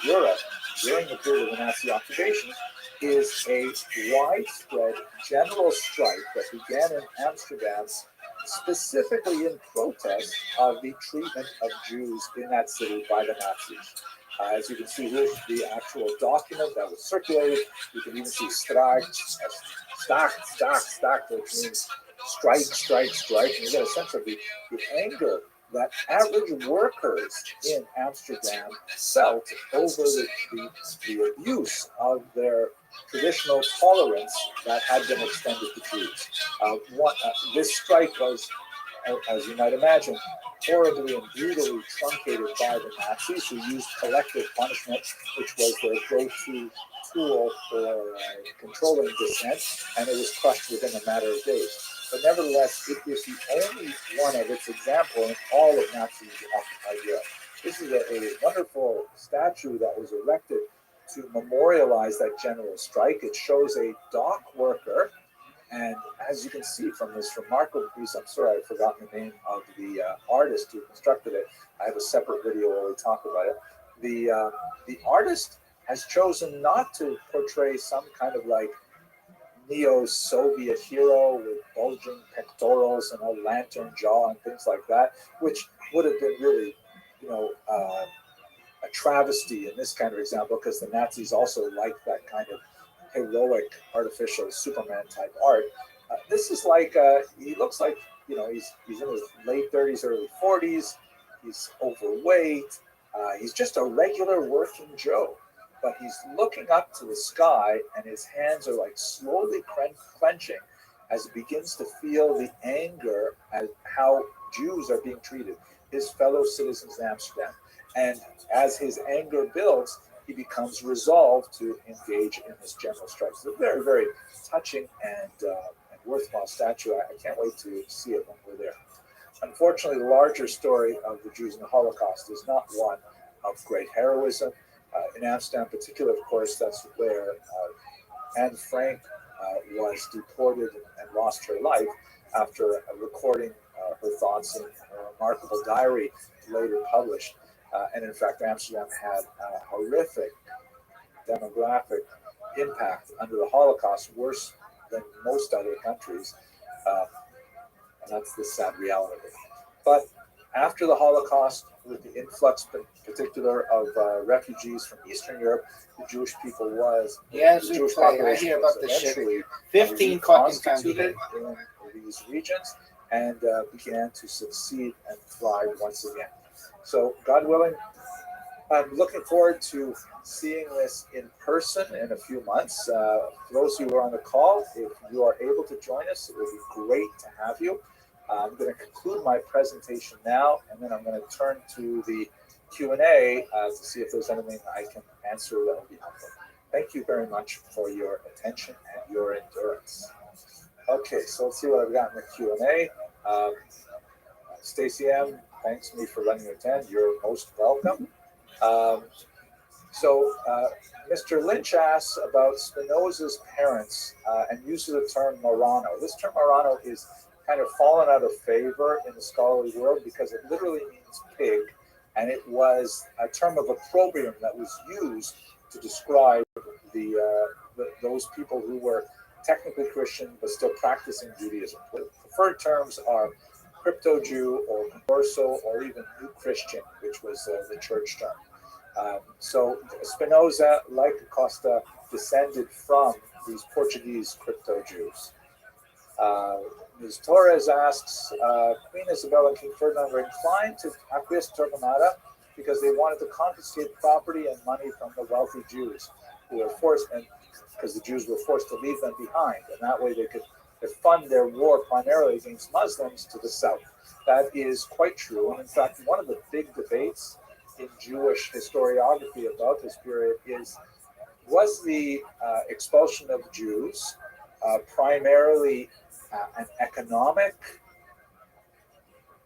Speaker 1: Europe during the period of the Nazi occupation is a widespread general strike that began in Amsterdam, specifically in protest of the treatment of Jews in that city by the Nazis. As you can see, here's the actual document that was circulated. You can even see strike, which means strike, and you get a sense of the anger that average workers in Amsterdam felt over the abuse of their traditional tolerance that had been extended to Jews. This strike was, as you might imagine, horribly and brutally truncated by the Nazis, who used collective punishment, which was their go-to tool for controlling dissent, and it was crushed within a matter of days. But nevertheless, it is the only one of its example in all of Nazi occupied Europe. This is a wonderful statue that was erected to memorialize that general strike. It shows a dock worker, and as you can see from this remarkable piece, I'm sorry I've forgotten the name of the artist who constructed it. I have a separate video where we talk about it. The artist has chosen not to portray some kind of like neo-Soviet hero with bulging pectorals and a lantern jaw and things like that, which would have been really, a travesty in this kind of example, because the Nazis also liked that kind of heroic, artificial Superman type art. This is like he looks like he's in his late 30s, early 40s. He's overweight. He's just a regular working Joe, but he's looking up to the sky, and his hands are like slowly clenching as he begins to feel the anger at how Jews are being treated, his fellow citizens in Amsterdam. And as his anger builds, he becomes resolved to engage in this general strike. It's a very, very touching and worthwhile statue. I can't wait to see it when we're there. Unfortunately, the larger story of the Jews in the Holocaust is not one of great heroism. In Amsterdam in particular, of course, that's where Anne Frank was deported and lost her life after recording her thoughts in a remarkable diary later published. And in fact, Amsterdam had a horrific demographic impact under the Holocaust, worse than most other countries. And that's the sad reality of it. But after the Holocaust, with the influx in particular of refugees from Eastern Europe, the Jewish people
Speaker 13: I
Speaker 1: population
Speaker 13: hear
Speaker 1: was
Speaker 13: about this shit.
Speaker 1: eventually
Speaker 13: 15 fucking times a
Speaker 1: reconstituted
Speaker 13: day.
Speaker 1: in these regions and began to succeed and thrive once again. So, God willing, I'm looking forward to seeing this in person in a few months. For those who are on the call, if you are able to join us, it would be great to have you. I'm going to conclude my presentation now, and then I'm going to turn to the Q&A to see if there's anything I can answer that will be helpful. Thank you very much for your attention and your endurance. Okay, so let's see what I've got in the Q&A. Stacy M. thanks me for letting me attend. You're most welcome. Mr. Lynch asks about Spinoza's parents and uses the term Marano. This term Marano is kind of fallen out of favor in the scholarly world because it literally means pig, and it was a term of opprobrium that was used to describe those people who were technically Christian but still practicing Judaism. For preferred terms are crypto Jew or converso or even new Christian, which was the church term. So Spinoza, like Acosta, descended from these Portuguese crypto Jews. Ms. Torres asks, Queen Isabella and King Ferdinand were inclined to acquiesce Torquemada because they wanted to confiscate property and money from the wealthy Jews who were forced, and because the Jews were forced to leave them behind, and that way they could fund their war primarily against Muslims to the south. That is quite true, and in fact, one of the big debates in Jewish historiography about this period is, was the expulsion of Jews primarily an economic,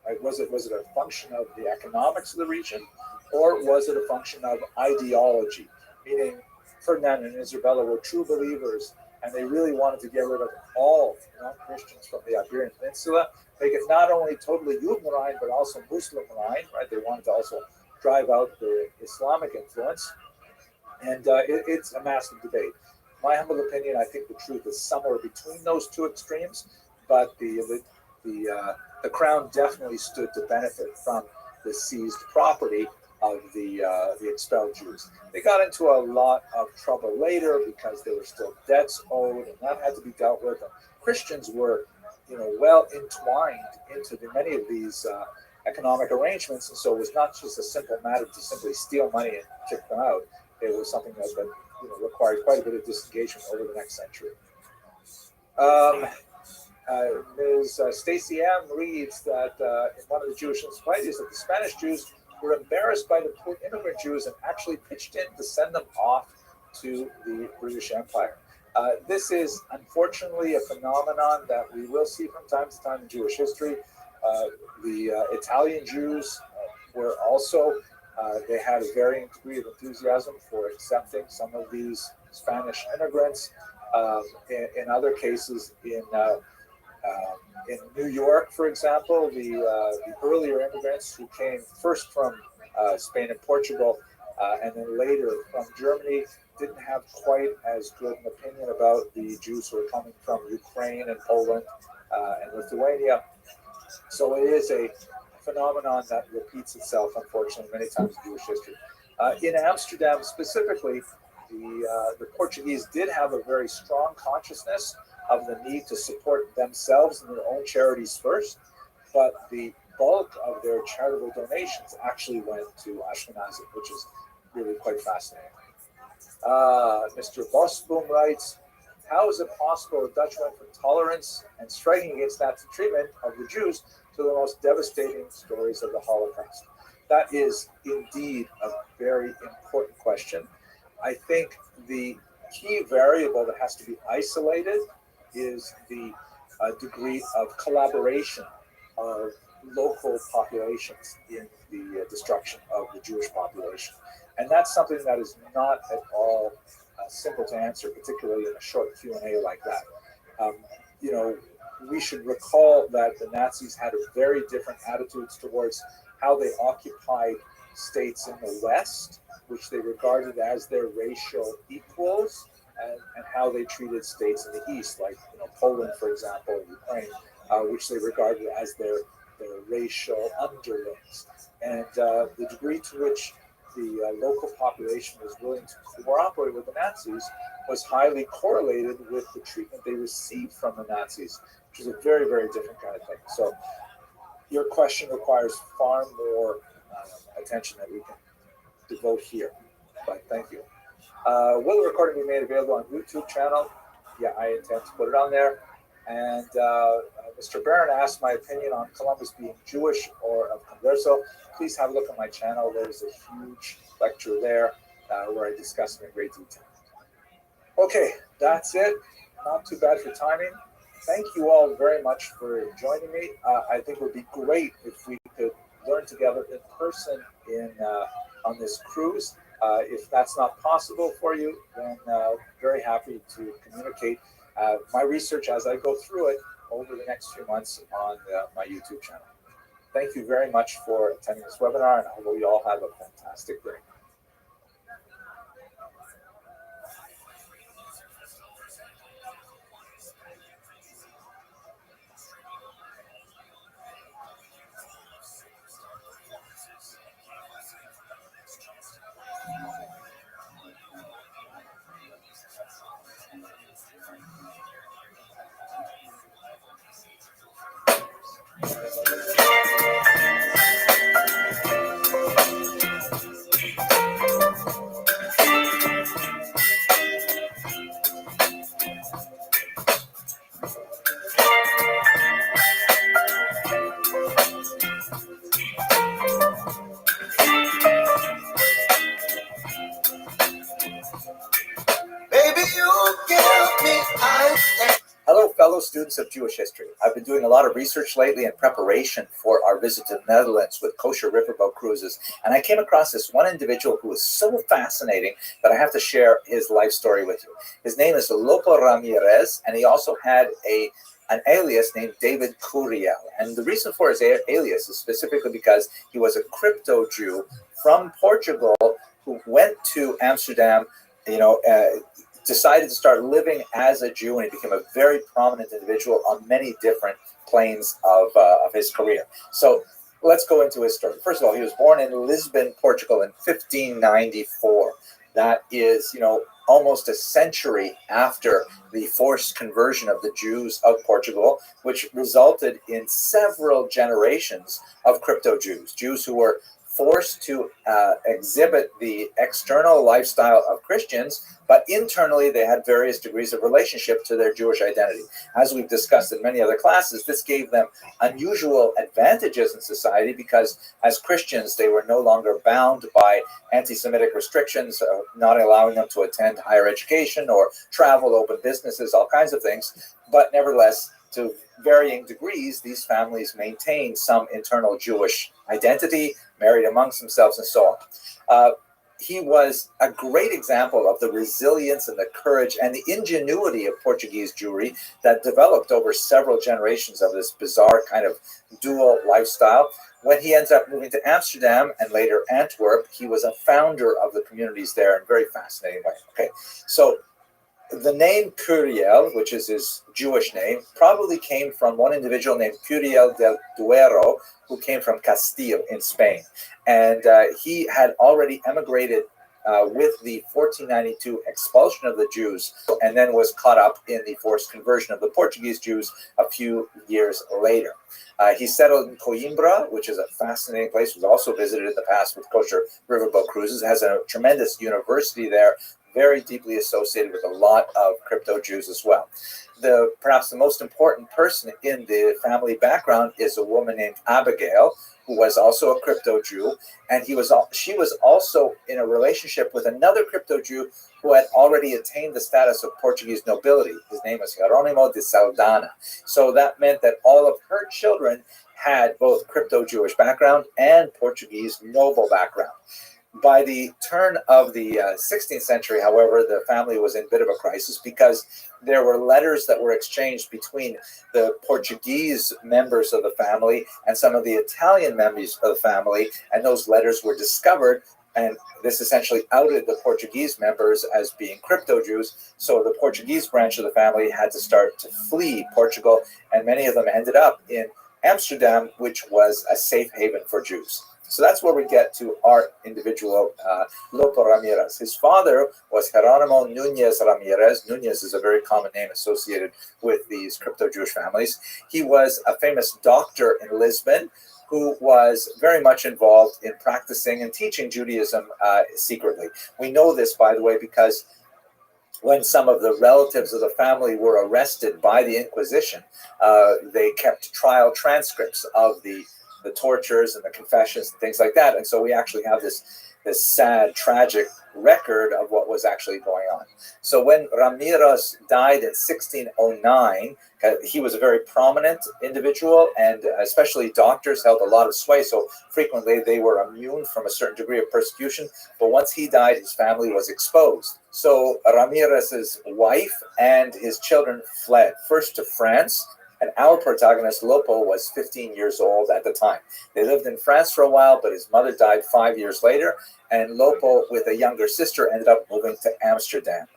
Speaker 1: right? Was it a function of the economics of the region, or was it a function of ideology? Meaning, Ferdinand and Isabella were true believers, and they really wanted to get rid of all non-Christians from the Iberian Peninsula, make it not only totally Judenrein, but also Muslimrein, right? They wanted to also drive out the Islamic influence, and it's a massive debate. My humble opinion, I think the truth is somewhere between those two extremes, but the crown definitely stood to benefit from the seized property of the expelled Jews. They got into a lot of trouble later because there were still debts owed, and that had to be dealt with. And Christians were, well entwined into many of these economic arrangements, and so it was not just a simple matter to simply steal money and kick them out. It was something that required quite a bit of disengagement over the next century. Ms. Stacy M. reads that in one of the Jewish encyclopedias that the Spanish Jews were embarrassed by the poor immigrant Jews and actually pitched in to send them off to the British Empire. This is unfortunately a phenomenon that we will see from time to time in Jewish history. The Italian Jews were also, they had a varying degree of enthusiasm for accepting some of these Spanish immigrants. In other cases, in New York, for example, the earlier immigrants who came first from Spain and Portugal, and then later from Germany, didn't have quite as good an opinion about the Jews who were coming from Ukraine and Poland and Lithuania. So it is a phenomenon that repeats itself, unfortunately, many times in Jewish history. In Amsterdam specifically, the Portuguese did have a very strong consciousness of the need to support themselves and their own charities first, but the bulk of their charitable donations actually went to Ashkenazim, which is really quite fascinating. Mr. Bosboom writes, how is it possible the Dutch went from tolerance and striking against Nazi treatment of the Jews to the most devastating stories of the Holocaust? That is indeed a very important question. I think the key variable that has to be isolated is the degree of collaboration of local populations in the destruction of the Jewish population. And that's something that is not at all simple to answer, particularly in a short Q&A like that. We should recall that the Nazis had a very different attitudes towards how they occupied states in the West, which they regarded as their racial equals, and how they treated states in the East, like Poland, for example, Ukraine, which they regarded as their racial underlings. And the degree to which the local population was willing to cooperate with the Nazis was highly correlated with the treatment they received from the Nazis, which is a very, very different kind of thing. So your question requires far more attention that we can devote here, but thank you. Will the recording be made available on YouTube channel? Yeah, I intend to put it on there. And Mr. Barron asked my opinion on Columbus being Jewish or of converso. Please have a look at my channel. There's a huge lecture there where I discuss it in great detail. Okay, that's it. Not too bad for timing. Thank you all very much for joining me. I think it would be great if we could learn together in person on this cruise. If that's not possible for you, then very happy to communicate my research as I go through it over the next few months on my YouTube channel. Thank you very much for attending this webinar, and I hope you all have a fantastic day. fellow students of Jewish history. I've been doing a lot of research lately in preparation for our visit to the Netherlands with kosher riverboat cruises, and I came across this one individual who was so fascinating that I have to share his life story with you. His name is Lopo Ramirez, and he also had an alias named David Curiel. And the reason for his alias is specifically because he was a crypto Jew from Portugal who went to Amsterdam, decided to start living as a Jew, and he became a very prominent individual on many different planes of his career. So let's go into his story. First of all, he was born in Lisbon, Portugal in 1594. That is, almost a century after the forced conversion of the Jews of Portugal, which resulted in several generations of crypto Jews, Jews who were forced to exhibit the external lifestyle of Christians, but internally they had various degrees of relationship to their Jewish identity. As we've discussed in many other classes, this gave them unusual advantages in society because as Christians, they were no longer bound by anti-Semitic restrictions, not allowing them to attend higher education or travel, open businesses, all kinds of things. But nevertheless, to varying degrees, these families maintained some internal Jewish identity, married amongst themselves, and so on. He was a great example of the resilience and the courage and the ingenuity of Portuguese Jewry that developed over several generations of this bizarre kind of dual lifestyle. When he ends up moving to Amsterdam and later Antwerp, he was a founder of the communities there in a very fascinating way. Okay, so the name Curiel, which is his Jewish name, probably came from one individual named Curiel del Duero, who came from Castile in Spain. And he had already emigrated with the 1492 expulsion of the Jews, and then was caught up in the forced conversion of the Portuguese Jews a few years later. He settled in Coimbra, which is a fascinating place. Was also visited in the past with kosher riverboat cruises. Has a tremendous university there, very deeply associated with a lot of crypto Jews as well. Perhaps the most important person in the family background is a woman named Abigail, who was also a crypto Jew, and she was also in a relationship with another crypto Jew who had already attained the status of Portuguese nobility. His name was Jerónimo de Saldanha. So that meant that all of her children had both crypto Jewish background and Portuguese noble background. By the turn of the 16th century, however, the family was in a bit of a crisis because there were letters that were exchanged between the Portuguese members of the family and some of the Italian members of the family, and those letters were discovered, and this essentially outed the Portuguese members as being crypto Jews. So the Portuguese branch of the family had to start to flee Portugal, and many of them ended up in Amsterdam, which was a safe haven for Jews. So that's where we get to our individual, Lopo Ramirez. His father was Jerónimo Núñez Ramirez. Núñez is a very common name associated with these crypto-Jewish families. He was a famous doctor in Lisbon who was very much involved in practicing and teaching Judaism secretly. We know this, by the way, because when some of the relatives of the family were arrested by the Inquisition, they kept trial transcripts of the tortures and the confessions and things like that. And so we actually have this sad, tragic record of what was actually going on. So when Ramirez died in 1609, he was a very prominent individual, and especially doctors held a lot of sway. So frequently they were immune from a certain degree of persecution. But once he died, his family was exposed. So Ramirez's wife and his children fled, first to France. And our protagonist, Lopo, was 15 years old at the time. They lived in France for a while, but his mother died 5 years later. And Lopo, with a younger sister, ended up moving to Amsterdam.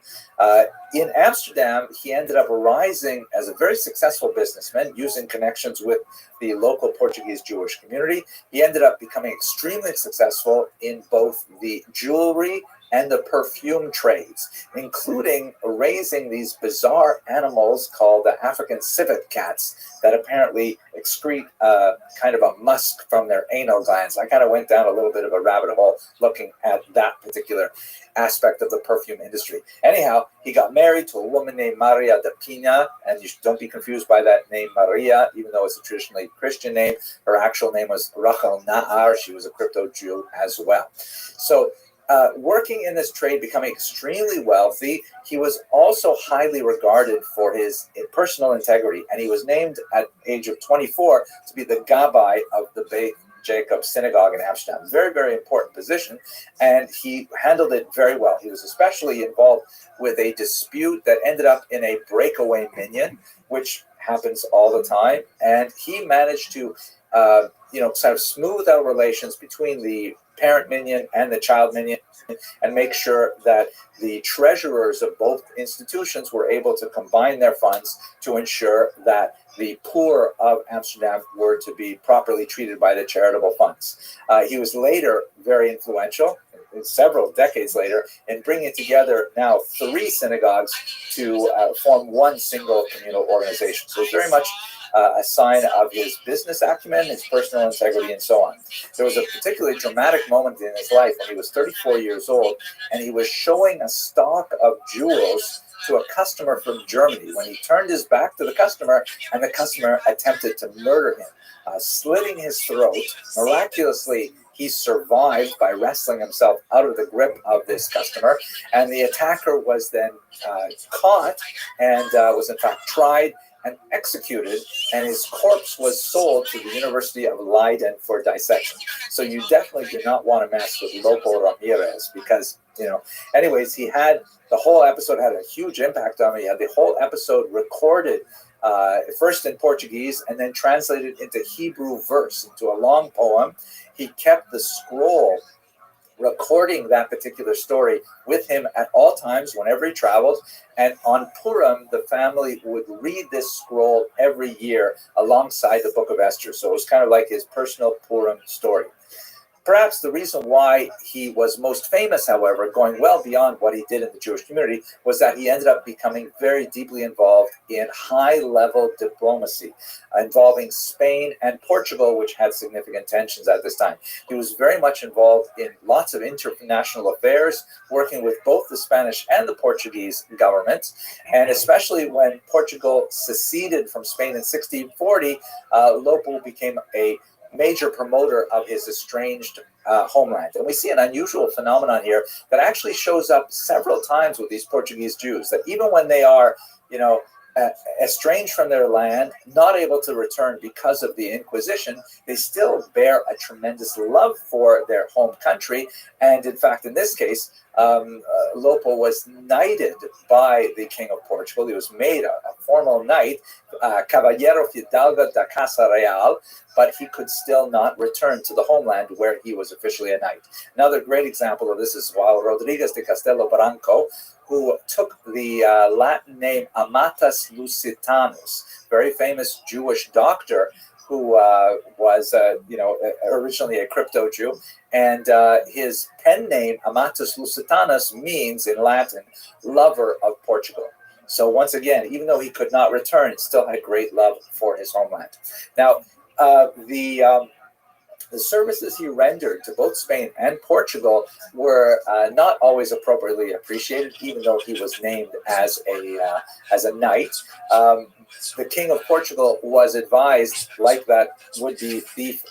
Speaker 1: In Amsterdam, he ended up rising as a very successful businessman, using connections with the local Portuguese Jewish community. He ended up becoming extremely successful in both the jewelry and the perfume trades, including raising these bizarre animals called the African civet cats that apparently excrete kind of a musk from their anal glands. I kind of went down a little bit of a rabbit hole looking at that particular aspect of the perfume industry. Anyhow, he got married to a woman named Maria de Pina, and you don't be confused by that name Maria, even though it's a traditionally Christian name. Her actual name was Rachel Nahar. She was a crypto Jew as well. So working in this trade, becoming extremely wealthy, he was also highly regarded for his personal integrity, and he was named at the age of 24 to be the Gabbai of the Beit Jacob Synagogue in Amsterdam. Very, very important position, and he handled it very well. He was especially involved with a dispute that ended up in a breakaway minyan, which happens all the time, and he managed to sort of smooth out relations between the parent minion and the child minion, and make sure that the treasurers of both institutions were able to combine their funds to ensure that the poor of Amsterdam were to be properly treated by the charitable funds. He was later very influential, several decades later, in bringing together now 3 synagogues to form one single communal organization. So it's very much a sign of his business acumen, his personal integrity, and so on. There was a particularly dramatic moment in his life when he was 34 years old, and he was showing a stock of jewels to a customer from Germany when he turned his back to the customer, and the customer attempted to murder him, slitting his throat. Miraculously, he survived by wrestling himself out of the grip of this customer, and the attacker was then caught and was in fact tried and executed, and his corpse was sold to the University of Leiden for dissection. So you definitely do not want to mess with Lopo Ramirez, because, anyways, he had, the whole episode had a huge impact on me. He had the whole episode recorded first in Portuguese and then translated into Hebrew verse, into a long poem. He kept the scroll recording that particular story with him at all times whenever he traveled. And on Purim, the family would read this scroll every year alongside the Book of Esther. So it was kind of like his personal Purim story. Perhaps the reason why he was most famous, however, going well beyond what he did in the Jewish community, was that he ended up becoming very deeply involved in high-level diplomacy, involving Spain and Portugal, which had significant tensions at this time. He was very much involved in lots of international affairs, working with both the Spanish and the Portuguese governments, and especially when Portugal seceded from Spain in 1640, Lopo became a major promoter of his estranged homeland. And we see an unusual phenomenon here that actually shows up several times with these Portuguese Jews, that even when they are, estranged from their land, not able to return because of the Inquisition, they still bear a tremendous love for their home country. And in fact, in this case, Lopo was knighted by the King of Portugal. He was made a formal knight, Caballero Fidalgo da Casa Real, but he could still not return to the homeland where he was officially a knight. Another great example of this is João Rodrigues de Castelo Branco, who took the Latin name Amatus Lusitanus, very famous Jewish doctor who was, originally a crypto Jew. And his pen name, Amatus Lusitanus, means in Latin, lover of Portugal. So once again, even though he could not return, still had great love for his homeland. Now, the services he rendered to both Spain and Portugal were not always appropriately appreciated, even though he was named as a knight. The King of Portugal was advised, like that would-be thief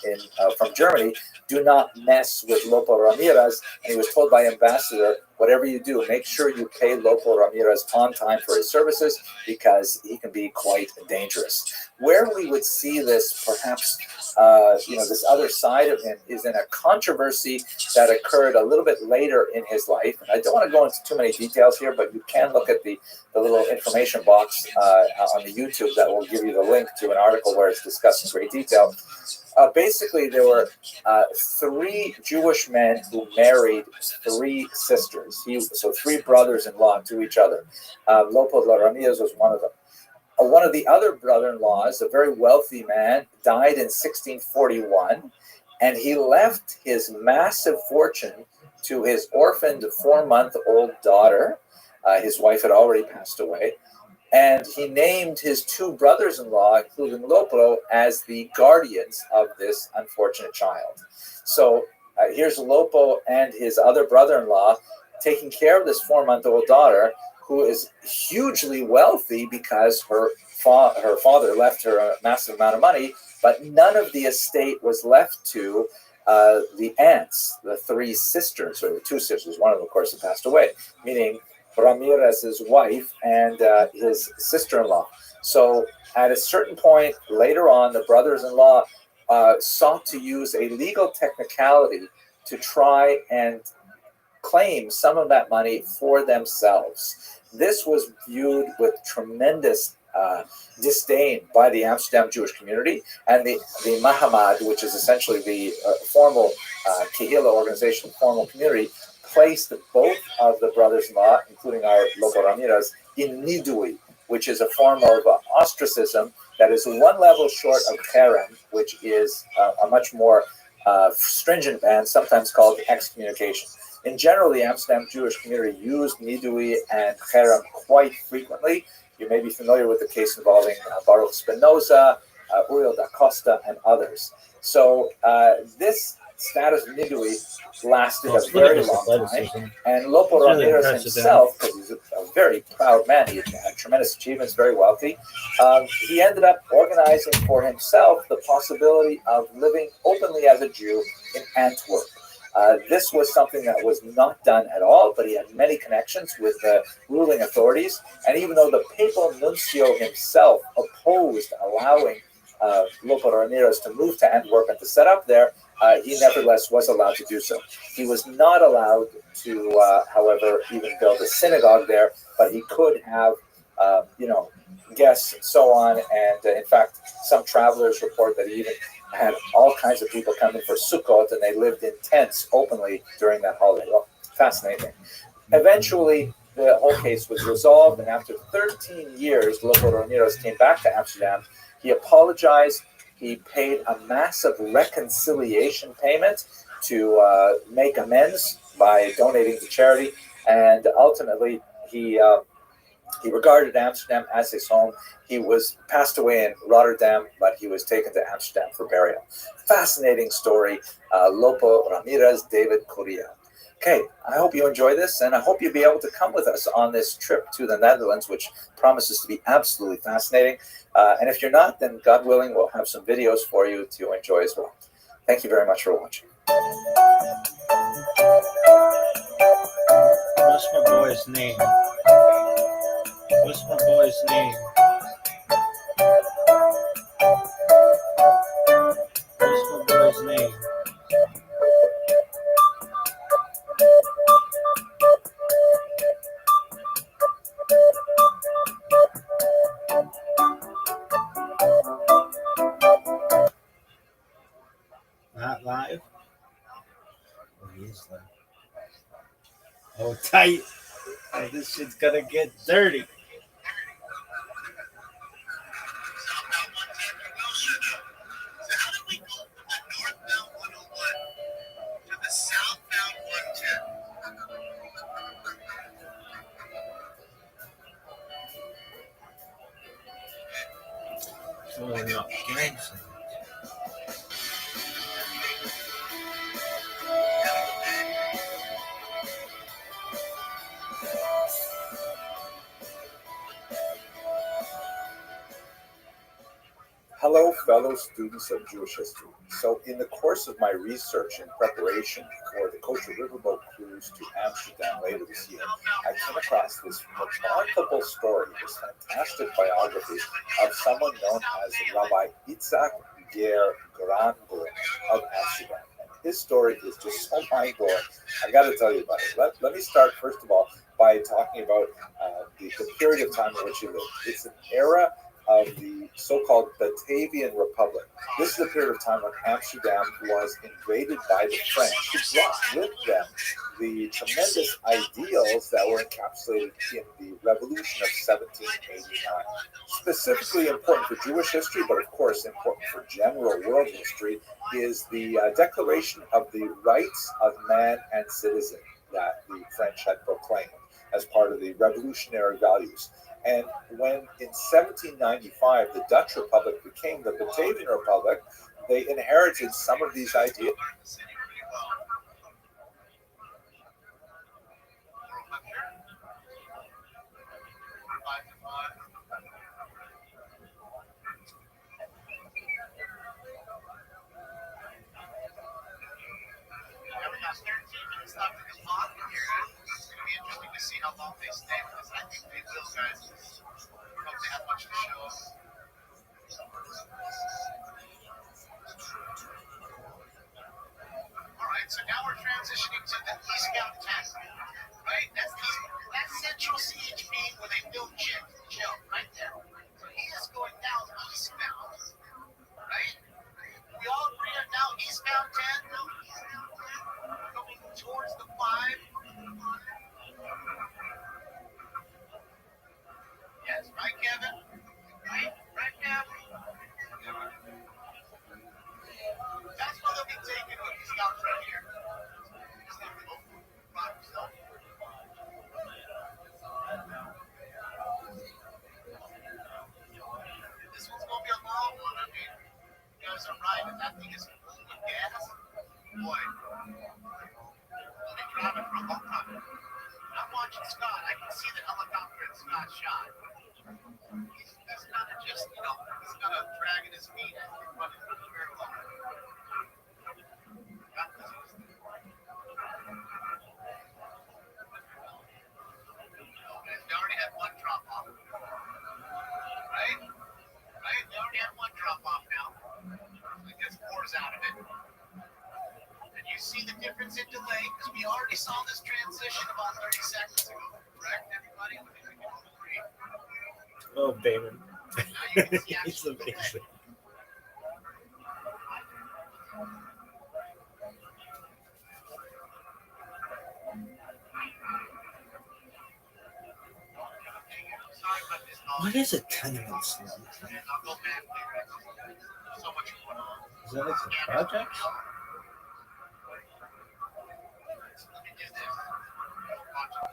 Speaker 1: from Germany, do not mess with Lopo Ramirez. And he was told by ambassador, whatever you do, make sure you pay Lopo Ramirez on time for his services, because he can be quite dangerous. Where we would see this, perhaps, this other side of him, is in a controversy that occurred a little bit later in his life. And I don't want to go into too many details here, but you can look at the little information box on the YouTube that will give you the link to an article where it's discussed in great detail. Basically, there were 3 Jewish men who married 3 sisters. So 3 brothers-in-law to each other. Lopo Ramirez was one of them. One of the other brother-in-laws, a very wealthy man, died in 1641, and he left his massive fortune to his orphaned 4-month-old daughter. His wife had already passed away. And he named his 2 brothers-in-law, including Lopo, as the guardians of this unfortunate child. So here's Lopo and his other brother-in-law taking care of this 4-month-old daughter, who is hugely wealthy because her father left her a massive amount of money, but none of the estate was left to the aunts, the three sisters, or the two sisters, one of them, of course, had passed away, meaning Ramirez's wife and his sister-in-law. So at a certain point later on, the brothers-in-law sought to use a legal technicality to try and claim some of that money for themselves. This was viewed with tremendous disdain by the Amsterdam Jewish community, and the Mahamad, which is essentially the formal Kehillah organization, formal community, placed both of the brothers-in-law, including our Lopo Ramirez, in Nidui, which is a form of ostracism that is one level short of cherem, which is a much more stringent ban, sometimes called excommunication. In general, the Amsterdam Jewish community used nidui and cherem quite frequently. You may be familiar with the case involving Baruch Spinoza, Uriel da Costa, and others. So this status of nidui lasted a very long time. And Lopo Ramirez himself, because he's a very proud man, he had tremendous achievements, very wealthy, he ended up organizing for himself the possibility of living openly as a Jew in Antwerp. This was something that was not done at all, but he had many connections with the ruling authorities. And even though the papal nuncio himself opposed allowing Lopo Ramirez to move to Antwerp and to set up there, he nevertheless was allowed to do so. He was not allowed to, however, even build a synagogue there, but he could have, guests and so on. And in fact, some travelers report that he even had all kinds of people coming for Sukkot, and they lived in tents openly during that holiday. Well, fascinating. Eventually, the whole case was resolved, and after 13 years, Lopo Ramirez came back to Amsterdam. He apologized. He paid a massive reconciliation payment to make amends by donating to charity, and ultimately he regarded Amsterdam as his home. He was passed away in Rotterdam, but he was taken to Amsterdam for burial. Fascinating story. Lopo Ramirez, David Correa. Okay, I hope you enjoy this, and I hope you'll be able to come with us on this trip to the Netherlands, which promises to be absolutely fascinating. And if you're not, then God willing, we'll have some videos for you to enjoy as well. Thank you very much for watching.
Speaker 2: What's my boy's name? What's my boy's name? What's my boy's name? Not live? Oh, he is live. Oh, tight. Oh, this shit's gonna get dirty. Oh, no. Gangster.
Speaker 1: Hello, fellow students of Jewish history. So, in the course of my research and preparation for the Kosher Riverboat cruise to Amsterdam later this year, I came across this remarkable story, this fantastic biography of someone known as Rabbi Itzhak Ger Granborn of Amsterdam. And his story is just so mind-blowing. I got to tell you about it. Let me start, first of all, by talking about the period of time in which he lived. It's an era of the so-called Batavian Republic. This is a period of time when Amsterdam was invaded by the French, who brought with them the tremendous ideals that were encapsulated in the Revolution of 1789. Specifically important for Jewish history, but of course important for general world history, is the Declaration of the Rights of Man and Citizen that the French had proclaimed as part of the revolutionary values. And when in 1795 the Dutch Republic became the Batavian Republic, they inherited some of these ideas.
Speaker 3: how long they stay with us. I think they will, guys. I don't know if they have much to show us. All right, so now we're transitioning to the eastbound 10, right? That's central CHP where they build chill right there. So he is going down eastbound, right? We all agree on now eastbound 10 going towards the 5. Yes, right, Kevin? Right, Kevin? That's what they'll be taking with these scouts right here. This one's going to be a long one. I mean, you guys are right. If that thing is full with gas, boy, we'll be driving for a long time. I'm watching Scott. I can see the helicopter in Scott's shot. He's kind of just, he's kind of dragging his feet as he's running through the barrel. They already had one drop off. Right? They already had one drop off now. I guess 4's out of it. And you see the difference in delay because we already saw this transition about 30 seconds ago. Correct, everybody? I think we can all agree.
Speaker 2: Oh, Damon.
Speaker 3: Now you can see
Speaker 2: He's
Speaker 3: actual delay.
Speaker 2: amazing.
Speaker 3: Sorry about this noise.
Speaker 2: What is a tenement slum?
Speaker 3: I'll go back later. So much going on.
Speaker 2: Is that like the project?
Speaker 3: Let me do this. Watch it.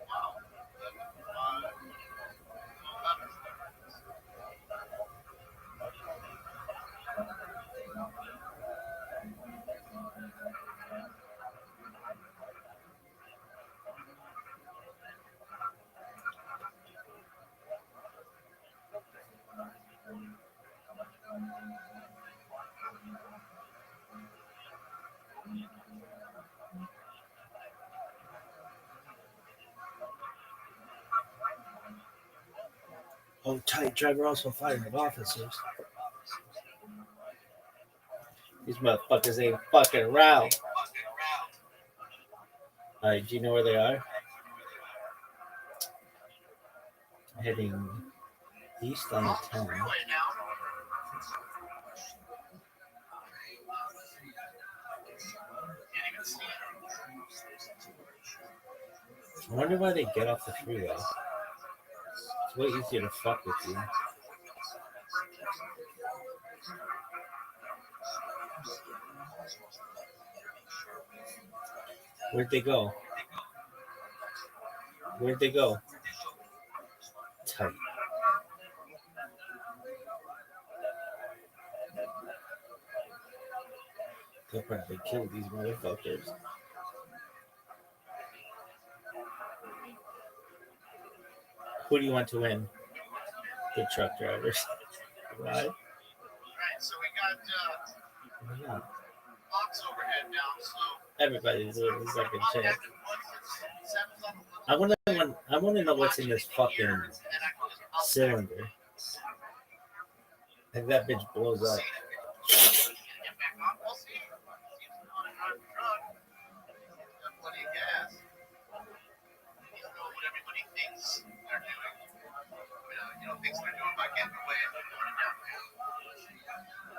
Speaker 3: Wow.
Speaker 2: Oh, tight. Driver also fired officers. These motherfuckers ain't fucking around. Alright, do you know where they are? Heading east on the 10. I wonder why they get off the freeway. It's way easier to fuck with you. Where'd they go? Where'd they go? Tight. They'll probably kill these motherfuckers. Who do you want to win? The truck drivers. Right?
Speaker 3: Right, so we got box overhead now, so
Speaker 2: Everybody's doing the second chance. I want to know what's in this fucking cylinder. If that bitch blows up.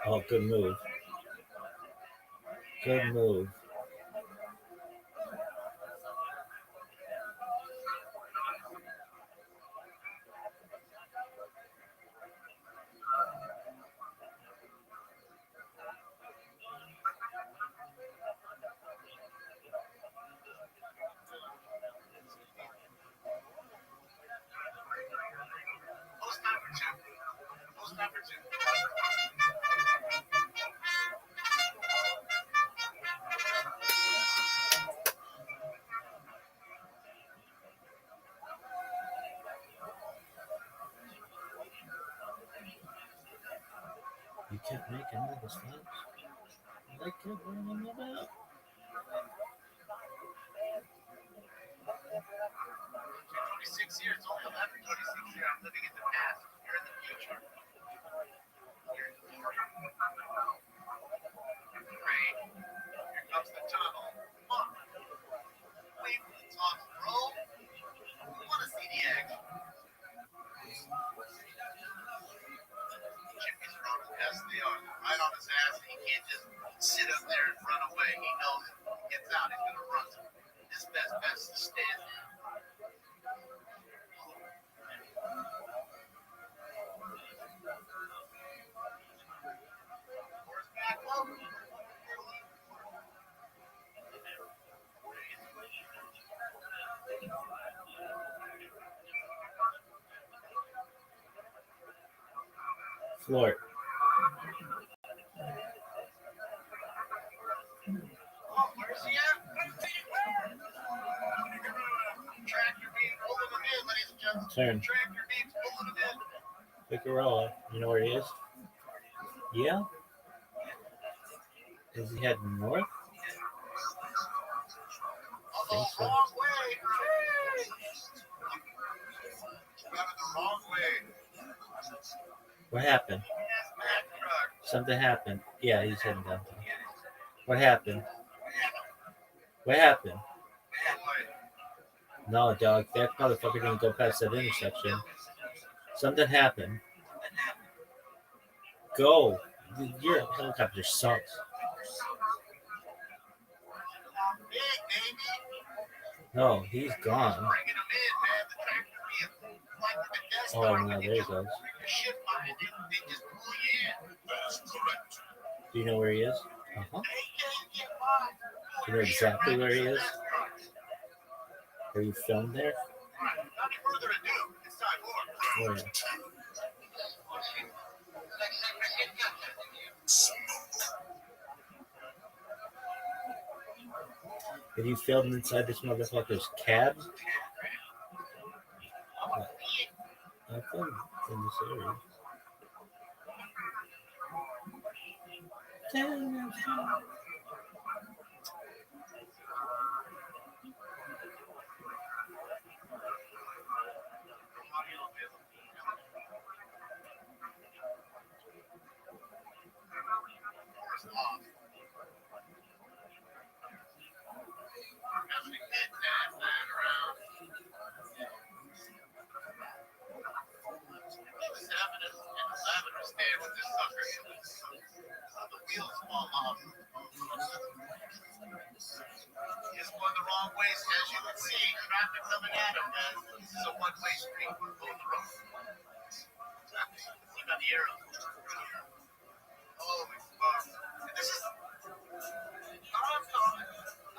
Speaker 2: Oh, good move. Good move. kept making all the stops. I kept running about.
Speaker 8: 26 years old. After 26 years, I'm living in the past. You're in the future. You're great. Here comes the tunnel. Come on. Wait for the top, bro. I want to see the action. Jimmy's running past the yard, right on his ass. He can't just sit up there and run away. He knows if he gets out, he's gonna run. His best bet is to stand there. Horseback, welcome.
Speaker 2: Floor.
Speaker 8: Oh, where's he at? Tractor beam pulling him in, ladies and gentlemen.
Speaker 2: Turn.
Speaker 8: Tractor beam's pulling him in.
Speaker 2: Figueroa. You know where he is? Yeah? Is he heading north?
Speaker 8: Although
Speaker 2: Think so.
Speaker 8: wrong way. Running the wrong way.
Speaker 2: What happened?
Speaker 8: That's Mack truck.
Speaker 2: Something happened. Yeah, he's heading downtown. What happened? What happened? No, dog. That motherfucker didn't go past that intersection. Something happened. Go. Your helicopter sucks.
Speaker 8: Big, baby.
Speaker 2: No, he's gone.
Speaker 8: Bringing him in, man. The tractor beam like the Death
Speaker 2: Oh,
Speaker 8: Star.
Speaker 2: no, there he goes.
Speaker 8: Your ship line, they just pull you in. That's correct.
Speaker 2: Do you know where he is? Uh-huh.
Speaker 8: They can't get by.
Speaker 2: You know exactly where he is? Are you filmed there?
Speaker 8: All right, without any further ado, it's time for
Speaker 2: Where? Have you filmed inside this motherfucker's cab? I filmed in this area.
Speaker 8: He's going the wrong way, as you can see. Traffic coming at him, man. This is a one-way street. Both roads. You got the arrow. Oh, and this is not uncommon.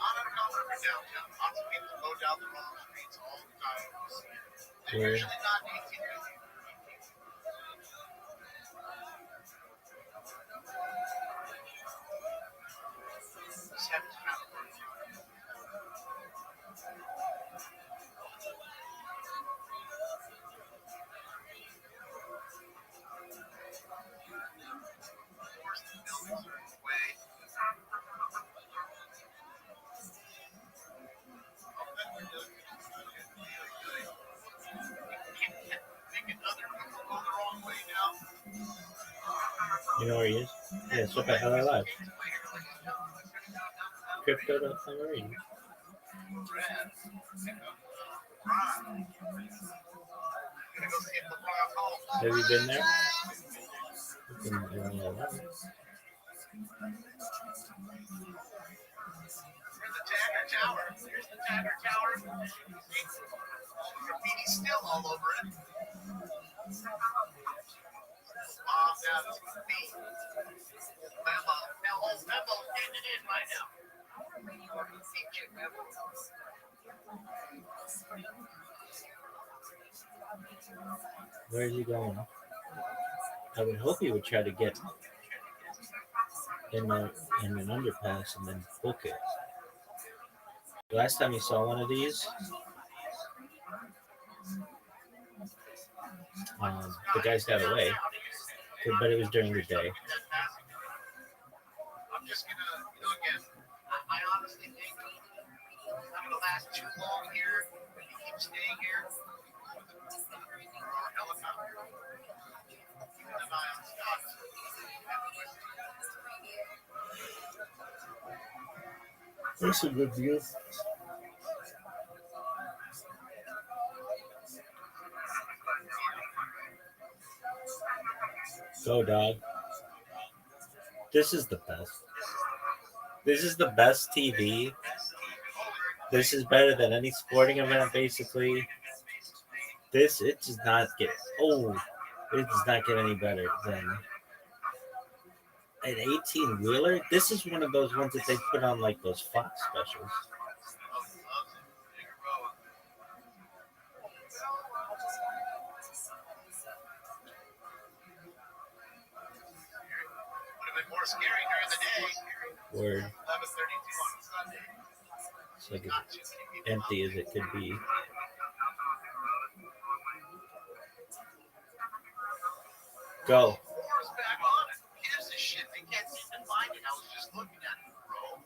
Speaker 8: Not uncommon for downtown. Lots of people go down the wrong streets all the time. They're usually not 1850.
Speaker 2: You know where he is? Yeah, it's up at LA Live. Crypto.marine. Have you been there? It's in LA Live.
Speaker 8: Here's the Tagger Tower. Here's the Tagger Tower. All the graffiti still all over it. Bombed out his feet. Memo's getting it in right now.
Speaker 2: Where is he going? I would hope he would try to get in an underpass and then book it. Last time you saw one of these, the guys got away. but it was during the day.
Speaker 3: I'm just gonna, again, I honestly think it's not gonna last too long here. If you keep staying here for our helicopter, keep an eye on Scott.
Speaker 2: That's a good view. Go, dog. This is the best. This is the best TV. This is better than any sporting event, basically. It does not get, it does not get any better than an 18-wheeler. This is one of those ones that they put on like those Fox specials.
Speaker 3: More scary during the day.
Speaker 2: Word.
Speaker 3: 11:32 on Sunday.
Speaker 2: It's like as empty as it could be. Go.
Speaker 3: Back on it. Who gives a shit? They can't seem to find it. I was just looking at it, bro.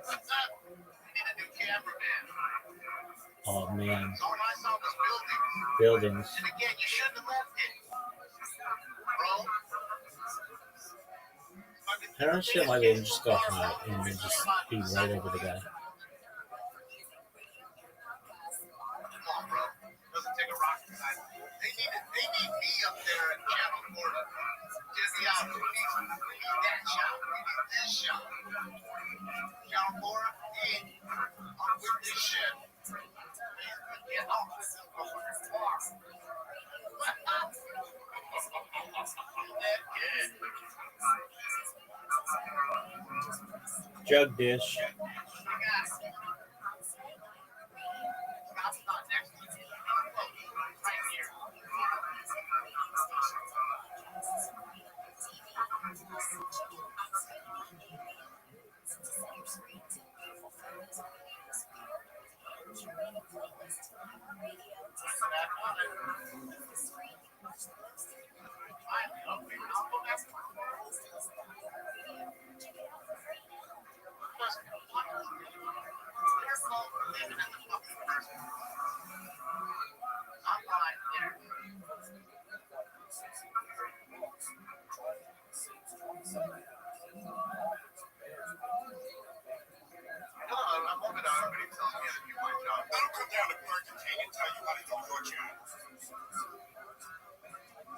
Speaker 3: What's up? We need a new cameraman.
Speaker 2: Oh man.
Speaker 3: All I saw was
Speaker 2: Buildings.
Speaker 3: And again, you shouldn't have left it, bro.
Speaker 2: I don't understand why they didn't just go high and then just be right over the guy.
Speaker 3: Come on, bro. Doesn't take a rocket scientist. They need me up there at Channel 4 to get me out. We need that shot. We need this shot. Channel 4, hey, I'm with this shit. Get off this motherfucker's car.
Speaker 2: Jug dish.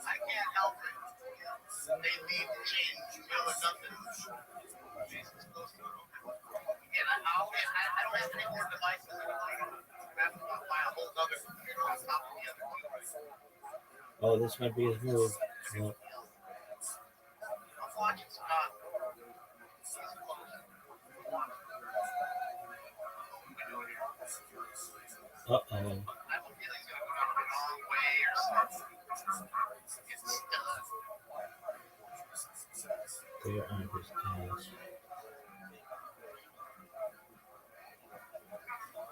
Speaker 3: I can't help it. They leave the chain in the middle of nothing. Jesus, close to it. And I don't have any more devices anymore. I have to buy a whole other computer on top of the other one.
Speaker 2: Oh, this might be his move. No.
Speaker 3: I'm watching Scott. He's close.
Speaker 2: Uh-oh.
Speaker 3: I have a feeling he's going to go down the wrong way or something. Get stuck.
Speaker 2: They're on his ass.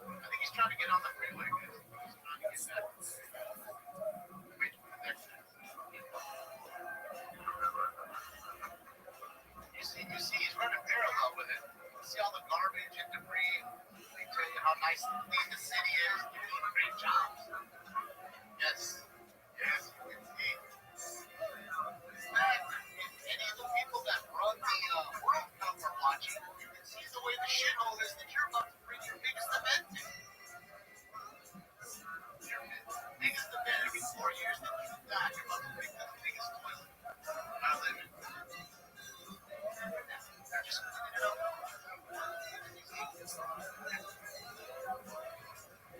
Speaker 3: I think he's trying to get on the freeway. He's trying to get that. Wait for the next one. You see, he's running parallel with it. You see all the garbage and debris. They tell you how nice and clean the city is. They're doing a great job. Yes. Yes, you can see. Man, if any of the people that run the World Cup are watching, you can see the way the shithole is that you're about to bring your biggest event to. Your biggest event every 4 years that you've got, you're about to bring the biggest toilet. I live in. They're just cleaning it up.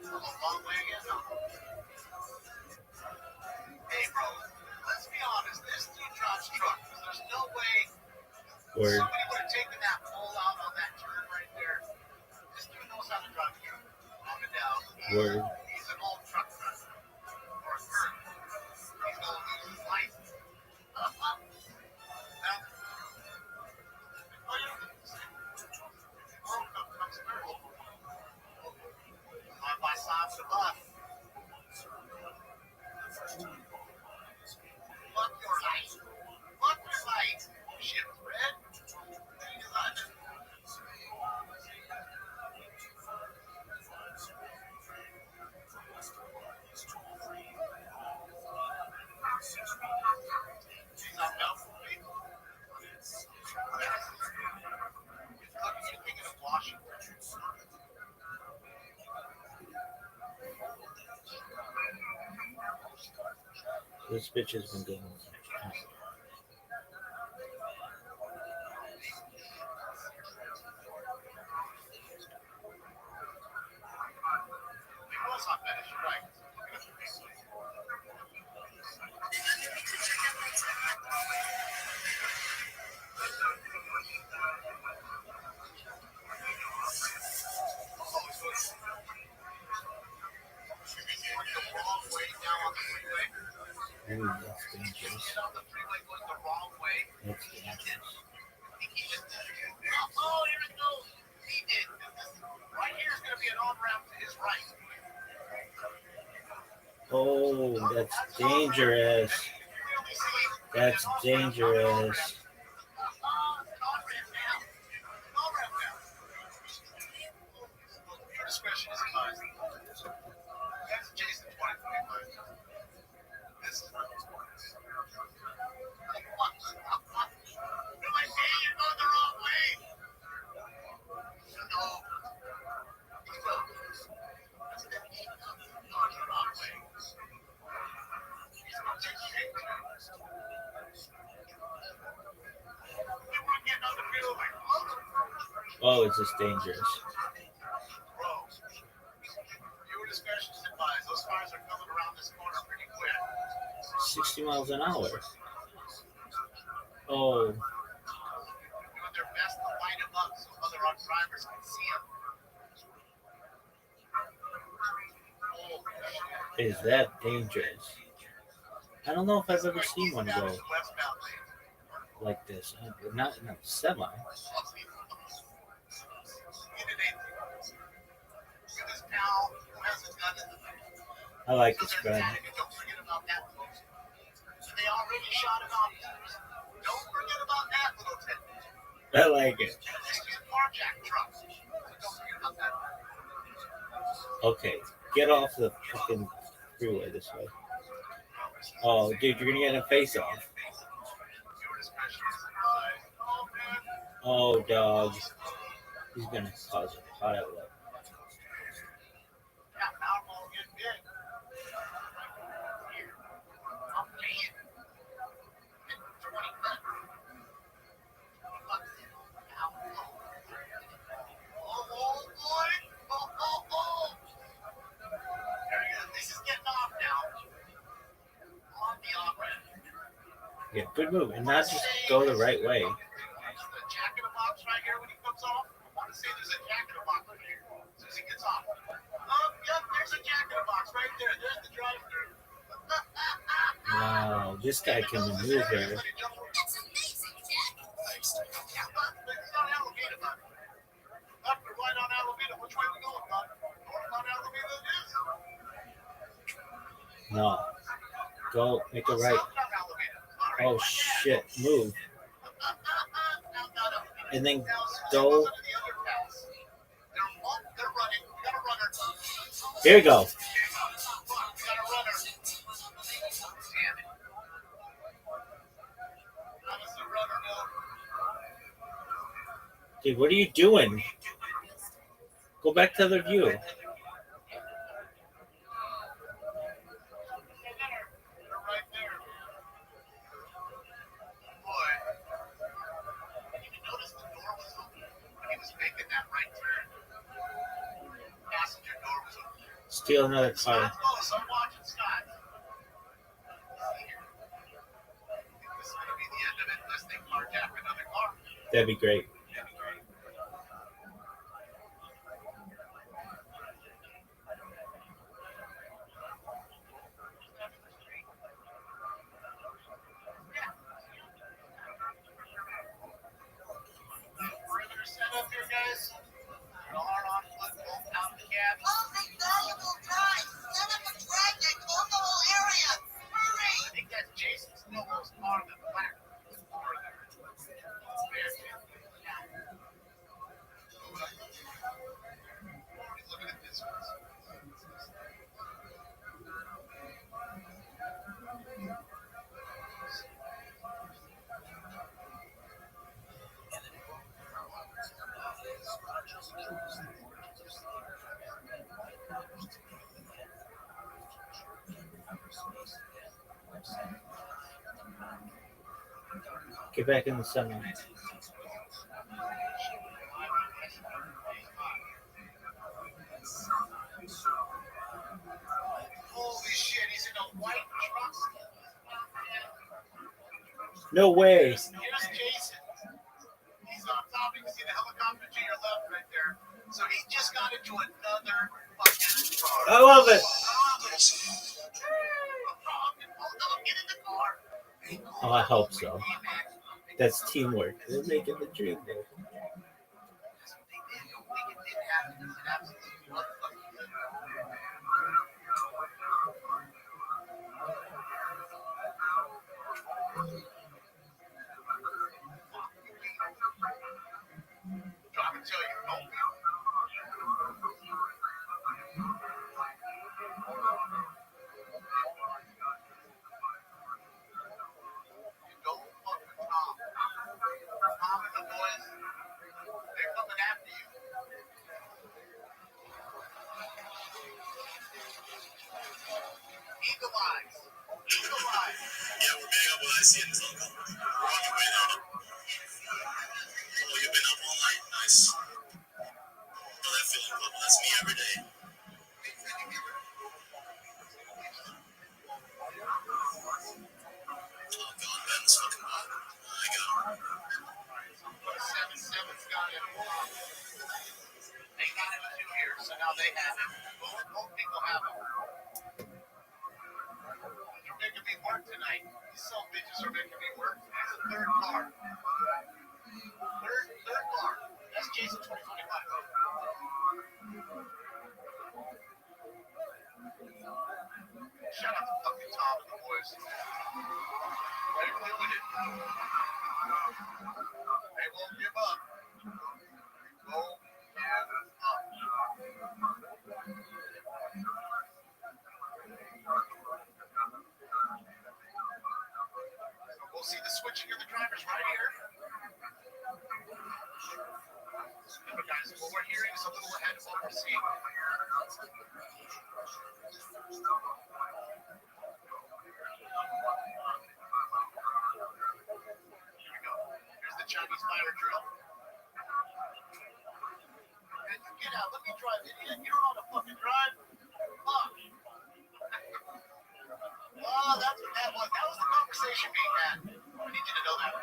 Speaker 3: A long way again, huh? Hey, bro, let's be honest. This dude drives truck. There's no way
Speaker 2: Word.
Speaker 3: somebody would have taken that pole out on that turn right there. This dude knows how to drive a truck. On the down.
Speaker 2: Word.
Speaker 3: He's an old truck driver. Or a third. He's going to lose his life. World Cup comes through. My side the bus. Fuck your life.
Speaker 2: This bitch has been going. Ooh, that's dangerous. That's dangerous.
Speaker 11: Oh, here it goes. He did. Right here is going to be an on-ramp to his right.
Speaker 2: Oh, that's dangerous. That's dangerous.
Speaker 11: Your discretion is advised. That's Jason 2025. This is one of those points. No, I say you're going the wrong way. No. He's well. That's it. Going the wrong way. He's going too straight. We weren't getting on the field like,
Speaker 2: Oh, it's just dangerous.
Speaker 11: bro. Your discretion is advised. Those cars are coming around this corner pretty quick.
Speaker 2: 60 miles an hour. Oh,
Speaker 11: Doing their best to light him up so other drivers can see him. Oh, shit.
Speaker 2: is that dangerous? I don't know if I've ever seen one go
Speaker 11: Westbound lane.
Speaker 2: like this. Not in a semi.
Speaker 11: Get an 8. With his pal who has a gun in the back.
Speaker 2: I like
Speaker 11: So
Speaker 2: this
Speaker 11: they're
Speaker 2: gun.
Speaker 11: tagging it. Don't forget about that, folks. So they already shot him out. Don't forget about that, little tidbit.
Speaker 2: I like it.
Speaker 11: This is carjack trucks. So don't forget about that.
Speaker 2: Okay, get off the fucking freeway this way. Oh, dude, you're gonna get a face off.
Speaker 11: Your discretion is advised. Oh, man.
Speaker 2: Oh, dog. He's gonna cause a hot outlet.
Speaker 11: Yeah, now I'm all getting big. Here. I'm paying. 20 bucks. Oh, boy. Oh. There he is. This is getting off now. On the on-ramp.
Speaker 2: Yeah, good move. And not just go the right way.
Speaker 11: There's the jack in the box right here when he comes off. I want to say there's a jack in the box right here as soon as he gets off. Yep, there's a jack in the box right there. There's the drive-through.
Speaker 2: Wow, this guy can maneuver.
Speaker 12: That's amazing, Jack.
Speaker 11: Thanks. Yeah, but it's on Alameda, bud. Left or right on Alameda. Which way we going, bud? North on Alameda it is.
Speaker 2: No. Go, make a right.
Speaker 11: South on Alameda. All right.
Speaker 2: Oh, shit. Move.
Speaker 11: Now, not Alameda.
Speaker 2: And then
Speaker 11: Now,
Speaker 2: go.
Speaker 11: to the other pass. They're running. We got a runner.
Speaker 2: Here we go.
Speaker 11: We got a runner. Damn it. That was the runner, no.
Speaker 2: Dude, what are you doing? Go back to the other view.
Speaker 11: They're right there. Boy. Didn't even notice the door was open when he was making that right turn. Passenger door was open.
Speaker 2: Steal another car.
Speaker 11: Scott's close. I'm watching Scott. This is going to be the end of it unless they carjack another car.
Speaker 2: That'd be great.
Speaker 11: Perimeter set up here, guys. Alarm on foot, bolt out the cab.
Speaker 12: Valuable time. Set up a drag that close the whole area. Hurry!
Speaker 11: I think that's Jason Snowball's car in the black.
Speaker 2: Get back in the semi.
Speaker 3: Holy shit, he's in a white truck.
Speaker 2: No way.
Speaker 3: Here's Jason. He's on top. You can see the helicopter to your left right there. So he just got into another fucking car.
Speaker 2: I love it.
Speaker 3: Get in the car.
Speaker 2: Oh, I hope so. That's teamwork. They're making the dream work.
Speaker 3: Trying to tell you, don't be. Don't fuck with Tom. Tom and the boys, they're coming after you. Eagle eyes. Eagle eyes.
Speaker 9: Yeah, we're meeting up with IC and his uncle. We're on your way there. Oh, you've been up all night? Nice. Oh, that feeling, Papa. That's me every day. Oh, God, man, this fucking bad. I got him.
Speaker 3: 7-7's got it. They got him too here, so now they have him. Both people have him. They're making me work tonight. These some bitches are making me work. That's the third car. Third car. That's Jason 2025. Shout out to fucking Tom and the boys. They're doing it. They won't give up. Won't give up. We'll see the switching of the drivers right here. Remember, guys, what we're hearing is a little ahead of what we're seeing. Here we go. Here's the Chinese fire drill. Get out. Let me drive, idiot. You don't know how to fucking drive. Fuck. Oh, that's what that was. That was the conversation being had. I need you to know that.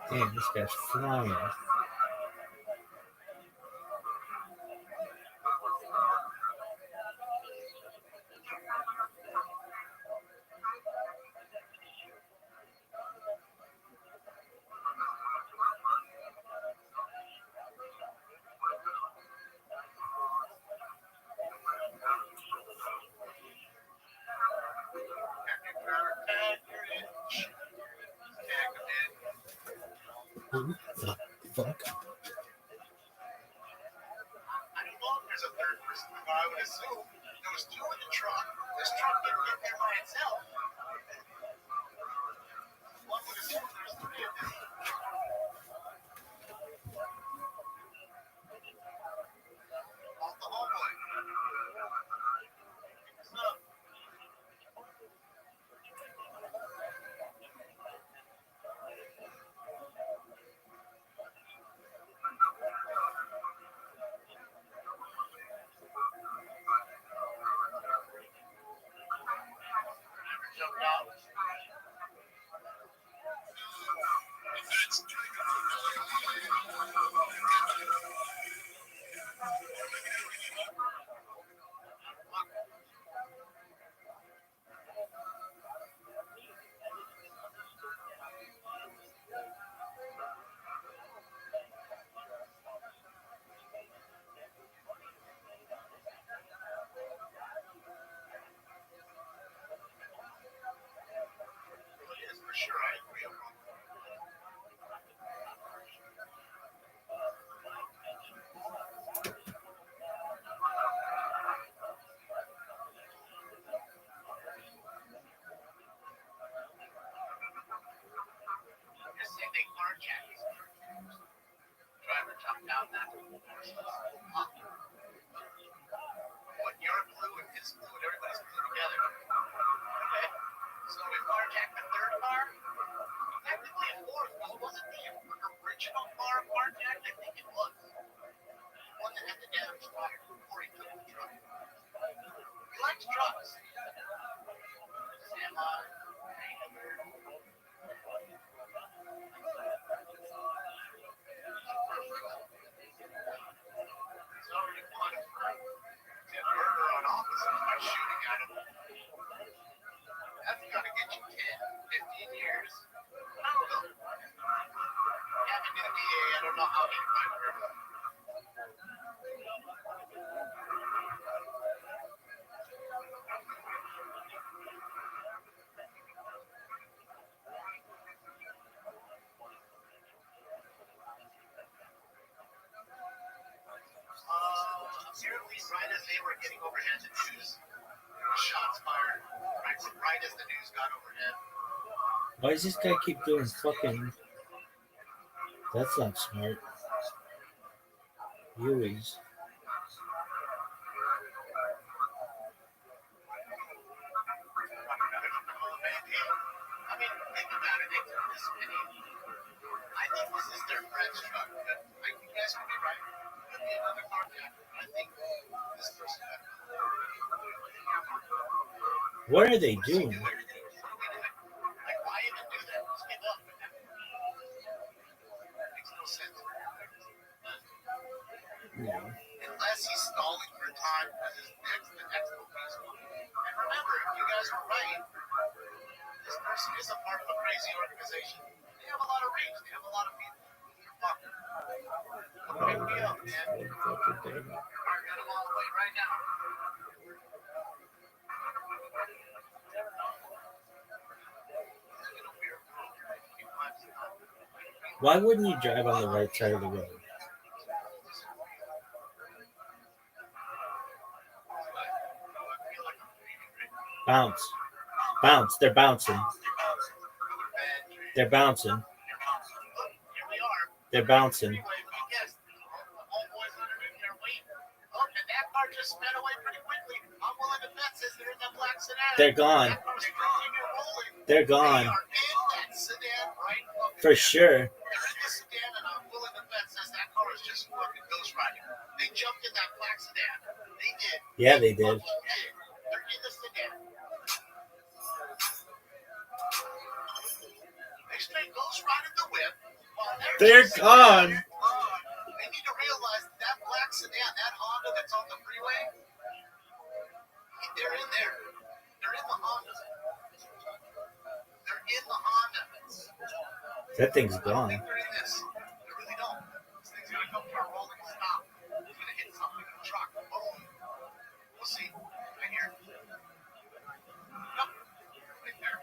Speaker 2: Damn, this guy's flying. Who the fuck?
Speaker 3: I don't know if there's a third person, but I would assume there was two in the truck. This truck didn't get there by itself. One would assume there's three of them. Off the hallway. Pick this up. Jumped out. damaged truck before he took the truck. He likes trucks. Sam, he's already wanted for murder on officers by shooting at him. That's gonna get you 10, 15 years. I don't know. You have a new DA, I don't know how he might work. Apparently, right as they were getting overhead the news, shots fired. Right as the news got overhead.
Speaker 2: Why does this guy keep doing fucking? That's not smart. Yui's.
Speaker 3: I mean, think about it. They took this many. I think this is their friend's truck. I think you guys could be right. Could be another carjacker. I think this person got it.
Speaker 2: What are they doing?
Speaker 3: Like, why even do that? Just give up. Makes no sense.
Speaker 2: No.
Speaker 3: Unless he's stalling for time because the next movie's coming. And remember, if you guys were right, this person is a part of a crazy organization. They have a lot of reach. They have a lot of people. Fuck. Pick me up, man. I got them all the way right now.
Speaker 2: Why wouldn't you drive on the right side of the road? Bounce. Bounce. They're bouncing. They're bouncing. They're bouncing. They're gone. They're gone. For sure.
Speaker 3: They jumped in that black sedan. They did.
Speaker 2: Yeah, they did.
Speaker 3: They're in the sedan. They straight ghost riding the whip.
Speaker 2: They're gone.
Speaker 3: They need to realize that black sedan, that Honda that's on the freeway, they're in there. They're in the Honda. They're in the Honda.
Speaker 2: That thing's
Speaker 3: I don't
Speaker 2: gone.
Speaker 3: think they're in this. I really don't. This thing's gonna come to a rolling stop. It's gonna hit something in the truck. Boom. We'll see. Right here. Yep. Right there.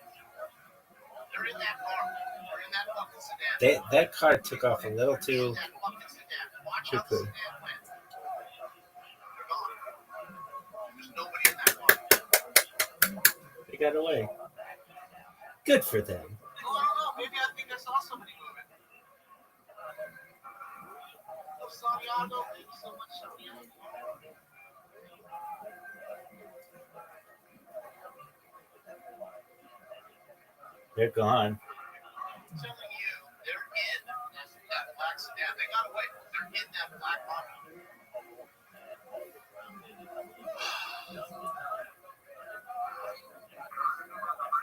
Speaker 3: They're in that car. They're in that fucking sedan.
Speaker 2: That car took off a little too
Speaker 3: That fucking sedan. Watch how the
Speaker 2: quickly.
Speaker 3: sedan went. They're gone. There's nobody in that car.
Speaker 2: They got away. Good for them.
Speaker 3: Oh, I don't know. Maybe I think I saw somebody moving. Oh, Santiago. Thank you so much, Santiago.
Speaker 2: They're gone.
Speaker 3: I'm telling you, they're in that black sedan. They got away. They're in that black Honda.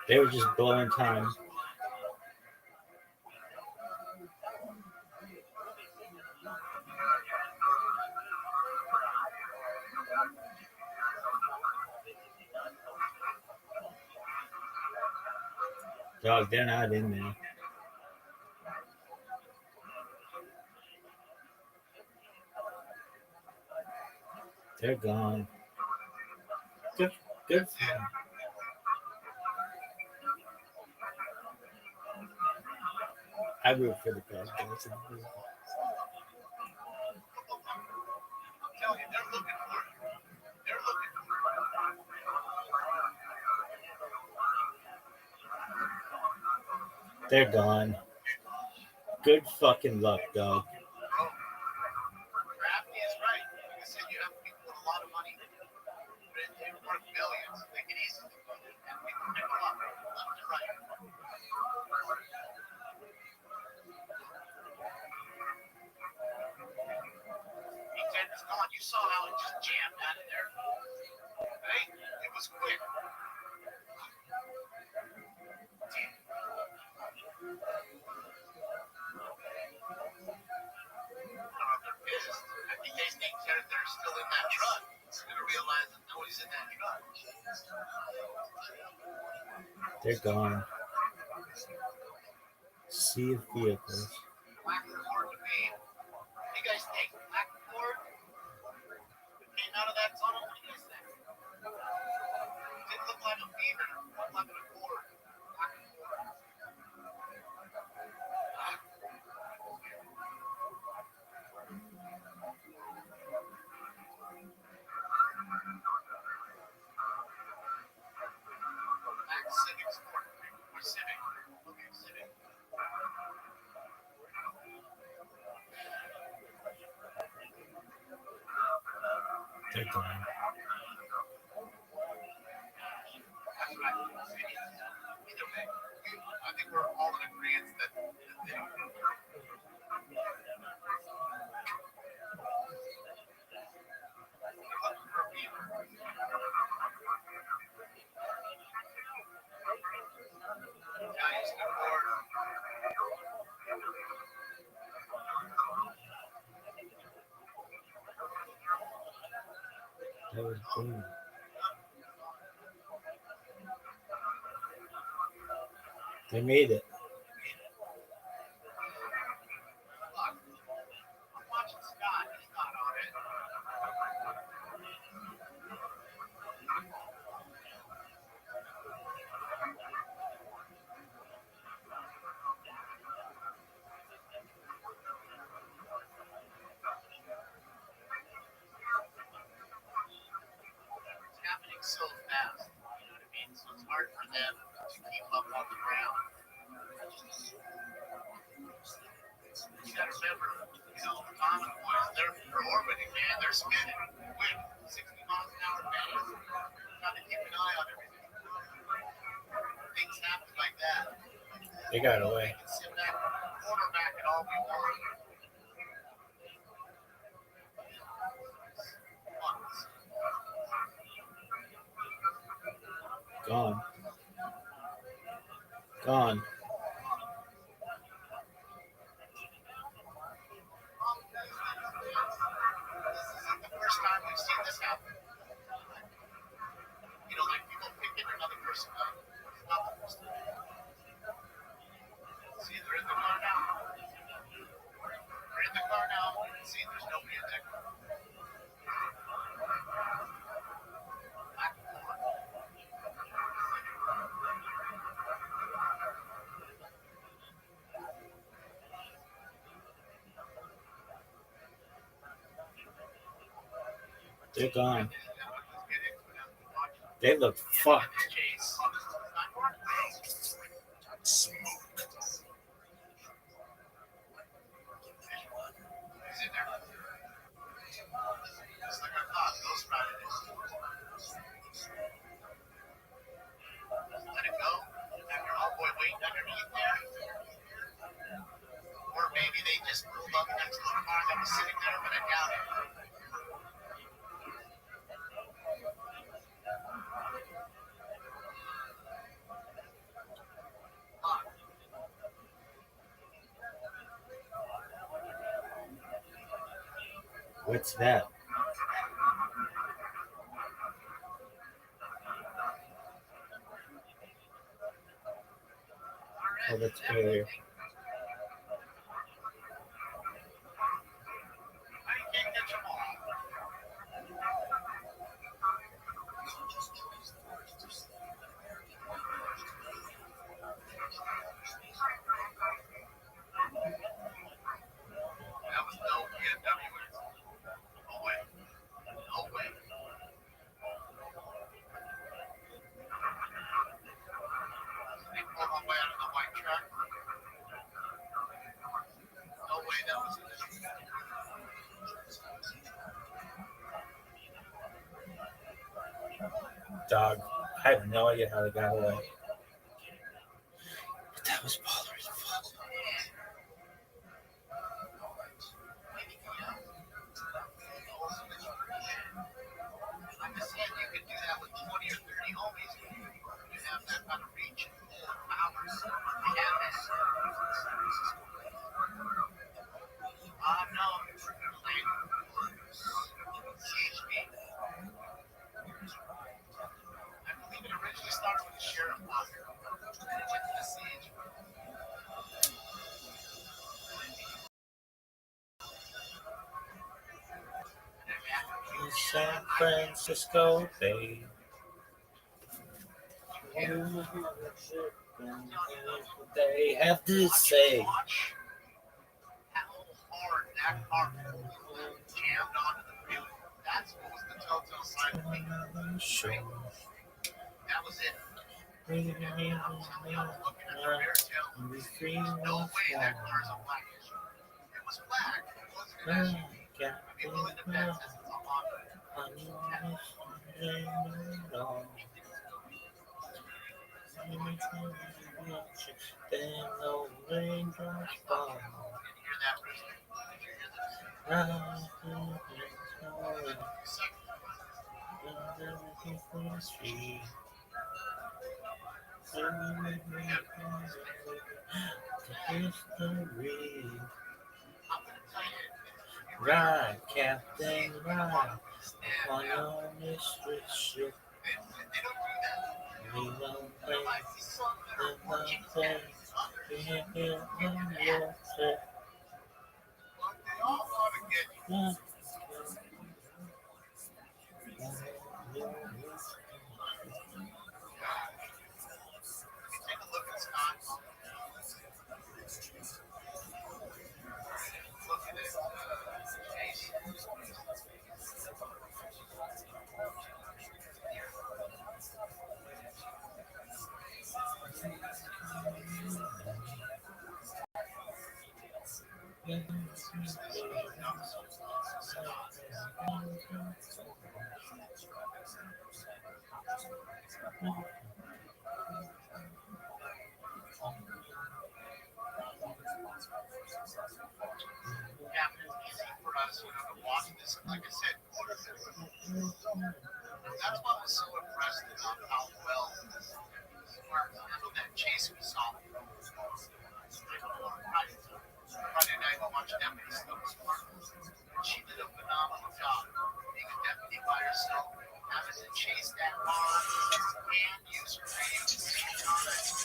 Speaker 2: They were just blowing time. Dog, they're not in there. They're gone. Good for them. I root for the bad guys.
Speaker 3: I'm telling you, they're looking for it. They're looking for it.
Speaker 2: They're gone. Good fucking luck, dog.
Speaker 3: Crafty is right. Like I said, you have people with a lot of money. They're worth billions. They can easily do it. And we can pick them up left and right. He said it's gone. You
Speaker 5: saw how it just jammed out of there. Right? It was quick. They're pissed. I think they think they're still in that truck. They're going to realize that nobody's in that truck.
Speaker 2: They're gone. Sea of vehicles.
Speaker 5: Blackboard to me. What do you guys think? Blackboard came out of that tunnel. What do you guys think? Didn't look like a beaver. Looked like an accord. Blackboard. Civic Sport. Or Civic. Okay, Civic.
Speaker 2: They're gone.
Speaker 5: Either way, I think we're all in agreement that they are. They're looking for a beaver. Guys, the board.
Speaker 2: That was boom. They made it.
Speaker 5: I'm watching Scott. He's not on it. It's happening so fast. You know what I mean? So it's hard for them to keep up on the ground. You gotta remember, Tom and the boys, they're orbiting, man. They're spinning. With 60 miles an hour pace. Gotta keep an eye on everything. Things happen like that.
Speaker 2: They got away.
Speaker 5: We can sit back, quarterback it all we want.
Speaker 2: Gone. Gone.
Speaker 5: This isn't the first time we've seen this happen. Like people picking another person up. It's not the first time. See, they're in the car now. They're in the car now. See, there's nobody in that car.
Speaker 2: They're gone. They look fucked.
Speaker 5: Just like I thought, Ghost Rider is. Let it go. Have your homeboy waiting underneath there. Or maybe they just pulled up next to the car that was sitting there, but I doubt it.
Speaker 2: What's that? Oh, that's earlier.
Speaker 5: That was no BMW. No way. No way. They pulled my way out of the white truck. No way that was it.
Speaker 2: Dog. I have no idea how they got away. But that was baller as fuck. San Francisco Bay. They have to say.
Speaker 8: How hard that car jammed onto the roof. That's what was the telltale sign of me. That was it. I was looking at the rear tail. There's no way that car's a black issue. It was black. It wasn't an SUV. I'd be willing to bet since it's a Honda.
Speaker 2: Then no raindrops fall.
Speaker 8: Did you hear that, Restream? Did you hear this?
Speaker 2: Ride, Captain, ride on your mistress ship.
Speaker 8: They don't do that.
Speaker 2: We will
Speaker 8: There
Speaker 2: play
Speaker 8: might be some that are
Speaker 2: in the
Speaker 8: working
Speaker 2: play.
Speaker 8: better than others.
Speaker 2: We will on your ship.
Speaker 8: But they all ought to get take a look at Scott. Look at it. Yeah, it's easy for us, to watch this. Like I said, that's what was so impressive about how well Smart handled that chase we saw. Friday night, we watched Deputy Snow Smart. She did a phenomenal job being a deputy by herself, having to chase that car and use her creativity on it.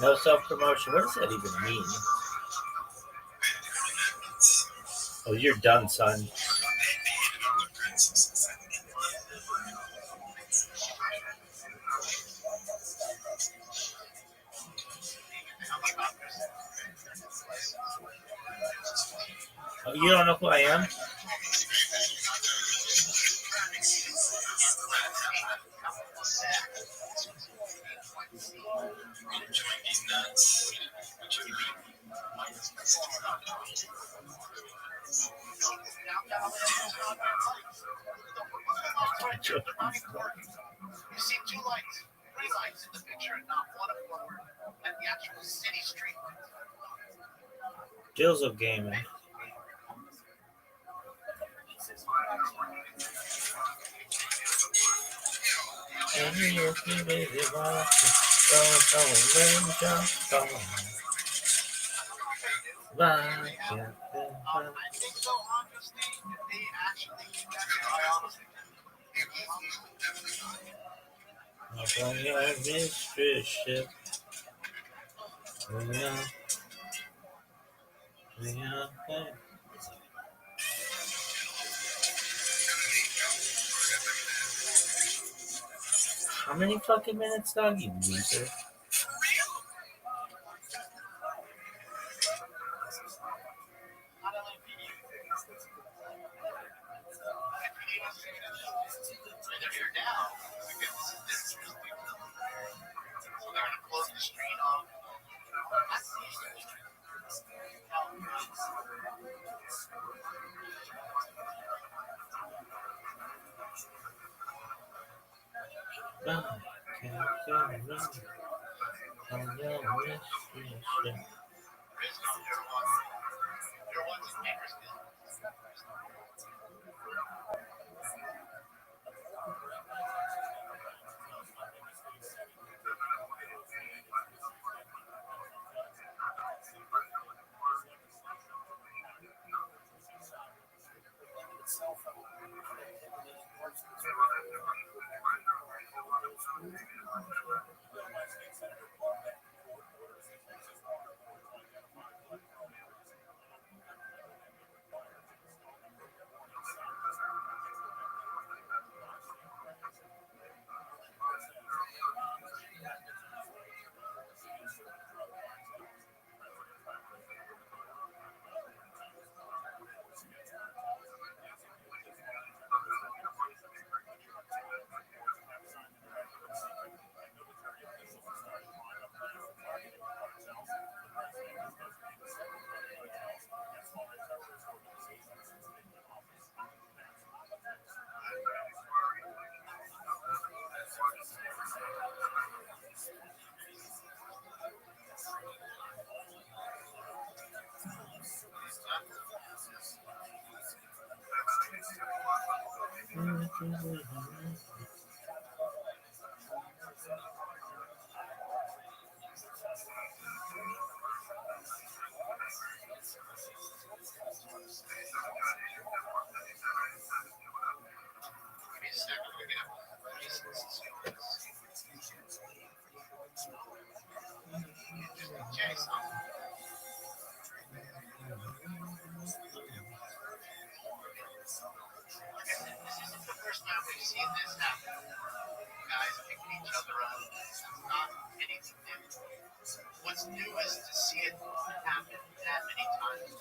Speaker 2: No self-promotion. What does that even mean? Oh, you're done, son. Oh, you don't know who I am?
Speaker 8: You see two lights, three lights in the picture, and not one forward. And the actual city street lights.
Speaker 2: Deals of gaming. And if you really want to go, raindrops fall. Like Captain.
Speaker 8: I think so, honestly, if they actually keep that eye on
Speaker 2: Up on your mistress ship. How many fucking minutes, dog, you loser?
Speaker 8: they're here now. Again, this is so they're gonna close the street off.
Speaker 5: This isn't the first time we've seen this happen. Guys picking each other up. Not anything new. What's new is to see it happen that many times,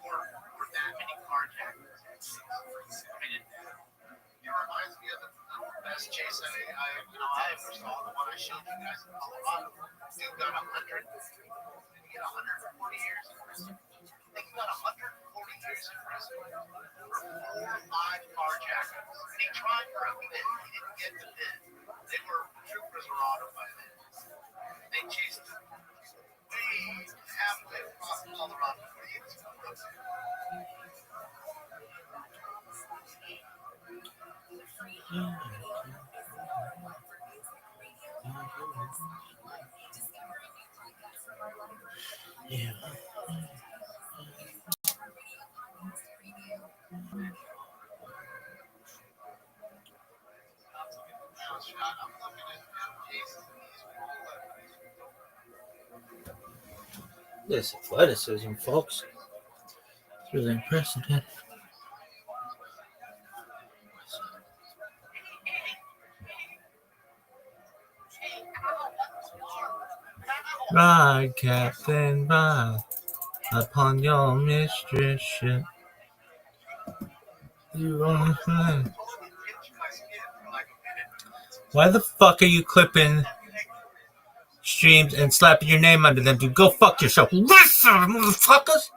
Speaker 5: or that many carjackings. I mean, it reminds me of the best chase I ever saw, the one I showed you guys in Colorado. Dude got 100. Did he get 140 years in prison? I think he got 140 years in prison for 4 or 5 carjackings. And he tried for a bid. He didn't get the bid. They were troopers were auto by then. They chased him way halfway across Colorado before he was close.
Speaker 2: Yeah. This athleticism, folks. It's really impressive. Ride, Captain, ride upon your mistress ship. You are flying. Why the fuck are you clipping streams and slapping your name under them? Dude, go fuck yourself. Listen, motherfuckers!